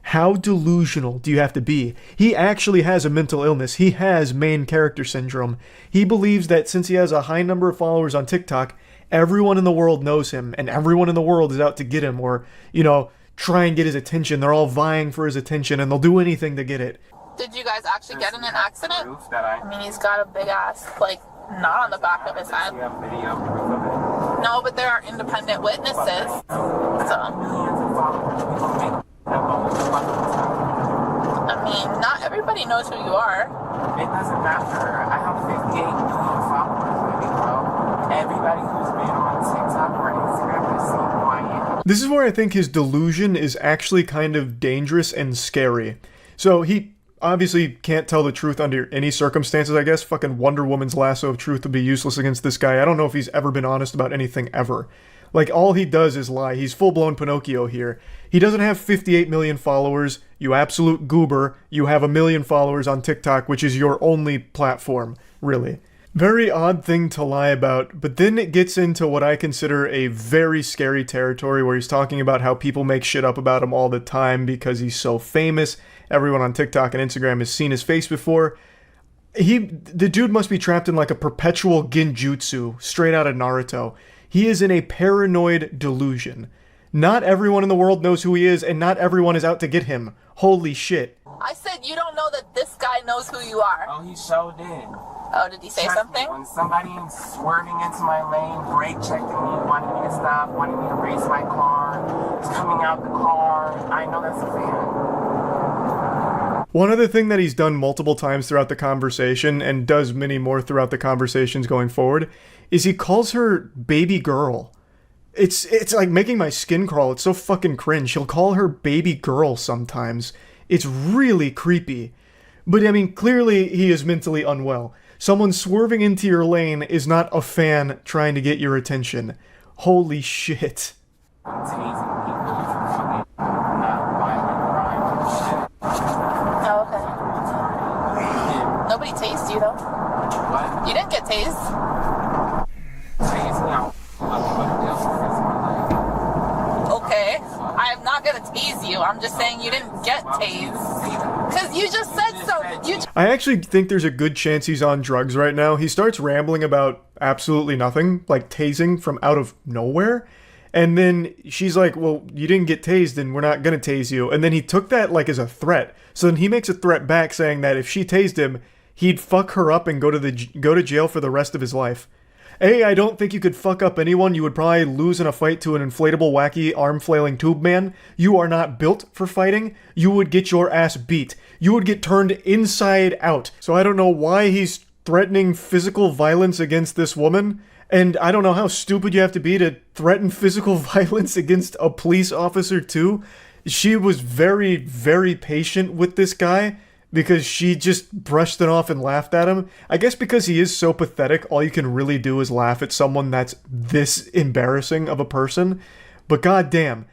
How delusional do you have to be? He actually has a mental illness. He has main character syndrome. He believes that since he has a high number of followers on TikTok, everyone in the world knows him and everyone in the world is out to get him or, try and get his attention. They're all vying for his attention and they'll do anything to get it.
Did you guys actually get in an accident? I mean, he's got a big ass, knot on the back of his head. No, but there are independent witnesses. So, I mean, not everybody knows who you are.
It doesn't matter. I have 58 million followers, baby girl. Everybody who's been on TikTok or Instagram is so quiet.
This is where I think his delusion is actually kind of dangerous and scary. So he obviously can't tell the truth under any circumstances, I guess. Fucking Wonder Woman's lasso of truth would be useless against this guy. I don't know if he's ever been honest about anything ever. All he does is lie. He's full-blown Pinocchio here. He doesn't have 58 million followers. You absolute goober. You have 1 million followers on TikTok, which is your only platform, really. Very odd thing to lie about, but then it gets into what I consider a very scary territory where he's talking about how people make shit up about him all the time because he's so famous. Everyone on TikTok and Instagram has seen his face before. The dude must be trapped in a perpetual genjutsu straight out of Naruto. He is in a paranoid delusion. Not everyone in the world knows who he is, and not everyone is out to get him. Holy shit.
I said you don't know that this guy knows who you are.
Oh, he so did.
Oh, did he say something?
When somebody swerving into my lane, brake checking me, wanting me to stop, wanting me to race my car, coming out the car, I know that's a fan.
One other thing that he's done multiple times throughout the conversation, and does many more throughout the conversations going forward, is he calls her baby girl. It's like making my skin crawl. It's so fucking cringe. He'll call her baby girl sometimes. It's really creepy. But I mean, clearly he is mentally unwell. Someone swerving into your lane is not a fan trying to get your attention. Holy shit.
Oh, okay. Nobody tased you, though. What? You didn't get tased. Okay, I am not gonna tase you. I'm just saying you didn't get tased. Because you just said so.
I actually think there's a good chance he's on drugs right now. He starts rambling about absolutely nothing, like tasing from out of nowhere. And then she's like, well, you didn't get tased and we're not gonna tase you. And then he took that as a threat. So then he makes a threat back saying that if she tased him, he'd fuck her up and go to jail for the rest of his life. I don't think you could fuck up anyone. You would probably lose in a fight to an inflatable, wacky, arm-flailing tube man. You are not built for fighting. You would get your ass beat. You would get turned inside out. So I don't know why he's threatening physical violence against this woman. And I don't know how stupid you have to be to threaten physical violence against a police officer too. She was very, very patient with this guy, because she just brushed it off and laughed at him. I guess because he is so pathetic, all you can really do is laugh at someone that's this embarrassing of a person. But goddamn,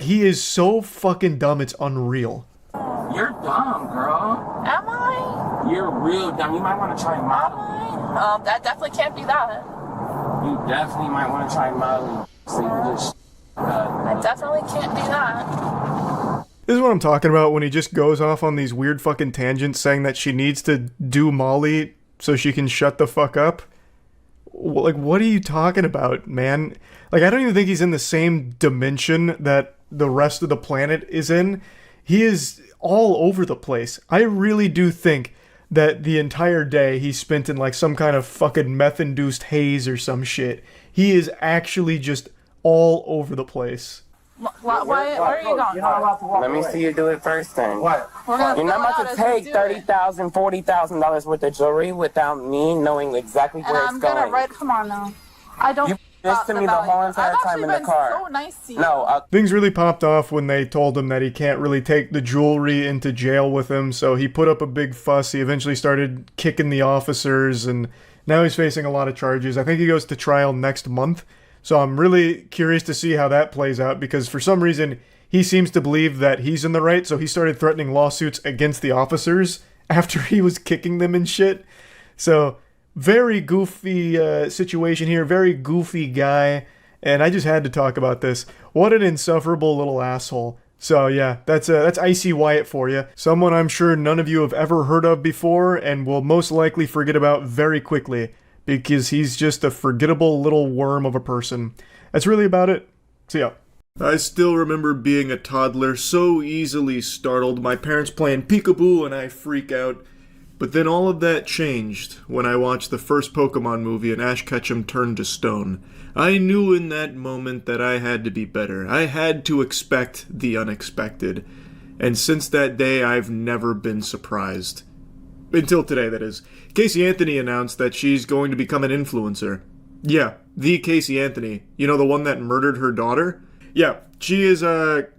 he is so fucking dumb, it's unreal.
You're dumb, girl.
Am I?
You're real dumb. You might want to try modeling.
That definitely can't be that.
You definitely might want to try modeling. So you just...
I definitely can't do that.
This is what I'm talking about when he just goes off on these weird fucking tangents saying that she needs to do Molly so she can shut the fuck up. Like, what are you talking about, man? Like, I don't even think he's in the same dimension that the rest of the planet is in. He is all over the place. I really do think that the entire day he spent in like some kind of fucking meth-induced haze or some shit. He is actually just all over the place.
Why are you going?
Let me see you do it first then.
What?
You're not about to take $30,000, $40,000 worth of jewelry without me knowing exactly where it's going.
I'm gonna come on now. I don't.
You this to me the whole entire time in the car.
So nice to you.
No.
Things really popped off when they told him that he can't really take the jewelry into jail with him, so he put up a big fuss. He eventually started kicking the officers, and now he's facing a lot of charges. I think he goes to trial next month, so I'm really curious to see how that plays out, because for some reason he seems to believe that he's in the right, so he started threatening lawsuits against the officers after he was kicking them and shit. So very goofy situation here, very goofy guy, and I just had to talk about this. What an insufferable little asshole. So yeah, that's Icy Wyatt for you. Someone I'm sure none of you have ever heard of before and will most likely forget about very quickly, because he's just a forgettable little worm of a person. That's really about it. See ya. I still remember being a toddler, so easily startled, my parents playing peekaboo and I freak out. But then all of that changed when I watched the first Pokemon movie and Ash Ketchum turned to stone. I knew in that moment that I had to be better. I had to expect the unexpected. And since that day, I've never been surprised. Until today, that is. Casey Anthony announced that she's going to become an influencer. Yeah, the Casey Anthony. You know, the one that murdered her daughter? Yeah, she has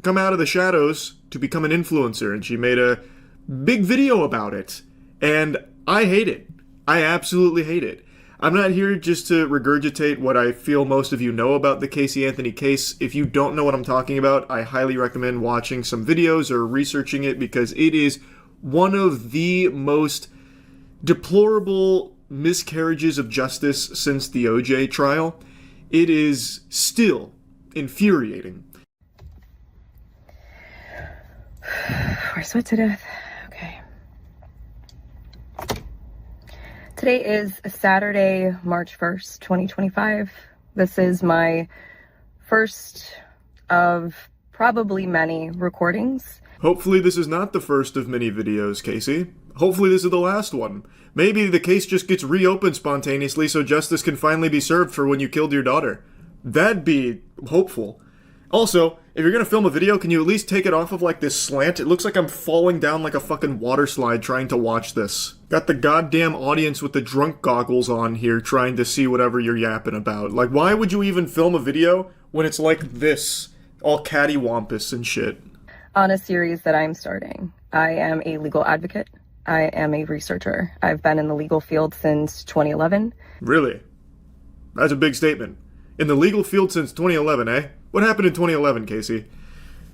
come out of the shadows to become an influencer, and she made a big video about it. And I hate it. I absolutely hate it. I'm not here just to regurgitate what I feel most of you know about the Casey Anthony case. If you don't know what I'm talking about, I highly recommend watching some videos or researching it, because it is one of the most deplorable miscarriages of justice since the OJ trial. It is still infuriating.
We're sweat to death. Okay. Today is Saturday, March 1st, 2025. This is my first of probably many recordings.
Hopefully this is not the first of many videos, Casey. Hopefully this is the last one. Maybe the case just gets reopened spontaneously so justice can finally be served for when you killed your daughter. That'd be hopeful. Also, if you're gonna film a video, can you at least take it off of like this slant? It looks like I'm falling down like a fucking water slide trying to watch this. Got the goddamn audience with the drunk goggles on here trying to see whatever you're yapping about. Like, why would you even film a video when it's like this? All cattywampus and shit.
On a series that I'm starting. I am a legal advocate. I am a researcher. I've been in the legal field since 2011.
Really? That's a big statement. In the legal field since 2011, eh? What happened in 2011, Casey?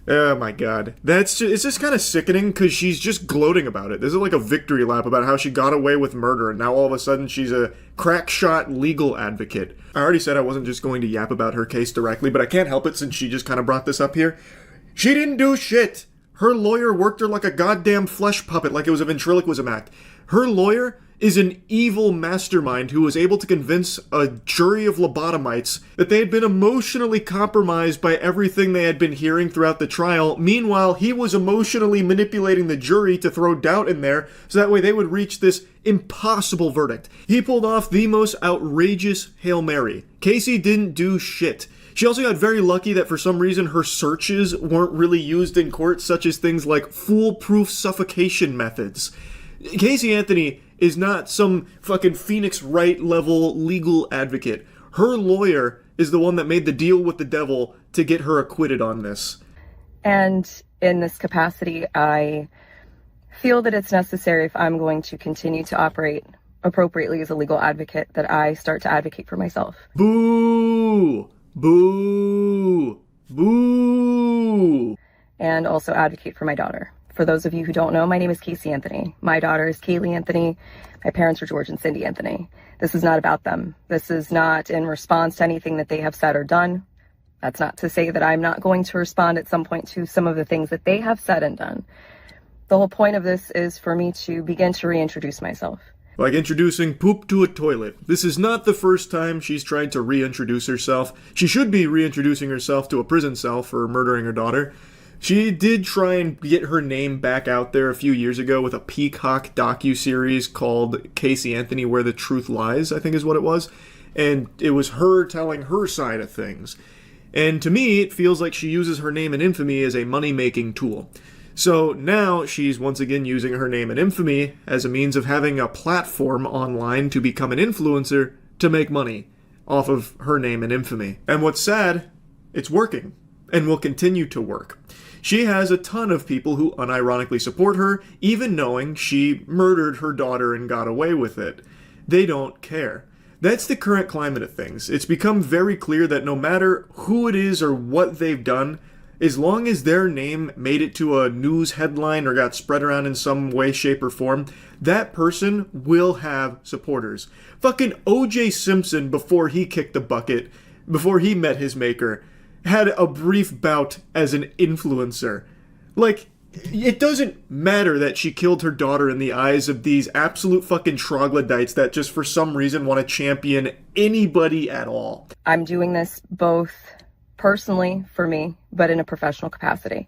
Oh my god. It's just kind of sickening, because she's just gloating about it. This is like a victory lap about how she got away with murder, and now all of a sudden she's a crack shot legal advocate. I already said I wasn't just going to yap about her case directly, but I can't help it since she just kind of brought this up here. She didn't do shit! Her lawyer worked her like a goddamn flesh puppet, like it was a ventriloquism act. Her lawyer is an evil mastermind who was able to convince a jury of lobotomites that they had been emotionally compromised by everything they had been hearing throughout the trial. Meanwhile, he was emotionally manipulating the jury to throw doubt in there so that way they would reach this impossible verdict. He pulled off the most outrageous Hail Mary. Casey didn't do shit. She also got very lucky that for some reason her searches weren't really used in court, such as things like foolproof suffocation methods. Casey Anthony is not some fucking Phoenix Wright level legal advocate. Her lawyer is the one that made the deal with the devil to get her acquitted on this.
And in this capacity, I feel that it's necessary, if I'm going to continue to operate appropriately as a legal advocate, that I start to advocate for myself.
Boo! Boo! Boo!
And also advocate for my daughter. For those of you who don't know, my name is Casey Anthony. My daughter is Kaylee Anthony. My parents are George and Cindy Anthony. This is not about them. This is not in response to anything that they have said or done. That's not to say that I'm not going to respond at some point to some of the things that they have said and done. The whole point of this is for me to begin to reintroduce myself.
Like introducing poop to a toilet. This is not the first time she's tried to reintroduce herself. She should be reintroducing herself to a prison cell for murdering her daughter. She did try and get her name back out there a few years ago with a Peacock docuseries called Casey Anthony Where the Truth Lies, I think is what it was. And it was her telling her side of things. And to me, it feels like she uses her name and infamy as a money-making tool. So now she's once again using her name and infamy as a means of having a platform online to become an influencer to make money off of her name and infamy. And what's sad, it's working and will continue to work. She has a ton of people who unironically support her, even knowing she murdered her daughter and got away with it. They don't care. That's the current climate of things. It's become very clear that no matter who it is or what they've done, as long as their name made it to a news headline or got spread around in some way, shape, or form, that person will have supporters. Fucking O.J. Simpson, before he kicked the bucket, before he met his maker, had a brief bout as an influencer. Like, it doesn't matter that she killed her daughter in the eyes of these absolute fucking troglodytes that just for some reason want to champion anybody at all.
I'm doing this both personally for me, but in a professional capacity.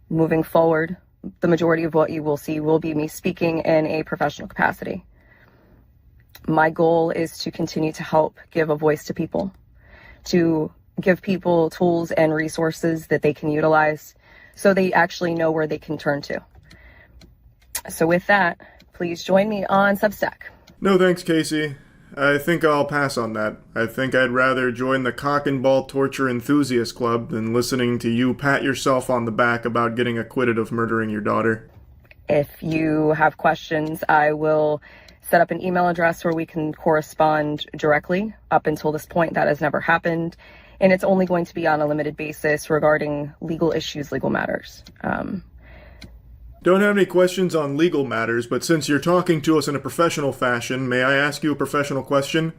Moving forward, the majority of what you will see will be me speaking in a professional capacity. My goal is to continue to help give a voice to people, to give people tools and resources that they can utilize so they actually know where they can turn to. So with that, please join me on Substack.
No thanks, Casey. I think I'll pass on that. I think I'd rather join the Cock and Ball Torture Enthusiast Club than listening to you pat yourself on the back about getting acquitted of murdering your daughter.
If you have questions, I will set up an email address where we can correspond directly. Up until this point, that has never happened. And it's only going to be on a limited basis regarding legal issues, legal matters.
Don't have any questions on legal matters, but since you're talking to us in a professional fashion, may I ask you a professional question?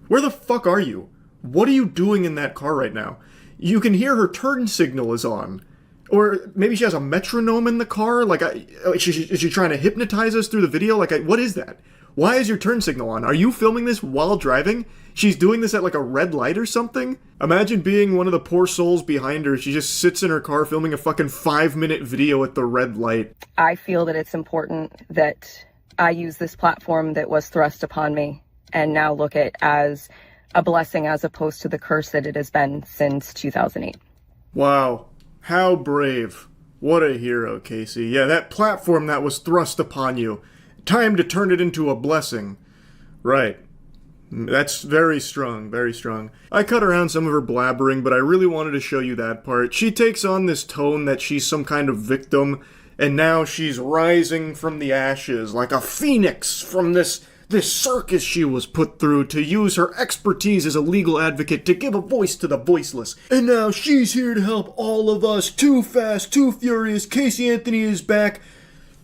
Where the fuck are you? What are you doing in that car right now? You can hear her turn signal is on. Or maybe she has a metronome in the car? Like, is she trying to hypnotize us through the video? Like, what is that? Why is your turn signal on? Are you filming this while driving? She's doing this at like a red light or something? Imagine being one of the poor souls behind her. She just sits in her car filming a fucking 5-minute video at the red light.
I feel that it's important that I use this platform that was thrust upon me and now look at as a blessing as opposed to the curse that it has been since 2008.
Wow. How brave. What a hero, Casey. Yeah, that platform that was thrust upon you. Time to turn it into a blessing. Right. That's very strong, very strong. I cut around some of her blabbering, but I really wanted to show you that part. She takes on this tone that she's some kind of victim, and now she's rising from the ashes like a phoenix from this circus she was put through to use her expertise as a legal advocate to give a voice to the voiceless. And now she's here to help all of us. Too fast, too furious. Casey Anthony is back.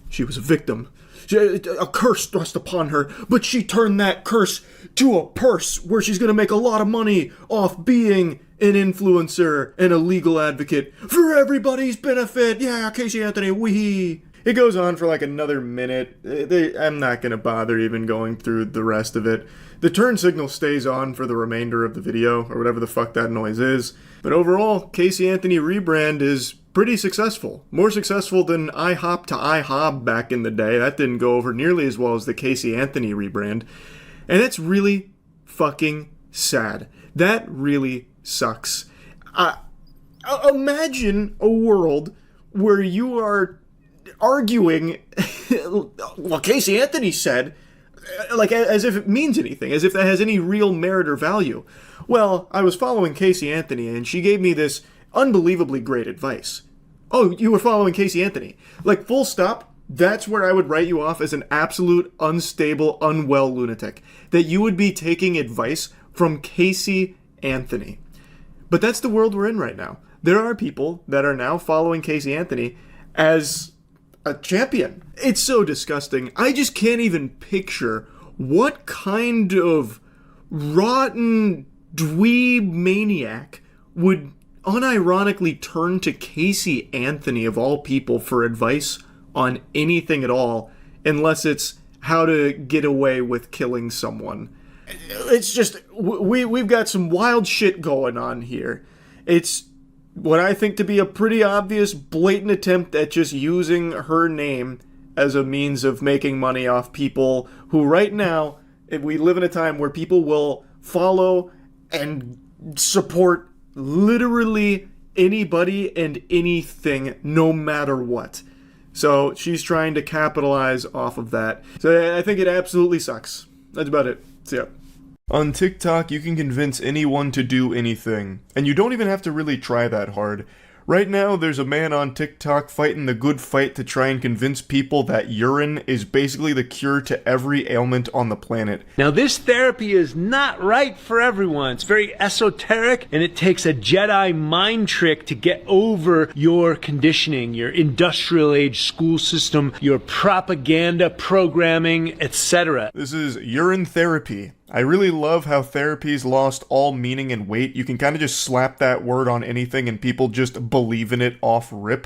She was a victim. A curse thrust upon her, but she turned that curse to a purse where she's going to make a lot of money off being an influencer and a legal advocate for everybody's benefit. Yeah, Casey Anthony, wee. It goes on for like another minute. I'm not going to bother even going through the rest of it. The turn signal stays on for the remainder of the video, or whatever the fuck that noise is. But overall, Casey Anthony rebrand is pretty successful. More successful than IHOP to IHOB back in the day. That didn't go over nearly as well as the Casey Anthony rebrand. And that's really fucking sad. That really sucks. Imagine a world where you are arguing, well, Casey Anthony said, like as if it means anything, as if that has any real merit or value. Well, I was following Casey Anthony and she gave me this unbelievably great advice. Oh, you were following Casey Anthony. Like, full stop, that's where I would write you off as an absolute unstable, unwell lunatic. That you would be taking advice from Casey Anthony. But that's the world we're in right now. There are people that are now following Casey Anthony as a champion. It's so disgusting. I just can't even picture what kind of rotten dweeb maniac would unironically turn to Casey Anthony of all people for advice on anything at all, unless it's how to get away with killing someone. It's just, we've got some wild shit going on here. It's what I think to be a pretty obvious, blatant attempt at just using her name as a means of making money off people who right now, if we live in a time where people will follow and support literally anybody and anything, no matter what. So she's trying to capitalize off of that. So I think it absolutely sucks. That's about it. See ya. On TikTok, you can convince anyone to do anything, and you don't even have to really try that hard. Right now, there's a man on TikTok fighting the good fight to try and convince people that urine is basically the cure to every ailment on the planet.
Now, this therapy is not right for everyone. It's very esoteric, and it takes a Jedi mind trick to get over your conditioning, your industrial age school system, your propaganda programming, etc.
This is urine therapy. I really love how therapy's lost all meaning and weight. You can kind of just slap that word on anything and people just believe in it off rip.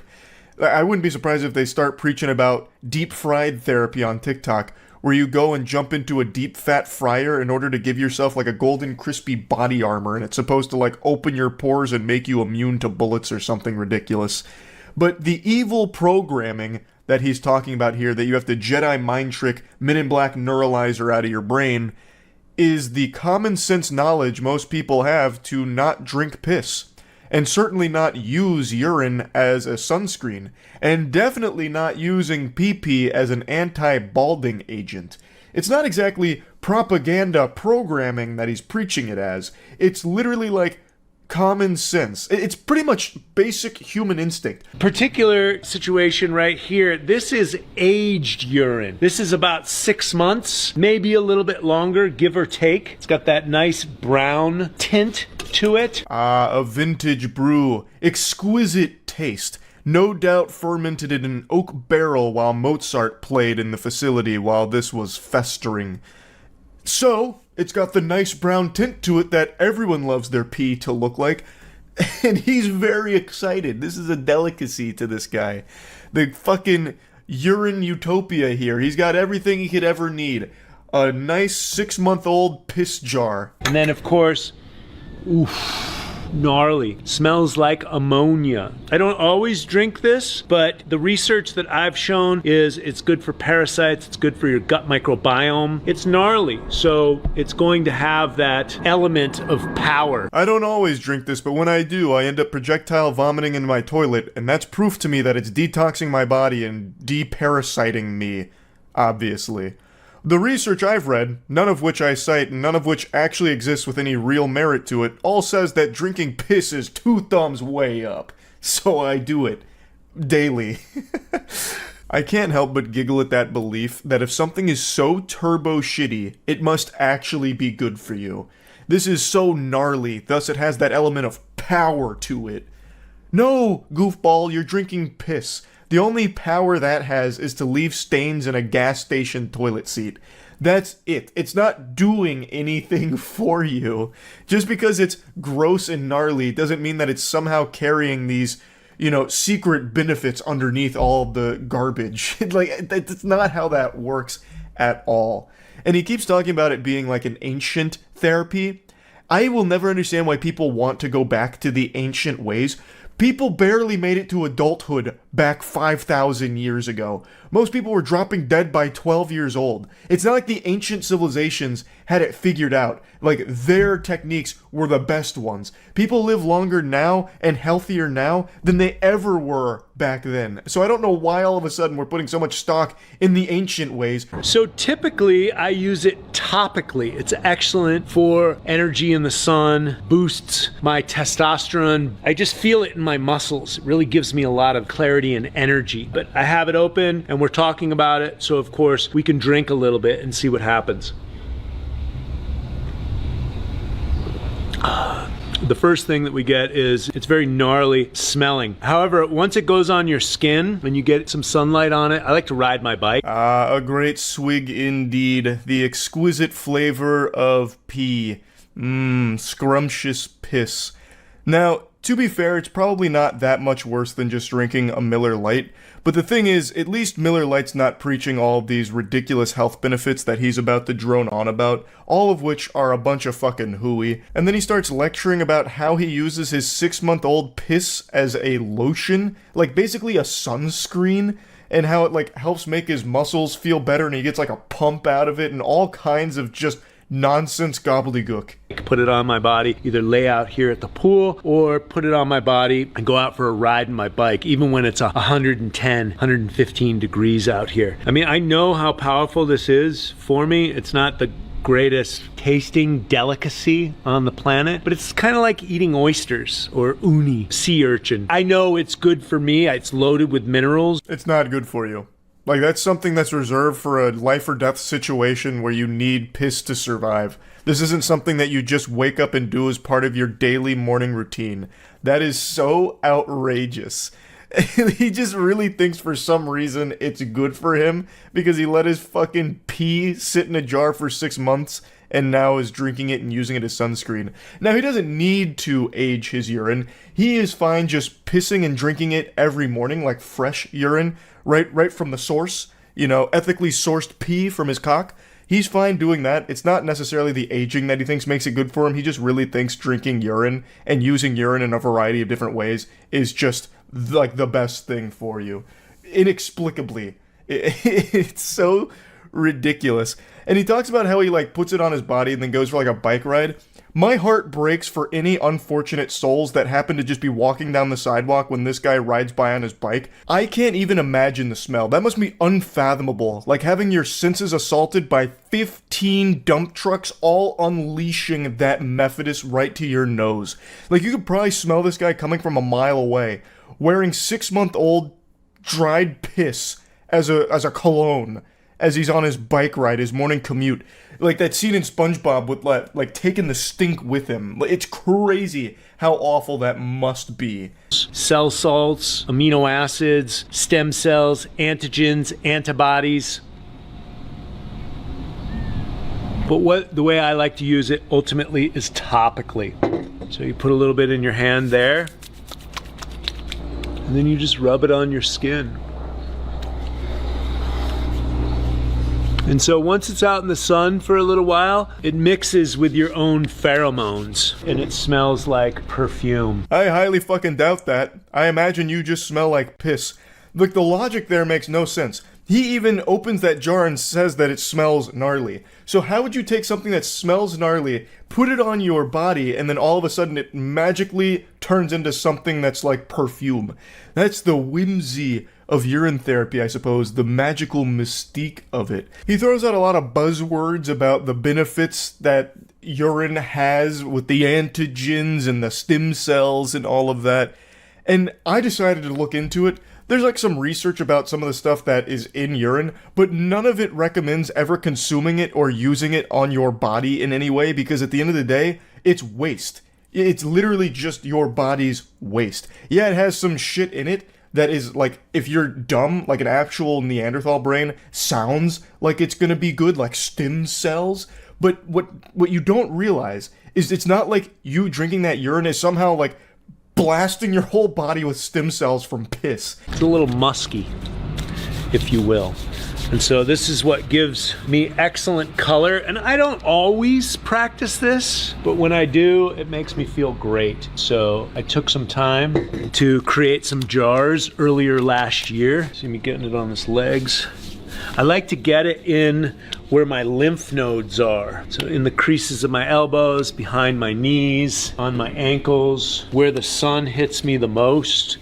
I wouldn't be surprised if they start preaching about deep-fried therapy on TikTok, where you go and jump into a deep fat fryer in order to give yourself like a golden crispy body armor, and it's supposed to like open your pores and make you immune to bullets or something ridiculous. But the evil programming that he's talking about here, that you have to Jedi mind trick Men in Black neuralizer out of your brain, is the common sense knowledge most people have to not drink piss, and certainly not use urine as a sunscreen, and definitely not using pee-pee as an anti-balding agent. It's not exactly propaganda programming that he's preaching it as. It's literally like common sense. It's pretty much basic human instinct.
Particular situation right here, this is aged urine. This is about 6 months, maybe a little bit longer, give or take. It's got that nice brown tint to it.
A vintage brew. Exquisite taste. No doubt fermented in an oak barrel while Mozart played in the facility while this was festering. So, it's got the nice brown tint to it that everyone loves their pee to look like, and he's very excited. This is a delicacy to this guy. The fucking urine utopia here. He's got everything he could ever need. A nice 6-month-old piss jar.
And then, of course, oof. Gnarly. Smells like ammonia. I don't always drink this, but the research that I've shown is it's good for parasites, it's good for your gut microbiome. It's gnarly, so it's going to have that element of power.
I don't always drink this, but when I do, I end up projectile vomiting in my toilet, and that's proof to me that it's detoxing my body and deparasiting me, obviously. The research I've read, none of which I cite and none of which actually exists with any real merit to it, all says that drinking piss is 2 thumbs way up. So I do it. Daily. I can't help but giggle at that belief that if something is so turbo shitty, it must actually be good for you. This is so gnarly, thus it has that element of power to it. No, goofball, you're drinking piss. The only power that has is to leave stains in a gas station toilet seat. That's it. It's not doing anything for you. Just because it's gross and gnarly doesn't mean that it's somehow carrying these, secret benefits underneath all the garbage. That's not how that works at all. And he keeps talking about it being like an ancient therapy. I will never understand why people want to go back to the ancient ways. People barely made it to adulthood back 5,000 years ago. Most people were dropping dead by 12 years old. It's not like the ancient civilizations had it figured out. Like, their techniques were the best ones. People live longer now and healthier now than they ever were back then. So I don't know why all of a sudden we're putting so much stock in the ancient ways.
So typically I use it topically. It's excellent for energy in the sun, boosts my testosterone. I just feel it in my muscles. It really gives me a lot of clarity and energy. But I have it open and we're talking about it, so of course we can drink a little bit and see what happens. The first thing that we get is it's very gnarly smelling. However, once it goes on your skin and you get some sunlight on it, I like to ride my bike.
A great swig indeed. The exquisite flavor of pee. Scrumptious piss. Now, to be fair, it's probably not that much worse than just drinking a Miller Lite, But the thing is, at least Miller Lite's not preaching all of these ridiculous health benefits that he's about to drone on about, all of which are a bunch of fucking hooey. And then he starts lecturing about how he uses his 6-month-old piss as a lotion, like basically a sunscreen, and how it like helps make his muscles feel better and he gets like a pump out of it and all kinds of just nonsense gobbledygook.
Put it on my body, either lay out here at the pool or put it on my body and go out for a ride in my bike, even when it's 110, 115 degrees out here. I mean, I know how powerful this is for me. It's not the greatest tasting delicacy on the planet, but it's kind of like eating oysters or uni, sea urchin. I know it's good for me. It's loaded with minerals.
It's not good for you. Like, that's something that's reserved for a life or death situation where you need piss to survive. This isn't something that you just wake up and do as part of your daily morning routine. That is so outrageous. He just really thinks for some reason it's good for him because he let his fucking pee sit in a jar for 6 months and now is drinking it and using it as sunscreen. Now, he doesn't need to age his urine. He is fine just pissing and drinking it every morning, like fresh urine, right from the source, you know, ethically sourced pee from his cock. He's fine doing that. It's not necessarily the aging that he thinks makes it good for him. He just really thinks drinking urine and using urine in a variety of different ways is just like the best thing for you. Inexplicably. It's so ridiculous. And he talks about how he like puts it on his body and then goes for like a bike ride. My heart breaks for any unfortunate souls that happen to just be walking down the sidewalk when this guy rides by on his bike. I can't even imagine the smell. That must be unfathomable. Like having your senses assaulted by 15 dump trucks all unleashing that Methodist right to your nose. Like you could probably smell this guy coming from a mile away, wearing 6-month-old dried piss as a cologne as he's on his bike ride, his morning commute. Like that scene in SpongeBob with like taking the stink with him. It's crazy how awful that must be.
Cell salts, amino acids, stem cells, antigens, antibodies. But the way I like to use it ultimately is topically. So you put a little bit in your hand there, and then you just rub it on your skin. And so once it's out in the sun for a little while, it mixes with your own pheromones and it smells like perfume.
I highly fucking doubt that. I imagine you just smell like piss. Look, the logic there makes no sense. He even opens that jar and says that it smells gnarly. So how would you take something that smells gnarly, put it on your body, and then all of a sudden it magically turns into something that's like perfume? That's the whimsy of urine therapy, I suppose, the magical mystique of it. He throws out a lot of buzzwords about the benefits that urine has with the antigens and the stem cells and all of that. And I decided to look into it. There's like some research about some of the stuff that is in urine, but none of it recommends ever consuming it or using it on your body in any way because at the end of the day, it's waste. It's literally just your body's waste. Yeah, it has some shit in it that is like, if you're dumb, like an actual Neanderthal brain, sounds like it's gonna be good, like stem cells. But what you don't realize is it's not like you drinking that urine is somehow like blasting your whole body with stem cells from piss.
It's a little musky, if you will. And so this is what gives me excellent color. And I don't always practice this, but when I do, it makes me feel great. So I took some time to create some jars earlier last year. See me getting it on his legs. I like to get it in where my lymph nodes are. So in the creases of my elbows, behind my knees, on my ankles, where the sun hits me the most,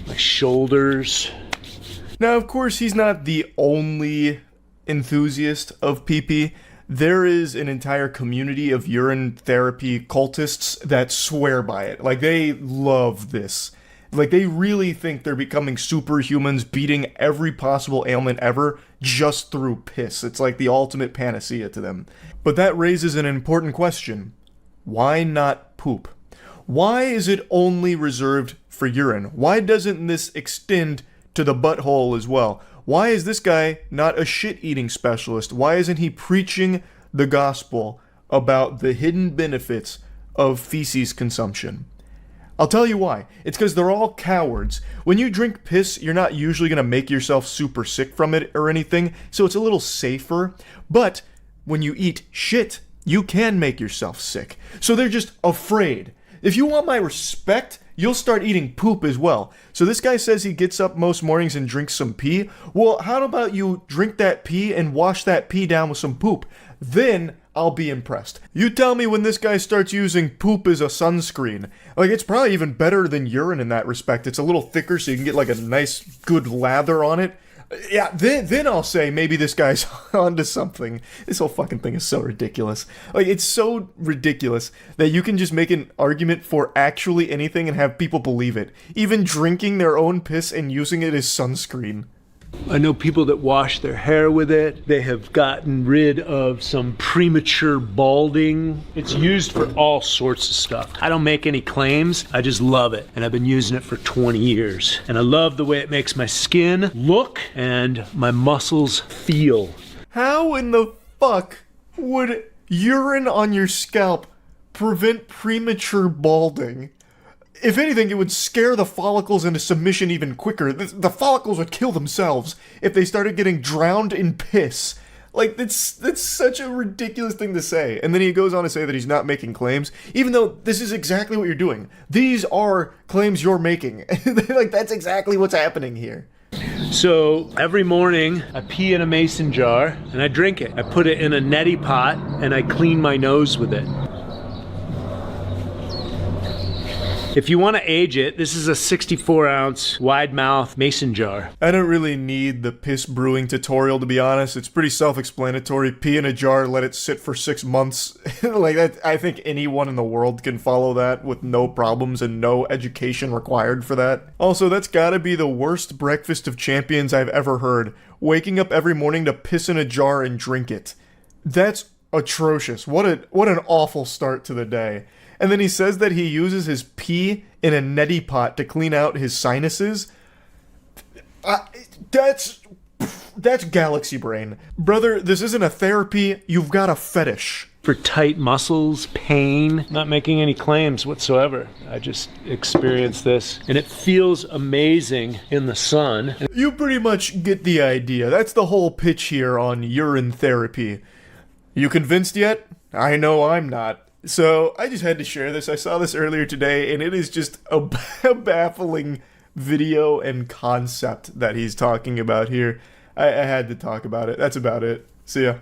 my shoulders.
Now, of course, he's not the only enthusiast of pee-pee. There is an entire community of urine therapy cultists that swear by it. Like, they love this. Like, they really think they're becoming superhumans, beating every possible ailment ever just through piss. It's like the ultimate panacea to them. But that raises an important question. Why not poop? Why is it only reserved for urine? Why doesn't this extend to the butthole as well? Why is this guy not a shit-eating specialist? Why isn't he preaching the gospel about the hidden benefits of feces consumption? I'll tell you why. It's because they're all cowards. When you drink piss, you're not usually going to make yourself super sick from it or anything, so it's a little safer. But when you eat shit, you can make yourself sick. So they're just afraid. If you want my respect, you'll start eating poop as well. So this guy says he gets up most mornings and drinks some pee. Well, how about you drink that pee and wash that pee down with some poop? Then I'll be impressed. You tell me when this guy starts using poop as a sunscreen. Like, it's probably even better than urine in that respect. It's a little thicker so you can get like a nice good lather on it. Yeah, then I'll say maybe this guy's onto something. This whole fucking thing is so ridiculous. Like, it's so ridiculous that you can just make an argument for actually anything and have people believe it. Even drinking their own piss and using it as sunscreen.
I know people that wash their hair with it. They have gotten rid of some premature balding. It's used for all sorts of stuff. I don't make any claims. I just love it. And I've been using it for 20 years. And I love the way it makes my skin look and my muscles feel.
How in the fuck would urine on your scalp prevent premature balding? If anything, it would scare the follicles into submission even quicker. The follicles would kill themselves if they started getting drowned in piss. Like, that's such a ridiculous thing to say. And then he goes on to say that he's not making claims, even though this is exactly what you're doing. These are claims you're making. Like, that's exactly what's happening here.
So every morning I pee in a mason jar and I drink it. I put it in a neti pot and I clean my nose with it. If you want to age it, this is a 64-ounce wide mouth mason jar.
I don't really need the piss brewing tutorial, to be honest. It's pretty self-explanatory. Pee in a jar, let it sit for 6 months. Like that, I think anyone in the world can follow that with no problems and no education required for that. Also, that's gotta be the worst breakfast of champions I've ever heard. Waking up every morning to piss in a jar and drink it. That's atrocious. What an awful start to the day. And then he says that he uses his pee in a neti pot to clean out his sinuses. That's galaxy brain. Brother, this isn't a therapy, you've got a fetish.
For tight muscles, pain, not making any claims whatsoever. I just experienced this and it feels amazing in the sun.
You pretty much get the idea. That's the whole pitch here on urine therapy. You convinced yet? I know I'm not. So, I just had to share this. I saw this earlier today, and it is just a baffling video and concept that he's talking about here. I had to talk about it. That's about it. See ya.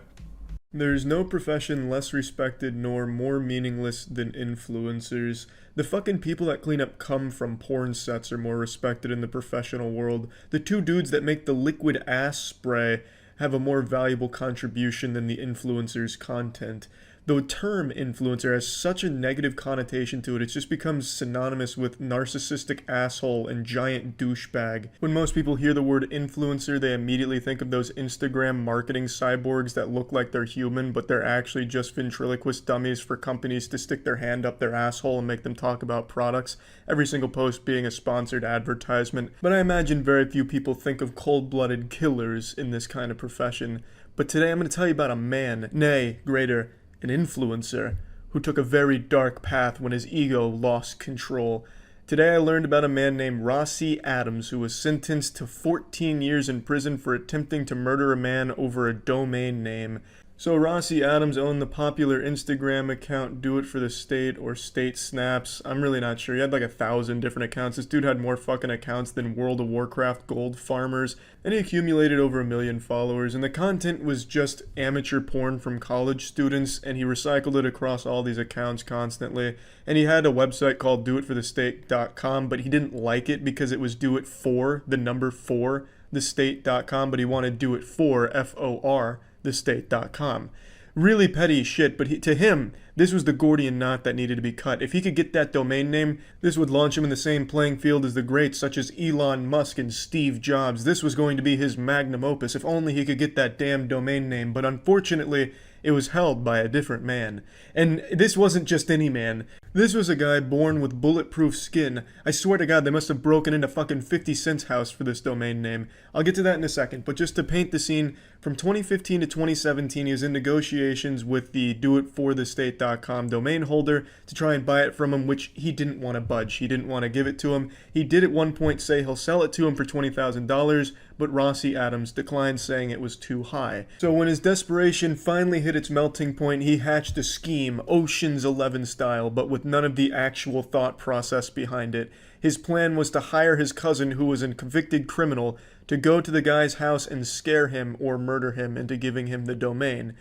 There's no profession less respected nor more meaningless than influencers. The fucking people that clean up cum from porn sets are more respected in the professional world. The two dudes that make the liquid ass spray have a more valuable contribution than the influencer's content. The term influencer has such a negative connotation to it, it's just become synonymous with narcissistic asshole and giant douchebag. When most people hear the word influencer, they immediately think of those Instagram marketing cyborgs that look like they're human, but they're actually just ventriloquist dummies for companies to stick their hand up their asshole and make them talk about products, every single post being a sponsored advertisement. But I imagine very few people think of cold-blooded killers in this kind of profession. But today I'm going to tell you about a man, nay, greater, an influencer, who took a very dark path when his ego lost control. Today I learned about a man named Rossi Adams who was sentenced to 14 years in prison for attempting to murder a man over a domain name. So Rossi Adams owned the popular Instagram account Do It For The State or State Snaps. I'm really not sure. He had like 1,000 different accounts. This dude had more fucking accounts than World of Warcraft gold farmers. And he accumulated over 1 million followers. And the content was just amateur porn from college students. And he recycled it across all these accounts constantly. And he had a website called doitforthestate.com. But he didn't like it because it was do it for, the number 4, thestate.com. But he wanted do it for, F-O-R, thestate.com. Really petty shit, but to him, this was the Gordian knot that needed to be cut. If he could get that domain name, this would launch him in the same playing field as the greats such as Elon Musk and Steve Jobs. This was going to be his magnum opus, if only he could get that damn domain name. But unfortunately, it was held by a different man. And this wasn't just any man. This was a guy born with bulletproof skin. I swear to God, they must have broken into fucking 50 Cent's house for this domain name. I'll get to that in a second, but just to paint the scene, From 2015 to 2017, he was in negotiations with the doitforthestate.com domain holder to try and buy it from him, which he didn't want to budge. He didn't want to give it to him. He did at one point say he'll sell it to him for $20,000, but Rossi Adams declined, saying it was too high. So when his desperation finally hit its melting point, he hatched a scheme, Ocean's 11 style, but with none of the actual thought process behind it. His plan was to hire his cousin, who was a convicted criminal, to go to the guy's house and scare him or murder him into giving him the domain.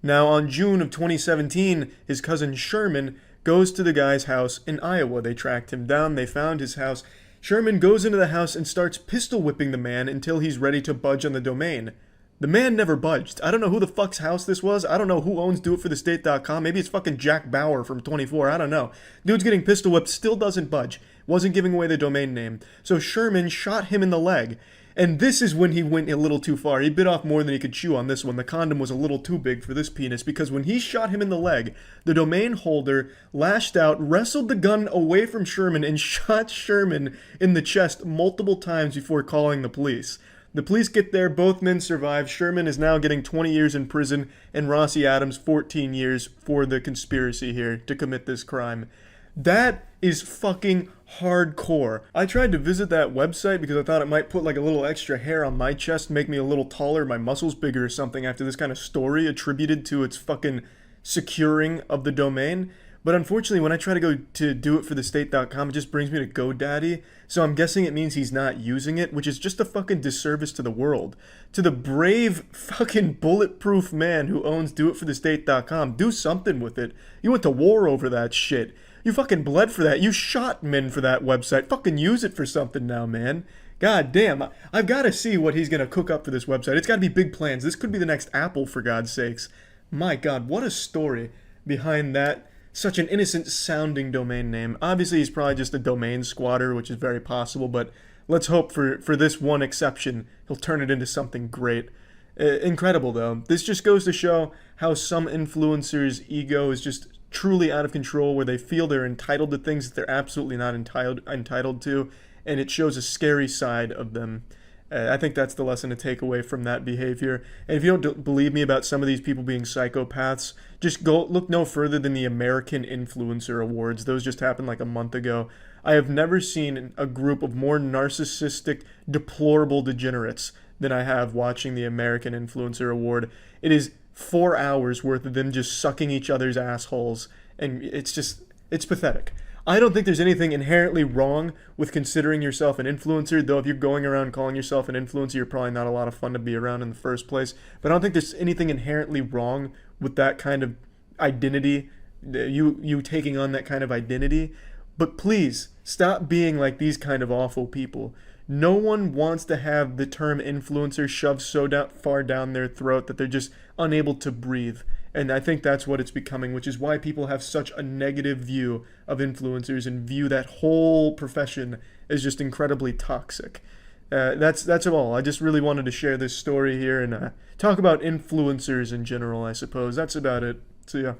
Now, on June of 2017, his cousin Sherman goes to the guy's house in Iowa. They tracked him down, they found his house. Sherman goes into the house and starts pistol whipping the man until he's ready to budge on the domain. The man never budged. I don't know who the fuck's house this was. I don't know who owns doitforthestate.com. Maybe it's fucking Jack Bauer from 24. I don't know. Dude's getting pistol whipped, still doesn't budge. Wasn't giving away the domain name. So Sherman shot him in the leg. And this is when he went a little too far. He bit off more than he could chew on this one. The condom was a little too big for this penis, because when he shot him in the leg, the domain holder lashed out, wrestled the gun away from Sherman, and shot Sherman in the chest multiple times before calling the police. The police get there, both men survive. Sherman is now getting 20 years in prison, and Rossi Adams 14 years for the conspiracy here to commit this crime. That is fucking hardcore. I tried to visit that website because I thought it might put like a little extra hair on my chest, make me a little taller, my muscles bigger or something after this kind of story attributed to its fucking securing of the domain. But unfortunately, when I try to go to doitforthestate.com, it just brings me to GoDaddy. So I'm guessing it means he's not using it, which is just a fucking disservice to the world. To the brave fucking bulletproof man who owns doitforthestate.com, do something with it. You went to war over that shit. You fucking bled for that. You shot men for that website. Fucking use it for something now, man. God damn. I've got to see what he's going to cook up for this website. It's got to be big plans. This could be the next Apple, for God's sakes. My God, what a story behind that. Such an innocent sounding domain name. Obviously, he's probably just a domain squatter, which is very possible, but let's hope for this one exception, he'll turn it into something great. Incredible, though. This just goes to show how some influencers' ego is just truly out of control, where they feel they're entitled to things that they're absolutely not entitled to, and it shows a scary side of them. I think that's the lesson to take away from that behavior. And if you don't believe me about some of these people being psychopaths, just go look no further than the American Influencer Awards. Those just happened like a month ago. I have never seen a group of more narcissistic, deplorable degenerates than I have watching the American Influencer Award. It is 4 hours worth of them just sucking each other's assholes, and it's pathetic. I don't think there's anything inherently wrong with considering yourself an influencer, though if you're going around calling yourself an influencer, you're probably not a lot of fun to be around in the first place. But I don't think there's anything inherently wrong with that kind of identity, you taking on that kind of identity. But please, stop being like these kind of awful people. No one wants to have the term influencer shoved so far down their throat that they're just unable to breathe. And I think that's what it's becoming, which is why people have such a negative view of influencers and view that whole profession as just incredibly toxic. That's all. I just really wanted to share this story here and talk about influencers in general, I suppose. That's about it. So yeah.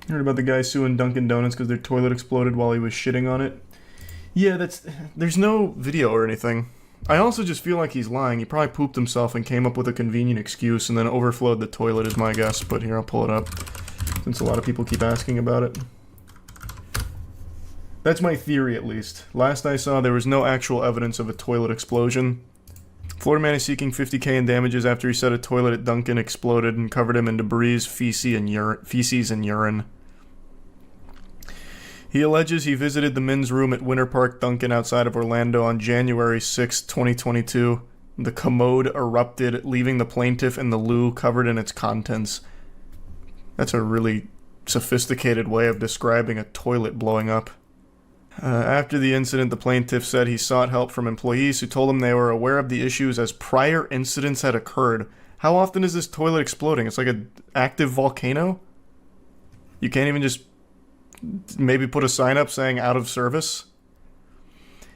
You heard about the guy suing Dunkin' Donuts because their toilet exploded while he was shitting on it? Yeah, there's no video or anything. I also just feel like he's lying. He probably pooped himself and came up with a convenient excuse and then overflowed the toilet is my guess. But here, I'll pull it up, since a lot of people keep asking about it. That's my theory, at least. Last I saw, there was no actual evidence of a toilet explosion. Florida man is seeking $50,000 in damages after he said a toilet at Dunkin' exploded and covered him in debris, feces, and urine. He alleges he visited the men's room at Winter Park Dunkin' outside of Orlando on January 6, 2022. The commode erupted, leaving the plaintiff in the loo covered in its contents. That's a really sophisticated way of describing a toilet blowing up. After the incident, the plaintiff said he sought help from employees who told him they were aware of the issues as prior incidents had occurred. How often is this toilet exploding? It's like an active volcano? You can't even just maybe put a sign up saying out of service?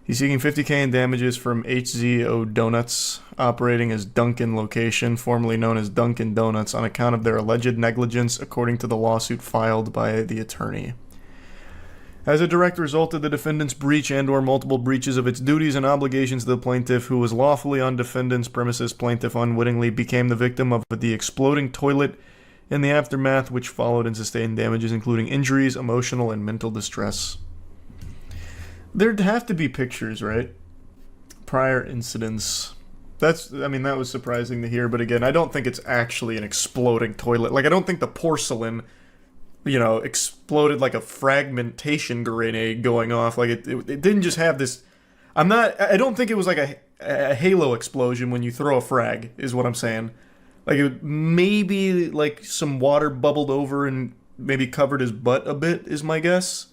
He's seeking $50,000 in damages from HZO Donuts, operating as Dunkin' location, formerly known as Dunkin' Donuts, on account of their alleged negligence, according to the lawsuit filed by the attorney. As a direct result of the defendant's breach and or multiple breaches of its duties and obligations to the plaintiff who was lawfully on defendant's premises, plaintiff unwittingly became the victim of the exploding toilet in the aftermath, which followed and sustained damages including injuries, emotional, and mental distress. There'd have to be pictures, right? Prior incidents. That was surprising to hear, but again, I don't think it's actually an exploding toilet. Like, I don't think the porcelain, exploded like a fragmentation grenade going off. Like, it didn't just have this... I don't think it was like a halo explosion when you throw a frag, is what I'm saying. Like, it maybe, like, some water bubbled over and maybe covered his butt a bit, is my guess.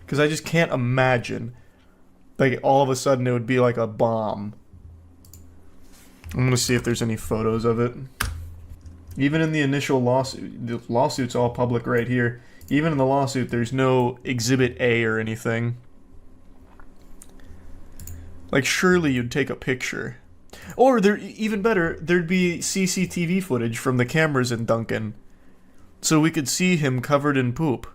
Because I just can't imagine, like, all of a sudden it would be like a bomb. I'm gonna see if there's any photos of it. Even in the initial lawsuit, the lawsuit's all public right here. Even in the lawsuit, there's no Exhibit A or anything. Like, surely you'd take a picture. Or, even better, there'd be CCTV footage from the cameras in Duncan. So we could see him covered in poop.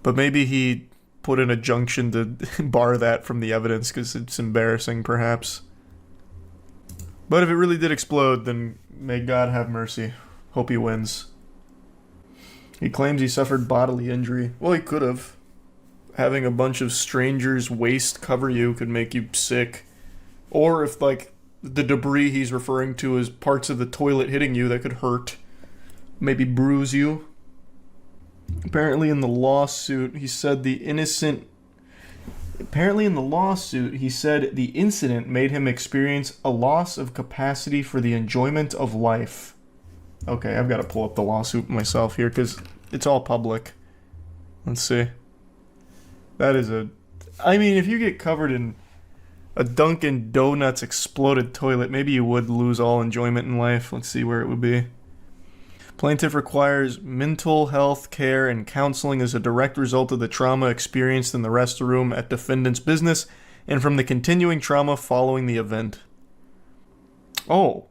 But maybe he put in a junction to bar that from the evidence because it's embarrassing, perhaps. But if it really did explode, then may God have mercy. Hope he wins. He claims he suffered bodily injury. Well, he could have. Having a bunch of strangers' waste cover you could make you sick. Or if, like, the debris he's referring to is parts of the toilet hitting you, that could hurt. Maybe bruise you. Apparently in the lawsuit, he said the incident made him experience a loss of capacity for the enjoyment of life. Okay, I've got to pull up the lawsuit myself here, because it's all public. Let's see. That is if you get covered in a Dunkin' Donuts exploded toilet, maybe you would lose all enjoyment in life. Let's see where it would be. Plaintiff requires mental health care and counseling as a direct result of the trauma experienced in the restroom at defendant's business and from the continuing trauma following the event. Oh.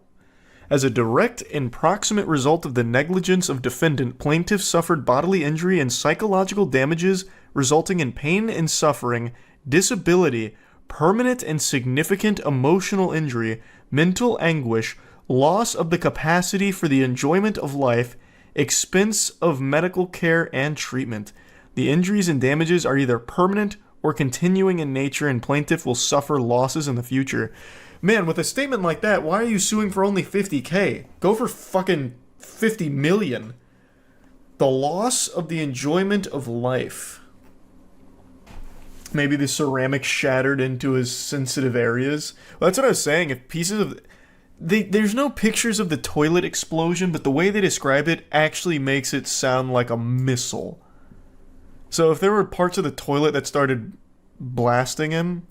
As a direct and proximate result of the negligence of defendant, plaintiff suffered bodily injury and psychological damages resulting in pain and suffering, disability, permanent and significant emotional injury, mental anguish, loss of the capacity for the enjoyment of life, expense of medical care and treatment. The injuries and damages are either permanent or continuing in nature, and plaintiff will suffer losses in the future. Man, with a statement like that, why are you suing for only $50K? Go for fucking $50 million. The loss of the enjoyment of life. Maybe the ceramic shattered into his sensitive areas. Well, that's what I was saying. If pieces of... There's no pictures of the toilet explosion, but the way they describe it actually makes it sound like a missile. So if there were parts of the toilet that started blasting him,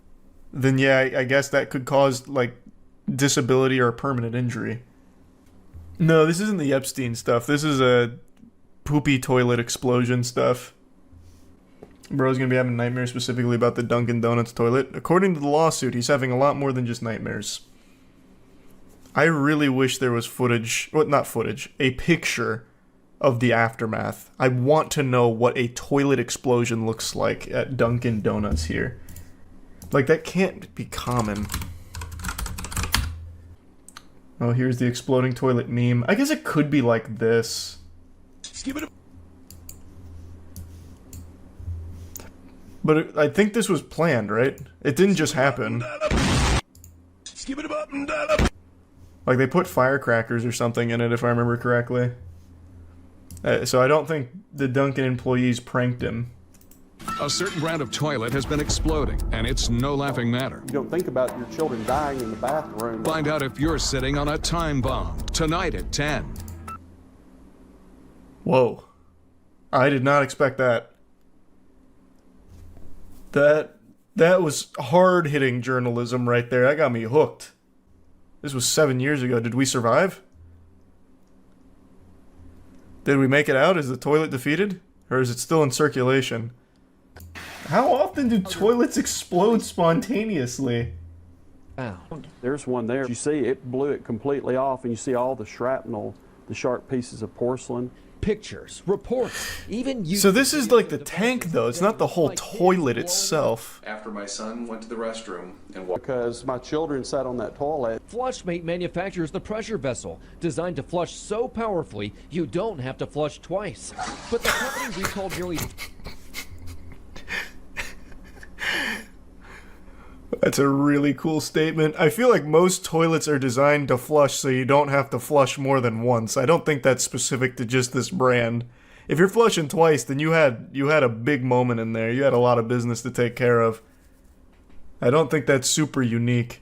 then yeah, I guess that could cause, like, disability or permanent injury. No, this isn't the Epstein stuff. This is a poopy toilet explosion stuff. Bro's gonna be having nightmares specifically about the Dunkin' Donuts toilet. According to the lawsuit, he's having a lot more than just nightmares. I really wish there was footage, well, not footage, a picture of the aftermath. I want to know what a toilet explosion looks like at Dunkin' Donuts here. Like, that can't be common. Oh, here's the exploding toilet meme. I guess it could be like this. But I think this was planned, right? It didn't just happen. Like, they put firecrackers or something in it, if I remember correctly. So I don't think the Dunkin' employees pranked him.
A certain brand of toilet has been exploding, and it's no laughing matter.
You don't think about your children dying in the bathroom.
Find out if you're sitting on a time bomb, tonight at 10.
Whoa. I did not expect that. That was hard-hitting journalism right there. That got me hooked. This was 7 years ago. Did we survive? Did we make it out? Is the toilet defeated? Or is it still in circulation? How often do toilets explode spontaneously?
Wow. There's one there. You see, it blew it completely off, and you see all the shrapnel the sharp pieces of porcelain.
Pictures, reports, even you.
So this is like the tank, though. It's not the whole toilet itself.
After my son went to the restroom and
because my children sat on that toilet.
Flushmate manufactures the pressure vessel designed to flush so powerfully you don't have to flush twice. But the company recalled nearly.
That's a really cool statement. I feel like most toilets are designed to flush so you don't have to flush more than once. I don't think that's specific to just this brand. If you're flushing twice, then you had a big moment in there. You had a lot of business to take care of. I don't think that's super unique.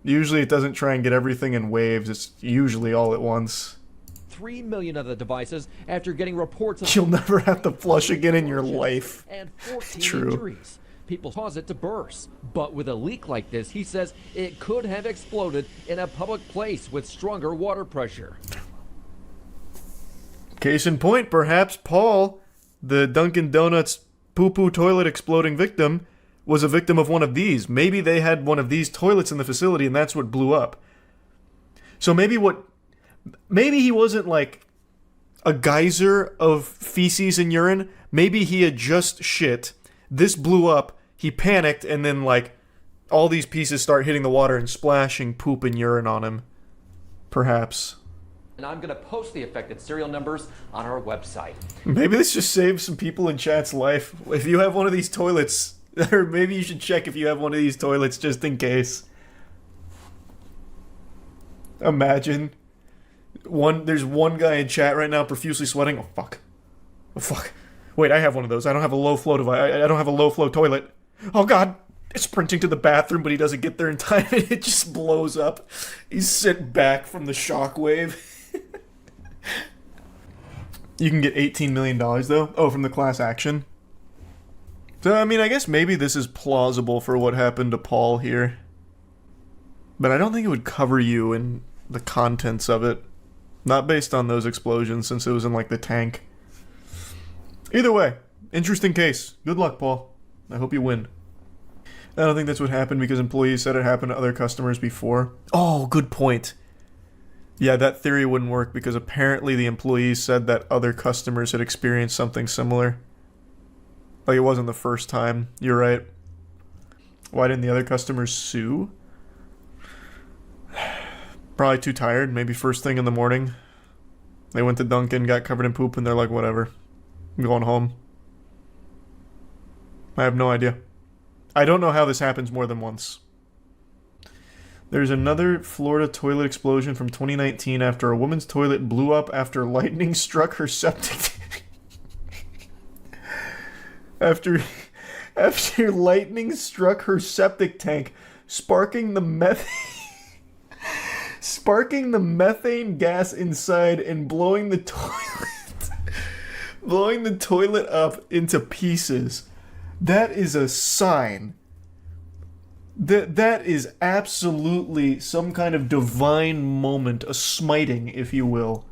Usually it doesn't try and get everything in waves. It's usually all at once.
3 million of the devices after getting reports of.
You'll never have to flush again in your life.
And 14
True.
injuries. People cause it to burst. But with a leak like this, he says it could have exploded in a public place with stronger water pressure.
Case in point, perhaps Paul, the Dunkin' Donuts poo-poo toilet exploding victim, was a victim of one of these. Maybe they had one of these toilets in the facility and that's what blew up. So maybe he wasn't like a geyser of feces and urine. Maybe he had just shit. This blew up. He panicked, and then, like, all these pieces start hitting the water and splashing poop and urine on him. Perhaps.
And I'm going to post the affected serial numbers on our website.
Maybe this just saves some people in chat's life. If you have one of these toilets, or maybe you should check if you have one of these toilets just in case. Imagine. There's one guy in chat right now profusely sweating. Oh, fuck. Oh, fuck. Wait, I have one of those. I don't have a low-flow device. I don't have a low-flow toilet. Oh, God. It's sprinting to the bathroom, but he doesn't get there in time, and it just blows up. He's sent back from the shockwave. You can get $18 million, though. Oh, from the class action. So, I mean, I guess maybe this is plausible for what happened to Paul here. But I don't think it would cover you in the contents of it. Not based on those explosions, since it was in, like, the tank. Either way, interesting case. Good luck, Paul. I hope you win. I don't think that's what happened because employees said it happened to other customers before. Oh, good point. Yeah, that theory wouldn't work because apparently the employees said that other customers had experienced something similar. Like it wasn't the first time. You're right. Why didn't the other customers sue? Probably too tired. Maybe first thing in the morning. They went to Dunkin', got covered in poop, and they're like, whatever. I'm going home. I have no idea. I don't know how this happens more than once. There's another Florida toilet explosion from 2019 after a woman's toilet blew up after lightning struck her septic after lightning struck her septic tank, sparking the methane gas inside and blowing the toilet up into pieces. That is a sign. That is absolutely some kind of divine moment, a smiting, if you will.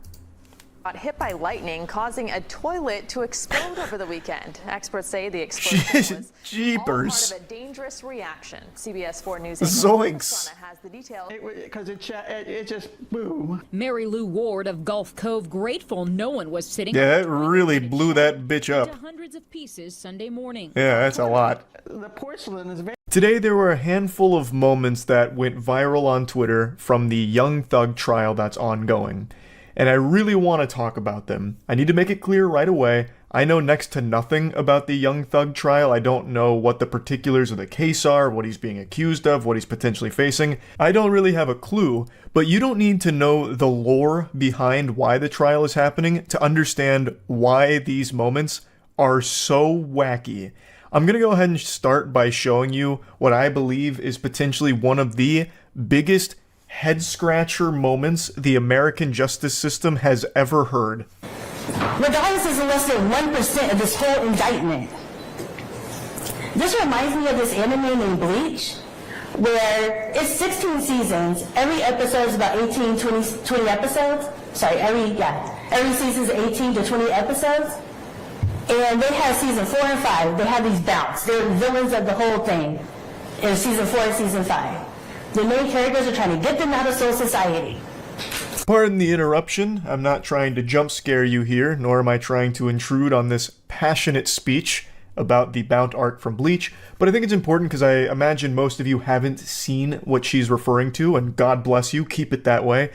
Got hit by lightning, causing a toilet to explode over the weekend. Experts say the explosion was
Jeepers.
all part of a dangerous reaction. CBS 4 News
Zoinks.
has the details.
Because it just boom.
Mary Lou Ward of Gulf Cove grateful no one was sitting.
Yeah, it really blew that bitch up.
Hundreds of pieces Sunday morning.
Yeah, that's a lot.
The porcelain is very.
Today there were a handful of moments that went viral on Twitter from the Young Thug trial that's ongoing. And I really want to talk about them. I need to make it clear right away, I know next to nothing about the Young Thug trial. I don't know what the particulars of the case are, what he's being accused of, what he's potentially facing. I don't really have a clue, but you don't need to know the lore behind why the trial is happening to understand why these moments are so wacky. I'm going to go ahead and start by showing you what I believe is potentially one of the biggest head-scratcher moments the American justice system has ever heard.
Regardless is less than 1% of this whole indictment. This reminds me of this anime named Bleach, where it's 16 seasons. Every episode is about 18, 20 episodes. Sorry, every season is 18 to 20 episodes. And they have season 4 and 5. They have these bouts. They're villains of the whole thing in season 4 and season 5. The main characters are trying to get them out of soul society.
Pardon the interruption. I'm not trying to jump scare you here, nor am I trying to intrude on this passionate speech about the Bount arc from Bleach, but I think it's important because I imagine most of you haven't seen what she's referring to, and God bless you, keep it that way.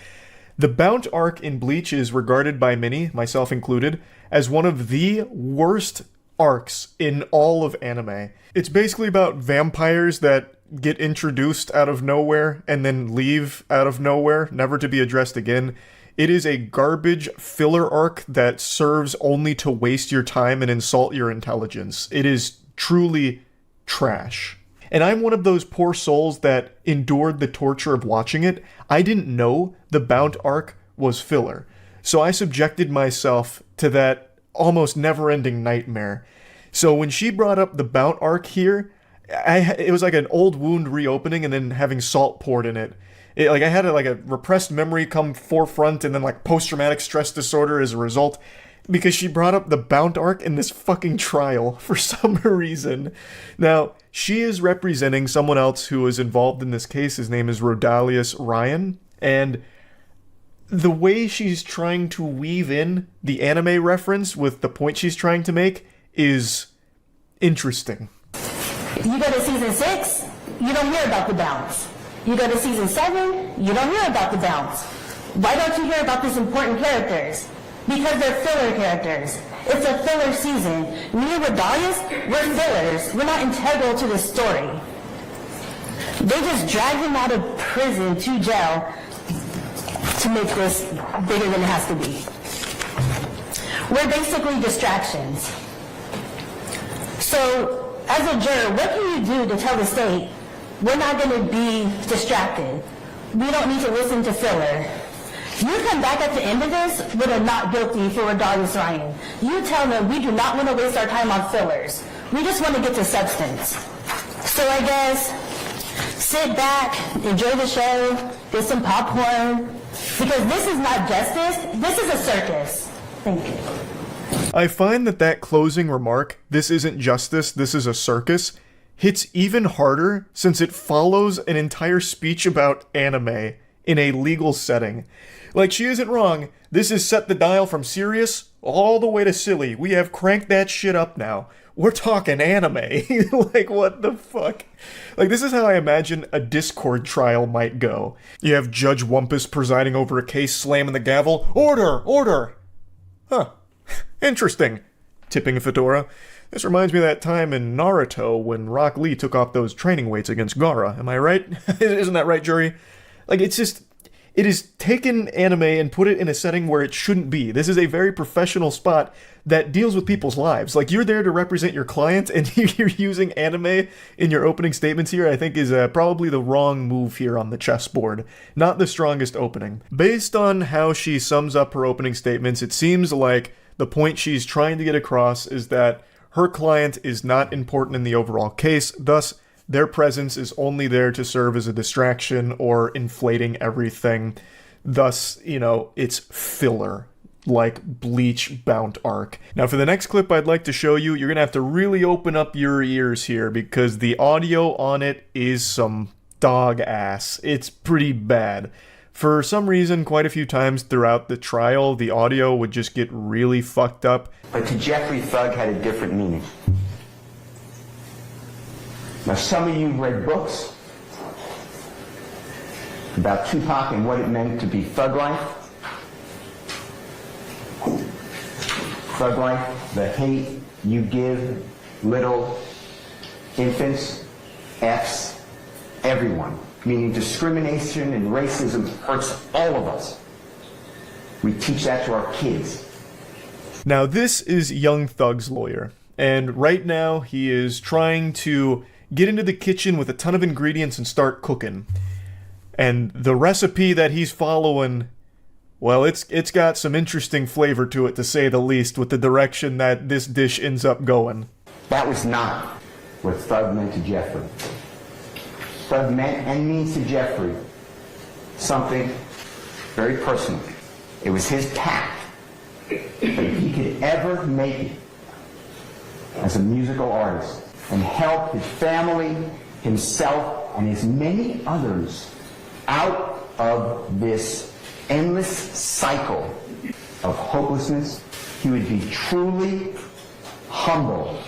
The Bount arc in Bleach is regarded by many, myself included, as one of the worst arcs in all of anime. It's basically about vampires that get introduced out of nowhere and then leave out of nowhere, never to be addressed again. It is a garbage filler arc that serves only to waste your time and insult your intelligence. It is truly trash. And I'm one of those poor souls that endured the torture of watching it. I didn't know the Bount arc was filler. So I subjected myself to that almost never-ending nightmare. So when she brought up the Bount arc here, it was like an old wound reopening and then having salt poured in it. I had a repressed memory come forefront and then like post-traumatic stress disorder as a result because she brought up the Bount arc in this fucking trial for some reason. Now, she is representing someone else who is involved in this case. His name is Rodalius Ryan, and the way she's trying to weave in the anime reference with the point she's trying to make is interesting.
You go to season 6, you don't hear about the bounce. You go to season 7, you don't hear about the bounce. Why don't you hear about these important characters? Because they're filler characters. It's a filler season. Me and Rodalius, we're fillers. We're not integral to the story. They just drag him out of prison to jail to make this bigger than it has to be. We're basically distractions. So, as a juror, what can you do to tell the state we're not going to be distracted? We don't need to listen to filler. You come back at the end of this with a not guilty for Rodalius Ryan. You tell them we do not want to waste our time on fillers. We just want to get to substance. So I guess sit back, enjoy the show, get some popcorn, because this is not justice, this is a circus. Thank you.
I find that closing remark, this isn't justice, this is a circus, hits even harder since it follows an entire speech about anime in a legal setting. Like, she isn't wrong. This is set the dial from serious all the way to silly. We have cranked that shit up now. We're talking anime. Like, what the fuck? Like, this is how I imagine a Discord trial might go. You have Judge Wumpus presiding over a case, slamming the gavel. Order! Order! Huh. Interesting. Tipping a fedora. This reminds me of that time in Naruto when Rock Lee took off those training weights against Gaara. Am I right? Isn't that right, jury? Like, it's just... It is taken anime and put it in a setting where it shouldn't be. This is a very professional spot that deals with people's lives. Like, you're there to represent your client, and you're using anime in your opening statements here, I think is probably the wrong move here on the chessboard. Not the strongest opening. Based on how she sums up her opening statements, it seems like the point she's trying to get across is that her client is not important in the overall case, thus their presence is only there to serve as a distraction or inflating everything. Thus, it's filler, like Bleach Bount arc. Now, for the next clip I'd like to show you, you're going to have to really open up your ears here because the audio on it is some dog ass. It's pretty bad. For some reason, quite a few times throughout the trial, the audio would just get really fucked up.
But to Jeffrey, thug had a different meaning. Now, some of you read books about Tupac and what it meant to be thug life. Thug life, the hate you give little infants, F's, everyone. Meaning discrimination and racism hurts all of us. We teach that to our kids.
Now, this is Young Thug's lawyer, and right now he is trying to get into the kitchen with a ton of ingredients and start cooking. And the recipe that he's following, well, it's got some interesting flavor to it, to say the least, with the direction that this dish ends up going.
That was not what thug meant to Jeffrey. Thug meant and means to Jeffrey something very personal. It was his path. But if he could ever make it as a musical artist and help his family, himself, and his many others out of this endless cycle of hopelessness. He would be truly humble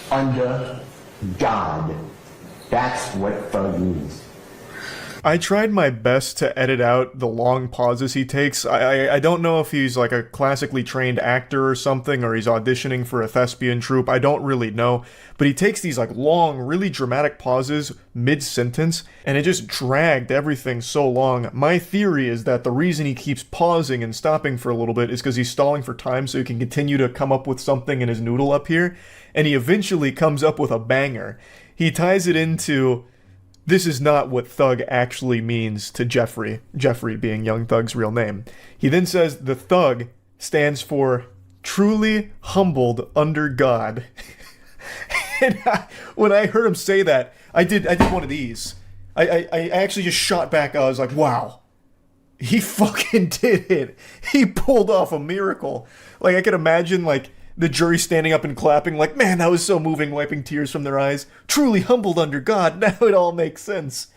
under God. That's what thug means.
I tried my best to edit out the long pauses he takes. I don't know if he's like a classically trained actor or something, or he's auditioning for a thespian troupe. I don't really know. But he takes these like long, really dramatic pauses mid-sentence, and it just dragged everything so long. My theory is that the reason he keeps pausing and stopping for a little bit is because he's stalling for time so he can continue to come up with something in his noodle up here, and he eventually comes up with a banger. He ties it into... This is not what thug actually means to Jeffrey, Jeffrey being Young Thug's real name. He then says the thug stands for truly humbled under God. And when I heard him say that, I did one of these. I actually just shot back. I was like, wow, he fucking did it. He pulled off a miracle. Like, I could imagine, like, the jury standing up and clapping like, man, that was so moving, wiping tears from their eyes. Truly humbled under God. Now it all makes sense.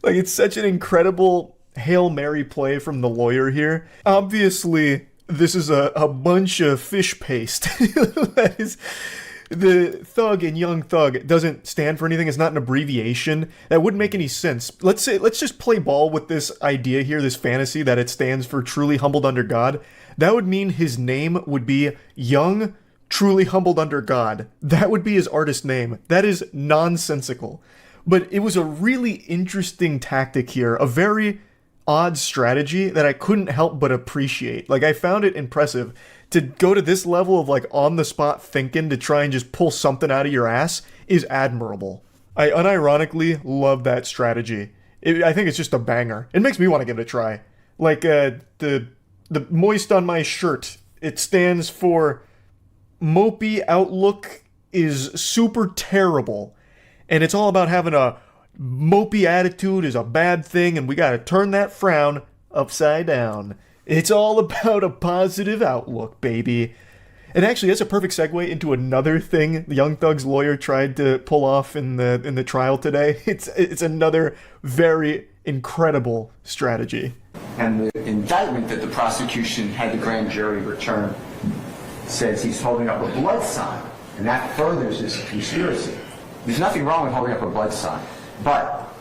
Like, it's such an incredible Hail Mary play from the lawyer here. Obviously, this is a bunch of fish paste. That is... The thug in Young Thug doesn't stand for anything. It's not an abbreviation. That wouldn't make any sense. Let's just play ball with this idea here, this fantasy that it stands for truly humbled under God. That would mean his name would be Young Truly Humbled Under God. That would be his artist name. That is nonsensical. But it was a really interesting tactic here, a very odd strategy that I couldn't help but appreciate. Like, I found it impressive. To go to this level of, like, on-the-spot thinking to try and just pull something out of your ass is admirable. I unironically love that strategy. I think it's just a banger. It makes me want to give it a try. Like, the moist on my shirt, it stands for mopey outlook is super terrible. And it's all about having a mopey attitude is a bad thing, and we gotta turn that frown upside down. It's all about a positive outlook, baby. And actually, that's a perfect segue into another thing Young Thug's lawyer tried to pull off in the trial today. It's another very incredible strategy.
And the indictment that the prosecution had the grand jury return says he's holding up a blood sign, and that furthers this conspiracy. There's nothing wrong with holding up a blood sign, but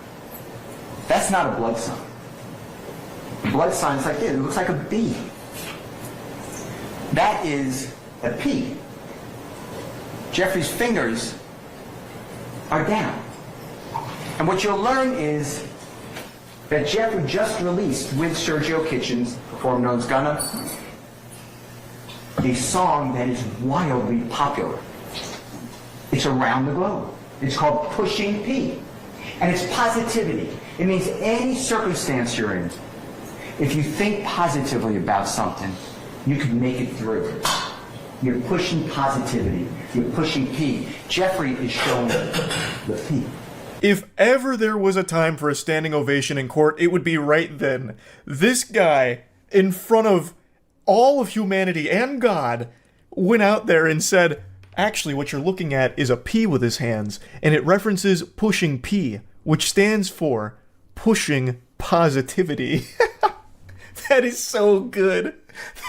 that's not a blood sign. Blood signs like this. It looks like a B. That is a P. Jeffrey's fingers are down. And what you'll learn is that Jeffrey just released with Sergio Kitchens, performed known as Gunna, a song that is wildly popular. It's around the globe. It's called Pushing P. And it's positivity. It means any circumstance you're in, if you think positively about something, you can make it through. You're pushing positivity. You're pushing P. Jeffrey is showing the P.
If ever there was a time for a standing ovation in court, it would be right then. This guy, in front of all of humanity and God, went out there and said, actually, what you're looking at is a P with his hands, and it references pushing P, which stands for pushing positivity. That is so good.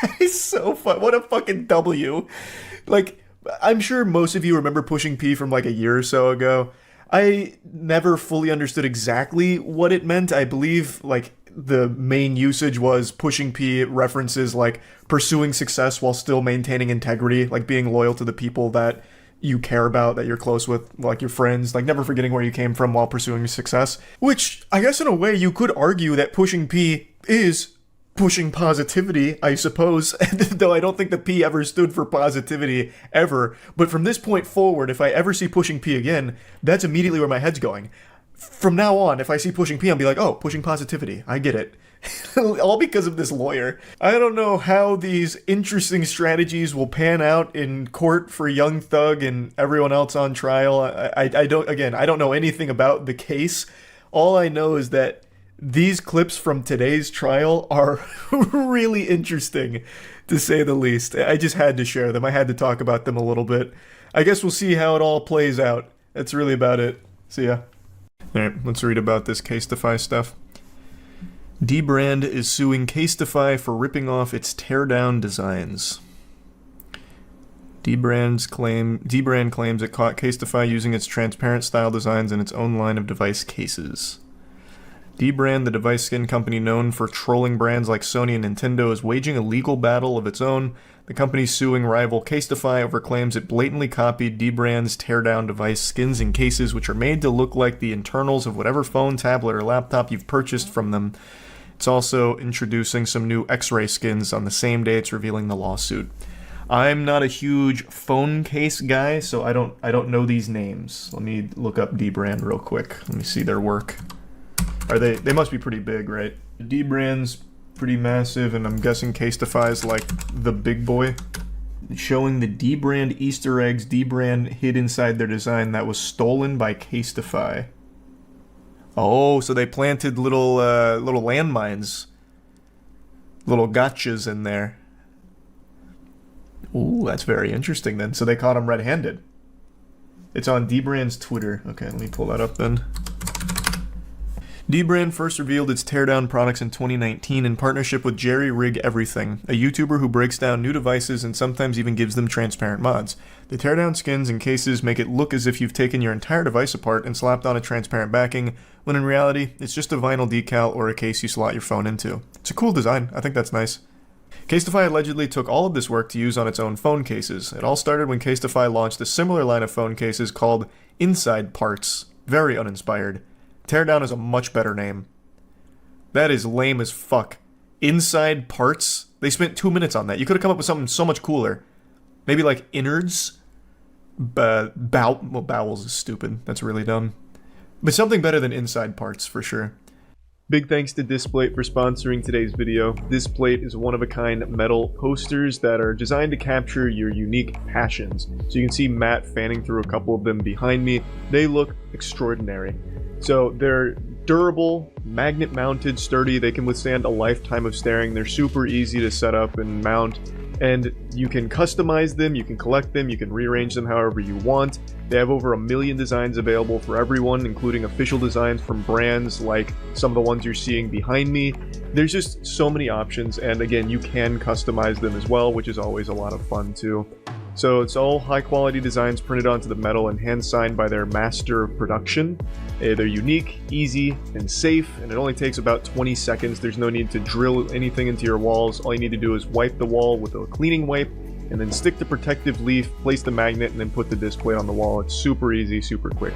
That is so fun. What a fucking W. Like, I'm sure most of you remember Pushing P from like a year or so ago. I never fully understood exactly what it meant. I believe, like, the main usage was Pushing P references, like, pursuing success while still maintaining integrity, like being loyal to the people that you care about, that you're close with, like your friends, like never forgetting where you came from while pursuing success. Which, I guess in a way, you could argue that Pushing P is pushing positivity, I suppose, though I don't think the P ever stood for positivity, ever. But from this point forward, if I ever see Pushing P again, that's immediately where my head's going. From now on, if I see Pushing P, I'll be like, oh, pushing positivity, I get it. All because of this lawyer. I don't know how these interesting strategies will pan out in court for Young Thug and everyone else on trial. I don't know anything about the case. All I know is that these clips from today's trial are really interesting, to say the least. I just had to share them. I had to talk about them a little bit. I guess we'll see how it all plays out. That's really about it. See ya. Alright, let's read about this Casetify stuff. Dbrand is suing Casetify for ripping off its teardown designs. Dbrand claims it caught Casetify using its transparent style designs in its own line of device cases. Dbrand, the device skin company known for trolling brands like Sony and Nintendo, is waging a legal battle of its own. The company suing rival Casetify over claims it blatantly copied Dbrand's teardown device skins and cases, which are made to look like the internals of whatever phone, tablet, or laptop you've purchased from them. It's also introducing some new X-ray skins on the same day it's revealing the lawsuit. I'm not a huge phone case guy, so I don't know these names. Let me look up Dbrand real quick. Let me see their work. They must be pretty big, right? Dbrand's pretty massive, and I'm guessing Casetify's like the big boy. Showing the Dbrand Easter eggs Dbrand hid inside their design that was stolen by Casetify. Oh, so they planted little landmines, little gotchas in there. Ooh, that's very interesting then. So they caught him red-handed. It's on Dbrand's Twitter. Okay, let me pull that up then. Dbrand first revealed its teardown products in 2019 in partnership with Jerry Rig Everything, a YouTuber who breaks down new devices and sometimes even gives them transparent mods. The teardown skins and cases make it look as if you've taken your entire device apart and slapped on a transparent backing, when in reality, it's just a vinyl decal or a case you slot your phone into. It's a cool design. I think that's nice. Casetify allegedly took all of this work to use on its own phone cases. It all started when Casetify launched a similar line of phone cases called Inside Parts. Very uninspired. Teardown is a much better name. That is lame as fuck. Inside Parts? They spent 2 minutes on that. You could have come up with something so much cooler. Maybe like innards? Bowels is stupid. That's really dumb. But something better than Inside Parts, for sure. Big thanks to Displate for sponsoring today's video. Displate is one-of-a-kind metal posters that are designed to capture your unique passions. So you can see Matt fanning through a couple of them behind me. They look extraordinary. So they're durable, magnet-mounted, sturdy. They can withstand a lifetime of staring. They're super easy to set up and mount. And you can customize them, you can collect them, you can rearrange them however you want. They have over 1 million designs available for everyone, including official designs from brands like some of the ones you're seeing behind me. There's just so many options, and again, you can customize them as well, which is always a lot of fun too. So it's all high quality designs printed onto the metal and hand signed by their master of production. They're unique, easy, and safe, and it only takes about 20 seconds. There's no need to drill anything into your walls. All you need to do is wipe the wall with a cleaning wipe, and then stick the protective leaf, place the magnet, and then put the display on the wall. It's super easy, super quick.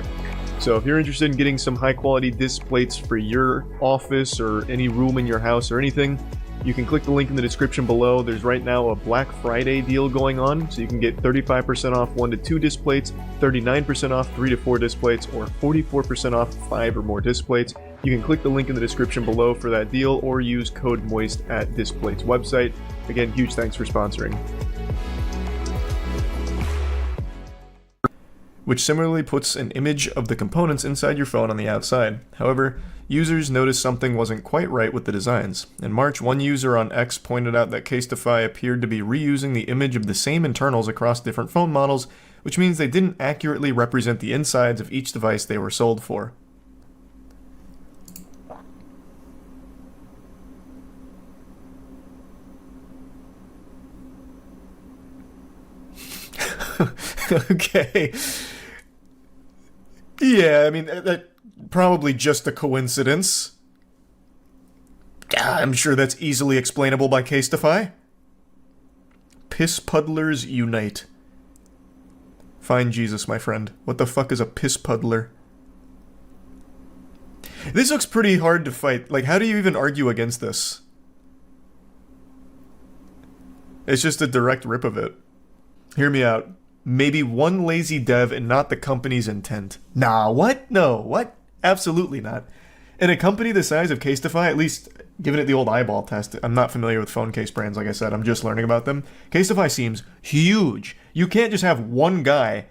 So if you're interested in getting some high quality displays for your office or any room in your house or anything, you can click the link in the description below. There's right now a Black Friday deal going on, so you can get 35% off 1 to 2 displays, 39% off 3 to 4 displays, or 44% off 5 or more displays. You can click the link in the description below for that deal, or use code MOIST at Displate's website. Again, huge thanks for sponsoring. Which similarly puts an image of the components inside your phone on the outside. However, users noticed something wasn't quite right with the designs. In March, one user on X pointed out that Casetify appeared to be reusing the image of the same internals across different phone models, which means they didn't accurately represent the insides of each device they were sold for. Okay. Yeah, I mean, that probably just a coincidence. I'm sure that's easily explainable by Casetify. Piss puddlers unite. Find Jesus, my friend. What the fuck is a piss puddler? This looks pretty hard to fight. Like, how do you even argue against this? It's just a direct rip of it. Hear me out. Maybe one lazy dev and not the company's intent. Nah, what? No, what? Absolutely not. In a company the size of Casetify, at least giving it the old eyeball test, I'm not familiar with phone case brands, like I said, I'm just learning about them. Casetify seems huge. You can't just have one guy,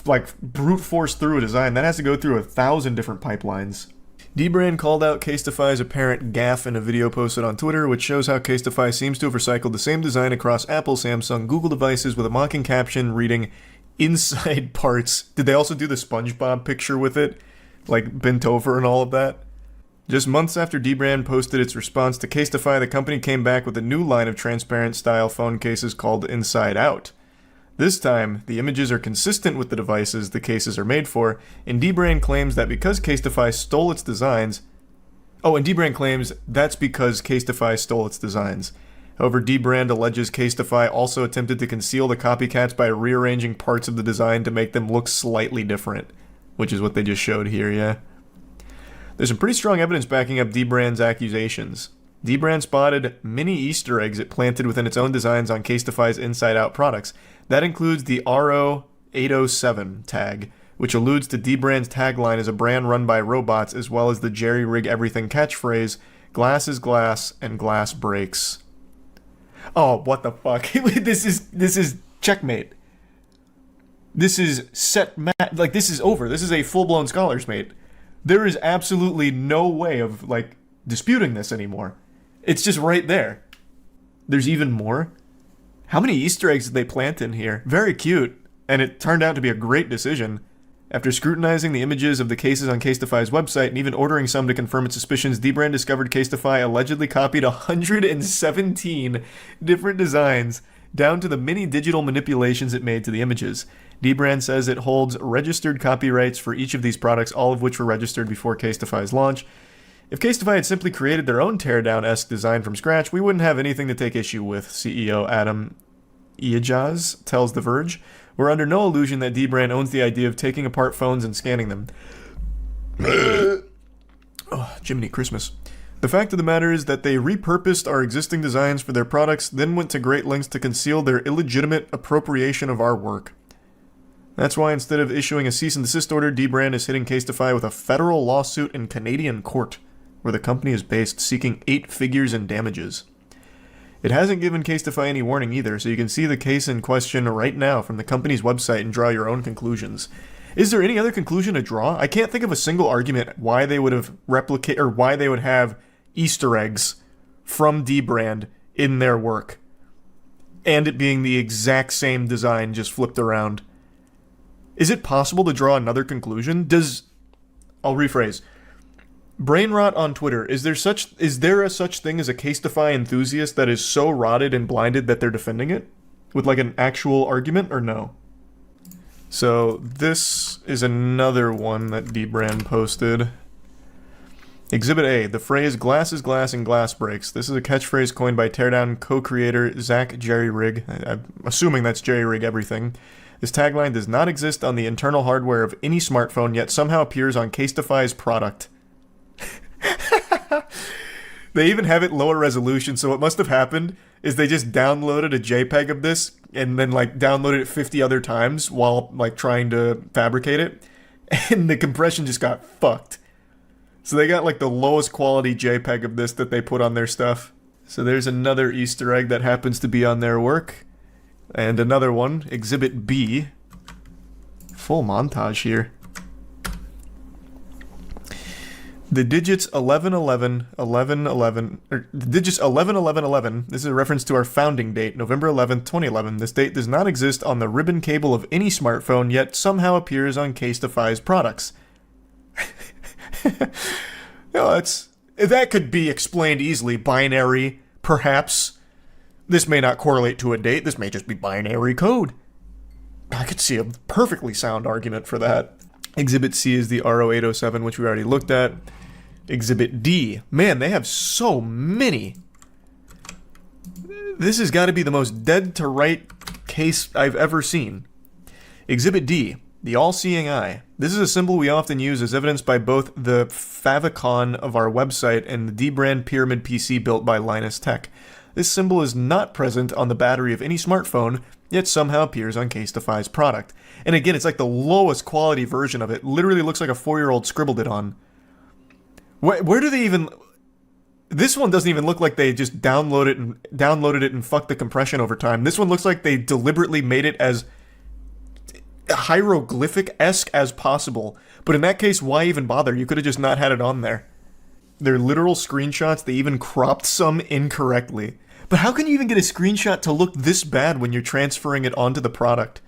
like, brute force through a design. That has to go through 1,000 different pipelines. Dbrand called out Casetify's apparent gaffe in a video posted on Twitter, which shows how Casetify seems to have recycled the same design across Apple, Samsung, Google devices with a mocking caption reading, "Inside Parts." Did they also do the SpongeBob picture with it? Like, bent over and all of that? Just months after Dbrand posted its response to Casetify, the company came back with a new line of transparent style phone cases called Inside Out. This time, the images are consistent with the devices the cases are made for, and Dbrand claims that because Casetify stole its designs... and Dbrand claims that's because Casetify stole its designs. However, Dbrand alleges Casetify also attempted to conceal the copycats by rearranging parts of the design to make them look slightly different, which is what they just showed here, yeah. There's some pretty strong evidence backing up Dbrand's accusations. Dbrand spotted many Easter eggs it planted within its own designs on Casetify's Inside Out products. That includes the RO807 tag, which alludes to Dbrand's tagline as a brand run by robots, as well as the Jerry Rig Everything catchphrase, glass is glass and glass breaks. Oh, what the fuck? This is checkmate. This is this is over. This is a full-blown scholar's mate. There is absolutely no way of, disputing this anymore. It's just right there. There's even more. How many Easter eggs did they plant in here? Very cute. And it turned out to be a great decision. After scrutinizing the images of the cases on Casetify's website and even ordering some to confirm its suspicions, Dbrand discovered Casetify allegedly copied 117 different designs down to the many digital manipulations it made to the images. Dbrand says it holds registered copyrights for each of these products, all of which were registered before Casetify's launch. If Casetify had simply created their own teardown-esque design from scratch, we wouldn't have anything to take issue with, CEO Adam Ijaz tells The Verge. We're under no illusion that Dbrand owns the idea of taking apart phones and scanning them. Oh, Jiminy Christmas. The fact of the matter is that they repurposed our existing designs for their products, then went to great lengths to conceal their illegitimate appropriation of our work. That's why instead of issuing a cease and desist order, Dbrand is hitting Casetify with a federal lawsuit in Canadian court, where the company is based, seeking 8 figures in damages. It hasn't given Casetify any warning either, so you can see the case in question right now from the company's website and draw your own conclusions. Is there any other conclusion to draw? I can't think of a single argument why they would have why they would have Easter eggs from Dbrand in their work, and it being the exact same design just flipped around. Is it possible to draw another conclusion? I'll rephrase. Brain rot on Twitter. Is there a such thing as a Casetify enthusiast that is so rotted and blinded that they're defending it? With an actual argument, or no? So, this is another one that Dbrand posted. Exhibit A, the phrase glass is glass and glass breaks. This is a catchphrase coined by Teardown co-creator Zach Jerry Rig. I'm assuming that's Jerry Rig Everything. This tagline does not exist on the internal hardware of any smartphone, yet somehow appears on Casetify's product. They even have it lower resolution, so what must have happened is they just downloaded a JPEG of this and then downloaded it 50 other times while trying to fabricate it, and the compression just got fucked. So they got the lowest quality JPEG of this that they put on their stuff. So there's another Easter egg that happens to be on their work. And another one, Exhibit B. Full montage here. The digits 1111, 1111, the digits 111111, this is a reference to our founding date, November 11th, 2011. This date does not exist on the ribbon cable of any smartphone, yet somehow appears on Casetify's products. That could be explained easily. Binary, perhaps. This may not correlate to a date. This may just be binary code. I could see a perfectly sound argument for that. Exhibit C is the RO807, which we already looked at. Exhibit D. Man, they have so many. This has got to be the most dead-to-right case I've ever seen. Exhibit D. The all-seeing eye. This is a symbol we often use as evidenced by both the favicon of our website and the Dbrand Pyramid PC built by Linus Tech. This symbol is not present on the battery of any smartphone, yet somehow appears on Casetify's product. And again, it's the lowest quality version of it. Literally looks like a 4-year-old scribbled it on. Where do they even... This one doesn't even look like they just downloaded it and fucked the compression over time. This one looks like they deliberately made it as hieroglyphic-esque as possible. But in that case, why even bother? You could have just not had it on there. They're literal screenshots. They even cropped some incorrectly. But how can you even get a screenshot to look this bad when you're transferring it onto the product?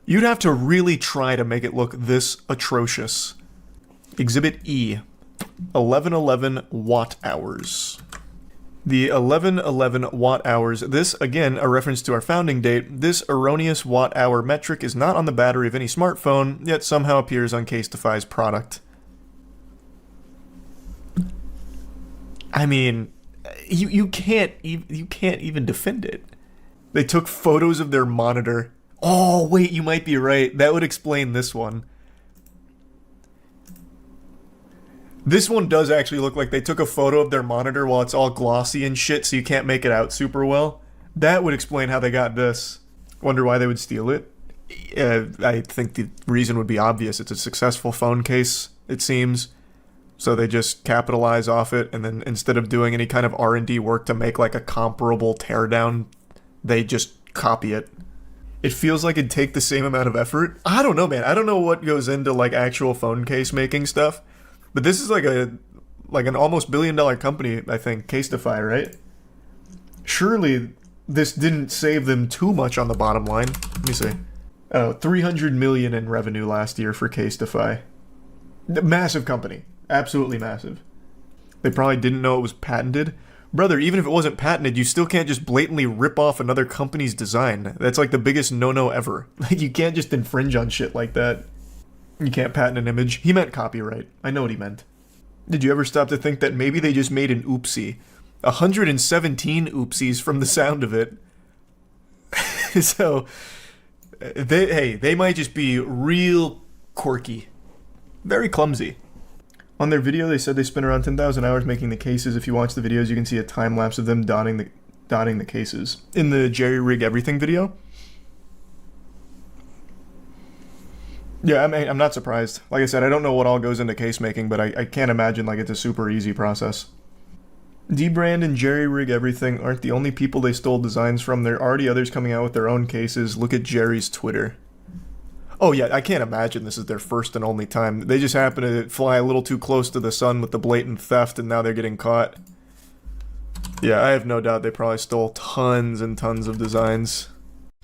You'd have to really try to make it look this atrocious. Exhibit E. 1111 watt hours. The 1111 watt hours, this again a reference to our founding date. This erroneous watt hour metric is not on the battery of any smartphone, yet somehow appears on Casetify's product. I mean, you can't even defend it. They took photos of their monitor. Oh wait, you might be right. That would explain this one. This one does actually look like they took a photo of their monitor while it's all glossy and shit, so you can't make it out super well. That would explain how they got this. Wonder why they would steal it? I think the reason would be obvious. It's a successful phone case, it seems. So they just capitalize off it, and then instead of doing any kind of R&D work to make like a comparable teardown, they just copy it. It feels like it'd take the same amount of effort. I don't know, man. I don't know what goes into like actual phone case making stuff. But this is like an almost $1 billion company, I think, Casetify, right? Surely this didn't save them too much on the bottom line. Let me see. Oh, $300 million in revenue last year for Casetify. Massive company. Absolutely massive. They probably didn't know it was patented. Brother, even if it wasn't patented, you still can't just blatantly rip off another company's design. That's like the biggest no-no ever. Like, you can't just infringe on shit like that. You can't patent an image. He meant copyright. I know what he meant. Did you ever stop to think that maybe they just made an oopsie? 117 oopsies from the sound of it. So, they might just be real quirky. Very clumsy. On their video, they said they spent around 10,000 hours making the cases. If you watch the videos, you can see a time lapse of them dotting the cases. In the Jerry Rig Everything video. Yeah, I mean, I'm not surprised. Like I said, I don't know what all goes into case making, but I can't imagine like it's a super easy process. D-Brand and Jerry Rig Everything aren't the only people they stole designs from. There are already others coming out with their own cases. Look at Jerry's Twitter. Oh yeah, I can't imagine this is their first and only time. They just happen to fly a little too close to the sun with the blatant theft, and now they're getting caught. Yeah, I have no doubt they probably stole tons and tons of designs.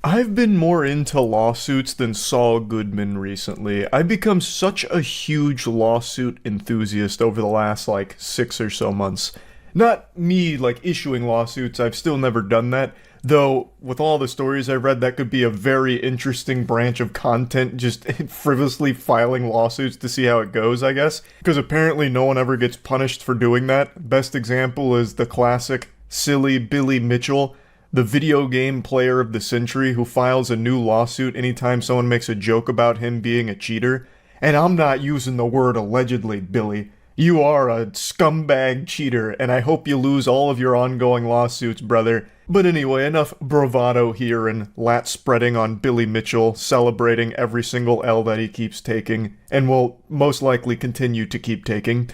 I've been more into lawsuits than Saul Goodman recently. I've become such a huge lawsuit enthusiast over the last, 6 or so months. Not me, issuing lawsuits, I've still never done that. Though, with all the stories I've read, that could be a very interesting branch of content, just frivolously filing lawsuits to see how it goes, I guess. Because apparently no one ever gets punished for doing that. Best example is the classic, silly Billy Mitchell, the video game player of the century who files a new lawsuit anytime someone makes a joke about him being a cheater. And I'm not using the word allegedly, Billy. You are a scumbag cheater, and I hope you lose all of your ongoing lawsuits, brother. But anyway, enough bravado here and lat spreading on Billy Mitchell, celebrating every single L that he keeps taking, and will most likely continue to keep taking.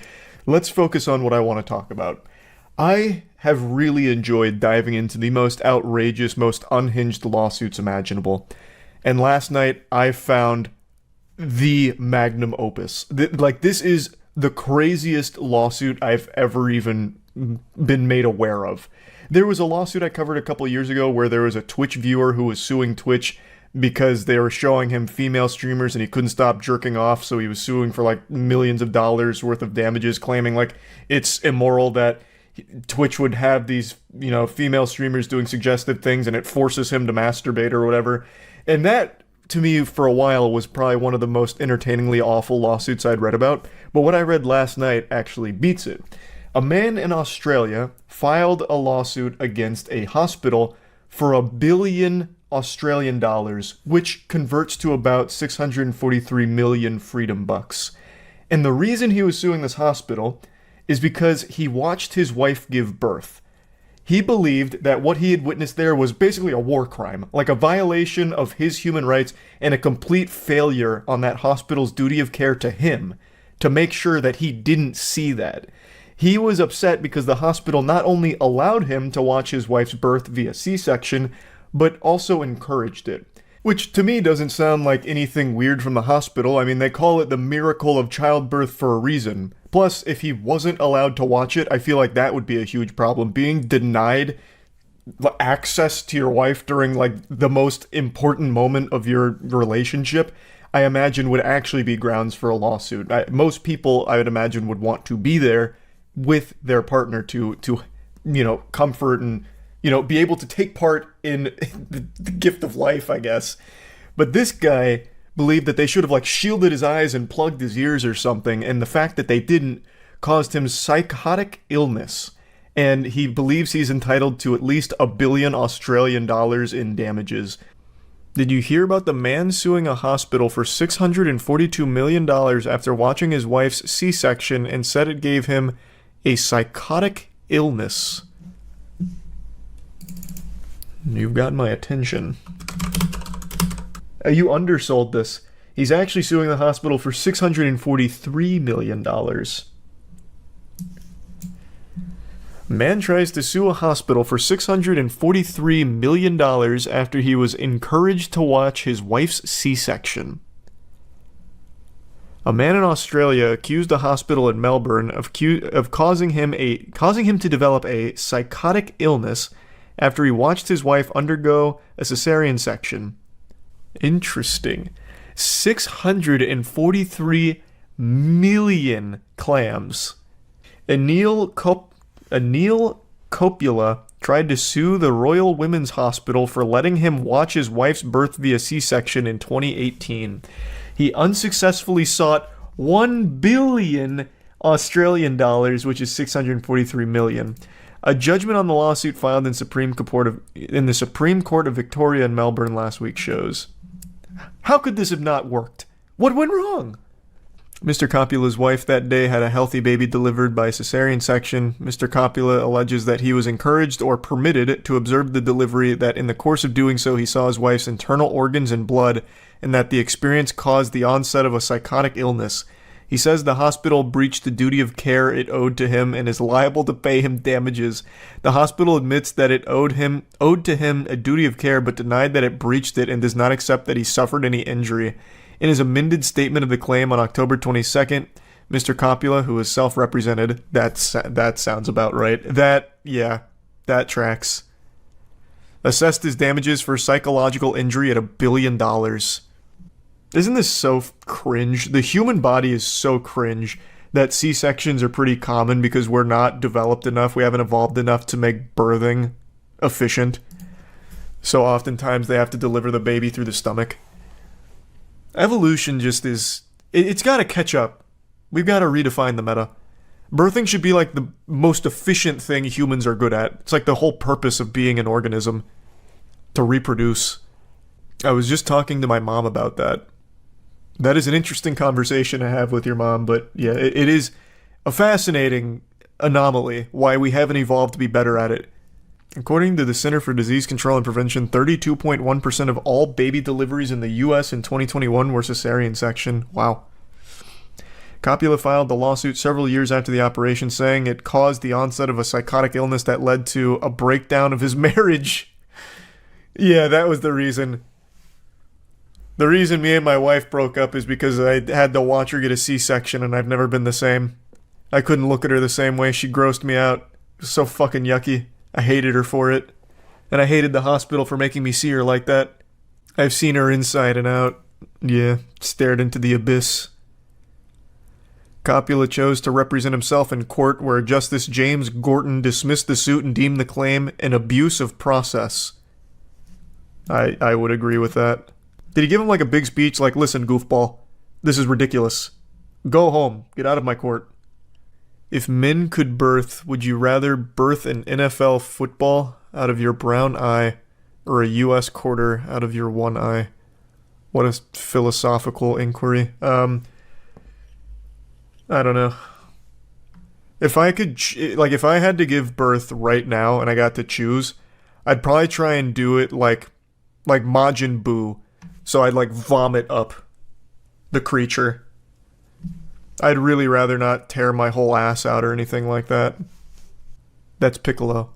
Let's focus on what I want to talk about. I have really enjoyed diving into the most outrageous, most unhinged lawsuits imaginable. And last night, I found the magnum opus. This is the craziest lawsuit I've ever even been made aware of. There was a lawsuit I covered a couple years ago where there was a Twitch viewer who was suing Twitch because they were showing him female streamers and he couldn't stop jerking off, so he was suing for millions of dollars worth of damages, claiming it's immoral that Twitch would have these, female streamers doing suggestive things and it forces him to masturbate or whatever. And that, to me, for a while, was probably one of the most entertainingly awful lawsuits I'd read about. But what I read last night actually beats it. A man in Australia filed a lawsuit against a hospital for $1 billion Australian dollars, which converts to about 643 million freedom bucks. And the reason he was suing this hospital is because he watched his wife give birth. He believed that what he had witnessed there was basically a war crime, like a violation of his human rights and a complete failure on that hospital's duty of care to him to make sure that he didn't see that. He was upset because the hospital not only allowed him to watch his wife's birth via C-section, but also encouraged it. Which to me doesn't sound like anything weird from the hospital. I mean, they call it the miracle of childbirth for a reason. Plus, if he wasn't allowed to watch it, I feel like that would be a huge problem. Being denied access to your wife during the most important moment of your relationship, I imagine would actually be grounds for a lawsuit. Most people, I would imagine, would want to be there with their partner to comfort and, be able to take part in the gift of life, I guess. But this guy believed that they should have, shielded his eyes and plugged his ears or something, and the fact that they didn't caused him psychotic illness. And he believes he's entitled to at least $1 billion Australian dollars in damages. Did you hear about the man suing a hospital for $642 million after watching his wife's C-section and said it gave him a psychotic illness? You've got my attention. You undersold this. He's actually suing the hospital for $643 million. Man tries to sue a hospital for $643 million after he was encouraged to watch his wife's C-section. A man in Australia accused a hospital in Melbourne of causing him to develop a psychotic illness after he watched his wife undergo a cesarean section. Interesting. 643 million clams. Anil Coppola tried to sue the Royal Women's Hospital for letting him watch his wife's birth via C-section in 2018. He unsuccessfully sought 1 billion Australian dollars, which is 643 million. A judgment on the lawsuit filed in the Supreme Court of Victoria in Melbourne last week shows. How could this have not worked? What went wrong? Mr. Coppola's wife that day had a healthy baby delivered by cesarean section. Mr. Coppola alleges that he was encouraged or permitted to observe the delivery, that in the course of doing so he saw his wife's internal organs and blood, and that the experience caused the onset of a psychotic illness. He says the hospital breached the duty of care it owed to him and is liable to pay him damages. The hospital admits that it owed to him a duty of care, but denied that it breached it and does not accept that he suffered any injury. In his amended statement of the claim on October 22nd, Mr. Coppola, who is self-represented, that sounds about right. That tracks. Assessed his damages for psychological injury at $1 billion. Isn't this so cringe? The human body is so cringe that C-sections are pretty common because we're not developed enough, we haven't evolved enough to make birthing efficient. So oftentimes they have to deliver the baby through the stomach. Evolution just is... It's got to catch up. We've got to redefine the meta. Birthing should be like the most efficient thing humans are good at. It's like the whole purpose of being an organism. To reproduce. I was just talking to my mom about that. That is an interesting conversation to have with your mom, but yeah, it is a fascinating anomaly why we haven't evolved to be better at it. According to the Center for Disease Control and Prevention, 32.1% of all baby deliveries in the U.S. in 2021 were cesarean section. Wow. Coppola filed the lawsuit several years after the operation, saying it caused the onset of a psychotic illness that led to a breakdown of his marriage. Yeah, that was the reason. The reason me and my wife broke up is because I had to watch her get a C-section and I've never been the same. I couldn't look at her the same way. She grossed me out. It was so fucking yucky. I hated her for it. And I hated the hospital for making me see her like that. I've seen her inside and out. Yeah, stared into the abyss. Coppola chose to represent himself in court, where Justice James Gorton dismissed the suit and deemed the claim an abuse of process. I would agree with that. Did he give him like a big speech like, listen, goofball, this is ridiculous. Go home. Get out of my court. If men could birth, would you rather birth an NFL football out of your brown eye or a U.S. quarter out of your one eye? What a philosophical inquiry. I don't know. If I could, if I had to give birth right now and I got to choose, I'd probably try and do it like Majin Buu. So I'd vomit up the creature. I'd really rather not tear my whole ass out or anything like that. That's Piccolo.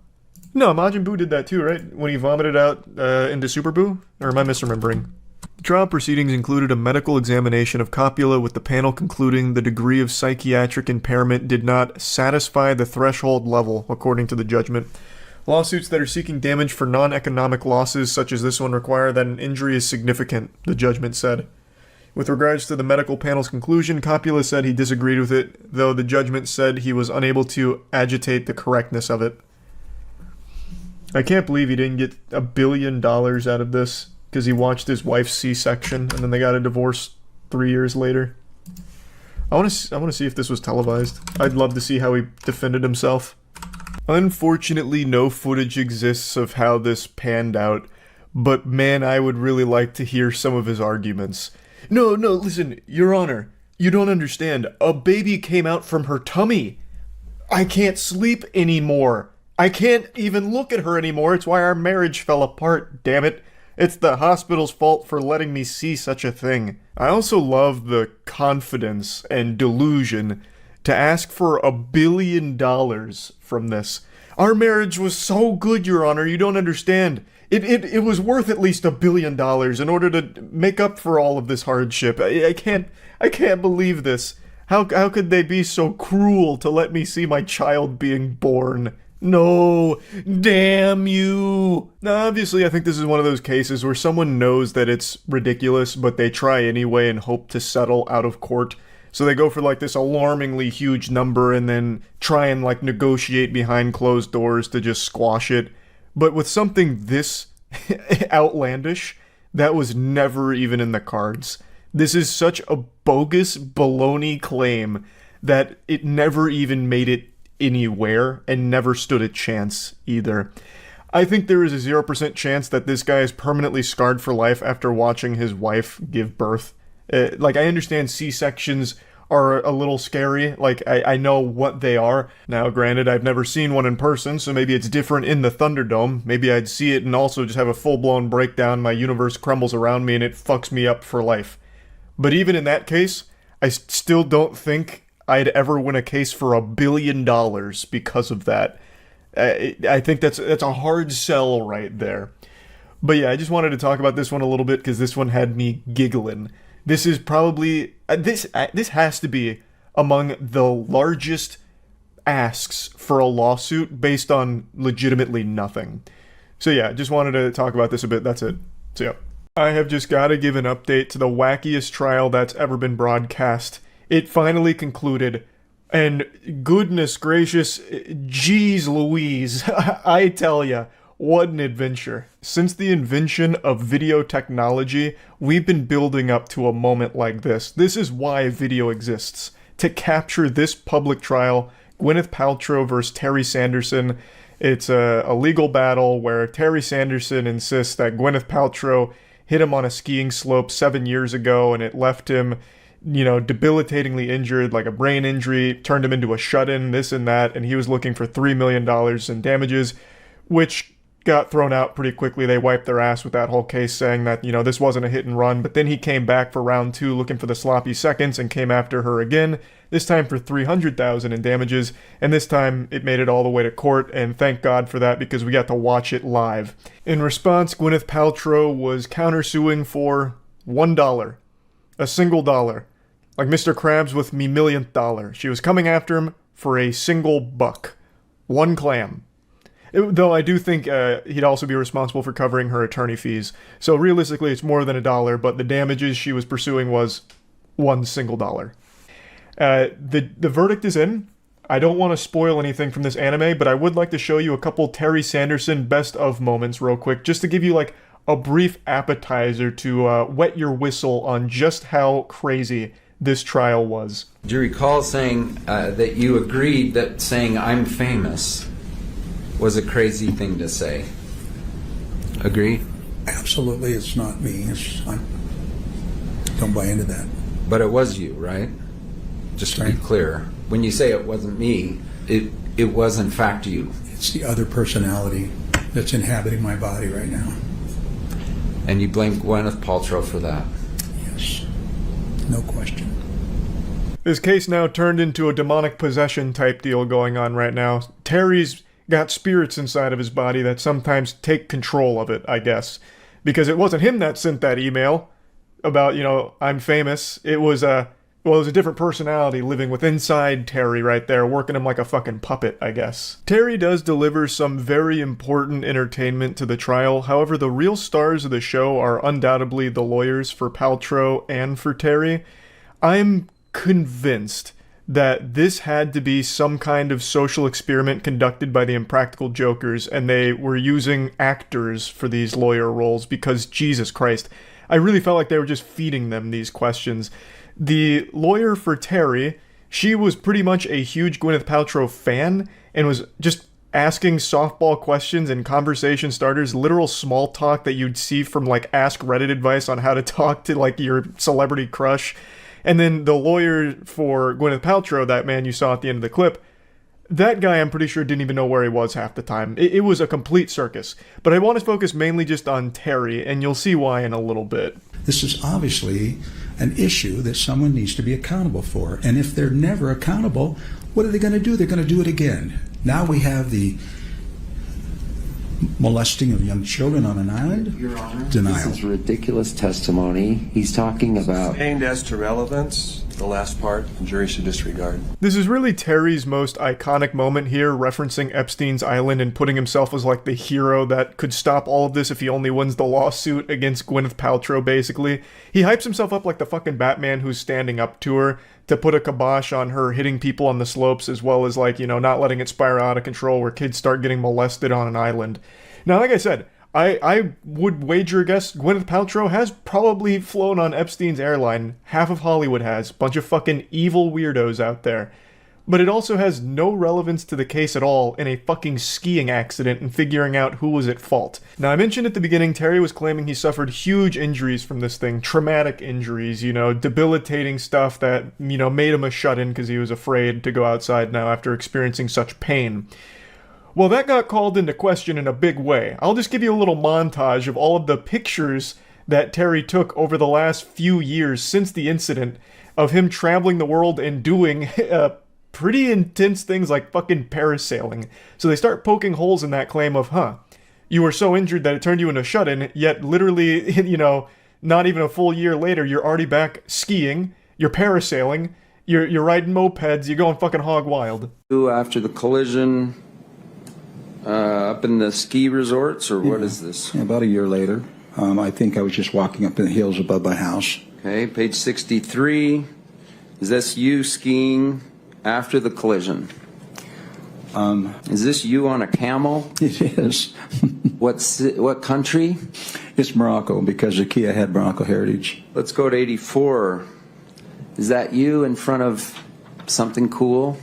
No, Majin Buu did that too, right? When he vomited out into Super Buu? Or am I misremembering? The trial proceedings included a medical examination of Coppola, with the panel concluding the degree of psychiatric impairment did not satisfy the threshold level, according to the judgment. Lawsuits that are seeking damage for non-economic losses such as this one require that an injury is significant, the judgment said. With regards to the medical panel's conclusion, Coppola said he disagreed with it, though the judgment said he was unable to agitate the correctness of it. I can't believe he didn't get $1 billion out of this because he watched his wife's C-section and then they got a divorce 3 years later. I want to see if this was televised. I'd love to see how he defended himself. Unfortunately, no footage exists of how this panned out, but man, I would really like to hear some of his arguments. No, listen, Your Honor, you don't understand. A baby came out from her tummy. I can't sleep anymore. I can't even look at her anymore. It's why our marriage fell apart, damn it. It's the hospital's fault for letting me see such a thing. I also love the confidence and delusion to ask for $1 billion from this. Our marriage was so good, Your Honor, you don't understand. It was worth at least $1 billion in order to make up for all of this hardship. I can't believe this. How could they be so cruel to let me see my child being born? No, damn you. Now, obviously, I think this is one of those cases where someone knows that it's ridiculous, but they try anyway and hope to settle out of court. So they go for like this alarmingly huge number and then try and like negotiate behind closed doors to just squash it. But with something this outlandish, that was never even in the cards. This is such a bogus baloney claim that it never even made it anywhere and never stood a chance either. I think there is a 0% chance that this guy is permanently scarred for life after watching his wife give birth. I understand C-sections are a little scary. I know what they are. Now, granted, I've never seen one in person, so maybe it's different in the Thunderdome. Maybe I'd see it and also just have a full-blown breakdown, my universe crumbles around me and it fucks me up for life. But even in that case, I still don't think I'd ever win a case for $1 billion because of that. I think that's a hard sell right there. But yeah, I just wanted to talk about this one a little bit because this one had me giggling. This is probably this has to be among the largest asks for a lawsuit based on legitimately nothing. So yeah, just wanted to talk about this a bit. That's it. So yeah. I have just got to give an update to the wackiest trial that's ever been broadcast. It finally concluded, and goodness gracious, geez Louise, I tell ya, what an adventure. Since the invention of video technology, we've been building up to a moment like this. This is why video exists. To capture this public trial, Gwyneth Paltrow versus Terry Sanderson. It's a legal battle where Terry Sanderson insists that Gwyneth Paltrow hit him on a skiing slope 7 years ago and it left him, debilitatingly injured, like a brain injury, turned him into a shut-in, this and that, and he was looking for $3 million in damages, which got thrown out pretty quickly. They wiped their ass with that whole case, saying that, this wasn't a hit and run, but then he came back for round 2 looking for the sloppy seconds and came after her again, this time for $300,000 in damages, and this time it made it all the way to court, and thank God for that because we got to watch it live. In response, Gwyneth Paltrow was countersuing for $1. A single dollar. Like Mr. Krabs with me millionth dollar. She was coming after him for a single buck. One clam. Though I do think he'd also be responsible for covering her attorney fees. So realistically, it's more than $1, but the damages she was pursuing was one single dollar. The verdict is in. I don't want to spoil anything from this anime, but I would like to show you a couple Terry Sanderson best of moments real quick, just to give you like a brief appetizer to wet your whistle on just how crazy this trial was.
Do you recall saying that you agreed that saying I'm famous was a crazy thing to say? Agree?
Absolutely, it's not me. I don't buy into that.
But it was you, right? Just to be clear. When you say it wasn't me, it was in fact you.
It's the other personality that's inhabiting my body right now.
And you blame Gwyneth Paltrow for that?
Yes. No question.
This case now turned into a demonic possession type deal going on right now. Terry's got spirits inside of his body that sometimes take control of it, I guess. Because it wasn't him that sent that email about, I'm famous. It was Well, there's a different personality living with inside Terry right there, working him like a fucking puppet, I guess. Terry does deliver some very important entertainment to the trial. However, the real stars of the show are undoubtedly the lawyers for Paltrow and for Terry. I'm convinced that this had to be some kind of social experiment conducted by the Impractical Jokers, and they were using actors for these lawyer roles because, Jesus Christ, I really felt like they were just feeding them these questions. The lawyer for Terry, she was pretty much a huge Gwyneth Paltrow fan and was just asking softball questions and conversation starters, literal small talk that you'd see from like Ask Reddit advice on how to talk to like your celebrity crush. And then the lawyer for Gwyneth Paltrow, that man you saw at the end of the clip, that guy I'm pretty sure didn't even know where he was half the time. It was a complete circus. But I want to focus mainly just on Terry, and you'll see why in a little bit.
This is obviously an issue that someone needs to be accountable for. And if they're never accountable, what are they going to do? They're going to do it again. Now we have the molesting of young children on an island.
Your Honor,
denial.
This is ridiculous testimony. He's talking about...
Sustained as to relevance. The last part, the jury should disregard.
This is really Terry's most iconic moment here, referencing Epstein's Island and putting himself as like the hero that could stop all of this if he only wins the lawsuit against Gwyneth Paltrow, basically. He hypes himself up like the fucking Batman who's standing up to her to put a kibosh on her hitting people on the slopes, as well as like, you know, not letting it spiral out of control where kids start getting molested on an island. Now, like I said, I would wager a guess Gwyneth Paltrow has probably flown on Epstein's airline. Half of Hollywood has. Bunch of fucking evil weirdos out there. But it also has no relevance to the case at all in a fucking skiing accident and figuring out who was at fault. Now, I mentioned at the beginning Terry was claiming he suffered huge injuries from this thing. Traumatic injuries, you know, debilitating stuff that, you know, made him a shut-in because he was afraid to go outside now after experiencing such pain. Well, that got called into question in a big way. I'll just give you a little montage of all of the pictures that Terry took over the last few years since the incident of him traveling the world and doing pretty intense things like fucking parasailing. So they start poking holes in that claim of, you were so injured that it turned you into a shut-in, yet literally, you know, not even a full year later, you're already back skiing, you're parasailing, you're riding mopeds, you're going fucking hog wild.
After the collision... up in the ski resorts, or what is this?
Yeah, about a year later. I think I was just walking up in the hills above my house.
Okay, page 63. Is this you skiing after the collision? Is this you on a camel?
It is.
What country?
It's Morocco, because the Kia had Morocco heritage.
Let's go to 84. Is that you in front of something cool?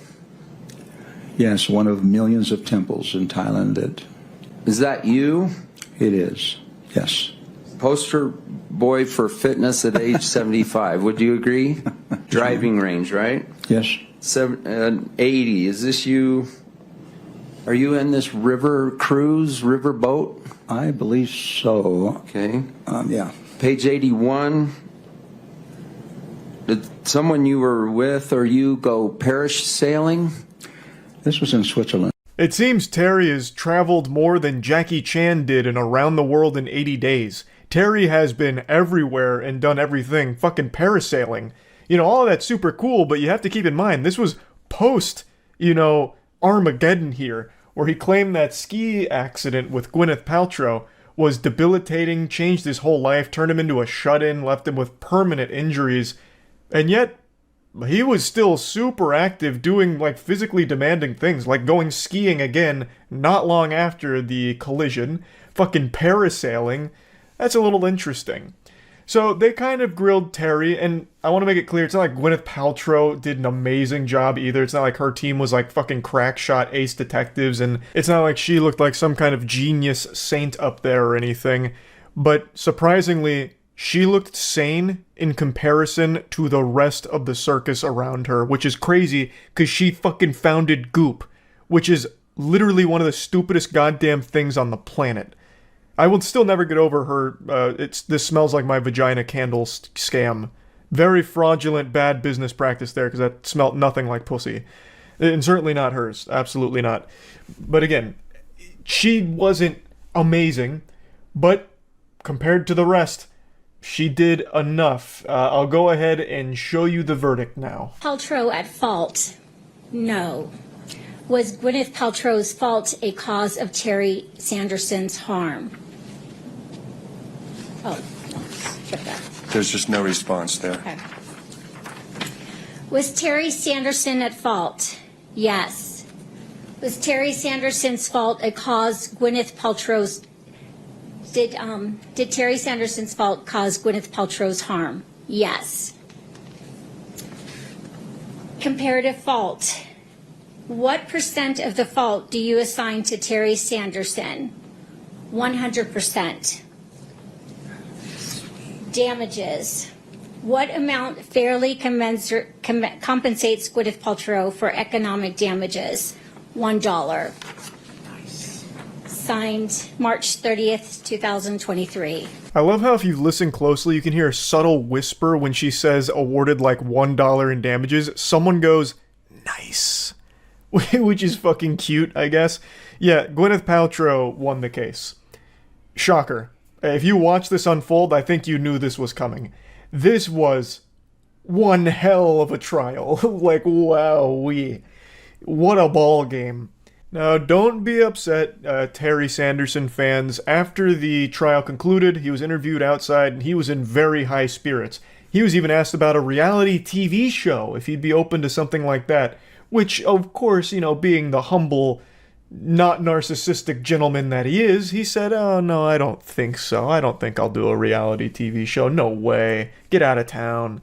Yes, one of millions of temples in Thailand.
Is that you?
It is, yes.
Poster boy for fitness at age 75. Would you agree? Driving range, right?
Yes.
80. Is this you? Are you in this river cruise, river boat?
I believe so.
Okay.
Yeah.
Page 81. Did someone you were with or you go parish sailing?
This was in Switzerland.
It seems Terry has traveled more than Jackie Chan did in Around the World in 80 Days. Terry has been everywhere and done everything, fucking parasailing. You know, all of that's super cool, but you have to keep in mind, this was post, you know, Armageddon here, where he claimed that ski accident with Gwyneth Paltrow was debilitating, changed his whole life, turned him into a shut-in, left him with permanent injuries, and yet he was still super active doing like physically demanding things, like going skiing again not long after the collision, fucking parasailing. That's a little interesting. So they kind of grilled Terry, and I want to make it clear, it's not like Gwyneth Paltrow did an amazing job either. It's not like her team was like fucking crack shot ace detectives, and it's not like she looked like some kind of genius saint up there or anything. But surprisingly, she looked sane in comparison to the rest of the circus around her, which is crazy because she fucking founded Goop, which is literally one of the stupidest goddamn things on the planet. I will still never get over her, this smells like my vagina candle scam. Very fraudulent, bad business practice there, because that smelt nothing like pussy. And certainly not hers. Absolutely not. But again, she wasn't amazing, but compared to the rest, she did enough. I'll go ahead and show you the verdict now.
Paltrow at fault? No. Was Gwyneth Paltrow's fault a cause of Terry Sanderson's harm? Oh, no, skip that.
There's just no response there.
Okay. Was Terry Sanderson at fault? Yes. Was Terry Sanderson's fault a cause Gwyneth Paltrow's Did Terry Sanderson's fault cause Gwyneth Paltrow's harm? Yes. Comparative fault. What percent of the fault do you assign to Terry Sanderson? 100%. Damages. What amount fairly compensates Gwyneth Paltrow for economic damages? $1. Signed March 30th, 2023.
I love how if you listen closely, you can hear a subtle whisper when she says awarded like $1 in damages. Someone goes, nice. Which is fucking cute, I guess. Yeah, Gwyneth Paltrow won the case. Shocker. If you watch this unfold, I think you knew this was coming. This was one hell of a trial. Like, wowee. What a ball game. Now, don't be upset, Terry Sanderson fans. After the trial concluded, he was interviewed outside, and he was in very high spirits. He was even asked about a reality TV show, if he'd be open to something like that. Which, of course, you know, being the humble, not narcissistic gentleman that he is, he said, oh, no, I don't think so. I don't think I'll do a reality TV show. No way. Get out of town.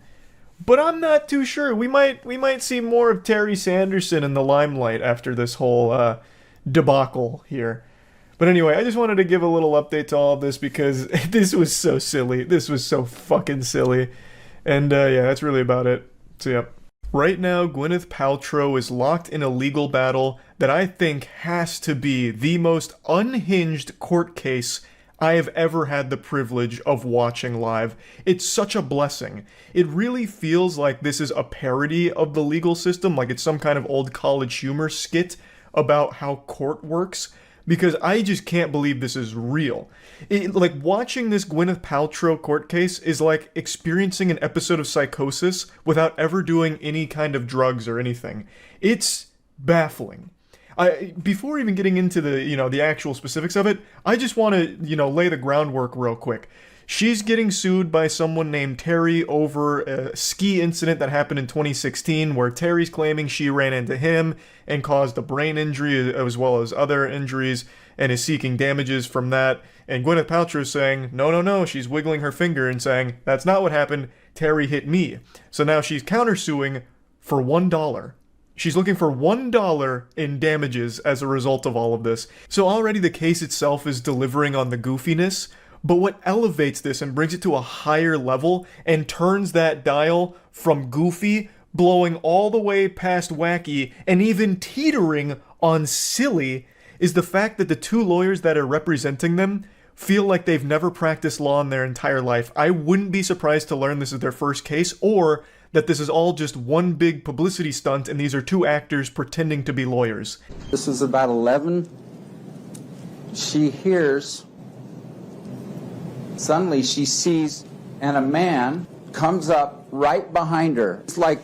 But I'm not too sure. We might see more of Terry Sanderson in the limelight after this whole debacle here. But anyway, I just wanted to give a little update to all of this because this was so silly. This was so fucking silly. And yeah, that's really about it. So yeah. Right now, Gwyneth Paltrow is locked in a legal battle that I think has to be the most unhinged court case I have ever had the privilege of watching live. It's such a blessing. It really feels like this is a parody of the legal system, like it's some kind of old college humor skit about how court works, because I just can't believe this is real. Like, watching this Gwyneth Paltrow court case is like experiencing an episode of Psychosis without ever doing any kind of drugs or anything. It's baffling. Before even getting into the actual specifics of it, I just want to, lay the groundwork real quick. She's getting sued by someone named Terry over a ski incident that happened in 2016 where Terry's claiming she ran into him and caused a brain injury as well as other injuries and is seeking damages from that. And Gwyneth Paltrow is saying, no, she's wiggling her finger and saying, that's not what happened, Terry hit me. So now she's countersuing for $1. She's looking for $1 in damages as a result of all of this. So already the case itself is delivering on the goofiness, but what elevates this and brings it to a higher level and turns that dial from goofy, blowing all the way past wacky, and even teetering on silly, is the fact that the two lawyers that are representing them feel like they've never practiced law in their entire life. I wouldn't be surprised to learn this is their first case, or that this is all just one big publicity stunt and these are two actors pretending to be lawyers.
This is about 11. She hears, suddenly she sees, and a man comes up right behind her. It's like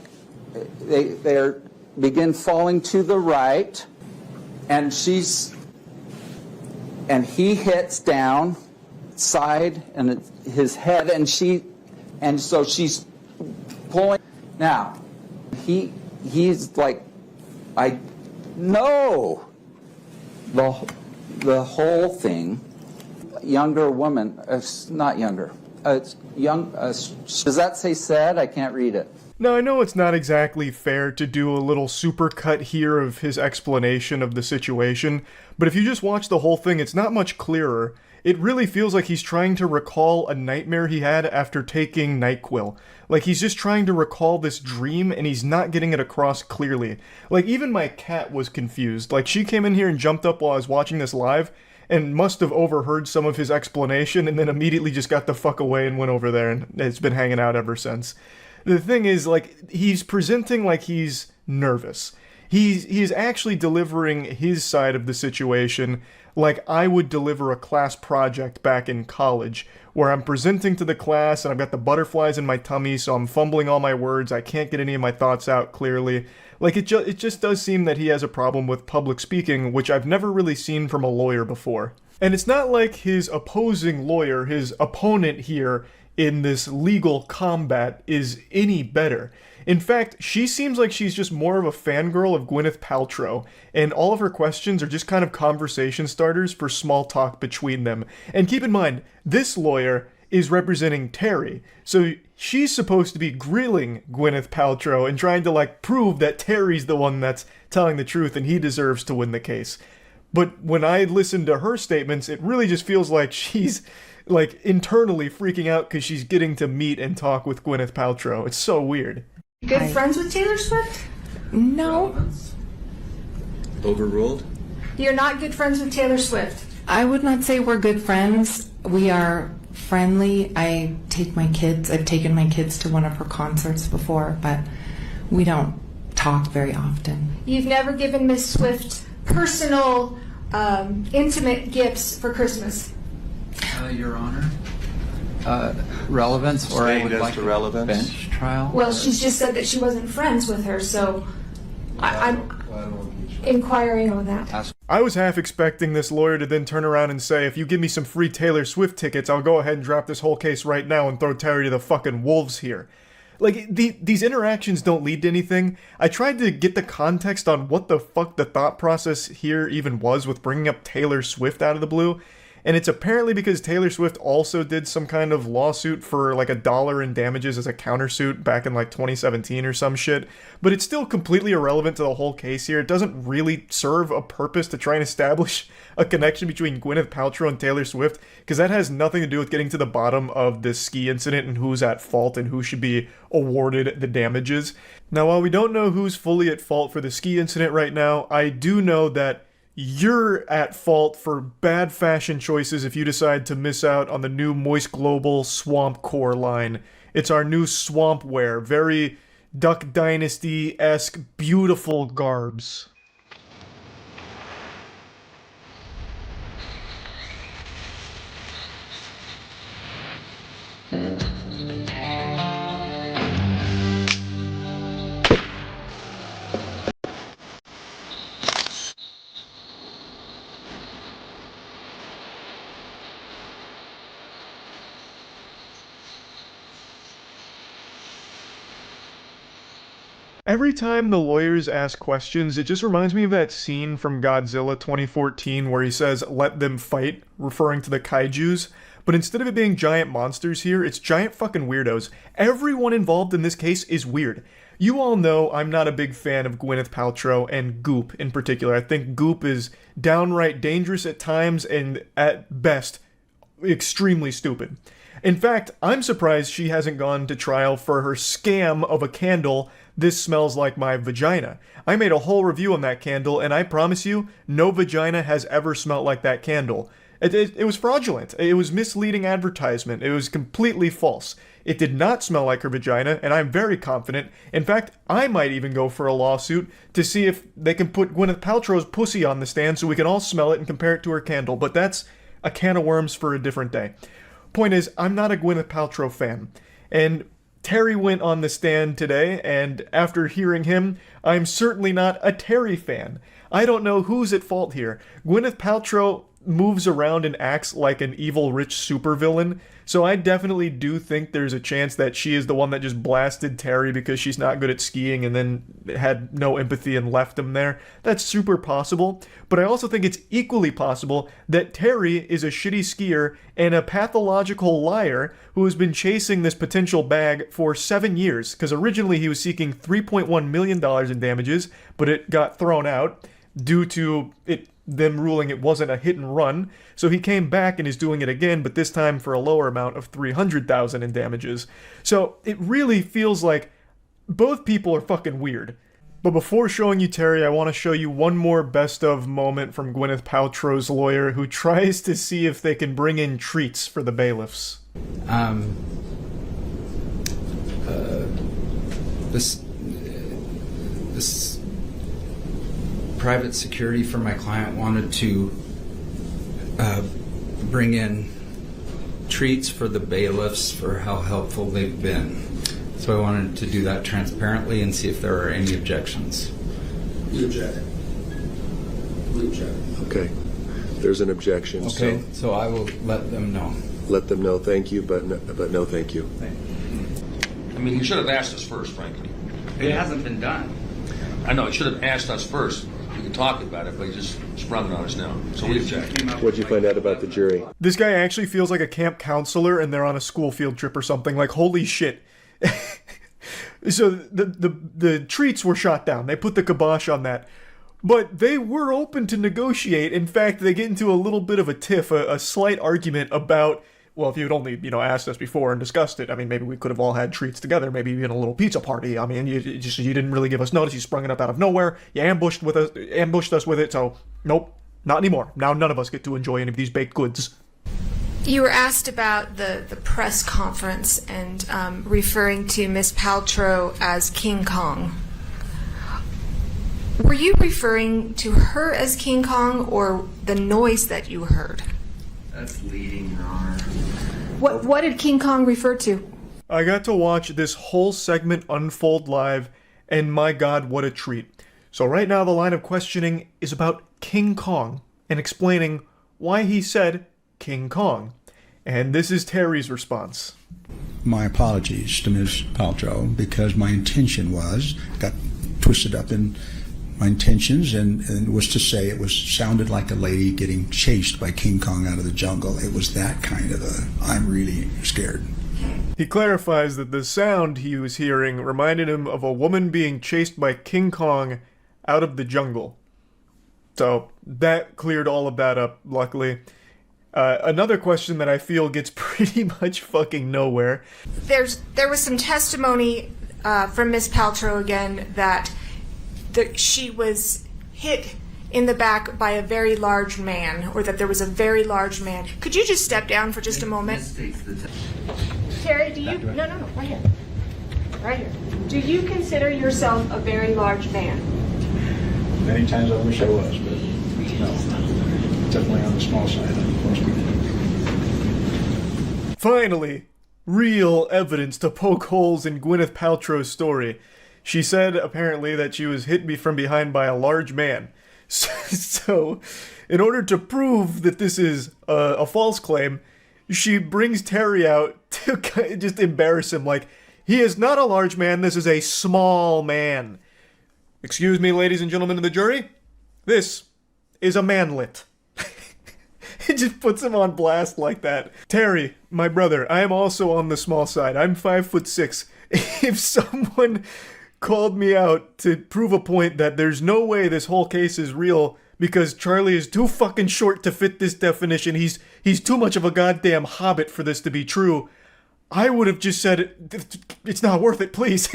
they begin falling to the right, and he hits down side and his head, and so she's pulling. Now, he's like, I know the whole thing. Younger woman, not younger, young. Does that say said? I can't read it.
Now, I know it's not exactly fair to do a little supercut here of his explanation of the situation, but if you just watch the whole thing, it's not much clearer. It really feels like he's trying to recall a nightmare he had after taking NyQuil. Like, he's just trying to recall this dream, and he's not getting it across clearly. Like, even my cat was confused. Like, she came in here and jumped up while I was watching this live, and must have overheard some of his explanation, and then immediately just got the fuck away and went over there, and it's been hanging out ever since. The thing is, like, he's presenting like he's nervous. He's actually delivering his side of the situation like I would deliver a class project back in college, where I'm presenting to the class and I've got the butterflies in my tummy, so I'm fumbling all my words, I can't get any of my thoughts out clearly. Like, it just does seem that he has a problem with public speaking, which I've never really seen from a lawyer before. And it's not like his opposing lawyer, his opponent here in this legal combat, is any better. In fact, she seems like she's just more of a fangirl of Gwyneth Paltrow, and all of her questions are just kind of conversation starters for small talk between them. And keep in mind, this lawyer is representing Terry, so she's supposed to be grilling Gwyneth Paltrow and trying to, like, prove that Terry's the one that's telling the truth and he deserves to win the case. But when I listen to her statements, it really just feels like she's, like, internally freaking out because she's getting to meet and talk with Gwyneth Paltrow. It's so weird.
Good friends with Taylor Swift? No.
Overruled?
You're not good friends with Taylor Swift.
I would not say we're good friends. We are friendly. I've taken my kids to one of her concerts before, but we don't talk very often.
You've never given Miss Swift personal, intimate gifts for Christmas.
Your Honor. Relevance, or I would like a bench trial.
Well, she's just said that she wasn't friends with her, so I'm inquiring on that.
I was half expecting this lawyer to then turn around and say, if you give me some free Taylor Swift tickets, I'll go ahead and drop this whole case right now and throw Terry to the fucking wolves here. Like, these interactions don't lead to anything. I tried to get the context on what the fuck the thought process here even was with bringing up Taylor Swift out of the blue. And it's apparently because Taylor Swift also did some kind of lawsuit for like $1 in damages as a countersuit back in like 2017 or some shit. But it's still completely irrelevant to the whole case here. It doesn't really serve a purpose to try and establish a connection between Gwyneth Paltrow and Taylor Swift, because that has nothing to do with getting to the bottom of this ski incident and who's at fault and who should be awarded the damages. Now, while we don't know who's fully at fault for the ski incident right now, I do know that you're at fault for bad fashion choices if you decide to miss out on the new Moist Global Swamp Core line. It's our new swamp wear, very Duck Dynasty-esque, beautiful garbs. Every time the lawyers ask questions, it just reminds me of that scene from Godzilla 2014 where he says, "Let them fight," referring to the kaijus. But instead of it being giant monsters here, it's giant fucking weirdos. Everyone involved in this case is weird. You all know I'm not a big fan of Gwyneth Paltrow and Goop in particular. I think Goop is downright dangerous at times and at best extremely stupid. In fact, I'm surprised she hasn't gone to trial for her scam of a candle, "This Smells Like My Vagina." I made a whole review on that candle, and I promise you, no vagina has ever smelled like that candle. It was fraudulent. It was misleading advertisement. It was completely false. It did not smell like her vagina, and I'm very confident. In fact, I might even go for a lawsuit to see if they can put Gwyneth Paltrow's pussy on the stand so we can all smell it and compare it to her candle. But that's a can of worms for a different day. Point is, I'm not a Gwyneth Paltrow fan. And Terry went on the stand today, and after hearing him, I'm certainly not a Terry fan. I don't know who's at fault here. Gwyneth Paltrow moves around and acts like an evil rich supervillain, so I definitely do think there's a chance that she is the one that just blasted Terry because she's not good at skiing and then had no empathy and left him there. That's super possible, but I also think it's equally possible that Terry is a shitty skier and a pathological liar who has been chasing this potential bag for 7 years, because originally he was seeking $3.1 million in damages, but it got thrown out due to them ruling it wasn't a hit and run, so he came back and is doing it again, but this time for a lower amount of $300,000 in damages. So it really feels like both people are fucking weird. But before showing you Terry, I want to show you one more best of moment from Gwyneth Paltrow's lawyer, who tries to see if they can bring in treats for the bailiffs.
This private security for my client wanted to bring in treats for the bailiffs for how helpful they've been. So I wanted to do that transparently and see if there are any objections.
We object. Okay. There's an objection.
Okay, so I will let them know.
Let them know thank you, but no thank you.
I mean, he should have asked us first, frankly.
It hasn't been done.
I know, he should have asked us first. We could talk about it, but he just sprung it on us now. So we object.
What'd you find out about the jury?
This guy actually feels like a camp counselor and they're on a school field trip or something. Like, holy shit. So the treats were shot down. They put the kibosh on that. But they were open to negotiate. In fact, they get into a little bit of a tiff, a slight argument about, well, if you had only, asked us before and discussed it, I mean, maybe we could have all had treats together, maybe even a little pizza party. I mean, you didn't really give us notice. You sprung it up out of nowhere. You ambushed us with it. So, nope, not anymore. Now none of us get to enjoy any of these baked goods.
You were asked about the press conference and referring to Miss Paltrow as King Kong. Were you referring to her as King Kong or the noise that you heard?
That's leading, Your Honor.
What did King Kong refer to?
I got to watch this whole segment unfold live, and my god, what a treat. So right now the line of questioning is about King Kong and explaining why he said King Kong. And this is Terry's response.
My apologies to Ms. Paltrow, because my intention got twisted up in my intentions and was to say sounded like a lady getting chased by King Kong out of the jungle. It was that kind of I'm really scared.
He clarifies that the sound he was hearing reminded him of a woman being chased by King Kong out of the jungle. So that cleared all of that up, luckily. Another question that I feel gets pretty much fucking nowhere.
There was some testimony from Miss Paltrow again that she was hit in the back by a very large man, or that there was a very large man. Could you just step down for just a moment? Terry, do you... No, right here. Right here. Do you consider yourself a very large man?
Many times I wish I was, but no. Definitely on the small side of most people.
Finally, real evidence to poke holes in Gwyneth Paltrow's story. She said, apparently, that she was hit from behind by a large man. So, in order to prove that this is a false claim, she brings Terry out to just embarrass him. Like, he is not a large man, this is a small man. Excuse me, ladies and gentlemen of the jury, this is a manlet. It just puts him on blast like that. Terry, my brother, I am also on the small side. I'm 5'6". If someone called me out to prove a point that there's no way this whole case is real because Charlie is too fucking short to fit this definition, he's too much of a goddamn hobbit for this to be true, I would have just said, it's not worth it, please.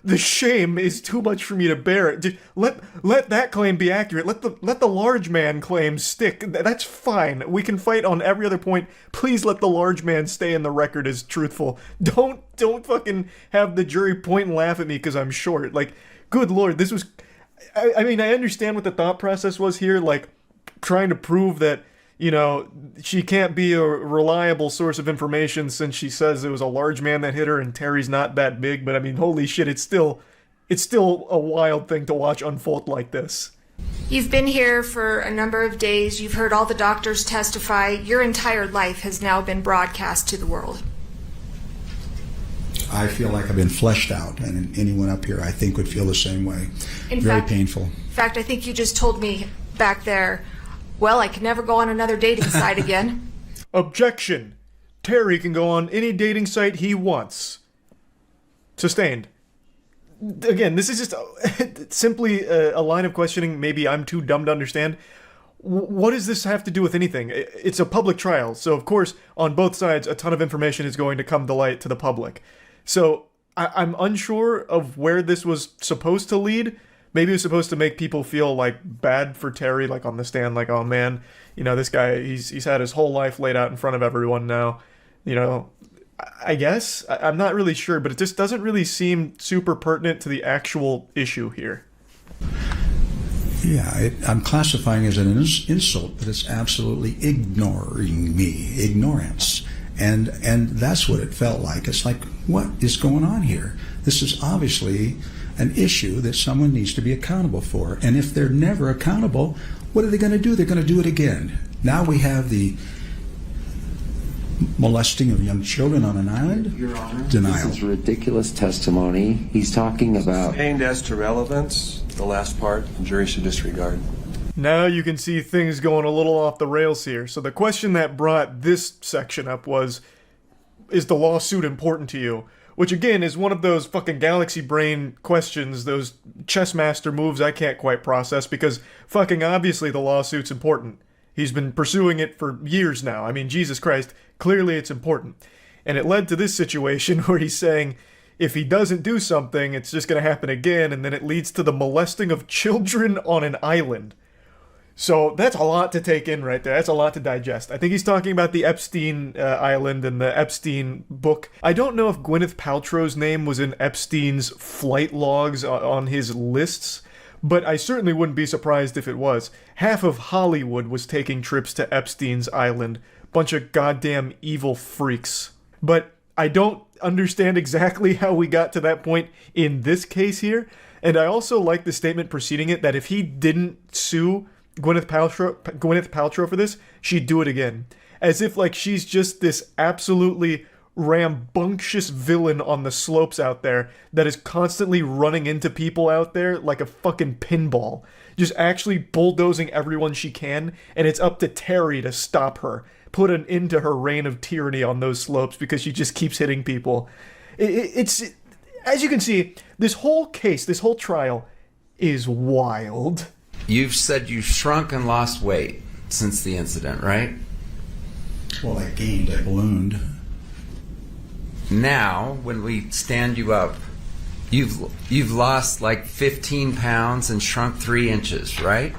The shame is too much for me to bear. Just let that claim be accurate. Let the large man claim stick. That's fine. We can fight on every other point. Please let the large man stay in the record as truthful. Don't fucking have the jury point and laugh at me because I'm short. Like, good lord, this was... I mean, I understand what the thought process was here, like, trying to prove that, she can't be a reliable source of information since she says it was a large man that hit her and Terry's not that big, but I mean, holy shit, it's still a wild thing to watch unfold like this.
You've been here for a number of days, you've heard all the doctors testify, your entire life has now been broadcast to the world.
I feel like I've been fleshed out, and anyone up here I think would feel the same way. Very painful.
In fact, I think you just told me back there, well, I could never go on another dating site again.
Objection. Terry can go on any dating site he wants. Sustained. Again, this is just simply a line of questioning maybe I'm too dumb to understand. What does this have to do with anything? It's a public trial, so of course, on both sides, a ton of information is going to come to light to the public. So, I'm unsure of where this was supposed to lead. Maybe it was supposed to make people feel, like, bad for Terry, like, on the stand, like, oh, man, this guy, he's had his whole life laid out in front of everyone now, I guess? I'm not really sure, but it just doesn't really seem super pertinent to the actual issue here.
Yeah, I'm classifying as an insult, but it's absolutely ignoring me, ignorance. And that's what it felt like. It's like, what is going on here? This is obviously an issue that someone needs to be accountable for. And if they're never accountable, what are they going to do? They're going to do it again. Now we have the molesting of young children on an island.
Your Honor,
Denial.
this is ridiculous testimony. He's talking about...
Sustained as to relevance, the last part, the jury should disregard.
Now you can see things going a little off the rails here. So the question that brought this section up was, is the lawsuit important to you? Which again is one of those fucking galaxy brain questions, those chess master moves I can't quite process, because fucking obviously the lawsuit's important. He's been pursuing it for years now. I mean, Jesus Christ, clearly it's important. And it led to this situation where he's saying if he doesn't do something, it's just going to happen again, and then it leads to the molesting of children on an island. So that's a lot to take in right there. That's a lot to digest. I think he's talking about the Epstein Island and the Epstein book. I don't know if Gwyneth Paltrow's name was in Epstein's flight logs on his lists, but I certainly wouldn't be surprised if it was. Half of Hollywood was taking trips to Epstein's Island. Bunch of goddamn evil freaks. But I don't understand exactly how we got to that point in this case here. And I also like the statement preceding it that if he didn't sue Gwyneth Paltrow for this, she'd do it again. As if like she's just this absolutely rambunctious villain on the slopes out there that is constantly running into people out there like a fucking pinball. Just actually bulldozing everyone she can, and it's up to Terry to stop her. Put an end to her reign of tyranny on those slopes because she just keeps hitting people. It's as you can see, this whole case, this whole trial is wild.
You've said you've shrunk and lost weight since the incident, right?
Well, I gained, I ballooned.
Now, when we stand you up, you've lost like 15 pounds and shrunk 3 inches, right?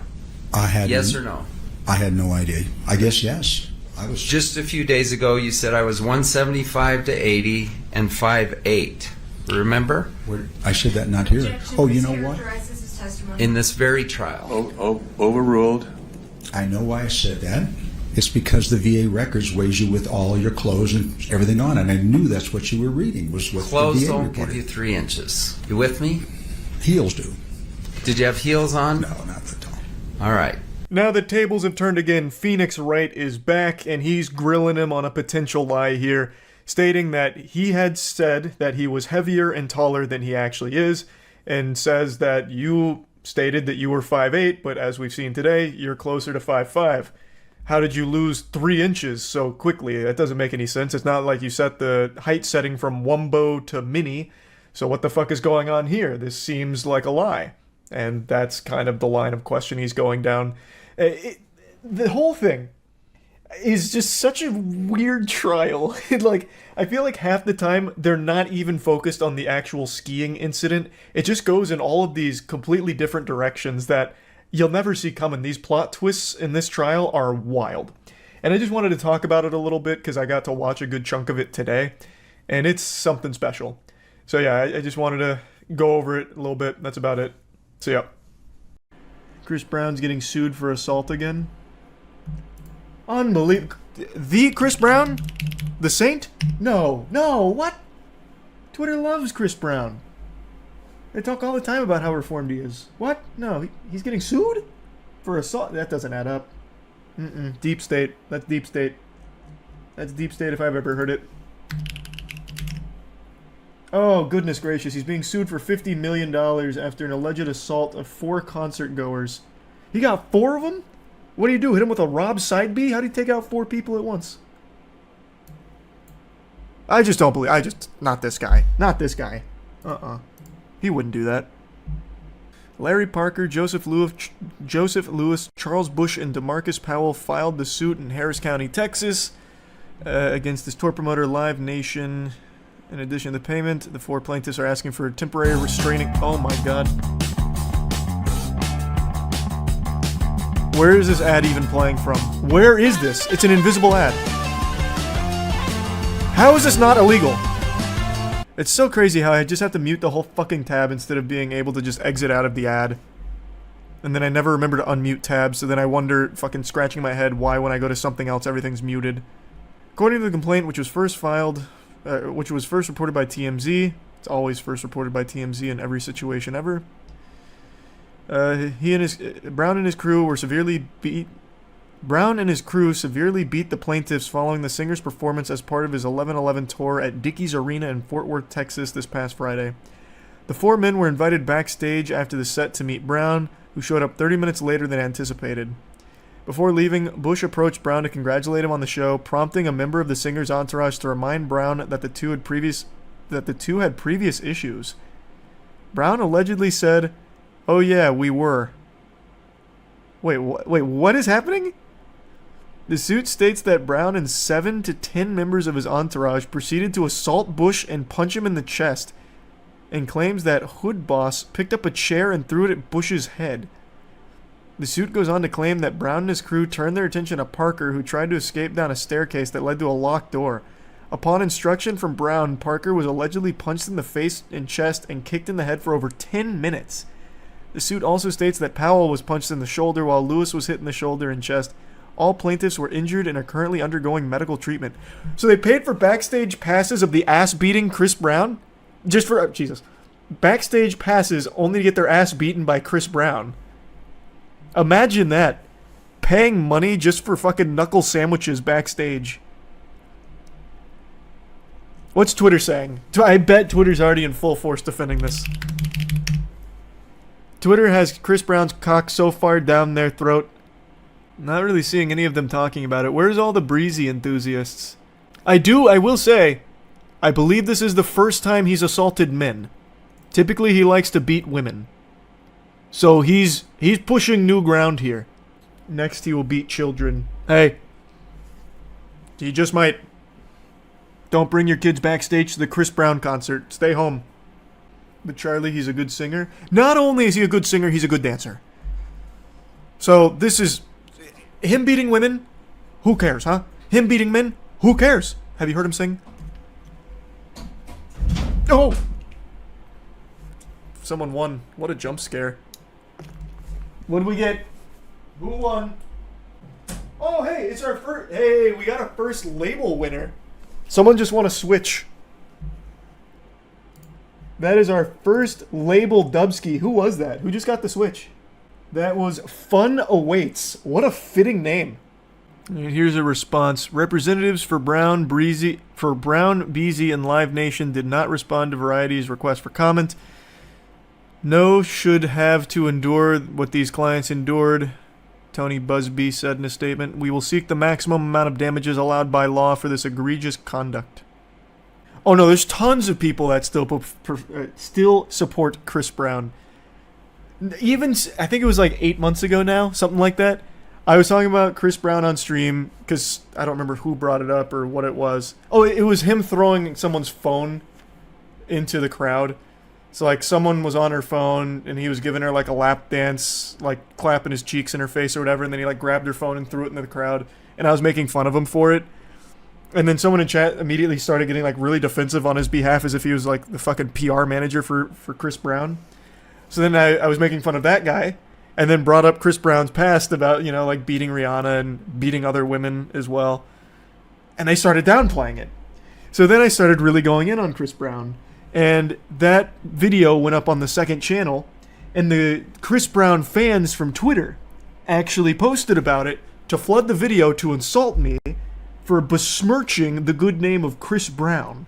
Yes or no?
I had no idea. I guess yes. I was
just a few days ago. You said I was 175 to 80 and 5'8". Remember?
I said that not here. Oh, you know what?
In this very trial.
Overruled.
I know why I said that. It's because the VA records weighs you with all your clothes and everything on, and I knew that's what you were reading was what
clothes
the VA
don't
reported.
give you 3 inches. You with me?
Heels do.
Did you have heels on?
No, not at all.
All right.
Now the tables have turned again. Phoenix Wright is back, and he's grilling him on a potential lie here, stating that he had said that he was heavier and taller than he actually is, and says that you stated that you were 5'8", but as we've seen today, you're closer to 5'5". How did you lose 3 inches so quickly? That doesn't make any sense. It's not like you set the height setting from Wumbo to Mini. So what the fuck is going on here? This seems like a lie. And that's kind of the line of question he's going down. The whole thing is just such a weird trial. I feel like half the time they're not even focused on the actual skiing incident. It just goes in all of these completely different directions that you'll never see coming. These plot twists in this trial are wild. And I just wanted to talk about it a little bit because I got to watch a good chunk of it today. And it's something special. So yeah, I just wanted to go over it a little bit. That's about it. So yeah. Chris Brown's getting sued for assault again. Unbelievable. The Chris Brown? The Saint? No, what? Twitter loves Chris Brown. They talk all the time about how reformed he is. What? No, he's getting sued? For assault? That doesn't add up. Deep state. That's deep state. That's deep state if I've ever heard it. Oh, goodness gracious. He's being sued for $50 million after an alleged assault of 4 concert goers. He got 4 of them? What do you do? Hit him with a Rob side B? How do you take out 4 people at once? I just don't believe. Not this guy. Not this guy. He wouldn't do that. Larry Parker, Joseph Lewis, Charles Bush, and DeMarcus Powell filed the suit in Harris County, Texas, against this tour promoter Live Nation. In addition to the payment, the 4 plaintiffs are asking for a temporary restraining... Oh my god. Where is this ad even playing from? Where is this? It's an invisible ad. How is this not illegal? It's so crazy how I just have to mute the whole fucking tab instead of being able to just exit out of the ad. And then I never remember to unmute tabs, so then I wonder, fucking scratching my head, why when I go to something else everything's muted. According to the complaint, which was first reported by TMZ, it's always first reported by TMZ in every situation ever. Brown and his crew severely beat the plaintiffs following the singer's performance as part of his 11/11 tour at Dickies Arena in Fort Worth, Texas this past Friday. The 4 men were invited backstage after the set to meet Brown, who showed up 30 minutes later than anticipated. Before leaving, Bush approached Brown to congratulate him on the show, prompting a member of the singer's entourage to remind Brown that the two had previous issues. Brown allegedly said, "Oh yeah, we were." Wait, what is happening? The suit states that Brown and 7 to 10 members of his entourage proceeded to assault Bush and punch him in the chest, and claims that Hood Boss picked up a chair and threw it at Bush's head. The suit goes on to claim that Brown and his crew turned their attention to Parker, who tried to escape down a staircase that led to a locked door. Upon instruction from Brown, Parker was allegedly punched in the face and chest and kicked in the head for over 10 minutes. The suit also states that Powell was punched in the shoulder while Lewis was hit in the shoulder and chest. All plaintiffs were injured and are currently undergoing medical treatment. So they paid for backstage passes of the ass-beating Chris Brown? Just for, Jesus. Backstage passes only to get their ass beaten by Chris Brown. Imagine that. Paying money just for fucking knuckle sandwiches backstage. What's Twitter saying? I bet Twitter's already in full force defending this. Twitter has Chris Brown's cock so far down their throat. Not really seeing any of them talking about it. Where's all the breezy enthusiasts? I will say, I believe this is the first time he's assaulted men. Typically he likes to beat women. So he's pushing new ground here. Next he will beat children. Hey. He just might. Don't bring your kids backstage to the Chris Brown concert. Stay home. But Charlie, he's a good singer. Not only is he a good singer, he's a good dancer. So this is... Him beating women? Who cares, huh? Him beating men? Who cares? Have you heard him sing? Oh! Someone won. What a jump scare. What did we get? Who won? Oh, hey, it's our first... Hey, we got a first label winner. Someone just won a Switch. That is our first label Dubski. Who was that? Who just got the Switch? That was Fun Awaits. What a fitting name. And here's a response. Representatives for Brown, Beasy, and Live Nation did not respond to Variety's request for comment. No should have to endure what these clients endured, Tony Busby said in a statement. We will seek the maximum amount of damages allowed by law for this egregious conduct. Oh no, there's tons of people that still support Chris Brown. Even, I think it was like 8 months ago now, something like that. I was talking about Chris Brown on stream, because I don't remember who brought it up or what it was. Oh, it was him throwing someone's phone into the crowd. So, like, someone was on her phone, and he was giving her, like, a lap dance, like, clapping his cheeks in her face or whatever, and then he, like, grabbed her phone and threw it into the crowd. And I was making fun of him for it. And then someone in chat immediately started getting, like, really defensive on his behalf as if he was, like, the fucking PR manager for Chris Brown. So then I was making fun of that guy, and then brought up Chris Brown's past about, you know, like, beating Rihanna and beating other women as well. And they started downplaying it. So then I started really going in on Chris Brown. And that video went up on the second channel, and the Chris Brown fans from Twitter actually posted about it to flood the video to insult me for besmirching the good name of Chris Brown.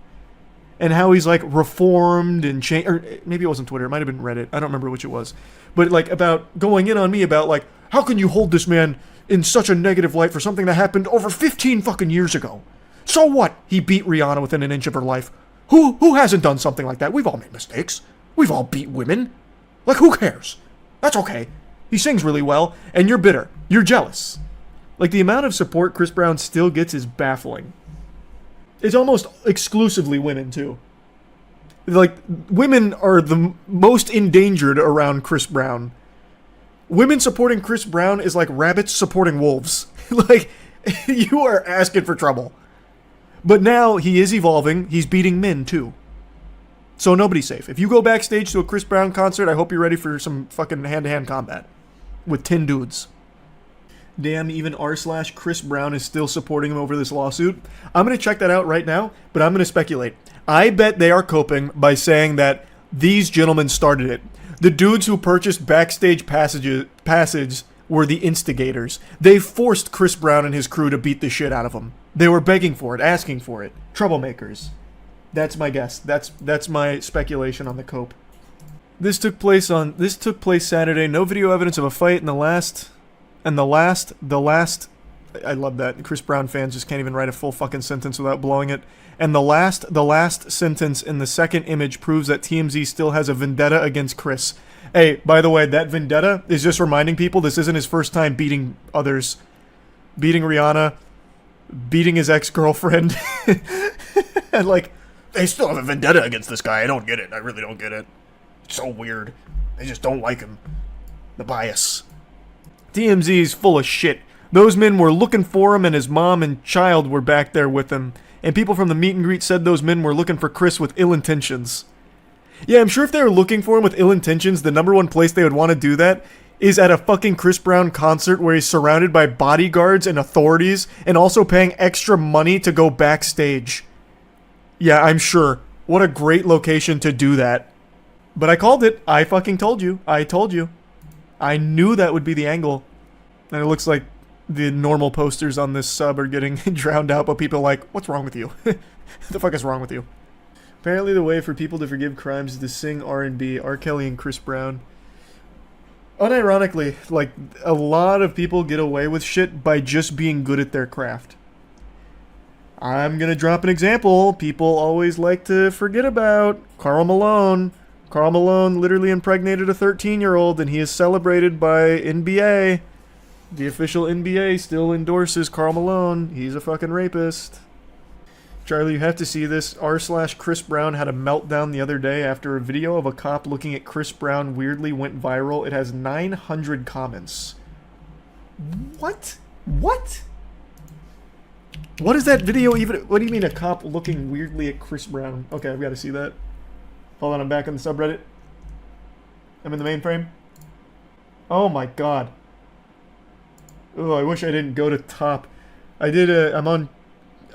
And how he's, like, reformed and changed, or maybe it wasn't Twitter, it might have been Reddit, I don't remember which it was. But, like, about going in on me about, like, how can you hold this man in such a negative light for something that happened over 15 fucking years ago? So what? He beat Rihanna within an inch of her life. Who hasn't done something like that? We've all made mistakes. We've all beat women. Like, who cares? That's okay. He sings really well, and you're bitter. You're jealous. Like, the amount of support Chris Brown still gets is baffling. It's almost exclusively women, too. Like, women are the most endangered around Chris Brown. Women supporting Chris Brown is like rabbits supporting wolves. Like, you are asking for trouble. But now he is evolving. He's beating men, too. So nobody's safe. If you go backstage to a Chris Brown concert, I hope you're ready for some fucking hand-to-hand combat. with 10 dudes. Damn, even r/Chris Brown is still supporting him over this lawsuit. I'm going to check that out right now, but I'm going to speculate. I bet they are coping by saying that these gentlemen started it. The dudes who purchased backstage passage were the instigators. They forced Chris Brown and his crew to beat the shit out of him. They were begging for it, asking for it. Troublemakers. That's my guess. That's my speculation on the cope. This took place Saturday. No video evidence of a fight in the last. I love that. Chris Brown fans just can't even write a full fucking sentence without blowing it. And the last sentence in the second image proves that TMZ still has a vendetta against Chris. Hey, by the way, that vendetta is just reminding people this isn't his first time beating others. Beating Rihanna, beating his ex-girlfriend. And like, they still have a vendetta against this guy. I don't get it. I really don't get it. It's so weird. They just don't like him. The bias. TMZ is full of shit. Those men were looking for him, and his mom and child were back there with him. And people from the meet and greet said those men were looking for Chris with ill intentions. Yeah, I'm sure if they were looking for him with ill intentions, the number one place they would want to do that is at a fucking Chris Brown concert where he's surrounded by bodyguards and authorities and also paying extra money to go backstage. Yeah, I'm sure. What a great location to do that. But I called it. I fucking told you. I told you. I knew that would be the angle. And it looks like the normal posters on this sub are getting drowned out, but people are like, what's wrong with you? What the fuck is wrong with you? Apparently the way for people to forgive crimes is to sing R&B, R. Kelly and Chris Brown. Unironically, like, a lot of people get away with shit by just being good at their craft. I'm gonna drop an example people always like to forget about. Karl Malone. Karl Malone literally impregnated a 13-year-old, and he is celebrated by NBA. The official NBA still endorses Karl Malone. He's a fucking rapist. Charlie, you have to see this. r/Chris Brown had a meltdown the other day after a video of a cop looking at Chris Brown weirdly went viral. It has 900 comments. What? What? What is that video even? What do you mean a cop looking weirdly at Chris Brown? Okay, I've got to see that. Hold on, I'm back on the subreddit. I'm in the mainframe. Oh my god. Oh, I wish I didn't go to top. I'm on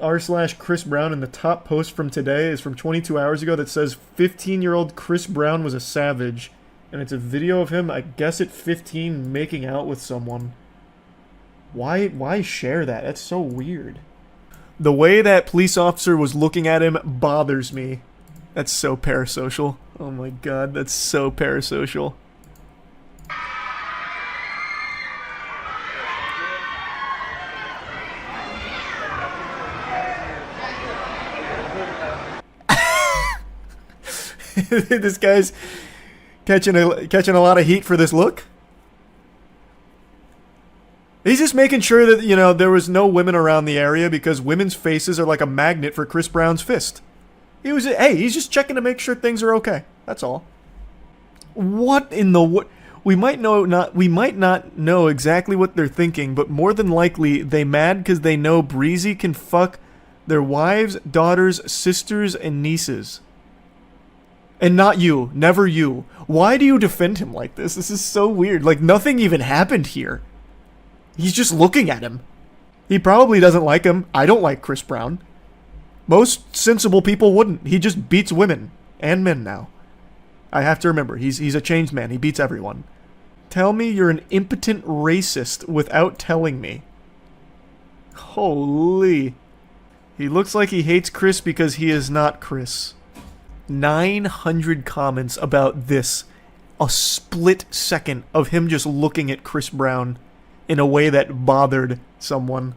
r/Chris Brown, and the top post from today is from 22 hours ago that says 15-year-old Chris Brown was a savage. And it's a video of him, I guess at 15, making out with someone. Why share that? That's so weird. The way that police officer was looking at him bothers me. That's so parasocial. Oh my god, that's so parasocial. This guy's catching a lot of heat for this look. He's just making sure that, you know, there was no women around the area because women's faces are like a magnet for Chris Brown's fist. He's just checking to make sure things are okay. That's all. What in the what? We might not know exactly what they're thinking, but more than likely they mad because they know Breezy can fuck their wives, daughters, sisters, and nieces. And not you. Never you. Why do you defend him like this? This is so weird. Like, nothing even happened here. He's just looking at him. He probably doesn't like him. I don't like Chris Brown. Most sensible people wouldn't. He just beats women. And men now. I have to remember, he's a changed man. He beats everyone. Tell me you're an impotent racist without telling me. Holy. He looks like he hates Chris because he is not Chris. 900 comments about this. A split second of him just looking at Chris Brown in a way that bothered someone.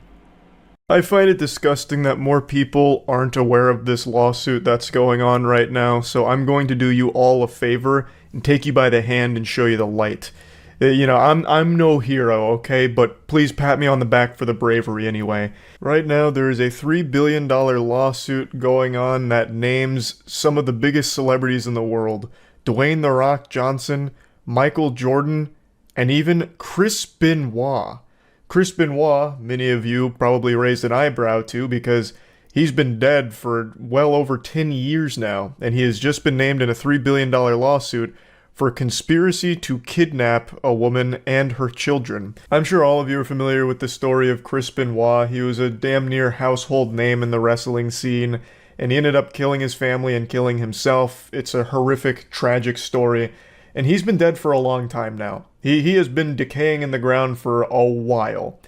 I find it disgusting that more people aren't aware of this lawsuit that's going on right now, so I'm going to do you all a favor and take you by the hand and show you the light. You know, I'm no hero, okay, but please pat me on the back for the bravery anyway. Right now, there is a $3 billion lawsuit going on that names some of the biggest celebrities in the world. Dwayne "The Rock" Johnson, Michael Jordan, and even Chris Benoit. Chris Benoit, many of you probably raised an eyebrow to because he's been dead for well over 10 years now, and he has just been named in a $3 billion lawsuit for conspiracy to kidnap a woman and her children. I'm sure all of you are familiar with the story of Chris Benoit. He was a damn near household name in the wrestling scene, and he ended up killing his family and killing himself. It's a horrific, tragic story, and he's been dead for a long time now. He has been decaying in the ground for a while.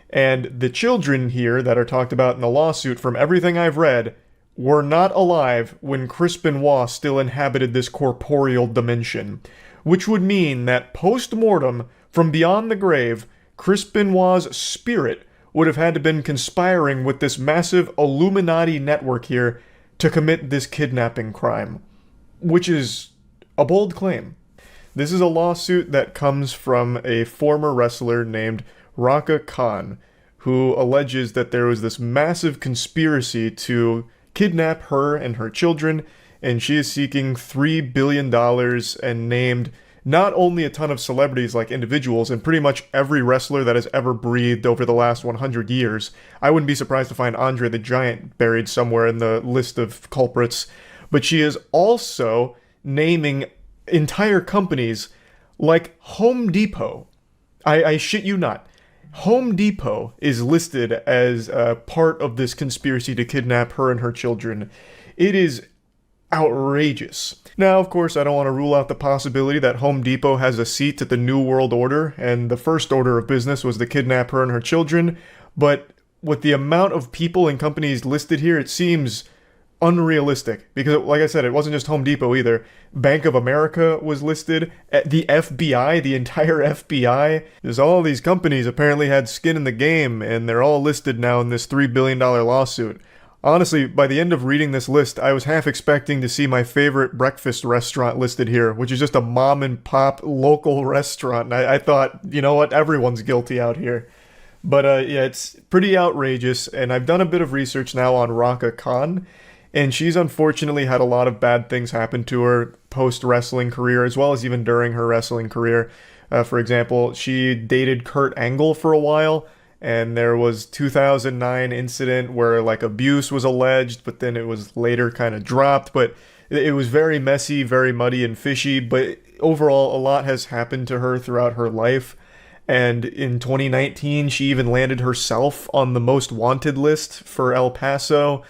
And the children here that are talked about in the lawsuit, from everything I've read, were not alive when Chris Benoit still inhabited this corporeal dimension, which would mean that post-mortem, from beyond the grave, Chris Benoit's spirit would have had to been conspiring with this massive Illuminati network here to commit this kidnapping crime, which is a bold claim. This is a lawsuit that comes from a former wrestler named Raka Khan, who alleges that there was this massive conspiracy to kidnap her and her children, and she is seeking $3 billion and named not only a ton of celebrities like individuals and pretty much every wrestler that has ever breathed over the last 100 years. I wouldn't be surprised to find Andre the Giant buried somewhere in the list of culprits, but she is also naming entire companies like Home Depot. I shit you not. Home Depot is listed as part of this conspiracy to kidnap her and her children. It is outrageous. Now, of course, I don't want to rule out the possibility that Home Depot has a seat at the New World Order, and the first order of business was to kidnap her and her children, but with the amount of people and companies listed here, it seems unrealistic, because like I said, it wasn't just Home Depot either. Bank of America was listed, the FBI, the entire FBI. There's all these companies apparently had skin in the game, and they're all listed now in this $3 billion lawsuit. Honestly, by the end of reading this list, I was half expecting to see my favorite breakfast restaurant listed here, which is just a mom and pop local restaurant. And I thought, you know what, everyone's guilty out here. But yeah, it's pretty outrageous, and I've done a bit of research now on Raka Khan, and she's unfortunately had a lot of bad things happen to her post-wrestling career, as well as even during her wrestling career. For example, she dated Kurt Angle for a while, and there was 2009 incident where like abuse was alleged, but then it was later kind of dropped. But it was very messy, very muddy and fishy, but overall a lot has happened to her throughout her life. And in 2019, she even landed herself on the most wanted list for El Paso.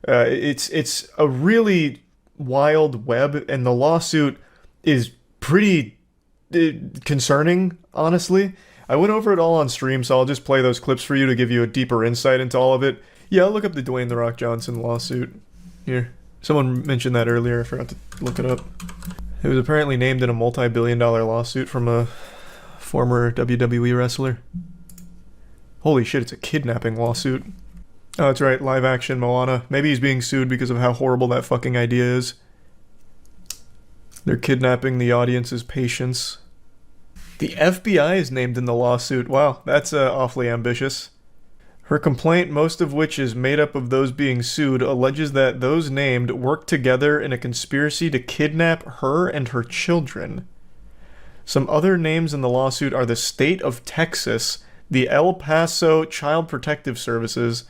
It's a really wild web, and the lawsuit is pretty concerning, honestly. I went over it all on stream, so I'll just play those clips for you to give you a deeper insight into all of it. Yeah, I'll look up the Dwayne "The Rock" Johnson lawsuit. Here. Someone mentioned that earlier, I forgot to look it up. It was apparently named in a multi-billion-dollar lawsuit from a former WWE wrestler. Holy shit, it's a kidnapping lawsuit. Oh, that's right, live action Moana. Maybe he's being sued because of how horrible that fucking idea is. They're kidnapping the audience's patience. The FBI is named in the lawsuit. Wow, that's awfully ambitious. Her complaint, most of which is made up of those being sued, alleges that those named worked together in a conspiracy to kidnap her and her children. Some other names in the lawsuit are the State of Texas, the El Paso Child Protective Services,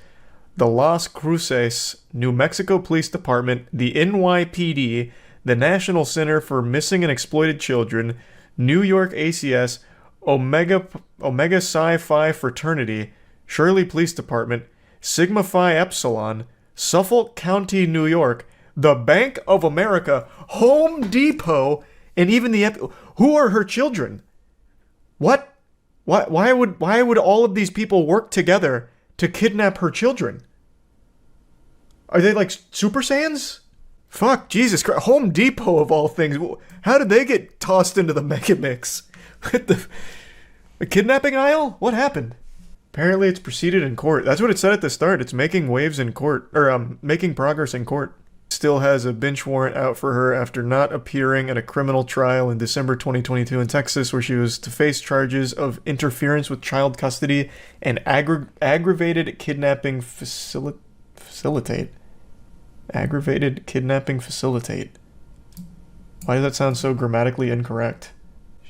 the Las Cruces, New Mexico Police Department, the NYPD, the National Center for Missing and Exploited Children, New York ACS, Omega Psi Phi Fraternity, Shirley Police Department, Sigma Phi Epsilon, Suffolk County, New York, the Bank of America, Home Depot, and even the who are her children? What? Why would all of these people work together to kidnap her children? Are they like Super Saiyans? Fuck, Jesus Christ. Home Depot of all things. How did they get tossed into the mega mix? The kidnapping aisle? What happened? Apparently it's proceeded in court. That's what it said at the start. It's making waves in court, or making progress in court. Still has a bench warrant out for her after not appearing at a criminal trial in December 2022 in Texas, where she was to face charges of interference with child custody and aggravated kidnapping facilitate. Aggravated kidnapping facilitate. Why does that sound so grammatically incorrect?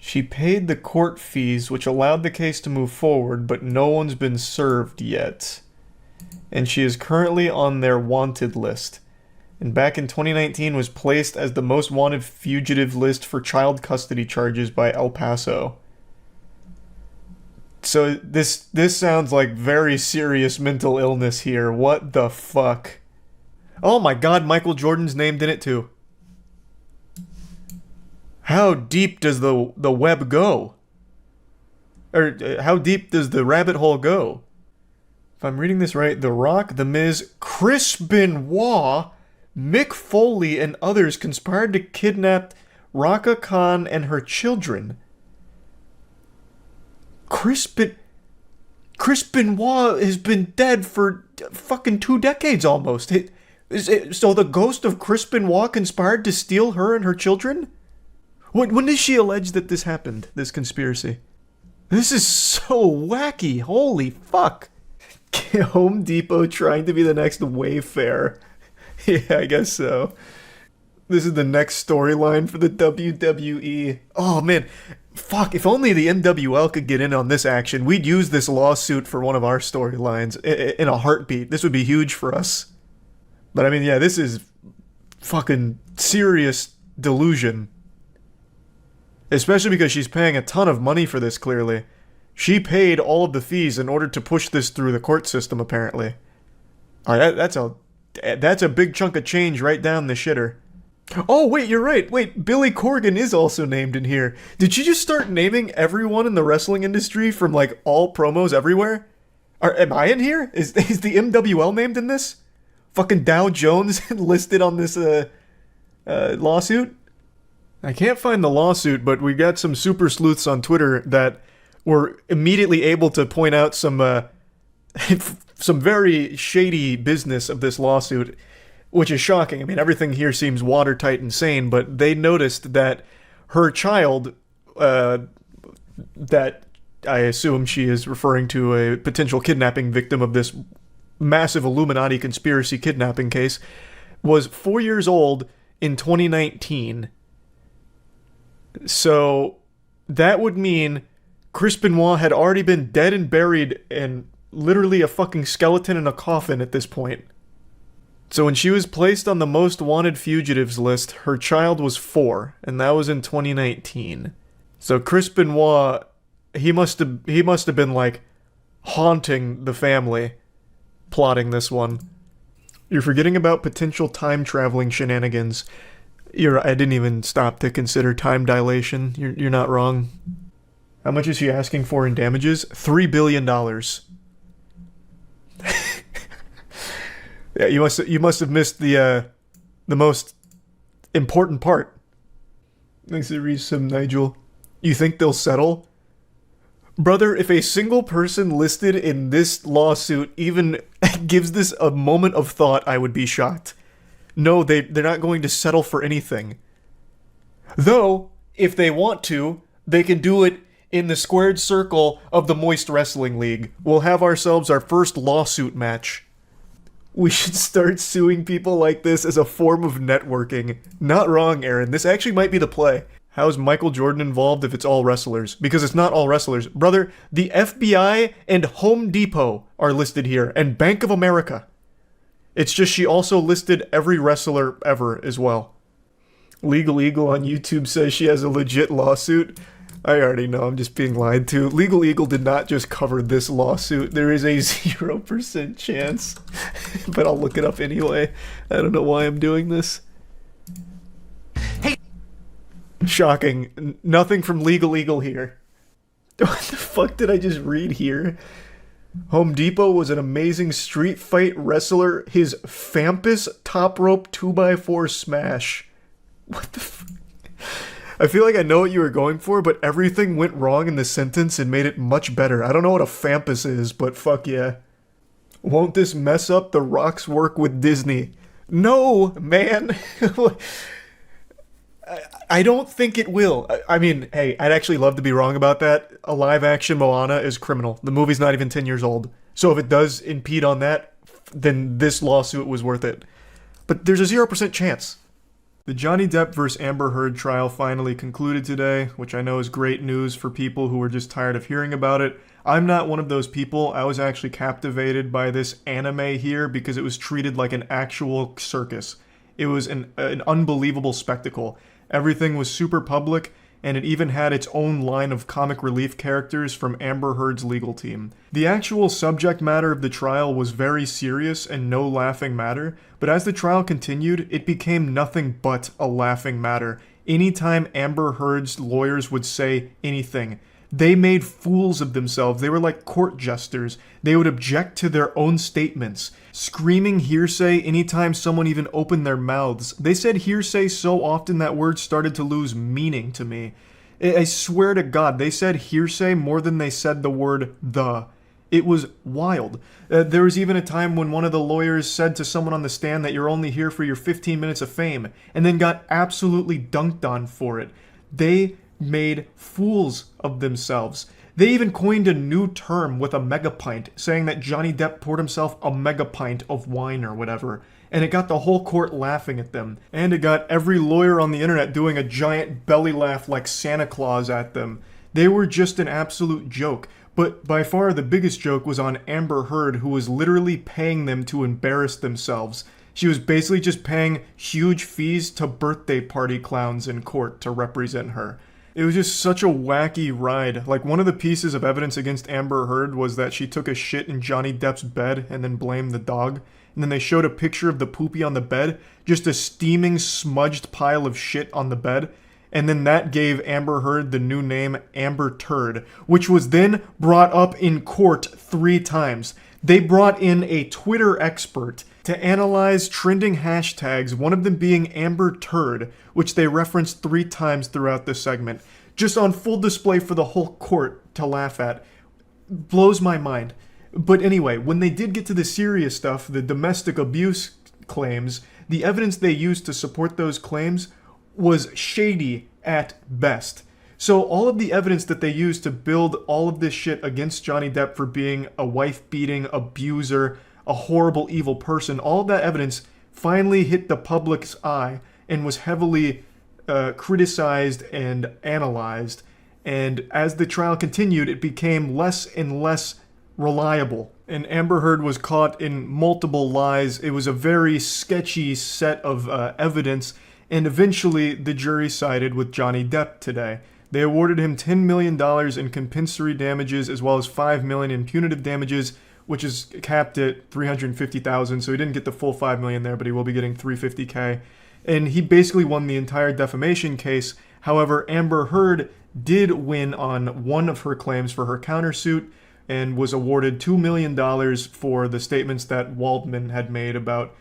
She paid the court fees, which allowed the case to move forward, but no one's been served yet. And she is currently on their wanted list. and back in 2019 was placed as the most wanted fugitive list for child custody charges by El Paso. So this sounds like very serious mental illness here. What the fuck? Oh my god, Michael Jordan's named in it too. How deep does the web go? Or how deep does the rabbit hole go? If I'm reading this right, The Rock, The Miz, Chris Benoit, Mick Foley, and others conspired to kidnap Raka Khan and her children. Chris Benoit has been dead for fucking 2 decades almost. So the ghost of Chris Benoit conspired to steal her and her children? When did she allege that this happened, this conspiracy? This is so wacky. Holy fuck. Home Depot trying to be the next Wayfair. Yeah, I guess so. This is the next storyline for the WWE. Oh man, fuck, if only the NWL could get in on this action. We'd use this lawsuit for one of our storylines in a heartbeat. This would be huge for us. But I mean, yeah, this is fucking serious delusion. Especially because she's paying a ton of money for this, clearly. She paid all of the fees in order to push this through the court system, apparently. That's a big chunk of change right down the shitter. Oh, wait, you're right. Wait, Billy Corgan is also named in here. Did she just start naming everyone in the wrestling industry from, like, all promos everywhere? Am I in here? Is the MWL named in this? Fucking Dow Jones listed on this lawsuit? I can't find the lawsuit, but we got some super sleuths on Twitter that were immediately able to point out some some very shady business of this lawsuit, which is shocking. I mean, everything here seems watertight and sane, but they noticed that her child, that I assume she is referring to a potential kidnapping victim of this massive Illuminati conspiracy kidnapping case, was 4 years old in 2019. So that would mean Chris Benoit had already been dead and buried and literally a fucking skeleton in a coffin at this point. So when she was placed on the most wanted fugitives list, her child was 4, and that was in 2019. So Chris Benoit, he must have been like haunting the family, plotting this one. You're forgetting about potential time traveling shenanigans. I didn't even stop to consider time dilation. You're not wrong. How much is she asking for in damages? $3 billion. Yeah, you must have missed the most important part. Thanks to read some Nigel. You think they'll settle? Brother, if a single person listed in this lawsuit even gives this a moment of thought, I would be shocked. No, they're not going to settle for anything. Though, if they want to, they can do it in the squared circle of the Moist Wrestling League. We'll have ourselves our first lawsuit match. We should start suing people like this as a form of networking. Not wrong, Aaron. This actually might be the play. How's Michael Jordan involved if it's all wrestlers? Because it's not all wrestlers. Brother, the FBI and Home Depot are listed here, and Bank of America. It's just she also listed every wrestler ever as well. Legal Eagle on YouTube says she has a legit lawsuit. I already know, I'm just being lied to. Legal Eagle did not just cover this lawsuit. There is a 0% chance. But I'll look it up anyway. I don't know why I'm doing this. Hey! Shocking. Nothing from Legal Eagle here. What the fuck did I just read here? Home Depot was an amazing street fight wrestler. His Fampus top rope 2x4 smash. What the fuck? I feel like I know what you were going for, but everything went wrong in the sentence and made it much better. I don't know what a Fampus is, but fuck yeah. Won't this mess up The Rock's work with Disney? No, man. I don't think it will. I mean, hey, I'd actually love to be wrong about that. A live-action Moana is criminal. The movie's not even 10 years old. So if it does impede on that, then this lawsuit was worth it. But there's a 0% chance. The Johnny Depp vs. Amber Heard trial finally concluded today, which I know is great news for people who were just tired of hearing about it. I'm not one of those people. I was actually captivated by this anime here because it was treated like an actual circus. It was an unbelievable spectacle. Everything was super public, and it even had its own line of comic relief characters from Amber Heard's legal team. The actual subject matter of the trial was very serious and no laughing matter, but as the trial continued, it became nothing but a laughing matter. Anytime Amber Heard's lawyers would say anything, they made fools of themselves. They were like court jesters. They would object to their own statements, screaming hearsay anytime someone even opened their mouths. They said hearsay so often that word started to lose meaning to me. I swear to God, they said hearsay more than they said the word the. It was wild. There was even a time when one of the lawyers said to someone on the stand that you're only here for your 15 minutes of fame, and then got absolutely dunked on for it. They made fools of themselves. They even coined a new term with a megapint, saying that Johnny Depp poured himself a megapint of wine or whatever, and it got the whole court laughing at them. And it got every lawyer on the internet doing a giant belly laugh like Santa Claus at them. They were just an absolute joke. But by far the biggest joke was on Amber Heard, who was literally paying them to embarrass themselves. She was basically just paying huge fees to birthday party clowns in court to represent her. It was just such a wacky ride. Like, one of the pieces of evidence against Amber Heard was that she took a shit in Johnny Depp's bed and then blamed the dog. And then they showed a picture of the poopy on the bed, just a steaming, smudged pile of shit on the bed. And then that gave Amber Heard the new name Amber Turd, which was then brought up in court 3 times. They brought in a Twitter expert to analyze trending hashtags, one of them being Amber Turd, which they referenced 3 times throughout the segment, just on full display for the whole court to laugh at. Blows my mind. But anyway, when they did get to the serious stuff, the domestic abuse claims, the evidence they used to support those claims was shady at best. So all of the evidence that they used to build all of this shit against Johnny Depp for being a wife-beating abuser, a horrible, evil person, all of that evidence finally hit the public's eye and was heavily criticized and analyzed. And as the trial continued, it became less and less reliable. And Amber Heard was caught in multiple lies. It was a very sketchy set of evidence. And eventually, the jury sided with Johnny Depp today. They awarded him $10 million in compensatory damages as well as $5 million in punitive damages, which is capped at $350,000. So he didn't get the full $5 million there, but he will be getting $350K. And he basically won the entire defamation case. However, Amber Heard did win on one of her claims for her countersuit and was awarded $2 million for the statements that Waldman had made about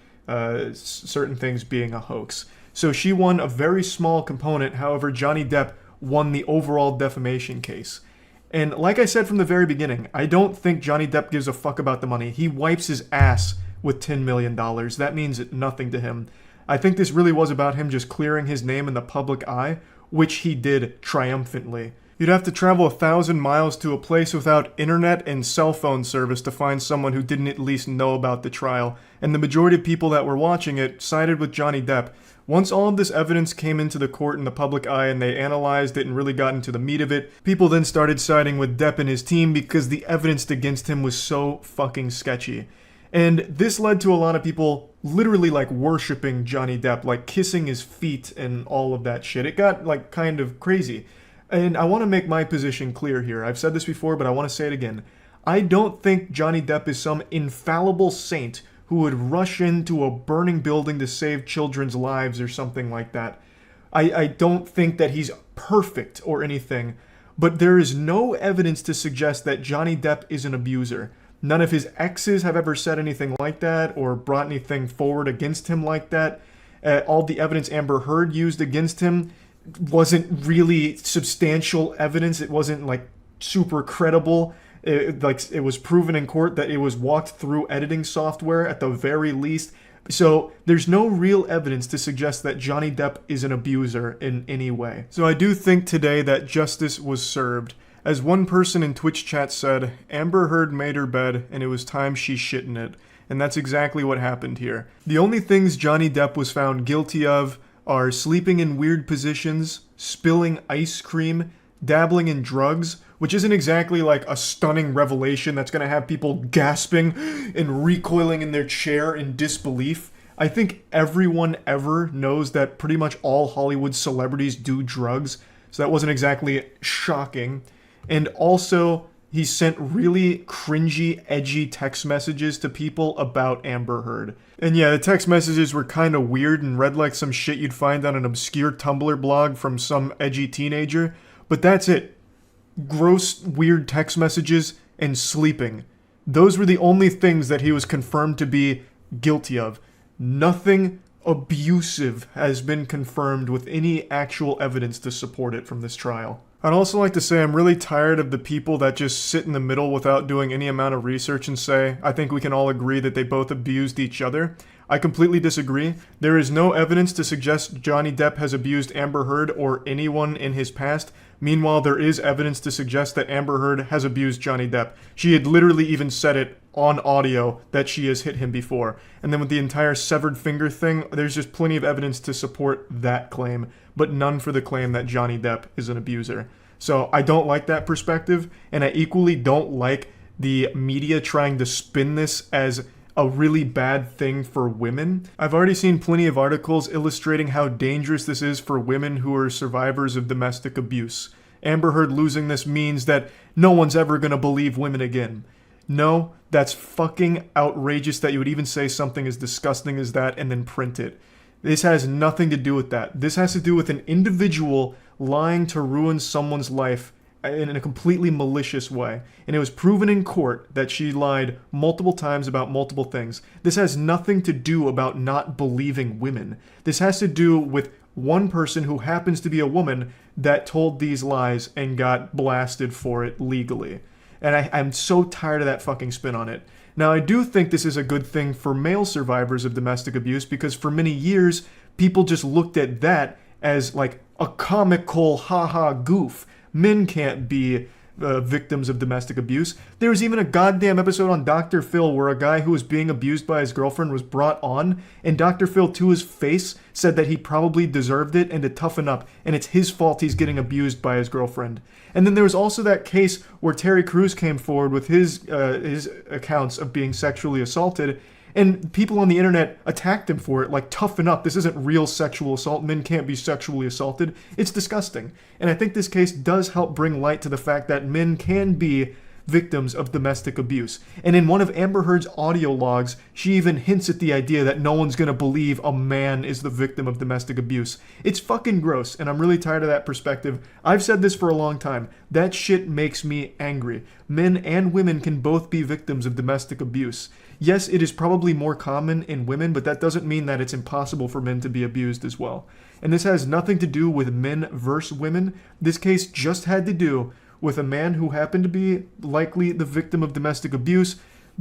certain things being a hoax. So she won a very small component. However, Johnny Depp won the overall defamation case. And like I said from the very beginning, I don't think Johnny Depp gives a fuck about the money. He wipes his ass with $10 million. That means nothing to him. I think this really was about him just clearing his name in the public eye, which he did triumphantly. You'd have to travel 1,000 miles to a place without internet and cell phone service to find someone who didn't at least know about the trial, and the majority of people that were watching it sided with Johnny Depp. Once all of this evidence came into the court in the public eye and they analyzed it and really got into the meat of it, people then started siding with Depp and his team because the evidence against him was so fucking sketchy. And this led to a lot of people literally like worshiping Johnny Depp, like kissing his feet and all of that shit. It got like kind of crazy. And I want to make my position clear here. I've said this before, but I want to say it again. I don't think Johnny Depp is some infallible saint who would rush into a burning building to save children's lives or something like that. I don't think that he's perfect or anything, but there is no evidence to suggest that Johnny Depp is an abuser. None of his exes have ever said anything like that or brought anything forward against him like that. All the evidence Amber Heard used against him wasn't really substantial evidence. It wasn't like super credible. It was proven in court that it was walked through editing software at the very least. So there's no real evidence to suggest that Johnny Depp is an abuser in any way. So I do think today that justice was served. As one person in Twitch chat said, Amber Heard made her bed and it was time she shit in it. And that's exactly what happened here. The only things Johnny Depp was found guilty of are sleeping in weird positions, spilling ice cream, dabbling in drugs, which isn't exactly like a stunning revelation that's going to have people gasping and recoiling in their chair in disbelief. I think everyone ever knows that pretty much all Hollywood celebrities do drugs, so that wasn't exactly shocking. And also, he sent really cringy, edgy text messages to people about Amber Heard. And yeah, the text messages were kind of weird and read like some shit you'd find on an obscure Tumblr blog from some edgy teenager, but that's it. Gross, weird text messages and sleeping. Those were the only things that he was confirmed to be guilty of. Nothing abusive has been confirmed with any actual evidence to support it from this trial. I'd also like to say I'm really tired of the people that just sit in the middle without doing any amount of research and say, I think we can all agree that they both abused each other. I completely disagree. There is no evidence to suggest Johnny Depp has abused Amber Heard or anyone in his past. Meanwhile, there is evidence to suggest that Amber Heard has abused Johnny Depp. She had literally even said it on audio that she has hit him before. And then with the entire severed finger thing, there's just plenty of evidence to support that claim, but none for the claim that Johnny Depp is an abuser. So I don't like that perspective, and I equally don't like the media trying to spin this as a really bad thing for women. I've already seen plenty of articles illustrating how dangerous this is for women who are survivors of domestic abuse. Amber Heard losing this means that no one's ever gonna believe women again. No, that's fucking outrageous that you would even say something as disgusting as that and then print it. This has nothing to do with that. This has to do with an individual lying to ruin someone's life in a completely malicious way. And it was proven in court that she lied multiple times about multiple things. This has nothing to do about not believing women. This has to do with one person who happens to be a woman that told these lies and got blasted for it legally. And I'm so tired of that fucking spin on it. Now, I do think this is a good thing for male survivors of domestic abuse because for many years, people just looked at that as like a comical haha goof. Men can't be victims of domestic abuse. There was even a goddamn episode on Dr. Phil where a guy who was being abused by his girlfriend was brought on, and Dr. Phil, to his face, said that he probably deserved it and to toughen up, and it's his fault he's getting abused by his girlfriend. And then there was also that case where Terry Crews came forward with his accounts of being sexually assaulted, and people on the internet attacked him for it, like, toughen up, this isn't real sexual assault, men can't be sexually assaulted. It's disgusting. And I think this case does help bring light to the fact that men can be victims of domestic abuse. And in one of Amber Heard's audio logs, she even hints at the idea that no one's gonna believe a man is the victim of domestic abuse. It's fucking gross, and I'm really tired of that perspective. I've said this for a long time. That shit makes me angry. Men and women can both be victims of domestic abuse. Yes, it is probably more common in women, but that doesn't mean that it's impossible for men to be abused as well. And this has nothing to do with men versus women. This case just had to do with a man who happened to be likely the victim of domestic abuse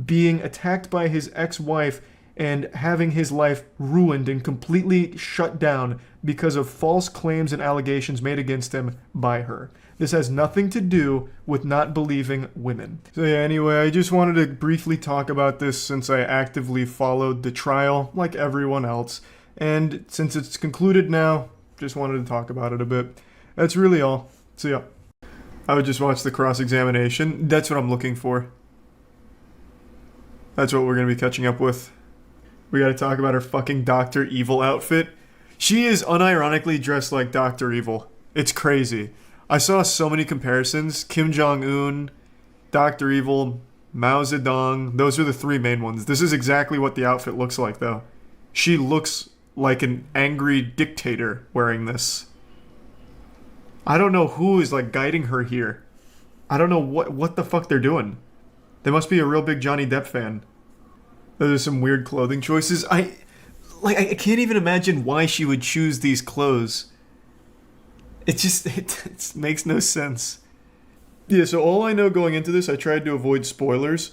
being attacked by his ex-wife and having his life ruined and completely shut down because of false claims and allegations made against him by her. This has nothing to do with not believing women. So yeah, anyway, I just wanted to briefly talk about this since I actively followed the trial like everyone else. And since it's concluded now, just wanted to talk about it a bit. That's really all. So yeah. I would just watch the cross-examination. That's what I'm looking for. That's what we're going to be catching up with. We got to talk about her fucking Dr. Evil outfit. She is unironically dressed like Dr. Evil. It's crazy. I saw so many comparisons. Kim Jong-un, Dr. Evil, Mao Zedong. Those are the three main ones. This is exactly what the outfit looks like, though. She looks like an angry dictator wearing this. I don't know who is like guiding her here. I don't know what the fuck they're doing. They must be a real big Johnny Depp fan. Those are some weird clothing choices. I can't even imagine why she would choose these clothes. It makes no sense. Yeah, so all I know going into this, I tried to avoid spoilers.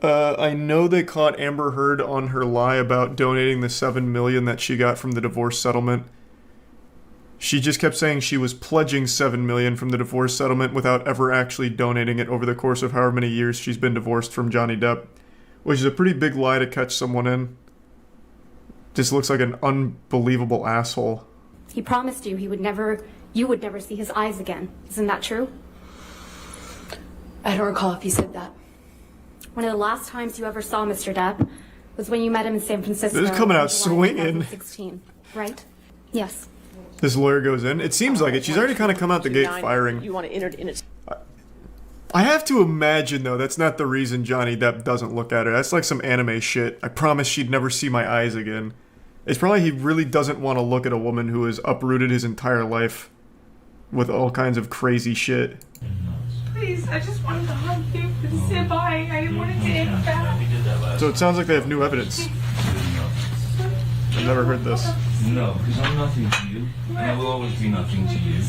I know they caught Amber Heard on her lie about donating the $7 million that she got from the divorce settlement. She just kept saying she was pledging $7 million from the divorce settlement without ever actually donating it over the course of however many years she's been divorced from Johnny Depp, which is a pretty big lie to catch someone in. Just looks like an unbelievable asshole.
He promised you you would never see his eyes again. Isn't that true?
I don't recall if you said that.
One of the last times you ever saw Mr. Depp was when you met him in San Francisco.
This is coming out
in July
swinging.
2016, right? Yes.
This lawyer goes in. It seems like it. She's already kind of come out the gate firing.
You want to enter in its.
I have to imagine, though, that's not the reason Johnny Depp doesn't look at her. That's like some anime shit. I promise she'd never see my eyes again. It's probably he really doesn't want to look at a woman who has uprooted his entire life with all kinds of crazy shit.
Please, I just wanted to hug you and say bye. I wanted to end back.
So it sounds like they have new evidence. I've never heard this.
No, because I'm nothing to you, and I will always be nothing to you.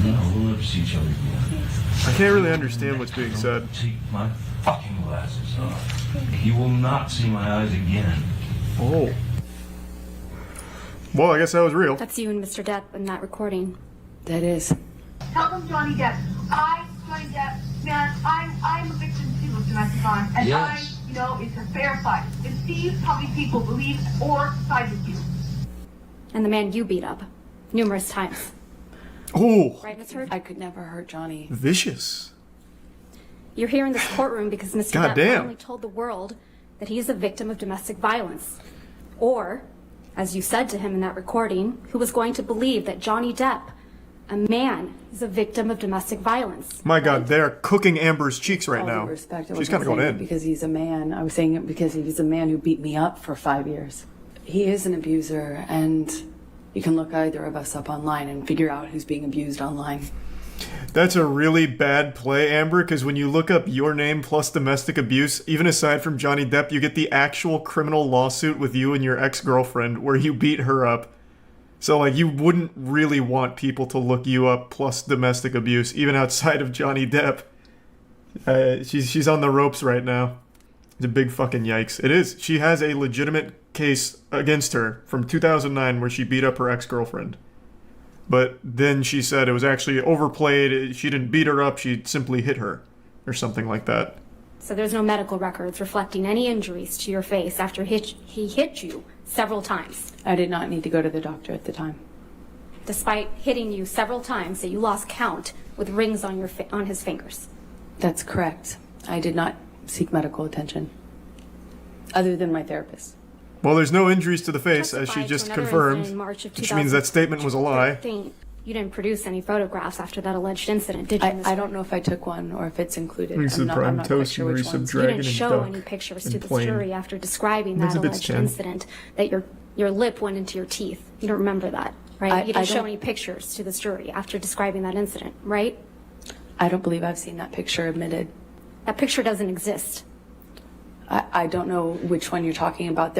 No, we'll never see each other again.
I can't really understand what's being said.
Take my fucking glasses off. You will not see my eyes again.
Oh. Well, I guess that was real.
That's you and Mr. Depp in that recording.
That is.
Tell them Johnny Depp. Johnny Depp, man, I'm a victim too of domestic violence. And
Yes.
it's a fair fight. And see how many people believe or side with you.
And the man you beat up numerous times.
Oh.
Right, Ms. Heard?
I could never hurt Johnny.
Vicious.
You're here in this courtroom because Mr. Depp
Goddamn.
finally told the world that he is a victim of domestic violence. Or, as you said to him in that recording, who was going to believe that Johnny Depp, a man, is a victim of domestic violence.
My God, they're cooking Amber's cheeks right
All
now.
due respect, I
She's
wasn't
kind of going
saying
in.
it because he's a man. I was saying it because he's a man who beat me up for 5 years. He is an abuser, and you can look either of us up online and figure out who's being abused online.
That's a really bad play, Amber, because when you look up your name plus domestic abuse, even aside from Johnny Depp, you get the actual criminal lawsuit with you and your ex-girlfriend where you beat her up. So, like, you wouldn't really want people to look you up plus domestic abuse, even outside of Johnny Depp. She's on the ropes right now. It's a big fucking yikes. It is. She has a legitimate case against her from 2009 where she beat up her ex-girlfriend. But then she said it was actually overplayed. She didn't beat her up. She simply hit her or something like that.
So there's no medical records reflecting any injuries to your face after he hit you several times.
I did not need to go to the doctor at the time.
Despite hitting you several times that you lost count with rings on on his fingers.
That's correct. I did not seek medical attention. Other than my therapist.
Well, there's no injuries to the face, as she
Testified
just
to another
confirmed,
incident in March of
which means that statement was a lie.
2013. You didn't produce any photographs after that alleged incident, did you?
I don't know if I took one or if it's included.
Rings
I'm
of
not,
prime
I'm not quite
toast
sure
and
which
rings of
ones.
You
dragon
didn't
and
show
duck
any pictures
and
to the
plain.
jury after describing that
Elizabeth's
alleged
10.
incident that your lip went into your teeth. You don't remember that, right? You
I
didn't show
don't-
any pictures to the jury after describing that incident, right?
I don't believe I've seen that picture admitted.
That picture doesn't exist.
I don't know which one you're talking about.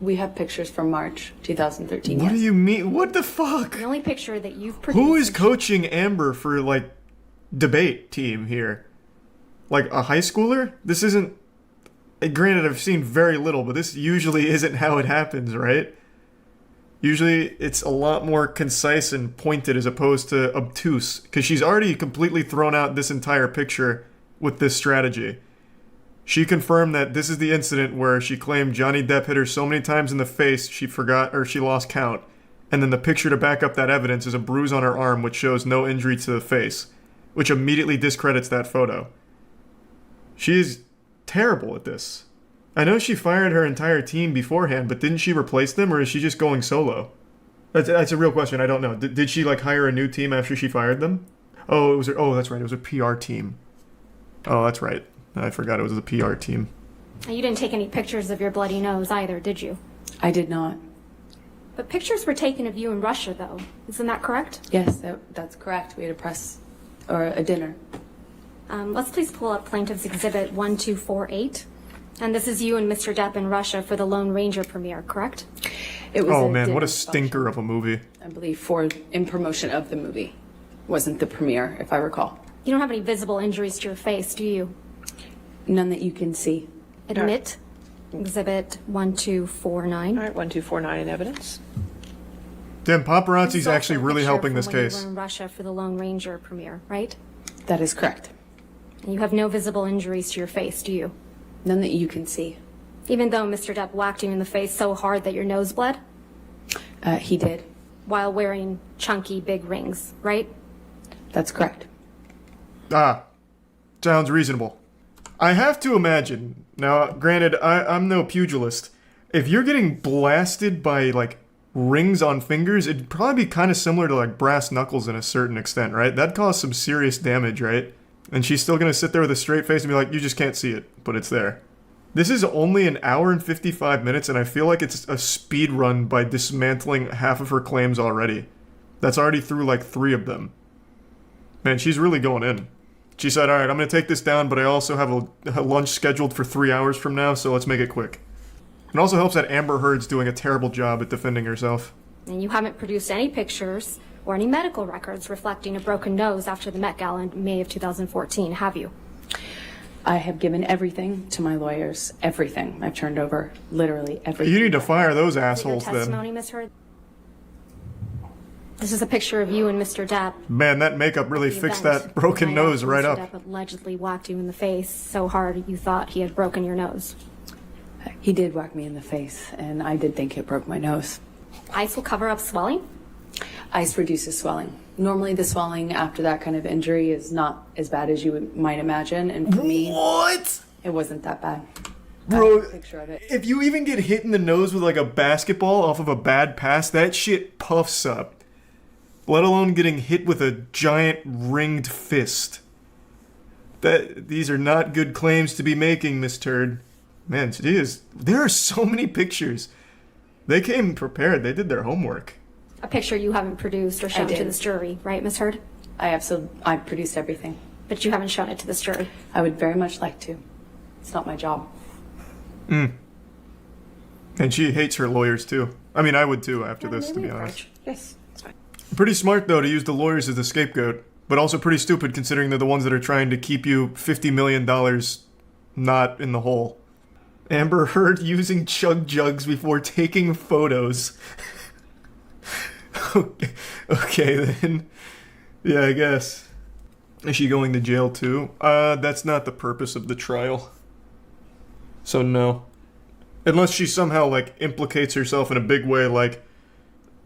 We have pictures from March 2013.
What
yes.
do you mean? What the fuck?
The only picture that you've produced.
Who is coaching Amber for, like, debate team here? Like, a high schooler? This isn't... Granted, I've seen very little, but this usually isn't how it happens, right? Usually, it's a lot more concise and pointed as opposed to obtuse. Because she's already completely thrown out this entire picture with this strategy. She confirmed that this is the incident where she claimed Johnny Depp hit her so many times in the face she forgot or she lost count. And then the picture to back up that evidence is a bruise on her arm which shows no injury to the face, which immediately discredits that photo. She is terrible at this. I know she fired her entire team beforehand, but didn't she replace them or is she just going solo? That's a real question. I don't know. Did she like hire a new team after she fired them? Oh, that's right. It was a PR team. Oh, that's right. I forgot it was a PR team.
You didn't take any pictures of your bloody nose either, did you?
I did not.
But pictures were taken of you in Russia, though. Isn't that correct?
Yes, that's correct. We had a press or a dinner.
Let's please pull up Plaintiff's Exhibit 1248. And this is you and Mr. Depp in Russia for the Lone Ranger premiere, correct?
It was
Oh
a
man, what
dinner
a stinker of a movie.
I believe in promotion of the movie. Wasn't the premiere, if I recall.
You don't have any visible injuries to your face, do you?
None that you can see.
Admit Exhibit 1249.
All right, 1249 in evidence.
Damn,
This
paparazzi's
is also
actually
a
really
picture
helping
from
this
when you
case.
were in Russia for the Lone Ranger premiere, right?
That is correct.
And you have no visible injuries to your face, do you?
None that you can see.
Even though Mr. Depp whacked you in the face so hard that your nose bled?
He did.
While wearing chunky big rings, right?
That's correct.
Ah, sounds reasonable. I have to imagine. Now, granted, I'm no pugilist. If you're getting blasted by, like, rings on fingers, it'd probably be kind of similar to, like, brass knuckles in a certain extent, right? That'd cause some serious damage, right? And she's still gonna sit there with a straight face and be like, you just can't see it, but it's there. This is only an hour and 55 minutes, and I feel like it's a speed run by dismantling half of her claims already. That's already through, like, 3 of them. Man, she's really going in. She said, alright, I'm gonna take this down, but I also have a lunch scheduled for 3 hours from now, so let's make it quick. It also helps that Amber Heard's doing a terrible job at defending herself.
And you haven't produced any pictures or any medical records reflecting a broken nose after the Met Gala in May of 2014, have you?
I have given everything to my lawyers. Everything. I've turned over literally everything.
You need to fire those
Is it
assholes
your testimony,
then.
Ms. Heard? This is a picture of you and Mr. Depp.
Man, that makeup really
The
fixed
event
that broken
the night
nose
after
right
Mr.
up.
Depp allegedly whacked you in the face so hard you thought he had broken your nose.
He did whack me in the face, and I did think it broke my nose.
Ice will cover up swelling?
Ice reduces swelling. Normally, the swelling after that kind of injury is not as bad as you might imagine, and for me, it wasn't that bad.
Bro,
I have a picture of it.
if you even get hit in the nose with like a basketball off of a bad pass, that shit puffs up. Let alone getting hit with a giant ringed fist. These are not good claims to be making, Miss Turd. Man, there are so many pictures. They came prepared. They did their homework.
A picture you haven't produced or shown
did.
to this jury, right, Ms. Heard?
I produced everything.
But you haven't shown it to this jury.
I would very much like to. It's not my job.
And she hates her lawyers too. I mean, I would too after this, to be honest.
Yes, it's fine.
Pretty smart though to use the lawyers as the scapegoat, but also pretty stupid considering they're the ones that are trying to keep you $50 million not in the hole. Amber Heard using chug jugs before taking photos. Okay then. Yeah, I guess. Is she going to jail too? That's not the purpose of the trial. So no. Unless she somehow, like, implicates herself in a big way, like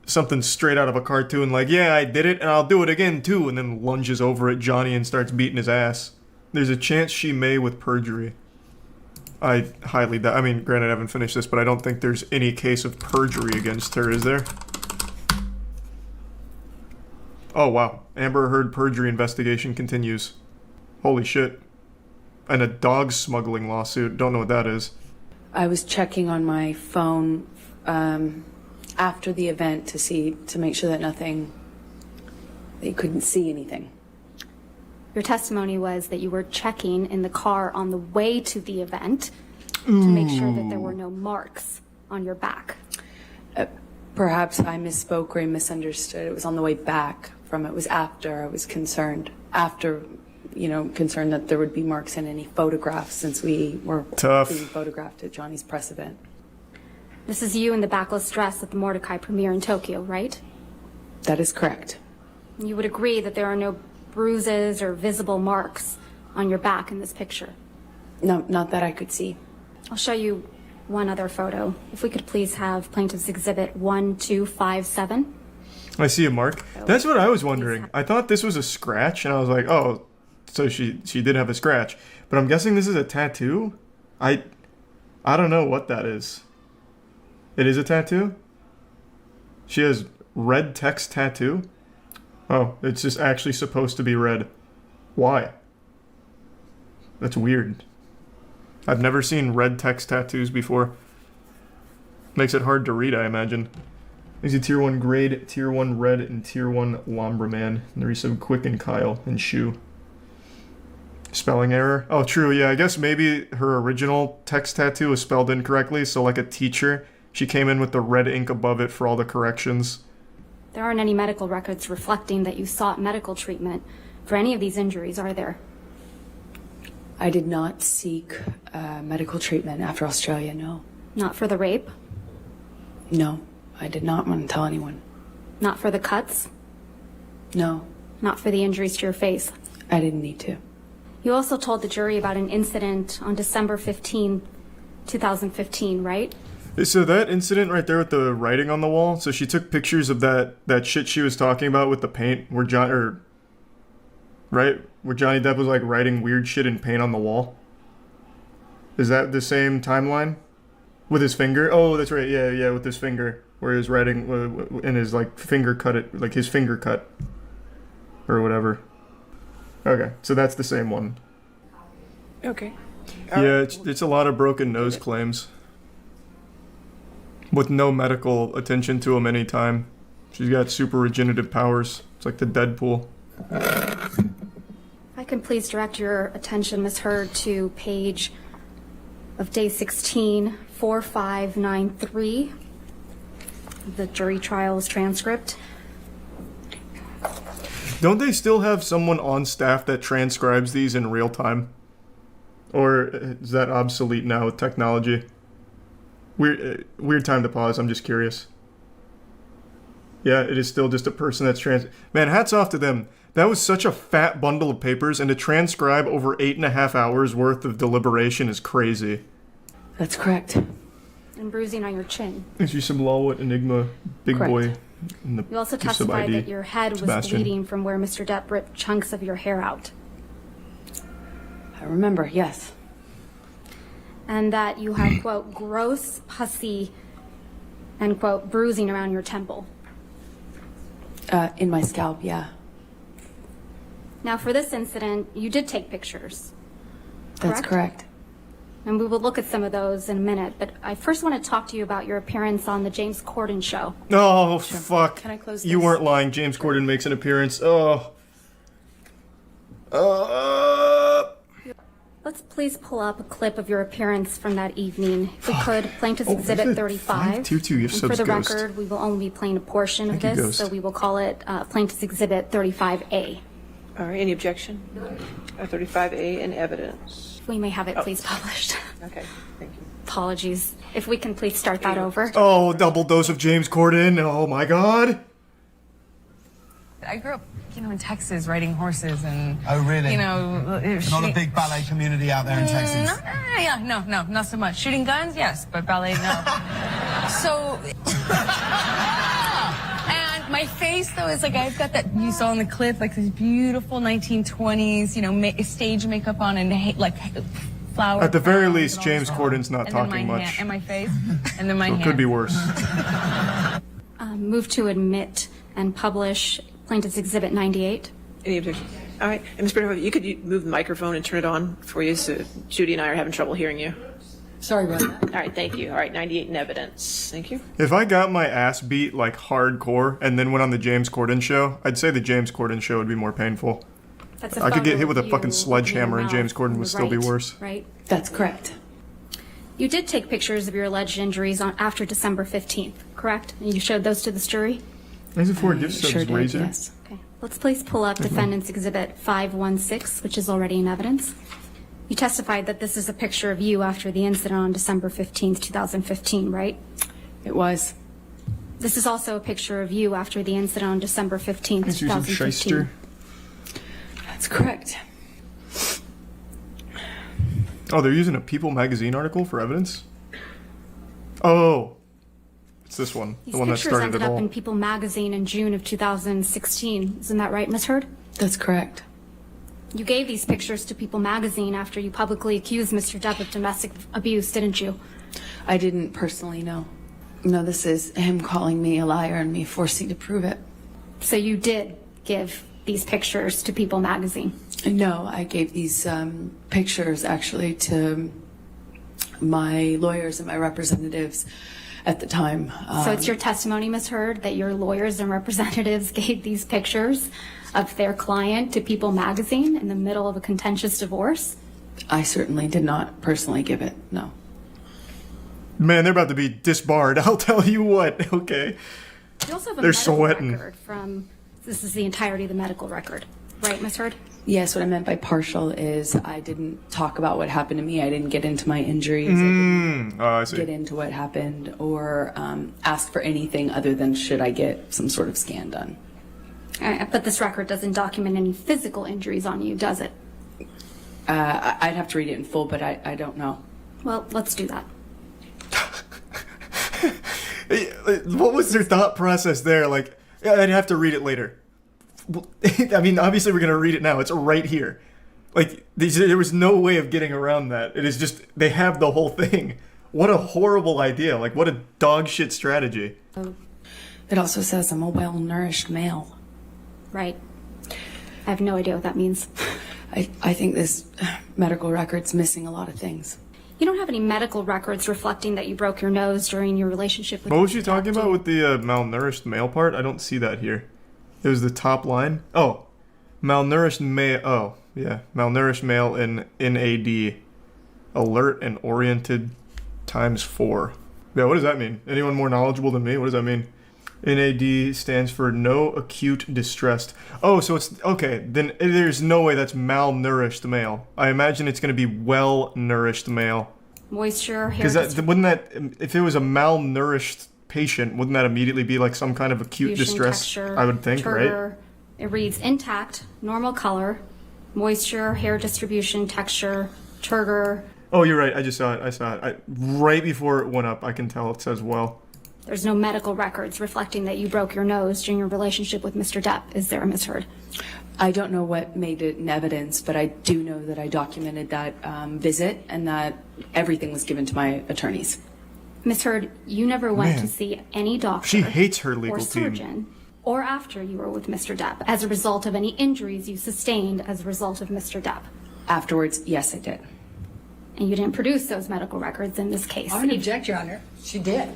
something straight out of a cartoon, like, yeah, I did it and I'll do it again too, and then lunges over at Johnny and starts beating his ass. There's a chance she may with perjury. I highly doubt. I mean, granted, I haven't finished this, but I don't think there's any case of perjury against her, is there? Oh, wow. Amber Heard perjury investigation continues. Holy shit. And a dog smuggling lawsuit. Don't know what that is.
I was checking on my phone after the event to make sure that you couldn't see anything.
Your testimony was that you were checking in the car on the way to the event to make sure that there were no marks on your back.
Perhaps I misspoke or I misunderstood. It was on the way back from it. It was after I was concerned. After, concerned that there would be marks in any photographs since we were being photographed at Johnny's press event.
This is you in the backless dress at the Mordecai premiere in Tokyo, right?
That is correct.
You would agree that there are no bruises or visible marks on your back in this picture?
No, not that I could see.
I'll show you one other photo. If we could please have Plaintiff's Exhibit 1257.
I see a mark. That's what I was wondering. I thought this was a scratch, and I was like, oh, so she did have a scratch. But I'm guessing this is a tattoo? I don't know what that is. It is a tattoo? She has red text tattoo? Oh, it's just actually supposed to be red. Why? That's weird. I've never seen red text tattoos before. Makes it hard to read, I imagine. There's a Tier 1 grade, Tier 1 red, and Tier 1 Lombraman. And there's some Quick and Kyle and Shoe. Spelling error? Oh, true, yeah, I guess maybe her original text tattoo was spelled incorrectly, so like a teacher, she came in with the red ink above it for all the corrections.
There aren't any medical records reflecting that you sought medical treatment for any of these injuries, are there?
I did not seek medical treatment after Australia, no.
Not for the rape?
No, I did not want to tell anyone.
Not for the cuts?
No.
Not for the injuries to your face?
I didn't need to.
You also told the jury about an incident on December 15, 2015, right?
So that incident right there with the writing on the wall, so she took pictures of that shit she was talking about with the paint, where Johnny Depp was like writing weird shit in paint on the wall. Is that the same timeline? With his finger? Oh, that's right. Yeah, with his finger. Where he was writing in his, like, finger cut it, like his finger cut. Or whatever. Okay, so that's the same one.
Okay.
Yeah, it's a lot of broken nose claims. With no medical attention to him anytime. She's got super regenerative powers. It's like the Deadpool.
If I can please direct your attention, Ms. Hurd, to page of day 16, 4593, the jury trial's transcript.
Don't they still have someone on staff that transcribes these in real time? Or is that obsolete now with technology? Weird time to pause, I'm just curious. Yeah, it is still just a person that's Man, hats off to them. That was such a fat bundle of papers, and to transcribe over 8.5 hours worth of deliberation is crazy.
That's correct.
And bruising on your chin.
Is you some Lawwood Enigma big
Correct.
boy in the
You also
use of
testified
ID.
that your head was
Sebastian.
bleeding from where Mr. Depp ripped chunks of your hair out.
I remember, yes.
And that you had, quote, gross, pussy, and, quote, bruising around your temple.
In my scalp, yeah.
Now, for this incident, you did take pictures.
That's correct.
And we will look at some of those in a minute, but I first want to talk to you about your appearance on the James Corden show.
Oh, fuck.
Can I close
You
this?
weren't lying. James Corden makes an appearance. Oh.
Let's please pull up a clip of your appearance from that evening. If we could, Plaintiff's Exhibit 35.
522, your
And for the
sub's Ghost.
record, we will only be playing a portion of
Thank you,
this, so
Ghost.
we will call it Plaintiff's Exhibit 35A.
All right, any objection? 35A in evidence.
We may have it please published.
Okay, thank you.
Apologies. If we can please start that over.
Oh, double dose of James Corden. Oh, my God.
I grew up, in Texas riding horses and.
Oh, really?
Not
a big ballet community out there in Texas.
No, not so much. Shooting guns, yes, but ballet, no. So. And my face, though, is like I've got that you saw in the clip, like this beautiful 1920s, stage makeup on and like flower.
At the very
crowns
least,
and all
James
this.
Corden's not
And then
talking
my
much.
hand- and my face, and then my
So it
hand.
could be worse.
Move to admit and publish Plaintiff's Exhibit 98.
Any objection? All right, and Ms. Bernhoff, you could move the microphone and turn it on for you, so Judy and I are having trouble hearing you.
Sorry about that.
All right, thank you. All right, 98 in evidence. Thank you.
If I got my ass beat like hardcore and then went on the James Corden show, I'd say the James Corden show would be more painful.
That's a
I could get
photo
hit with a
of
fucking
you
sledgehammer
with
and
your
James
mouth
Corden
on
would
the
still be
right,
worse.
Right?
That's correct.
You did take pictures of your alleged injuries after December 15th, correct? And you showed those to this jury?
Is it for a gift
Sure
subs
did,
razor?
yes.
Okay. Let's please pull up Defendant's Exhibit 516, which is already in evidence. You testified that this is a picture of you after the incident on December 15th, 2015, right?
It was.
This is also a picture of you after the incident on December 15th,
He's using
2015.
shyster.
That's correct.
Oh, they're using a People magazine article for evidence? Oh. It's this one.
These
The one that
pictures
started
ended
it
up
all.
in People magazine in June of 2016. Isn't that right, Ms. Hurd?
That's correct.
You gave these pictures to People magazine after you publicly accused Mr. Depp of domestic abuse, didn't you?
I didn't personally know. No, this is him calling me a liar and me forcing to prove it.
So you did give these pictures to People magazine?
No, I gave these pictures actually to my lawyers and my representatives at the time.
So it's your testimony, Ms. Hurd, that your lawyers and representatives gave these pictures of their client to People magazine in the middle of a contentious divorce?
I certainly did not personally give it, no.
Man, they're about to be disbarred. I'll tell you what. Okay.
You also have a
They're
medical
sweating.
record from, this is the entirety of the medical record, right, Ms. Hurd?
Yes, what I meant by partial is I didn't talk about what happened to me. I didn't get into my injuries. I didn't
I see.
get into what happened or ask for anything other than should I get some sort of scan done.
But this record doesn't document any physical injuries on you, does it?
I'd have to read it in full, but I don't know.
Well, let's do that.
What was their thought process there? Like, yeah, I'd have to read it later. I mean, obviously we're going to read it now. It's right here. Like, there was no way of getting around that. It is just, they have the whole thing. What a horrible idea. Like, what a dog shit strategy.
It also says I'm a well-nourished male.
Right. I have no idea what that means.
I think this medical record's missing a lot of things.
You don't have any medical records reflecting that you broke your nose during your relationship with
What was
Mr.
she talking
Depp,
about with the malnourished male part? I don't see that here. It was the top line. Oh, malnourished male. Oh, yeah. Malnourished male in NAD. Alert and oriented ×4. Yeah, what does that mean? Anyone more knowledgeable than me? What does that mean? NAD stands for no acute distress. Oh, so it's okay. Then there's no way that's malnourished male. I imagine it's going to be well-nourished male.
Moisture, hair
Because wouldn't that, if it was a malnourished patient, wouldn't that immediately be like some kind of acute distress?
texture,
I would think,
turgor.
right?
It reads intact, normal color, moisture, hair distribution, texture, turgor.
Oh, you're right. I just saw it. I saw it. Right before it went up, I can tell it says well.
There's no medical records reflecting that you broke your nose during your relationship with Mr. Depp. Is there, Ms. Heard?
I don't know what made it in evidence, but I do know that I documented that visit and that everything was given to my attorneys.
Ms. Heard, you never went
Man.
to see any doctor
She hates her legal
or surgeon or after you were with Mr. Depp as a result of any injuries you sustained as a result of Mr. Depp.
Afterwards, yes, I did.
And you didn't produce those medical records in this case.
I would object, Your Honor. She did.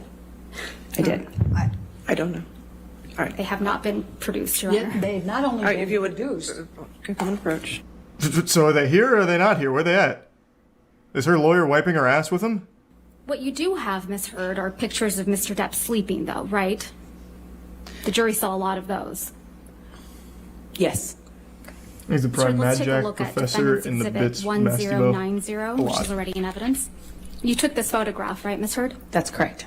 I did.
I don't know. All right.
They have not been produced, Your
Yeah,
Honor.
they not only
All right, if you would
produced.
come and approach.
So are they here or are they not here? Where are they at? Is her lawyer wiping her ass with him?
What you do have, Ms. Heard, are pictures of Mr. Depp sleeping, though, right? The jury saw a lot of those.
Yes.
He's the prime
Let's take a
Mad
look
Jack
at
professor
defendant's
in the
exhibit
bits
1090,
A
which
lot.
is already in evidence. You took this photograph, right, Ms. Heard?
That's correct.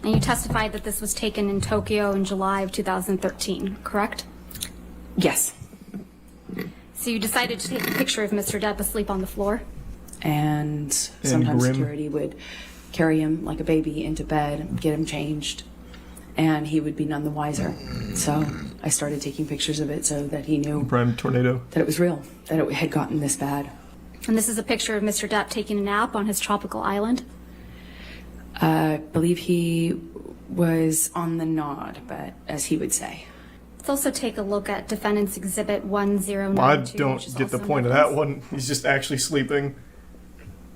And you testified that this was taken in Tokyo in July of 2013, correct?
Yes.
So you decided to take a picture of Mr. Depp asleep on the floor?
And sometimes
grim.
security would carry him like a baby into bed, get him changed, and he would be none the wiser. So I started taking pictures of it so that he knew
Prime tornado.
that it was real, that it had gotten this bad.
And this is a picture of Mr. Depp taking a nap on his tropical island?
I believe he was on the nod, but as he would say.
Let's also take a look at defendant's exhibit 1092.
I
which
don't
is
get the
also in
point of
evidence.
that one. He's just actually sleeping.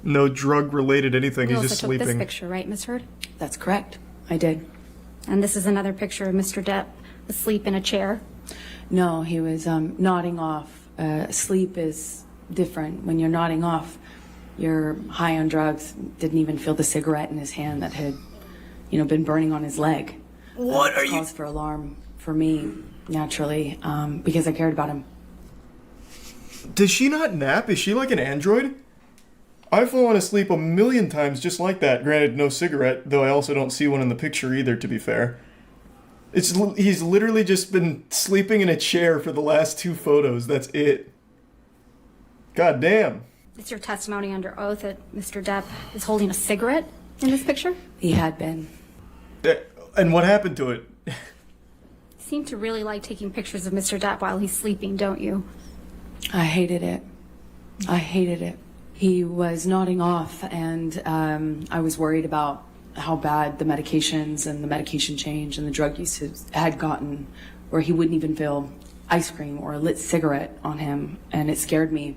No drug-related anything.
You
He's
also
just
took
sleeping.
this picture, right, Ms. Heard?
That's correct. I did.
And this is another picture of Mr. Depp asleep in a chair.
No, he was nodding off. Sleep is different. When you're nodding off, you're high on drugs, didn't even feel the cigarette in his hand that had, been burning on his leg.
What are you?
Cause for alarm for me, naturally, because I cared about him.
Does she not nap? Is she like an android? I've fallen asleep a million times just like that. Granted, no cigarette, though I also don't see one in the picture either, to be fair. He's literally just been sleeping in a chair for the last 2 photos. That's it. God damn.
It's your testimony under oath that Mr. Depp is holding a cigarette in this picture?
He had been.
And what happened to it?
You seem to really like taking pictures of Mr. Depp while he's sleeping, don't you?
I hated it. I hated it. He was nodding off, and I was worried about how bad the medications and the medication change and the drug use had gotten, where he wouldn't even feel ice cream or a lit cigarette on him, and it scared me.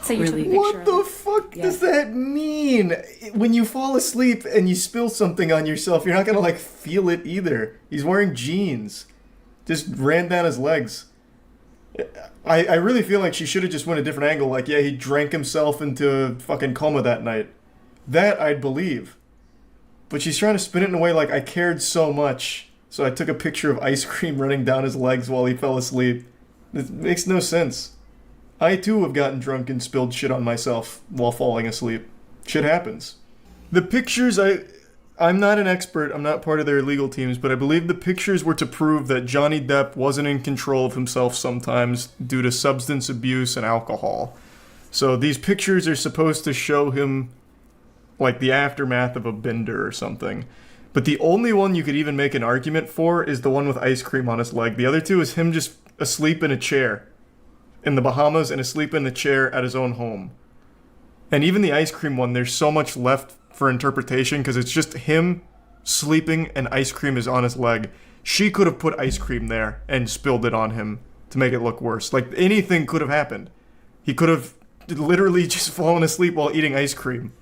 So you
really.
took a picture
What the fuck does that mean? When you fall asleep and you spill something on yourself, you're not gonna feel it either. He's wearing jeans. Just ran down his legs. I really feel like she should have just went a different angle. He drank himself into a fucking coma that night. That I'd believe. But she's trying to spin it in a way I cared so much, so I took a picture of ice cream running down his legs while he fell asleep. It makes no sense. I too have gotten drunk and spilled shit on myself while falling asleep. Shit happens. The pictures, I'm not an expert, I'm not part of their legal teams, but I believe the pictures were to prove that Johnny Depp wasn't in control of himself sometimes due to substance abuse and alcohol. So these pictures are supposed to show him the aftermath of a bender or something. But the only one you could even make an argument for is the one with ice cream on his leg. The other two is him just asleep in a chair. in the Bahamas and asleep in a chair at his own home. And even the ice cream one, there's so much left for interpretation because it's just him sleeping and ice cream is on his leg. She could have put ice cream there and spilled it on him to make it look worse. Like, anything could have happened. He could have literally just fallen asleep while eating ice cream.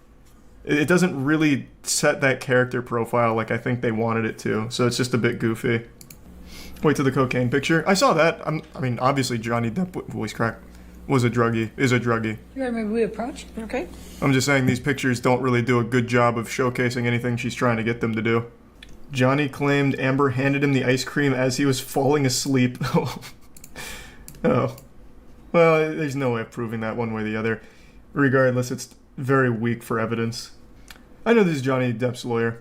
It doesn't really set that character profile like I think they wanted it to, so it's just a bit goofy. Wait to the cocaine picture. I saw that. I mean, obviously Johnny Depp, voice crack, is a druggie.
You remember we approached?
Okay.
I'm just saying these pictures don't really do a good job of showcasing anything she's trying to get them to do. Johnny claimed Amber handed him the ice cream as he was falling asleep. Oh. Well, there's no way of proving that one way or the other. Regardless, it's very weak for evidence. I know this is Johnny Depp's lawyer.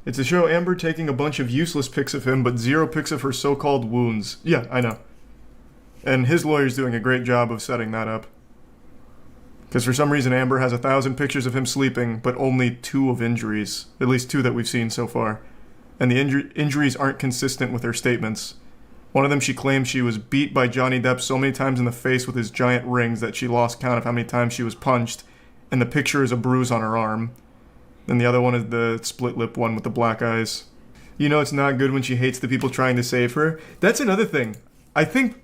It's to show Amber taking a bunch of useless pics of him, but 0 pics of her so-called wounds. Yeah, I know. And his lawyer's doing a great job of setting that up. Because for some reason Amber has 1,000 pictures of him sleeping, but only 2 of injuries. At least 2 that we've seen so far. And the injuries aren't consistent with her statements. One of them, she claims she was beat by Johnny Depp so many times in the face with his giant rings that she lost count of how many times she was punched, and the picture is a bruise on her arm. And the other one is the split lip one with the black eyes. You know it's not good when she hates the people trying to save her. That's another thing. I think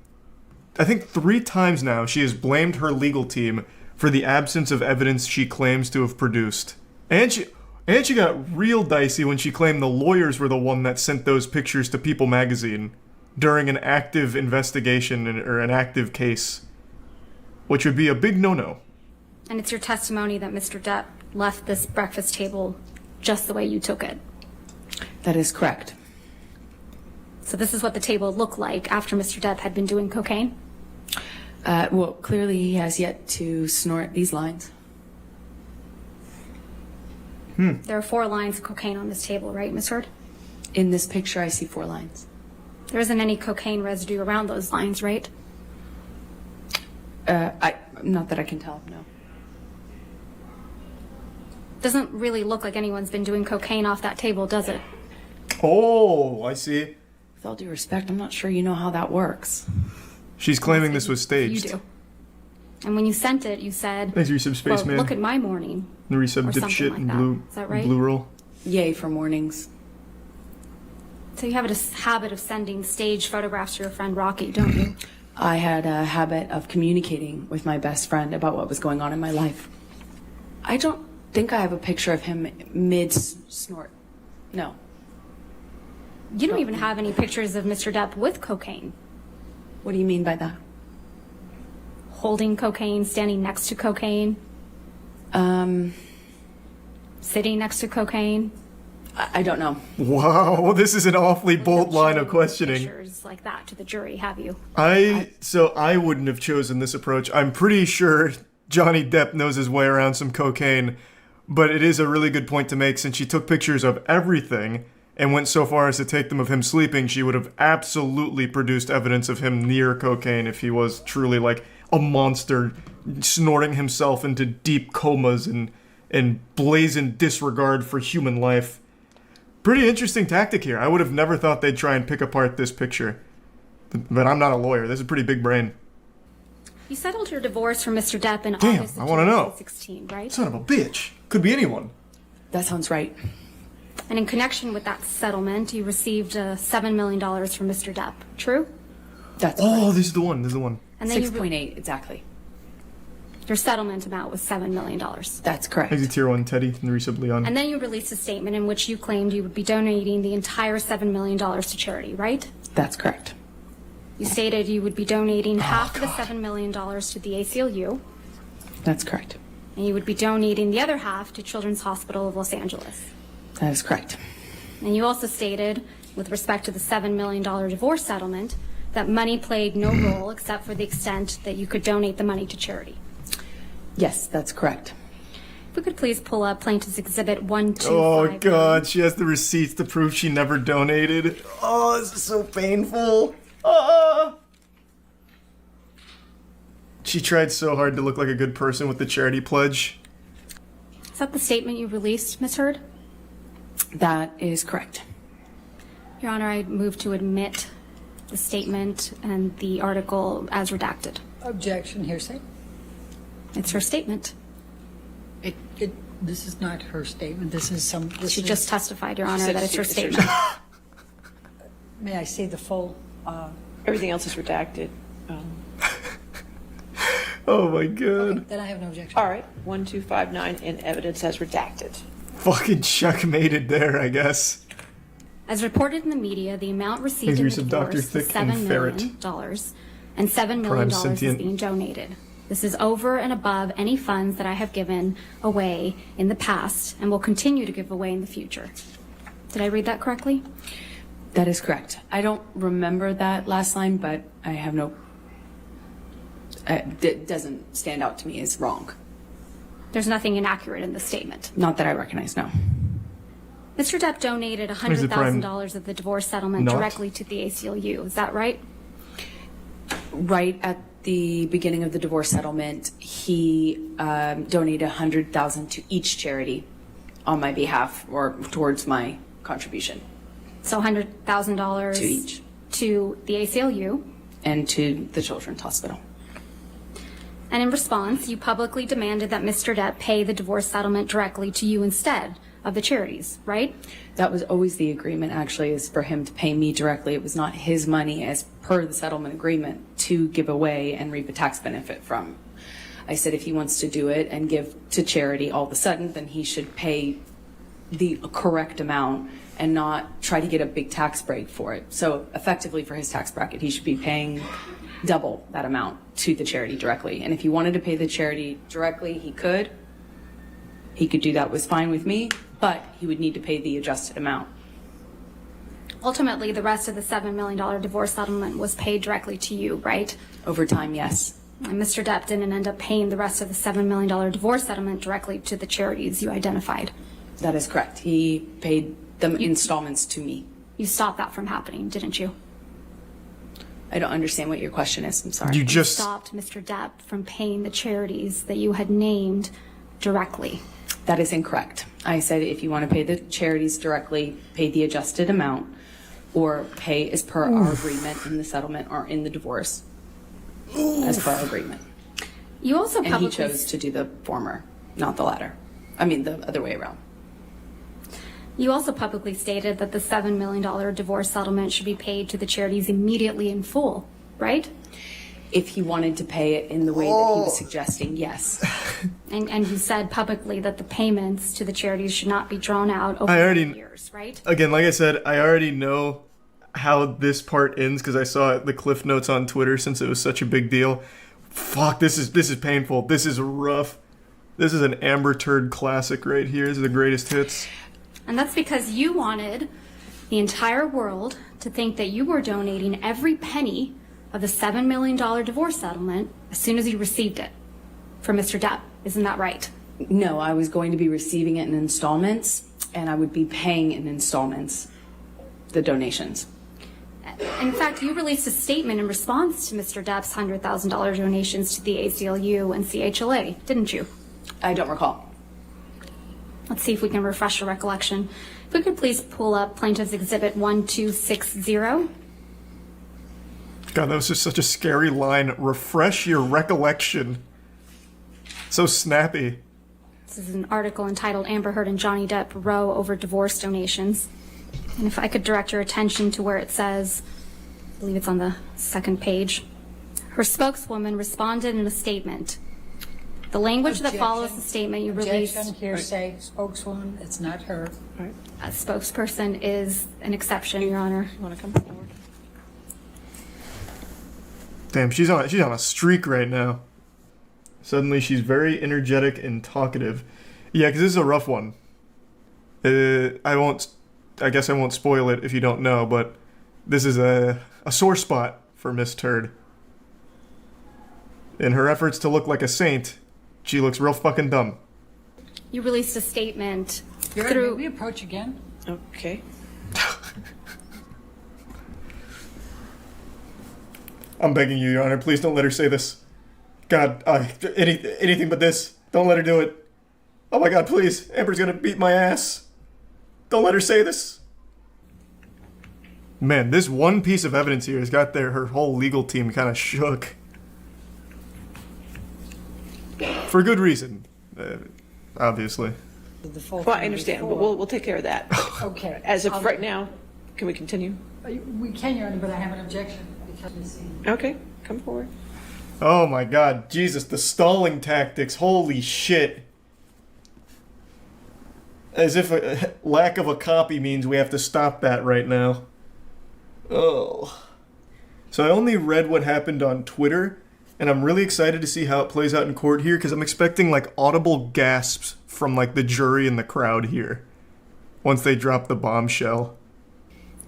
3 times now she has blamed her legal team for the absence of evidence she claims to have produced. And she got real dicey when she claimed the lawyers were the one that sent those pictures to People magazine during an active investigation or an active case, which would be a big no-no.
And it's your testimony that Mr. Depp left this breakfast table just the way you took it.
That is correct.
So this is what the table looked like after Mr. Depp had been doing cocaine?
Well, clearly he has yet to snort these lines.
There are 4 lines of cocaine on this table, right, Ms. Heard?
In this picture, I see 4 lines.
There isn't any cocaine residue around those lines, right?
Not that I can tell, no.
Doesn't really look like anyone's been doing cocaine off that table, does it?
Oh, I see.
With all due respect, I'm not sure you know how that works.
She's claiming this was staged.
You do. And when you sent it, you said,
Thanks, Resub Spaceman.
well, look at my morning.
The Resub
or something
dipshit
like
and
that.
blue,
Is that right?
blue roll.
Yay for mornings.
So you have a habit of sending staged photographs to your friend Rocky, don't you?
I had a habit of communicating with my best friend about what was going on in my life. I don't think I have a picture of him mid-snort. No.
You don't even have any pictures of Mr. Depp with cocaine.
What do you mean by that?
Holding cocaine, standing next to cocaine, sitting next to cocaine.
I don't know.
Wow, this is an awfully bold line of questioning.
Pictures like that to the jury, have you?
So I wouldn't have chosen this approach. I'm pretty sure Johnny Depp knows his way around some cocaine, but it is a really good point to make since she took pictures of everything and went so far as to take them of him sleeping. She would have absolutely produced evidence of him near cocaine if he was truly like a monster snorting himself into deep comas and blazing disregard for human life. Pretty interesting tactic here. I would have never thought they'd try and pick apart this picture. But I'm not a lawyer. This is pretty big brain.
You settled your divorce from Mr. Depp in August of 2016, right?
Son of a bitch. Could be anyone.
That sounds right.
And in connection with that settlement, you received $7 million from Mr. Depp. True?
That's
correct. This is the one. This is the one.
And then
6.8, exactly.
Your settlement amount was $7 million.
That's correct.
Exit Tier 1 Teddy and Resub Leon.
And then you released a statement in which you claimed you would be donating the entire $7 million to charity, right?
That's correct.
You stated you would be donating half of the $7 million to the ACLU.
That's correct.
And you would be donating the other half to Children's Hospital of Los Angeles.
That is correct.
And you also stated, with respect to the $7 million divorce settlement, that money played no role except for the extent that you could donate the money to charity.
Yes, that's correct.
If we could please pull up Plaintiff's Exhibit 125.
Oh, God. She has the receipts to prove she never donated. Oh, this is so painful. She tried so hard to look like a good person with the charity pledge.
Is that the statement you released, Ms. Heard?
That is correct.
Your Honor, I move to admit the statement and the article as redacted.
Objection, hearsay.
It's her statement.
This is not her statement. This is some.
She just testified, Your Honor,
said
that it's her
it's her
statement.
May I see the full?
Everything else is redacted.
Oh my god.
Then I have no objection.
All right, 1259 in evidence as redacted.
Fucking checkmated there, I guess.
As reported in the media, the amount received in the
Degrees of Dr.
divorce was
Thick and
$7
Ferret.
million, and $7 million
Prime
is
sentient.
being donated. This is over and above any funds that I have given away in the past and will continue to give away in the future. Did I read that correctly?
That is correct. I don't remember that last line, but I have no. It doesn't stand out to me as wrong.
There's nothing inaccurate in the statement.
Not that I recognize, no.
Mr. Depp donated
Is it prime
$100,000 of the divorce settlement
not?
directly to the ACLU. Is that right?
Right at the beginning of the divorce settlement, he donated $100,000 to each charity on my behalf or towards my contribution.
So $100,000
To each.
to the ACLU.
And to the Children's Hospital.
And in response, you publicly demanded that Mr. Depp pay the divorce settlement directly to you instead of the charities, right?
That was always the agreement, actually, is for him to pay me directly. It was not his money as per the settlement agreement to give away and reap a tax benefit from. I said if he wants to do it and give to charity all of a sudden, then he should pay the correct amount and not try to get a big tax break for it. So effectively for his tax bracket, he should be paying double that amount to the charity directly. And if he wanted to pay the charity directly, he could. He could do that, was fine with me, but he would need to pay the adjusted amount.
Ultimately, the rest of the $7 million divorce settlement was paid directly to you, right?
Over time, yes.
And Mr. Depp didn't end up paying the rest of the $7 million divorce settlement directly to the charities you identified.
That is correct. He paid them installments to me.
You stopped that from happening, didn't you?
I don't understand what your question is. I'm sorry.
You just
stopped Mr. Depp from paying the charities that you had named directly.
That is incorrect. I said if you want to pay the charities directly, pay the adjusted amount, or pay as per our agreement in the settlement or in the divorce, as per our agreement.
You also
And he
publicly
chose to do the former, not the latter. I mean, the other way around.
You also publicly stated that the $7 million divorce settlement should be paid to the charities immediately in full, right?
If he wanted to pay it in the way that he was suggesting, yes.
And you said publicly that the payments to the charities should not be drawn out over years, right?
Again, like I said, I already know how this part ends because I saw the cliff notes on Twitter since it was such a big deal. Fuck, this is painful. This is rough. This is an Amber Turd classic right here. This is the greatest hits.
And that's because you wanted the entire world to think that you were donating every penny of the $7 million divorce settlement as soon as you received it from Mr. Depp. Isn't that right?
No, I was going to be receiving it in installments, and I would be paying in installments the donations.
In fact, you released a statement in response to Mr. Depp's $100,000 donations to the ACLU and CHLA, didn't you?
I don't recall.
Let's see if we can refresh your recollection. If we could please pull up Plaintiff's Exhibit 1260.
God, that was just such a scary line. Refresh your recollection. So snappy.
This is an article entitled Amber Heard and Johnny Depp Row Over Divorce Donations. And if I could direct your attention to where it says, I believe it's on the second page, her spokeswoman responded in a statement. The language that follows the statement you released.
Objection, hearsay, spokeswoman, it's not her.
A spokesperson is an exception, Your Honor.
You want to come forward?
Damn, she's on a streak right now. Suddenly she's very energetic and talkative. Yeah, because this is a rough one. I guess I won't spoil it if you don't know, but this is a sore spot for Miss Turd. In her efforts to look like a saint, she looks real fucking dumb.
You released a statement
May
through.
we approach again?
Okay.
I'm begging you, Your Honor, please don't let her say this. God, anything but this. Don't let her do it. Oh my God, please. Amber's gonna beat my ass. Don't let her say this. Man, this one piece of evidence here has got her whole legal team kind of shook. For good reason, obviously.
The full
Well, I
thing
understand, but
before.
we'll take care of that.
Okay.
As of
I'll-
right now, can we continue?
We can, Your Honor, but I have an objection because we see.
Okay, come forward.
Oh my god, Jesus, the stalling tactics, holy shit. As if a lack of a copy means we have to stop that right now. Oh. So I only read what happened on Twitter, and I'm really excited to see how it plays out in court here, because I'm expecting like audible gasps from like the jury and the crowd here once they drop the bombshell.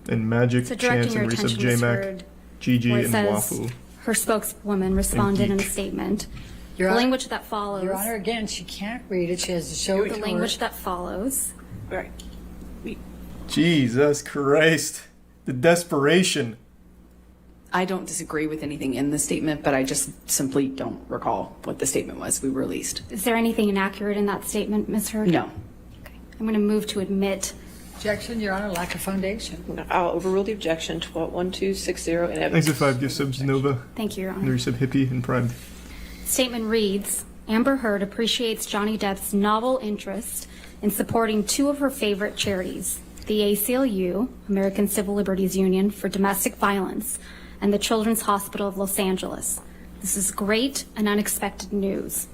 And Magic,
So directing
Chance,
your
and Risa
attention,
J-Mac,
Ms. Heard,
Gigi,
where it
and
says
Wafu.
her spokeswoman responded in a
Geek.
statement.
Your
The
Honor-
language that follows.
Your Honor, again, she can't read it. She has to show it
The
to
language
her.
that follows.
Right.
Jesus Christ. The desperation.
I don't disagree with anything in the statement, but I just simply don't recall what the statement was we released.
Is there anything inaccurate in that statement, Ms. Heard?
No.
I'm going to move to admit.
Objection, Your Honor, lack of foundation.
I'll overrule the objection. 1260 and
Thanks
evidence.
for 5 gift subs, Nova.
Thank you, Your
And
Honor.
resub Hippie and Prime.
Statement reads, Amber Heard appreciates Johnny Depp's novel interest in supporting two of her favorite charities, the ACLU, American Civil Liberties Union for Domestic Violence, and the Children's Hospital of Los Angeles. This is great and unexpected news.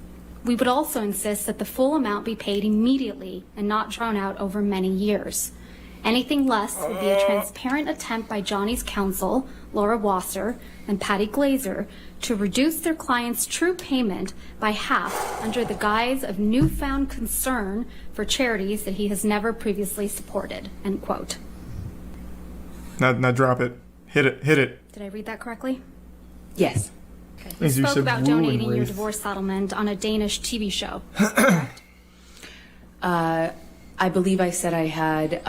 We would also insist that the full amount be paid immediately and not drawn out over many years. Anything less would be a transparent attempt by Johnny's counsel, Laura Wasser and Patty Glazer, to reduce their client's true payment by half under the guise of newfound concern for charities that he has never previously supported, end quote.
Now drop it. Hit it. Hit it.
Did I read that correctly?
Yes.
You
Thanks, you
spoke
said
about
woo and
donating your
Wraith.
divorce settlement on a Danish TV show.
I believe I said I had.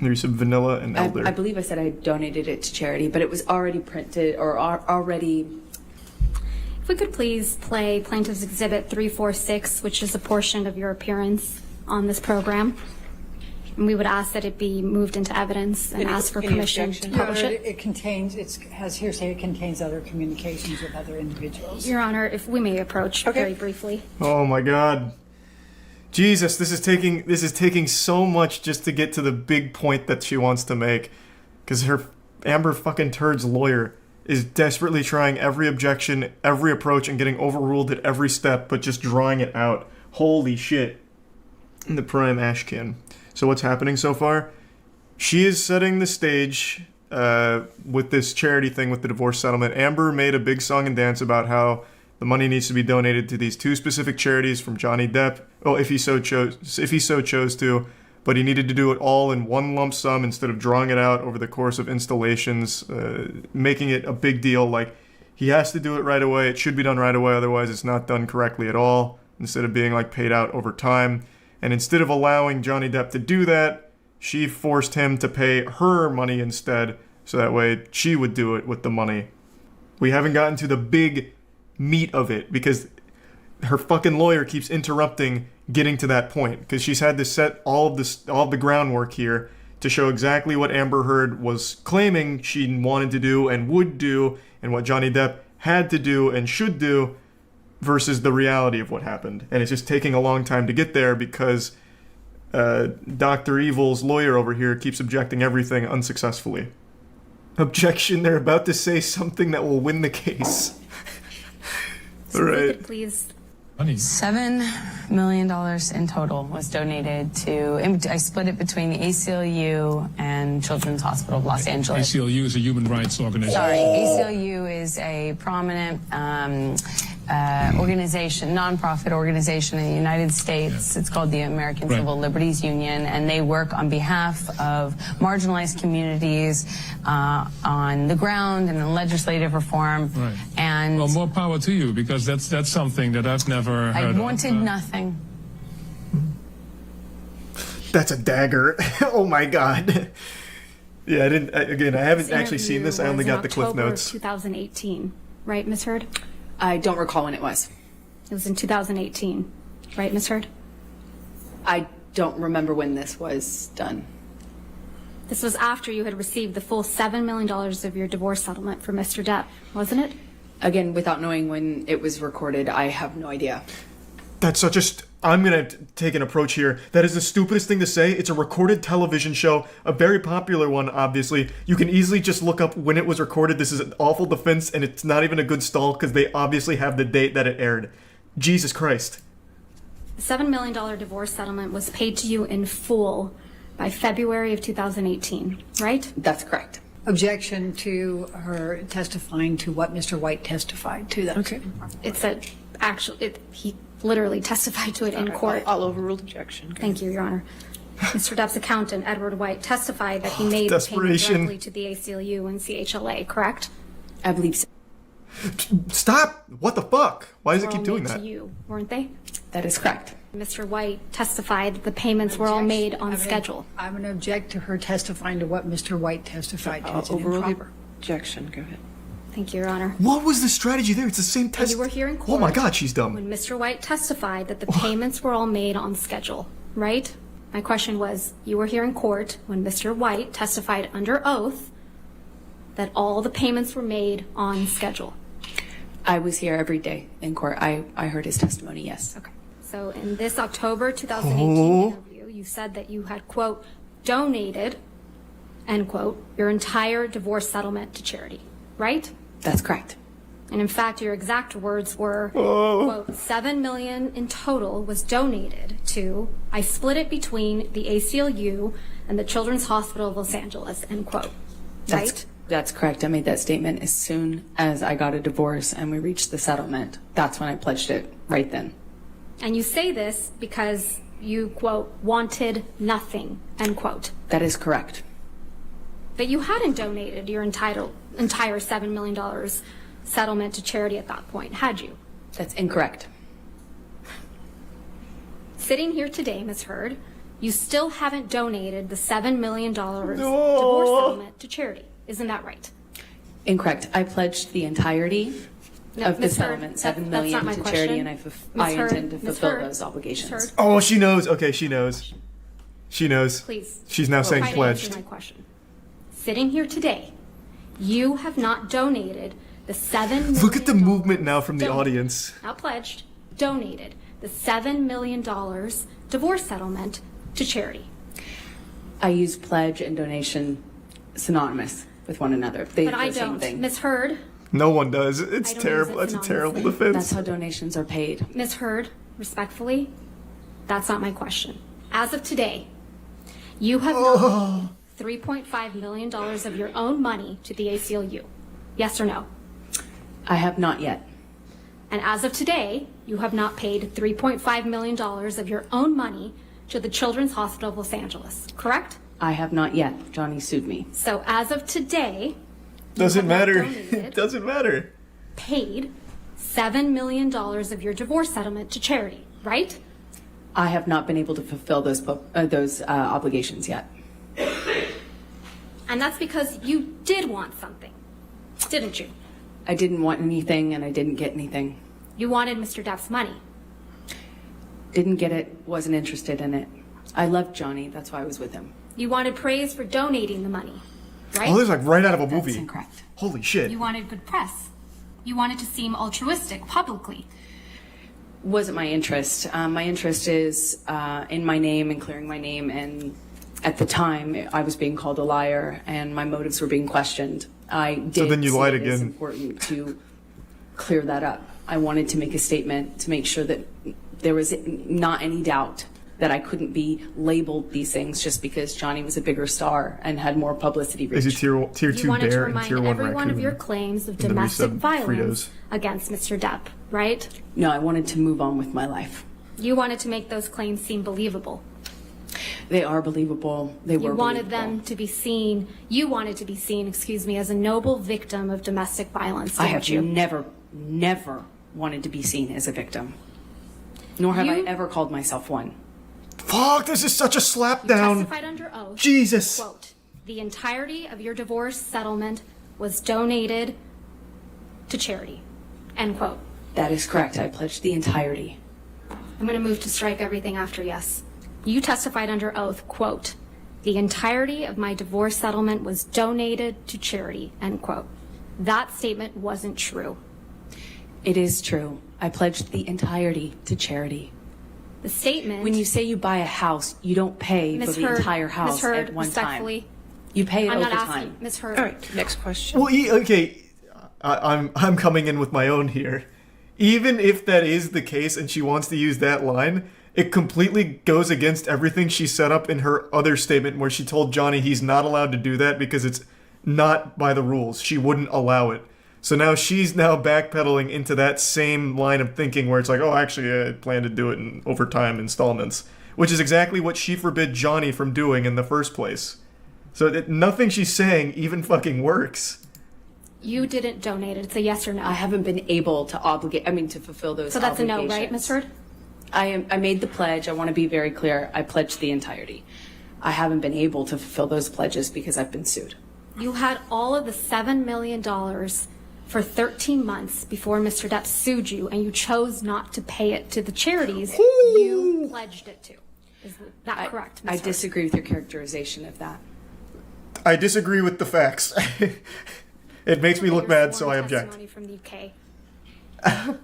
There's some Vanilla and Elder.
I believe I said I donated it to charity, but it was already printed or already.
If we could please play Plaintiff's Exhibit 346, which is a portion of your appearance on this program. And we would ask that it be moved into evidence and ask for
any
permission to
objection?
Your
publish
Honor,
it.
it contains, it has hearsay, it contains other communications with other individuals.
Your Honor, if we may approach very briefly.
Oh my god. Jesus, this is taking so much just to get to the big point that she wants to make. Because her Amber fucking Turd's lawyer is desperately trying every objection, every approach, and getting overruled at every step, but just drawing it out. Holy shit. In the prime ashcan. So what's happening so far? She is setting the stage with this charity thing with the divorce settlement. Amber made a big song and dance about how the money needs to be donated to these two specific charities from Johnny Depp. Well, if he so chose to, but he needed to do it all in one lump sum instead of drawing it out over the course of installations, making it a big deal. Like, he has to do it right away. It should be done right away, otherwise it's not done correctly at all. Instead of being like paid out over time. And instead of allowing Johnny Depp to do that, she forced him to pay her money instead, so that way she would do it with the money. We haven't gotten to the big meat of it, because her fucking lawyer keeps interrupting getting to that point, because she's had to set all of the groundwork here to show exactly what Amber Heard was claiming she wanted to do and would do, and what Johnny Depp had to do and should do, versus the reality of what happened. And it's just taking a long time to get there because Dr. Evil's lawyer over here keeps objecting everything unsuccessfully. Objection, they're about to say something that will win the case.
So
All
if we
right.
could please.
$7 million in total was donated to, I split it between the ACLU and Children's Hospital of Los Angeles.
ACLU is a human rights organization.
Sorry, ACLU is a prominent organization, nonprofit organization in the United States. It's called the American Civil Liberties Union, and they work on behalf of marginalized communities on the ground and in legislative reform.
Right.
And
well, more power to you, because that's something that I've never heard
I
of.
wanted nothing.
That's a dagger. Oh my god. Yeah, I haven't actually seen this. I only got the cliff
October
notes.
of 2018, right, Ms. Heard?
I don't recall when it was.
It was in 2018, right, Ms. Heard?
I don't remember when this was done.
This was after you had received the full $7 million of your divorce settlement for Mr. Depp, wasn't it?
Again, without knowing when it was recorded, I have no idea.
That's such a... I'm going to take an approach here. That is the stupidest thing to say. It's a recorded television show, a very popular one, obviously. You can easily just look up when it was recorded. This is an awful defense, and it's not even a good stall because they obviously have the date that it aired. Jesus Christ.
The $7 million divorce settlement was paid to you in full by February of 2018, right?
That's correct.
Objection to her testifying to what Mr. White testified to. That
Okay.
It's a he literally testified to it in court.
I'll overrule objection. Okay.
Thank you, Your Honor. Mr. Depp's accountant, Edward White, testified that he made the payment
Desperation.
directly to the ACLU and CHLA, correct?
I believe so.
Stop! What the fuck? Why does it
Were
keep
all
doing
made
that?
to you, weren't they?
That is correct.
Mr. White testified that the payments were all made on schedule.
I'm going to object to her testifying to what Mr. White testified to.
I'll
It's an
overrule the
improper.
objection. Go ahead.
Thank you, Your Honor.
What was the strategy there? It's the same
And
test.
you were here in court.
Oh my god, she's dumb.
When Mr. White testified that the payments were all made on schedule, right? My question was, you were here in court when Mr. White testified under oath that all the payments were made on schedule.
I was here every day in court. I heard his testimony, yes.
Okay. So in this October 2018 interview, you said that you had, quote, donated, end quote, your entire divorce settlement to charity, right?
That's correct.
And in fact, your exact words were, quote, $7 million in total was donated to, I split it between the ACLU and the Children's Hospital of Los Angeles, end quote, right?
That's correct. I made that statement as soon as I got a divorce and we reached the settlement. That's when I pledged it, right then.
And you say this because you, quote, wanted nothing, end quote.
That is correct.
But you hadn't donated your entire $7 million settlement to charity at that point, had you?
That's incorrect.
Sitting here today, Ms. Heard, you still haven't donated the $7 million divorce settlement to charity. Isn't that right?
Incorrect. I pledged the entirety of the
Ms.
settlement,
Heard,
$7
that's
million
not my
to
question.
charity, and I
Ms. Heard,
intend to
Ms.
fulfill
Heard,
those obligations.
Ms. Heard,
Oh, she knows. Okay, she knows. She knows.
please.
She's now saying
Try to answer
pledged.
my question. Sitting here today, you have not donated the $7 million.
Look at the movement now from the
Donated.
audience.
Not pledged, donated the $7 million divorce settlement to charity.
I use pledge and donation synonymous with one another.
But
They're
I
the same
don't.
thing.
Ms. Heard,
No one does. It's
I don't
terrible.
use it
That's a terrible
synonymously.
defense.
That's how donations are paid.
Ms. Heard, respectfully, that's not my question. As of today, you have not paid $3.5 million of your own money to the ACLU. Yes or no?
I have not yet.
And as of today, you have not paid $3.5 million of your own money to the Children's Hospital of Los Angeles, correct?
I have not yet. Johnny sued me.
So as of today,
Doesn't
you have not
matter.
donated,
It doesn't matter.
paid $7 million of your divorce settlement to charity, right?
I have not been able to fulfill those obligations yet.
And that's because you did want something, didn't you?
I didn't want anything and I didn't get anything.
You wanted Mr. Depp's money.
Didn't get it, wasn't interested in it. I loved Johnny, that's why I was with him.
You wanted praise for donating the money, right?
Oh, this is like right out of a
That's
movie.
incorrect.
Holy shit.
You wanted good press. You wanted to seem altruistic publicly.
Wasn't my interest. My interest is in my name and clearing my name, and at the time I was being called a liar and my motives were being questioned. I did
then you
see
lied
it as
again.
important to clear that up. I wanted to make a statement to make sure that there was not any doubt that I couldn't be labeled these things just because Johnny was a bigger star and had more publicity reach.
Is he tier
You
2
wanted to
bear and
remind
tier 1
everyone
raccoon?
of your claims of
And then
domestic
resub
violence
Fritos.
against Mr. Depp, right?
No, I wanted to move on with my life.
You wanted to make those claims seem believable.
They are believable. They were
You wanted
believable.
them to be seen, you wanted to be seen, as a noble victim of domestic violence,
I
didn't
have
you?
never wanted to be seen as a victim. Nor have I
You-
ever called myself one.
Fuck, this is such a slap down.
Testified under oath.
Jesus.
Quote, the entirety of your divorce settlement was donated to charity. End quote.
That is correct. I pledged the entirety.
I'm going to move to strike everything after yes. You testified under oath, quote, the entirety of my divorce settlement was donated to charity, end quote. That statement wasn't true.
It is true. I pledged the entirety to charity.
The statement...
When you say you buy a house, you don't pay for the entire house at one time. You pay it
I'm
over
not
time.
asking, Ms. Hurd.
All right, next question.
Well, okay, I'm coming in with my own here. Even if that is the case and she wants to use that line, it completely goes against everything she set up in her other statement where she told Johnny he's not allowed to do that because it's not by the rules. She wouldn't allow it. So now she's backpedaling into that same line of thinking where it's like, oh, actually, I plan to do it in overtime installments, which is exactly what she forbid Johnny from doing in the first place. So nothing she's saying even fucking works.
You didn't donate it. It's a yes or no.
I haven't been able to to fulfill those
So that's
obligations.
a no, right, Ms. Hurd?
I made the pledge. I want to be very clear. I pledged the entirety. I haven't been able to fulfill those pledges because I've been sued.
You had all of the $7 million for 13 months before Mr. Depp sued you, and you chose not to pay it to the charities you pledged it to. Is that correct, Ms.
I
Hurd?
disagree with your characterization of that.
I disagree with the facts. It makes me look bad, so I object.
Testimony from the UK.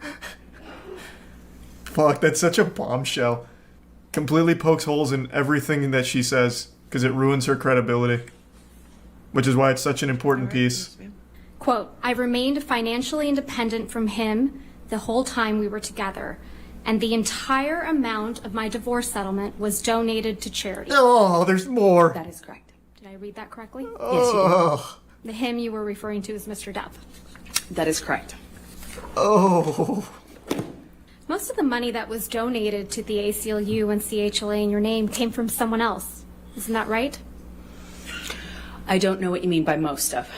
Fuck, that's such a bombshell. Completely pokes holes in everything that she says because it ruins her credibility. Which is why it's such an important piece.
Quote, I remained financially independent from him the whole time we were together, and the entire amount of my divorce settlement was donated to charity.
Oh, there's more.
That is correct. Did I read that correctly?
Yes, you did.
The him you were referring to is Mr. Depp.
That is correct.
Oh.
Most of the money that was donated to the ACLU and CHLA in your name came from someone else. Isn't that right?
I don't know what you mean by most of.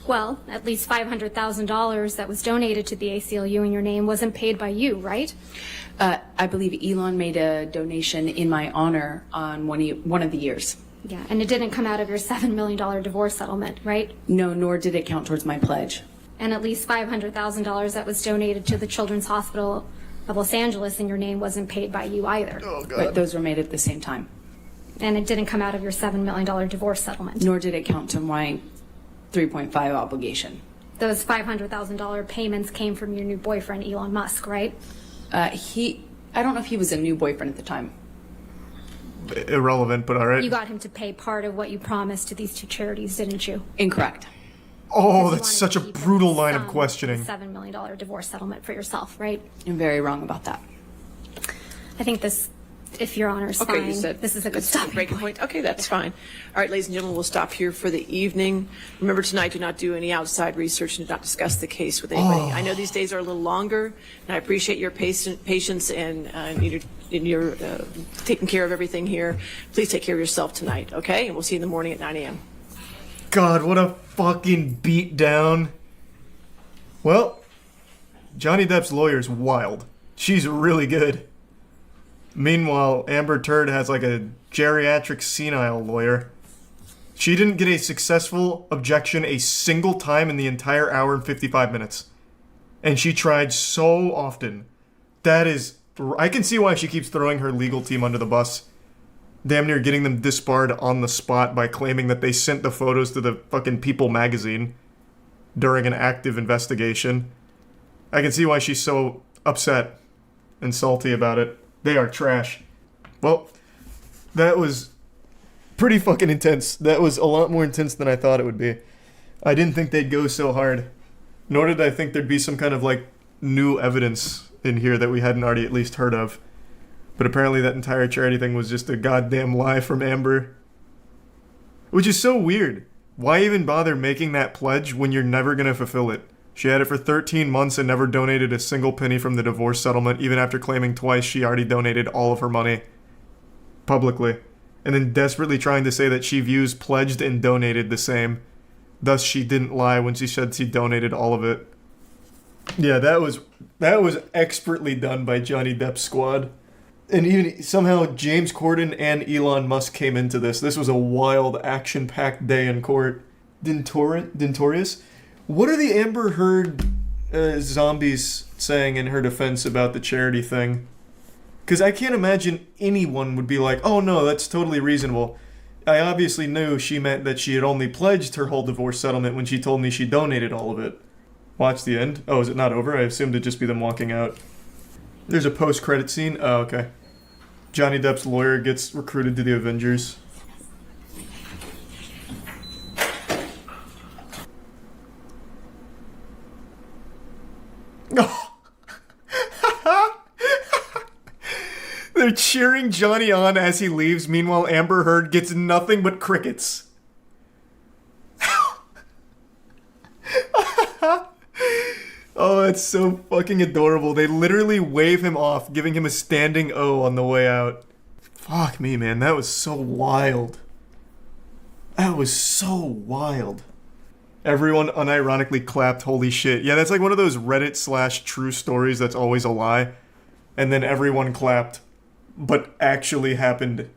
Well, at least $500,000 that was donated to the ACLU in your name wasn't paid by you, right?
I believe Elon made a donation in my honor on one of the years.
Yeah, and it didn't come out of your $7 million divorce settlement, right?
No, nor did it count towards my pledge.
And at least $500,000 that was donated to the Children's Hospital of Los Angeles in your name wasn't paid by you either.
Oh, God.
Right, those were made at the same time.
And it didn't come out of your $7 million divorce settlement.
Nor did it count to my 3.5 obligation.
Those $500,000 payments came from your new boyfriend, Elon Musk, right?
I don't know if he was a new boyfriend at the time.
Irrelevant, but all right.
You got him to pay part of what you promised to these two charities, didn't you?
Incorrect.
Oh, that's such a brutal line of questioning.
$7 million divorce settlement for yourself, right?
You're very wrong about that.
I think this, if Your Honor is
Okay,
fine,
you said
this is a good stopping
breaking point. Okay, that's fine. All right, ladies and gentlemen, we'll stop here for the evening. Remember tonight, do not do any outside research and do not discuss the case with anybody. I know these days are a little longer, and I appreciate your patience and your taking care of everything here. Please take care of yourself tonight, okay? And we'll see you in the morning at 9 a.m.
God, what a fucking beat down. Well, Johnny Depp's lawyer's wild. She's really good. Meanwhile, Amber Turd has like a geriatric senile lawyer. She didn't get a successful objection a single time in the entire hour and 55 minutes. And she tried so often. That is... I can see why she keeps throwing her legal team under the bus. Damn near getting them disbarred on the spot by claiming that they sent the photos to the fucking People magazine during an active investigation. I can see why she's so upset and salty about it. They are trash. Well, that was pretty fucking intense. That was a lot more intense than I thought it would be. I didn't think they'd go so hard. Nor did I think there'd be some kind of like new evidence in here that we hadn't already at least heard of. But apparently that entire charity thing was just a goddamn lie from Amber. Which is so weird. Why even bother making that pledge when you're never gonna fulfill it? She had it for 13 months and never donated a single penny from the divorce settlement, even after claiming twice she already donated all of her money. Publicly. And then desperately trying to say that she views pledged and donated the same. Thus she didn't lie when she said she donated all of it. Yeah, that was expertly done by Johnny Depp's squad. And even somehow James Corden and Elon Musk came into this. This was a wild, action-packed day in court. Dentorius? What are the Amber Heard zombies saying in her defense about the charity thing? Because I can't imagine anyone would be like, oh no, that's totally reasonable. I obviously knew she meant that she had only pledged her whole divorce settlement when she told me she donated all of it. Watch the end. Oh, is it not over? I assumed it'd just be them walking out. There's a post-credit scene. Oh, okay. Johnny Depp's lawyer gets recruited to the Avengers. They're cheering Johnny on as he leaves. Meanwhile, Amber Heard gets nothing but crickets. Oh, it's so fucking adorable. They literally wave him off, giving him a standing O on the way out. Fuck me, man. That was so wild. That was so wild. Everyone unironically clapped, holy shit. Yeah, that's like one of those Reddit/true stories that's always a lie. And then everyone clapped. But actually happened.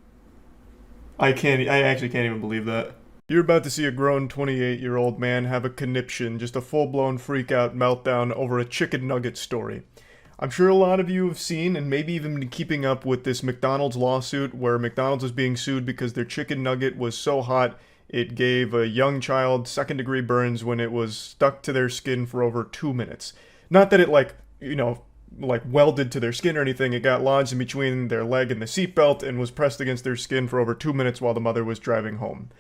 I actually can't even believe that. You're about to see a grown 28-year-old man have a conniption, just a full-blown freak-out meltdown over a chicken nugget story. I'm sure a lot of you have seen and maybe even been keeping up with this McDonald's lawsuit where McDonald's is being sued because their chicken nugget was so hot it gave a young child second-degree burns when it was stuck to their skin for over 2 minutes. Not that it welded to their skin or anything. It got lodged in between their leg and the seatbelt and was pressed against their skin for over 2 minutes while the mother was driving home.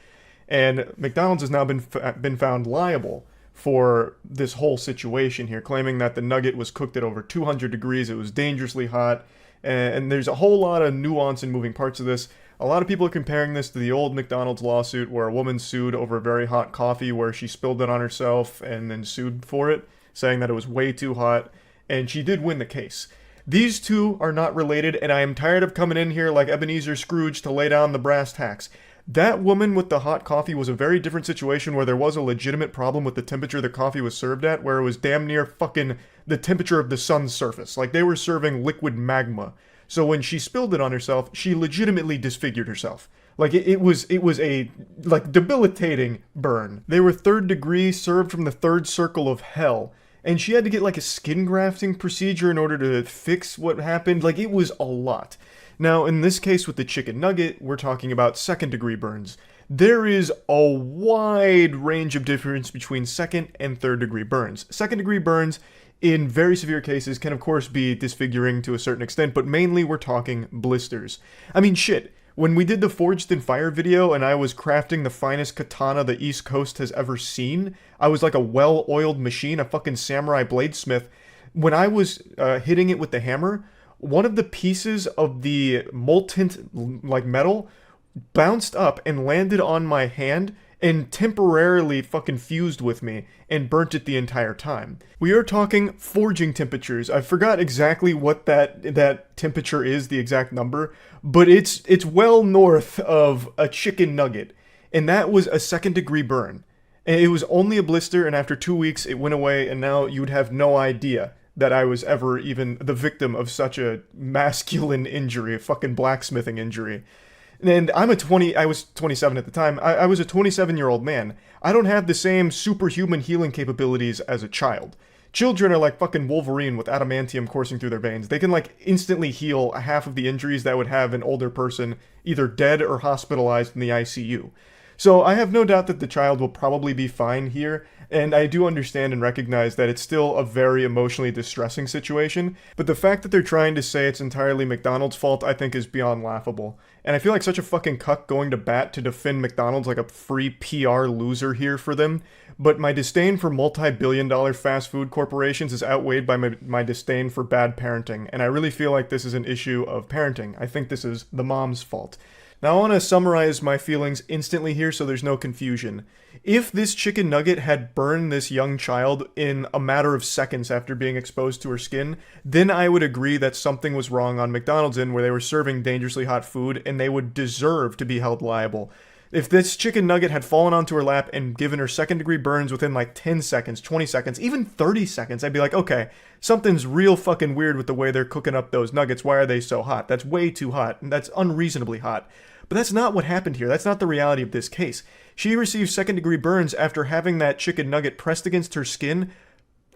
And McDonald's has now been found liable for this whole situation here, claiming that the nugget was cooked at over 200 degrees, it was dangerously hot, and there's a whole lot of nuance and moving parts of this. A lot of people are comparing this to the old McDonald's lawsuit where a woman sued over very hot coffee where she spilled it on herself and then sued for it, saying that it was way too hot, and she did win the case. These two are not related, and I am tired of coming in here like Ebenezer Scrooge to lay down the brass tacks. That woman with the hot coffee was a very different situation where there was a legitimate problem with the temperature the coffee was served at, where it was damn near fucking the temperature of the sun's surface. Like, they were serving liquid magma. So when she spilled it on herself, she legitimately disfigured herself. Like, it was a, debilitating burn. They were 3rd degree, served from the 3rd circle of hell. And she had to get, a skin grafting procedure in order to fix what happened. Like, it was a lot. Now, in this case with the chicken nugget, we're talking about 2nd-degree burns. There is a wide range of difference between 2nd and 3rd-degree burns. 2nd-degree burns, in very severe cases, can of course be disfiguring to a certain extent, but mainly we're talking blisters. I mean, shit. When we did the Forged in Fire video and I was crafting the finest katana the East Coast has ever seen, I was like a well-oiled machine, a fucking samurai bladesmith. When I was hitting it with the hammer, one of the pieces of the molten metal bounced up and landed on my hand and temporarily fucking fused with me and burnt it the entire time. We are talking forging temperatures. I forgot exactly what that temperature is, the exact number, but it's well north of a chicken nugget. And that was a 2nd-degree burn. And it was only a blister, and after 2 weeks it went away, and now you'd have no idea that I was ever even the victim of such a masculine injury, a fucking blacksmithing injury. And I was 27 at the time, I was a 27-year-old man. I don't have the same superhuman healing capabilities as a child. Children are like fucking Wolverine with adamantium coursing through their veins. They can instantly heal half of the injuries that would have an older person either dead or hospitalized in the ICU. So I have no doubt that the child will probably be fine here, and I do understand and recognize that it's still a very emotionally distressing situation, but the fact that they're trying to say it's entirely McDonald's fault I think is beyond laughable. And I feel like such a fucking cuck going to bat to defend McDonald's like a free PR loser here for them, but my disdain for multi-billion-dollar fast food corporations is outweighed by my disdain for bad parenting, and I really feel like this is an issue of parenting. I think this is the mom's fault. Now I want to summarize my feelings instantly here so there's no confusion. If this chicken nugget had burned this young child in a matter of seconds after being exposed to her skin, then I would agree that something was wrong on McDonald's end where they were serving dangerously hot food and they would deserve to be held liable. If this chicken nugget had fallen onto her lap and given her 2nd-degree burns within 10 seconds, 20 seconds, even 30 seconds, I'd be like, okay, something's real fucking weird with the way they're cooking up those nuggets. Why are they so hot? That's way too hot. And that's unreasonably hot. But that's not what happened here. That's not the reality of this case. She received 2nd-degree burns after having that chicken nugget pressed against her skin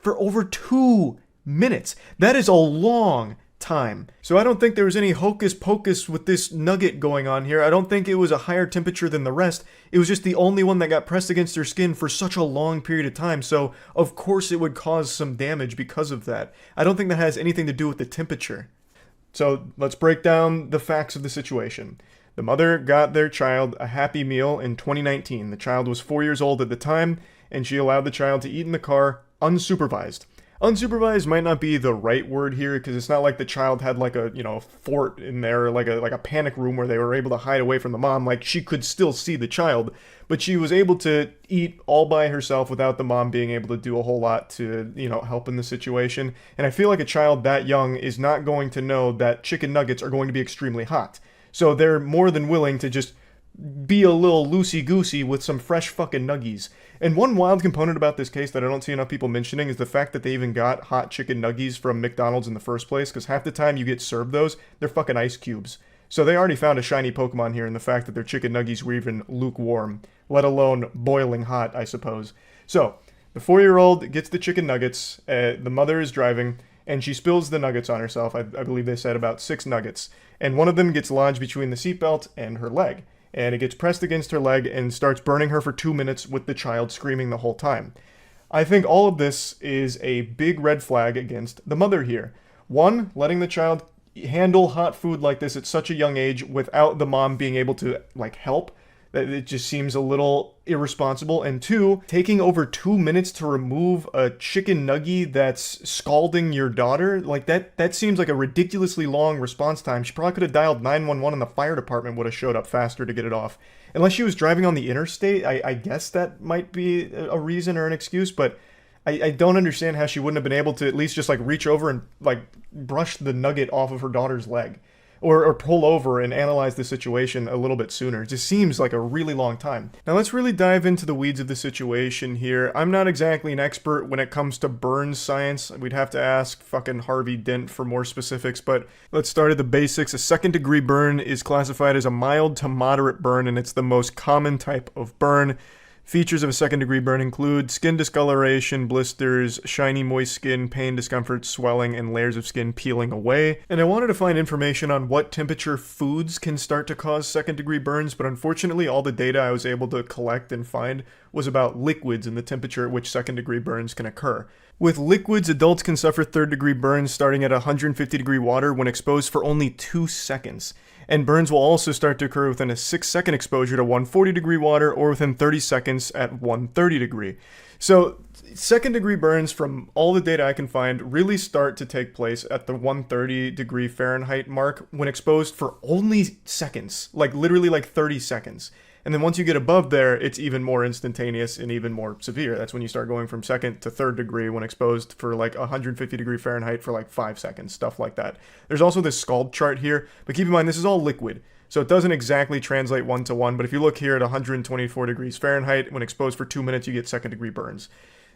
for over 2 minutes. That is a long time. So I don't think there was any hocus pocus with this nugget going on here. I don't think it was a higher temperature than the rest. It was just the only one that got pressed against her skin for such a long period of time. So of course it would cause some damage because of that. I don't think that has anything to do with the temperature. So let's break down the facts of the situation. The mother got their child a Happy Meal in 2019. The child was 4 years old at the time, and she allowed the child to eat in the car unsupervised. Unsupervised might not be the right word here, because it's not like the child had like a, fort in there, like a panic room where they were able to hide away from the mom. Like, she could still see the child, but she was able to eat all by herself without the mom being able to do a whole lot to, help in the situation. And I feel like a child that young is not going to know that chicken nuggets are going to be extremely hot. So they're more than willing to just be a little loosey-goosey with some fresh fucking nuggies. And one wild component about this case that I don't see enough people mentioning is the fact that they even got hot chicken nuggies from McDonald's in the first place, because half the time you get served those, they're fucking ice cubes. So they already found a shiny Pokemon here in the fact that their chicken nuggies were even lukewarm, let alone boiling hot, I suppose. So, the 4-year-old gets the chicken nuggets, the mother is driving, and she spills the nuggets on herself. I believe they said about 6 nuggets. And one of them gets lodged between the seatbelt and her leg. And it gets pressed against her leg and starts burning her for 2 minutes with the child screaming the whole time. I think all of this is a big red flag against the mother here. One, letting the child handle hot food like this at such a young age without the mom being able to, help. It just seems a little irresponsible. And 2, taking over 2 minutes to remove a chicken nugget that's scalding your daughter. Like, that seems like a ridiculously long response time. She probably could have dialed 911 and the fire department would have showed up faster to get it off. Unless she was driving on the interstate, I guess that might be a reason or an excuse, but I don't understand how she wouldn't have been able to at least just, reach over and, brush the nugget off of her daughter's leg. Or pull over and analyze the situation a little bit sooner. It just seems like a really long time. Now let's really dive into the weeds of the situation here. I'm not exactly an expert when it comes to burn science. We'd have to ask fucking Harvey Dent for more specifics, but let's start at the basics. A second-degree burn is classified as a mild to moderate burn, and it's the most common type of burn. Features of a second-degree burn include skin discoloration, blisters, shiny moist skin, pain, discomfort, swelling, and layers of skin peeling away. And I wanted to find information on what temperature foods can start to cause second-degree burns, but unfortunately all the data I was able to collect and find was about liquids and the temperature at which second-degree burns can occur. With liquids, adults can suffer third-degree burns starting at 150-degree water when exposed for only 2 seconds. And burns will also start to occur within a 6-second exposure to 140-degree water or within 30 seconds at 130-degree. So, second-degree burns, from all the data I can find, really start to take place at the 130-degree Fahrenheit mark when exposed for only seconds, literally 30 seconds. And then once you get above there, it's even more instantaneous and even more severe. That's when you start going from second to third degree when exposed for 150 degree Fahrenheit for 5 seconds, stuff like that. There's also this scald chart here, but keep in mind this is all liquid. So it doesn't exactly translate 1-to-1, but if you look here at 124 degrees Fahrenheit, when exposed for 2 minutes, you get second degree burns.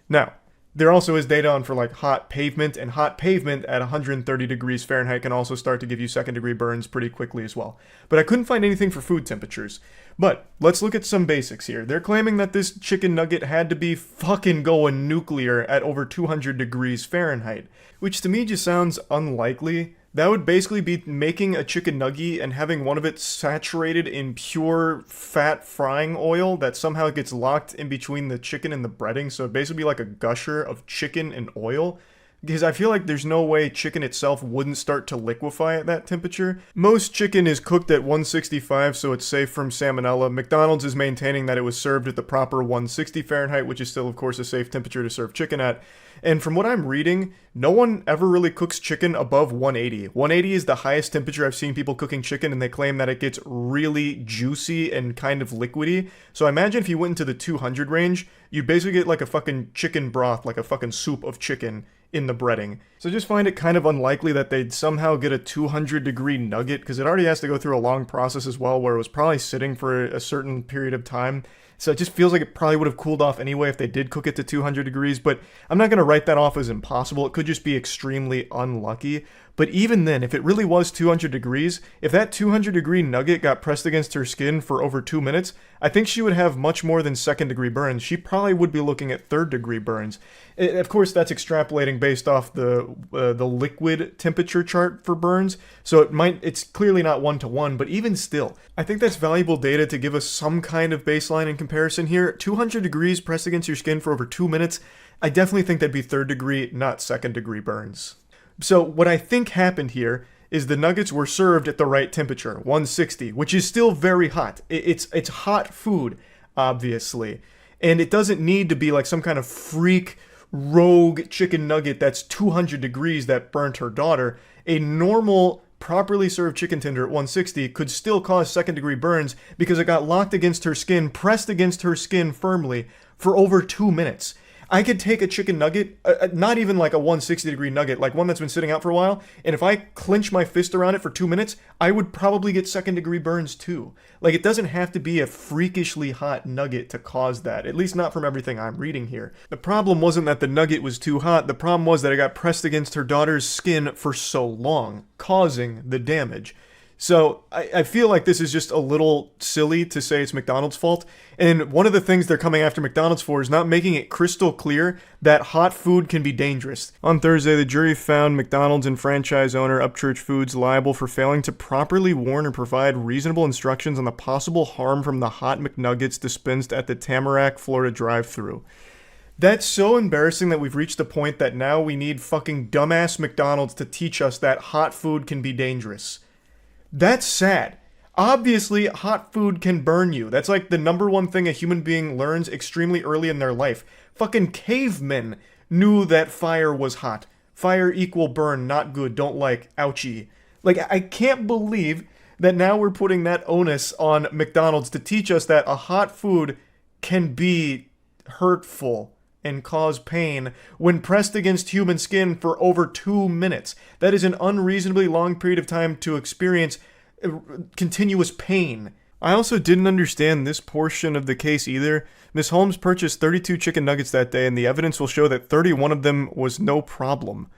Now, there also is data on for hot pavement, and hot pavement at 130 degrees Fahrenheit can also start to give you second degree burns pretty quickly as well. But I couldn't find anything for food temperatures. But let's look at some basics here. They're claiming that this chicken nugget had to be fucking going nuclear at over 200 degrees Fahrenheit, which to me just sounds unlikely. That would basically be making a chicken nugget and having one of it saturated in pure fat frying oil that somehow gets locked in between the chicken and the breading, so it'd basically be like a gusher of chicken and oil. Because I feel like there's no way chicken itself wouldn't start to liquefy at that temperature. Most chicken is cooked at 165, so it's safe from salmonella. McDonald's is maintaining that it was served at the proper 160 Fahrenheit, which is still, of course, a safe temperature to serve chicken at. And from what I'm reading, no one ever really cooks chicken above 180. 180 is the highest temperature I've seen people cooking chicken, and they claim that it gets really juicy and kind of liquidy. So I imagine if you went into the 200 range, you'd basically get like a fucking chicken broth, like a fucking soup of chicken in the breading. So I just find it kind of unlikely that they'd somehow get a 200 degree nugget, because it already has to go through a long process as well, where it was probably sitting for a certain period of time. So it just feels like it probably would have cooled off anyway if they did cook it to 200 degrees, but I'm not going to write that off as impossible. It could just be extremely unlucky. But even then, if it really was 200 degrees, if that 200 degree nugget got pressed against her skin for over 2 minutes, I think she would have much more than second degree burns. She probably would be looking at third degree burns. Of course, that's extrapolating based off the liquid temperature chart for burns, so it's clearly not 1-to-1, but even still, I think that's valuable data to give us some kind of baseline in comparison here. 200 degrees pressed against your skin for over 2 minutes, I definitely think that'd be third degree, not second degree burns. So what I think happened here is the nuggets were served at the right temperature, 160, which is still very hot. It's hot food, obviously. And it doesn't need to be like some kind of freak rogue chicken nugget that's 200 degrees that burnt her daughter. A normal, properly served chicken tender at 160 could still cause second degree burns because it got locked against her skin, pressed against her skin firmly for over 2 minutes. I could take a chicken nugget, not even like a 160 degree nugget, like one that's been sitting out for a while, and if I clench my fist around it for 2 minutes, I would probably get second degree burns too. Like, it doesn't have to be a freakishly hot nugget to cause that, at least not from everything I'm reading here. The problem wasn't that the nugget was too hot, the problem was that it got pressed against her daughter's skin for so long, causing the damage. So I feel like this is just a little silly to say it's McDonald's fault. And one of the things they're coming after McDonald's for is not making it crystal clear that hot food can be dangerous. On Thursday, the jury found McDonald's and franchise owner Upchurch Foods liable for failing to properly warn or provide reasonable instructions on the possible harm from the hot McNuggets dispensed at the Tamarack, Florida drive-thru. That's so embarrassing that we've reached the point that now we need fucking dumbass McDonald's to teach us that hot food can be dangerous. That's sad. Obviously, hot food can burn you. That's like the number one thing a human being learns extremely early in their life. Fucking cavemen knew that fire was hot. Fire equal burn, not good, don't like, ouchie. Like, I can't believe that now we're putting that onus on McDonald's to teach us that a hot food can be hurtful and cause pain when pressed against human skin for over 2 minutes. That is an unreasonably long period of time to experience continuous pain. I also didn't understand this portion of the case either. Ms. Holmes purchased 32 chicken nuggets that day, and the evidence will show that 31 of them was no problem.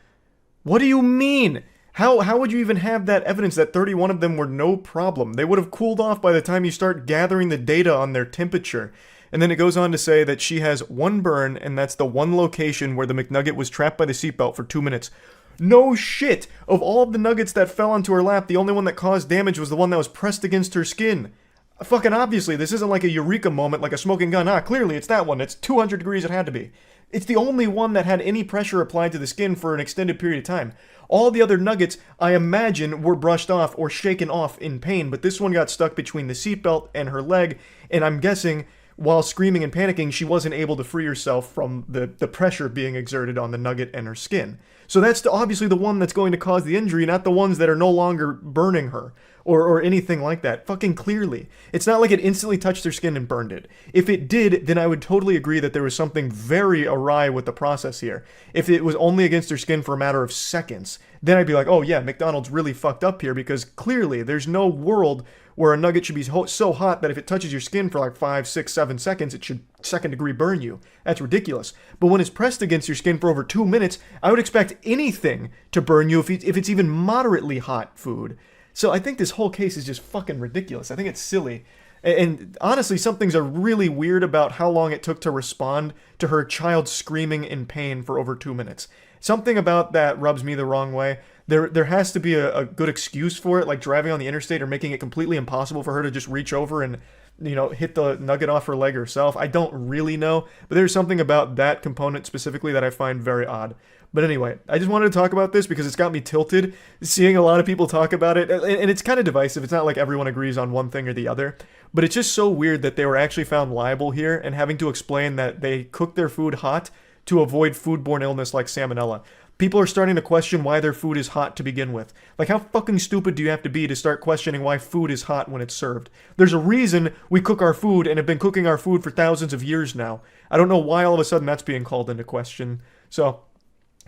What do you mean? How would you even have that evidence that 31 of them were no problem? They would have cooled off by the time you start gathering the data on their temperature. And then it goes on to say that she has one burn, and that's the one location where the McNugget was trapped by the seatbelt for 2 minutes. No shit! Of all of the nuggets that fell onto her lap, the only one that caused damage was the one that was pressed against her skin. Fucking obviously, this isn't like a eureka moment like a smoking gun. Clearly it's that one. It's 200 degrees, it had to be. It's the only one that had any pressure applied to the skin for an extended period of time. All the other nuggets, I imagine, were brushed off or shaken off in pain, but this one got stuck between the seatbelt and her leg, and I'm guessing while screaming and panicking, she wasn't able to free herself from the pressure being exerted on the nugget and her skin. So that's obviously the one that's going to cause the injury, not the ones that are no longer burning her or anything like that. Fucking clearly. It's not like it instantly touched her skin and burned it. If it did, then I would totally agree that there was something very awry with the process here. If it was only against her skin for a matter of seconds, then I'd be like, oh yeah, McDonald's really fucked up here, because clearly there's no world where a nugget should be so hot that if it touches your skin for like 5, 6, 7 seconds, it should second degree burn you. That's ridiculous. But when it's pressed against your skin for over 2 minutes, I would expect anything to burn you if it's even moderately hot food. So I think this whole case is just fucking ridiculous. I think it's silly. And honestly, some things are really weird about how long it took to respond to her child screaming in pain for over 2 minutes. Something about that rubs me the wrong way. There has to be a good excuse for it, like driving on the interstate or making it completely impossible for her to just reach over and, hit the nugget off her leg herself. I don't really know, but there's something about that component specifically that I find very odd. But anyway, I just wanted to talk about this because it's got me tilted, seeing a lot of people talk about it, and it's kind of divisive. It's not like everyone agrees on one thing or the other, but it's just so weird that they were actually found liable here and having to explain that they cooked their food hot to avoid foodborne illness like salmonella. People are starting to question why their food is hot to begin with. Like, how fucking stupid do you have to be to start questioning why food is hot when it's served? There's a reason we cook our food and have been cooking our food for thousands of years now. I don't know why all of a sudden that's being called into question. So,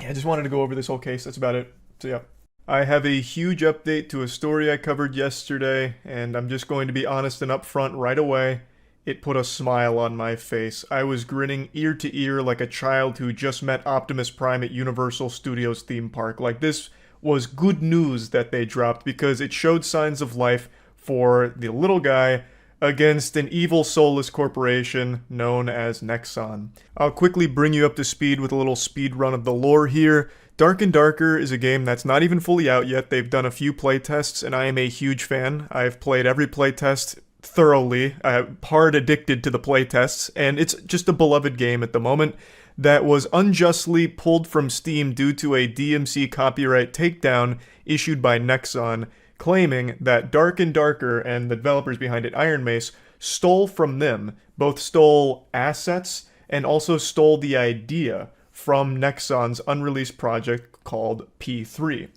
yeah, I just wanted to go over this whole case. That's about it. So, yeah. I have a huge update to a story I covered yesterday, and I'm just going to be honest and upfront right away. it put a smile on my face. I was grinning ear to ear like a child who just met Optimus Prime at Universal Studios theme park. Like, this was good news that they dropped because it showed signs of life for the little guy against an evil soulless corporation known as Nexon. I'll quickly bring you up to speed with a little speed run of the lore here. Dark and Darker is a game that's not even fully out yet. They've done a few playtests, and I am a huge fan. I've played every playtest thoroughly. I'm hard addicted to the playtests, and it's just a beloved game at the moment that was unjustly pulled from Steam due to a DMC copyright takedown issued by Nexon, claiming that Dark and Darker and the developers behind it, Iron Mace, stole from them. Both stole assets and also stole the idea from Nexon's unreleased project called P3.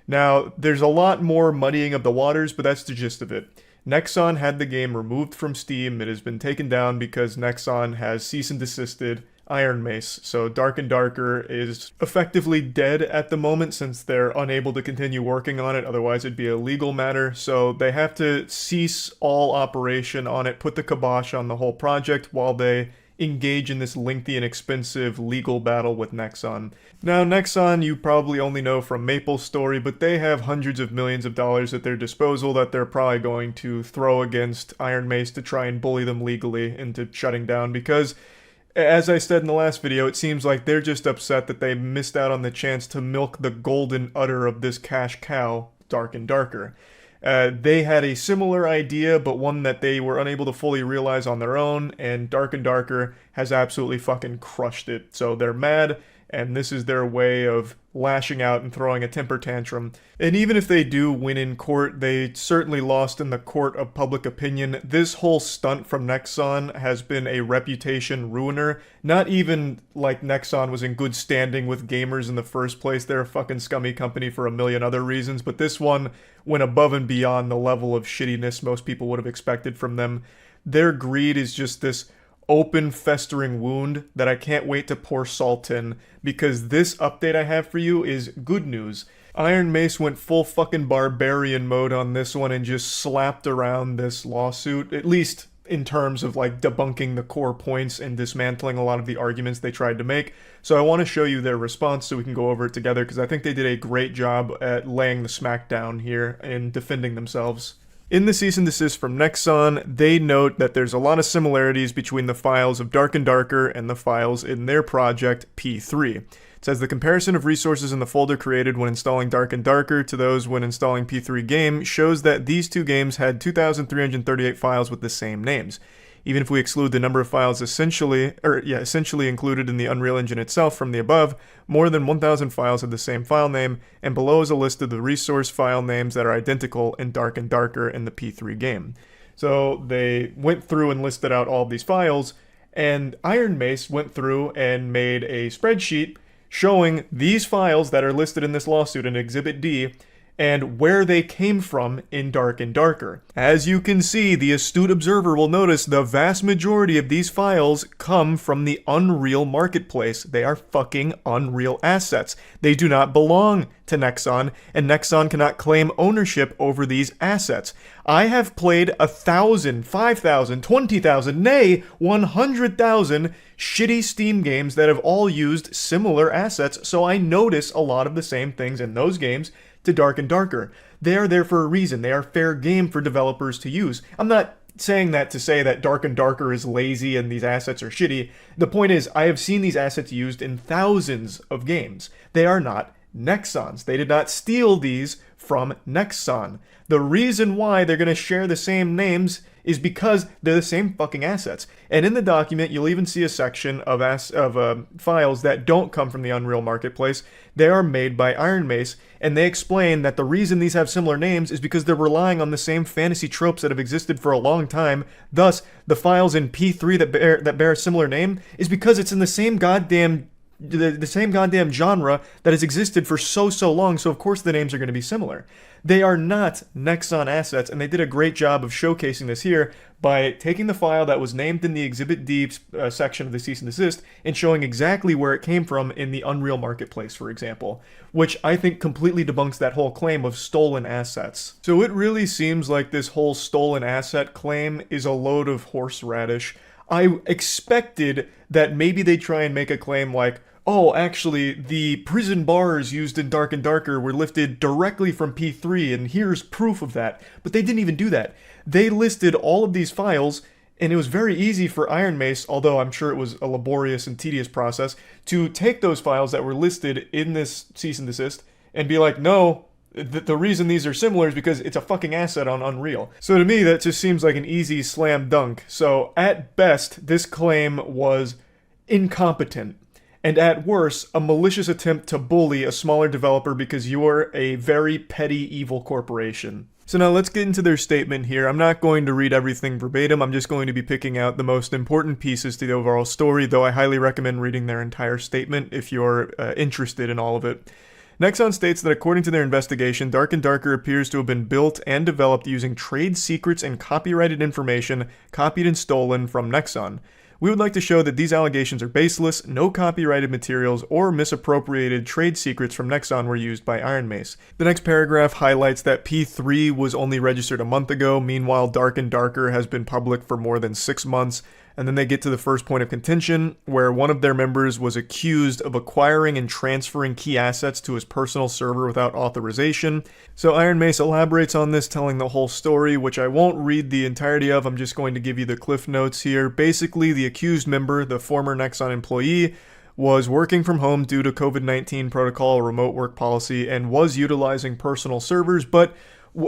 Now, there's a lot more muddying of the waters, but that's the gist of it. Nexon had the game removed from Steam. It has been taken down because Nexon has cease and desisted Iron Mace. So Dark and Darker is effectively dead at the moment since they're unable to continue working on it. Otherwise, it'd be a legal matter. So they have to cease all operation on it, put the kibosh on the whole project while they engage in this lengthy and expensive legal battle with Nexon. Now, Nexon you probably only know from MapleStory, but they have hundreds of millions of dollars at their disposal that they're probably going to throw against Iron Mace to try and bully them legally into shutting down, because as I said in the last video, it seems like they're just upset that they missed out on the chance to milk the golden udder of this cash cow, Dark and Darker. They had a similar idea, but one that they were unable to fully realize on their own, and Dark and Darker has absolutely fucking crushed it. So they're mad, and this is their way of lashing out and throwing a temper tantrum. And even if they do win in court, they certainly lost in the court of public opinion. This whole stunt from Nexon has been a reputation ruiner. Not even like Nexon was in good standing with gamers in the first place. They're a fucking scummy company for a million other reasons, but this one went above and beyond the level of shittiness most people would have expected from them. Their greed is just this open, festering wound that I can't wait to pour salt in, because this update I have for you is good news. Iron Mace went full fucking barbarian mode on this one and just slapped around this lawsuit, at least in terms of like debunking the core points and dismantling a lot of the arguments they tried to make. So I want to show you their response so we can go over it together, because I think they did a great job at laying the smackdown here and defending themselves. In the cease and desist from Nexon, they note that there's a lot of similarities between the files of Dark and Darker and the files in their project P3. It says the comparison of resources in the folder created when installing Dark and Darker to those when installing P3 game shows that these two games had 2,338 files with the same names. Even if we exclude the number of files essentially included in the Unreal Engine itself from the above, more than 1,000 files have the same file name, and below is a list of the resource file names that are identical in Dark and Darker in the P3 game. So they went through and listed out all of these files, and Iron Mace went through and made a spreadsheet showing these files that are listed in this lawsuit in Exhibit D, and where they came from in Dark and Darker. As you can see, the astute observer will notice the vast majority of these files come from the Unreal Marketplace. They are fucking Unreal assets. They do not belong to Nexon, and Nexon cannot claim ownership over these assets. I have played 1,000, 5,000, 20,000, nay, 100,000 shitty Steam games that have all used similar assets, so I notice a lot of the same things in those games to Dark and Darker. They are there for a reason. They are fair game for developers to use. I'm not saying that to say that Dark and Darker is lazy and these assets are shitty. The point is, I have seen these assets used in thousands of games. They are not Nexon's. They did not steal these from Nexon. The reason why they're going to share the same names is because they're the same fucking assets. And in the document, you'll even see a section of files that don't come from the Unreal Marketplace. They are made by Iron Mace, and they explain that the reason these have similar names is because they're relying on the same fantasy tropes that have existed for a long time. Thus, the files in P3 that bear a similar name is because it's in the same goddamn the same goddamn genre that has existed for so long, so of course the names are going to be similar. They are not Nexon assets, and they did a great job of showcasing this here by taking the file that was named in the Exhibit D section of the cease and desist and showing exactly where it came from in the Unreal Marketplace, for example, which I think completely debunks that whole claim of stolen assets. So it really seems like this whole stolen asset claim is a load of horseradish. I expected that maybe they'd try and make a claim like, oh, actually, the prison bars used in Dark and Darker were lifted directly from P3, and here's proof of that. But they didn't even do that. They listed all of these files, and it was very easy for Iron Mace, although I'm sure it was a laborious and tedious process, to take those files that were listed in this cease and desist and be like, no, the reason these are similar is because it's a fucking asset on Unreal. So to me, that just seems like an easy slam dunk. So at best, this claim was incompetent. And at worst, a malicious attempt to bully a smaller developer because you're a very petty evil corporation. So now let's get into their statement here. I'm not going to read everything verbatim, I'm just going to be picking out the most important pieces to the overall story, though I highly recommend reading their entire statement if you're interested in all of it. Nexon states that according to their investigation, Dark and Darker appears to have been built and developed using trade secrets and copyrighted information copied and stolen from Nexon. We would like to show that these allegations are baseless, no copyrighted materials or misappropriated trade secrets from Nexon were used by Iron Mace. The next paragraph highlights that P3 was only registered a month ago, meanwhile Dark and Darker has been public for more than 6 months. And then they get to the first point of contention, where one of their members was accused of acquiring and transferring key assets to his personal server without authorization. So Iron Mace elaborates on this, telling the whole story, which I won't read the entirety of, I'm just going to give you the cliff notes here. Basically, the accused member, the former Nexon employee, was working from home due to COVID-19 protocol remote work policy and was utilizing personal servers, but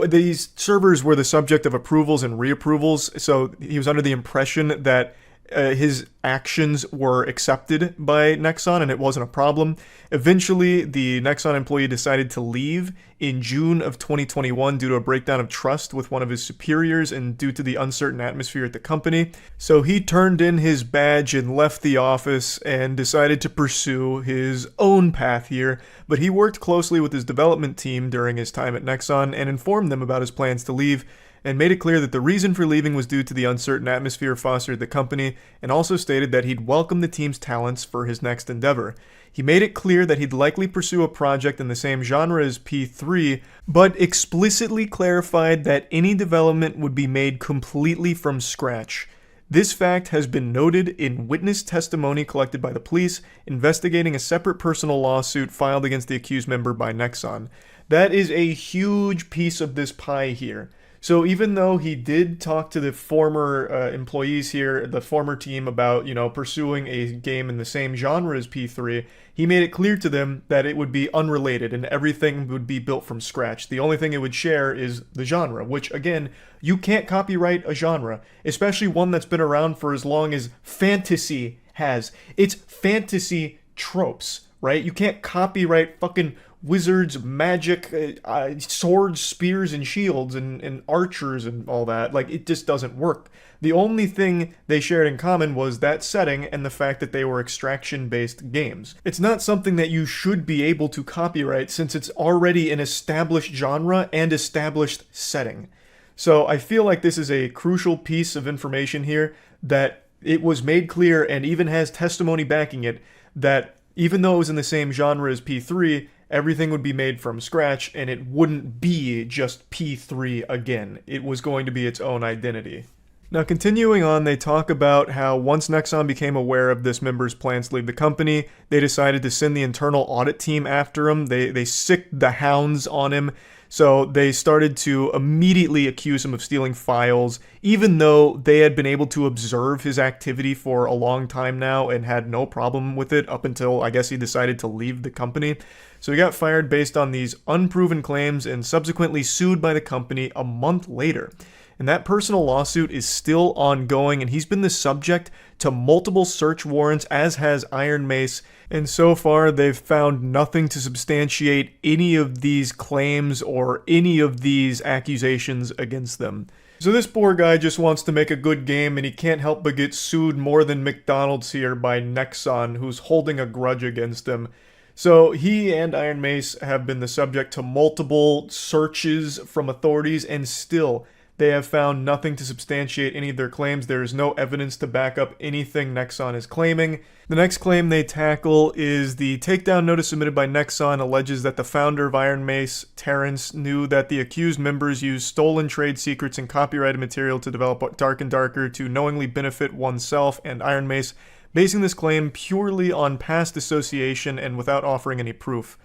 these servers were the subject of approvals and reapprovals, so he was under the impression that his actions were accepted by Nexon and it wasn't a problem. Eventually, the Nexon employee decided to leave in June of 2021 due to a breakdown of trust with one of his superiors and due to the uncertain atmosphere at the company. So he turned in his badge and left the office and decided to pursue his own path here, but he worked closely with his development team during his time at Nexon and informed them about his plans to leave, and made it clear that the reason for leaving was due to the uncertain atmosphere fostered at the company, and also stated that he'd welcome the team's talents for his next endeavor. He made it clear that he'd likely pursue a project in the same genre as P3, but explicitly clarified that any development would be made completely from scratch. This fact has been noted in witness testimony collected by the police investigating a separate personal lawsuit filed against the accused member by Nexon. That is a huge piece of this pie here. So even though he did talk to the former employees here, the former team about, pursuing a game in the same genre as P3, he made it clear to them that it would be unrelated and everything would be built from scratch. The only thing it would share is the genre, which, again, you can't copyright a genre, especially one that's been around for as long as fantasy has. It's fantasy tropes, right? You can't copyright fucking wizards, magic, swords, spears, and shields, and archers, and all that. Like, it just doesn't work. The only thing they shared in common was that setting and the fact that they were extraction-based games. It's not something that you should be able to copyright since it's already an established genre and established setting. So I feel like this is a crucial piece of information here, that it was made clear and even has testimony backing it, that even though it was in the same genre as P3, everything would be made from scratch, and it wouldn't be just P3 again. It was going to be its own identity. Now, continuing on, they talk about how once Nexon became aware of this member's plans to leave the company, they decided to send the internal audit team after him. They sicked the hounds on him. So they started to immediately accuse him of stealing files, even though they had been able to observe his activity for a long time now and had no problem with it up until, I guess, he decided to leave the company. So he got fired based on these unproven claims and subsequently sued by the company a month later. And that personal lawsuit is still ongoing, and he's been the subject to multiple search warrants, as has Iron Mace, and so far they've found nothing to substantiate any of these claims or any of these accusations against them. So this poor guy just wants to make a good game, and he can't help but get sued more than McDonald's here by Nexon, who's holding a grudge against him. So he and Iron Mace have been the subject to multiple searches from authorities, and still they have found nothing to substantiate any of their claims. There is no evidence to back up anything Nexon is claiming. The next claim they tackle is the takedown notice submitted by Nexon alleges that the founder of Iron Mace, Terrence, knew that the accused members used stolen trade secrets and copyrighted material to develop Dark and Darker to knowingly benefit oneself and Iron Mace, basing this claim purely on past association and without offering any proof.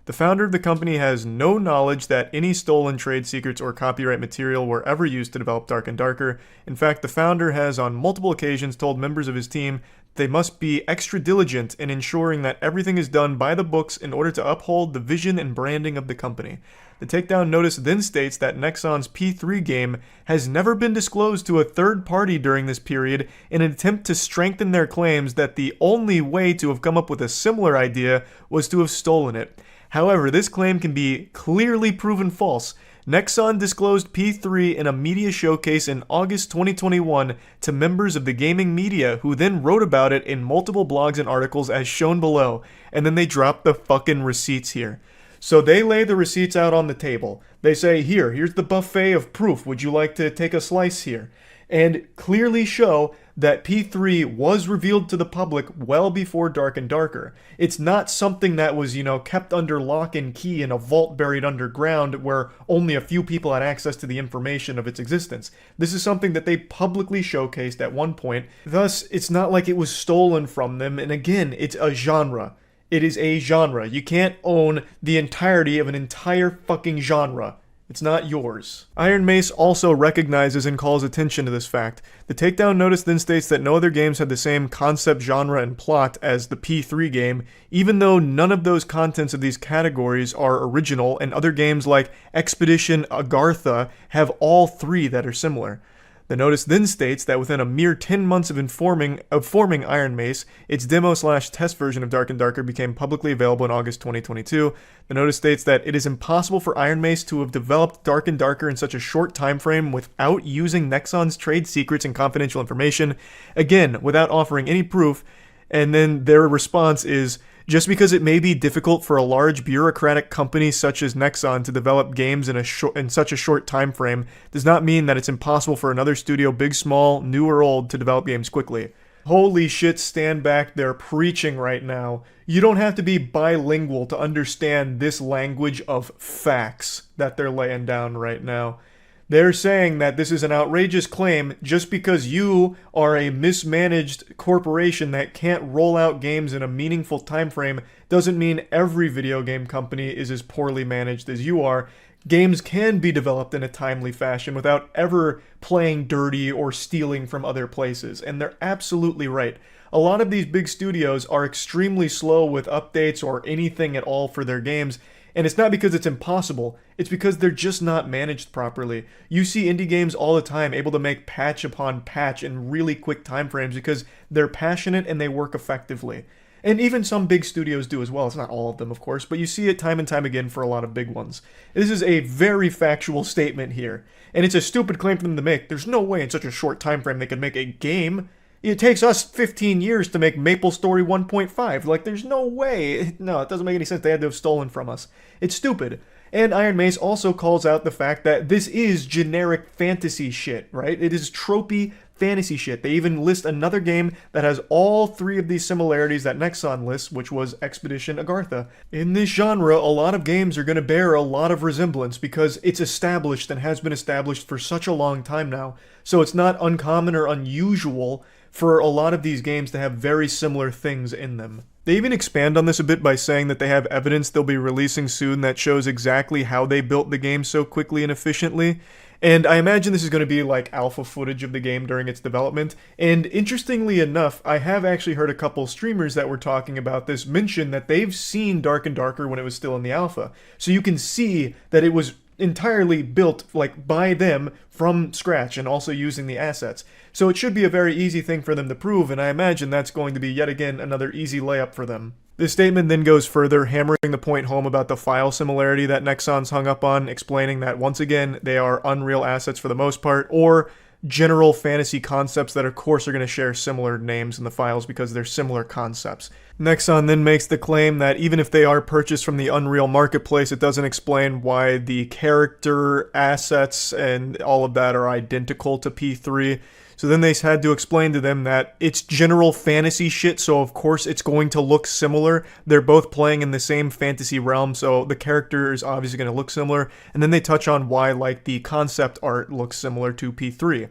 The founder of the company has no knowledge that any stolen trade secrets or copyright material were ever used to develop Dark and Darker. In fact, the founder has on multiple occasions told members of his team they must be extra diligent in ensuring that everything is done by the books in order to uphold the vision and branding of the company. The takedown notice then states that Nexon's P3 game has never been disclosed to a third party during this period in an attempt to strengthen their claims that the only way to have come up with a similar idea was to have stolen it. However, this claim can be clearly proven false. Nexon disclosed P3 in a media showcase in August 2021 to members of the gaming media, who then wrote about it in multiple blogs and articles as shown below, and then they dropped the fucking receipts here. So they lay the receipts out on the table. They say, here's the buffet of proof. Would you like to take a slice here? And clearly show that P3 was revealed to the public well before Dark and Darker. It's not something that was, kept under lock and key in a vault buried underground where only a few people had access to the information of its existence. This is something that they publicly showcased at one point. Thus, it's not like it was stolen from them, and again, it's a genre. It is a genre. You can't own the entirety of an entire fucking genre. It's not yours. Iron Mace also recognizes and calls attention to this fact. The takedown notice then states that no other games had the same concept, genre, and plot as the P3 game, even though none of those contents of these categories are original, and other games like Expedition Agartha have all three that are similar. The notice then states that within a mere 10 months of forming Iron Mace, its demo/test version of Dark and Darker became publicly available in August 2022. The notice states that it is impossible for Iron Mace to have developed Dark and Darker in such a short time frame without using Nexon's trade secrets and confidential information, again, without offering any proof. And then their response is, just because it may be difficult for a large bureaucratic company such as Nexon to develop games in such a short time frame does not mean that it's impossible for another studio, big, small, new or old, to develop games quickly. Holy shit, stand back, they're preaching right now. You don't have to be bilingual to understand this language of facts that they're laying down right now. They're saying that this is an outrageous claim just because you are a mismanaged corporation that can't roll out games in a meaningful time frame doesn't mean every video game company is as poorly managed as you are. Games can be developed in a timely fashion without ever playing dirty or stealing from other places, and they're absolutely right. A lot of these big studios are extremely slow with updates or anything at all for their games. And it's not because it's impossible, it's because they're just not managed properly. You see indie games all the time able to make patch upon patch in really quick time frames because they're passionate and they work effectively. And even some big studios do as well. It's not all of them, of course, but you see it time and time again for a lot of big ones. This is a very factual statement here, and it's a stupid claim for them to make. There's no way in such a short time frame they could make a game. It takes us 15 years to make MapleStory 1.5. Like, there's no way. No, it doesn't make any sense. They had to have stolen from us. It's stupid. And Iron Mace also calls out the fact that this is generic fantasy shit, right? It is tropey fantasy shit. They even list another game that has all three of these similarities that Nexon lists, which was Expedition Agartha. In this genre, a lot of games are going to bear a lot of resemblance because it's established and has been established for such a long time now. So it's not uncommon or unusual for a lot of these games to have very similar things in them. They even expand on this a bit by saying that they have evidence they'll be releasing soon that shows exactly how they built the game so quickly and efficiently. And I imagine this is going to be like alpha footage of the game during its development. And interestingly enough, I have actually heard a couple streamers that were talking about this mention that they've seen Dark and Darker when it was still in the alpha. So you can see that it was entirely built like by them from scratch and also using the assets. So it should be a very easy thing for them to prove, and I imagine that's going to be yet again another easy layup for them. This statement then goes further, hammering the point home about the file similarity that Nexon's hung up on, explaining that once again they are Unreal assets for the most part, or general fantasy concepts that of course are going to share similar names in the files because they're similar concepts. Nexon then makes the claim that even if they are purchased from the Unreal marketplace, it doesn't explain why the character assets and all of that are identical to P3. So then they had to explain to them that it's general fantasy shit, so of course it's going to look similar. They're both playing in the same fantasy realm, so the character is obviously going to look similar. And then they touch on why, like, the concept art looks similar to P3.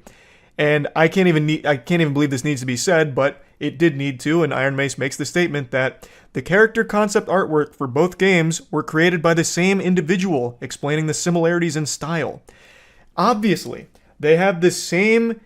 And I can't even believe this needs to be said, but it did need to, and Iron Mace makes the statement that the character concept artwork for both games were created by the same individual, explaining the similarities in style. Obviously, they have the same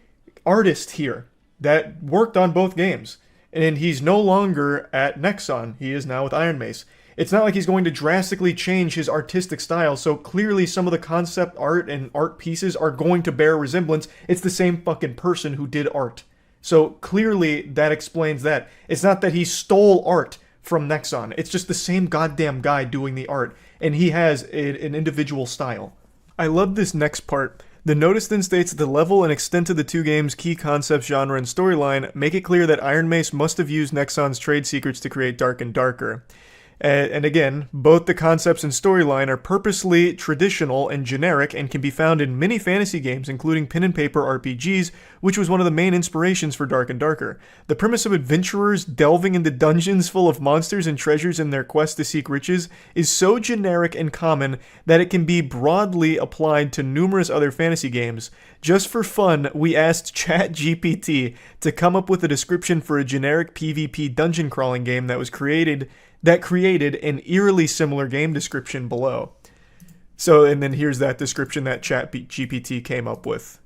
artist here that worked on both games, and he's no longer at Nexon. He is now with Iron Mace. It's not like he's going to drastically change his artistic style, so clearly some of the concept art and art pieces are going to bear resemblance. It's the same fucking person who did art. So clearly that explains that. It's not that he stole art from Nexon. It's just the same goddamn guy doing the art, and he has an individual style. I love this next part. The notice then states that the level and extent of the two games' key concepts, genre, and storyline make it clear that Iron Mace must have used Nexon's trade secrets to create Dark and Darker. And again, both the concepts and storyline are purposely traditional and generic and can be found in many fantasy games, including pen and paper RPGs, which was one of the main inspirations for Dark and Darker. The premise of adventurers delving into dungeons full of monsters and treasures in their quest to seek riches is so generic and common that it can be broadly applied to numerous other fantasy games. Just for fun, we asked ChatGPT to come up with a description for a generic PvP dungeon crawling game that created an eerily similar game description below. So, and then here's that description that ChatGPT came up with.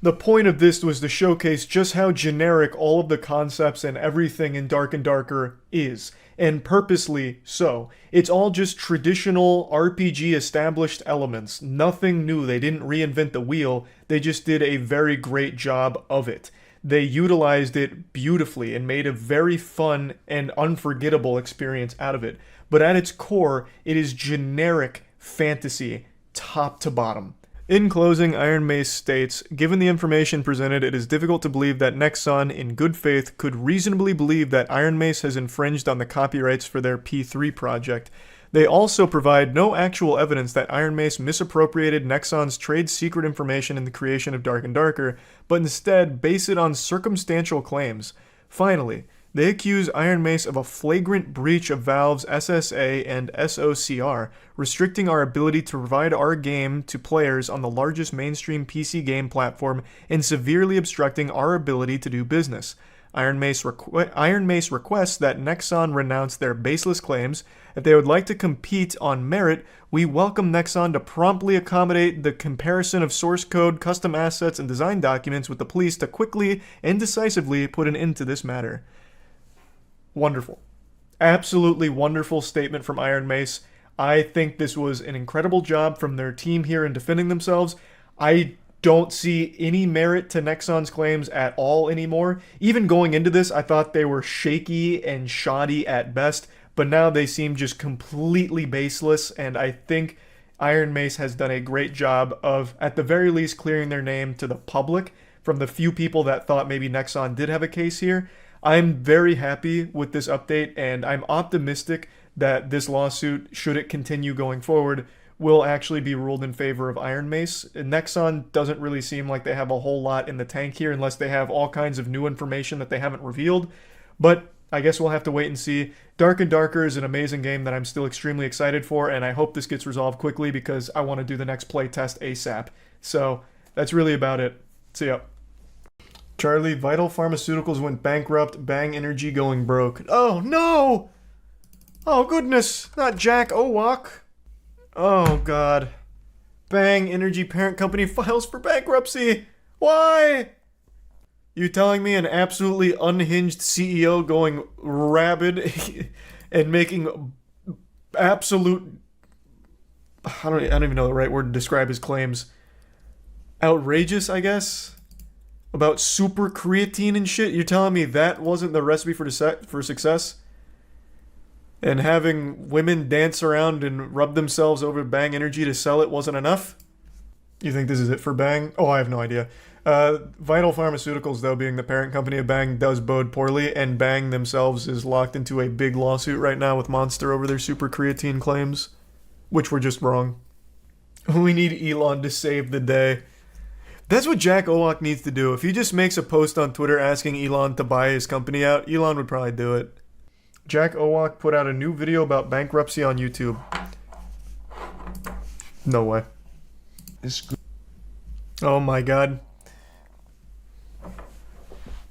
The point of this was to showcase just how generic all of the concepts and everything in Dark and Darker is, and purposely so. It's all just traditional RPG established elements, nothing new. They didn't reinvent the wheel, they just did a very great job of it. They utilized it beautifully and made a very fun and unforgettable experience out of it. But at its core, it is generic fantasy, top to bottom. In closing, Iron Mace states, given the information presented, it is difficult to believe that Nexon, in good faith, could reasonably believe that Iron Mace has infringed on the copyrights for their P3 project. They also provide no actual evidence that Iron Mace misappropriated Nexon's trade secret information in the creation of Dark and Darker, but instead base it on circumstantial claims. Finally, they accuse Iron Mace of a flagrant breach of Valve's SSA and SOCR, restricting our ability to provide our game to players on the largest mainstream PC game platform and severely obstructing our ability to do business. Iron Mace requests that Nexon renounce their baseless claims. If they would like to compete on merit, we welcome Nexon to promptly accommodate the comparison of source code, custom assets, and design documents with the police to quickly and decisively put an end to this matter. Wonderful. Absolutely wonderful statement from Iron Mace. I think this was an incredible job from their team here in defending themselves. I don't see any merit to Nexon's claims at all anymore. Even going into this, I thought they were shaky and shoddy at best, but now they seem just completely baseless, and I think Iron Mace has done a great job of, at the very least, clearing their name to the public from the few people that thought maybe Nexon did have a case here. I'm very happy with this update, and I'm optimistic that this lawsuit, should it continue going forward, will actually be ruled in favor of Iron Mace. Nexon doesn't really seem like they have a whole lot in the tank here unless they have all kinds of new information that they haven't revealed. But I guess we'll have to wait and see. Dark and Darker is an amazing game that I'm still extremely excited for, and I hope this gets resolved quickly because I want to do the next playtest ASAP. So that's really about it. See ya. Charlie, Vital Pharmaceuticals went bankrupt, Bang Energy going broke. Oh no! Oh goodness, not Jack Owak. Oh god. Bang Energy parent company files for bankruptcy. Why? You telling me an absolutely unhinged CEO going rabid and making absolute I don't even know the right word to describe his claims. Outrageous, I guess, about super creatine and shit. You're telling me that wasn't the recipe for success? And having women dance around and rub themselves over Bang Energy to sell it wasn't enough? You think this is it for Bang? Oh, I have no idea. Vital Pharmaceuticals, though, being the parent company of Bang, does bode poorly, and Bang themselves is locked into a big lawsuit right now with Monster over their super creatine claims, which were just wrong. We need Elon to save the day. That's what Jack Owoc needs to do. If he just makes a post on Twitter asking Elon to buy his company out, Elon would probably do it. Jack Owoc put out a new video about bankruptcy on YouTube. No way. Oh my god.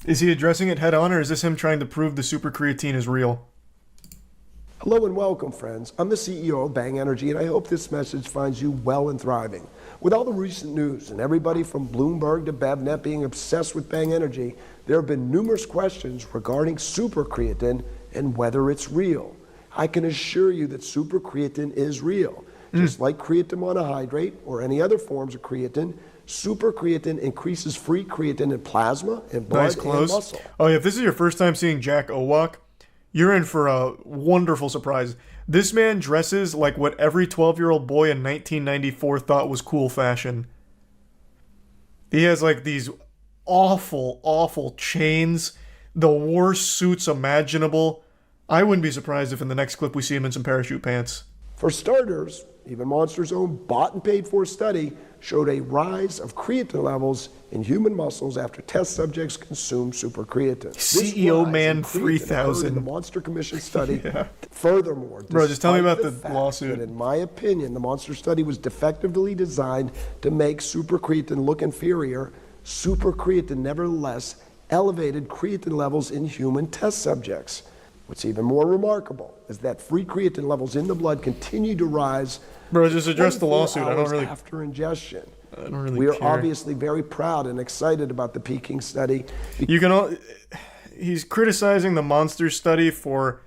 Is he addressing it head on, or is this him trying to prove the super creatine is real?
Hello and welcome, friends. I'm the CEO of Bang Energy, and I hope this message finds you well and thriving. With all the recent news and everybody from Bloomberg to BevNet being obsessed with Bang Energy, there have been numerous questions regarding super creatine and whether it's real. I can assure you that super creatine is real. Just like creatine monohydrate or any other forms of creatine, super creatine increases free creatine in plasma, in blood, and muscle.
Oh yeah, if this is your first time seeing Jack Owoc, you're in for a wonderful surprise. This man dresses like what every 12-year-old boy in 1994 thought was cool fashion. He has like these awful, awful chains, the worst suits imaginable. I wouldn't be surprised if in the next clip we see him in some parachute pants.
For starters, even Monster's own bought and paid for study showed a rise of creatine levels in human muscles after test subjects consumed super creatine.
CEO Man 3000
in the Monster Commission study. Furthermore,
bro, just tell me about the
fact
lawsuit.
that in my opinion, the Monster study was defectively designed to make super creatine look inferior. Super creatine nevertheless elevated creatine levels in human test subjects. What's even more remarkable is that free creatine levels in the blood continue to rise.
Bro, just address the lawsuit. I don't really.
After ingestion.
I don't really
We are
care.
obviously very proud and excited about the Peking study.
You can all. He's criticizing the Monster study for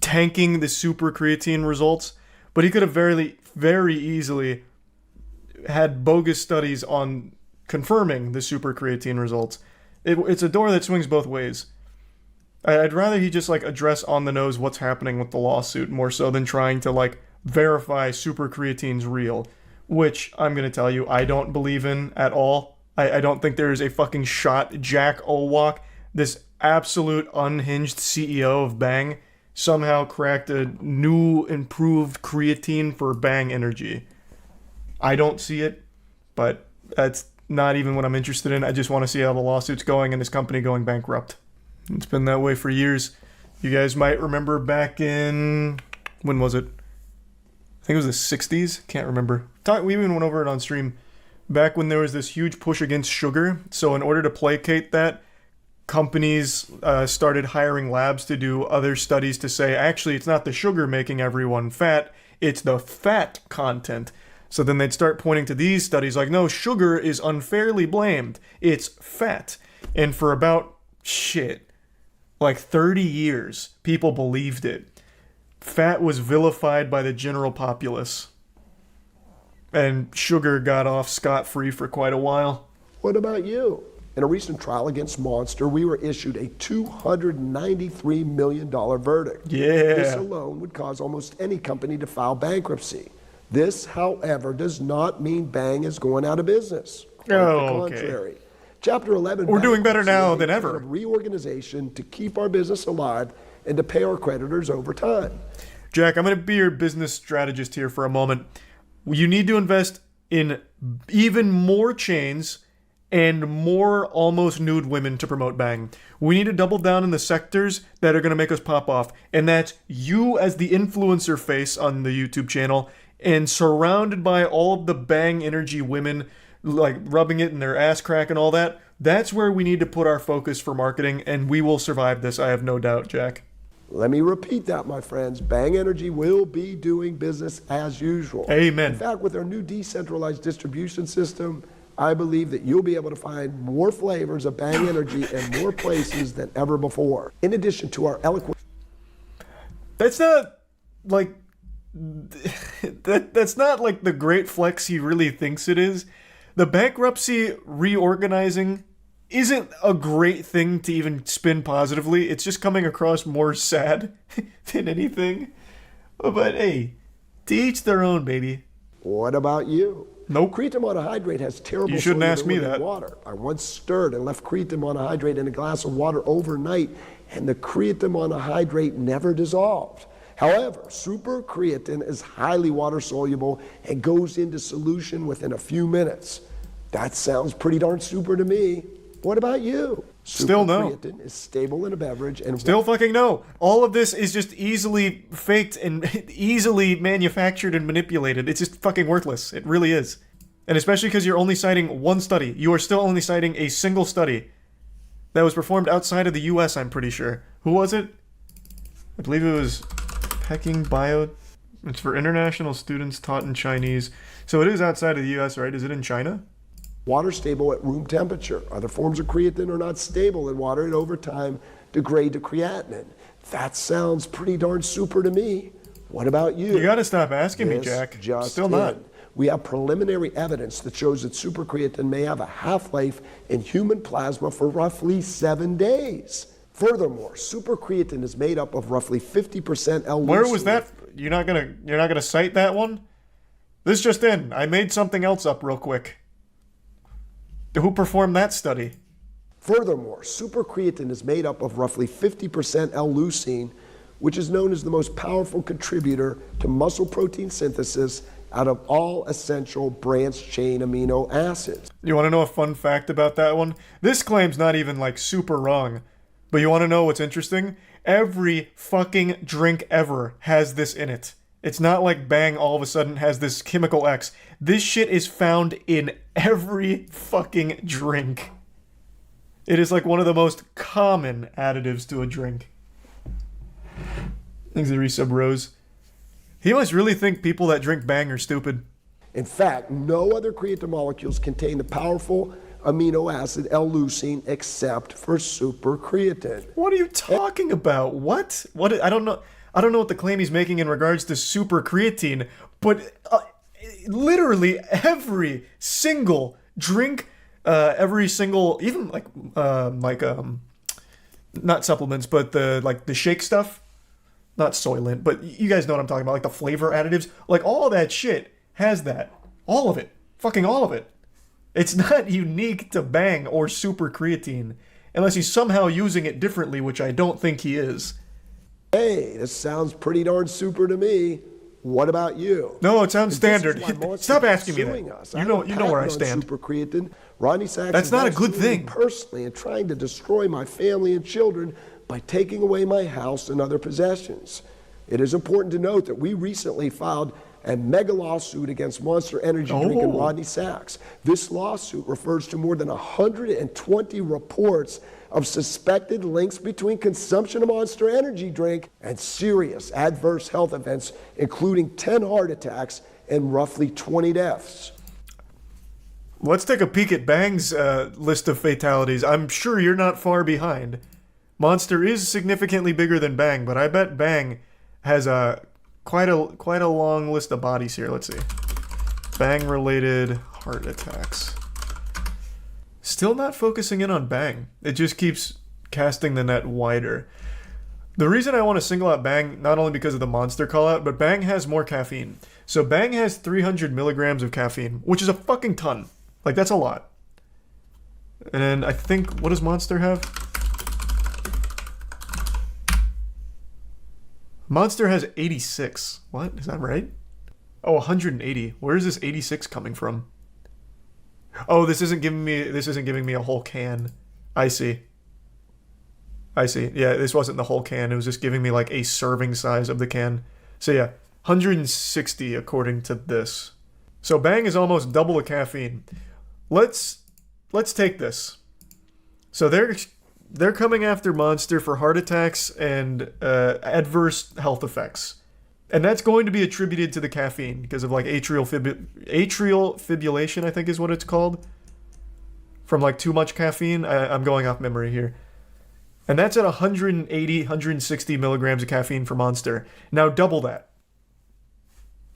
tanking the super creatine results, but he could have very easily had bogus studies on confirming the super creatine results. It's a door that swings both ways. I'd rather he just like address on the nose what's happening with the lawsuit more so than trying to like verify super creatine's real, which I'm going to tell you I don't believe in at all. I don't think there is a fucking shot Jack Owoc, this absolute unhinged CEO of Bang, somehow cracked a new improved creatine for Bang Energy. I don't see it, but that's not even what I'm interested in. I just want to see how the lawsuit's going and this company going bankrupt. It's been that way for years. You guys might remember back in... when was it? I think it was the 60s. Can't remember. We even went over it on stream. Back when there was this huge push against sugar. So in order to placate that, companies started hiring labs to do other studies to say, actually, it's not the sugar making everyone fat. It's the fat content. So then they'd start pointing to these studies like, no, sugar is unfairly blamed. It's fat. And for about, like 30 years, people believed it. Fat was vilified by the general populace. And sugar got off scot-free for quite a while.
What about you? In a recent trial against Monster, we were issued a $293 million verdict.
Yeah.
This alone would cause almost any company to file bankruptcy. This, however, does not mean Bang is going out of business. Quite the contrary. Chapter 11.
We're doing better now than
plan
ever.
of reorganization to keep our business alive and to pay our creditors over time.
Jack, I'm going to be your business strategist here for a moment. You need to invest in even more chains and more almost nude women to promote Bang. We need to double down in the sectors that are going to make us pop off. And that's you as the influencer face on the YouTube channel and surrounded by all of the Bang Energy women like rubbing it in their ass crack and all that. That's where we need to put our focus for marketing, and we will survive this, I have no doubt, Jack.
Let me repeat that, my friends. Bang Energy will be doing business as usual.
Amen.
In fact, with our new decentralized distribution system, I believe that you'll be able to find more flavors of Bang Energy in more places than ever before. In addition to our eloquent...
That's not, like... that's not like the great flex he really thinks it is. The bankruptcy reorganizing isn't a great thing to even spin positively. It's just coming across more sad than anything. But hey, to each their own, baby.
What about you?
Nope.
Creatine monohydrate has terrible
You shouldn't ask me
solubility
that.
in water. I once stirred and left creatine monohydrate in a glass of water overnight, and the creatine monohydrate never dissolved. However, super creatine is highly water soluble and goes into solution within a few minutes. That sounds pretty darn super to me. What about you?
Still no.
Super creatine is stable in a beverage and
Still fucking no. All of this is just easily faked and easily manufactured and manipulated. It's just fucking worthless. It really is. And especially because you're only citing one study. You are still only citing a single study that was performed outside of the US, I'm pretty sure. Who was it? I believe it was Peking Bio. It's for international students taught in Chinese. So it is outside of the US, right? Is it in China?
water stable at room temperature. Other forms of creatine are not stable in water and over time degrade to creatinine. That sounds pretty darn super to me. What about you?
You gotta stop asking me, Jack.
Just
Still not.
in. We have preliminary evidence that shows that supercreatine may have a half-life in human plasma for roughly 7 days. Furthermore, supercreatine is made up of roughly 50% L-leucine.
Where was that? You're not gonna cite that one? This just in. I made something else up real quick. Who performed that study?
Furthermore, supercreatine is made up of roughly 50% L-leucine, which is known as the most powerful contributor to muscle protein synthesis out of all essential branched-chain amino acids.
You want to know a fun fact about that one? This claim's not even like super wrong. But you want to know what's interesting? Every fucking drink ever has this in it. It's not like Bang all of a sudden has this chemical X. This shit is found in every fucking drink. It is like one of the most common additives to a drink. Thanks, Resub Rose. He must really think people that drink Bang are stupid.
In fact, no other creatine molecules contain the powerful amino acid L-leucine except for supercreatine.
What are you talking about? What? I don't know what the claim he's making in regards to supercreatine, but literally every single drink, every single, even not supplements, but the shake stuff, not Soylent, but you guys know what I'm talking about, like the flavor additives, like all that shit has that. All of it. Fucking all of it. It's not unique to Bang or supercreatine, unless he's somehow using it differently, which I don't think he is.
Hey, this sounds pretty darn super to me. What about you?
No, it sounds standard. Stop asking me that.
Us.
You know where I stand.
Supercreatine. Rodney Sachs.
That's not a good thing.
Personally, and trying to destroy my family and children by taking away my house and other possessions. It is important to note that we recently filed a mega lawsuit against Monster Energy Drink and Rodney Sachs. This lawsuit refers to more than 120 reports of suspected links between consumption of Monster Energy Drink and serious adverse health events, including 10 heart attacks and roughly 20 deaths.
Let's take a peek at Bang's list of fatalities. I'm sure you're not far behind. Monster is significantly bigger than Bang, but I bet Bang has quite a long list of bodies here. Let's see. Bang-related heart attacks. Still not focusing in on Bang. It just keeps casting the net wider. The reason I want to single out Bang, not only because of the Monster call-out, but Bang has more caffeine. So Bang has 300 milligrams of caffeine, which is a fucking ton. Like, that's a lot. And I think, what does Monster have? Monster has 86. What? Is that right? Oh, 180. Where is this 86 coming from? Oh, this isn't giving me a whole can. I see. Yeah, this wasn't the whole can. It was just giving me like a serving size of the can. So yeah, 160 according to this. So Bang is almost double the caffeine. Let's take this. So they're coming after Monster for heart attacks and adverse health effects. And that's going to be attributed to the caffeine because of like atrial fibrillation, I think is what it's called. From like too much caffeine. I'm going off memory here. And that's at 180, 160 milligrams of caffeine for Monster. Now double that.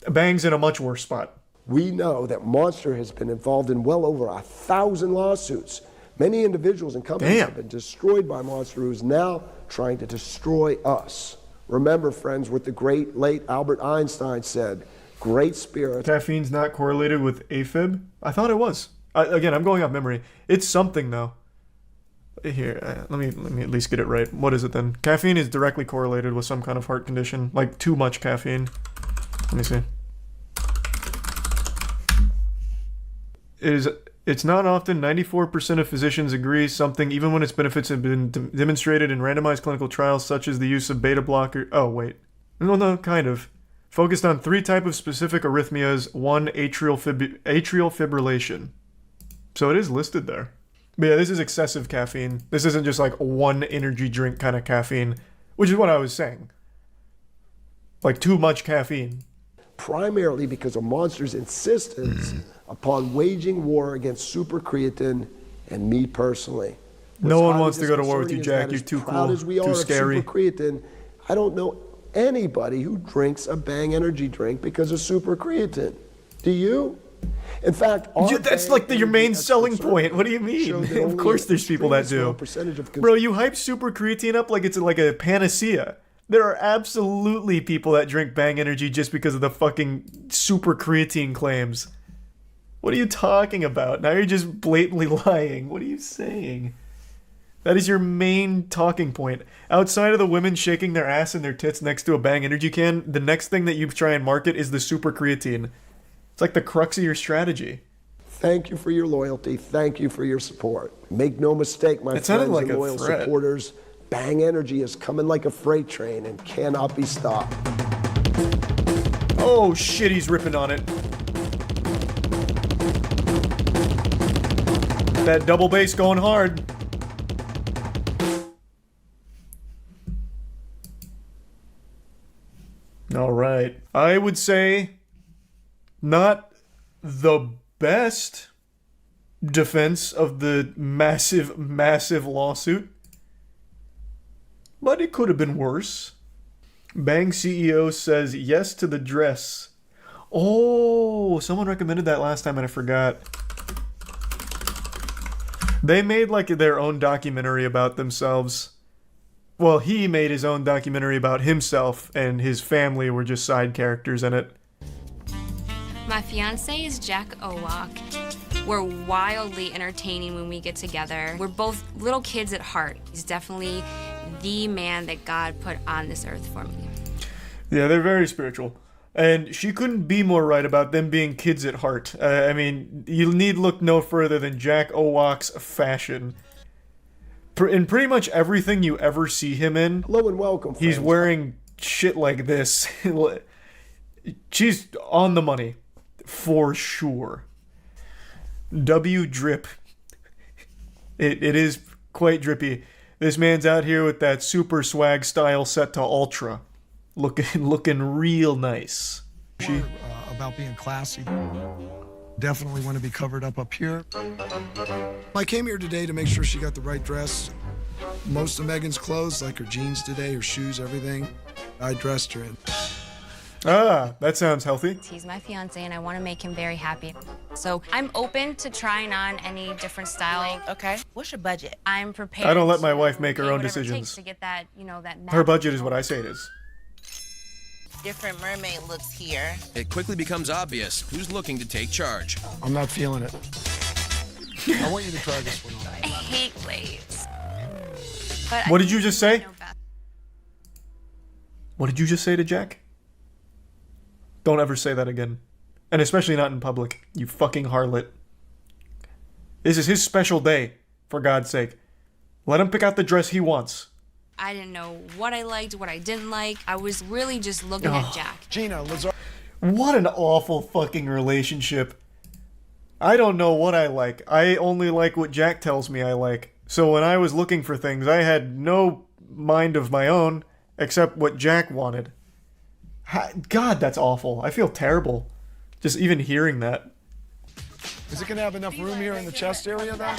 Bang's in a much worse spot.
We know that Monster has been involved in well over 1,000 lawsuits. Many individuals and companies have been destroyed by Monster, who is now trying to destroy us. Remember, friends, what the great late Albert Einstein said, great spirit.
Caffeine's not correlated with AFib? I thought it was. Again, I'm going off memory. It's something, though. Here, let me at least get it right. What is it then? Caffeine is directly correlated with some kind of heart condition, like too much caffeine. Let me see. It's not often. 94% of physicians agree something, even when its benefits have been demonstrated in randomized clinical trials, such as the use of beta blocker. Oh, wait. No, kind of. Focused on 3 types of specific arrhythmias, 1 atrial fibrillation. So it is listed there. But yeah, this is excessive caffeine. This isn't just like one energy drink kind of caffeine, which is what I was saying. Like too much caffeine.
Primarily because of Monster's insistence upon waging war against supercreatine and me personally.
No one wants to go to war with you, Jack. You're too cool, too scary.
Supercreatine, I don't know anybody who drinks a Bang energy drink because of supercreatine. Do you? In fact,
that's like your main selling point. What do you mean? Of course there's people that do. Bro, you hype supercreatine up like it's like a panacea. There are absolutely people that drink Bang energy just because of the fucking supercreatine claims. What are you talking about? Now you're just blatantly lying. What are you saying? That is your main talking point. Outside of the women shaking their ass and their tits next to a Bang energy can, the next thing that you try and market is the supercreatine. It's like the crux of your strategy.
Thank you for your loyalty. Thank you for your support. Make no mistake, my friends and loyal supporters, Bang energy is coming like a freight train and cannot be stopped.
Oh shit, he's ripping on it. That double bass going hard. All right. I would say not the best defense of the massive, massive lawsuit, but it could have been worse. Bang CEO says yes to the dress. Oh, someone recommended that last time and I forgot. They made like their own documentary about themselves. Well, he made his own documentary about himself, and his family were just side characters in it.
My fiance is Jack Owak. We're wildly entertaining when we get together. We're both little kids at heart. He's definitely the man that God put on this earth for me.
Yeah, they're very spiritual. And she couldn't be more right about them being kids at heart. I mean, you need look no further than Jack Owak's fashion. In pretty much everything you ever see him in,
hello and welcome,
he's wearing shit like this. She's on the money, for sure. W drip. It is quite drippy. This man's out here with that super swag style set to ultra. Looking real nice.
About being classy. Definitely want to be covered up here. I came here today to make sure she got the right dress. Most of Megan's clothes, like her jeans today, her shoes, everything, I dressed her in.
Ah, that sounds healthy.
He's my fiance and I want to make him very happy. So I'm open to trying on any different style.
Okay. What's your budget?
I'm prepared.
I don't let my wife make her own
whatever it
decisions.
takes to get that, that
Her budget is what I say it is.
Different mermaid looks here.
It quickly becomes obvious who's looking to take charge.
I'm not feeling it. I want you to try this one on.
I hate lace.
What did you just say? What did you just say to Jack? Don't ever say that again. And especially not in public, you fucking harlot. This is his special day, for God's sake. Let him pick out the dress he wants.
I didn't know what I liked, what I didn't like. I was really just looking at Jack.
Gina,
what an awful fucking relationship. I don't know what I like. I only like what Jack tells me I like. So when I was looking for things, I had no mind of my own except what Jack wanted. God, that's awful. I feel terrible. Just even hearing that.
Is it going to have enough room here in the chest area, though?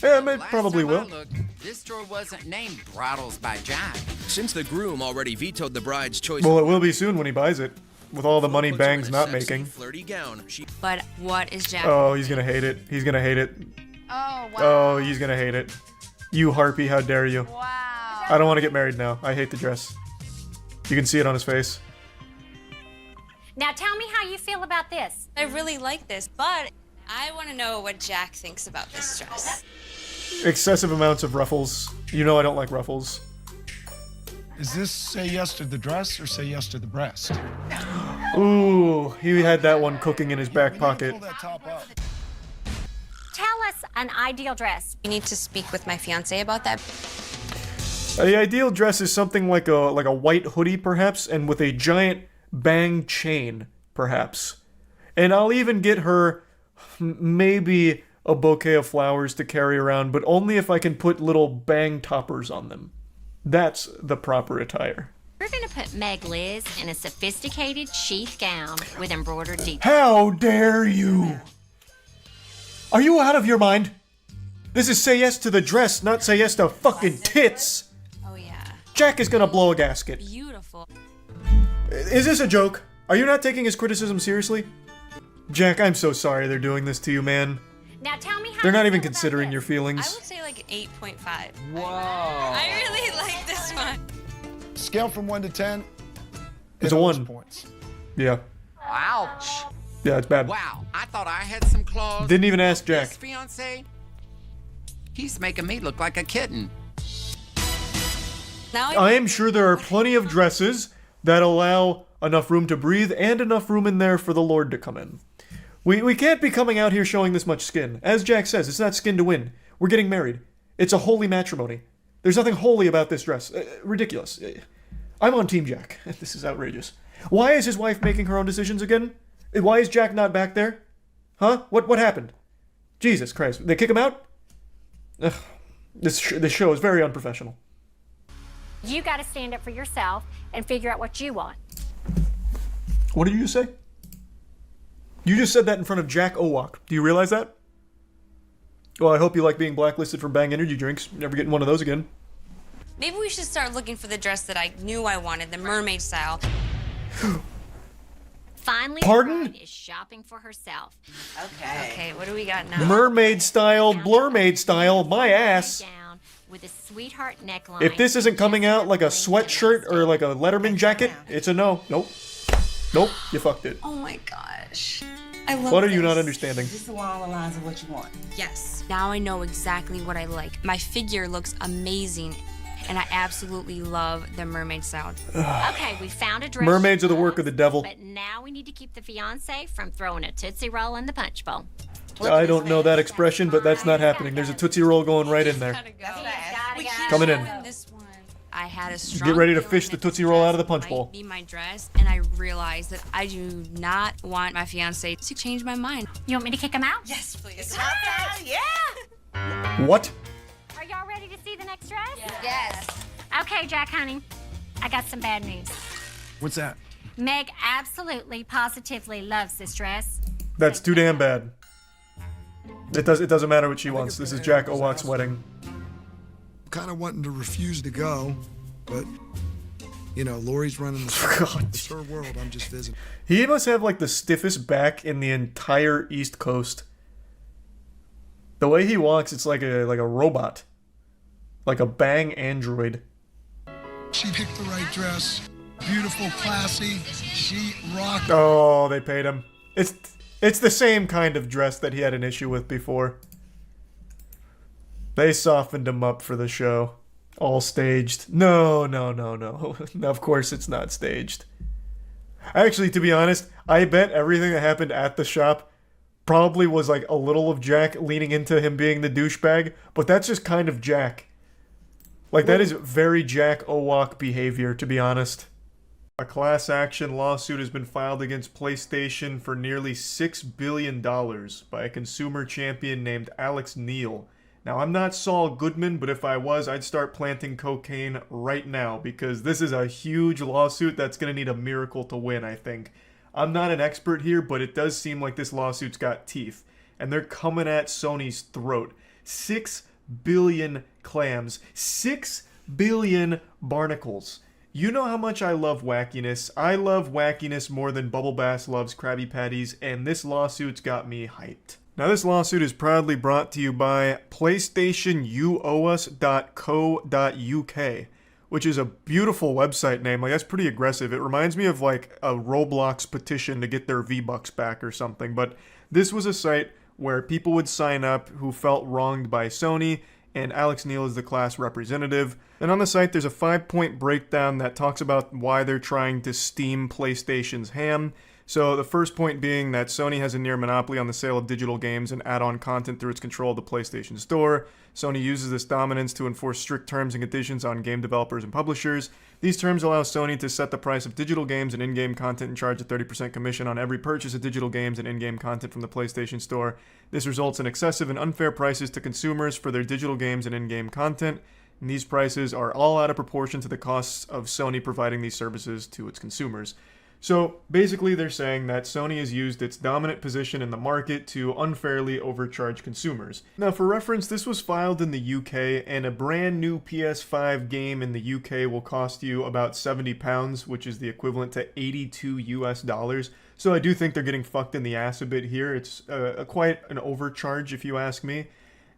Yeah, it probably will.
This store wasn't named Bridals by Jack.
Since the groom already vetoed the bride's choice...
Well, it will be soon when he buys it. with all the money
Puts her
Bang's
in a
not
sexy,
making.
flirty gown.
But what is Jack?
Oh, he's gonna hate it. He's gonna hate it.
Oh, wow.
Oh, he's gonna hate it. You harpy, how dare you.
Wow.
I don't want to get married now. I hate the dress. You can see it on his face.
Now tell me how you feel about this.
I really like this, but I want to know what Jack thinks about this dress.
Excessive amounts of ruffles. You know I don't like ruffles.
Is this say yes to the dress or say yes to the breast?
Ooh, he had that one cooking in his back pocket.
Pull that top up.
Tell us an ideal dress.
You need to speak with my fiance about that.
The ideal dress is something like a white hoodie, perhaps, and with a giant Bang chain, perhaps. And I'll even get her maybe a bouquet of flowers to carry around, but only if I can put little Bang toppers on them. That's the proper attire.
We're gonna put Meg Liz in a sophisticated sheath gown with embroidered details.
How dare you! Are you out of your mind? This is say yes to the dress, not say yes to fucking tits!
Oh, yeah.
Jack is gonna blow a gasket.
Beautiful.
Is this a joke? Are you not taking his criticism seriously? Jack, I'm so sorry they're doing this to you, man.
Now tell me how
They're
you
not even
feel about
considering
this.
your
I
feelings.
would say like 8.5.
Whoa.
I really like this one.
Scale from 1 to 10.
It's a
bonus
1.
Points.
Yeah.
Ouch.
Yeah, it's bad.
Wow, I thought I had some claws.
Didn't even ask Jack.
This fiance, he's making me look like a kitten.
Now
I am sure there are plenty of dresses that allow enough room to breathe and enough room in there for the Lord to come in. We can't be coming out here showing this much skin. As Jack says, it's not skin to win. We're getting married. It's a holy matrimony. There's nothing holy about this dress. Ridiculous. I'm on Team Jack. This is outrageous. Why is his wife making her own decisions again? Why is Jack not back there? Huh? What happened? Jesus Christ. They kick him out? Ugh. This show is very unprofessional.
You gotta stand up for yourself and figure out what you want.
What did you just say? You just said that in front of Jack Owak. Do you realize that? Well, I hope you like being blacklisted from Bang energy drinks. Never getting one of those again.
maybe we should start looking for the dress that I knew I wanted, the mermaid style.
Finally,
Pardon?
the bride is shopping for herself.
Okay, what do we got now?
Mermaid style, blurmaid style, my ass.
Down with a sweetheart neckline.
If this isn't coming out like a sweatshirt or like a Letterman jacket, it's a no. Nope. Nope, you fucked it.
Oh my gosh. I love
What are you
this.
not understanding?
This is along the lines of what you want.
Yes. Now I know exactly what I like. My figure looks amazing, and I absolutely love the mermaid style.
Okay, we found a dress.
Mermaids are the work of the devil.
But now we need to keep the fiance from throwing a Tootsie Roll in the punch bowl.
I don't know that expression, but that's not happening. There's a Tootsie Roll going right in there. Coming in.
I had a strong
Get ready to
feeling
fish the
that
Tootsie
this
Roll out of the
dress
punch bowl.
might be my dress, and I realized that I do not want my fiance to change my mind.
You want me to kick him out?
Yes, please. Yeah.
What?
Are y'all ready to see the next dress?
Yes.
Okay, Jack, honey, I got some bad news.
What's that?
Meg absolutely, positively loves this dress.
That's too damn bad. It doesn't matter what she wants. This is Jack Owak's wedding.
Kind of wanting to refuse to go, but you know, Lori's running the show. It's her world. I'm just visiting.
He must have like the stiffest back in the entire East Coast. The way he walks, it's like a robot. Like a Bang android.
She picked the right dress. Beautiful, classy. She rocked.
Oh, they paid him. It's the same kind of dress that he had an issue with before. They softened him up for the show. All staged. No. Of course it's not staged. Actually, to be honest, I bet everything that happened at the shop probably was like a little of Jack leaning into him being the douchebag, but that's just kind of Jack. Like, that is very Jack Owak behavior, to be honest. A class action lawsuit has been filed against PlayStation for nearly $6 billion by a consumer champion named Alex Neal. Now, I'm not Saul Goodman, but if I was, I'd start planting cocaine right now, because this is a huge lawsuit that's going to need a miracle to win, I think. I'm not an expert here, but it does seem like this lawsuit's got teeth, and they're coming at Sony's throat. 6 billion clams, 6 billion barnacles. You know how much I love wackiness. I love wackiness more than Bubble Bass loves Krabby Patties, and this lawsuit's got me hyped. Now, this lawsuit is proudly brought to you by PlayStationYouOweUs.co.uk, which is a beautiful website name. Like, that's pretty aggressive. It reminds me of like a Roblox petition to get their V-Bucks back or something. But this was a site where people would sign up who felt wronged by Sony, and Alex Neil is the class representative. And on the site, there's a 5-point breakdown that talks about why they're trying to steam PlayStation's ham. So the first point being that Sony has a near monopoly on the sale of digital games and add-on content through its control of the PlayStation Store. Sony uses this dominance to enforce strict terms and conditions on game developers and publishers. These terms allow Sony to set the price of digital games and in-game content and charge a 30% commission on every purchase of digital games and in-game content from the PlayStation Store. This results in excessive and unfair prices to consumers for their digital games and in-game content. And these prices are all out of proportion to the costs of Sony providing these services to its consumers. So basically they're saying that Sony has used its dominant position in the market to unfairly overcharge consumers. Now, for reference, this was filed in the UK, and a brand new PS5 game in the UK will cost you about £70, which is the equivalent to $82. So I do think they're getting fucked in the ass a bit here. It's quite an overcharge if you ask me.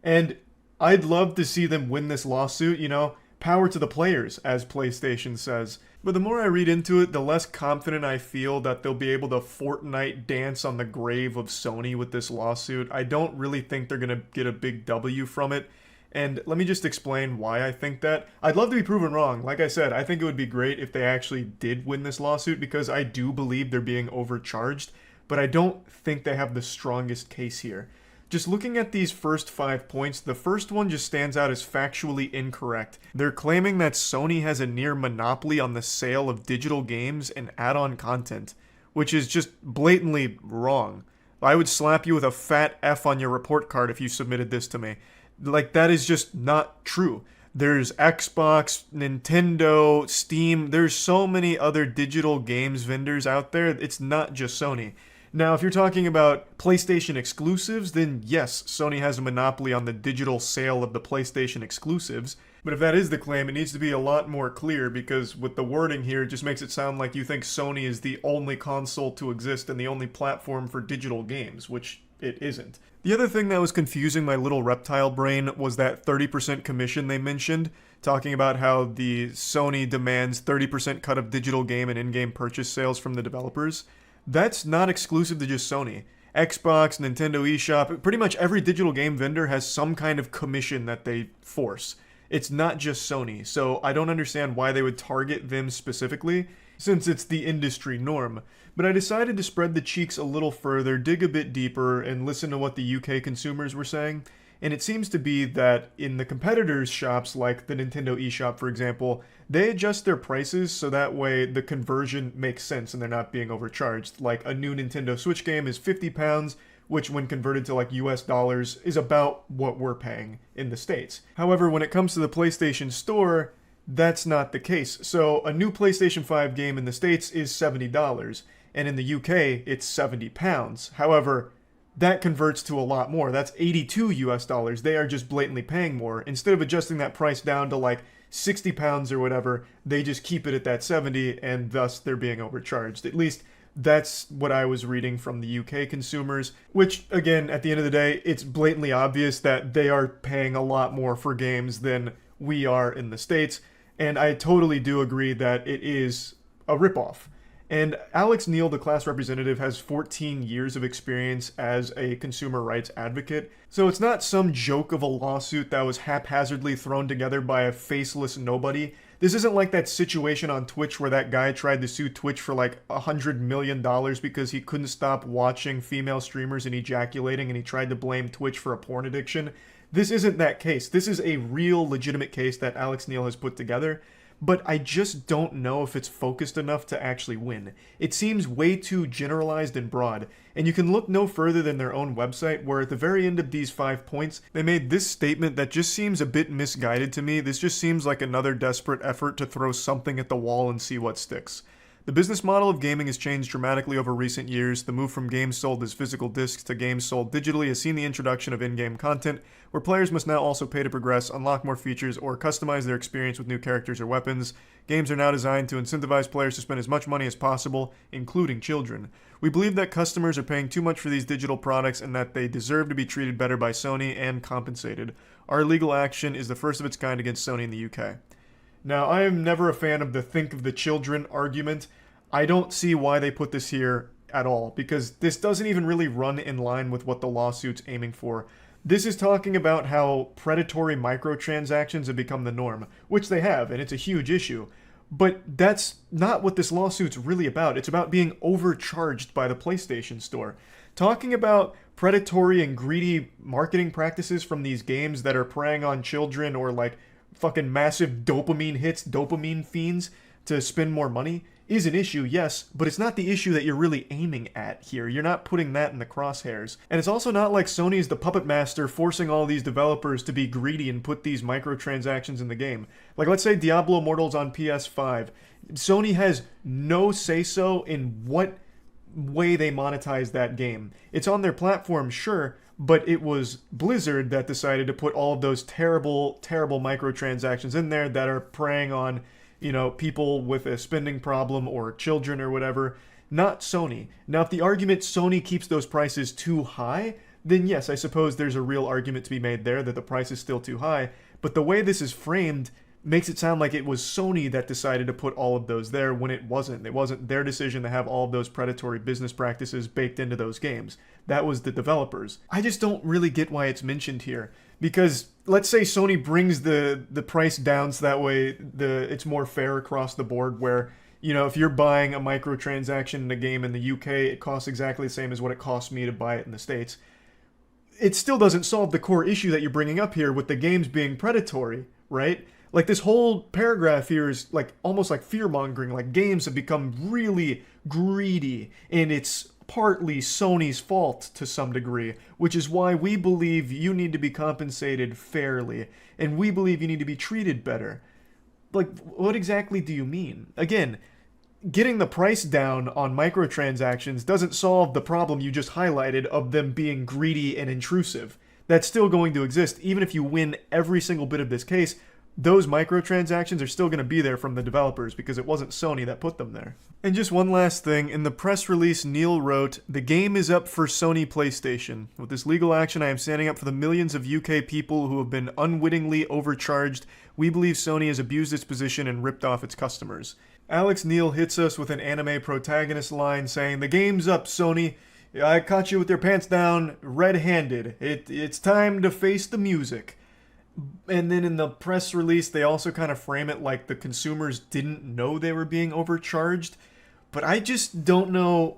And I'd love to see them win this lawsuit, you know. Power to the players, as PlayStation says. But the more I read into it, the less confident I feel that they'll be able to Fortnite dance on the grave of Sony with this lawsuit. I don't really think they're going to get a big W from it. And let me just explain why I think that. I'd love to be proven wrong. Like I said, I think it would be great if they actually did win this lawsuit, because I do believe they're being overcharged. But I don't think they have the strongest case here. Just looking at these first 5 points, the first one just stands out as factually incorrect. They're claiming that Sony has a near monopoly on the sale of digital games and add-on content, which is just blatantly wrong. I would slap you with a fat F on your report card if you submitted this to me. Like, that is just not true. There's Xbox, Nintendo, Steam, there's so many other digital games vendors out there. It's not just Sony. Now, if you're talking about PlayStation exclusives, then yes, Sony has a monopoly on the digital sale of the PlayStation exclusives. But if that is the claim, it needs to be a lot more clear, because with the wording here, it just makes it sound like you think Sony is the only console to exist and the only platform for digital games, which it isn't. The other thing that was confusing my little reptile brain was that 30% commission they mentioned, talking about how the Sony demands 30% cut of digital game and in-game purchase sales from the developers. That's not exclusive to just Sony. Xbox, Nintendo eShop, pretty much every digital game vendor has some kind of commission that they force. It's not just Sony, so I don't understand why they would target them specifically, since it's the industry norm. But I decided to spread the cheeks a little further, dig a bit deeper, and listen to what the UK consumers were saying. And it seems to be that in the competitors' shops, like the Nintendo eShop, for example, they adjust their prices so that way the conversion makes sense and they're not being overcharged. Like, a new Nintendo Switch game is £50, which when converted to like US dollars is about what we're paying in the States. However, when it comes to the PlayStation Store, that's not the case. So a new PlayStation 5 game in the States is $70, and in the UK, it's £70. However, that converts to a lot more. That's 82 US dollars. They are just blatantly paying more. Instead of adjusting that price down to like £60 or whatever, they just keep it at that 70, and thus they're being overcharged. At least that's what I was reading from the UK consumers, which, again, at the end of the day, it's blatantly obvious that they are paying a lot more for games than we are in the States, and I totally do agree that it is a ripoff. And Alex Neil, the class representative, has 14 years of experience as a consumer rights advocate. So it's not some joke of a lawsuit that was haphazardly thrown together by a faceless nobody. This isn't like that situation on Twitch where that guy tried to sue Twitch for like $100 million because he couldn't stop watching female streamers and ejaculating, and he tried to blame Twitch for a porn addiction. This isn't that case. This is a real legitimate case that Alex Neil has put together. But I just don't know if it's focused enough to actually win. It seems way too generalized and broad, and you can look no further than their own website, where at the very end of these 5 points, they made this statement that just seems a bit misguided to me. This just seems like another desperate effort to throw something at the wall and see what sticks. The business model of gaming has changed dramatically over recent years. The move from games sold as physical discs to games sold digitally has seen the introduction of in-game content, where players must now also pay to progress, unlock more features, or customize their experience with new characters or weapons. Games are now designed to incentivize players to spend as much money as possible, including children. We believe that customers are paying too much for these digital products and that they deserve to be treated better by Sony and compensated. Our legal action is the first of its kind against Sony in the UK. Now, I am never a fan of the think of the children argument. I don't see why they put this here at all, because this doesn't even really run in line with what the lawsuit's aiming for. This is talking about how predatory microtransactions have become the norm, which they have, and it's a huge issue. But that's not what this lawsuit's really about. It's about being overcharged by the PlayStation Store. Talking about predatory and greedy marketing practices from these games that are preying on children, or like fucking massive dopamine hits, dopamine fiends to spend more money, is an issue, yes, but it's not the issue that you're really aiming at here. You're not putting that in the crosshairs. And it's also not like Sony is the puppet master forcing all these developers to be greedy and put these microtransactions in the game. Like, let's say Diablo Immortal's on PS5. Sony has no say-so in what way they monetize that game. It's on their platform, sure, but it was Blizzard that decided to put all of those terrible, terrible microtransactions in there that are preying on, you know, people with a spending problem or children or whatever, not Sony. Now, if the argument Sony keeps those prices too high, then yes, I suppose there's a real argument to be made there that the price is still too high. But the way this is framed makes it sound like it was Sony that decided to put all of those there when it wasn't. It wasn't their decision to have all of those predatory business practices baked into those games. That was the developers. I just don't really get why it's mentioned here. Because let's say Sony brings the price down so that way it's more fair across the board, where, you know, if you're buying a microtransaction in a game in the UK, it costs exactly the same as what it costs me to buy it in the States. It still doesn't solve the core issue that you're bringing up here with the games being predatory, right? Like, this whole paragraph here is like almost like fear-mongering. Like, games have become really greedy, and it's partly Sony's fault to some degree, which is why we believe you need to be compensated fairly, and we believe you need to be treated better. Like, what exactly do you mean? Again, getting the price down on microtransactions doesn't solve the problem you just highlighted of them being greedy and intrusive. That's still going to exist. Even if you win every single bit of this case, those microtransactions are still going to be there from the developers because it wasn't Sony that put them there. And just one last thing, in the press release, Neil wrote, "The game is up for Sony PlayStation. With this legal action, I am standing up for the millions of UK people who have been unwittingly overcharged. We believe Sony has abused its position and ripped off its customers." Alex Neil hits us with an anime protagonist line saying, "The game's up, Sony. I caught you with your pants down red-handed. It's time to face the music." And then in the press release, they also kind of frame it like the consumers didn't know they were being overcharged. But I just don't know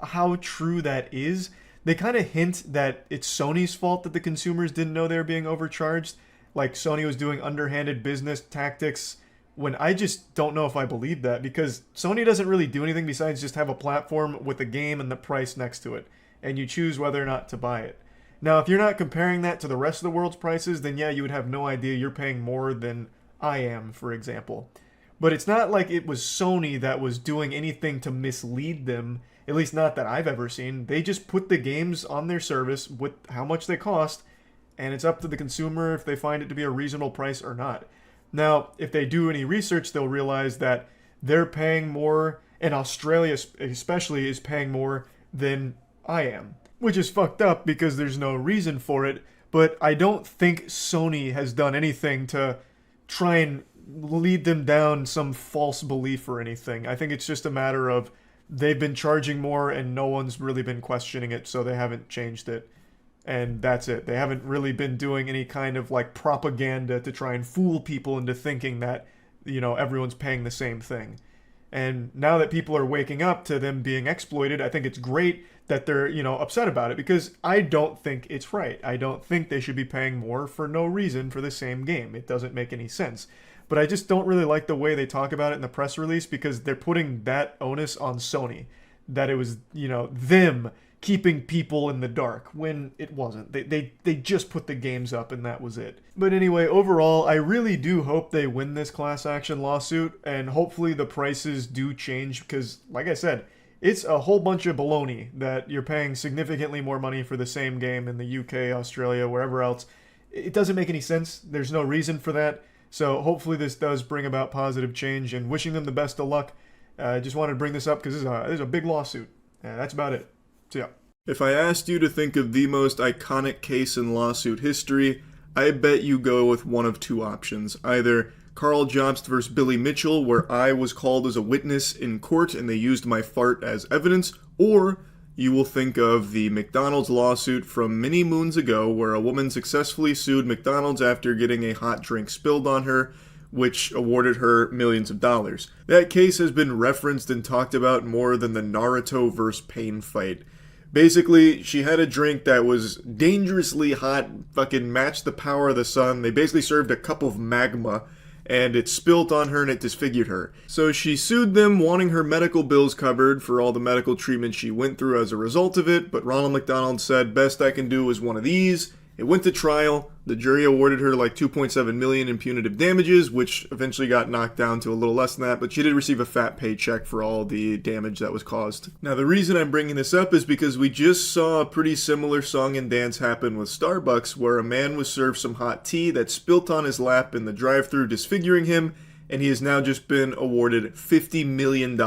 how true that is. They kind of hint that it's Sony's fault that the consumers didn't know they were being overcharged. Like Sony was doing underhanded business tactics, when I just don't know if I believe that, because Sony doesn't really do anything besides just have a platform with a game and the price next to it. And you choose whether or not to buy it. Now, if you're not comparing that to the rest of the world's prices, then yeah, you would have no idea you're paying more than I am, for example. But it's not like it was Sony that was doing anything to mislead them, at least not that I've ever seen. They just put the games on their service with how much they cost, and it's up to the consumer if they find it to be a reasonable price or not. Now, if they do any research, they'll realize that they're paying more, and Australia especially is paying more than I am. Which is fucked up because there's no reason for it, but I don't think Sony has done anything to try and lead them down some false belief or anything. I think it's just a matter of they've been charging more and no one's really been questioning it, so they haven't changed it. And that's it. They haven't really been doing any kind of like propaganda to try and fool people into thinking that, you know, everyone's paying the same thing. And now that people are waking up to them being exploited, I think it's great that they're, you know, upset about it, because I don't think it's right. I don't think they should be paying more for no reason for the same game. It doesn't make any sense. But I just don't really like the way they talk about it in the press release, because they're putting that onus on Sony. That it was, you know, them keeping people in the dark, when it wasn't. They just put the games up and that was it. But anyway, overall, I really do hope they win this class action lawsuit, and hopefully the prices do change, because, like I said, it's a whole bunch of baloney that you're paying significantly more money for the same game in the UK, Australia, wherever else. It doesn't make any sense. There's no reason for that. So hopefully this does bring about positive change, and wishing them the best of luck. I just wanted to bring this up because this is a big lawsuit. That's about it. So yeah. If I asked you to think of the most iconic case in lawsuit history, I bet you go with one of two options. Either Carl Jobst vs. Billy Mitchell, where I was called as a witness in court and they used my fart as evidence, or you will think of the McDonald's lawsuit from many moons ago, where a woman successfully sued McDonald's after getting a hot drink spilled on her, which awarded her millions of dollars. That case has been referenced and talked about more than the Naruto vs. Pain fight. Basically, she had a drink that was dangerously hot, fucking matched the power of the sun. They basically served a cup of magma, and it spilt on her and it disfigured her. So she sued them, wanting her medical bills covered for all the medical treatment she went through as a result of it, but Ronald McDonald said, best I can do is one of these. It went to trial. The jury awarded her like $2.7 million in punitive damages, which eventually got knocked down to a little less than that, but she did receive a fat paycheck for all the damage that was caused. Now, the reason I'm bringing this up is because we just saw a pretty similar song and dance happen with Starbucks, where a man was served some hot tea that spilt on his lap in the drive-thru, disfiguring him, and he has now just been awarded $50 million.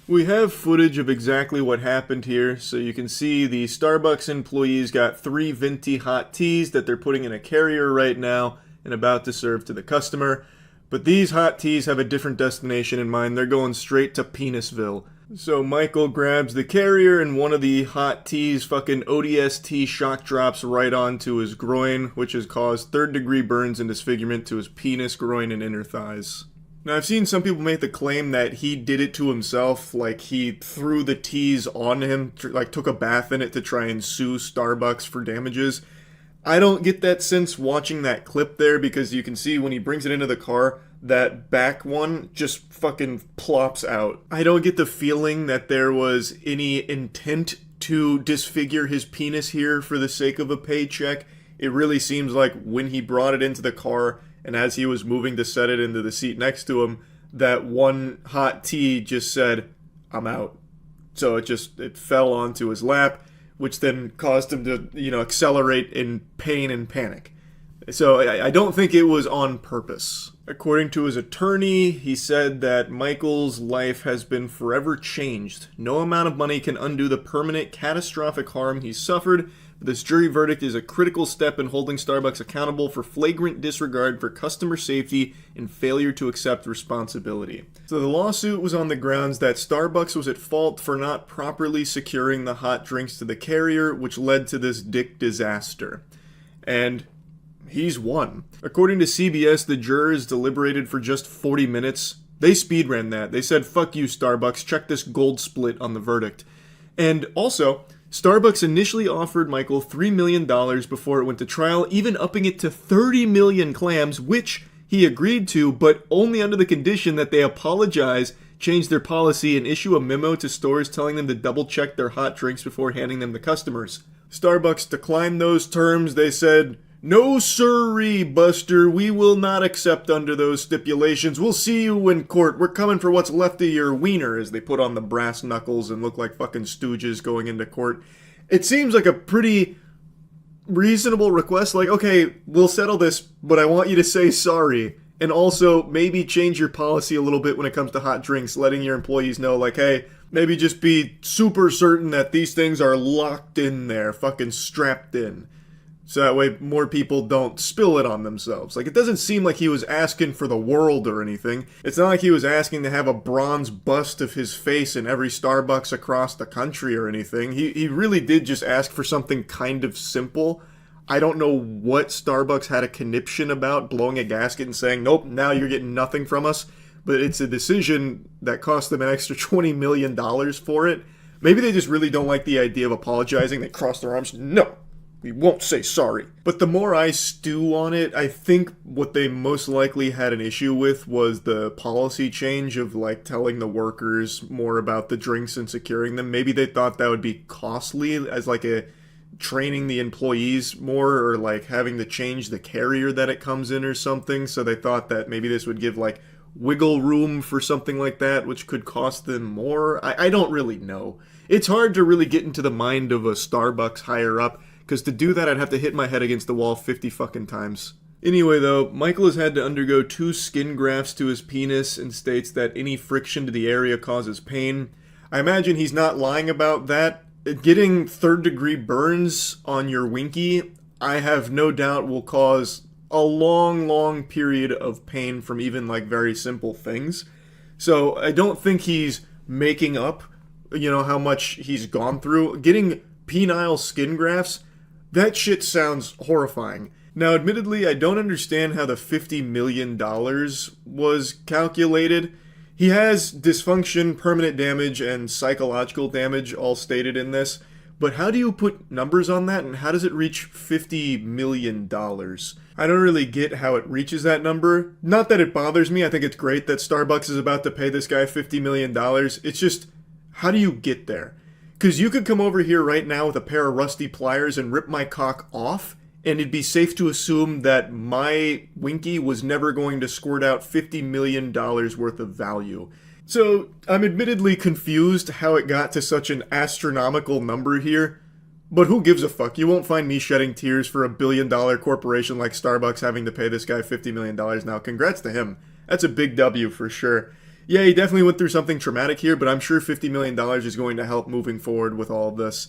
We have footage of exactly what happened here, so you can see the Starbucks employees got 3 venti hot teas that they're putting in a carrier right now and about to serve to the customer. But these hot teas have a different destination in mind. They're going straight to Penisville. So Michael grabs the carrier and one of the hot teas fucking ODST shock drops right onto his groin, which has caused 3rd-degree burns and disfigurement to his penis, groin, and inner thighs. Now, I've seen some people make the claim that he did it to himself, like he threw the teas on him, like took a bath in it to try and sue Starbucks for damages. I don't get that sense watching that clip there, because you can see when he brings it into the car, that back one just fucking plops out. I don't get the feeling that there was any intent to disfigure his penis here for the sake of a paycheck. It really seems like when he brought it into the car, and as he was moving to set it into the seat next to him, that one hot tea just said, I'm out. So it fell onto his lap, which then caused him to, accelerate in pain and panic. So I don't think it was on purpose. According to his attorney, he said that Michael's life has been forever changed. No amount of money can undo the permanent, catastrophic harm he suffered. This jury verdict is a critical step in holding Starbucks accountable for flagrant disregard for customer safety and failure to accept responsibility. So the lawsuit was on the grounds that Starbucks was at fault for not properly securing the hot drinks to the carrier, which led to this dick disaster. And he's won. According to CBS, the jurors deliberated for just 40 minutes. They speedran that. They said, fuck you, Starbucks, check this gold split on the verdict. And also, Starbucks initially offered Michael $3 million before it went to trial, even upping it to 30 million clams, which he agreed to, but only under the condition that they apologize, change their policy, and issue a memo to stores telling them to double-check their hot drinks before handing them to customers. Starbucks declined those terms. They said, no sirree, Buster, we will not accept under those stipulations. We'll see you in court. We're coming for what's left of your wiener, as they put on the brass knuckles and look like fucking stooges going into court. It seems like a pretty reasonable request. Like, okay, we'll settle this, but I want you to say sorry. And also, maybe change your policy a little bit when it comes to hot drinks, letting your employees know, like, hey, maybe just be super certain that these things are locked in there, fucking strapped in. So that way more people don't spill it on themselves. Like, it doesn't seem like he was asking for the world or anything. It's not like he was asking to have a bronze bust of his face in every Starbucks across the country or anything. He really did just ask for something kind of simple. I don't know what Starbucks had a conniption about, blowing a gasket and saying, nope, now you're getting nothing from us. But it's a decision that cost them an extra $20 million for it. Maybe they just really don't like the idea of apologizing. They cross their arms. No. We won't say sorry. But the more I stew on it, I think what they most likely had an issue with was the policy change of like telling the workers more about the drinks and securing them. Maybe they thought that would be costly as like a training the employees more, or like having to change the carrier that it comes in or something. So they thought that maybe this would give like wiggle room for something like that, which could cost them more. I don't really know. It's hard to really get into the mind of a Starbucks higher up, because to do that I'd have to hit my head against the wall 50 fucking times. Anyway though, Michael has had to undergo 2 skin grafts to his penis and states that any friction to the area causes pain. I imagine he's not lying about that. Getting 3rd-degree burns on your winky, I have no doubt will cause a long period of pain from even like very simple things. So I don't think he's making up, how much he's gone through. Getting penile skin grafts, that shit sounds horrifying. Now, admittedly, I don't understand how the $50 million was calculated. He has dysfunction, permanent damage, and psychological damage all stated in this, but how do you put numbers on that, and how does it reach $50 million? I don't really get how it reaches that number. Not that it bothers me, I think it's great that Starbucks is about to pay this guy $50 million. It's just, how do you get there? Because you could come over here right now with a pair of rusty pliers and rip my cock off, and it'd be safe to assume that my winky was never going to squirt out $50 million worth of value. So, I'm admittedly confused how it got to such an astronomical number here, but who gives a fuck? You won't find me shedding tears for $1 billion corporation like Starbucks having to pay this guy $50 million now. Congrats to him. That's a big W for sure. Yeah, he definitely went through something traumatic here, but I'm sure $50 million is going to help moving forward with all of this.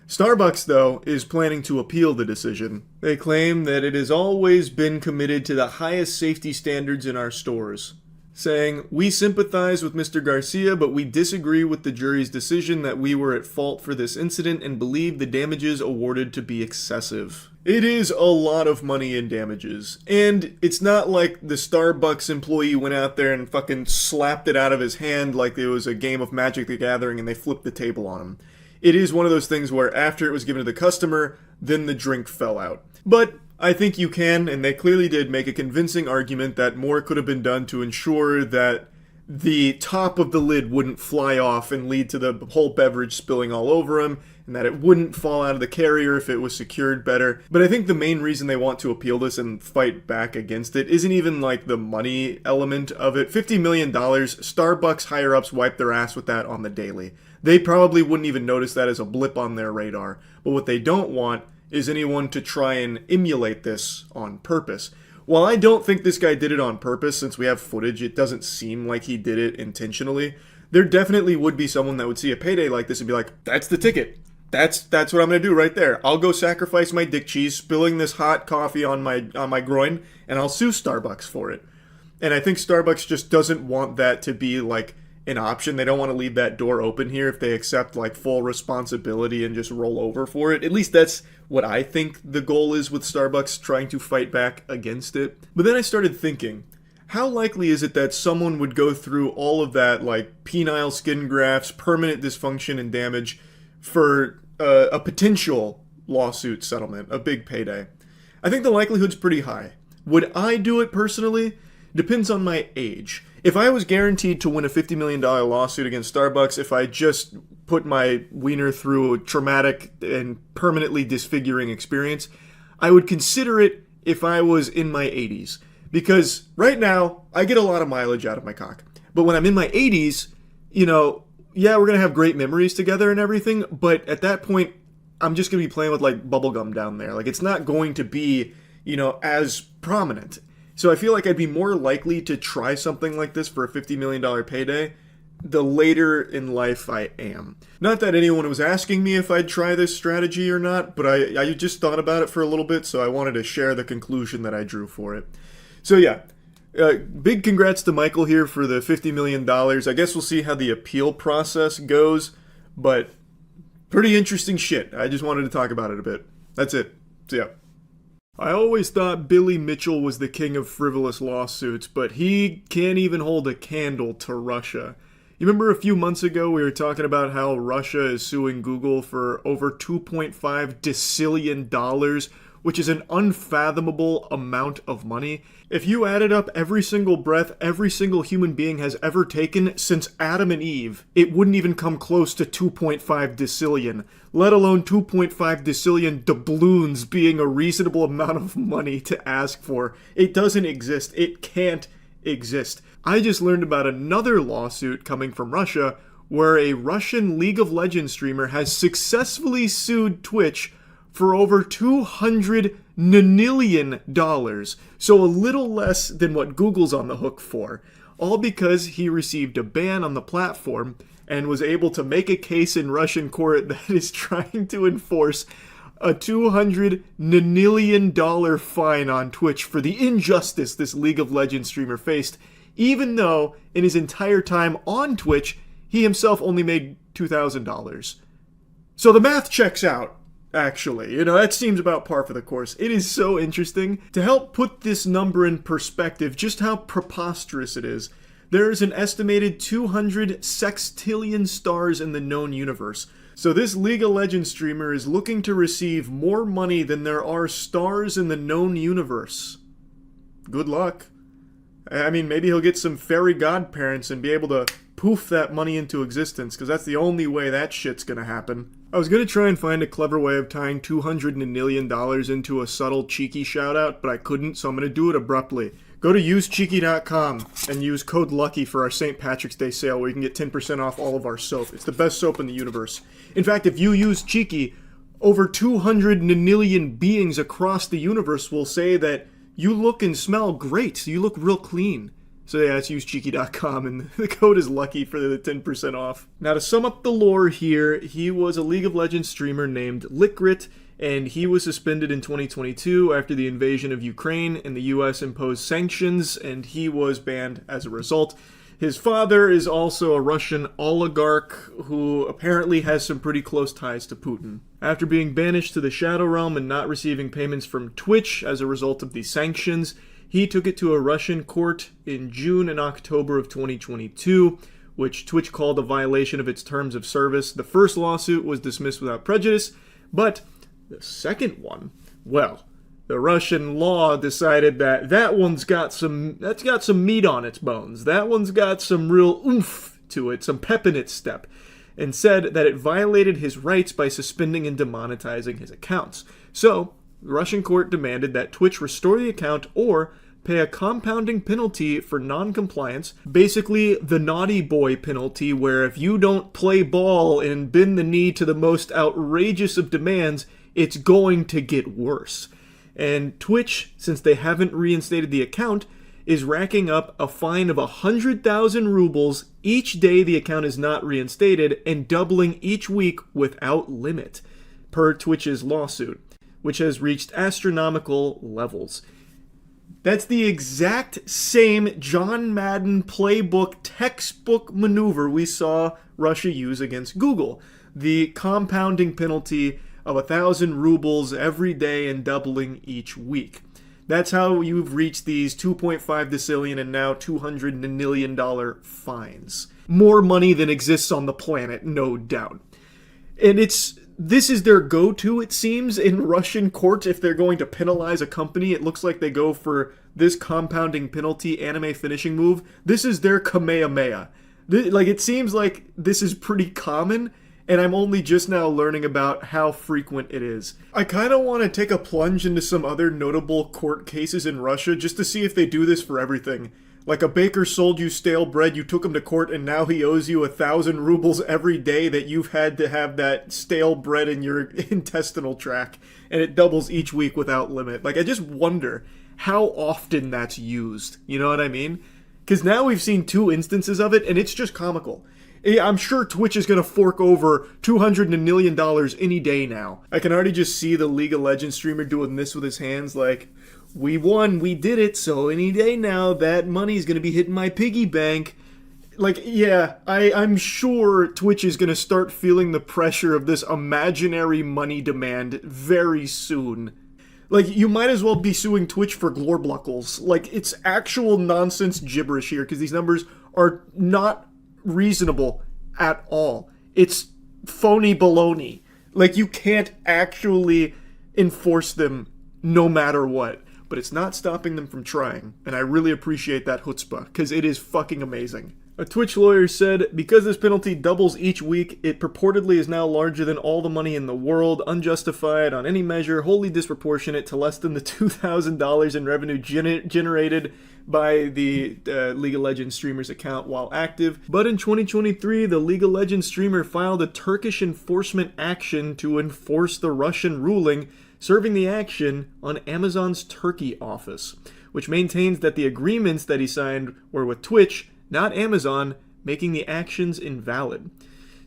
Starbucks, though, is planning to appeal the decision. They claim that it has always been committed to the highest safety standards in our stores, saying, "We sympathize with Mr. Garcia, but we disagree with the jury's decision that we were at fault for this incident and believe the damages awarded to be excessive." It is a lot of money in damages, and it's not like the Starbucks employee went out there and fucking slapped it out of his hand like it was a game of Magic the Gathering and they flipped the table on him. It is one of those things where after it was given to the customer, then the drink fell out. But I think you can, and they clearly did, make a convincing argument that more could have been done to ensure that the top of the lid wouldn't fly off and lead to the whole beverage spilling all over him, and that it wouldn't fall out of the carrier if it was secured better. But I think the main reason they want to appeal this and fight back against it isn't even like the money element of it. $50 million, Starbucks higher-ups wipe their ass with that on the daily. They probably wouldn't even notice that as a blip on their radar. But what they don't want is anyone to try and emulate this on purpose. While I don't think this guy did it on purpose, since we have footage, it doesn't seem like he did it intentionally. There definitely would be someone that would see a payday like this and be like, that's the ticket. That's what I'm going to do right there. I'll go sacrifice my dick cheese, spilling this hot coffee on my groin, and I'll sue Starbucks for it. And I think Starbucks just doesn't want that to be like an option. They don't want to leave that door open here if they accept like full responsibility and just roll over for it. At least that's what I think the goal is with Starbucks trying to fight back against it. But then I started thinking, how likely is it that someone would go through all of that like penile skin grafts, permanent dysfunction and damage for a potential lawsuit settlement, a big payday? I think the likelihood's pretty high. Would I do it personally? Depends on my age. If I was guaranteed to win a $50 million lawsuit against Starbucks, if I just put my wiener through a traumatic and permanently disfiguring experience, I would consider it if I was in my 80s. Because right now, I get a lot of mileage out of my cock. But when I'm in my 80s, yeah, we're going to have great memories together and everything, but at that point, I'm just going to be playing with like bubblegum down there. Like, it's not going to be, as prominent. So I feel like I'd be more likely to try something like this for a $50 million payday the later in life I am. Not that anyone was asking me if I'd try this strategy or not, but I just thought about it for a little bit, so I wanted to share the conclusion that I drew for it. So yeah, big congrats to Michael here for the $50 million. I guess we'll see how the appeal process goes, but pretty interesting shit. I just wanted to talk about it a bit. That's it. So yeah. I always thought Billy Mitchell was the king of frivolous lawsuits, but he can't even hold a candle to Russia. You remember a few months ago we were talking about how Russia is suing Google for over $2.5 decillion, which is an unfathomable amount of money. If you added up every single breath every single human being has ever taken since Adam and Eve, it wouldn't even come close to 2.5 decillion, let alone 2.5 decillion doubloons being a reasonable amount of money to ask for. It doesn't exist. It can't exist. I just learned about another lawsuit coming from Russia where a Russian League of Legends streamer has successfully sued Twitch for over $200 million, so a little less than what Google's on the hook for, all because he received a ban on the platform and was able to make a case in Russian court that is trying to enforce a $200 million fine on Twitch for the injustice this League of Legends streamer faced, even though in his entire time on Twitch, he himself only made $2,000. So the math checks out. Actually, that seems about par for the course. It is so interesting. To help put this number in perspective, just how preposterous it is, there is an estimated 200 sextillion stars in the known universe. So this League of Legends streamer is looking to receive more money than there are stars in the known universe. Good luck. I mean, maybe he'll get some fairy godparents and be able to poof that money into existence, because that's the only way that shit's gonna happen. I was gonna try and find a clever way of tying $200 million into a subtle cheeky shout-out, but I couldn't, so I'm gonna do it abruptly. Go to usecheeky.com and use code LUCKY for our St. Patrick's Day sale, where you can get 10% off all of our soap. It's the best soap in the universe. In fact, if you use Cheeky, over 200 million beings across the universe will say that you look and smell great. You look real clean. So yeah, it's usecheeky.com, and the code is LUCKY for the 10% off. Now to sum up the lore here, he was a League of Legends streamer named Lickrit, and he was suspended in 2022 after the invasion of Ukraine, and the US imposed sanctions, and he was banned as a result. His father is also a Russian oligarch who apparently has some pretty close ties to Putin. After being banished to the Shadow Realm and not receiving payments from Twitch as a result of the sanctions, he took it to a Russian court in June and October of 2022, which Twitch called a violation of its terms of service. The first lawsuit was dismissed without prejudice, but the second one, well, the Russian law decided that that's got some meat on its bones. That one's got some real oomph to it, some pep in its step, and said that it violated his rights by suspending and demonetizing his accounts. So, the Russian court demanded that Twitch restore the account or pay a compounding penalty for non-compliance, basically the naughty boy penalty, where if you don't play ball and bend the knee to the most outrageous of demands, it's going to get worse. And Twitch, since they haven't reinstated the account, is racking up a fine of 100,000 rubles each day the account is not reinstated, and doubling each week without limit, per Twitch's lawsuit, which has reached astronomical levels. That's the exact same John Madden playbook textbook maneuver we saw Russia use against Google. The compounding penalty of 1,000 rubles every day and doubling each week. That's how you've reached these 2.5 decillion and now $200 million fines. More money than exists on the planet, no doubt. And this is their go-to, it seems, in Russian courts. If they're going to penalize a company, it looks like they go for this compounding penalty anime finishing move. This is their Kamehameha. It seems like this is pretty common, and I'm only just now learning about how frequent it is. I kind of want to take a plunge into some other notable court cases in Russia just to see if they do this for everything. Like a baker sold you stale bread, you took him to court, and now he owes you 1,000 rubles every day that you've had to have that stale bread in your intestinal tract, and it doubles each week without limit. I just wonder how often that's used. You know what I mean? Because now we've seen 2 instances of it, and it's just comical. I'm sure Twitch is going to fork over $200 million any day now. I can already just see the League of Legends streamer doing this with his hands like, we won, we did it, so any day now that money's going to be hitting my piggy bank. I'm sure Twitch is going to start feeling the pressure of this imaginary money demand very soon. You might as well be suing Twitch for glorbluckles. It's actual nonsense gibberish here, because these numbers are not reasonable at all. It's phony baloney. Like, you can't actually enforce them no matter what. But it's not stopping them from trying, and I really appreciate that chutzpah, because it is fucking amazing. A Twitch lawyer said, because this penalty doubles each week, it purportedly is now larger than all the money in the world, unjustified on any measure, wholly disproportionate to less than the $2,000 in revenue generated by the League of Legends streamer's account while active. But in 2023, the League of Legends streamer filed a Turkish enforcement action to enforce the Russian ruling, serving the action on Amazon's Turkey office, which maintains that the agreements that he signed were with Twitch, not Amazon, making the actions invalid.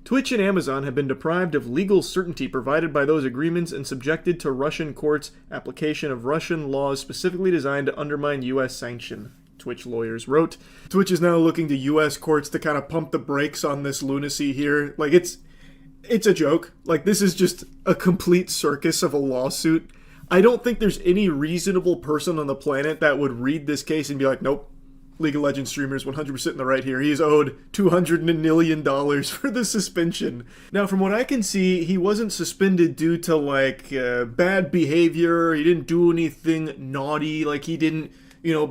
Twitch and Amazon have been deprived of legal certainty provided by those agreements and subjected to Russian courts' application of Russian laws specifically designed to undermine U.S. sanction, Twitch lawyers wrote. Twitch is now looking to U.S. courts to kind of pump the brakes on this lunacy here. Like, it's a joke. Like, this is just a complete circus of a lawsuit. I don't think there's any reasonable person on the planet that would read this case and be like, nope, League of Legends streamer is 100% in the right here. He is owed $200 million for the suspension. Now, from what I can see, he wasn't suspended due to, like, bad behavior. He didn't do anything naughty. Like, he didn't,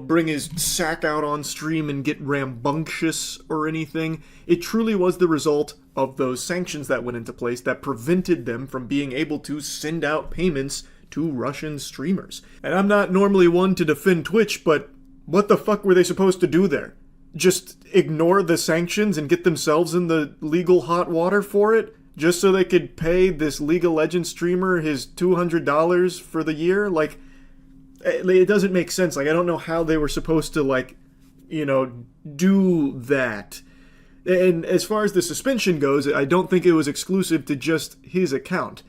bring his sack out on stream and get rambunctious or anything. It truly was the result of those sanctions that went into place that prevented them from being able to send out payments to Russian streamers. And I'm not normally one to defend Twitch, but what the fuck were they supposed to do there? Just ignore the sanctions and get themselves in the legal hot water for it? Just so they could pay this League of Legends streamer his $200 for the year? Like, it doesn't make sense. Like, I don't know how they were supposed to, do that. And as far as the suspension goes, I don't think it was exclusive to just his account.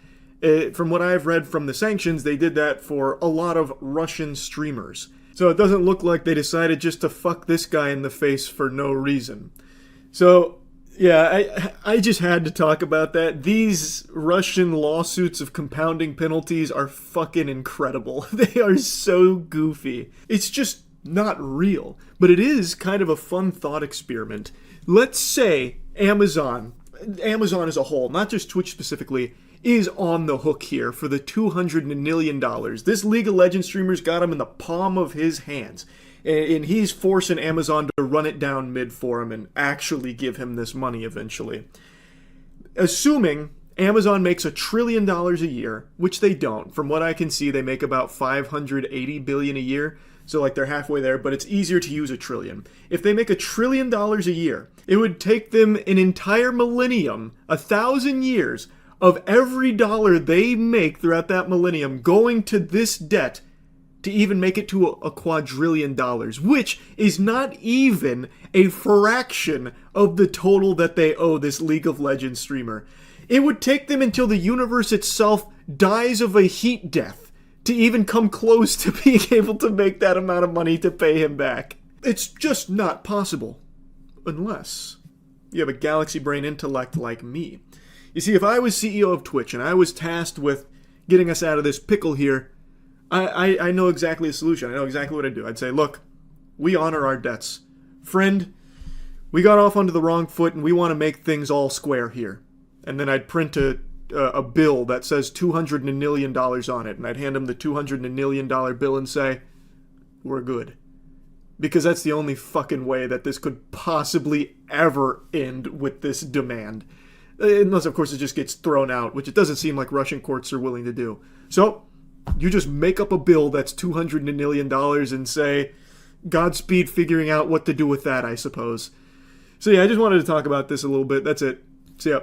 From what I've read from the sanctions, they did that for a lot of Russian streamers. So it doesn't look like they decided just to fuck this guy in the face for no reason. So, yeah, I just had to talk about that. These Russian lawsuits of compounding penalties are fucking incredible. They are so goofy. It's just not real. But it is kind of a fun thought experiment. Let's say Amazon as a whole, not just Twitch specifically, is on the hook here for the $200 million. This League of Legends streamer's got him in the palm of his hands. And he's forcing Amazon to run it down mid for him and actually give him this money eventually. Assuming Amazon makes $1 trillion a year, which they don't. From what I can see, they make about $580 billion a year. So, like, they're halfway there, but it's easier to use $1 trillion. If they make $1 trillion a year, it would take them an entire millennium, 1,000 years, of every dollar they make throughout that millennium going to this debt to even make it to a quadrillion dollars, which is not even a fraction of the total that they owe this League of Legends streamer. It would take them until the universe itself dies of a heat death to even come close to being able to make that amount of money to pay him back. It's just not possible. Unless you have a galaxy brain intellect like me. You see, if I was CEO of Twitch and I was tasked with getting us out of this pickle here, I know exactly the solution. I know exactly what I'd do. I'd say, look, we honor our debts. Friend, we got off onto the wrong foot and we want to make things all square here. And then I'd print a bill that says $200 million on it. And I'd hand him the $200 million bill and say, we're good. Because that's the only fucking way that this could possibly ever end with this demand. Unless, of course, it just gets thrown out, which it doesn't seem like Russian courts are willing to do. So, you just make up a bill that's $200 million and say, Godspeed figuring out what to do with that, I suppose. So yeah, I just wanted to talk about this a little bit. That's it. See ya.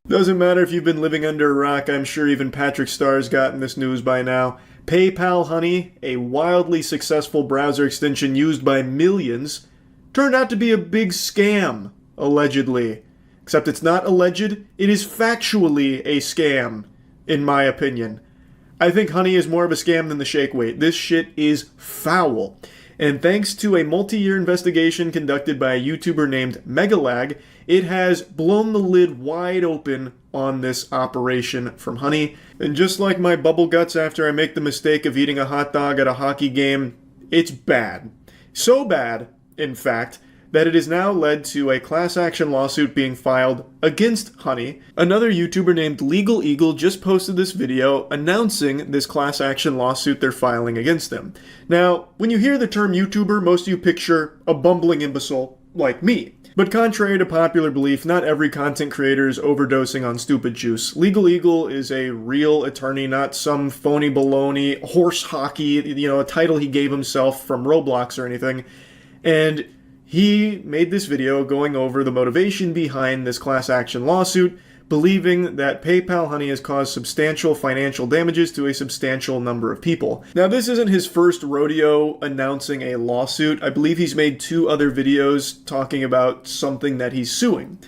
Doesn't matter if you've been living under a rock. I'm sure even Patrick Starr's gotten this news by now. PayPal Honey, a wildly successful browser extension used by millions, turned out to be a big scam, allegedly. Except it's not alleged, it is factually a scam, in my opinion. I think Honey is more of a scam than the shake weight. This shit is foul. And thanks to a multi-year investigation conducted by a YouTuber named Megalag, it has blown the lid wide open on this operation from Honey. And just like my bubble guts after I make the mistake of eating a hot dog at a hockey game, it's bad. So bad, in fact, that it has now led to a class action lawsuit being filed against Honey. Another YouTuber named Legal Eagle just posted this video announcing this class action lawsuit they're filing against them. Now, when you hear the term YouTuber, most of you picture a bumbling imbecile like me. But contrary to popular belief, not every content creator is overdosing on stupid juice. Legal Eagle is a real attorney, not some phony baloney, horse hockey, a title he gave himself from Roblox or anything. And he made this video going over the motivation behind this class action lawsuit, believing that PayPal Honey has caused substantial financial damages to a substantial number of people. Now, this isn't his first rodeo announcing a lawsuit. I believe he's made 2 other videos talking about something that he's suing.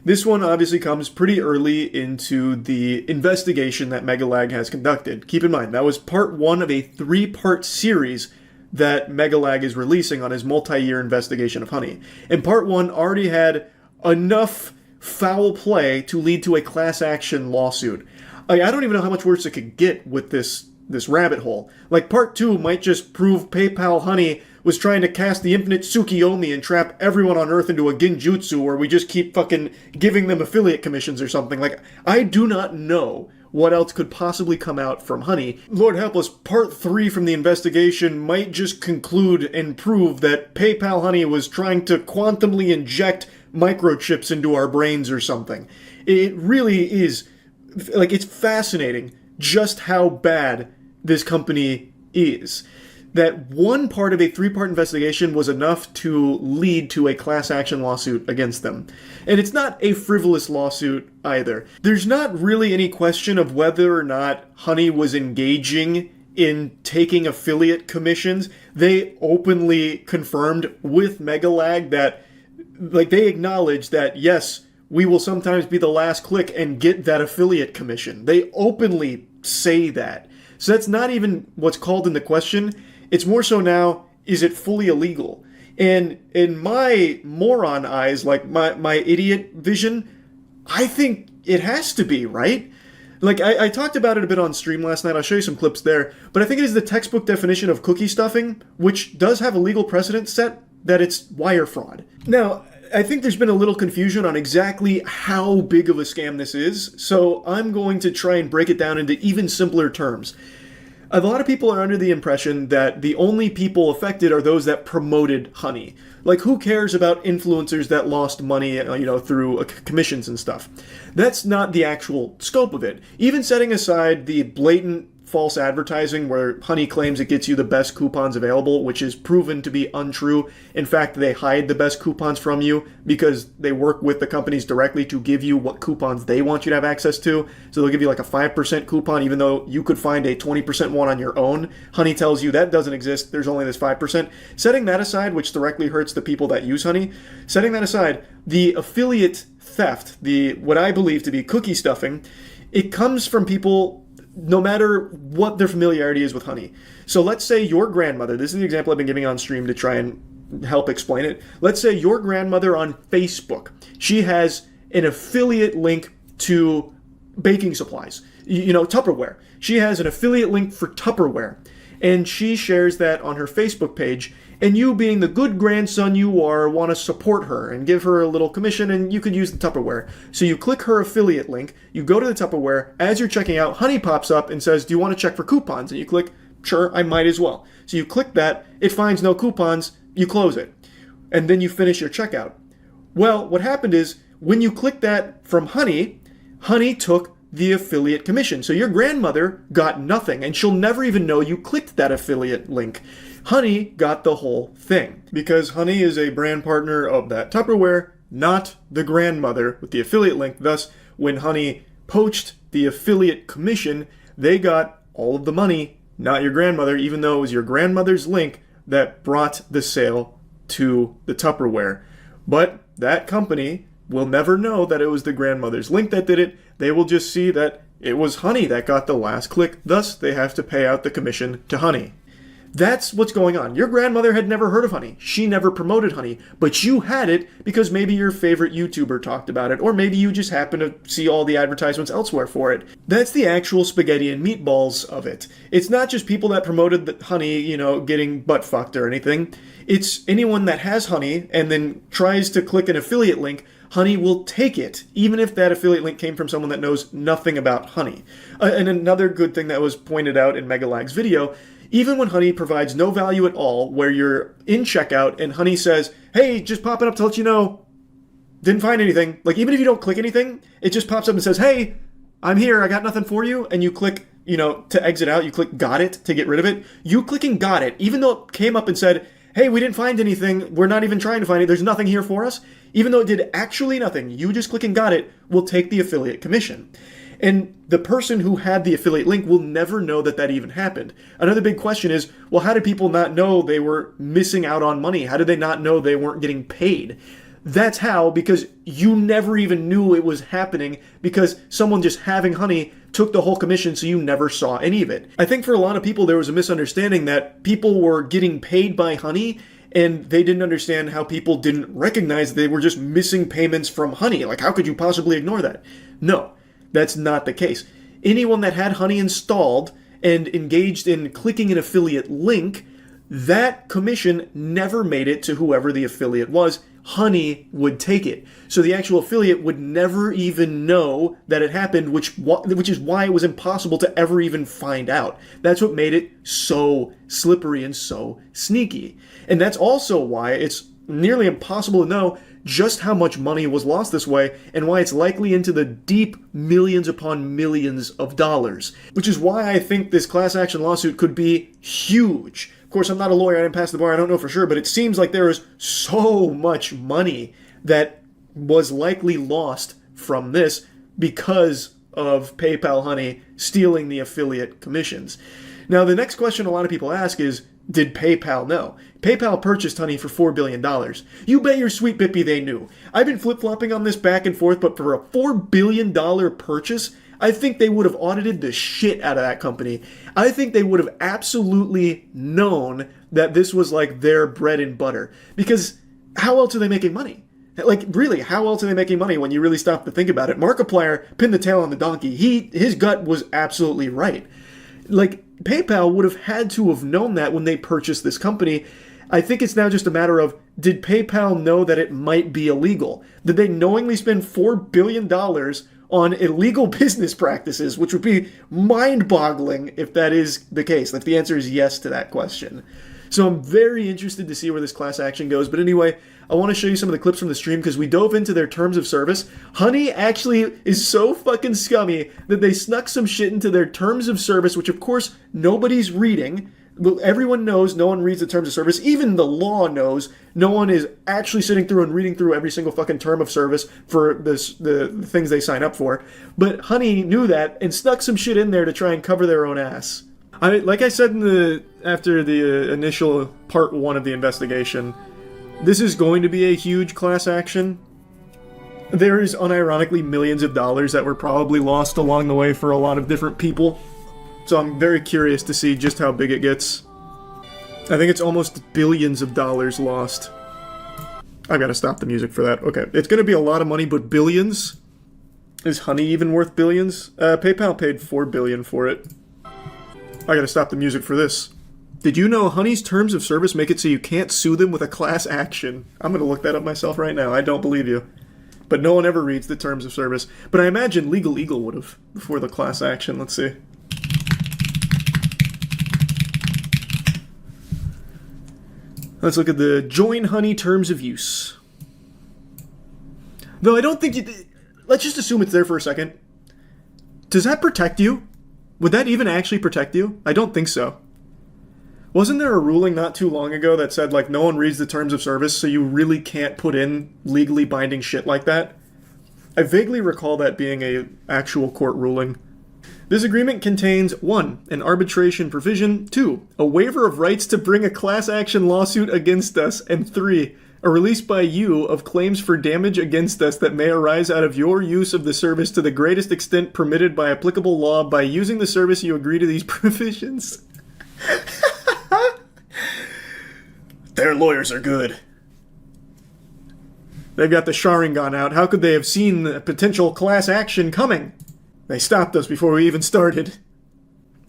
This one obviously comes pretty early into the investigation that Megalag has conducted. Keep in mind, that was part 1 of a 3-part series that Megalag is releasing on his multi-year investigation of Honey. And part 1 already had enough foul play to lead to a class action lawsuit. I don't even know how much worse it could get with this rabbit hole. Like, part 2 might just prove PayPal Honey was trying to cast the infinite Tsukiyomi and trap everyone on Earth into a genjutsu where we just keep fucking giving them affiliate commissions or something. Like, I do not know what else could possibly come out from Honey. Lord help us, part 3 from the investigation might just conclude and prove that PayPal Honey was trying to quantumly inject microchips into our brains or something. It really is, like, it's fascinating just how bad this company is. That one part of a 3-part investigation was enough to lead to a class action lawsuit against them. And it's not a frivolous lawsuit either. There's not really any question of whether or not Honey was engaging in taking affiliate commissions. They openly confirmed with Megalag that, like, they acknowledge that, yes, we will sometimes be the last click and get that affiliate commission. They openly say that. So that's not even what's called into question. It's more so now, is it fully illegal? And in my moron eyes, like my idiot vision, I think it has to be, right? Like, I talked about it a bit on stream last night. I'll show you some clips there. But I think it is the textbook definition of cookie stuffing, which does have a legal precedent set that it's wire fraud. Now, I think there's been a little confusion on exactly how big of a scam this is, so I'm going to try and break it down into even simpler terms. A lot of people are under the impression that the only people affected are those that promoted Honey. Like, who cares about influencers that lost money, through commissions and stuff? That's not the actual scope of it. Even setting aside the blatant false advertising where Honey claims it gets you the best coupons available, which is proven to be untrue. In fact, they hide the best coupons from you because they work with the companies directly to give you what coupons they want you to have access to. So they'll give you like a 5% coupon even though you could find a 20% one on your own. Honey tells you that doesn't exist, there's only this 5%. Setting that aside, which directly hurts the people that use Honey, setting that aside, the affiliate theft, the what I believe to be cookie stuffing, it comes from people no matter what their familiarity is with Honey. So let's say your grandmother, this is the example I've been giving on stream to try and help explain it. Let's say your grandmother on Facebook, she has an affiliate link to baking supplies, Tupperware. She has an affiliate link for Tupperware, and she shares that on her Facebook page. And you, being the good grandson you are, want to support her and give her a little commission, and you could use the Tupperware. So you click her affiliate link, you go to the Tupperware, as you're checking out, Honey pops up and says, do you want to check for coupons? And you click, sure, I might as well. So you click that, it finds no coupons, you close it. And then you finish your checkout. Well, what happened is, when you click that from Honey, Honey took the affiliate commission. So your grandmother got nothing, and she'll never even know you clicked that affiliate link. Honey got the whole thing, because Honey is a brand partner of that Tupperware, not the grandmother with the affiliate link. Thus, when Honey poached the affiliate commission, they got all of the money, not your grandmother, even though it was your grandmother's link that brought the sale to the Tupperware. But that company will never know that it was the grandmother's link that did it. They will just see that it was Honey that got the last click. Thus, they have to pay out the commission to Honey. That's what's going on. Your grandmother had never heard of honey. She never promoted honey, but you had it because maybe your favorite YouTuber talked about it, or maybe you just happen to see all the advertisements elsewhere for it. That's the actual spaghetti and meatballs of it. It's not just people that promoted the honey, getting butt fucked or anything. It's anyone that has honey and then tries to click an affiliate link. Honey will take it, even if that affiliate link came from someone that knows nothing about honey. And another good thing that was pointed out in Megalag's video, even when honey provides no value at all, where you're in checkout and honey says, hey, just popping up to let you know, didn't find anything. Like, even if you don't click anything, it just pops up and says, hey, I'm here, I got nothing for you, and you click, to exit out, you click got it to get rid of it. You clicking got it, even though it came up and said, hey, we didn't find anything, we're not even trying to find it, there's nothing here for us, even though it did actually nothing, you just clicking got it will take the affiliate commission. And the person who had the affiliate link will never know that that even happened. Another big question is, well, how did people not know they were missing out on money? How did they not know they weren't getting paid? That's how, because you never even knew it was happening, because someone just having honey took the whole commission, so you never saw any of it. I think for a lot of people there was a misunderstanding that people were getting paid by honey, and they didn't understand how people didn't recognize they were just missing payments from honey. Like, how could you possibly ignore that? No, that's not the case. Anyone that had honey installed and engaged in clicking an affiliate link, that commission never made it to whoever the affiliate was. Honey would take it. So the actual affiliate would never even know that it happened, which is why it was impossible to ever even find out. That's what made it so slippery and so sneaky. And that's also why it's nearly impossible to know just how much money was lost this way, and why it's likely into the deep millions upon millions of dollars. Which is why I think this class action lawsuit could be huge. Of course, I'm not a lawyer, I didn't pass the bar, I don't know for sure, but it seems like there is so much money that was likely lost from this because of PayPal Honey stealing the affiliate commissions. Now, the next question a lot of people ask is, did PayPal know? PayPal purchased Honey for $4 billion. You bet your sweet bippy they knew. I've been flip-flopping on this back and forth, but for a $4 billion purchase, I think they would have audited the shit out of that company. I think they would have absolutely known that this was like their bread and butter. Because how else are they making money? Like, really, how else are they making money when you really stop to think about it? Markiplier pinned the tail on the donkey. His gut was absolutely right. Like, PayPal would have had to have known that when they purchased this company. I think it's now just a matter of, did PayPal know that it might be illegal? Did they knowingly spend $4 billion on illegal business practices, which would be mind-boggling if that is the case, if the answer is yes to that question. So I'm very interested to see where this class action goes. But anyway, I want to show you some of the clips from the stream because we dove into their terms of service. Honey actually is so fucking scummy that they snuck some shit into their terms of service, which of course nobody's reading. Everyone knows no one reads the terms of service. Even the law knows no one is actually sitting through and reading through every single fucking term of service for the things they sign up for. But Honey knew that and snuck some shit in there to try and cover their own ass. Like I said after the initial part 1 of the investigation, this is going to be a huge class action. There is unironically millions of dollars that were probably lost along the way for a lot of different people. So I'm very curious to see just how big it gets. I think it's almost billions of dollars lost. I've got to stop the music for that. Okay, it's going to be a lot of money, but billions? Is Honey even worth billions? PayPal paid $4 billion for it. I got to stop the music for this. Did you know Honey's terms of service make it so you can't sue them with a class action? I'm going to look that up myself right now. I don't believe you. But no one ever reads the terms of service. But I imagine Legal Eagle would have before the class action. Let's see. Let's look at the Join Honey Terms of Use. Though I don't think you... Let's just assume it's there for a second. Does that protect you? Would that even actually protect you? I don't think so. Wasn't there a ruling not too long ago that said, like, no one reads the terms of service, so you really can't put in legally binding shit like that? I vaguely recall that being a actual court ruling. This agreement contains 1. An arbitration provision, 2. A waiver of rights to bring a class action lawsuit against us, and 3. A release by you of claims for damage against us that may arise out of your use of the service to the greatest extent permitted by applicable law. By using the service, you agree to these provisions. Their lawyers are good. They've got the Sharingan out. How could they have seen the potential class action coming? They stopped us before we even started.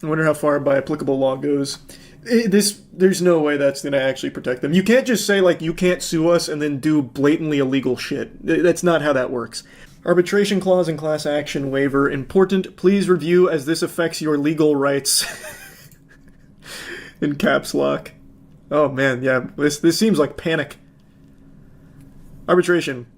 I wonder how far by applicable law goes. There's no way that's going to actually protect them. You can't just say, like, you can't sue us and then do blatantly illegal shit. That's not how that works. Arbitration clause and class action waiver. Important. Please review as this affects your legal rights. In caps lock. Oh man, yeah. This seems like panic. Arbitration.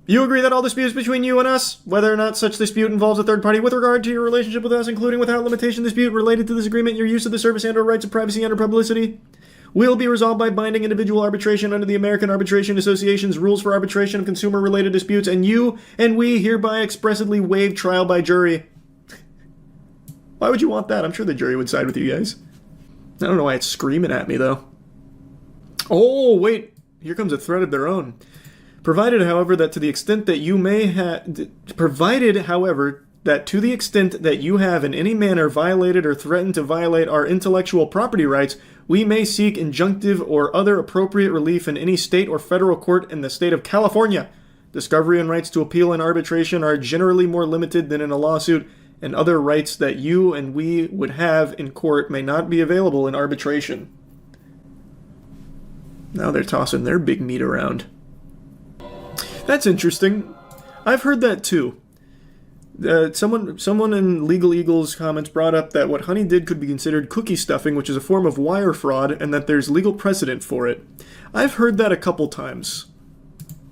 You agree that all disputes between you and us, whether or not such dispute involves a third party with regard to your relationship with us, including without limitation dispute related to this agreement, your use of the service and or rights of privacy and or publicity, will be resolved by binding individual arbitration under the American Arbitration Association's rules for arbitration of consumer-related disputes, and you and we hereby expressly waive trial by jury. Why would you want that? I'm sure the jury would side with you guys. I don't know why it's screaming at me, though. Oh, wait. Here comes a threat of their own. Provided, however, that to the extent that you may have... Provided, however, that to the extent that you have in any manner violated or threatened to violate our intellectual property rights, we may seek injunctive or other appropriate relief in any state or federal court in the state of California. Discovery and rights to appeal in arbitration are generally more limited than in a lawsuit, and other rights that you and we would have in court may not be available in arbitration. Now they're tossing their big meat around. That's interesting. I've heard that too. Someone in Legal Eagle's comments brought up that what Honey did could be considered cookie stuffing, which is a form of wire fraud, and that there's legal precedent for it. I've heard that a couple times.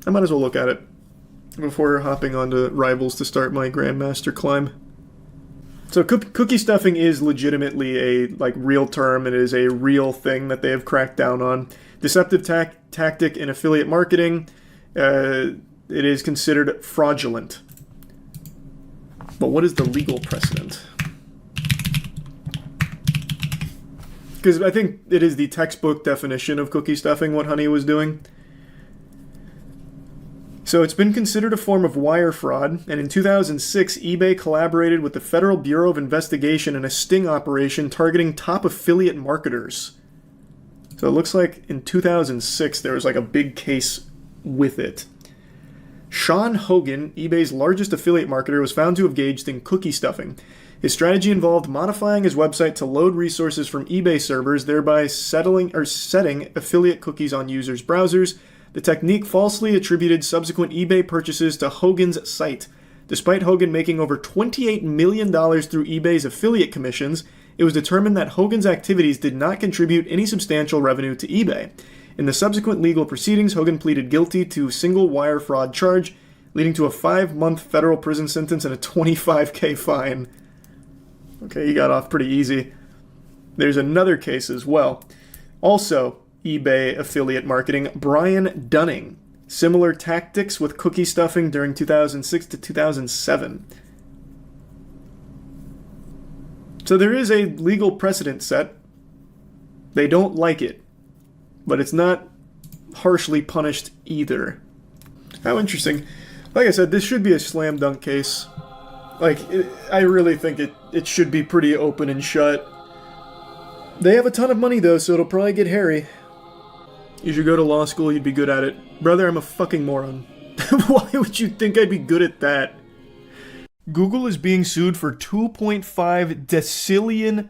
I might as well look at it before hopping onto Rivals to start my Grandmaster climb. So cookie stuffing is legitimately a real term. It is a real thing that they have cracked down on. Deceptive tactic in affiliate marketing. It is considered fraudulent. But what is the legal precedent? Because I think it is the textbook definition of cookie stuffing what Honey was doing. So it's been considered a form of wire fraud, and in 2006, eBay collaborated with the Federal Bureau of Investigation in a sting operation targeting top affiliate marketers. So it looks like in 2006 there was a big case with it. Sean Hogan, eBay's largest affiliate marketer, was found to have engaged in cookie stuffing. His strategy involved modifying his website to load resources from eBay servers, thereby setting affiliate cookies on users' browsers. The technique falsely attributed subsequent eBay purchases to Hogan's site. Despite Hogan making over $28 million through eBay's affiliate commissions, it was determined that Hogan's activities did not contribute any substantial revenue to eBay. In the subsequent legal proceedings, Hogan pleaded guilty to a single wire fraud charge, leading to a 5-month federal prison sentence and a $25,000 fine. Okay, he got off pretty easy. There's another case as well. Also, eBay affiliate marketing, Brian Dunning. Similar tactics with cookie stuffing during 2006 to 2007. So there is a legal precedent set. They don't like it, but it's not harshly punished either. How interesting. Like I said, this should be a slam dunk case. I really think it should be pretty open and shut. They have a ton of money though, so it'll probably get hairy. You should go to law school, you'd be good at it. Brother, I'm a fucking moron. Why would you think I'd be good at that? Google is being sued for $2.5 decillion.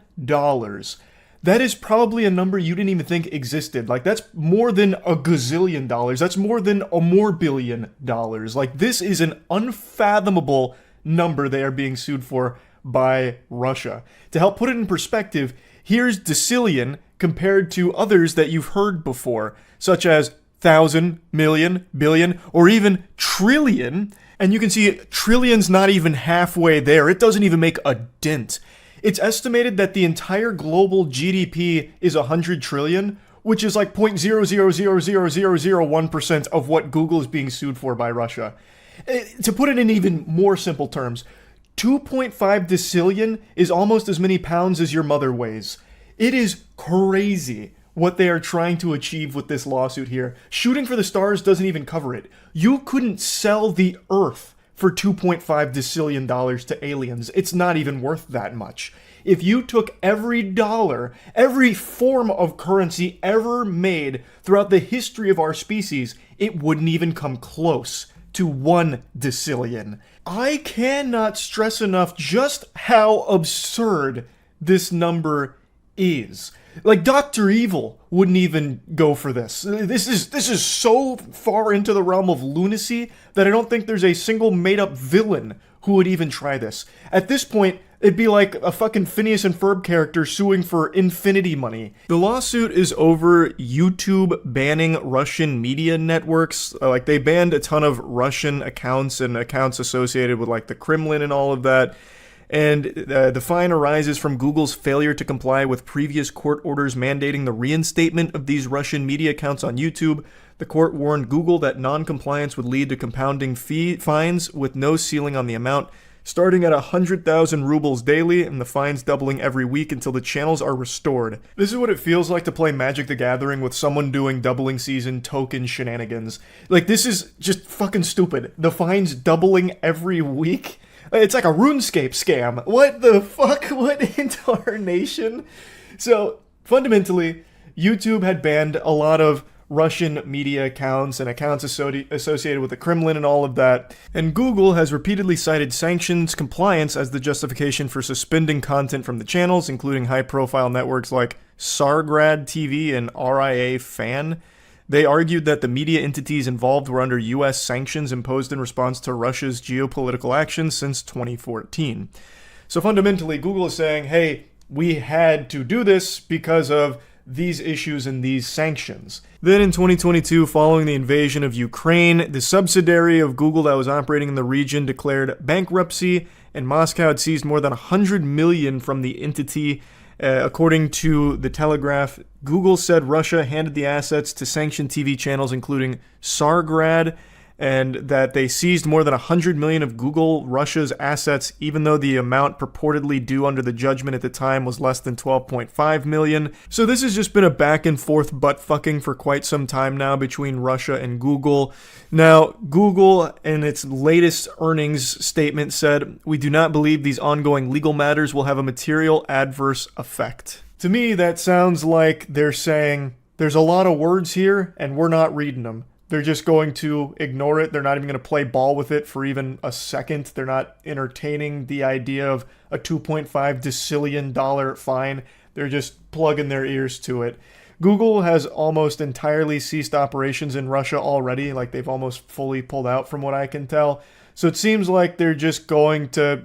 That is probably a number you didn't even think existed. That's more than a gazillion dollars. That's more than a more billion dollars. This is an unfathomable number they are being sued for by Russia. To help put it in perspective, here's decillion compared to others that you've heard before, such as 1,000, million, billion, or even trillion. And you can see trillion's not even halfway there. It doesn't even make a dent. It's estimated that the entire global GDP is 100 trillion, which is 0.0000001% of what Google is being sued for by Russia. To put it in even more simple terms, 2.5 decillion is almost as many pounds as your mother weighs. It is crazy what they are trying to achieve with this lawsuit here. Shooting for the stars doesn't even cover it. You couldn't sell the Earth for $2.5 decillion to aliens. It's not even worth that much. If you took every dollar, every form of currency ever made throughout the history of our species, it wouldn't even come close to 1 decillion. I cannot stress enough just how absurd this number is. Like, Dr. Evil wouldn't even go for this. This is so far into the realm of lunacy that I don't think there's a single made-up villain who would even try this. At this point, it'd be like a fucking Phineas and Ferb character suing for infinity money. The lawsuit is over YouTube banning Russian media networks. Like, they banned a ton of Russian accounts and accounts associated with, like, the Kremlin and all of that. And the fine arises from Google's failure to comply with previous court orders mandating the reinstatement of these Russian media accounts on YouTube. The court warned Google that non-compliance would lead to compounding fines with no ceiling on the amount, starting at 100,000 rubles daily, and the fines doubling every week until the channels are restored. This is what it feels like to play Magic the Gathering with someone doing doubling season token shenanigans. Like, this is just fucking stupid. The fines doubling every week? It's like a RuneScape scam. What the fuck? What incarnation? So, fundamentally, YouTube had banned a lot of Russian media accounts and accounts associated with the Kremlin and all of that. And Google has repeatedly cited sanctions compliance as the justification for suspending content from the channels, including high-profile networks like Sargrad TV and RIA Fan. They argued that the media entities involved were under U.S. sanctions imposed in response to Russia's geopolitical actions since 2014. So fundamentally, Google is saying, hey, we had to do this because of these issues and these sanctions. Then in 2022, following the invasion of Ukraine, the subsidiary of Google that was operating in the region declared bankruptcy, and Moscow had seized more than $100 million from the entity. According to The Telegraph, Google said Russia handed the assets to sanctioned TV channels including Sargrad, and that they seized more than $100 million of Google Russia's assets, even though the amount purportedly due under the judgment at the time was less than $12.5 million. So this has just been a back and forth butt-fucking for quite some time now between Russia and Google. Now, Google, in its latest earnings statement, said, "We do not believe these ongoing legal matters will have a material adverse effect." To me, that sounds like they're saying, there's a lot of words here, and we're not reading them. They're just going to ignore it. They're not even going to play ball with it for even a second. They're not entertaining the idea of a $2.5 decillion fine. They're just plugging their ears to it. Google has almost entirely ceased operations in Russia already. Like, they've almost fully pulled out from what I can tell. So it seems like they're just going to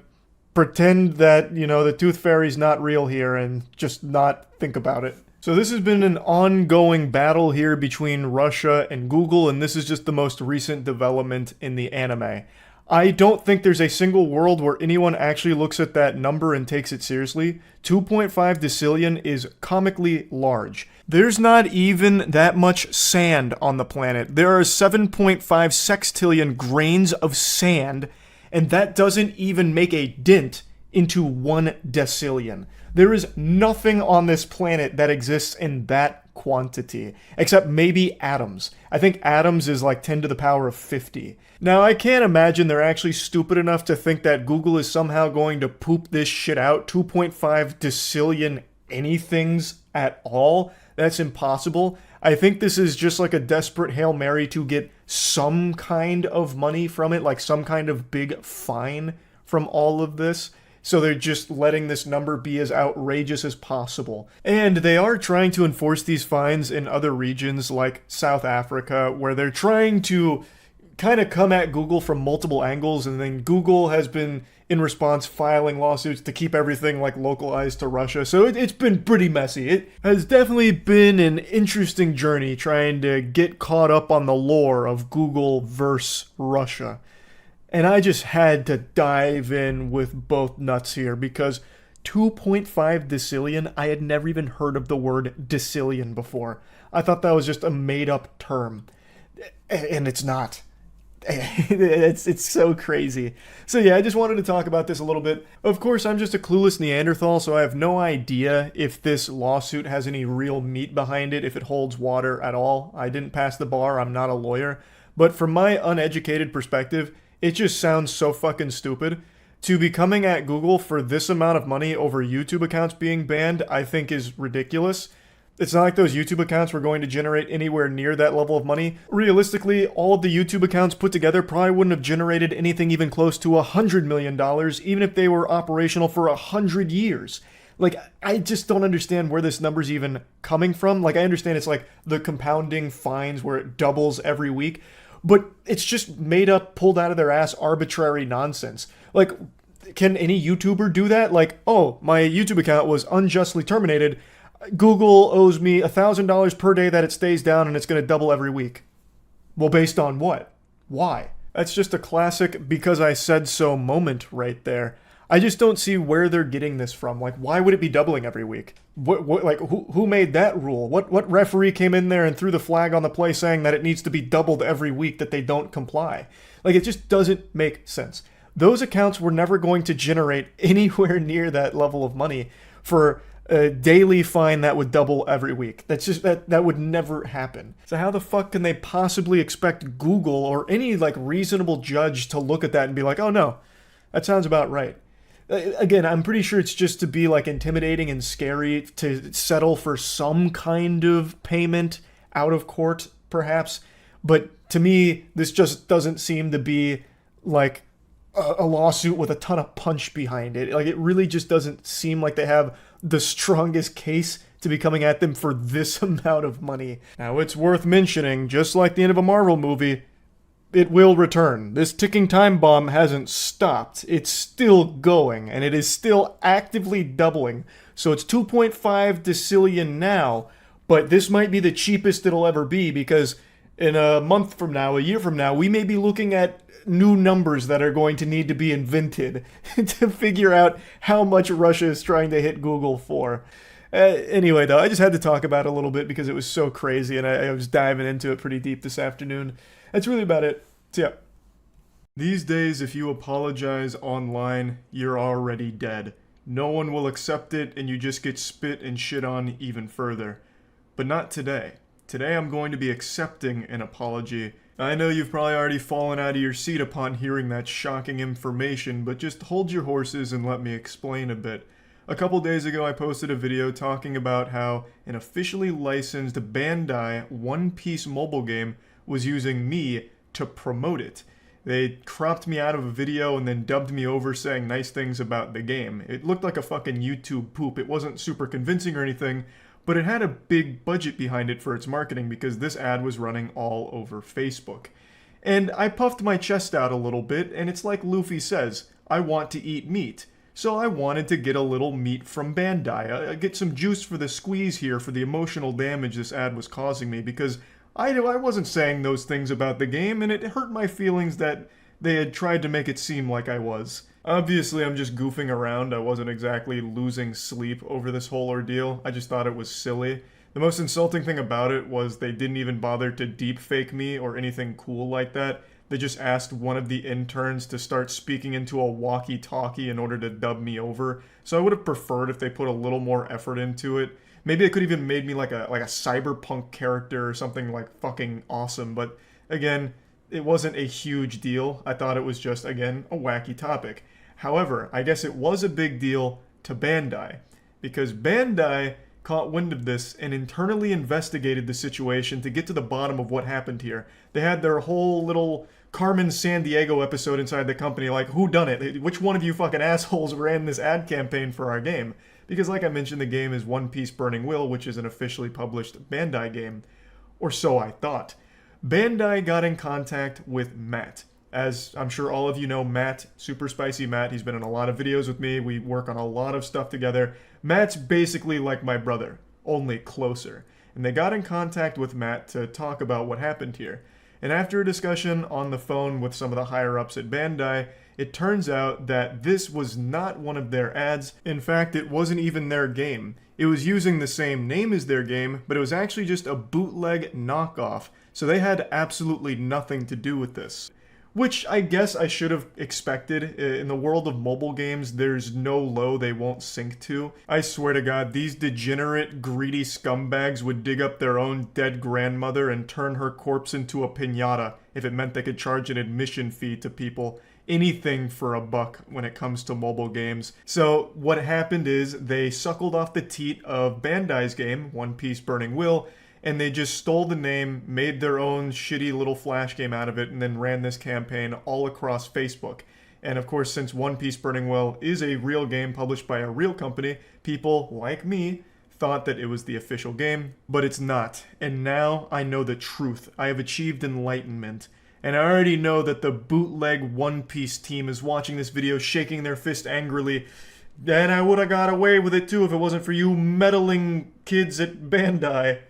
pretend that, you know, the tooth fairy's not real here and just not think about it. So this has been an ongoing battle here between Russia and Google, and this is just the most recent development in the anime. I don't think there's a single world where anyone actually looks at that number and takes it seriously. 2.5 decillion is comically large. There's not even that much sand on the planet. There are 7.5 sextillion grains of sand, and that doesn't even make a dent into 1 decillion. There is nothing on this planet that exists in that quantity, except maybe atoms. I think atoms is like 10 to the power of 50. Now, I can't imagine they're actually stupid enough to think that Google is somehow going to poop this shit out, 2.5 decillion anythings at all. That's impossible. I think this is just like a desperate Hail Mary to get some kind of money from it, like some kind of big fine from all of this. So they're just letting this number be as outrageous as possible. And they are trying to enforce these fines in other regions like South Africa, where they're trying to kind of come at Google from multiple angles, and then Google has been, in response, filing lawsuits to keep everything like localized to Russia. So it's been pretty messy. It has definitely been an interesting journey trying to get caught up on the lore of Google versus Russia. And I just had to dive in with both nuts here because 2.5 decillion, I had never even heard of the word decillion before. I thought that was just a made-up term. And it's not. It's so crazy. So yeah, I just wanted to talk about this a little bit. Of course, I'm just a clueless Neanderthal, so I have no idea if this lawsuit has any real meat behind it, if it holds water at all. I didn't pass the bar, I'm not a lawyer. But from my uneducated perspective, It just sounds so fucking stupid. To be coming at Google for this amount of money over YouTube accounts being banned, I think is ridiculous. It's not like those YouTube accounts were going to generate anywhere near that level of money. Realistically, all of the YouTube accounts put together probably wouldn't have generated anything even close to $100 million, even if they were operational for 100 years. Like, I just don't understand where this number's even coming from. Like, I understand it's like the compounding fines where it doubles every week, but it's just made up, pulled out of their ass arbitrary nonsense. Like, can any YouTuber do that? Like, oh, my YouTube account was unjustly terminated. Google owes me $1,000 per day that it stays down and it's going to double every week. Well, based on what? Why? That's just a classic because I said so moment right there. I just don't see where they're getting this from. Like, why would it be doubling every week? Who made that rule? What referee came in there and threw the flag on the play saying that it needs to be doubled every week that they don't comply? Like, it just doesn't make sense. Those accounts were never going to generate anywhere near that level of money for a daily fine that would double every week. That's just, that would never happen. So how the fuck can they possibly expect Google or any like reasonable judge to look at that and be like, oh no, that sounds about right? Again, I'm pretty sure it's just to be like intimidating and scary to settle for some kind of payment out of court, perhaps. But to me, this just doesn't seem to be like a lawsuit with a ton of punch behind it. Like, it really just doesn't seem like they have the strongest case to be coming at them for this amount of money. Now, it's worth mentioning, just like the end of a Marvel movie, it will return. This ticking time bomb hasn't stopped. It's still going, and it is still actively doubling. So it's 2.5 decillion now, but this might be the cheapest it'll ever be, because in a month from now, a year from now, we may be looking at new numbers that are going to need to be invented to figure out how much Russia is trying to hit Google for. Anyway, though, I just had to talk about it a little bit because it was so crazy, and I was diving into it pretty deep this afternoon. That's really about it. So yeah. These days, if you apologize online, you're already dead. No one will accept it, and you just get spit and shit on even further. But not today. Today I'm going to be accepting an apology. I know you've probably already fallen out of your seat upon hearing that shocking information, but just hold your horses and let me explain a bit. A couple days ago I posted a video talking about how an officially licensed Bandai One Piece mobile game was using me to promote it. They cropped me out of a video and then dubbed me over saying nice things about the game. It looked like a fucking YouTube poop. It wasn't super convincing or anything, but it had a big budget behind it for its marketing because this ad was running all over Facebook. And I puffed my chest out a little bit, and it's like Luffy says, I want to eat meat. So I wanted to get a little meat from Bandai, get some juice for the squeeze here for the emotional damage this ad was causing me, because I wasn't saying those things about the game, and it hurt my feelings that they had tried to make it seem like I was. Obviously, I'm just goofing around. I wasn't exactly losing sleep over this whole ordeal. I just thought it was silly. The most insulting thing about it was they didn't even bother to deepfake me or anything cool like that. They just asked one of the interns to start speaking into a walkie-talkie in order to dub me over. So I would have preferred if they put a little more effort into it. Maybe they could even made me like a cyberpunk character or something like fucking awesome. But again, it wasn't a huge deal. I thought it was just, again, a wacky topic. However, I guess it was a big deal to Bandai, because Bandai caught wind of this and internally investigated the situation to get to the bottom of what happened here. They had their whole little Carmen Sandiego episode inside the company, like, who done it? Which one of you fucking assholes ran this ad campaign for our game? Because like I mentioned, the game is One Piece Burning Will, which is an officially published Bandai game. Or so I thought. Bandai got in contact with Matt. As I'm sure all of you know, Matt, Super Spicy Matt, he's been in a lot of videos with me. We work on a lot of stuff together. Matt's basically like my brother, only closer. And they got in contact with Matt to talk about what happened here. And after a discussion on the phone with some of the higher-ups at Bandai, it turns out that this was not one of their ads. In fact, it wasn't even their game. It was using the same name as their game, but it was actually just a bootleg knockoff. So they had absolutely nothing to do with this. which I guess I should have expected. In the world of mobile games, there's no low they won't sink to. I swear to God, these degenerate, greedy scumbags would dig up their own dead grandmother and turn her corpse into a piñata if it meant they could charge an admission fee to people. Anything for a buck when it comes to mobile games. So what happened is they suckled off the teat of Bandai's game, One Piece Burning Will, and they just stole the name, made their own shitty little flash game out of it, and then ran this campaign all across Facebook. And of course, since One Piece Burning Will is a real game published by a real company, people like me thought that it was the official game, but it's not. And now I know the truth. I have achieved enlightenment. And I already know that the bootleg One Piece team is watching this video shaking their fist angrily. And I would have got away with it too if it wasn't for you meddling kids at Bandai.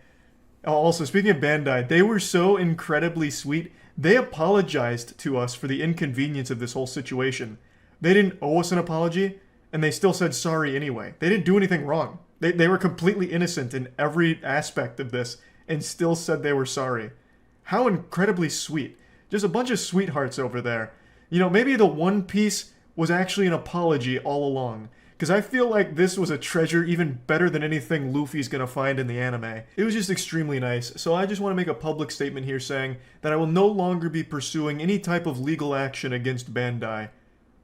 Also, speaking of Bandai, they were so incredibly sweet. They apologized to us for the inconvenience of this whole situation. They didn't owe us an apology, and they still said sorry anyway. They didn't do anything wrong. They were completely innocent in every aspect of this, and still said they were sorry. How incredibly sweet. Just a bunch of sweethearts over there. You know, maybe the One Piece was actually an apology all along. Because I feel like this was a treasure even better than anything Luffy's gonna find in the anime. It was just extremely nice. So I just want to make a public statement here saying that I will no longer be pursuing any type of legal action against Bandai.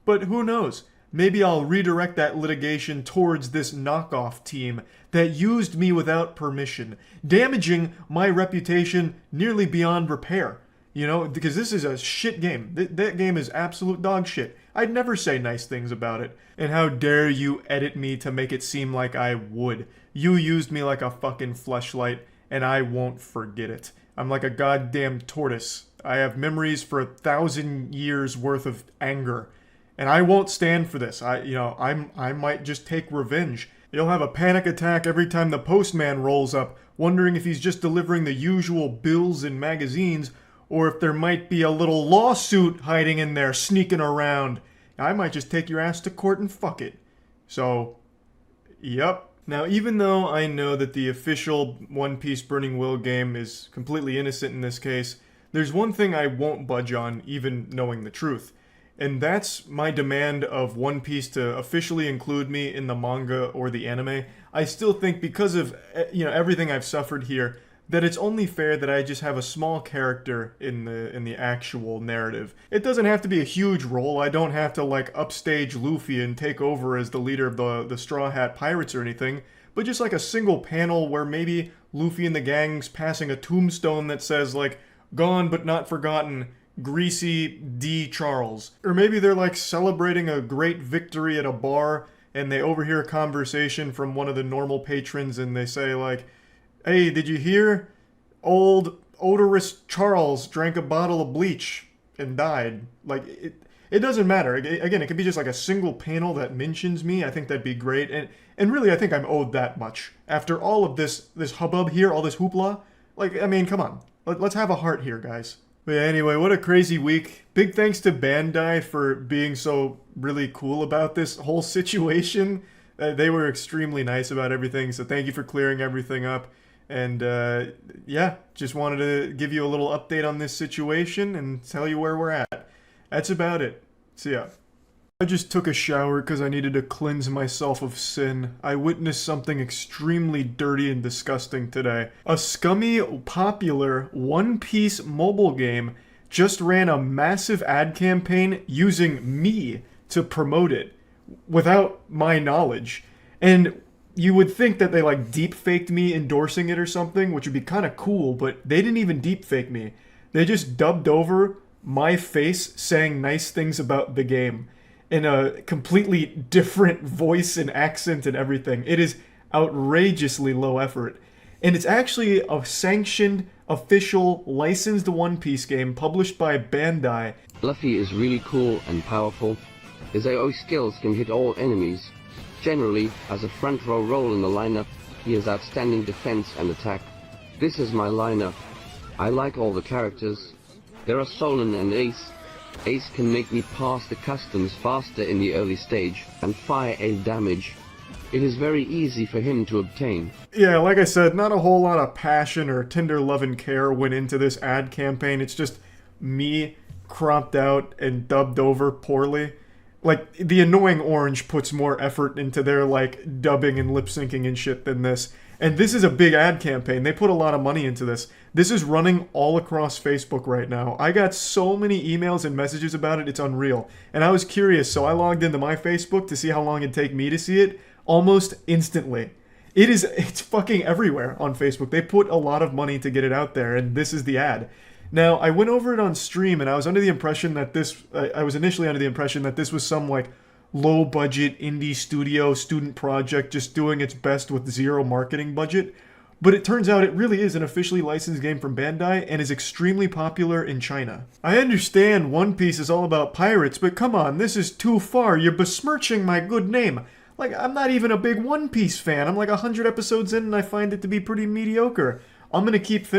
But who knows? Maybe I'll redirect that litigation towards this knockoff team that used me without permission, damaging my reputation nearly beyond repair. You know, because this is a shit game. That game is absolute dog shit. I'd never say nice things about it. And how dare you edit me to make it seem like I would. You used me like a fucking fleshlight, and I won't forget it. I'm like a goddamn tortoise. I have memories for 1,000 years worth of anger. And I won't stand for this. I might just take revenge. You'll have a panic attack every time the postman rolls up, wondering if he's just delivering the usual bills and magazines, or if there might be a little lawsuit hiding in there, sneaking around. I might just take your ass to court and fuck it. So, yep. Now, even though I know that the official One Piece Burning Will game is completely innocent in this case, there's one thing I won't budge on, even knowing the truth. And that's my demand of One Piece to officially include me in the manga or the anime. I still think because of everything I've suffered here, that it's only fair that I just have a small character in the actual narrative. It doesn't have to be a huge role. I don't have to like upstage Luffy and take over as the leader of the Straw Hat Pirates or anything, but just like a single panel where maybe Luffy and the gang's passing a tombstone that says like, "Gone but not forgotten, Greasy D. Charles." Or maybe they're like celebrating a great victory at a bar and they overhear a conversation from one of the normal patrons and they say like, "Hey, did you hear? Old odorous Charles drank a bottle of bleach and died." Like, it doesn't matter. Again, it could be just like a single panel that mentions me. I think that'd be great. And really, I think I'm owed that much. After all of this hubbub here, all this hoopla, like, I mean, come on. Let's have a heart here, guys. But yeah, anyway, what a crazy week. Big thanks to Bandai for being so really cool about this whole situation. They were extremely nice about everything, so thank you for clearing everything up. And yeah, just wanted to give you a little update on this situation and tell you where we're at. That's about it. See ya. I just took a shower because I needed to cleanse myself of sin. I witnessed something extremely dirty and disgusting today. A scummy, popular One Piece mobile game just ran a massive ad campaign using me to promote it without my knowledge. And you would think that they like deep faked me endorsing it or something, which would be kind of cool, but they didn't even deep fake me. They just dubbed over my face saying nice things about the game in a completely different voice and accent and everything. It is outrageously low effort. And it's actually a sanctioned, official, licensed One Piece game published by Bandai.
Luffy is really cool and powerful. His AoE skills can hit all enemies. Generally, as a front row role in the lineup, he has outstanding defense and attack. This is my lineup. I like all the characters. There are Solon and Ace. Ace can make me pass the customs faster in the early stage and fire A damage. It is very easy for him to obtain.
Yeah, like I said, not a whole lot of passion or tender love and care went into this ad campaign. It's just me cropped out and dubbed over poorly. Like, the annoying orange puts more effort into their, like, dubbing and lip syncing and shit than this. And this is a big ad campaign. They put a lot of money into this. This is running all across Facebook right now. I got so many emails and messages about it, it's unreal. And I was curious, so I logged into my Facebook to see how long it'd take me to see it. Almost instantly. It's fucking everywhere on Facebook. They put a lot of money to get it out there, and this is the ad. Now, I went over it on stream, and I was under the impression that I was initially under the impression that this was some, like, low-budget indie studio student project just doing its best with zero marketing budget. But it turns out it really is an officially licensed game from Bandai and is extremely popular in China. I understand One Piece is all about pirates, but come on, this is too far. You're besmirching my good name. Like, I'm not even a big One Piece fan. I'm like 100 episodes in and I find it to be pretty mediocre. I'm gonna keep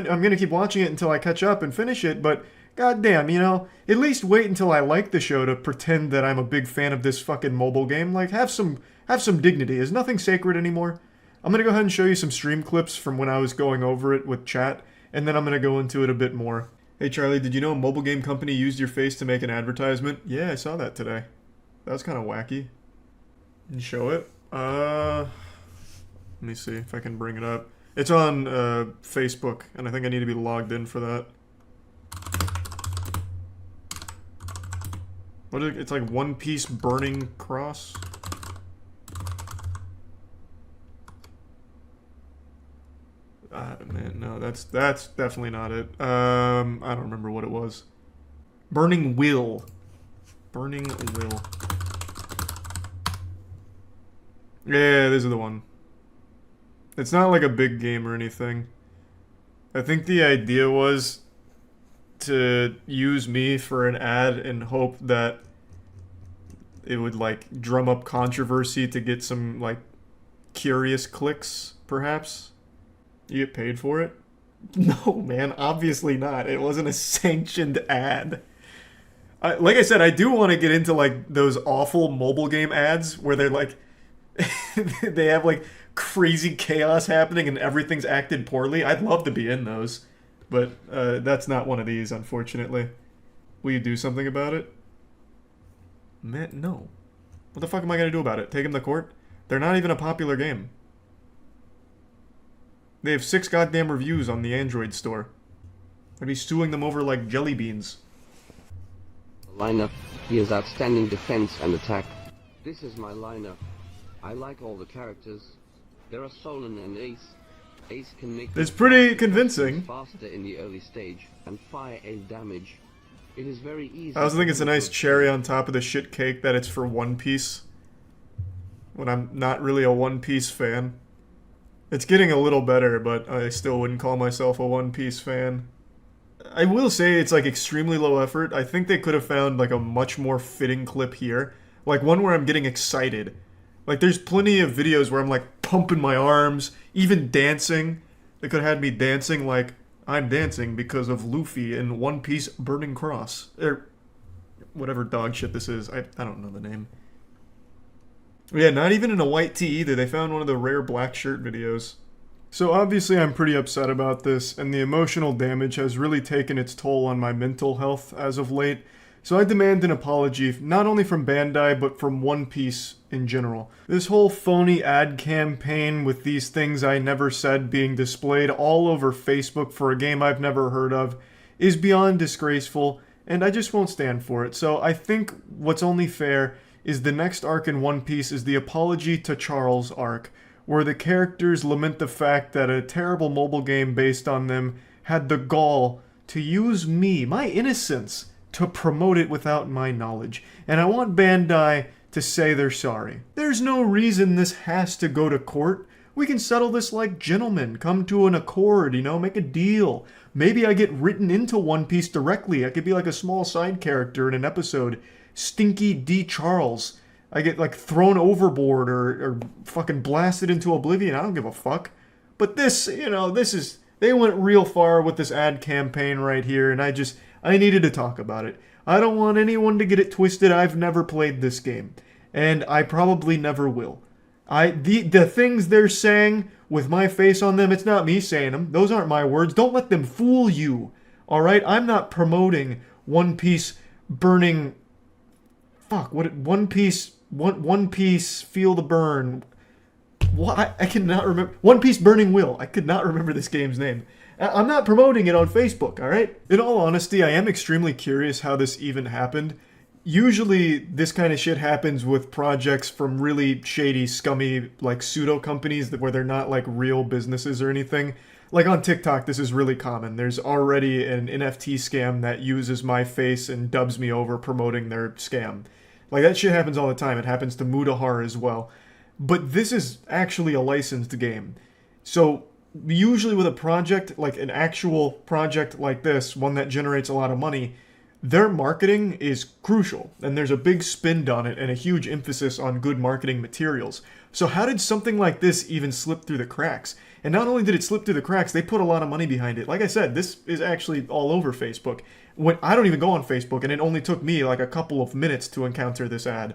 watching it until I catch up and finish it, but goddamn, you know, at least wait until I like the show to pretend that I'm a big fan of this fucking mobile game. Like, have some dignity. Is nothing sacred anymore? I'm gonna go ahead and show you some stream clips from when I was going over it with chat, and then I'm gonna go into it a bit more. Hey Charlie, did you know a mobile game company used your face to make an advertisement? Yeah, I saw that today. That was kind of wacky. And show it. Let me see if I can bring it up. It's on Facebook, and I think I need to be logged in for that. What is it? It's like One Piece Burning Cross. Man, no, that's definitely not it. I don't remember what it was. Burning Will. Burning Will. Yeah, this is the one. It's not like a big game or anything. I think the idea was to use me for an ad and hope that it would, like, drum up controversy to get some, like, curious clicks, perhaps. You get paid for it? No, man, obviously not. It wasn't a sanctioned ad. Like I said, I do want to get into, like, those awful mobile game ads where they're, like, they have, like, crazy chaos happening and everything's acted poorly. I'd love to be in those. But that's not one of these, unfortunately. Will you do something about it? Man, no. What the fuck am I going to do about it? Take them to court? They're not even a popular game. They have 6 goddamn reviews on the Android store. I'd be suing them over like jelly beans.
Lineup, he has outstanding defense and attack. This is my lineup. I like all the characters. There are Solon and Ace. Ace can make...
It's pretty convincing.
...faster in the early stage and fire a damage. It is very easy...
I also think it's a nice cherry on top of the shit cake that it's for One Piece. When I'm not really a One Piece fan. It's getting a little better, but I still wouldn't call myself a One Piece fan. I will say it's like extremely low effort. I think they could have found like a much more fitting clip here. Like one where I'm getting excited. Like there's plenty of videos where I'm like pumping my arms, even dancing. They could have had me dancing like I'm dancing because of Luffy in One Piece Burning Cross. Or whatever dog shit this is. I don't know the name. Yeah, not even in a white tee either. They found one of the rare black shirt videos. So obviously I'm pretty upset about this, and the emotional damage has really taken its toll on my mental health as of late. So I demand an apology, not only from Bandai, but from One Piece in general. This whole phony ad campaign with these things I never said being displayed all over Facebook for a game I've never heard of is beyond disgraceful, and I just won't stand for it. So I think what's only fair is the next arc in One Piece is the Apology to Charles arc, where the characters lament the fact that a terrible mobile game based on them had the gall to use me, my innocence, to promote it without my knowledge. And I want Bandai to say they're sorry. There's no reason this has to go to court. We can settle this like gentlemen, come to an accord, you know, make a deal. Maybe I get written into One Piece directly. I could be like a small side character in an episode. Stinky D. Charles. I get like thrown overboard or fucking blasted into oblivion. I don't give a fuck. But this, you know, they went real far with this ad campaign right here, and I needed to talk about it. I don't want anyone to get it twisted. I've never played this game, and I probably never will. The things they're saying with my face on them, it's not me saying them. Those aren't my words. Don't let them fool you. All right? I'm not promoting One Piece burning... Fuck, One Piece feel the burn. What? I cannot remember. One Piece Burning Will. I could not remember this game's name. I'm not promoting it on Facebook, alright? In all honesty, I am extremely curious how this even happened. Usually, this kind of shit happens with projects from really shady, scummy, like, pseudo-companies where they're not, like, real businesses or anything. Like, on TikTok, this is really common. There's already an NFT scam that uses my face and dubs me over promoting their scam. Like, that shit happens all the time. It happens to Mudahar as well. But this is actually a licensed game. So, usually with a project, like an actual project like this, one that generates a lot of money, their marketing is crucial. And there's a big spin on it and a huge emphasis on good marketing materials. So how did something like this even slip through the cracks? And not only did it slip through the cracks, they put a lot of money behind it. Like I said, this is actually all over Facebook. When I don't even go on Facebook, and it only took me like a couple of minutes to encounter this ad.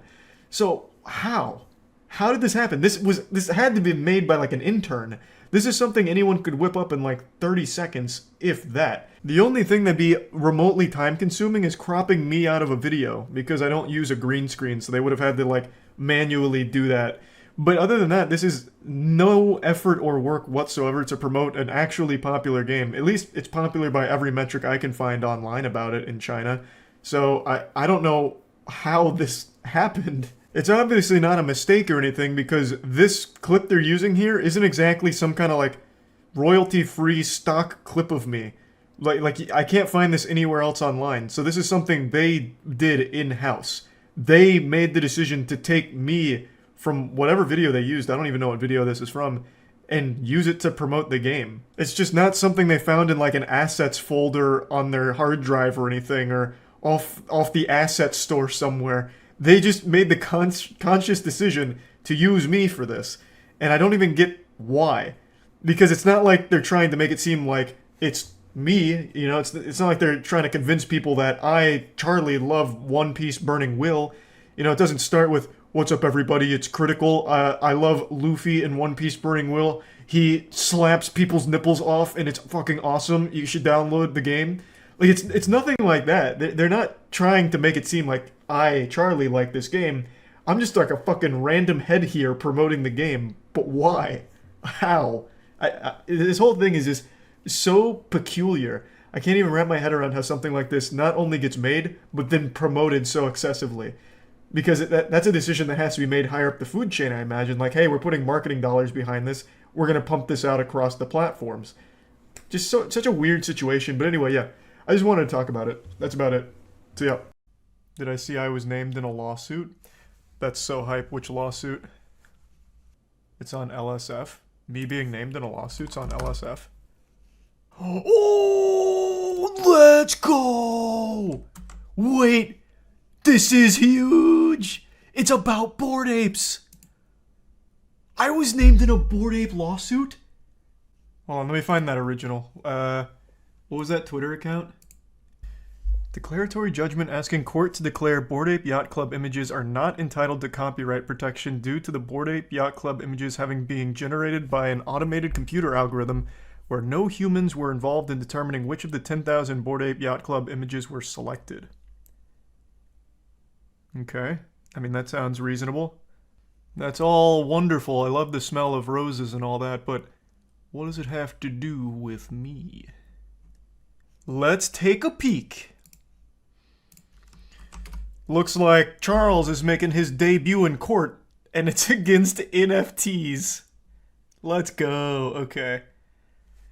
So how? How did this happen? This had to be made by like an intern. This is something anyone could whip up in like 30 seconds, if that. The only thing that'd be remotely time consuming is cropping me out of a video, because I don't use a green screen, so they would have had to like manually do that. But other than that, this is no effort or work whatsoever to promote an actually popular game. At least it's popular by every metric I can find online about it in China. So I don't know how this happened. It's obviously not a mistake or anything, because this clip they're using here isn't exactly some kind of like royalty-free stock clip of me. Like I can't find this anywhere else online. So this is something they did in-house. They made the decision to take me from whatever video they used, I don't even know what video this is from, and use it to promote the game. It's just not something they found in like an assets folder on their hard drive or anything, or off the assets store somewhere. They just made the conscious decision to use me for this. And I don't even get why. Because it's not like they're trying to make it seem like it's me, you know, it's not like they're trying to convince people that I, Charlie, love One Piece Burning Will. You know, it doesn't start with, "What's up, everybody? It's Critical. I love Luffy in One Piece Burning Will. He slaps people's nipples off, and it's fucking awesome. You should download the game." Like, it's nothing like that. They're not trying to make it seem like I, Charlie, like this game. I'm just like a fucking random head here promoting the game. But why? How? This whole thing is just so peculiar. I can't even wrap my head around how something like this not only gets made, but then promoted so excessively. Because that's a decision that has to be made higher up the food chain, I imagine. Like, hey, we're putting marketing dollars behind this. We're going to pump this out across the platforms. Just such a weird situation. But anyway, yeah. I just wanted to talk about it. That's about it. So, yeah. Did I see I was named in a lawsuit? That's so hype. Which lawsuit? It's on LSF. Me being named in a lawsuit's on LSF. Oh, let's go! Wait. This is huge! It's about Bored Apes! I was named in a Bored Ape lawsuit? Hold on, let me find that original. What was that Twitter account? Declaratory judgment asking court to declare Bored Ape Yacht Club images are not entitled to copyright protection due to the Bored Ape Yacht Club images having been generated by an automated computer algorithm where no humans were involved in determining which of the 10,000 Bored Ape Yacht Club images were selected. Okay. I mean, that sounds reasonable. That's all wonderful. I love the smell of roses and all that, but what does it have to do with me? Let's take a peek. Looks like Charles is making his debut in court, and it's against NFTs. Let's go. Okay.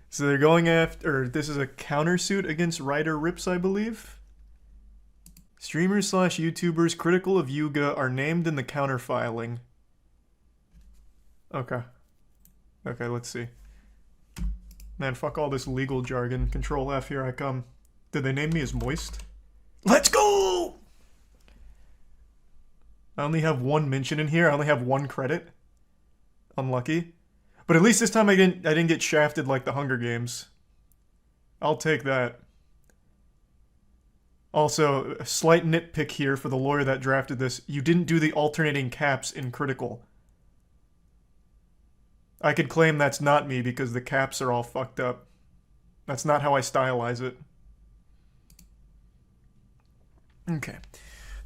So they're going after, this is a countersuit against Ryder Rips, I believe. Streamers / YouTubers critical of Yuga are named in the counterfiling. Okay. Okay, let's see. Man, fuck all this legal jargon. Control F, here I come. Did they name me as Moist? Let's go! I only have one mention in here. I only have one credit. Unlucky. But at least this time I didn't get shafted like the Hunger Games. I'll take that. Also, a slight nitpick here for the lawyer that drafted this. You didn't do the alternating caps in critical. I could claim that's not me because the caps are all fucked up. That's not how I stylize it. Okay.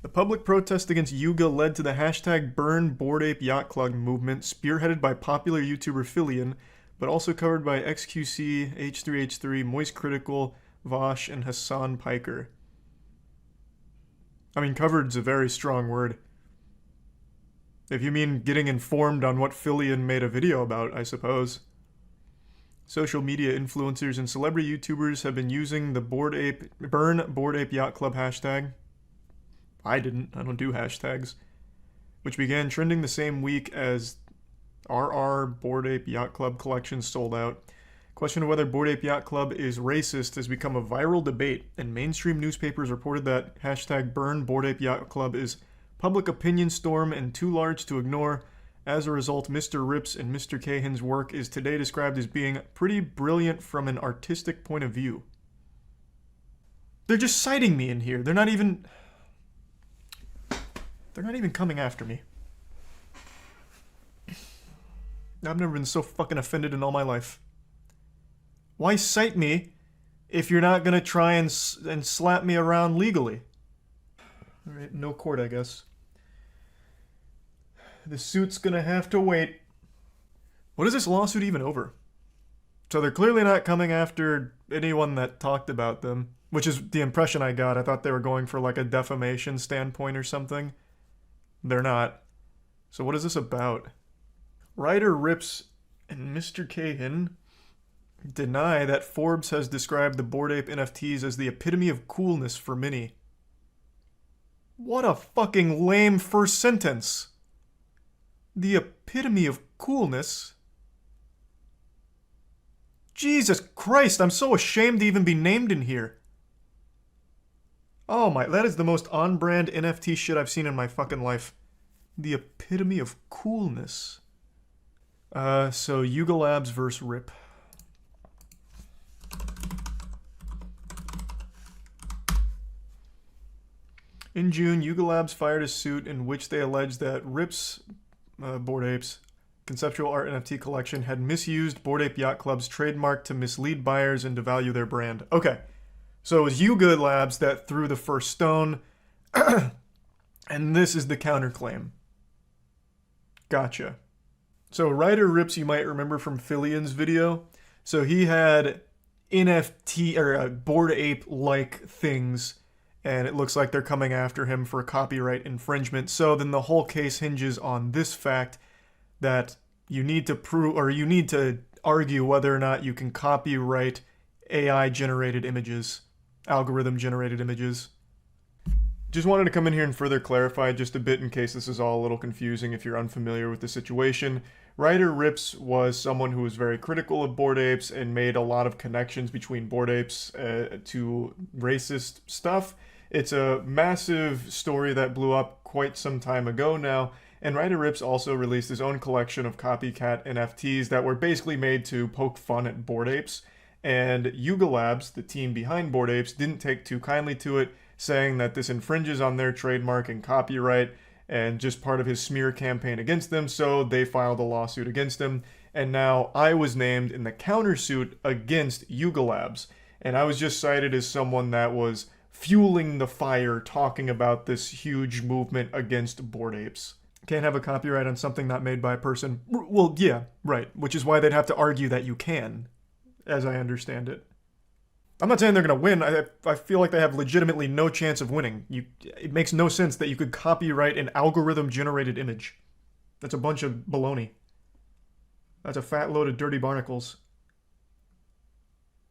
The public protest against Yuga led to the hashtag Burn Bored Ape Yacht Club movement, spearheaded by popular YouTuber Filian, but also covered by XQC, H3H3, Moist Critical, Vosh, and Hassan Piker. I mean, covered's a very strong word. If you mean getting informed on what Filian made a video about, I suppose. Social media influencers and celebrity YouTubers have been using the Burn Bored Ape Yacht Club hashtag. I don't do hashtags. Which began trending the same week as RR Bored Ape Yacht Club collection sold out. Question of whether Bored Ape Yacht Club is racist has become a viral debate, and mainstream newspapers reported that hashtag Burn Bored Ape Yacht Club is public opinion storm and too large to ignore. As a result, Mr. Rips and Mr. Cahan's work is today described as being pretty brilliant from an artistic point of view. They're just citing me in here. They're not even coming after me. I've never been so fucking offended in all my life. Why cite me if you're not gonna try and slap me around legally? Alright, no court, I guess. The suit's gonna have to wait. What is this lawsuit even over? So they're clearly not coming after anyone that talked about them, which is the impression I got. I thought they were going for like a defamation standpoint or something. They're not. So what is this about? Writer Rips and Mr. Cahan deny that Forbes has described the Bored Ape NFTs as the epitome of coolness for many. What a fucking lame first sentence. The epitome of coolness? Jesus Christ, I'm so ashamed to even be named in here. Oh my, that is the most on-brand NFT shit I've seen in my fucking life. The epitome of coolness. So Yuga Labs versus Rip. In June, Yuga Labs fired a suit in which they alleged that Rip's Bored Apes conceptual art NFT collection had misused Bored Ape Yacht Club's trademark to mislead buyers and devalue their brand. Okay, so it was Yuga Labs that threw the first stone, and this is the counterclaim. Gotcha. So writer Rips, you might remember from Filian's video. So he had NFT or Bored Ape-like things, and it looks like they're coming after him for copyright infringement. So then the whole case hinges on this fact that you need to prove, or you need to argue whether or not you can copyright AI-generated images, algorithm-generated images. Just wanted to come in here and further clarify just a bit in case this is all a little confusing if you're unfamiliar with the situation. Writer Rips was someone who was very critical of Bored Apes and made a lot of connections between Bored Apes to racist stuff. It's a massive story that blew up quite some time ago now, and Writer Rips also released his own collection of copycat NFTs that were basically made to poke fun at Bored Apes, and Yuga Labs, the team behind Bored Apes, didn't take too kindly to it, saying that this infringes on their trademark and copyright and just part of his smear campaign against them, so they filed a lawsuit against him, and now I was named in the countersuit against Yuga Labs, and I was just cited as someone that was fueling the fire talking about this huge movement against Bored Apes. Can't have a copyright on something not made by a person. Well, yeah, right, which is why they'd have to argue that you can, as I understand it. I'm not saying they're going to win. I feel like they have legitimately no chance of winning. It makes no sense that you could copyright an algorithm-generated image. That's a bunch of baloney. That's a fat load of dirty barnacles.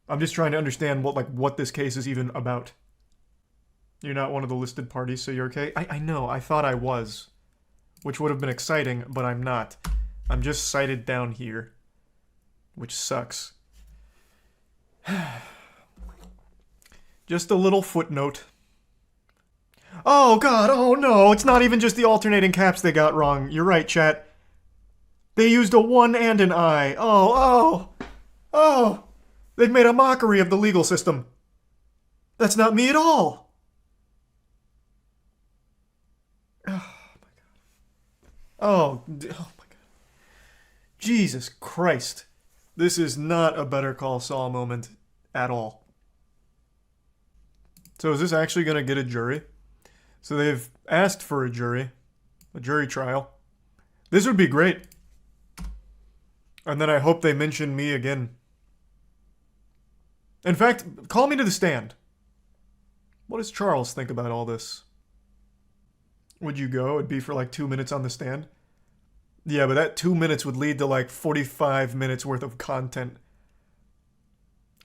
I'm just trying to understand what this case is even about. You're not one of the listed parties, so you're okay? I know, I thought I was. Which would have been exciting, but I'm not. I'm just cited down here. Which sucks. Just a little footnote. Oh god, oh no, it's not even just the alternating caps they got wrong. You're right, chat. They used a 1 and an I. Oh! They've made a mockery of the legal system. That's not me at all. Oh my god. Jesus Christ. This is not a Better Call Saul moment at all. So is this actually going to get a jury? So they've asked for a jury trial. This would be great. And then I hope they mention me again. In fact, call me to the stand. What does Charles think about all this? Would you go? It'd be for like 2 minutes on the stand. Yeah, but that 2 minutes would lead to like 45 minutes worth of content.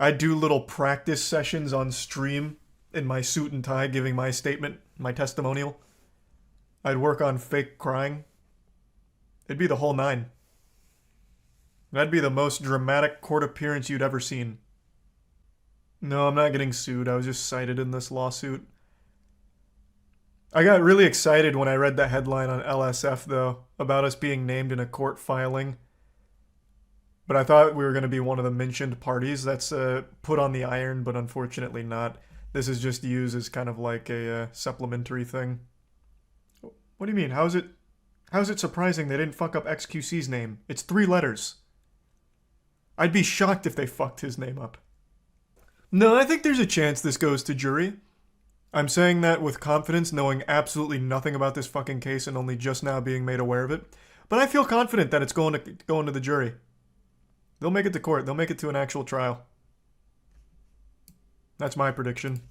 I'd do little practice sessions on stream in my suit and tie giving my statement, my testimonial. I'd work on fake crying. It'd be the whole nine. That'd be the most dramatic court appearance you'd ever seen. No, I'm not getting sued. I was just cited in this lawsuit. I got really excited when I read that headline on LSF, though, about us being named in a court filing. But I thought we were going to be one of the mentioned parties that's put on the iron, but unfortunately not. This is just used as kind of like a supplementary thing. What do you mean? How's it surprising they didn't fuck up XQC's name? It's 3 letters. I'd be shocked if they fucked his name up. No, I think there's a chance this goes to jury. I'm saying that with confidence, knowing absolutely nothing about this fucking case and only just now being made aware of it. But I feel confident that it's going to the jury. They'll make it to court. They'll make it to an actual trial. That's my prediction.